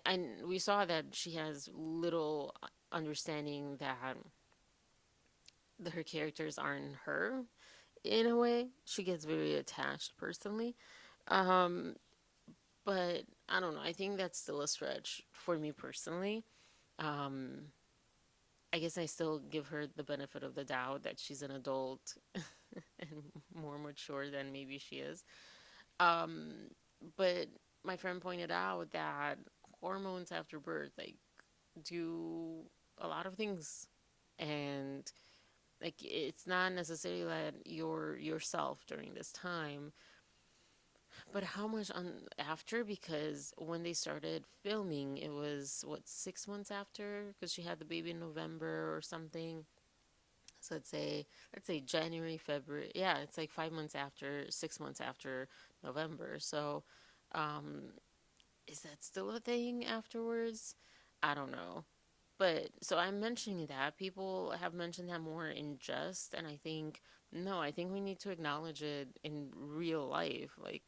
and we saw that she has little understanding that her characters aren't her. In a way, she gets very attached personally. Um, but I don't know. I think that's still a stretch for me personally. Um, I guess I still give her the benefit of the doubt that she's an adult and more mature than maybe she is. Um, but my friend pointed out that hormones after birth, like, do a lot of things, and like it's not necessarily that you're yourself during this time, but how much on after, because when they started filming, it was what, 6 months after, because she had the baby in November or something. So let's say January, February. Yeah, it's like 5 months after, 6 months after November. So um is that still a thing afterwards? I don't know. But so I'm mentioning that. People have mentioned that more in jest, and I think, no, I think we need to acknowledge it in real life. Like,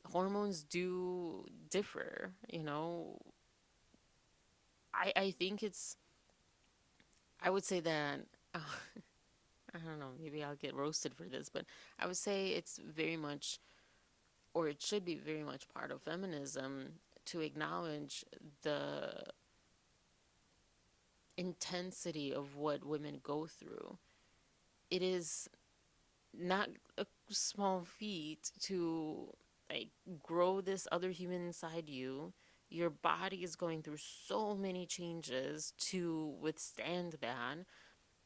hormones do differ, you know. I think it's, I would say that, I don't know, maybe I'll get roasted for this, but I would say it's very much, or it should be very much part of feminism to acknowledge the intensity of what women go through. It is not a small feat to like grow this other human inside you. Your body is going through so many changes to withstand that,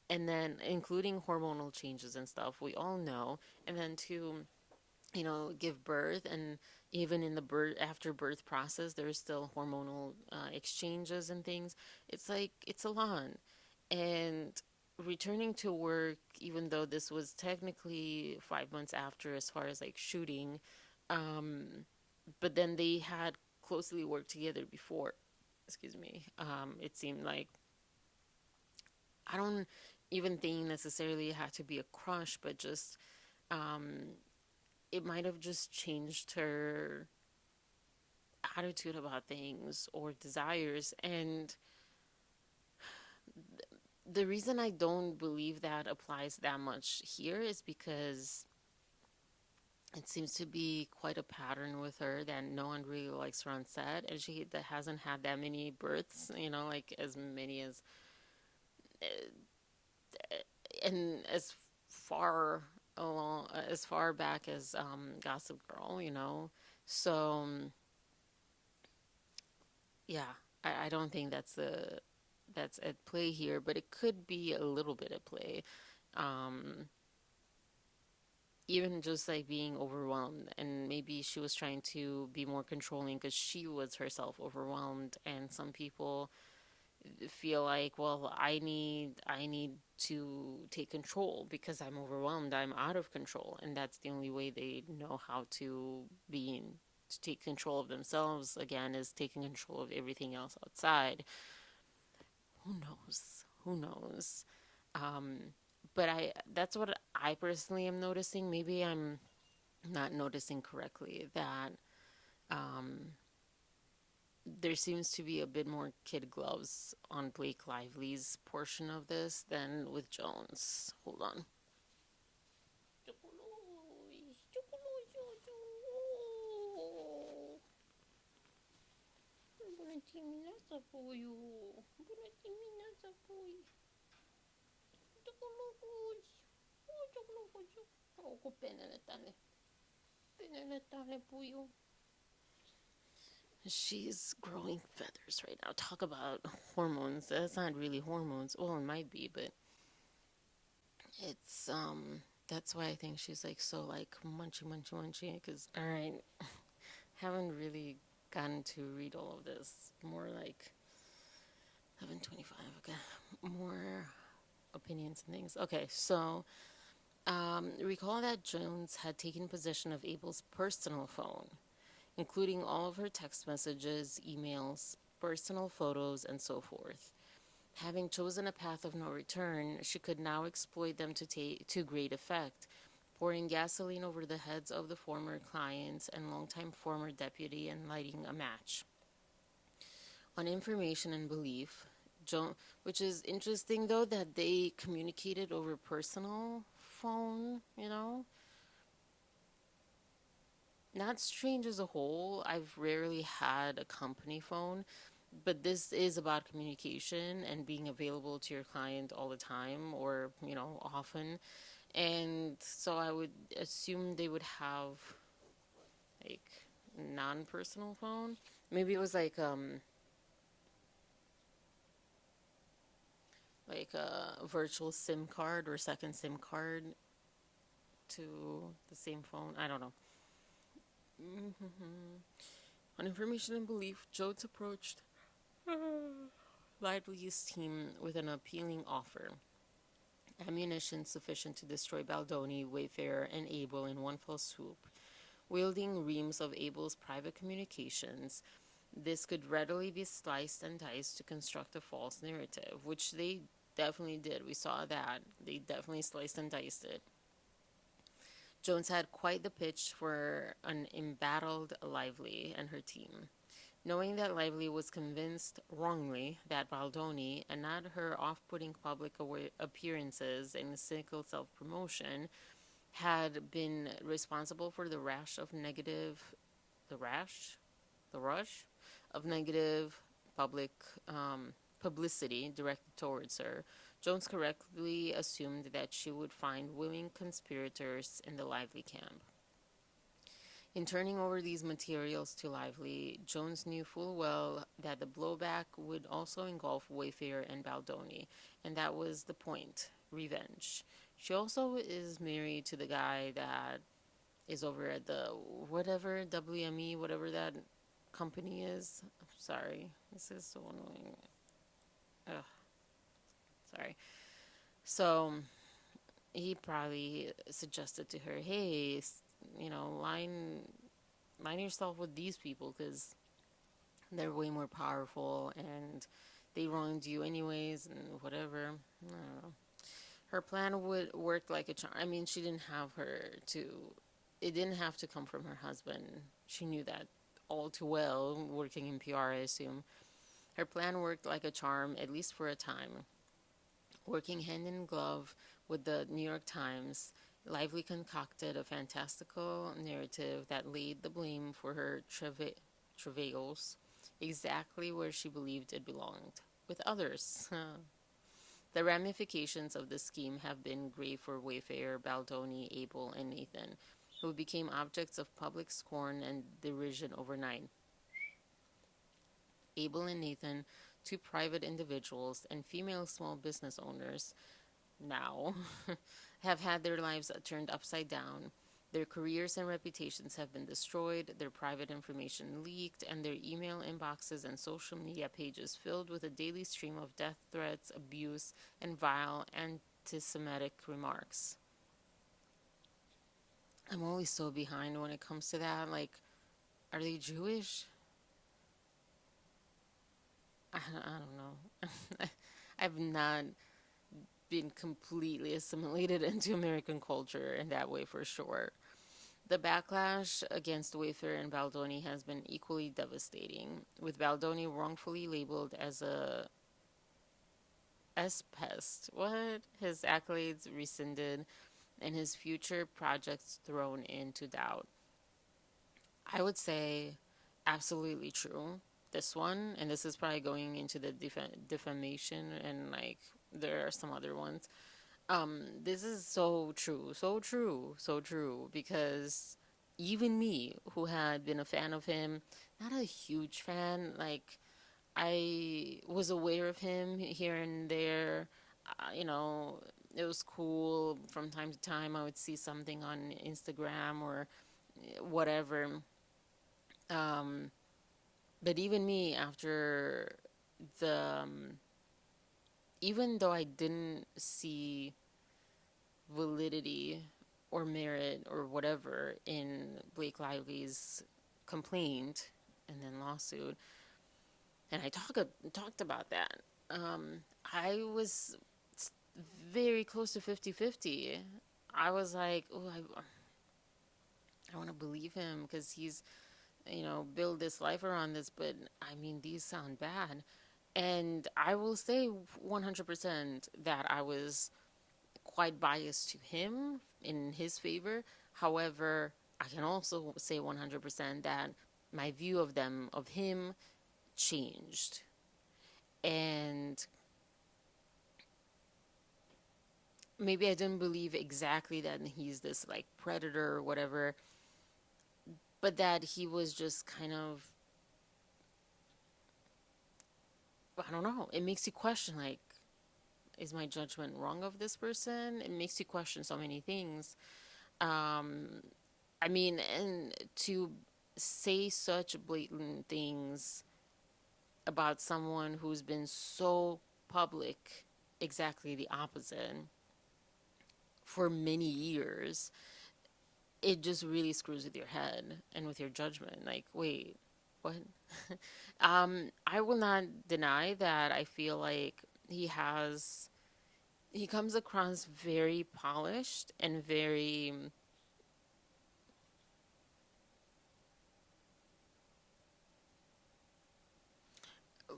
and then including hormonal changes and stuff, we all know. And then to, give birth, and even in the birth after birth process, there's still hormonal exchanges and things. It's like, it's a lot. And returning to work, even though this was technically 5 months after, as far as like shooting, um, but then they had closely worked together before. Excuse me. It seemed like, I don't even think necessarily it had to be a crush, but just um, it might have just changed her attitude about things or desires. And the reason I don't believe that applies that much here is because it seems to be quite a pattern with her that no one really likes her on set, and she that hasn't had that many births, like as many as, and far as far back as Gossip Girl. So, yeah, I don't think that's at play here, but it could be a little bit at play. Um, Even just like being overwhelmed, and maybe she was trying to be more controlling because she was herself overwhelmed, and some people feel like, well, I need to take control because I'm overwhelmed, I'm out of control, and that's the only way they know how to take control of themselves again, is taking control of everything else outside. Who knows? Who knows? um but I that's what I personally am noticing. Maybe I'm not noticing correctly that um there seems to be a bit more kid gloves on Blake Lively's portion of this than with Jones. Hold on. She's growing feathers right now. Talk about hormones. That's not really hormones. Well, it might be, but it's that's why I think she's like so like munchy munchy munchy. Cause all right, haven't really gotten to read all of this. More like 11:25. Okay, more opinions and things. Okay, so recall that Jones had taken possession of Abel's personal phone, including all of her text messages, emails, personal photos, and so forth. Having chosen a path of no return, she could now exploit them to great effect, pouring gasoline over the heads of the former clients and longtime former deputy and lighting a match. On information and belief, which is interesting though that they communicated over personal phone, Not strange as a whole. I've rarely had a company phone, but this is about communication and being available to your client all the time or, often. And so I would assume they would have like non-personal phone. Maybe it was like a virtual SIM card or second SIM card to the same phone. I don't know. On information and belief, Jones approached Lively's team with an appealing offer. Ammunition sufficient to destroy Baldoni, Wayfarer, and Abel in one fell swoop. Wielding reams of Abel's private communications, this could readily be sliced and diced to construct a false narrative, which they definitely did. We saw that. They definitely sliced and diced it. Jones had quite the pitch for an embattled Lively and her team. Knowing that Lively was convinced, wrongly, that Baldoni, and not her off-putting public appearances and cynical self-promotion, had been responsible for the rash of negative, the rash, the rush of negative public publicity directed towards her, Jones correctly assumed that she would find willing conspirators in the Lively camp. In turning over these materials to Lively, Jones knew full well that the blowback would also engulf Wayfarer and Baldoni, and that was the point, revenge. She also is married to the guy that is over at the whatever, WME, whatever that company is. Sorry, this is so annoying. Ugh, sorry. So he probably suggested to her, hey, line yourself with these people because they're way more powerful and they wronged you anyways and whatever. I don't know. Her plan would work like a charm. I mean, she didn't have her to. It didn't have to come from her husband. She knew that all too well, working in PR, I assume. Her plan worked like a charm, at least for a time. Working hand in glove with the New York Times, Lively concocted a fantastical narrative that laid the blame for her travails exactly where she believed it belonged, with others. The ramifications of the scheme have been grave for Wayfarer, Baldoni, Abel, and Nathan. who became objects of public scorn and derision overnight. Abel and Nathan, two private individuals and female small business owners, now have had their lives turned upside down. Their careers and reputations have been destroyed, their private information leaked, and their email inboxes and social media pages filled with a daily stream of death threats, abuse, and vile anti-Semitic remarks. I'm always so behind when it comes to that. Like, are they Jewish? I don't know. I've not been completely assimilated into American culture in that way for sure. The backlash against Wayfair and Baldoni has been equally devastating, with Baldoni wrongfully labeled as a S-pest. What? His accolades rescinded and his future projects thrown into doubt. I would say absolutely true. This one, and this is probably going into the defamation, and like there are some other ones. This is so true, so true, so true, because even me, who had been a fan of him, not a huge fan, like I was aware of him here and there, it was cool. From time to time, I would see something on Instagram or whatever. Um, but even me, after the, even though I didn't see validity or merit or whatever in Blake Lively's complaint and then lawsuit, and I talked about that. I was very close to 50-50. I was like, oh, I want to believe him because he's, build this life around this, but I mean, these sound bad. And I will say 100% that I was quite biased to him in his favor. However, I can also say 100% that my view of him, changed. And maybe I didn't believe exactly that he's this like predator or whatever, but that he was just kind of, I don't know. It makes you question, like, is my judgment wrong of this person? It makes you question so many things. I mean, and to say such blatant things about someone who's been so public, exactly the opposite, for many years, it just really screws with your head and with your judgment. Like, wait, what? I will not deny that I feel like he comes across very polished and very,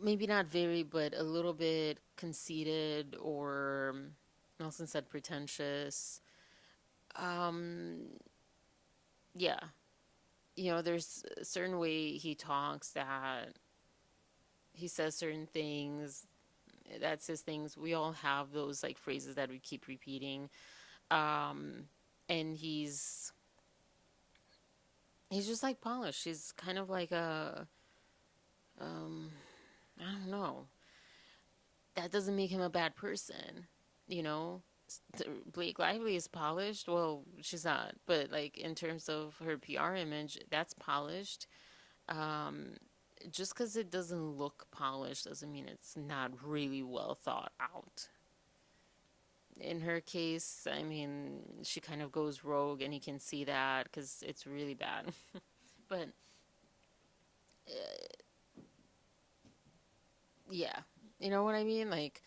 maybe not very, but a little bit conceited, or Nelson said pretentious. Um, yeah. There's a certain way he talks, that he says certain things, that says things. We all have those like phrases that we keep repeating. Um, and he's just like polished. He's kind of like um, I don't know. That doesn't make him a bad person, you know? Blake Lively is polished. Well, she's not, but like in terms of her PR image, that's polished. Um, just because it doesn't look polished doesn't mean it's not really well thought out. In her case, I mean, she kind of goes rogue, and you can see that because it's really bad. But yeah, you know what I mean? Like,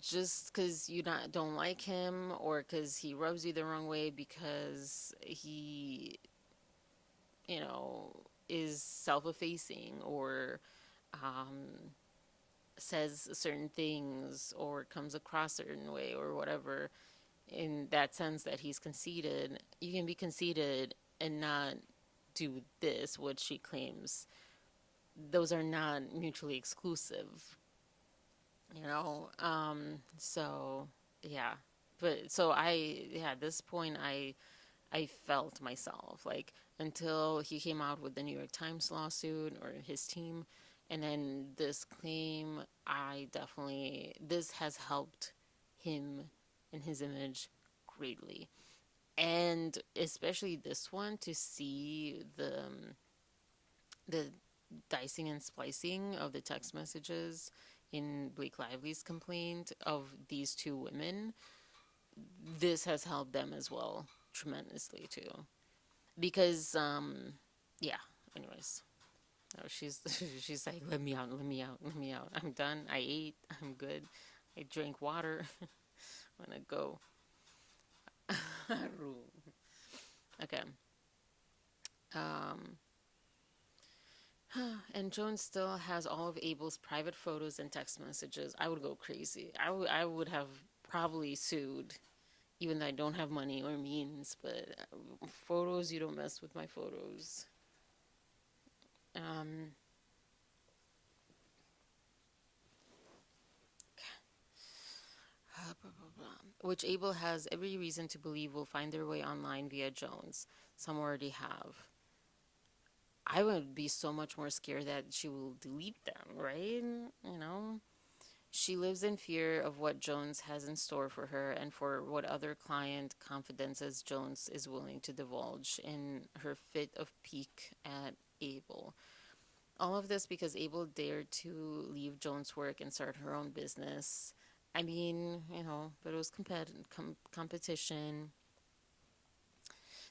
just because you don't like him, or because he rubs you the wrong way, because he, you know, is self-effacing, or um, says certain things, or comes across a certain way, or whatever, in that sense that he's conceited. You can be conceited and not do this, what she claims. Those are not mutually exclusive, so yeah. But so at this point, I I felt myself, like, until he came out with the New York Times lawsuit, or his team, and then this claim. This has helped him and his image greatly. And especially this one, to see the dicing and splicing of the text messages in Blake Lively's complaint of these two women, this has helped them as well tremendously too. Because yeah, anyways. Oh, she's she's like, let me out, let me out, let me out. I'm done. I ate. I'm good. I drank water. I'm gonna go. Aaru. Okay. Um, and Jones still has all of Abel's private photos and text messages. I would go crazy. I would have probably sued, even though I don't have money or means. But photos, you don't mess with my photos. Um, which Abel has every reason to believe will find their way online via Jones. Some already have. I would be so much more scared that she will delete them, right? You know? She lives in fear of what Jones has in store for her and for what other client confidences Jones is willing to divulge in her fit of pique at Abel. All of this because Abel dared to leave Jones' work and start her own business. I mean, but it was competition.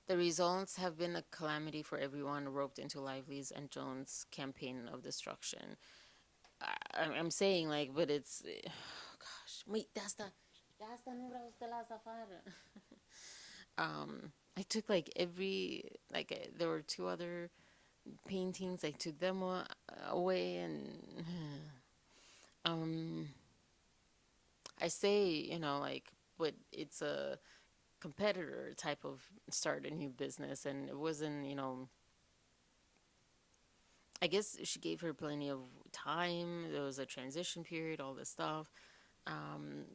The results have been a calamity for everyone roped into Lively's and Jones' campaign of destruction. I'm saying, like, but it's, oh gosh, wait, that's the número de la zafara. I took there were two other paintings. I took them away, and um, I say, but it's a competitor type of start a new business, and it wasn't, I guess she gave her plenty of time. There was a transition period, all this stuff. Um,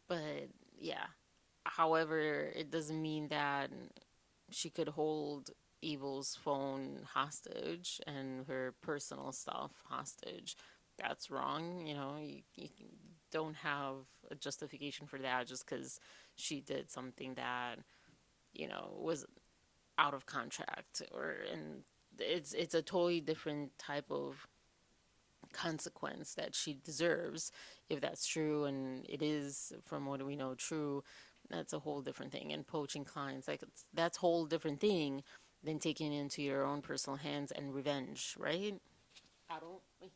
but yeah. However, it doesn't mean that she could hold Evil's phone hostage and her personal stuff hostage. That's wrong. You don't have a justification for that just because she did something that, was out of contract, and it's a totally different type of consequence that she deserves. If that's true, and it is, from what we know, true, that's a whole different thing. And poaching clients, like, that's a whole different thing than taking it into your own personal hands and revenge, right? I don't wait,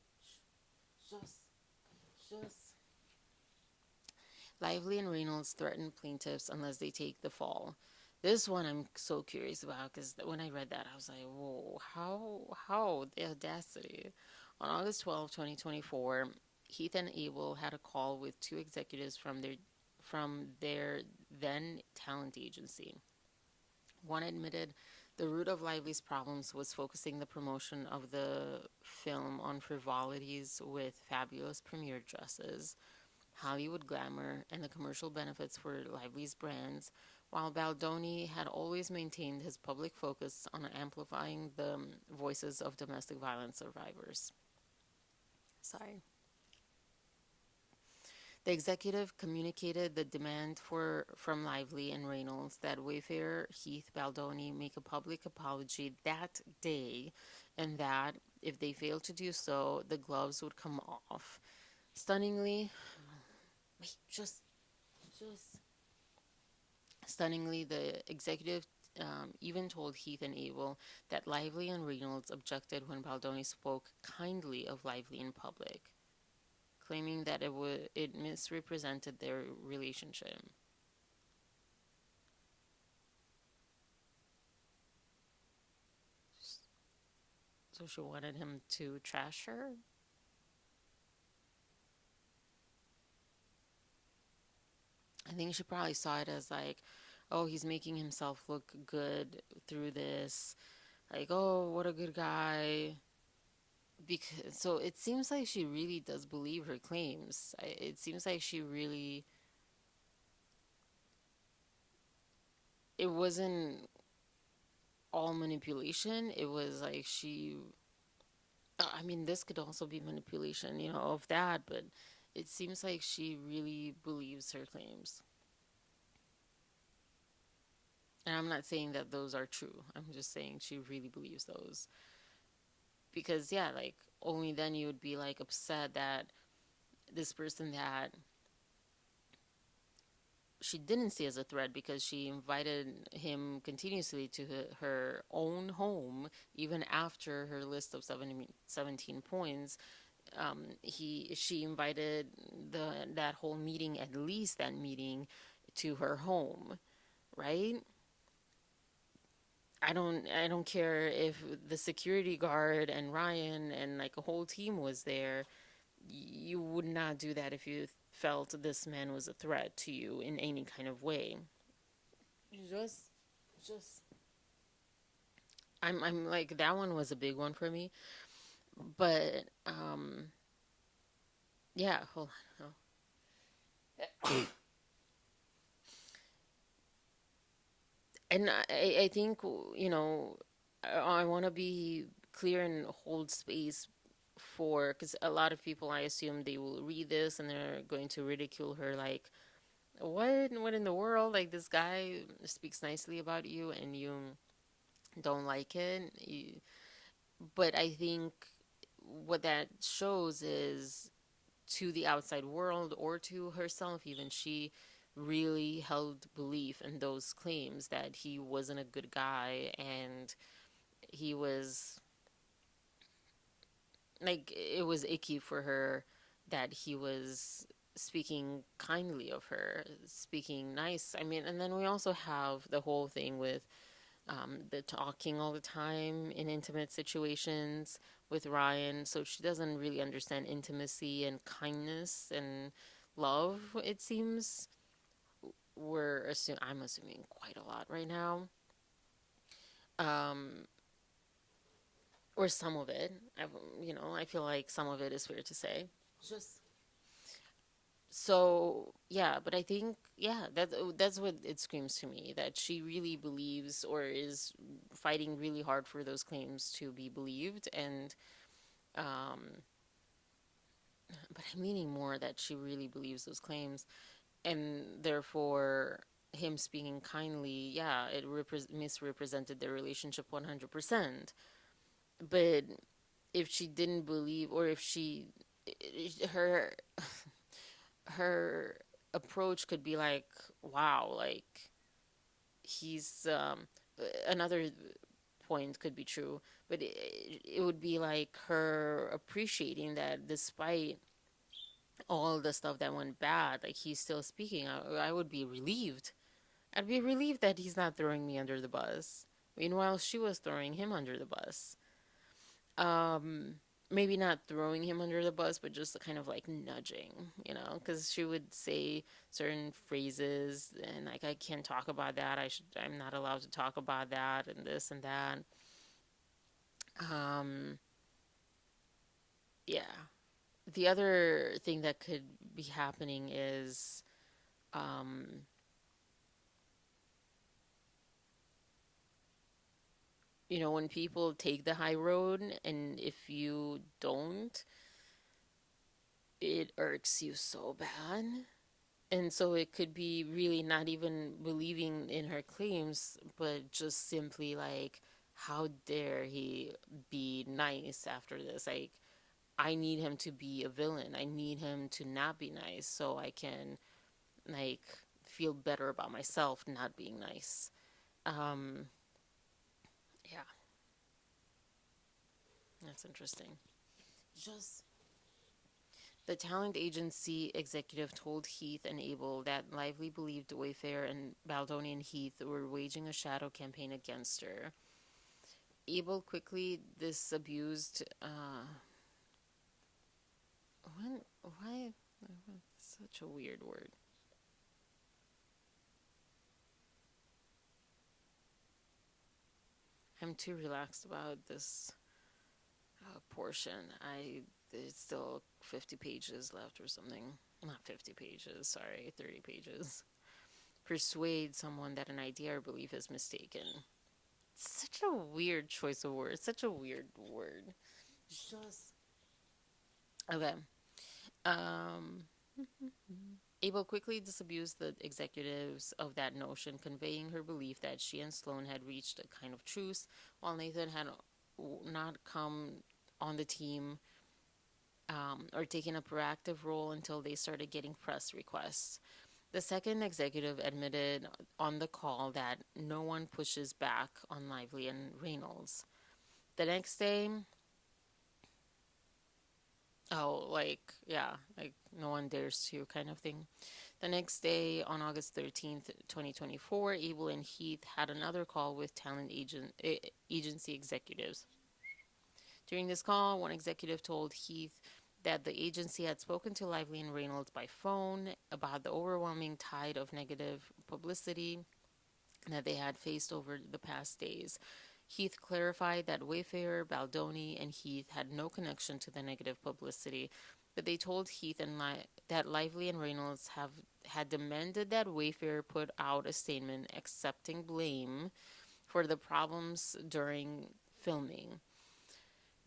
just Lively and Reynolds threaten plaintiffs unless they take the fall. This one I'm so curious about, because when I read that, I was like, whoa, how the audacity. On August 12, 2024, Heath and Abel had a call with two executives from their then talent agency. One admitted the root of Lively's problems was focusing the promotion of the film on frivolities with fabulous premiere dresses, Hollywood glamour, and the commercial benefits for Lively's brands, while Baldoni had always maintained his public focus on amplifying the voices of domestic violence survivors. Sorry. The executive communicated the demand from Lively and Reynolds that Wayfarer Heath Baldoni make a public apology that day, and that, if they failed to do so, the gloves would come off. Stunningly, wait, just Stunningly, the executive even told Heath and Abel that Lively and Reynolds objected when Baldoni spoke kindly of Lively in public, claiming that it misrepresented their relationship. So she wanted him to trash her? I think she probably saw it as like, oh, he's making himself look good through this. Like, oh, what a good guy. Because so it seems like she really does believe her claims. It seems like she really. It wasn't. all manipulation. It was like I mean, this could also be manipulation, of that, but it seems like she really believes her claims. And I'm not saying that those are true. I'm just saying she really believes those. Because, yeah, like, only then you would be, like, upset that this person that she didn't see as a threat because she invited him continuously to her own home, even after her list of 17 points. She invited that whole meeting, at least that meeting, to her home, right? I don't care if the security guard and Ryan and like a whole team was there. You would not do that if you felt this man was a threat to you in any kind of way. Just just I'm like, that one was a big one for me. But yeah, hold on. Oh. And I think, I want to be clear and hold space for, because a lot of people, I assume, they will read this and they're going to ridicule her, like, what in the world? Like, this guy speaks nicely about you and you don't like it. But I think what that shows is, to the outside world or to herself even, she really held belief in those claims that he wasn't a good guy, and he was like, it was icky for her that he was speaking kindly of her, speaking nice. I mean, and then we also have the whole thing with the talking all the time in intimate situations with Ryan. So she doesn't really understand intimacy and kindness and love, it seems. I'm assuming quite a lot right now. Um, or some of it. I feel like some of it is fair to say. Just so, yeah, but I think, yeah, that's what it screams to me, that she really believes, or is fighting really hard for those claims to be believed. And um but I'm meaning more that she really believes those claims, and therefore him speaking kindly, yeah, it misrepresented their relationship 100%. But if she didn't believe, or if she her her approach could be like, wow, like, he's another point could be true, but it would be like her appreciating that despite all the stuff that went bad, like, he's still speaking. I would be relieved. I'd be relieved that he's not throwing me under the bus. Meanwhile, she was throwing him under the bus. Um, Maybe not throwing him under the bus, but just kind of like nudging, because she would say certain phrases, and like, I can't talk about that. I'm not allowed to talk about that, and this and that. Um, yeah. The other thing that could be happening is, um, when people take the high road, and if you don't, it irks you so bad. And so it could be really not even believing in her claims, but just simply like, how dare he be nice after this? Like, I need him to be a villain. I need him to not be nice so I can, like, feel better about myself not being nice. Um, yeah, that's interesting. Just The talent agency executive told Heath and Abel that Lively believed Wayfair and Baldoni and Heath were waging a shadow campaign against her. Abel quickly disabused. Why? Such a weird word. I'm too relaxed about this portion. There's still 50 pages left or something. Not 50 pages, sorry, 30 pages. Persuade someone that an idea or belief is mistaken. Such a weird choice of words. Such a weird word. Just okay. Um, Abel quickly disabused the executives of that notion, conveying her belief that she and Sloan had reached a kind of truce, while Nathan had not come on the team or taken a proactive role until they started getting press requests. The second executive admitted on the call that no one pushes back on Lively and Reynolds. The next day, oh, like, yeah, like no one dares to kind of thing. The next day, on August 13th, 2024, Abel and Heath had another call with agency executives. During this call, one executive told Heath that the agency had spoken to Lively and Reynolds by phone about the overwhelming tide of negative publicity that they had faced over the past days. Heath clarified that Wayfarer, Baldoni, and Heath had no connection to the negative publicity, but they told Heath that Lively and Reynolds had demanded that Wayfarer put out a statement accepting blame for the problems during filming,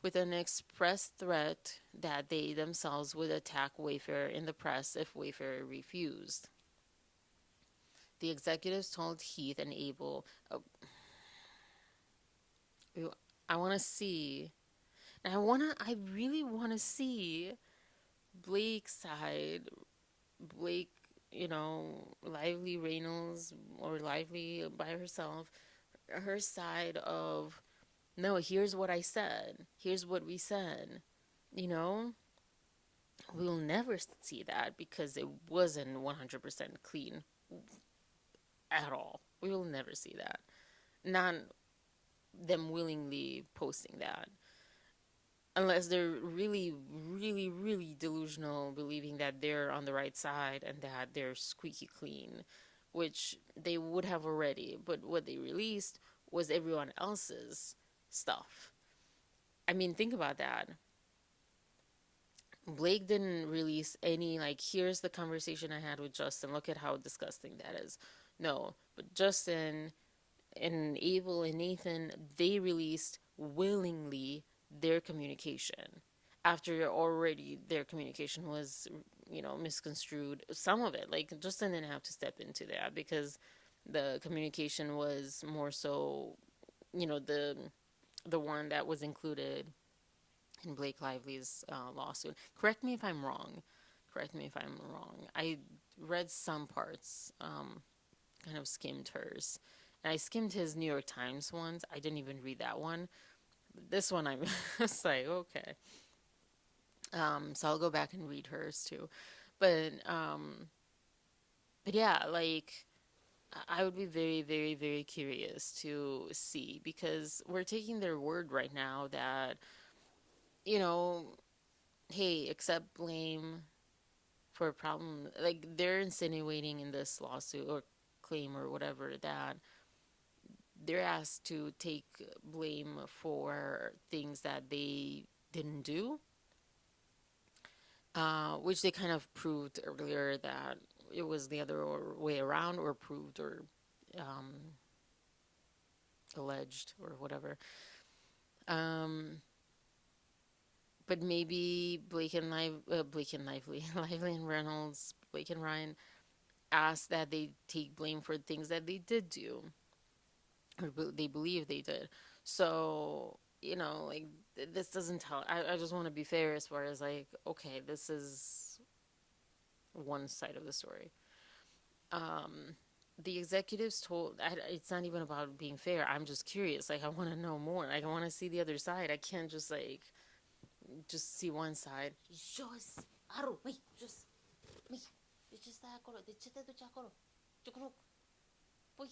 with an express threat that they themselves would attack Wayfarer in the press if Wayfarer refused. The executives told Heath and Abel, I want to see, and I really want to see Blake's side. Blake, Lively Reynolds or Lively by herself, her side of, no, here's what I said. Here's what we said. You know, we'll never see that because it wasn't 100% clean at all. We will never see that. Not them willingly posting that. Unless they're really, really, really delusional, believing that they're on the right side and that they're squeaky clean, which they would have already. But what they released was everyone else's stuff. I mean, think about that. Blake didn't release any, like, here's the conversation I had with Justin. Look at how disgusting that is. No, but Justin and Abel and Nathan, they released willingly their communication after already their communication was, misconstrued. Some of it, like, Justin didn't have to step into that because the communication was more so, the one that was included in Blake Lively's lawsuit. Correct me if I'm wrong. I read some parts, kind of skimmed hers. And I skimmed his New York Times ones. I didn't even read that one. This one, I'm just like, okay. So I'll go back and read hers too. But yeah, like, I would be very, very, very curious to see, because we're taking their word right now that, hey, accept blame for a problem. Like, they're insinuating in this lawsuit or claim or whatever that they're asked to take blame for things that they didn't do, which they kind of proved earlier that it was the other way around, or proved, or alleged, or whatever. But maybe Blake and Lively, Lively and Reynolds, Blake and Ryan asked that they take blame for things that they did do, or they believe they did. So, like, this doesn't tell. I just want to be fair as far as, like, okay, this is one side of the story. The executives told, it's not even about being fair. I'm just curious. Like, I want to know more. Like, I want to see the other side. I can't just, like, just see one side. Just, Aaru, me, just, me. Just that color. The chete to chakoro. Chukruk. Boy.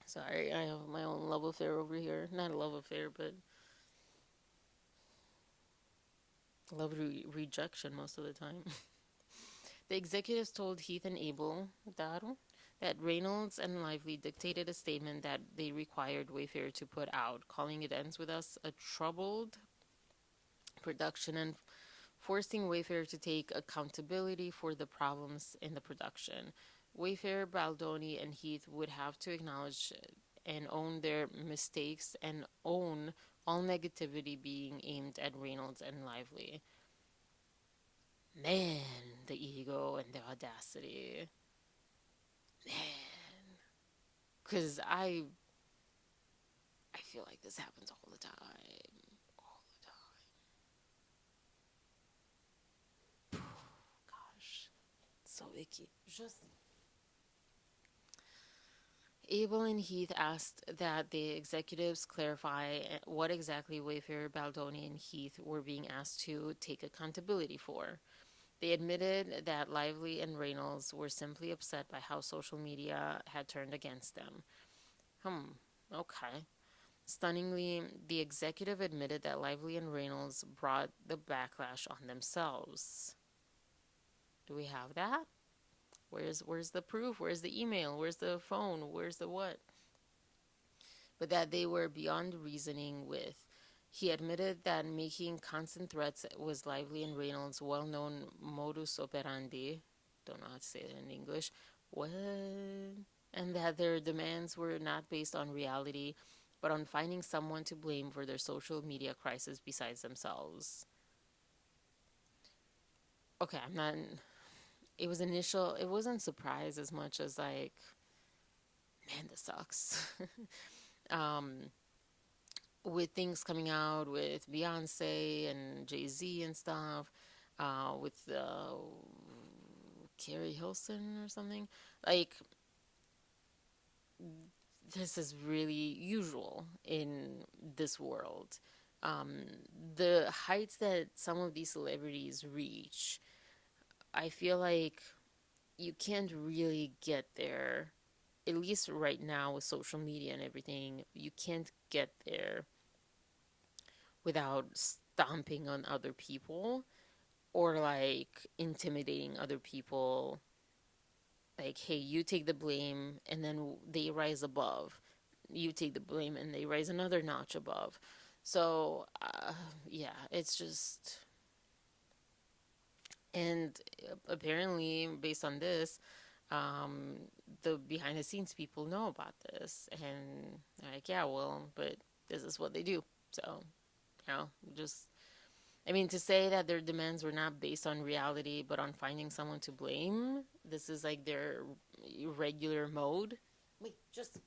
Sorry, I have my own love affair over here. Not a love affair, but love rejection most of the time. The executives told Heath and Abel that that Reynolds and Lively dictated a statement that they required Wayfair to put out, calling It Ends With Us a troubled production and forcing Wayfair to take accountability for the problems in the production. Wayfair, Baldoni, and Heath would have to acknowledge and own their mistakes and own all negativity being aimed at Reynolds and Lively. Man, the ego and the audacity. Man. Because I feel like this happens all the time. All the time. Gosh. So icky. Just. Abel and Heath asked that the executives clarify what exactly Wayfair, Baldoni, and Heath were being asked to take accountability for. They admitted that Lively and Reynolds were simply upset by how social media had turned against them. Okay. Stunningly, the executive admitted that Lively and Reynolds brought the backlash on themselves. Do we have that? Where's the proof? Where's the email? Where's the phone? Where's the what? But that they were beyond reasoning with. He admitted that making constant threats was Lively and Reynolds' well-known modus operandi. Don't know how to say it in English. What? And that their demands were not based on reality, but on finding someone to blame for their social media crisis besides themselves. Okay, I'm not... It wasn't surprise as much as like, man, this sucks. With things coming out with Beyonce and Jay-Z and stuff, with Carrie Hilson or something, like, this is really usual in this world. The heights that some of these celebrities reach, I feel like you can't really get there, at least right now with social media and everything. You can't get there without stomping on other people or like intimidating other people. Like, hey, you take the blame, and then they rise above. You take the blame, and they rise another notch above. So, yeah, it's just. And apparently, based on this, the behind the scenes people know about this. And they're like, yeah, well, but this is what they do. So, just. I mean, to say that their demands were not based on reality, but on finding someone to blame, this is like their regular mode. Wait, just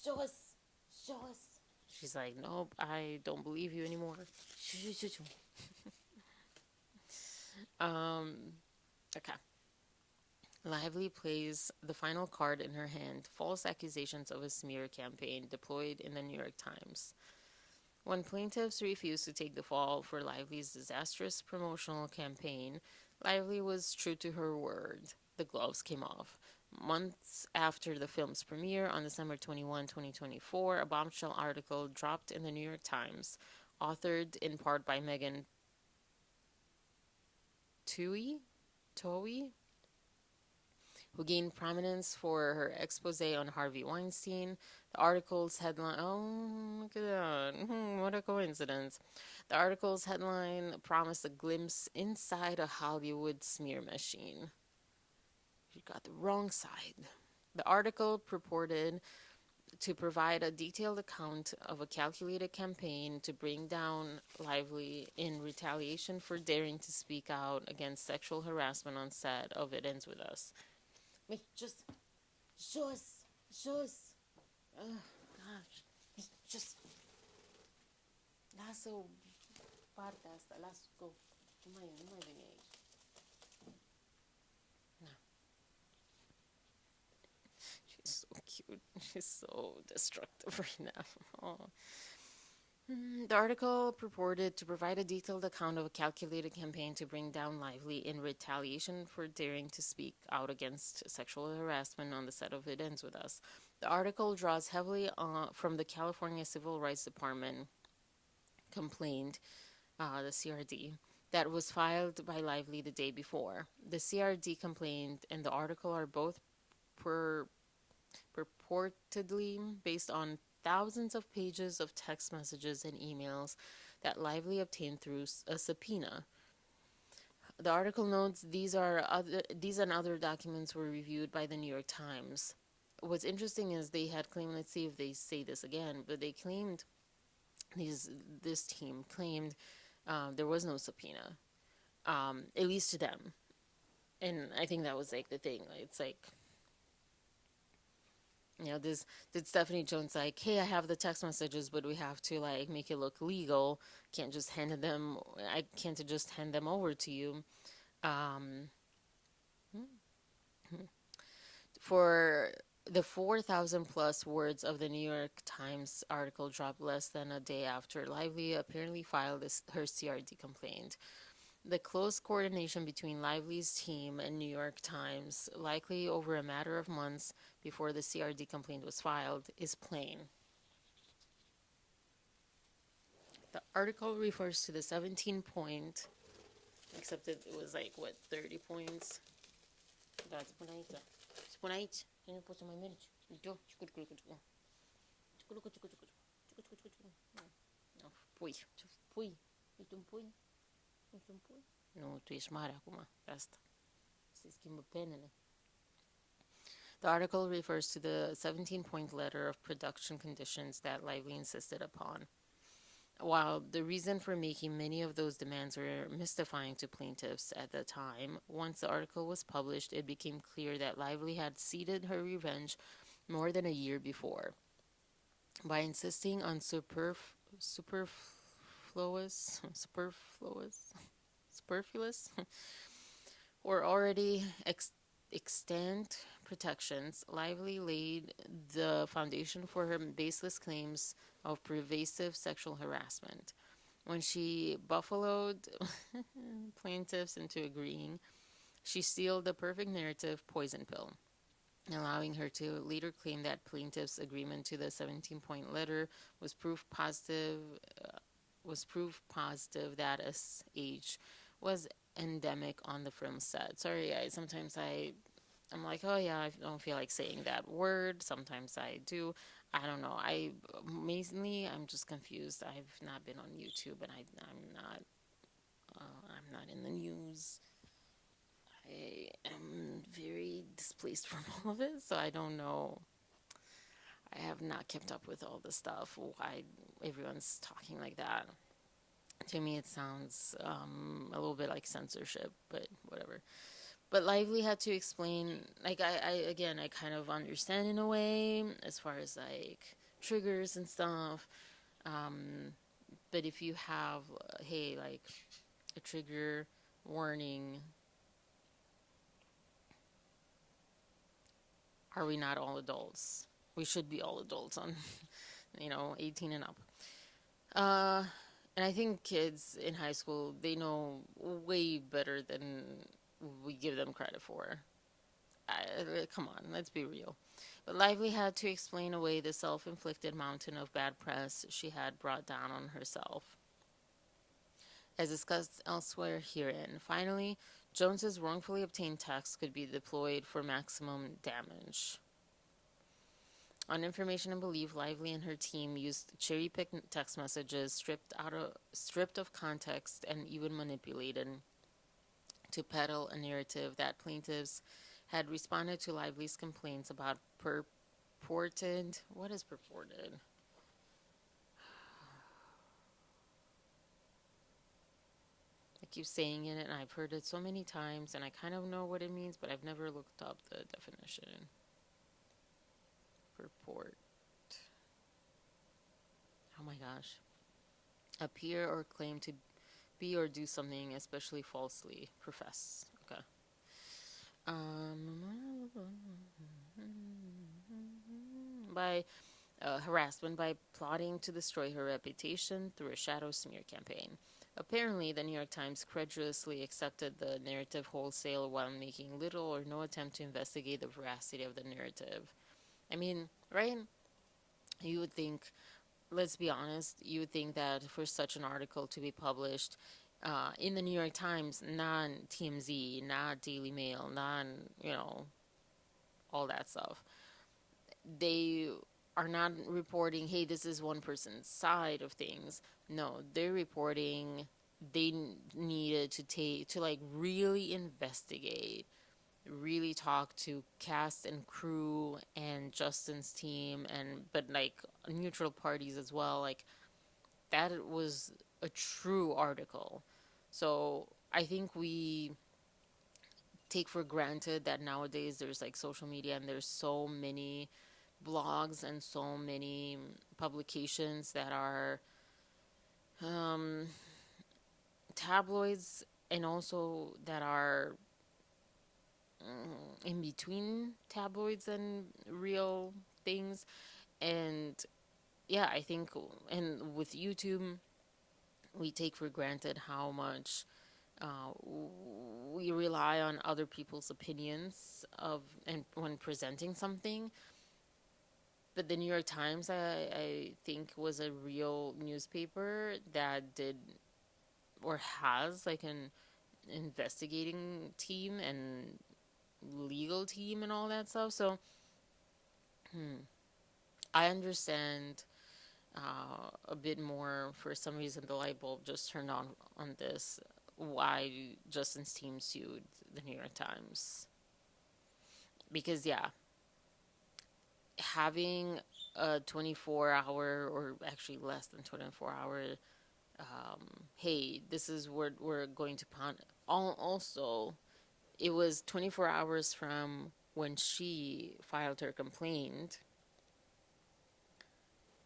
show us. Show us. She's like, nope, I don't believe you anymore. Okay. Lively plays the final card in her hand, false accusations of a smear campaign deployed in the New York Times. When plaintiffs refused to take the fall for Lively's disastrous promotional campaign, Lively was true to her word. The gloves came off. Months after the film's premiere on December 21, 2024, a bombshell article dropped in the New York Times, authored in part by Megan Twohey, who gained prominence for her expose on Harvey Weinstein. The article's headline, oh, look at that, what a coincidence. The article's headline promised a glimpse inside a Hollywood smear machine. You got the wrong side. The article purported to provide a detailed account of a calculated campaign to bring down Lively in retaliation for daring to speak out against sexual harassment on set of It Ends With Us. Wait, just show us. Oh, gosh. Just. Lasso parte hasta las go. No mai veni aici. No. She's so cute. She's so destructive right now. Oh. The article purported to provide a detailed account of a calculated campaign to bring down Lively in retaliation for daring to speak out against sexual harassment on the set of It Ends With Us. The article draws heavily from the California Civil Rights Department complaint, the CRD, that was filed by Lively the day before. The CRD complaint and the article are both purportedly based on thousands of pages of text messages and emails that Lively obtained through a subpoena. The article notes these and other documents were reviewed by the New York Times. What's interesting is they had claimed, let's see if they say this again, but they claimed this team claimed there was no subpoena, at least to them. And I think that was like the thing. It's like, this did Stephanie Jones like, hey, I have the text messages, but we have to like make it look legal. Can't just hand them. I can't just hand them over to you. Um, for the 4,000 plus words of the New York Times article dropped less than a day after Lively apparently filed her CRD complaint. The close coordination between Lively's team and New York Times, likely over a matter of months before the CRD complaint was filed, is plain. The article refers to the 17-point, except it was like, 30 points? That's bonita. Eu posso mais menos. Nu, tu ești mare acum, asta. Se schimbă penele. The article refers to the 17-point letter of production conditions that Lively insisted upon. While the reason for making many of those demands were mystifying to plaintiffs at the time, once the article was published, it became clear that Lively had seeded her revenge more than a year before. By insisting on superfluous or already extant protections, Lively laid the foundation for her baseless claims of pervasive sexual harassment. When she buffaloed plaintiffs into agreeing, she sealed the perfect narrative poison pill, allowing her to later claim that plaintiffs' agreement to the 17-point letter was proof positive that SH was endemic on the film set. Sorry, guys. Sometimes I'm like, oh yeah, I don't feel like saying that word. Sometimes I do. I don't know. I'm just confused. I've not been on YouTube, and I'm not in the news. I am very displaced from all of it, so I don't know. I have not kept up with all the stuff. Why everyone's talking like that? To me, it sounds a little bit like censorship, but whatever. But Lively had to explain, like, I kind of understand in a way, as far as, like, triggers and stuff. But if you have, hey, like, a trigger warning, are we not all adults? We should be all adults on, 18 and up. And I think kids in high school, they know way better than we give them credit for. Come on, let's be real. But Lively had to explain away the self-inflicted mountain of bad press she had brought down on herself. As discussed elsewhere herein, finally, Jones's wrongfully obtained text could be deployed for maximum damage. On information and belief, Lively and her team used cherry-picked text messages stripped of context and even manipulated to peddle a narrative that plaintiffs had responded to Lively's complaints about purported. What is purported? I keep saying it, and I've heard it so many times, and I kind of know what it means, but I've never looked up the definition. Purport. Oh my gosh. Appear or claim to be or do something, especially falsely. Profess. Okay. By harassment by plotting to destroy her reputation through a shadow smear campaign. Apparently, the New York Times credulously accepted the narrative wholesale while making little or no attempt to investigate the veracity of the narrative. I mean, right? You would think, let's be honest, you would think that for such an article to be published in the New York Times, non-TMZ, not Daily Mail, all that stuff, they are not reporting, hey, this is one person's side of things. No, they're reporting they needed to like really investigate, really talk to cast and crew and Justin's team, and but like neutral parties as well. Like that was a true article. So I think we take for granted that nowadays there's like social media and there's so many blogs and so many publications that are um, tabloids, and also that are in between tabloids and real things. And yeah, I think, and with YouTube, we take for granted how much uh, we rely on other people's opinions of and when presenting something. But the New York Times, I think, was a real newspaper that did or has like an investigating team and legal team and all that stuff. So I understand a bit more. For some reason, the light bulb just turned on this. Why Justin's team sued the New York Times? Because yeah, having a 24-hour, or actually less than 24-hour, hey, this is what we're going to pun. Also, it was 24 hours from when she filed her complaint.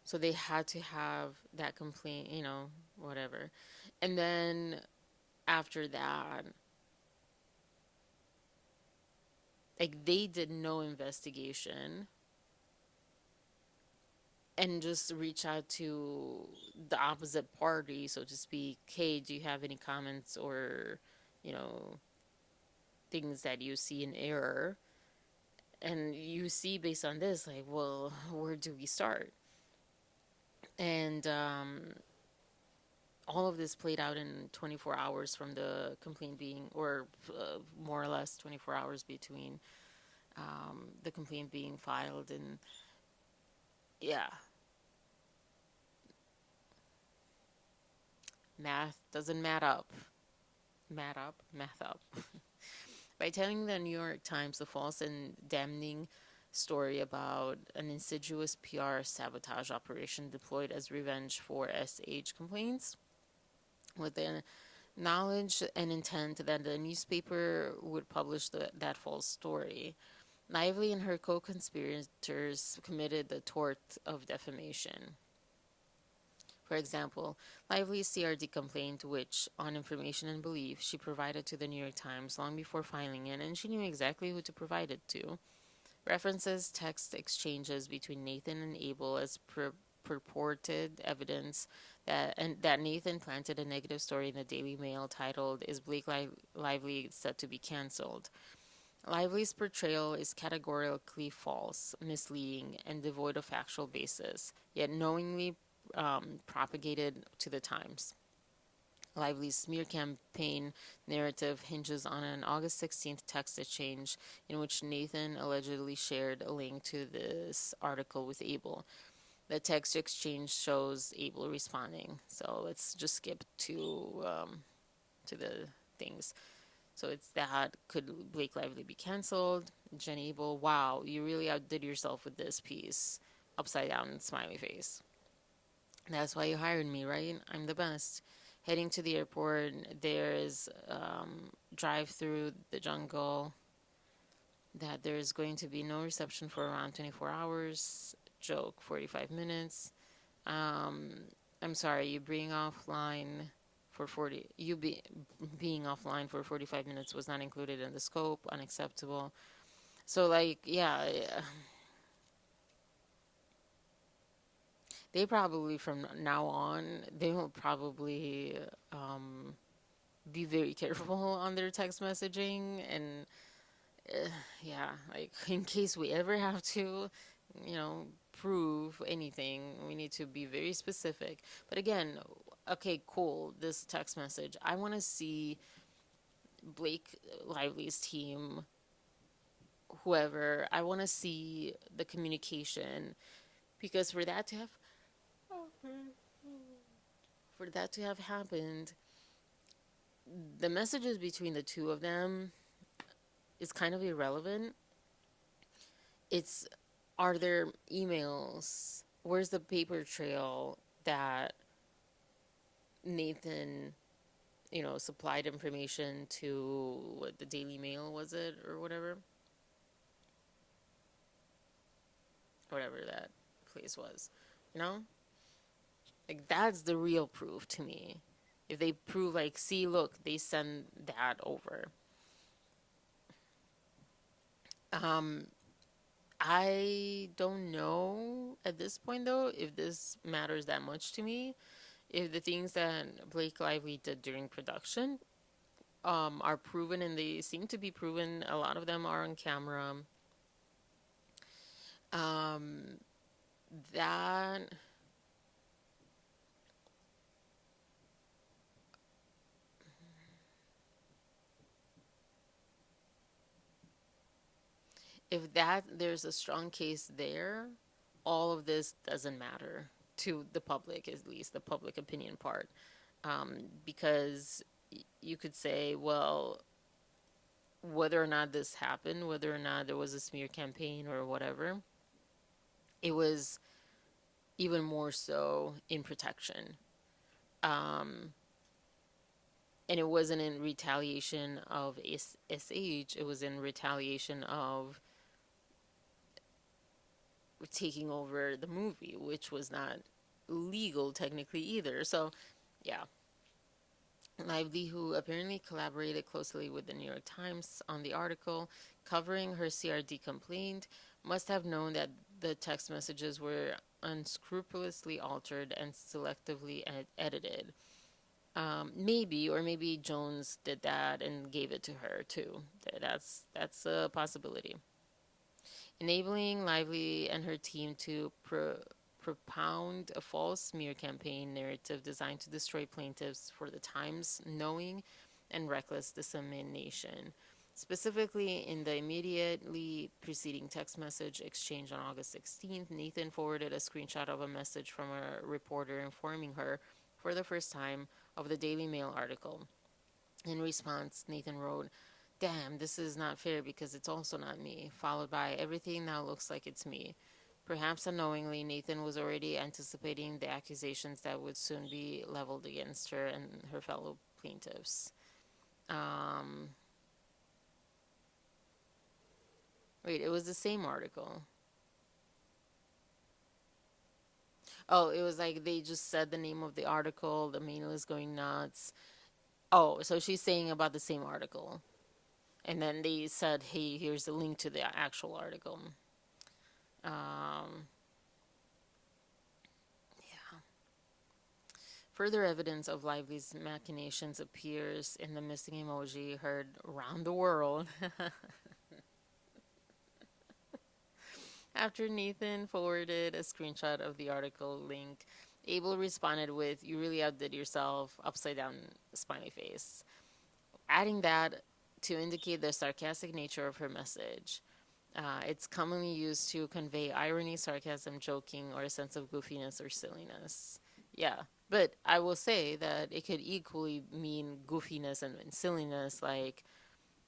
So they had to have that complaint, whatever. And then after that, like they did no investigation and just reach out to the opposite party, so to speak. Hey, do you have any comments or, you know, things that you see in error? And you see based on this, like, well, where do we start? And all of this played out in 24 hours from the complaint being, or more or less 24 hours between the complaint being filed. And yeah, math doesn't math up. By telling the New York Times the false and damning story about an insidious PR sabotage operation deployed as revenge for SH complaints, with the knowledge and intent that the newspaper would publish that false story, Lively and her co-conspirators committed the tort of defamation. For example, Lively's CRD complaint, which, on information and belief, she provided to the New York Times long before filing it, and she knew exactly who to provide it to, references text exchanges between Nathan and Abel as purported evidence that Nathan planted a negative story in the Daily Mail titled "Is Blake Lively Set to Be Cancelled?" Lively's portrayal is categorically false, misleading, and devoid of factual basis, yet knowingly propagated to the Times. Lively's smear campaign narrative hinges on an August 16th text exchange in which Nathan allegedly shared a link to this article with Abel. The text exchange shows Abel responding. So let's just skip to the things. So it's that, could Blake Lively be canceled? Jen Abel, wow, you really outdid yourself with this piece. Upside down smiley face. That's why you hired me, right? I'm the best. Heading to the airport, there's drive through the jungle. That there's going to be no reception for around 24 hours. Joke, 45 minutes. Um, I'm sorry, you being offline for 40. Being offline for 45 minutes was not included in the scope. Unacceptable. So like, yeah, they probably from now on they will probably be very careful on their text messaging. And yeah, like in case we ever have to, prove anything, we need to be very specific. But again, okay, cool, this text message, I want to see Blake Lively's team, whoever. I want to see the communication, because for that to have happened, the messages between the two of them is kind of irrelevant. It's, are there emails? Where's the paper trail that Nathan, supplied information to, what, the Daily Mail, was it, or whatever? Whatever that place was, you know? Like, that's the real proof to me. If they prove, like, see, look, they send that over. Um, I don't know at this point, though, if this matters that much to me. If the things that Blake Lively did during production are proven, and they seem to be proven, a lot of them are on camera. Um, that if that there's a strong case there, all of this doesn't matter to the public, at least the public opinion part, because you could say, well, whether or not this happened, whether or not there was a smear campaign or whatever, it was even more so in protection. Um, and it wasn't in retaliation of SH, it was in retaliation of taking over the movie, which was not legal technically either. So, yeah. Lively, who apparently collaborated closely with the New York Times on the article covering her CRD complaint, must have known that the text messages were unscrupulously altered and selectively edited. Maybe, or maybe Jones did that and gave it to her too. That's a possibility. Enabling Lively and her team to propound a false smear campaign narrative designed to destroy plaintiffs for the Times' knowing and reckless dissemination. Specifically, in the immediately preceding text message exchange on August 16th, Nathan forwarded a screenshot of a message from a reporter informing her, for the first time, of the Daily Mail article. In response, Nathan wrote, "Damn, this is not fair because it's also not me," followed by, "Everything now looks like it's me." Perhaps unknowingly, Nathan was already anticipating the accusations that would soon be leveled against her and her fellow plaintiffs. Um, Wait, it was the same article. Oh, it was like they just said the name of the article, the mail is going nuts. Oh, so she's saying about the same article. And then they said, hey, here's the link to the actual article. Um, yeah. Further evidence of Lively's machinations appears in the missing emoji heard around the world. After Nathan forwarded a screenshot of the article link, Abel responded with, "You really outdid yourself," upside down smiley face, adding that to indicate the sarcastic nature of her message. It's commonly used to convey irony, sarcasm, joking, or a sense of goofiness or silliness. Yeah, but I will say that it could equally mean goofiness and silliness, like,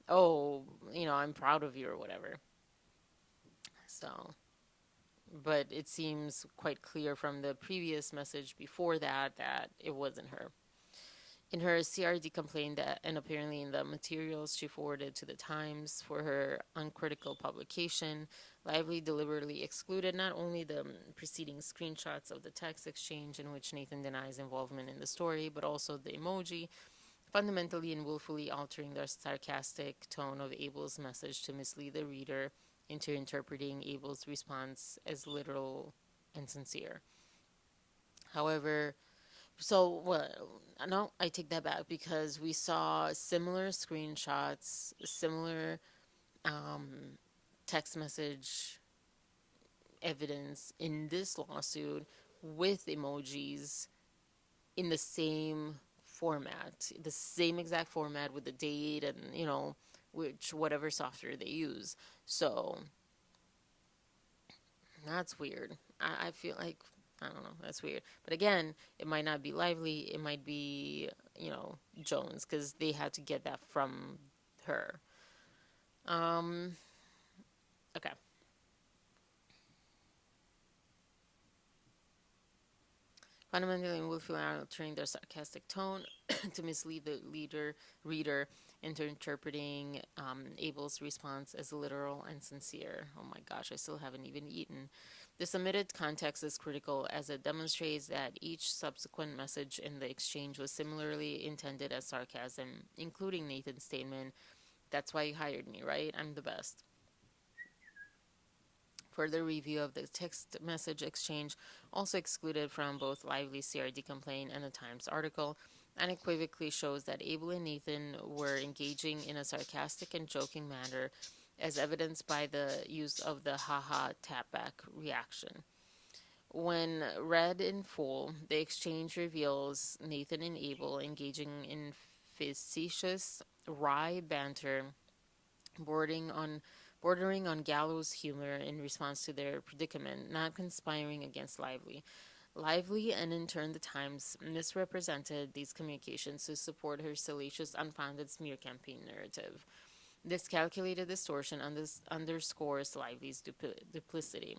oh, I'm proud of you or whatever. So, but it seems quite clear from the previous message before that it wasn't her. In her CRD complaint that, and apparently in the materials she forwarded to the Times for her uncritical publication, Lively deliberately excluded not only the preceding screenshots of the text exchange in which Nathan denies involvement in the story, but also the emoji, fundamentally and willfully altering the sarcastic tone of Abel's message to mislead the reader into interpreting Abel's response as literal and sincere. However, so, well, no, I take that back, because we saw similar screenshots, similar text message evidence in this lawsuit with emojis in the same format, the same exact format with the date and, whatever software they use. So that's weird. I feel like, I don't know, that's weird. But again, it might not be Lively, it might be, Jones, because they had to get that from her. Um, okay. Fundamentally, Woolfield are altering their sarcastic tone to mislead the reader into interpreting Abel's response as literal and sincere. Oh my gosh, I still haven't even eaten. This omitted context is critical as it demonstrates that each subsequent message in the exchange was similarly intended as sarcasm, including Nathan's statement, "That's why you hired me, right? I'm the best." Further review of the text message exchange, also excluded from both Lively's CRD complaint and the Times article, unequivocally shows that Abel and Nathan were engaging in a sarcastic and joking manner, as evidenced by the use of the haha tapback reaction. When read in full, the exchange reveals Nathan and Abel engaging in facetious, wry banter bordering on gallows humor in response to their predicament, not conspiring against Lively. Lively and in turn the Times misrepresented these communications to support her salacious, unfounded smear campaign narrative. This calculated distortion underscores Lively's duplicity.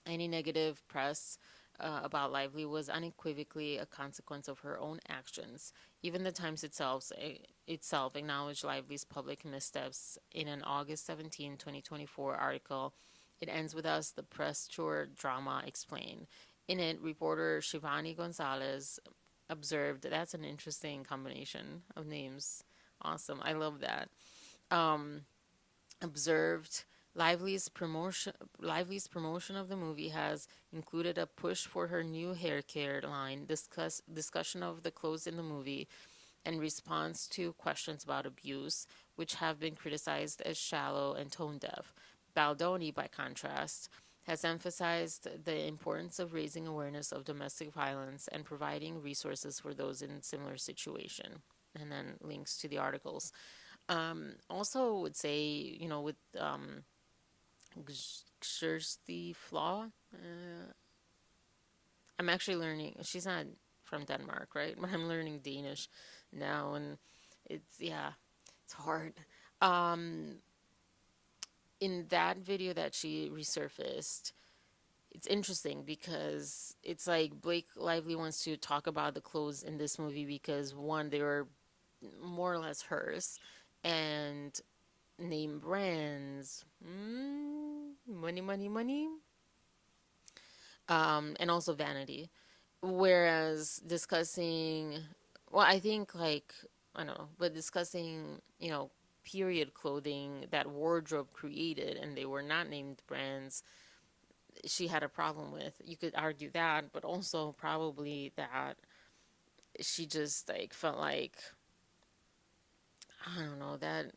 Any negative press about Lively was unequivocally a consequence of her own actions. Even the Times itself acknowledged Lively's public missteps in an August 17, 2024 article. It ends with us, the press tour drama explained. In it, reporter Shivani Gonzalez observed, that's an interesting combination of names. Awesome. I love that. Um, Observed Lively's promotion of the movie has included a push for her new hair care line, discussion of the clothes in the movie, and response to questions about abuse, which have been criticized as shallow and tone deaf. Baldoni, by contrast, has emphasized the importance of raising awareness of domestic violence and providing resources for those in similar situation. And then links to the articles. Also would say, with Kirsty Flaw, I'm actually learning. She's not from Denmark, right? But I'm learning Danish now, and yeah, it's hard. Um, in that video that she resurfaced, it's interesting because it's like Blake Lively wants to talk about the clothes in this movie because one, they were more or less hers, and name brands, money, money, money, and also vanity. Whereas discussing, well, I think like, I don't know, but discussing, period clothing that wardrobe created and they were not named brands, she had a problem with. You could argue that, but also probably that she just like felt like, I don't know, that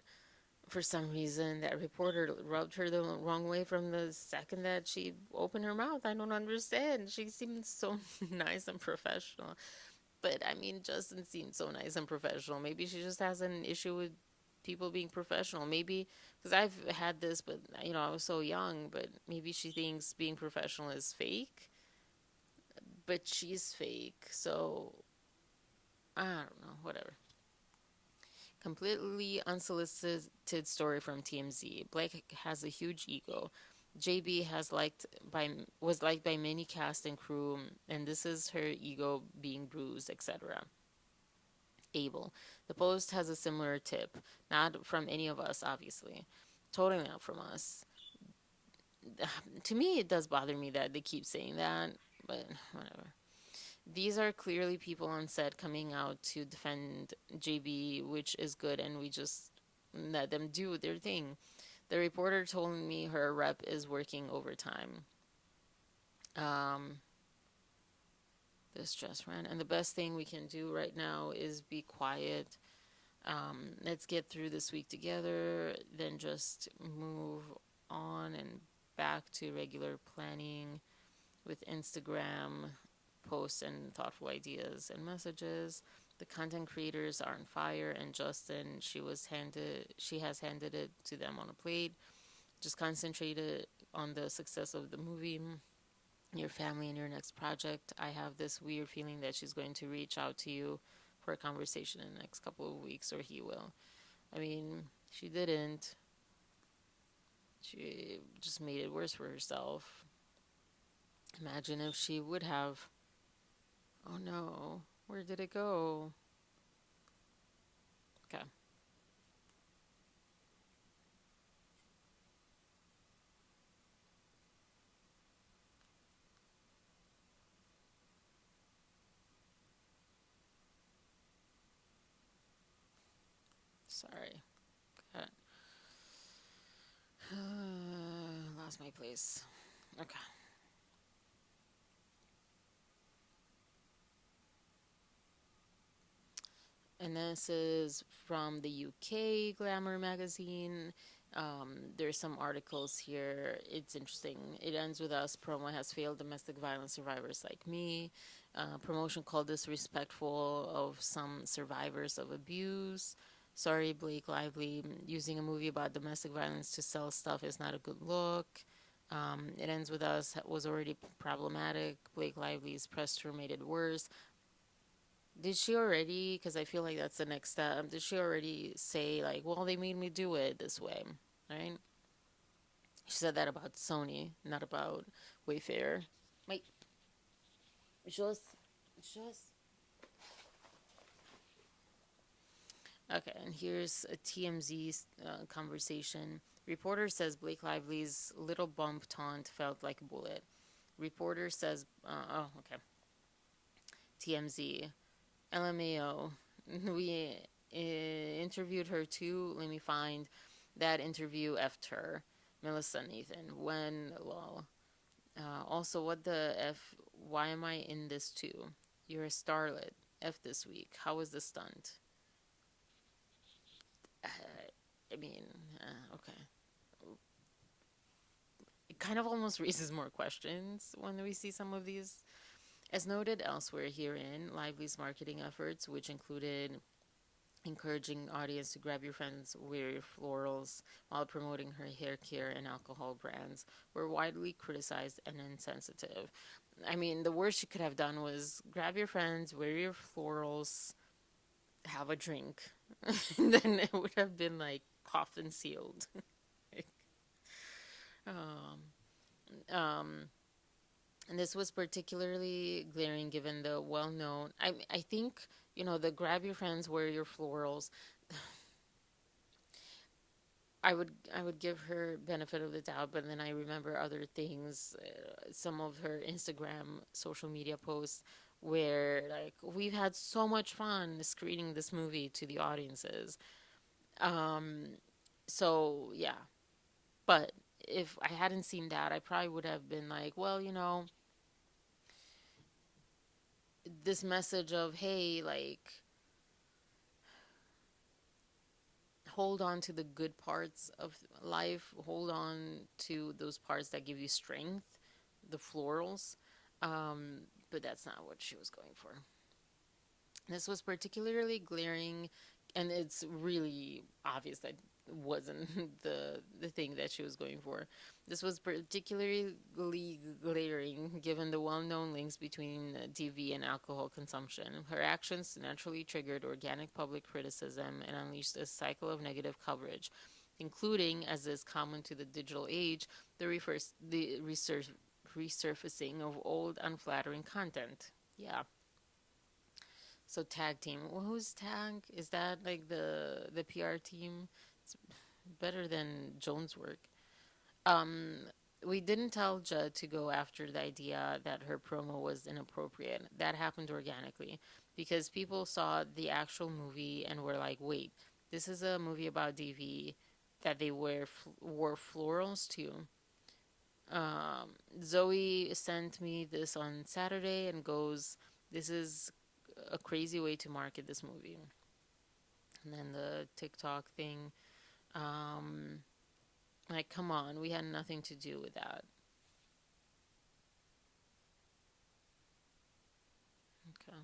for some reason that reporter rubbed her the wrong way from the second that she opened her mouth. I don't understand. She seemed so nice and professional. But I mean, Justin seemed so nice and professional. Maybe she just has an issue with people being professional. Maybe because I've had this, but I was so young. But maybe she thinks being professional is fake, but she's fake. So I don't know. Whatever. Completely unsolicited story from TMZ. Blake has a huge ego. JB was liked by many cast and crew, and this is her ego being bruised, etc. Abel. The post has a similar tip, not from any of us, obviously. Totally not from us. To me, it does bother me that they keep saying that, but whatever. These are clearly people on set coming out to defend JB, which is good, and we just let them do their thing. The reporter told me her rep is working overtime. This just ran, and the best thing we can do right now is be quiet. Let's get through this week together, then just move on and back to regular planning with Instagram posts and thoughtful ideas and messages. The content creators are on fire, and Justin, she has handed it to them on a plate. Just concentrate it on the success of the movie, your family, and your next project. I have this weird feeling that she's going to reach out to you for a conversation in the next couple of weeks, or he will. I mean, she didn't. She just made it worse for herself. Imagine if she would have. Oh no, where did it go? Okay. Sorry. Got lost my place. Okay. And this is from the UK Glamour magazine. There's some articles here. It's interesting. It ends with us. Promo has failed domestic violence survivors like me. Promotion called disrespectful of some survivors of abuse. Sorry, Blake Lively. Using a movie about domestic violence to sell stuff is not a good look. It ends with us was already problematic. Blake Lively's press tour made it worse. Did she already? Because I feel like that's the next step. Did she already say, like, well, they made me do it this way, right? She said that about Sony, not about Wayfair. Wait, just. Okay, and here's a TMZ conversation. Reporter says Blake Lively's little bump taunt felt like a bullet. Reporter says, oh, okay. TMZ. LMAO. We interviewed her too. Let me find that interview effed her. Melissa Nathan. When, lol. Also, what the F? Why am I in this too? You're a starlet. F this week. How was the stunt? Uh, I mean, okay. It kind of almost raises more questions when we see some of these. As noted elsewhere herein, Lively's marketing efforts, which included encouraging audience to grab your friends, wear your florals while promoting her hair care and alcohol brands, were widely criticized and insensitive. I mean, the worst she could have done was grab your friends, wear your florals, have a drink. And then it would have been like coffin sealed. um, and this was particularly glaring given the well known. I think, the grab your friends, wear your florals. I would give her benefit of the doubt, but then I remember other things, some of her Instagram social media posts where like we've had so much fun screening this movie to the audiences. Um, so yeah, but if I hadn't seen that, I probably would have been like, well, this message of hey, like hold on to the good parts of life, hold on to those parts that give you strength, the florals. But that's not what she was going for. This was particularly glaring, and it's really obvious that wasn't the thing that she was going for. This was particularly glaring given the well-known links between TV and alcohol consumption. Her actions naturally triggered organic public criticism and unleashed a cycle of negative coverage, including, as is common to the digital age, the resurfacing of old unflattering content. Yeah. So tag team. Well, who's tag? Is that like the PR team? It's better than Jones' work. Um, we didn't tell Judd to go after the idea that her promo was inappropriate. That happened organically because people saw the actual movie and were like, "Wait, this is a movie about DV that they wore florals to." Zoe sent me this on Saturday and goes, "This is a crazy way to market this movie." And then the TikTok thing, um, like, come on, we had nothing to do with that. Okay.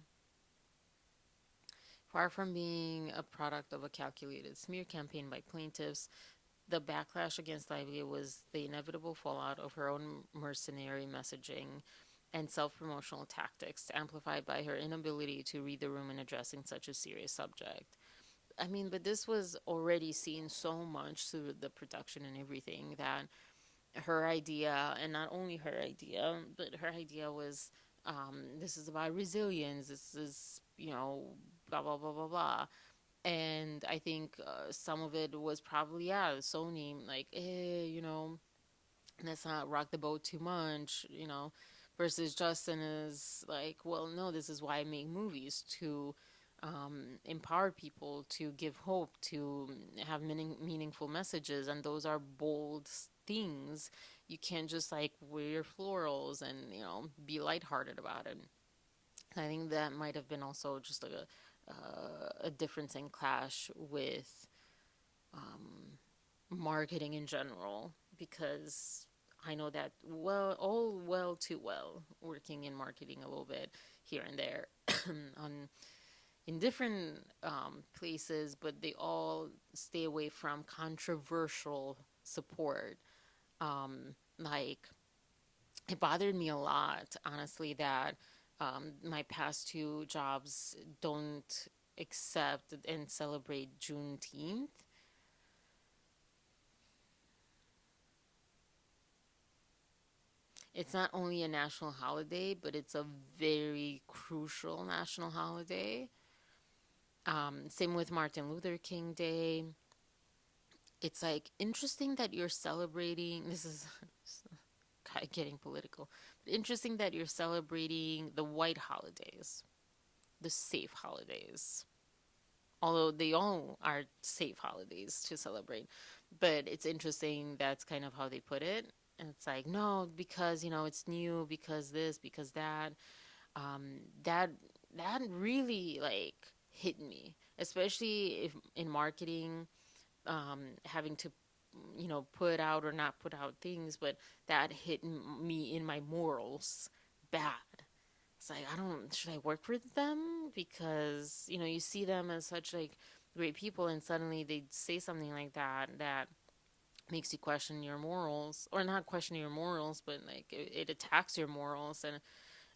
Far from being a product of a calculated smear campaign by plaintiffs, the backlash against Lively was the inevitable fallout of her own mercenary messaging and self promotional tactics, amplified by her inability to read the room in addressing such a serious subject. I mean, but this was already seen so much through the production and everything that her idea, and not only her idea, but her idea was this is about resilience, this is, blah, blah, blah, blah, blah. And I think some of it was probably, yeah, Sony, like, let's not rock the boat too much, versus Justin is like, well, no, this is why I make movies, to empower people, to give hope, to have meaningful messages, and those are bold things. You can't just like wear florals and be lighthearted about it. I think that might have been also just like a difference in clash with marketing in general, because I know that well too well, working in marketing a little bit here and there on in different places, but they all stay away from controversial support. Like, it bothered me a lot, honestly, that my past two jobs don't accept and celebrate Juneteenth. It's not only a national holiday, but it's a very crucial national holiday. Same with Martin Luther King Day. It's like interesting that you're celebrating. This is getting political. But interesting that you're celebrating the white holidays, the safe holidays. Although they all are safe holidays to celebrate. But it's interesting that's kind of how they put it. And it's like, no, because, it's new, because this, because that. That really like hit me, especially if in marketing, having to put out or not put out things, but that hit me in my morals bad. It's like, I don't, should I work for them? Because you see them as such like great people, and suddenly they say something like that makes you question your morals, or not question your morals, but like it attacks your morals and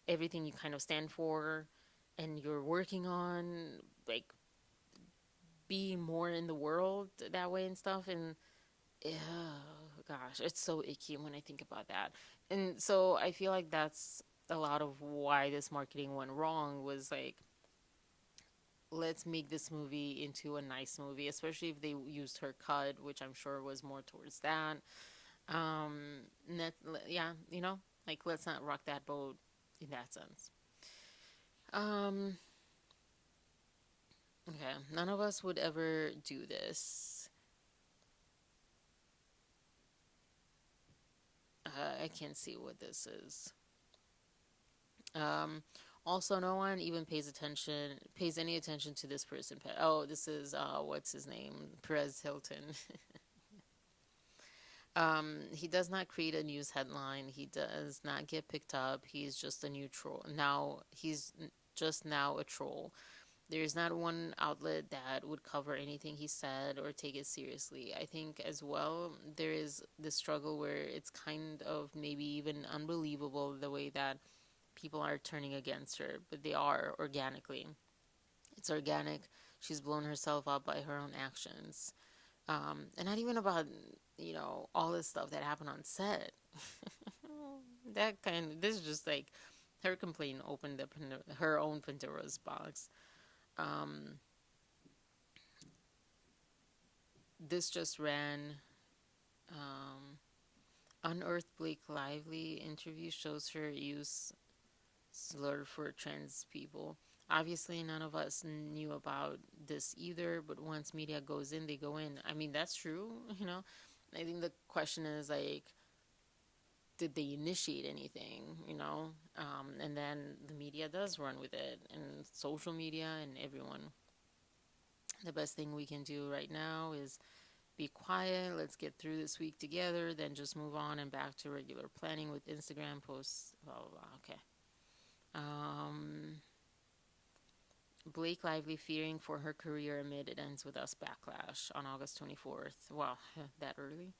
everything you kind of stand for and you're working on, like being more in the world that way and stuff. And gosh, it's so icky when I think about that. And so I feel like that's a lot of why this marketing went wrong, was like, let's make this movie into a nice movie, especially if they used her cut, which I'm sure was more towards that. That, yeah, like, let's not rock that boat in that sense. Um, okay, none of us would ever do this. I can't see what this is. Um, Also, no one even pays any attention to this person. Oh, this is what's his name? Perez Hilton. He does not create a news headline. He does not get picked up. He's just a neutral. Now he's just now a troll. There's not one outlet that would cover anything he said or take it seriously. I think as well, there is this struggle where it's kind of maybe even unbelievable the way that people are turning against her, but they are organically. It's organic. She's blown herself up by her own actions. And not even about, all this stuff that happened on set. This is just like her complaint opened up her own Pandora's box. Um, this just ran. Unearthed Blake Lively interview shows her use slur for trans people. Obviously, none of us knew about this either, but once media goes in, they go in. I mean, that's true. I think the question is like, did they initiate anything? And then the media does run with it, and social media and everyone. The best thing we can do right now is be quiet. Let's get through this week together, then just move on and back to regular planning with Instagram posts, blah, blah, blah. Okay. Blake Lively fearing for her career amid It Ends With Us backlash on August 24th. Wow, that early.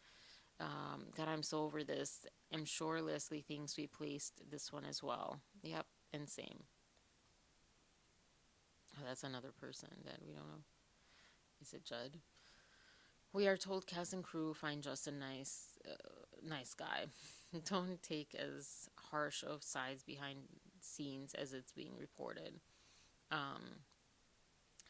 God, I'm so over this. I'm sure Leslie thinks we placed this one as well. Yep, and same. Oh, that's another person that we don't know. Is it Judd? We are told cast and crew find Justin nice guy. Don't take as harsh of sides behind scenes as it's being reported.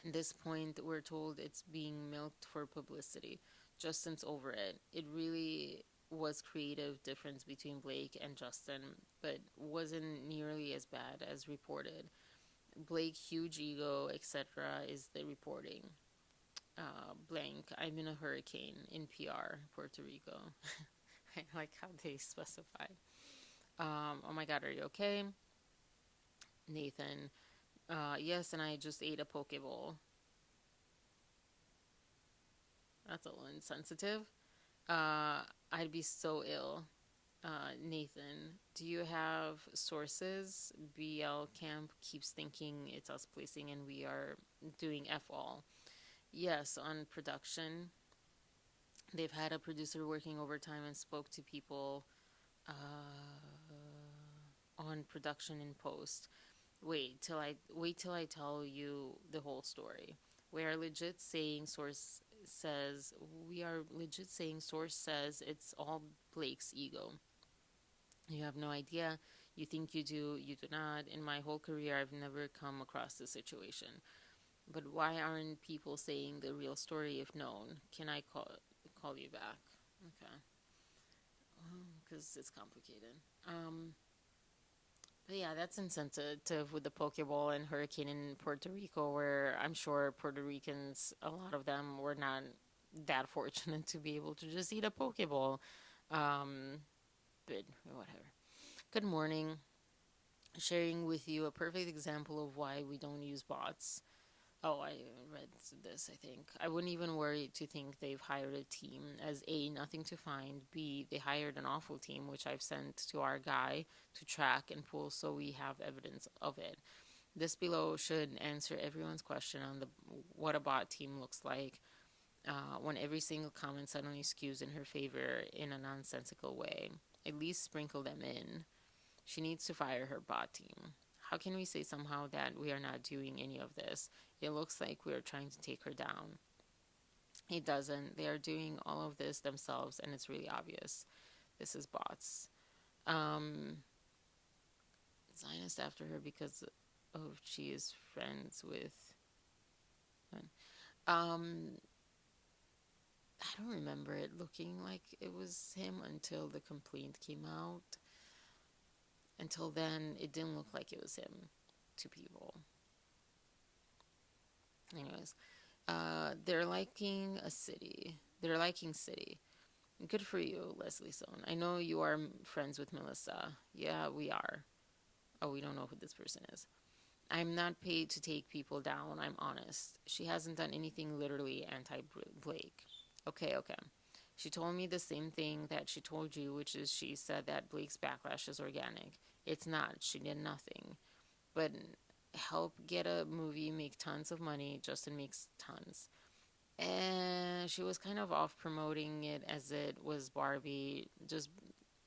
At this point, we're told it's being milked for publicity. Justin's over it. It really was creative difference between Blake and Justin, but wasn't nearly as bad as reported. Blake, huge ego, etc., is the reporting. Blank, I'm in a hurricane in PR, Puerto Rico. I like how they specify. Oh my God, are you okay? Nathan, yes, and I just ate a poke bowl. That's a little insensitive. I'd be so ill. Nathan, do you have sources? BL Camp keeps thinking it's us placing and we are doing F all. Yes, on production. They've had a producer working overtime and spoke to people on production in post. Wait till I tell you the whole story. We are legit saying source says it's all Blake's ego. You have no idea. You think you do, you do not. In my whole career, I've never come across this situation. But why aren't people saying the real story if known? Can I call you back? Okay. Because it's complicated. But yeah, that's insensitive with the Pokeball and Hurricane in Puerto Rico, where I'm sure Puerto Ricans, a lot of them, were not that fortunate to be able to just eat a Pokeball. But whatever. Good morning. Sharing with you a perfect example of why we don't use bots. Oh, I read this, I think. I wouldn't even worry to think they've hired a team, as A, nothing to find, B, they hired an awful team, which I've sent to our guy to track and pull so we have evidence of it. This below should answer everyone's question on what a bot team looks like when every single comment suddenly skews in her favor in a nonsensical way. At least sprinkle them in. She needs to fire her bot team. How can we say somehow that we are not doing any of this? It looks like we are trying to take her down. It doesn't. They are doing all of this themselves, and it's really obvious. This is bots. Zionist after her because of she is friends with. I don't remember it looking like it was him until the complaint came out. Until then, it didn't look like it was him to people. Anyways, they're liking city. Good for you, Leslie Stone. I know you are friends with Melissa. Yeah, we are. Oh, we don't know who this person is. I'm not paid to take people down. I'm honest. She hasn't done anything literally anti-Blake. Okay. She told me the same thing that she told you, which is she said that Blake's backlash is organic. It's not. She did nothing. But help get a movie, make tons of money. Justin makes tons. And she was kind of off promoting it as it was Barbie.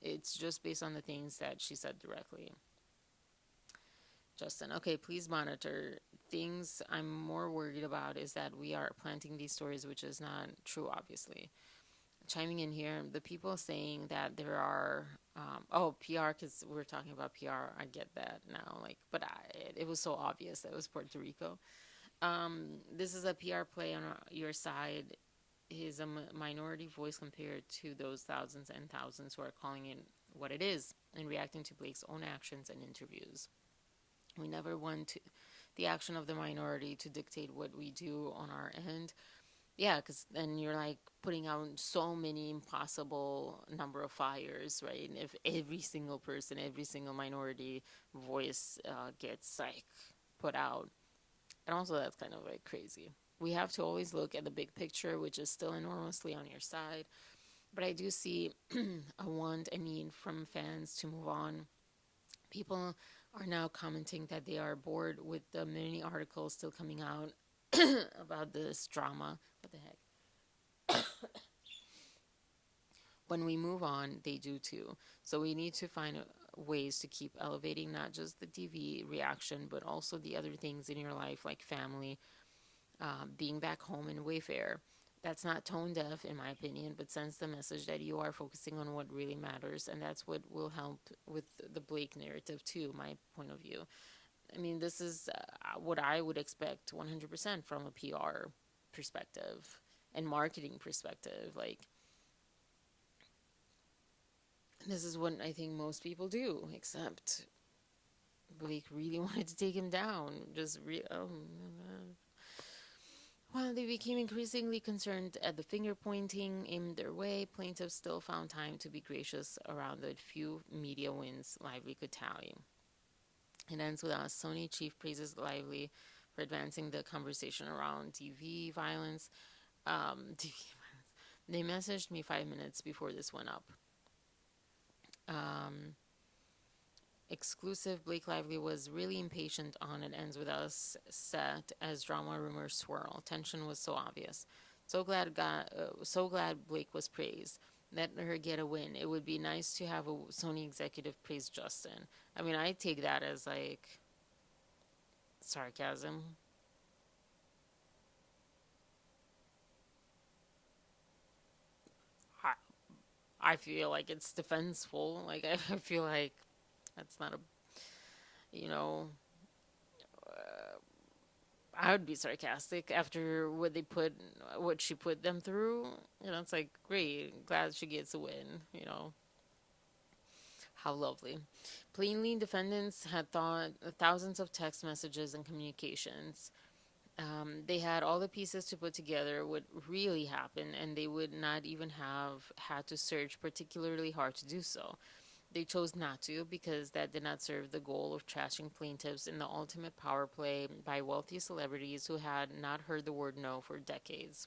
It's just based on the things that she said directly. Justin, okay, please monitor. Things I'm more worried about is that we are planting these stories, which is not true, obviously. Chiming in here, the people saying that there are, PR, because we're talking about PR, I get that now, but it was so obvious that it was Puerto Rico. This is a PR play on your side. Is a minority voice compared to those thousands and thousands who are calling it what it is and reacting to Blake's own actions and interviews. We never want the action of the minority to dictate what we do on our end. Yeah, because then you're putting out so many impossible number of fires, right? And if every single person, every single minority voice gets put out, and also that's kind of crazy. We have to always look at the big picture, which is still enormously on your side. But I do see a want and need from fans to move on. People are now commenting that they are bored with the many articles still coming out about this drama. What the heck? When we move on, they do too. So we need to find ways to keep elevating not just the TV reaction, but also the other things in your life, like family, being back home in Wayfair. That's not tone deaf, in my opinion, but sends the message that you are focusing on what really matters, and that's what will help with the Blake narrative, too, my point of view. I mean, this is what I would expect 100% from a PR perspective and marketing perspective. Like, this is what I think most people do, except Blake really wanted to take him down. Oh my God. While they became increasingly concerned at the finger pointing aimed their way, plaintiffs still found time to be gracious around the few media wins Lively could tally. It ends with us. Sony chief praises Lively for advancing the conversation around TV violence. TV violence. They messaged me 5 minutes before this went up. Exclusive. Blake Lively was really impatient on It Ends With Us set as drama rumors swirl. Tension was so obvious. So glad Blake was praised. Let her get a win. It would be nice to have a Sony executive praise Justin. I mean, I take that as like sarcasm. I feel like it's defenseful. Like, I feel like that's not a, you know, I would be sarcastic after what she put them through. It's like, great, glad she gets a win. How lovely. Plainly, defendants had thought thousands of text messages and communications. They had all the pieces to put together what really happened, and they would not even have had to search particularly hard to do so. They chose not to because that did not serve the goal of trashing plaintiffs in the ultimate power play by wealthy celebrities who had not heard the word no for decades.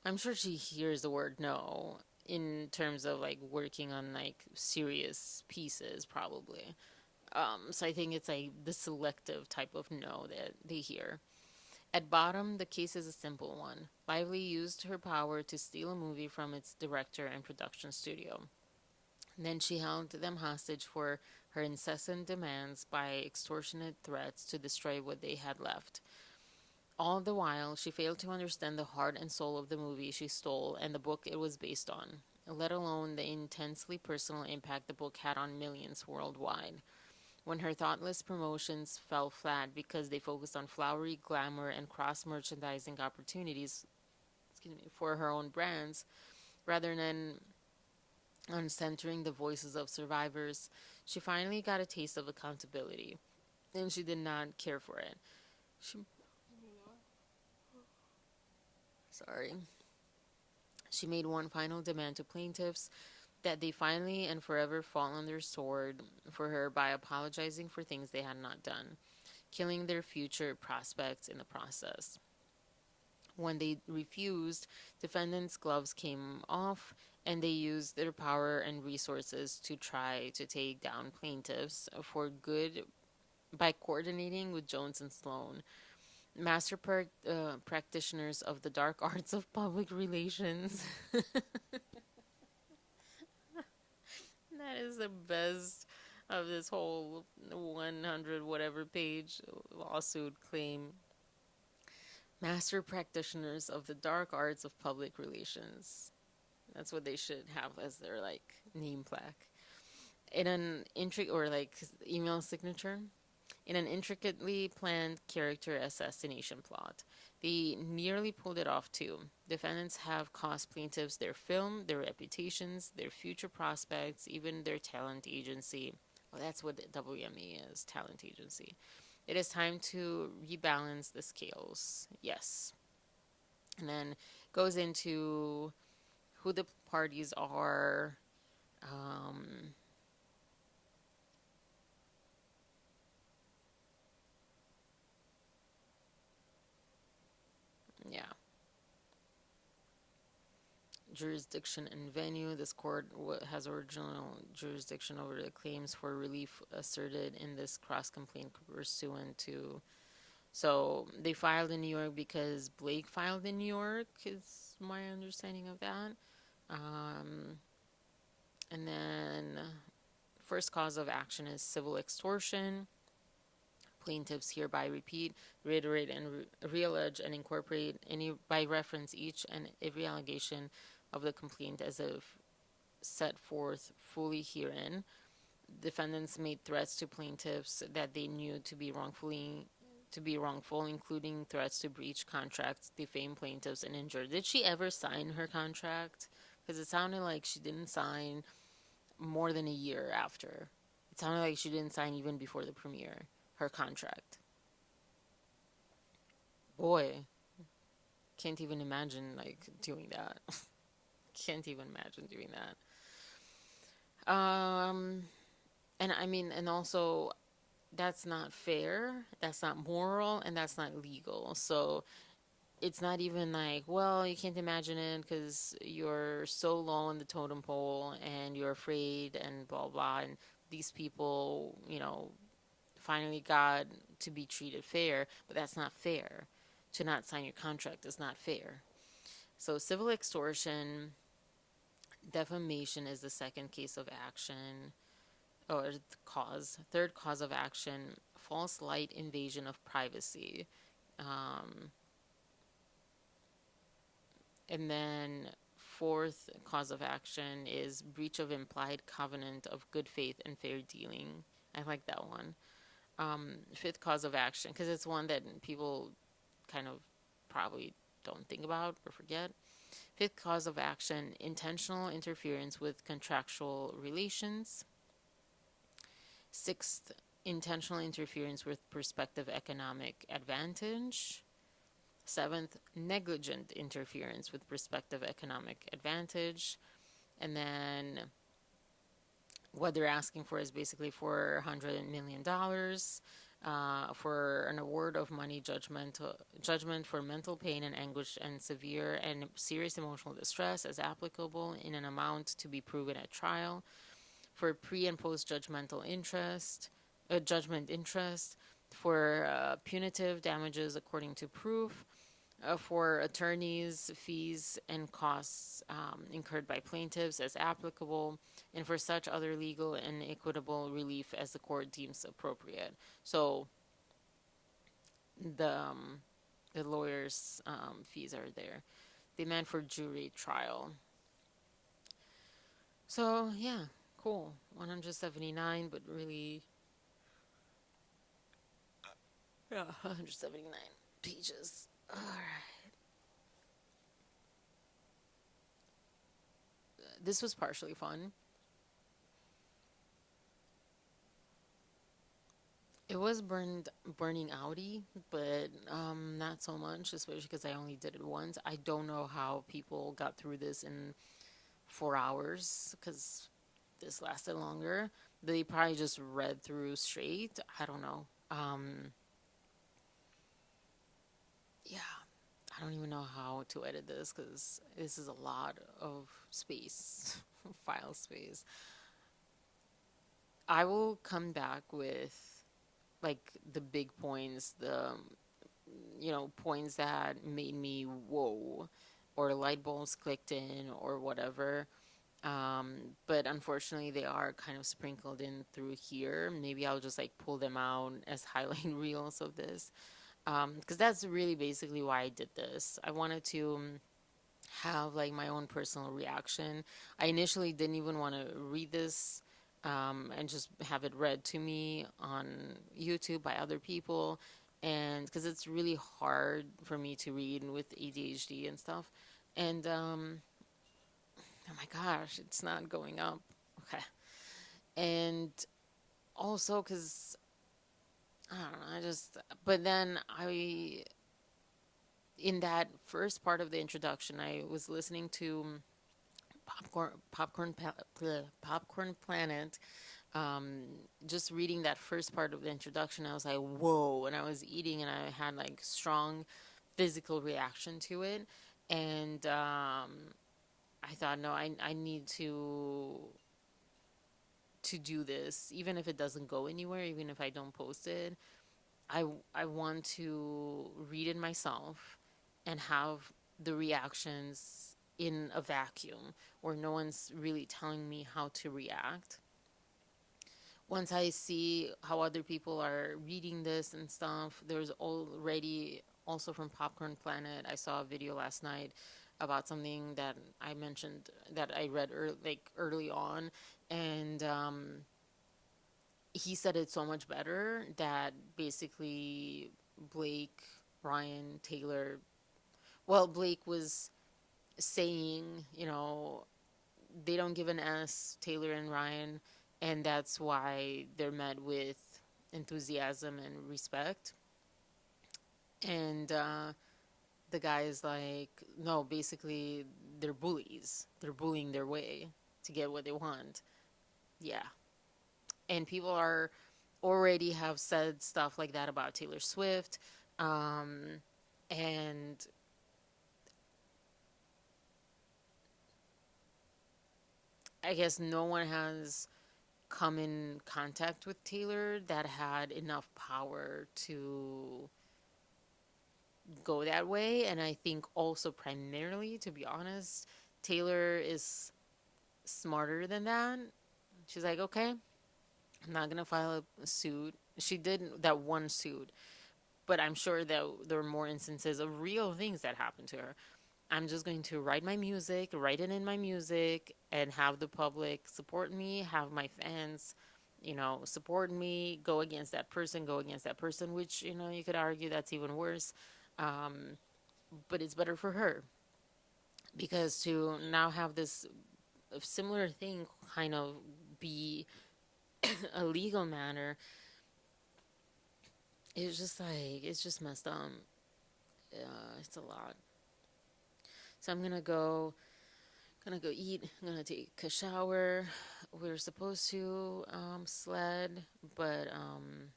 I'm sure she hears the word no in terms of like working on like serious pieces, probably. So I think it's like the selective type of no that they hear. At bottom, the case is a simple one. Lively used her power to steal a movie from its director and production studio. Then she held them hostage for her incessant demands by extortionate threats to destroy what they had left. All the while, she failed to understand the heart and soul of the movie she stole and the book it was based on, let alone the intensely personal impact the book had on millions worldwide. When her thoughtless promotions fell flat because they focused on flowery glamour and cross-merchandising opportunities for her own brands, rather than on centering the voices of survivors, she finally got a taste of accountability, and she did not care for it. She, sorry. She made one final demand to plaintiffs that they finally and forever fall on their sword for her by apologizing for things they had not done, killing their future prospects in the process. When they refused, defendants' gloves came off and they used their power and resources to try to take down plaintiffs for good by coordinating with Jones and Sloan, master practitioners of the dark arts of public relations. That is the best of this whole 100 whatever page lawsuit claim. Master practitioners of the dark arts of public relations. That's what they should have as their like name plaque. In an email signature. In an intricately planned character assassination plot. They nearly pulled it off too. Defendants have cost plaintiffs their film, their reputations, their future prospects, even their talent agency. Well, that's what WME is, talent agency. It is time to rebalance the scales. Yes. And then goes into who the parties are. Yeah. jurisdiction and venue. This court has original jurisdiction over the claims for relief asserted in this cross complaint pursuant to. So they filed in New York because Blake filed in New York, is my understanding of that. Um, and then first cause of action is civil extortion. Plaintiffs hereby repeat, reiterate, and reallege and incorporate any by reference each and every allegation of the complaint as if set forth fully herein. Defendants made threats to plaintiffs that they knew to be wrongful, including threats to breach contracts, defame plaintiffs, and injure. Did she ever sign her contract? Because it sounded like she didn't sign more than a year after. It sounded like she didn't sign even before the premiere, her contract. Boy, can't even imagine like doing that. Can't even imagine doing that. And I mean, and also that's not fair, that's not moral, and that's not legal. So it's not even like, well, you can't imagine it because you're so low on the totem pole and you're afraid and blah blah. And these people, finally got to be treated fair, but that's not fair. To not sign your contract is not fair. So civil extortion, defamation is the second case of action or cause. Third cause of action, false light invasion of privacy. And then fourth cause of action is breach of implied covenant of good faith and fair dealing. I like that one. Fifth cause of action, because it's one that people kind of probably don't think about or forget. Fifth cause of action, intentional interference with contractual relations. Sixth, intentional interference with prospective economic advantage. Seventh, negligent interference with prospective economic advantage. And then what they're asking for is basically $400 million for an award of money judgment for mental pain and anguish and severe and serious emotional distress as applicable in an amount to be proven at trial, for pre and post judgmental judgment interest, for punitive damages according to proof, for attorneys' fees and costs incurred by plaintiffs as applicable, and for such other legal and equitable relief as the court deems appropriate. So the lawyers' fees are there. Demand for jury trial. So yeah, cool. 179, but really, yeah, 179 pages. All right. This was partially fun. It was burning outy, but not so much, especially because I only did it once. I don't know how people got through this in 4 hours, because this lasted longer. They probably just read through straight. I don't know. Yeah, I don't even know how to edit this because this is a lot of space, file space. I will come back with like the big points, the points that made me whoa, or light bulbs clicked in or whatever. But unfortunately, they are kind of sprinkled in through here. Maybe I'll just like pull them out as highlight reels of this, because that's really basically why I did this. I wanted to have like my own personal reaction. I initially didn't even want to read this and just have it read to me on YouTube by other people. And because it's really hard for me to read with ADHD and stuff. And oh my gosh, it's not going up. Okay. And also because I don't know, but then in that first part of the introduction, I was listening to Popcorn Planet. Just reading that first part of the introduction, I was like, whoa. And I was eating and I had like strong physical reaction to it. And I thought, no, I need to do this, even if it doesn't go anywhere, even if I don't post it. I I want to read it myself and have the reactions in a vacuum where no one's really telling me how to react. Once I see how other people are reading this and stuff, there's already also from Popcorn Planet. I saw a video last night about something that I mentioned that I read early on, and he said it so much better that basically Blake, Ryan, Taylor. Well, Blake was saying, they don't give an S, Taylor and Ryan, and that's why they're met with enthusiasm and respect. And the guy is like, no, basically, they're bullies. They're bullying their way to get what they want. Yeah. And people are already have said stuff like that about Taylor Swift. And I guess no one has come in contact with Taylor that had enough power to go that way. And I think also primarily, to be honest, Taylor is smarter than that. She's like, okay, I'm not gonna file a suit. She did that one suit, but I'm sure that there are more instances of real things that happened to her. I'm just going to write my music, write it in my music, and have the public support me, have my fans, support me, go against that person, which, you could argue that's even worse. Um, but it's better for her because to now have this similar thing kind of be a legal matter, it's just messed up. It's a lot. So I'm gonna go eat. I'm gonna take a shower. We're supposed to sled, but um,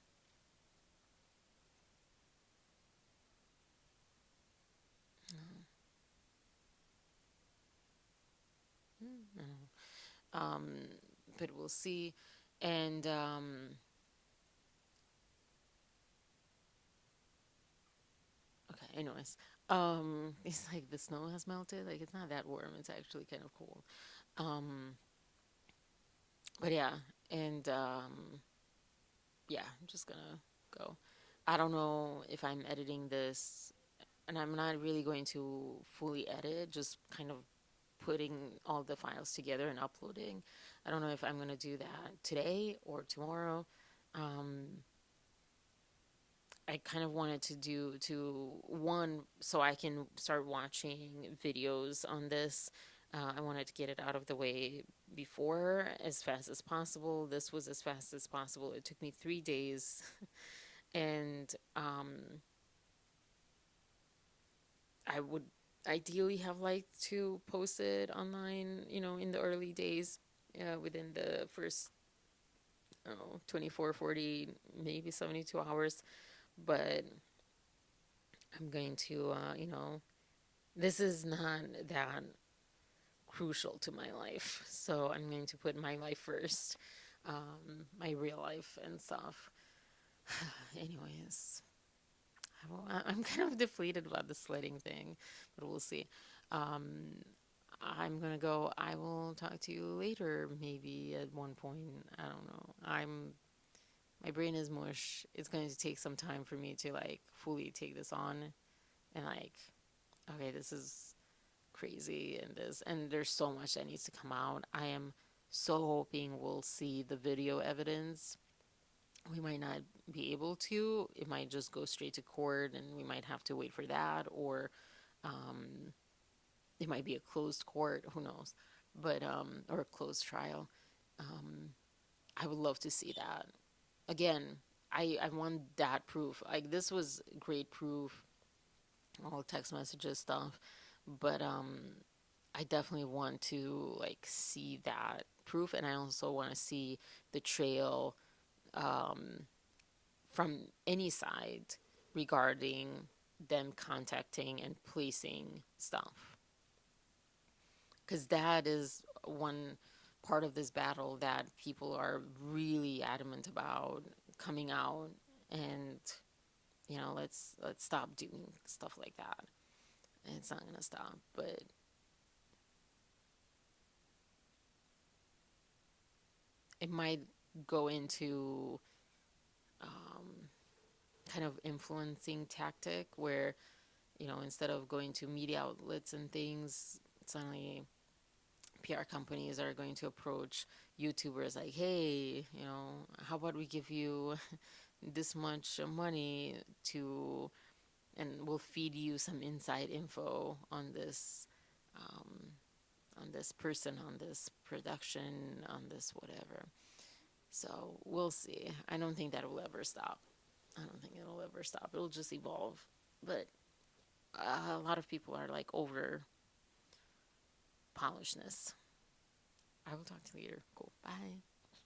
but we'll see. And okay, anyways, it's like the snow has melted. Like it's not that warm. It's actually kind of cold. Um, but yeah, and yeah, I'm just gonna go. I don't know if I'm editing this, and I'm not really going to fully edit, just kind of putting all the files together and uploading. I don't know if I'm gonna do that today or tomorrow. Um, I kind of wanted to do to one so I can start watching videos on this. I wanted to get it out of the way before as fast as possible. This was as fast as possible. It took me 3 days, and I would ideally have liked to post it online, in the early days, within the first, I don't know, 24, 40, maybe 72 hours. But I'm going to, this is not that crucial to my life. So I'm going to put my life first, my real life and stuff. Anyways, I'm kind of deflated about the sledding thing, but we'll see. Um, I'm gonna go. I will talk to you later, maybe at one point. I don't know. My brain is mush. It's going to take some time for me to like fully take this on and like, okay, this is crazy and there's so much that needs to come out. I am so hoping we'll see the video evidence. We might not be able to. It might just go straight to court and we might have to wait for that, or um, it might be a closed court, who knows, but or a closed trial. um, I would love to see that again. I want that proof. Like this was great proof, all text messages stuff, but I definitely want to like see that proof, and I also want to see the trail um, from any side regarding them contacting and placing stuff. Because that is one part of this battle that people are really adamant about coming out and, let's stop doing stuff like that. And it's not going to stop, but it might go into kind of influencing tactic where, instead of going to media outlets and things, suddenly PR companies are going to approach YouTubers like, hey, how about we give you this much money to, and we'll feed you some inside info on this person, on this production, on this whatever. So we'll see. I don't think that will ever stop. I don't think it'll ever stop. It'll just evolve. But a lot of people are like over polishedness. I will talk to you later. Cool. Bye.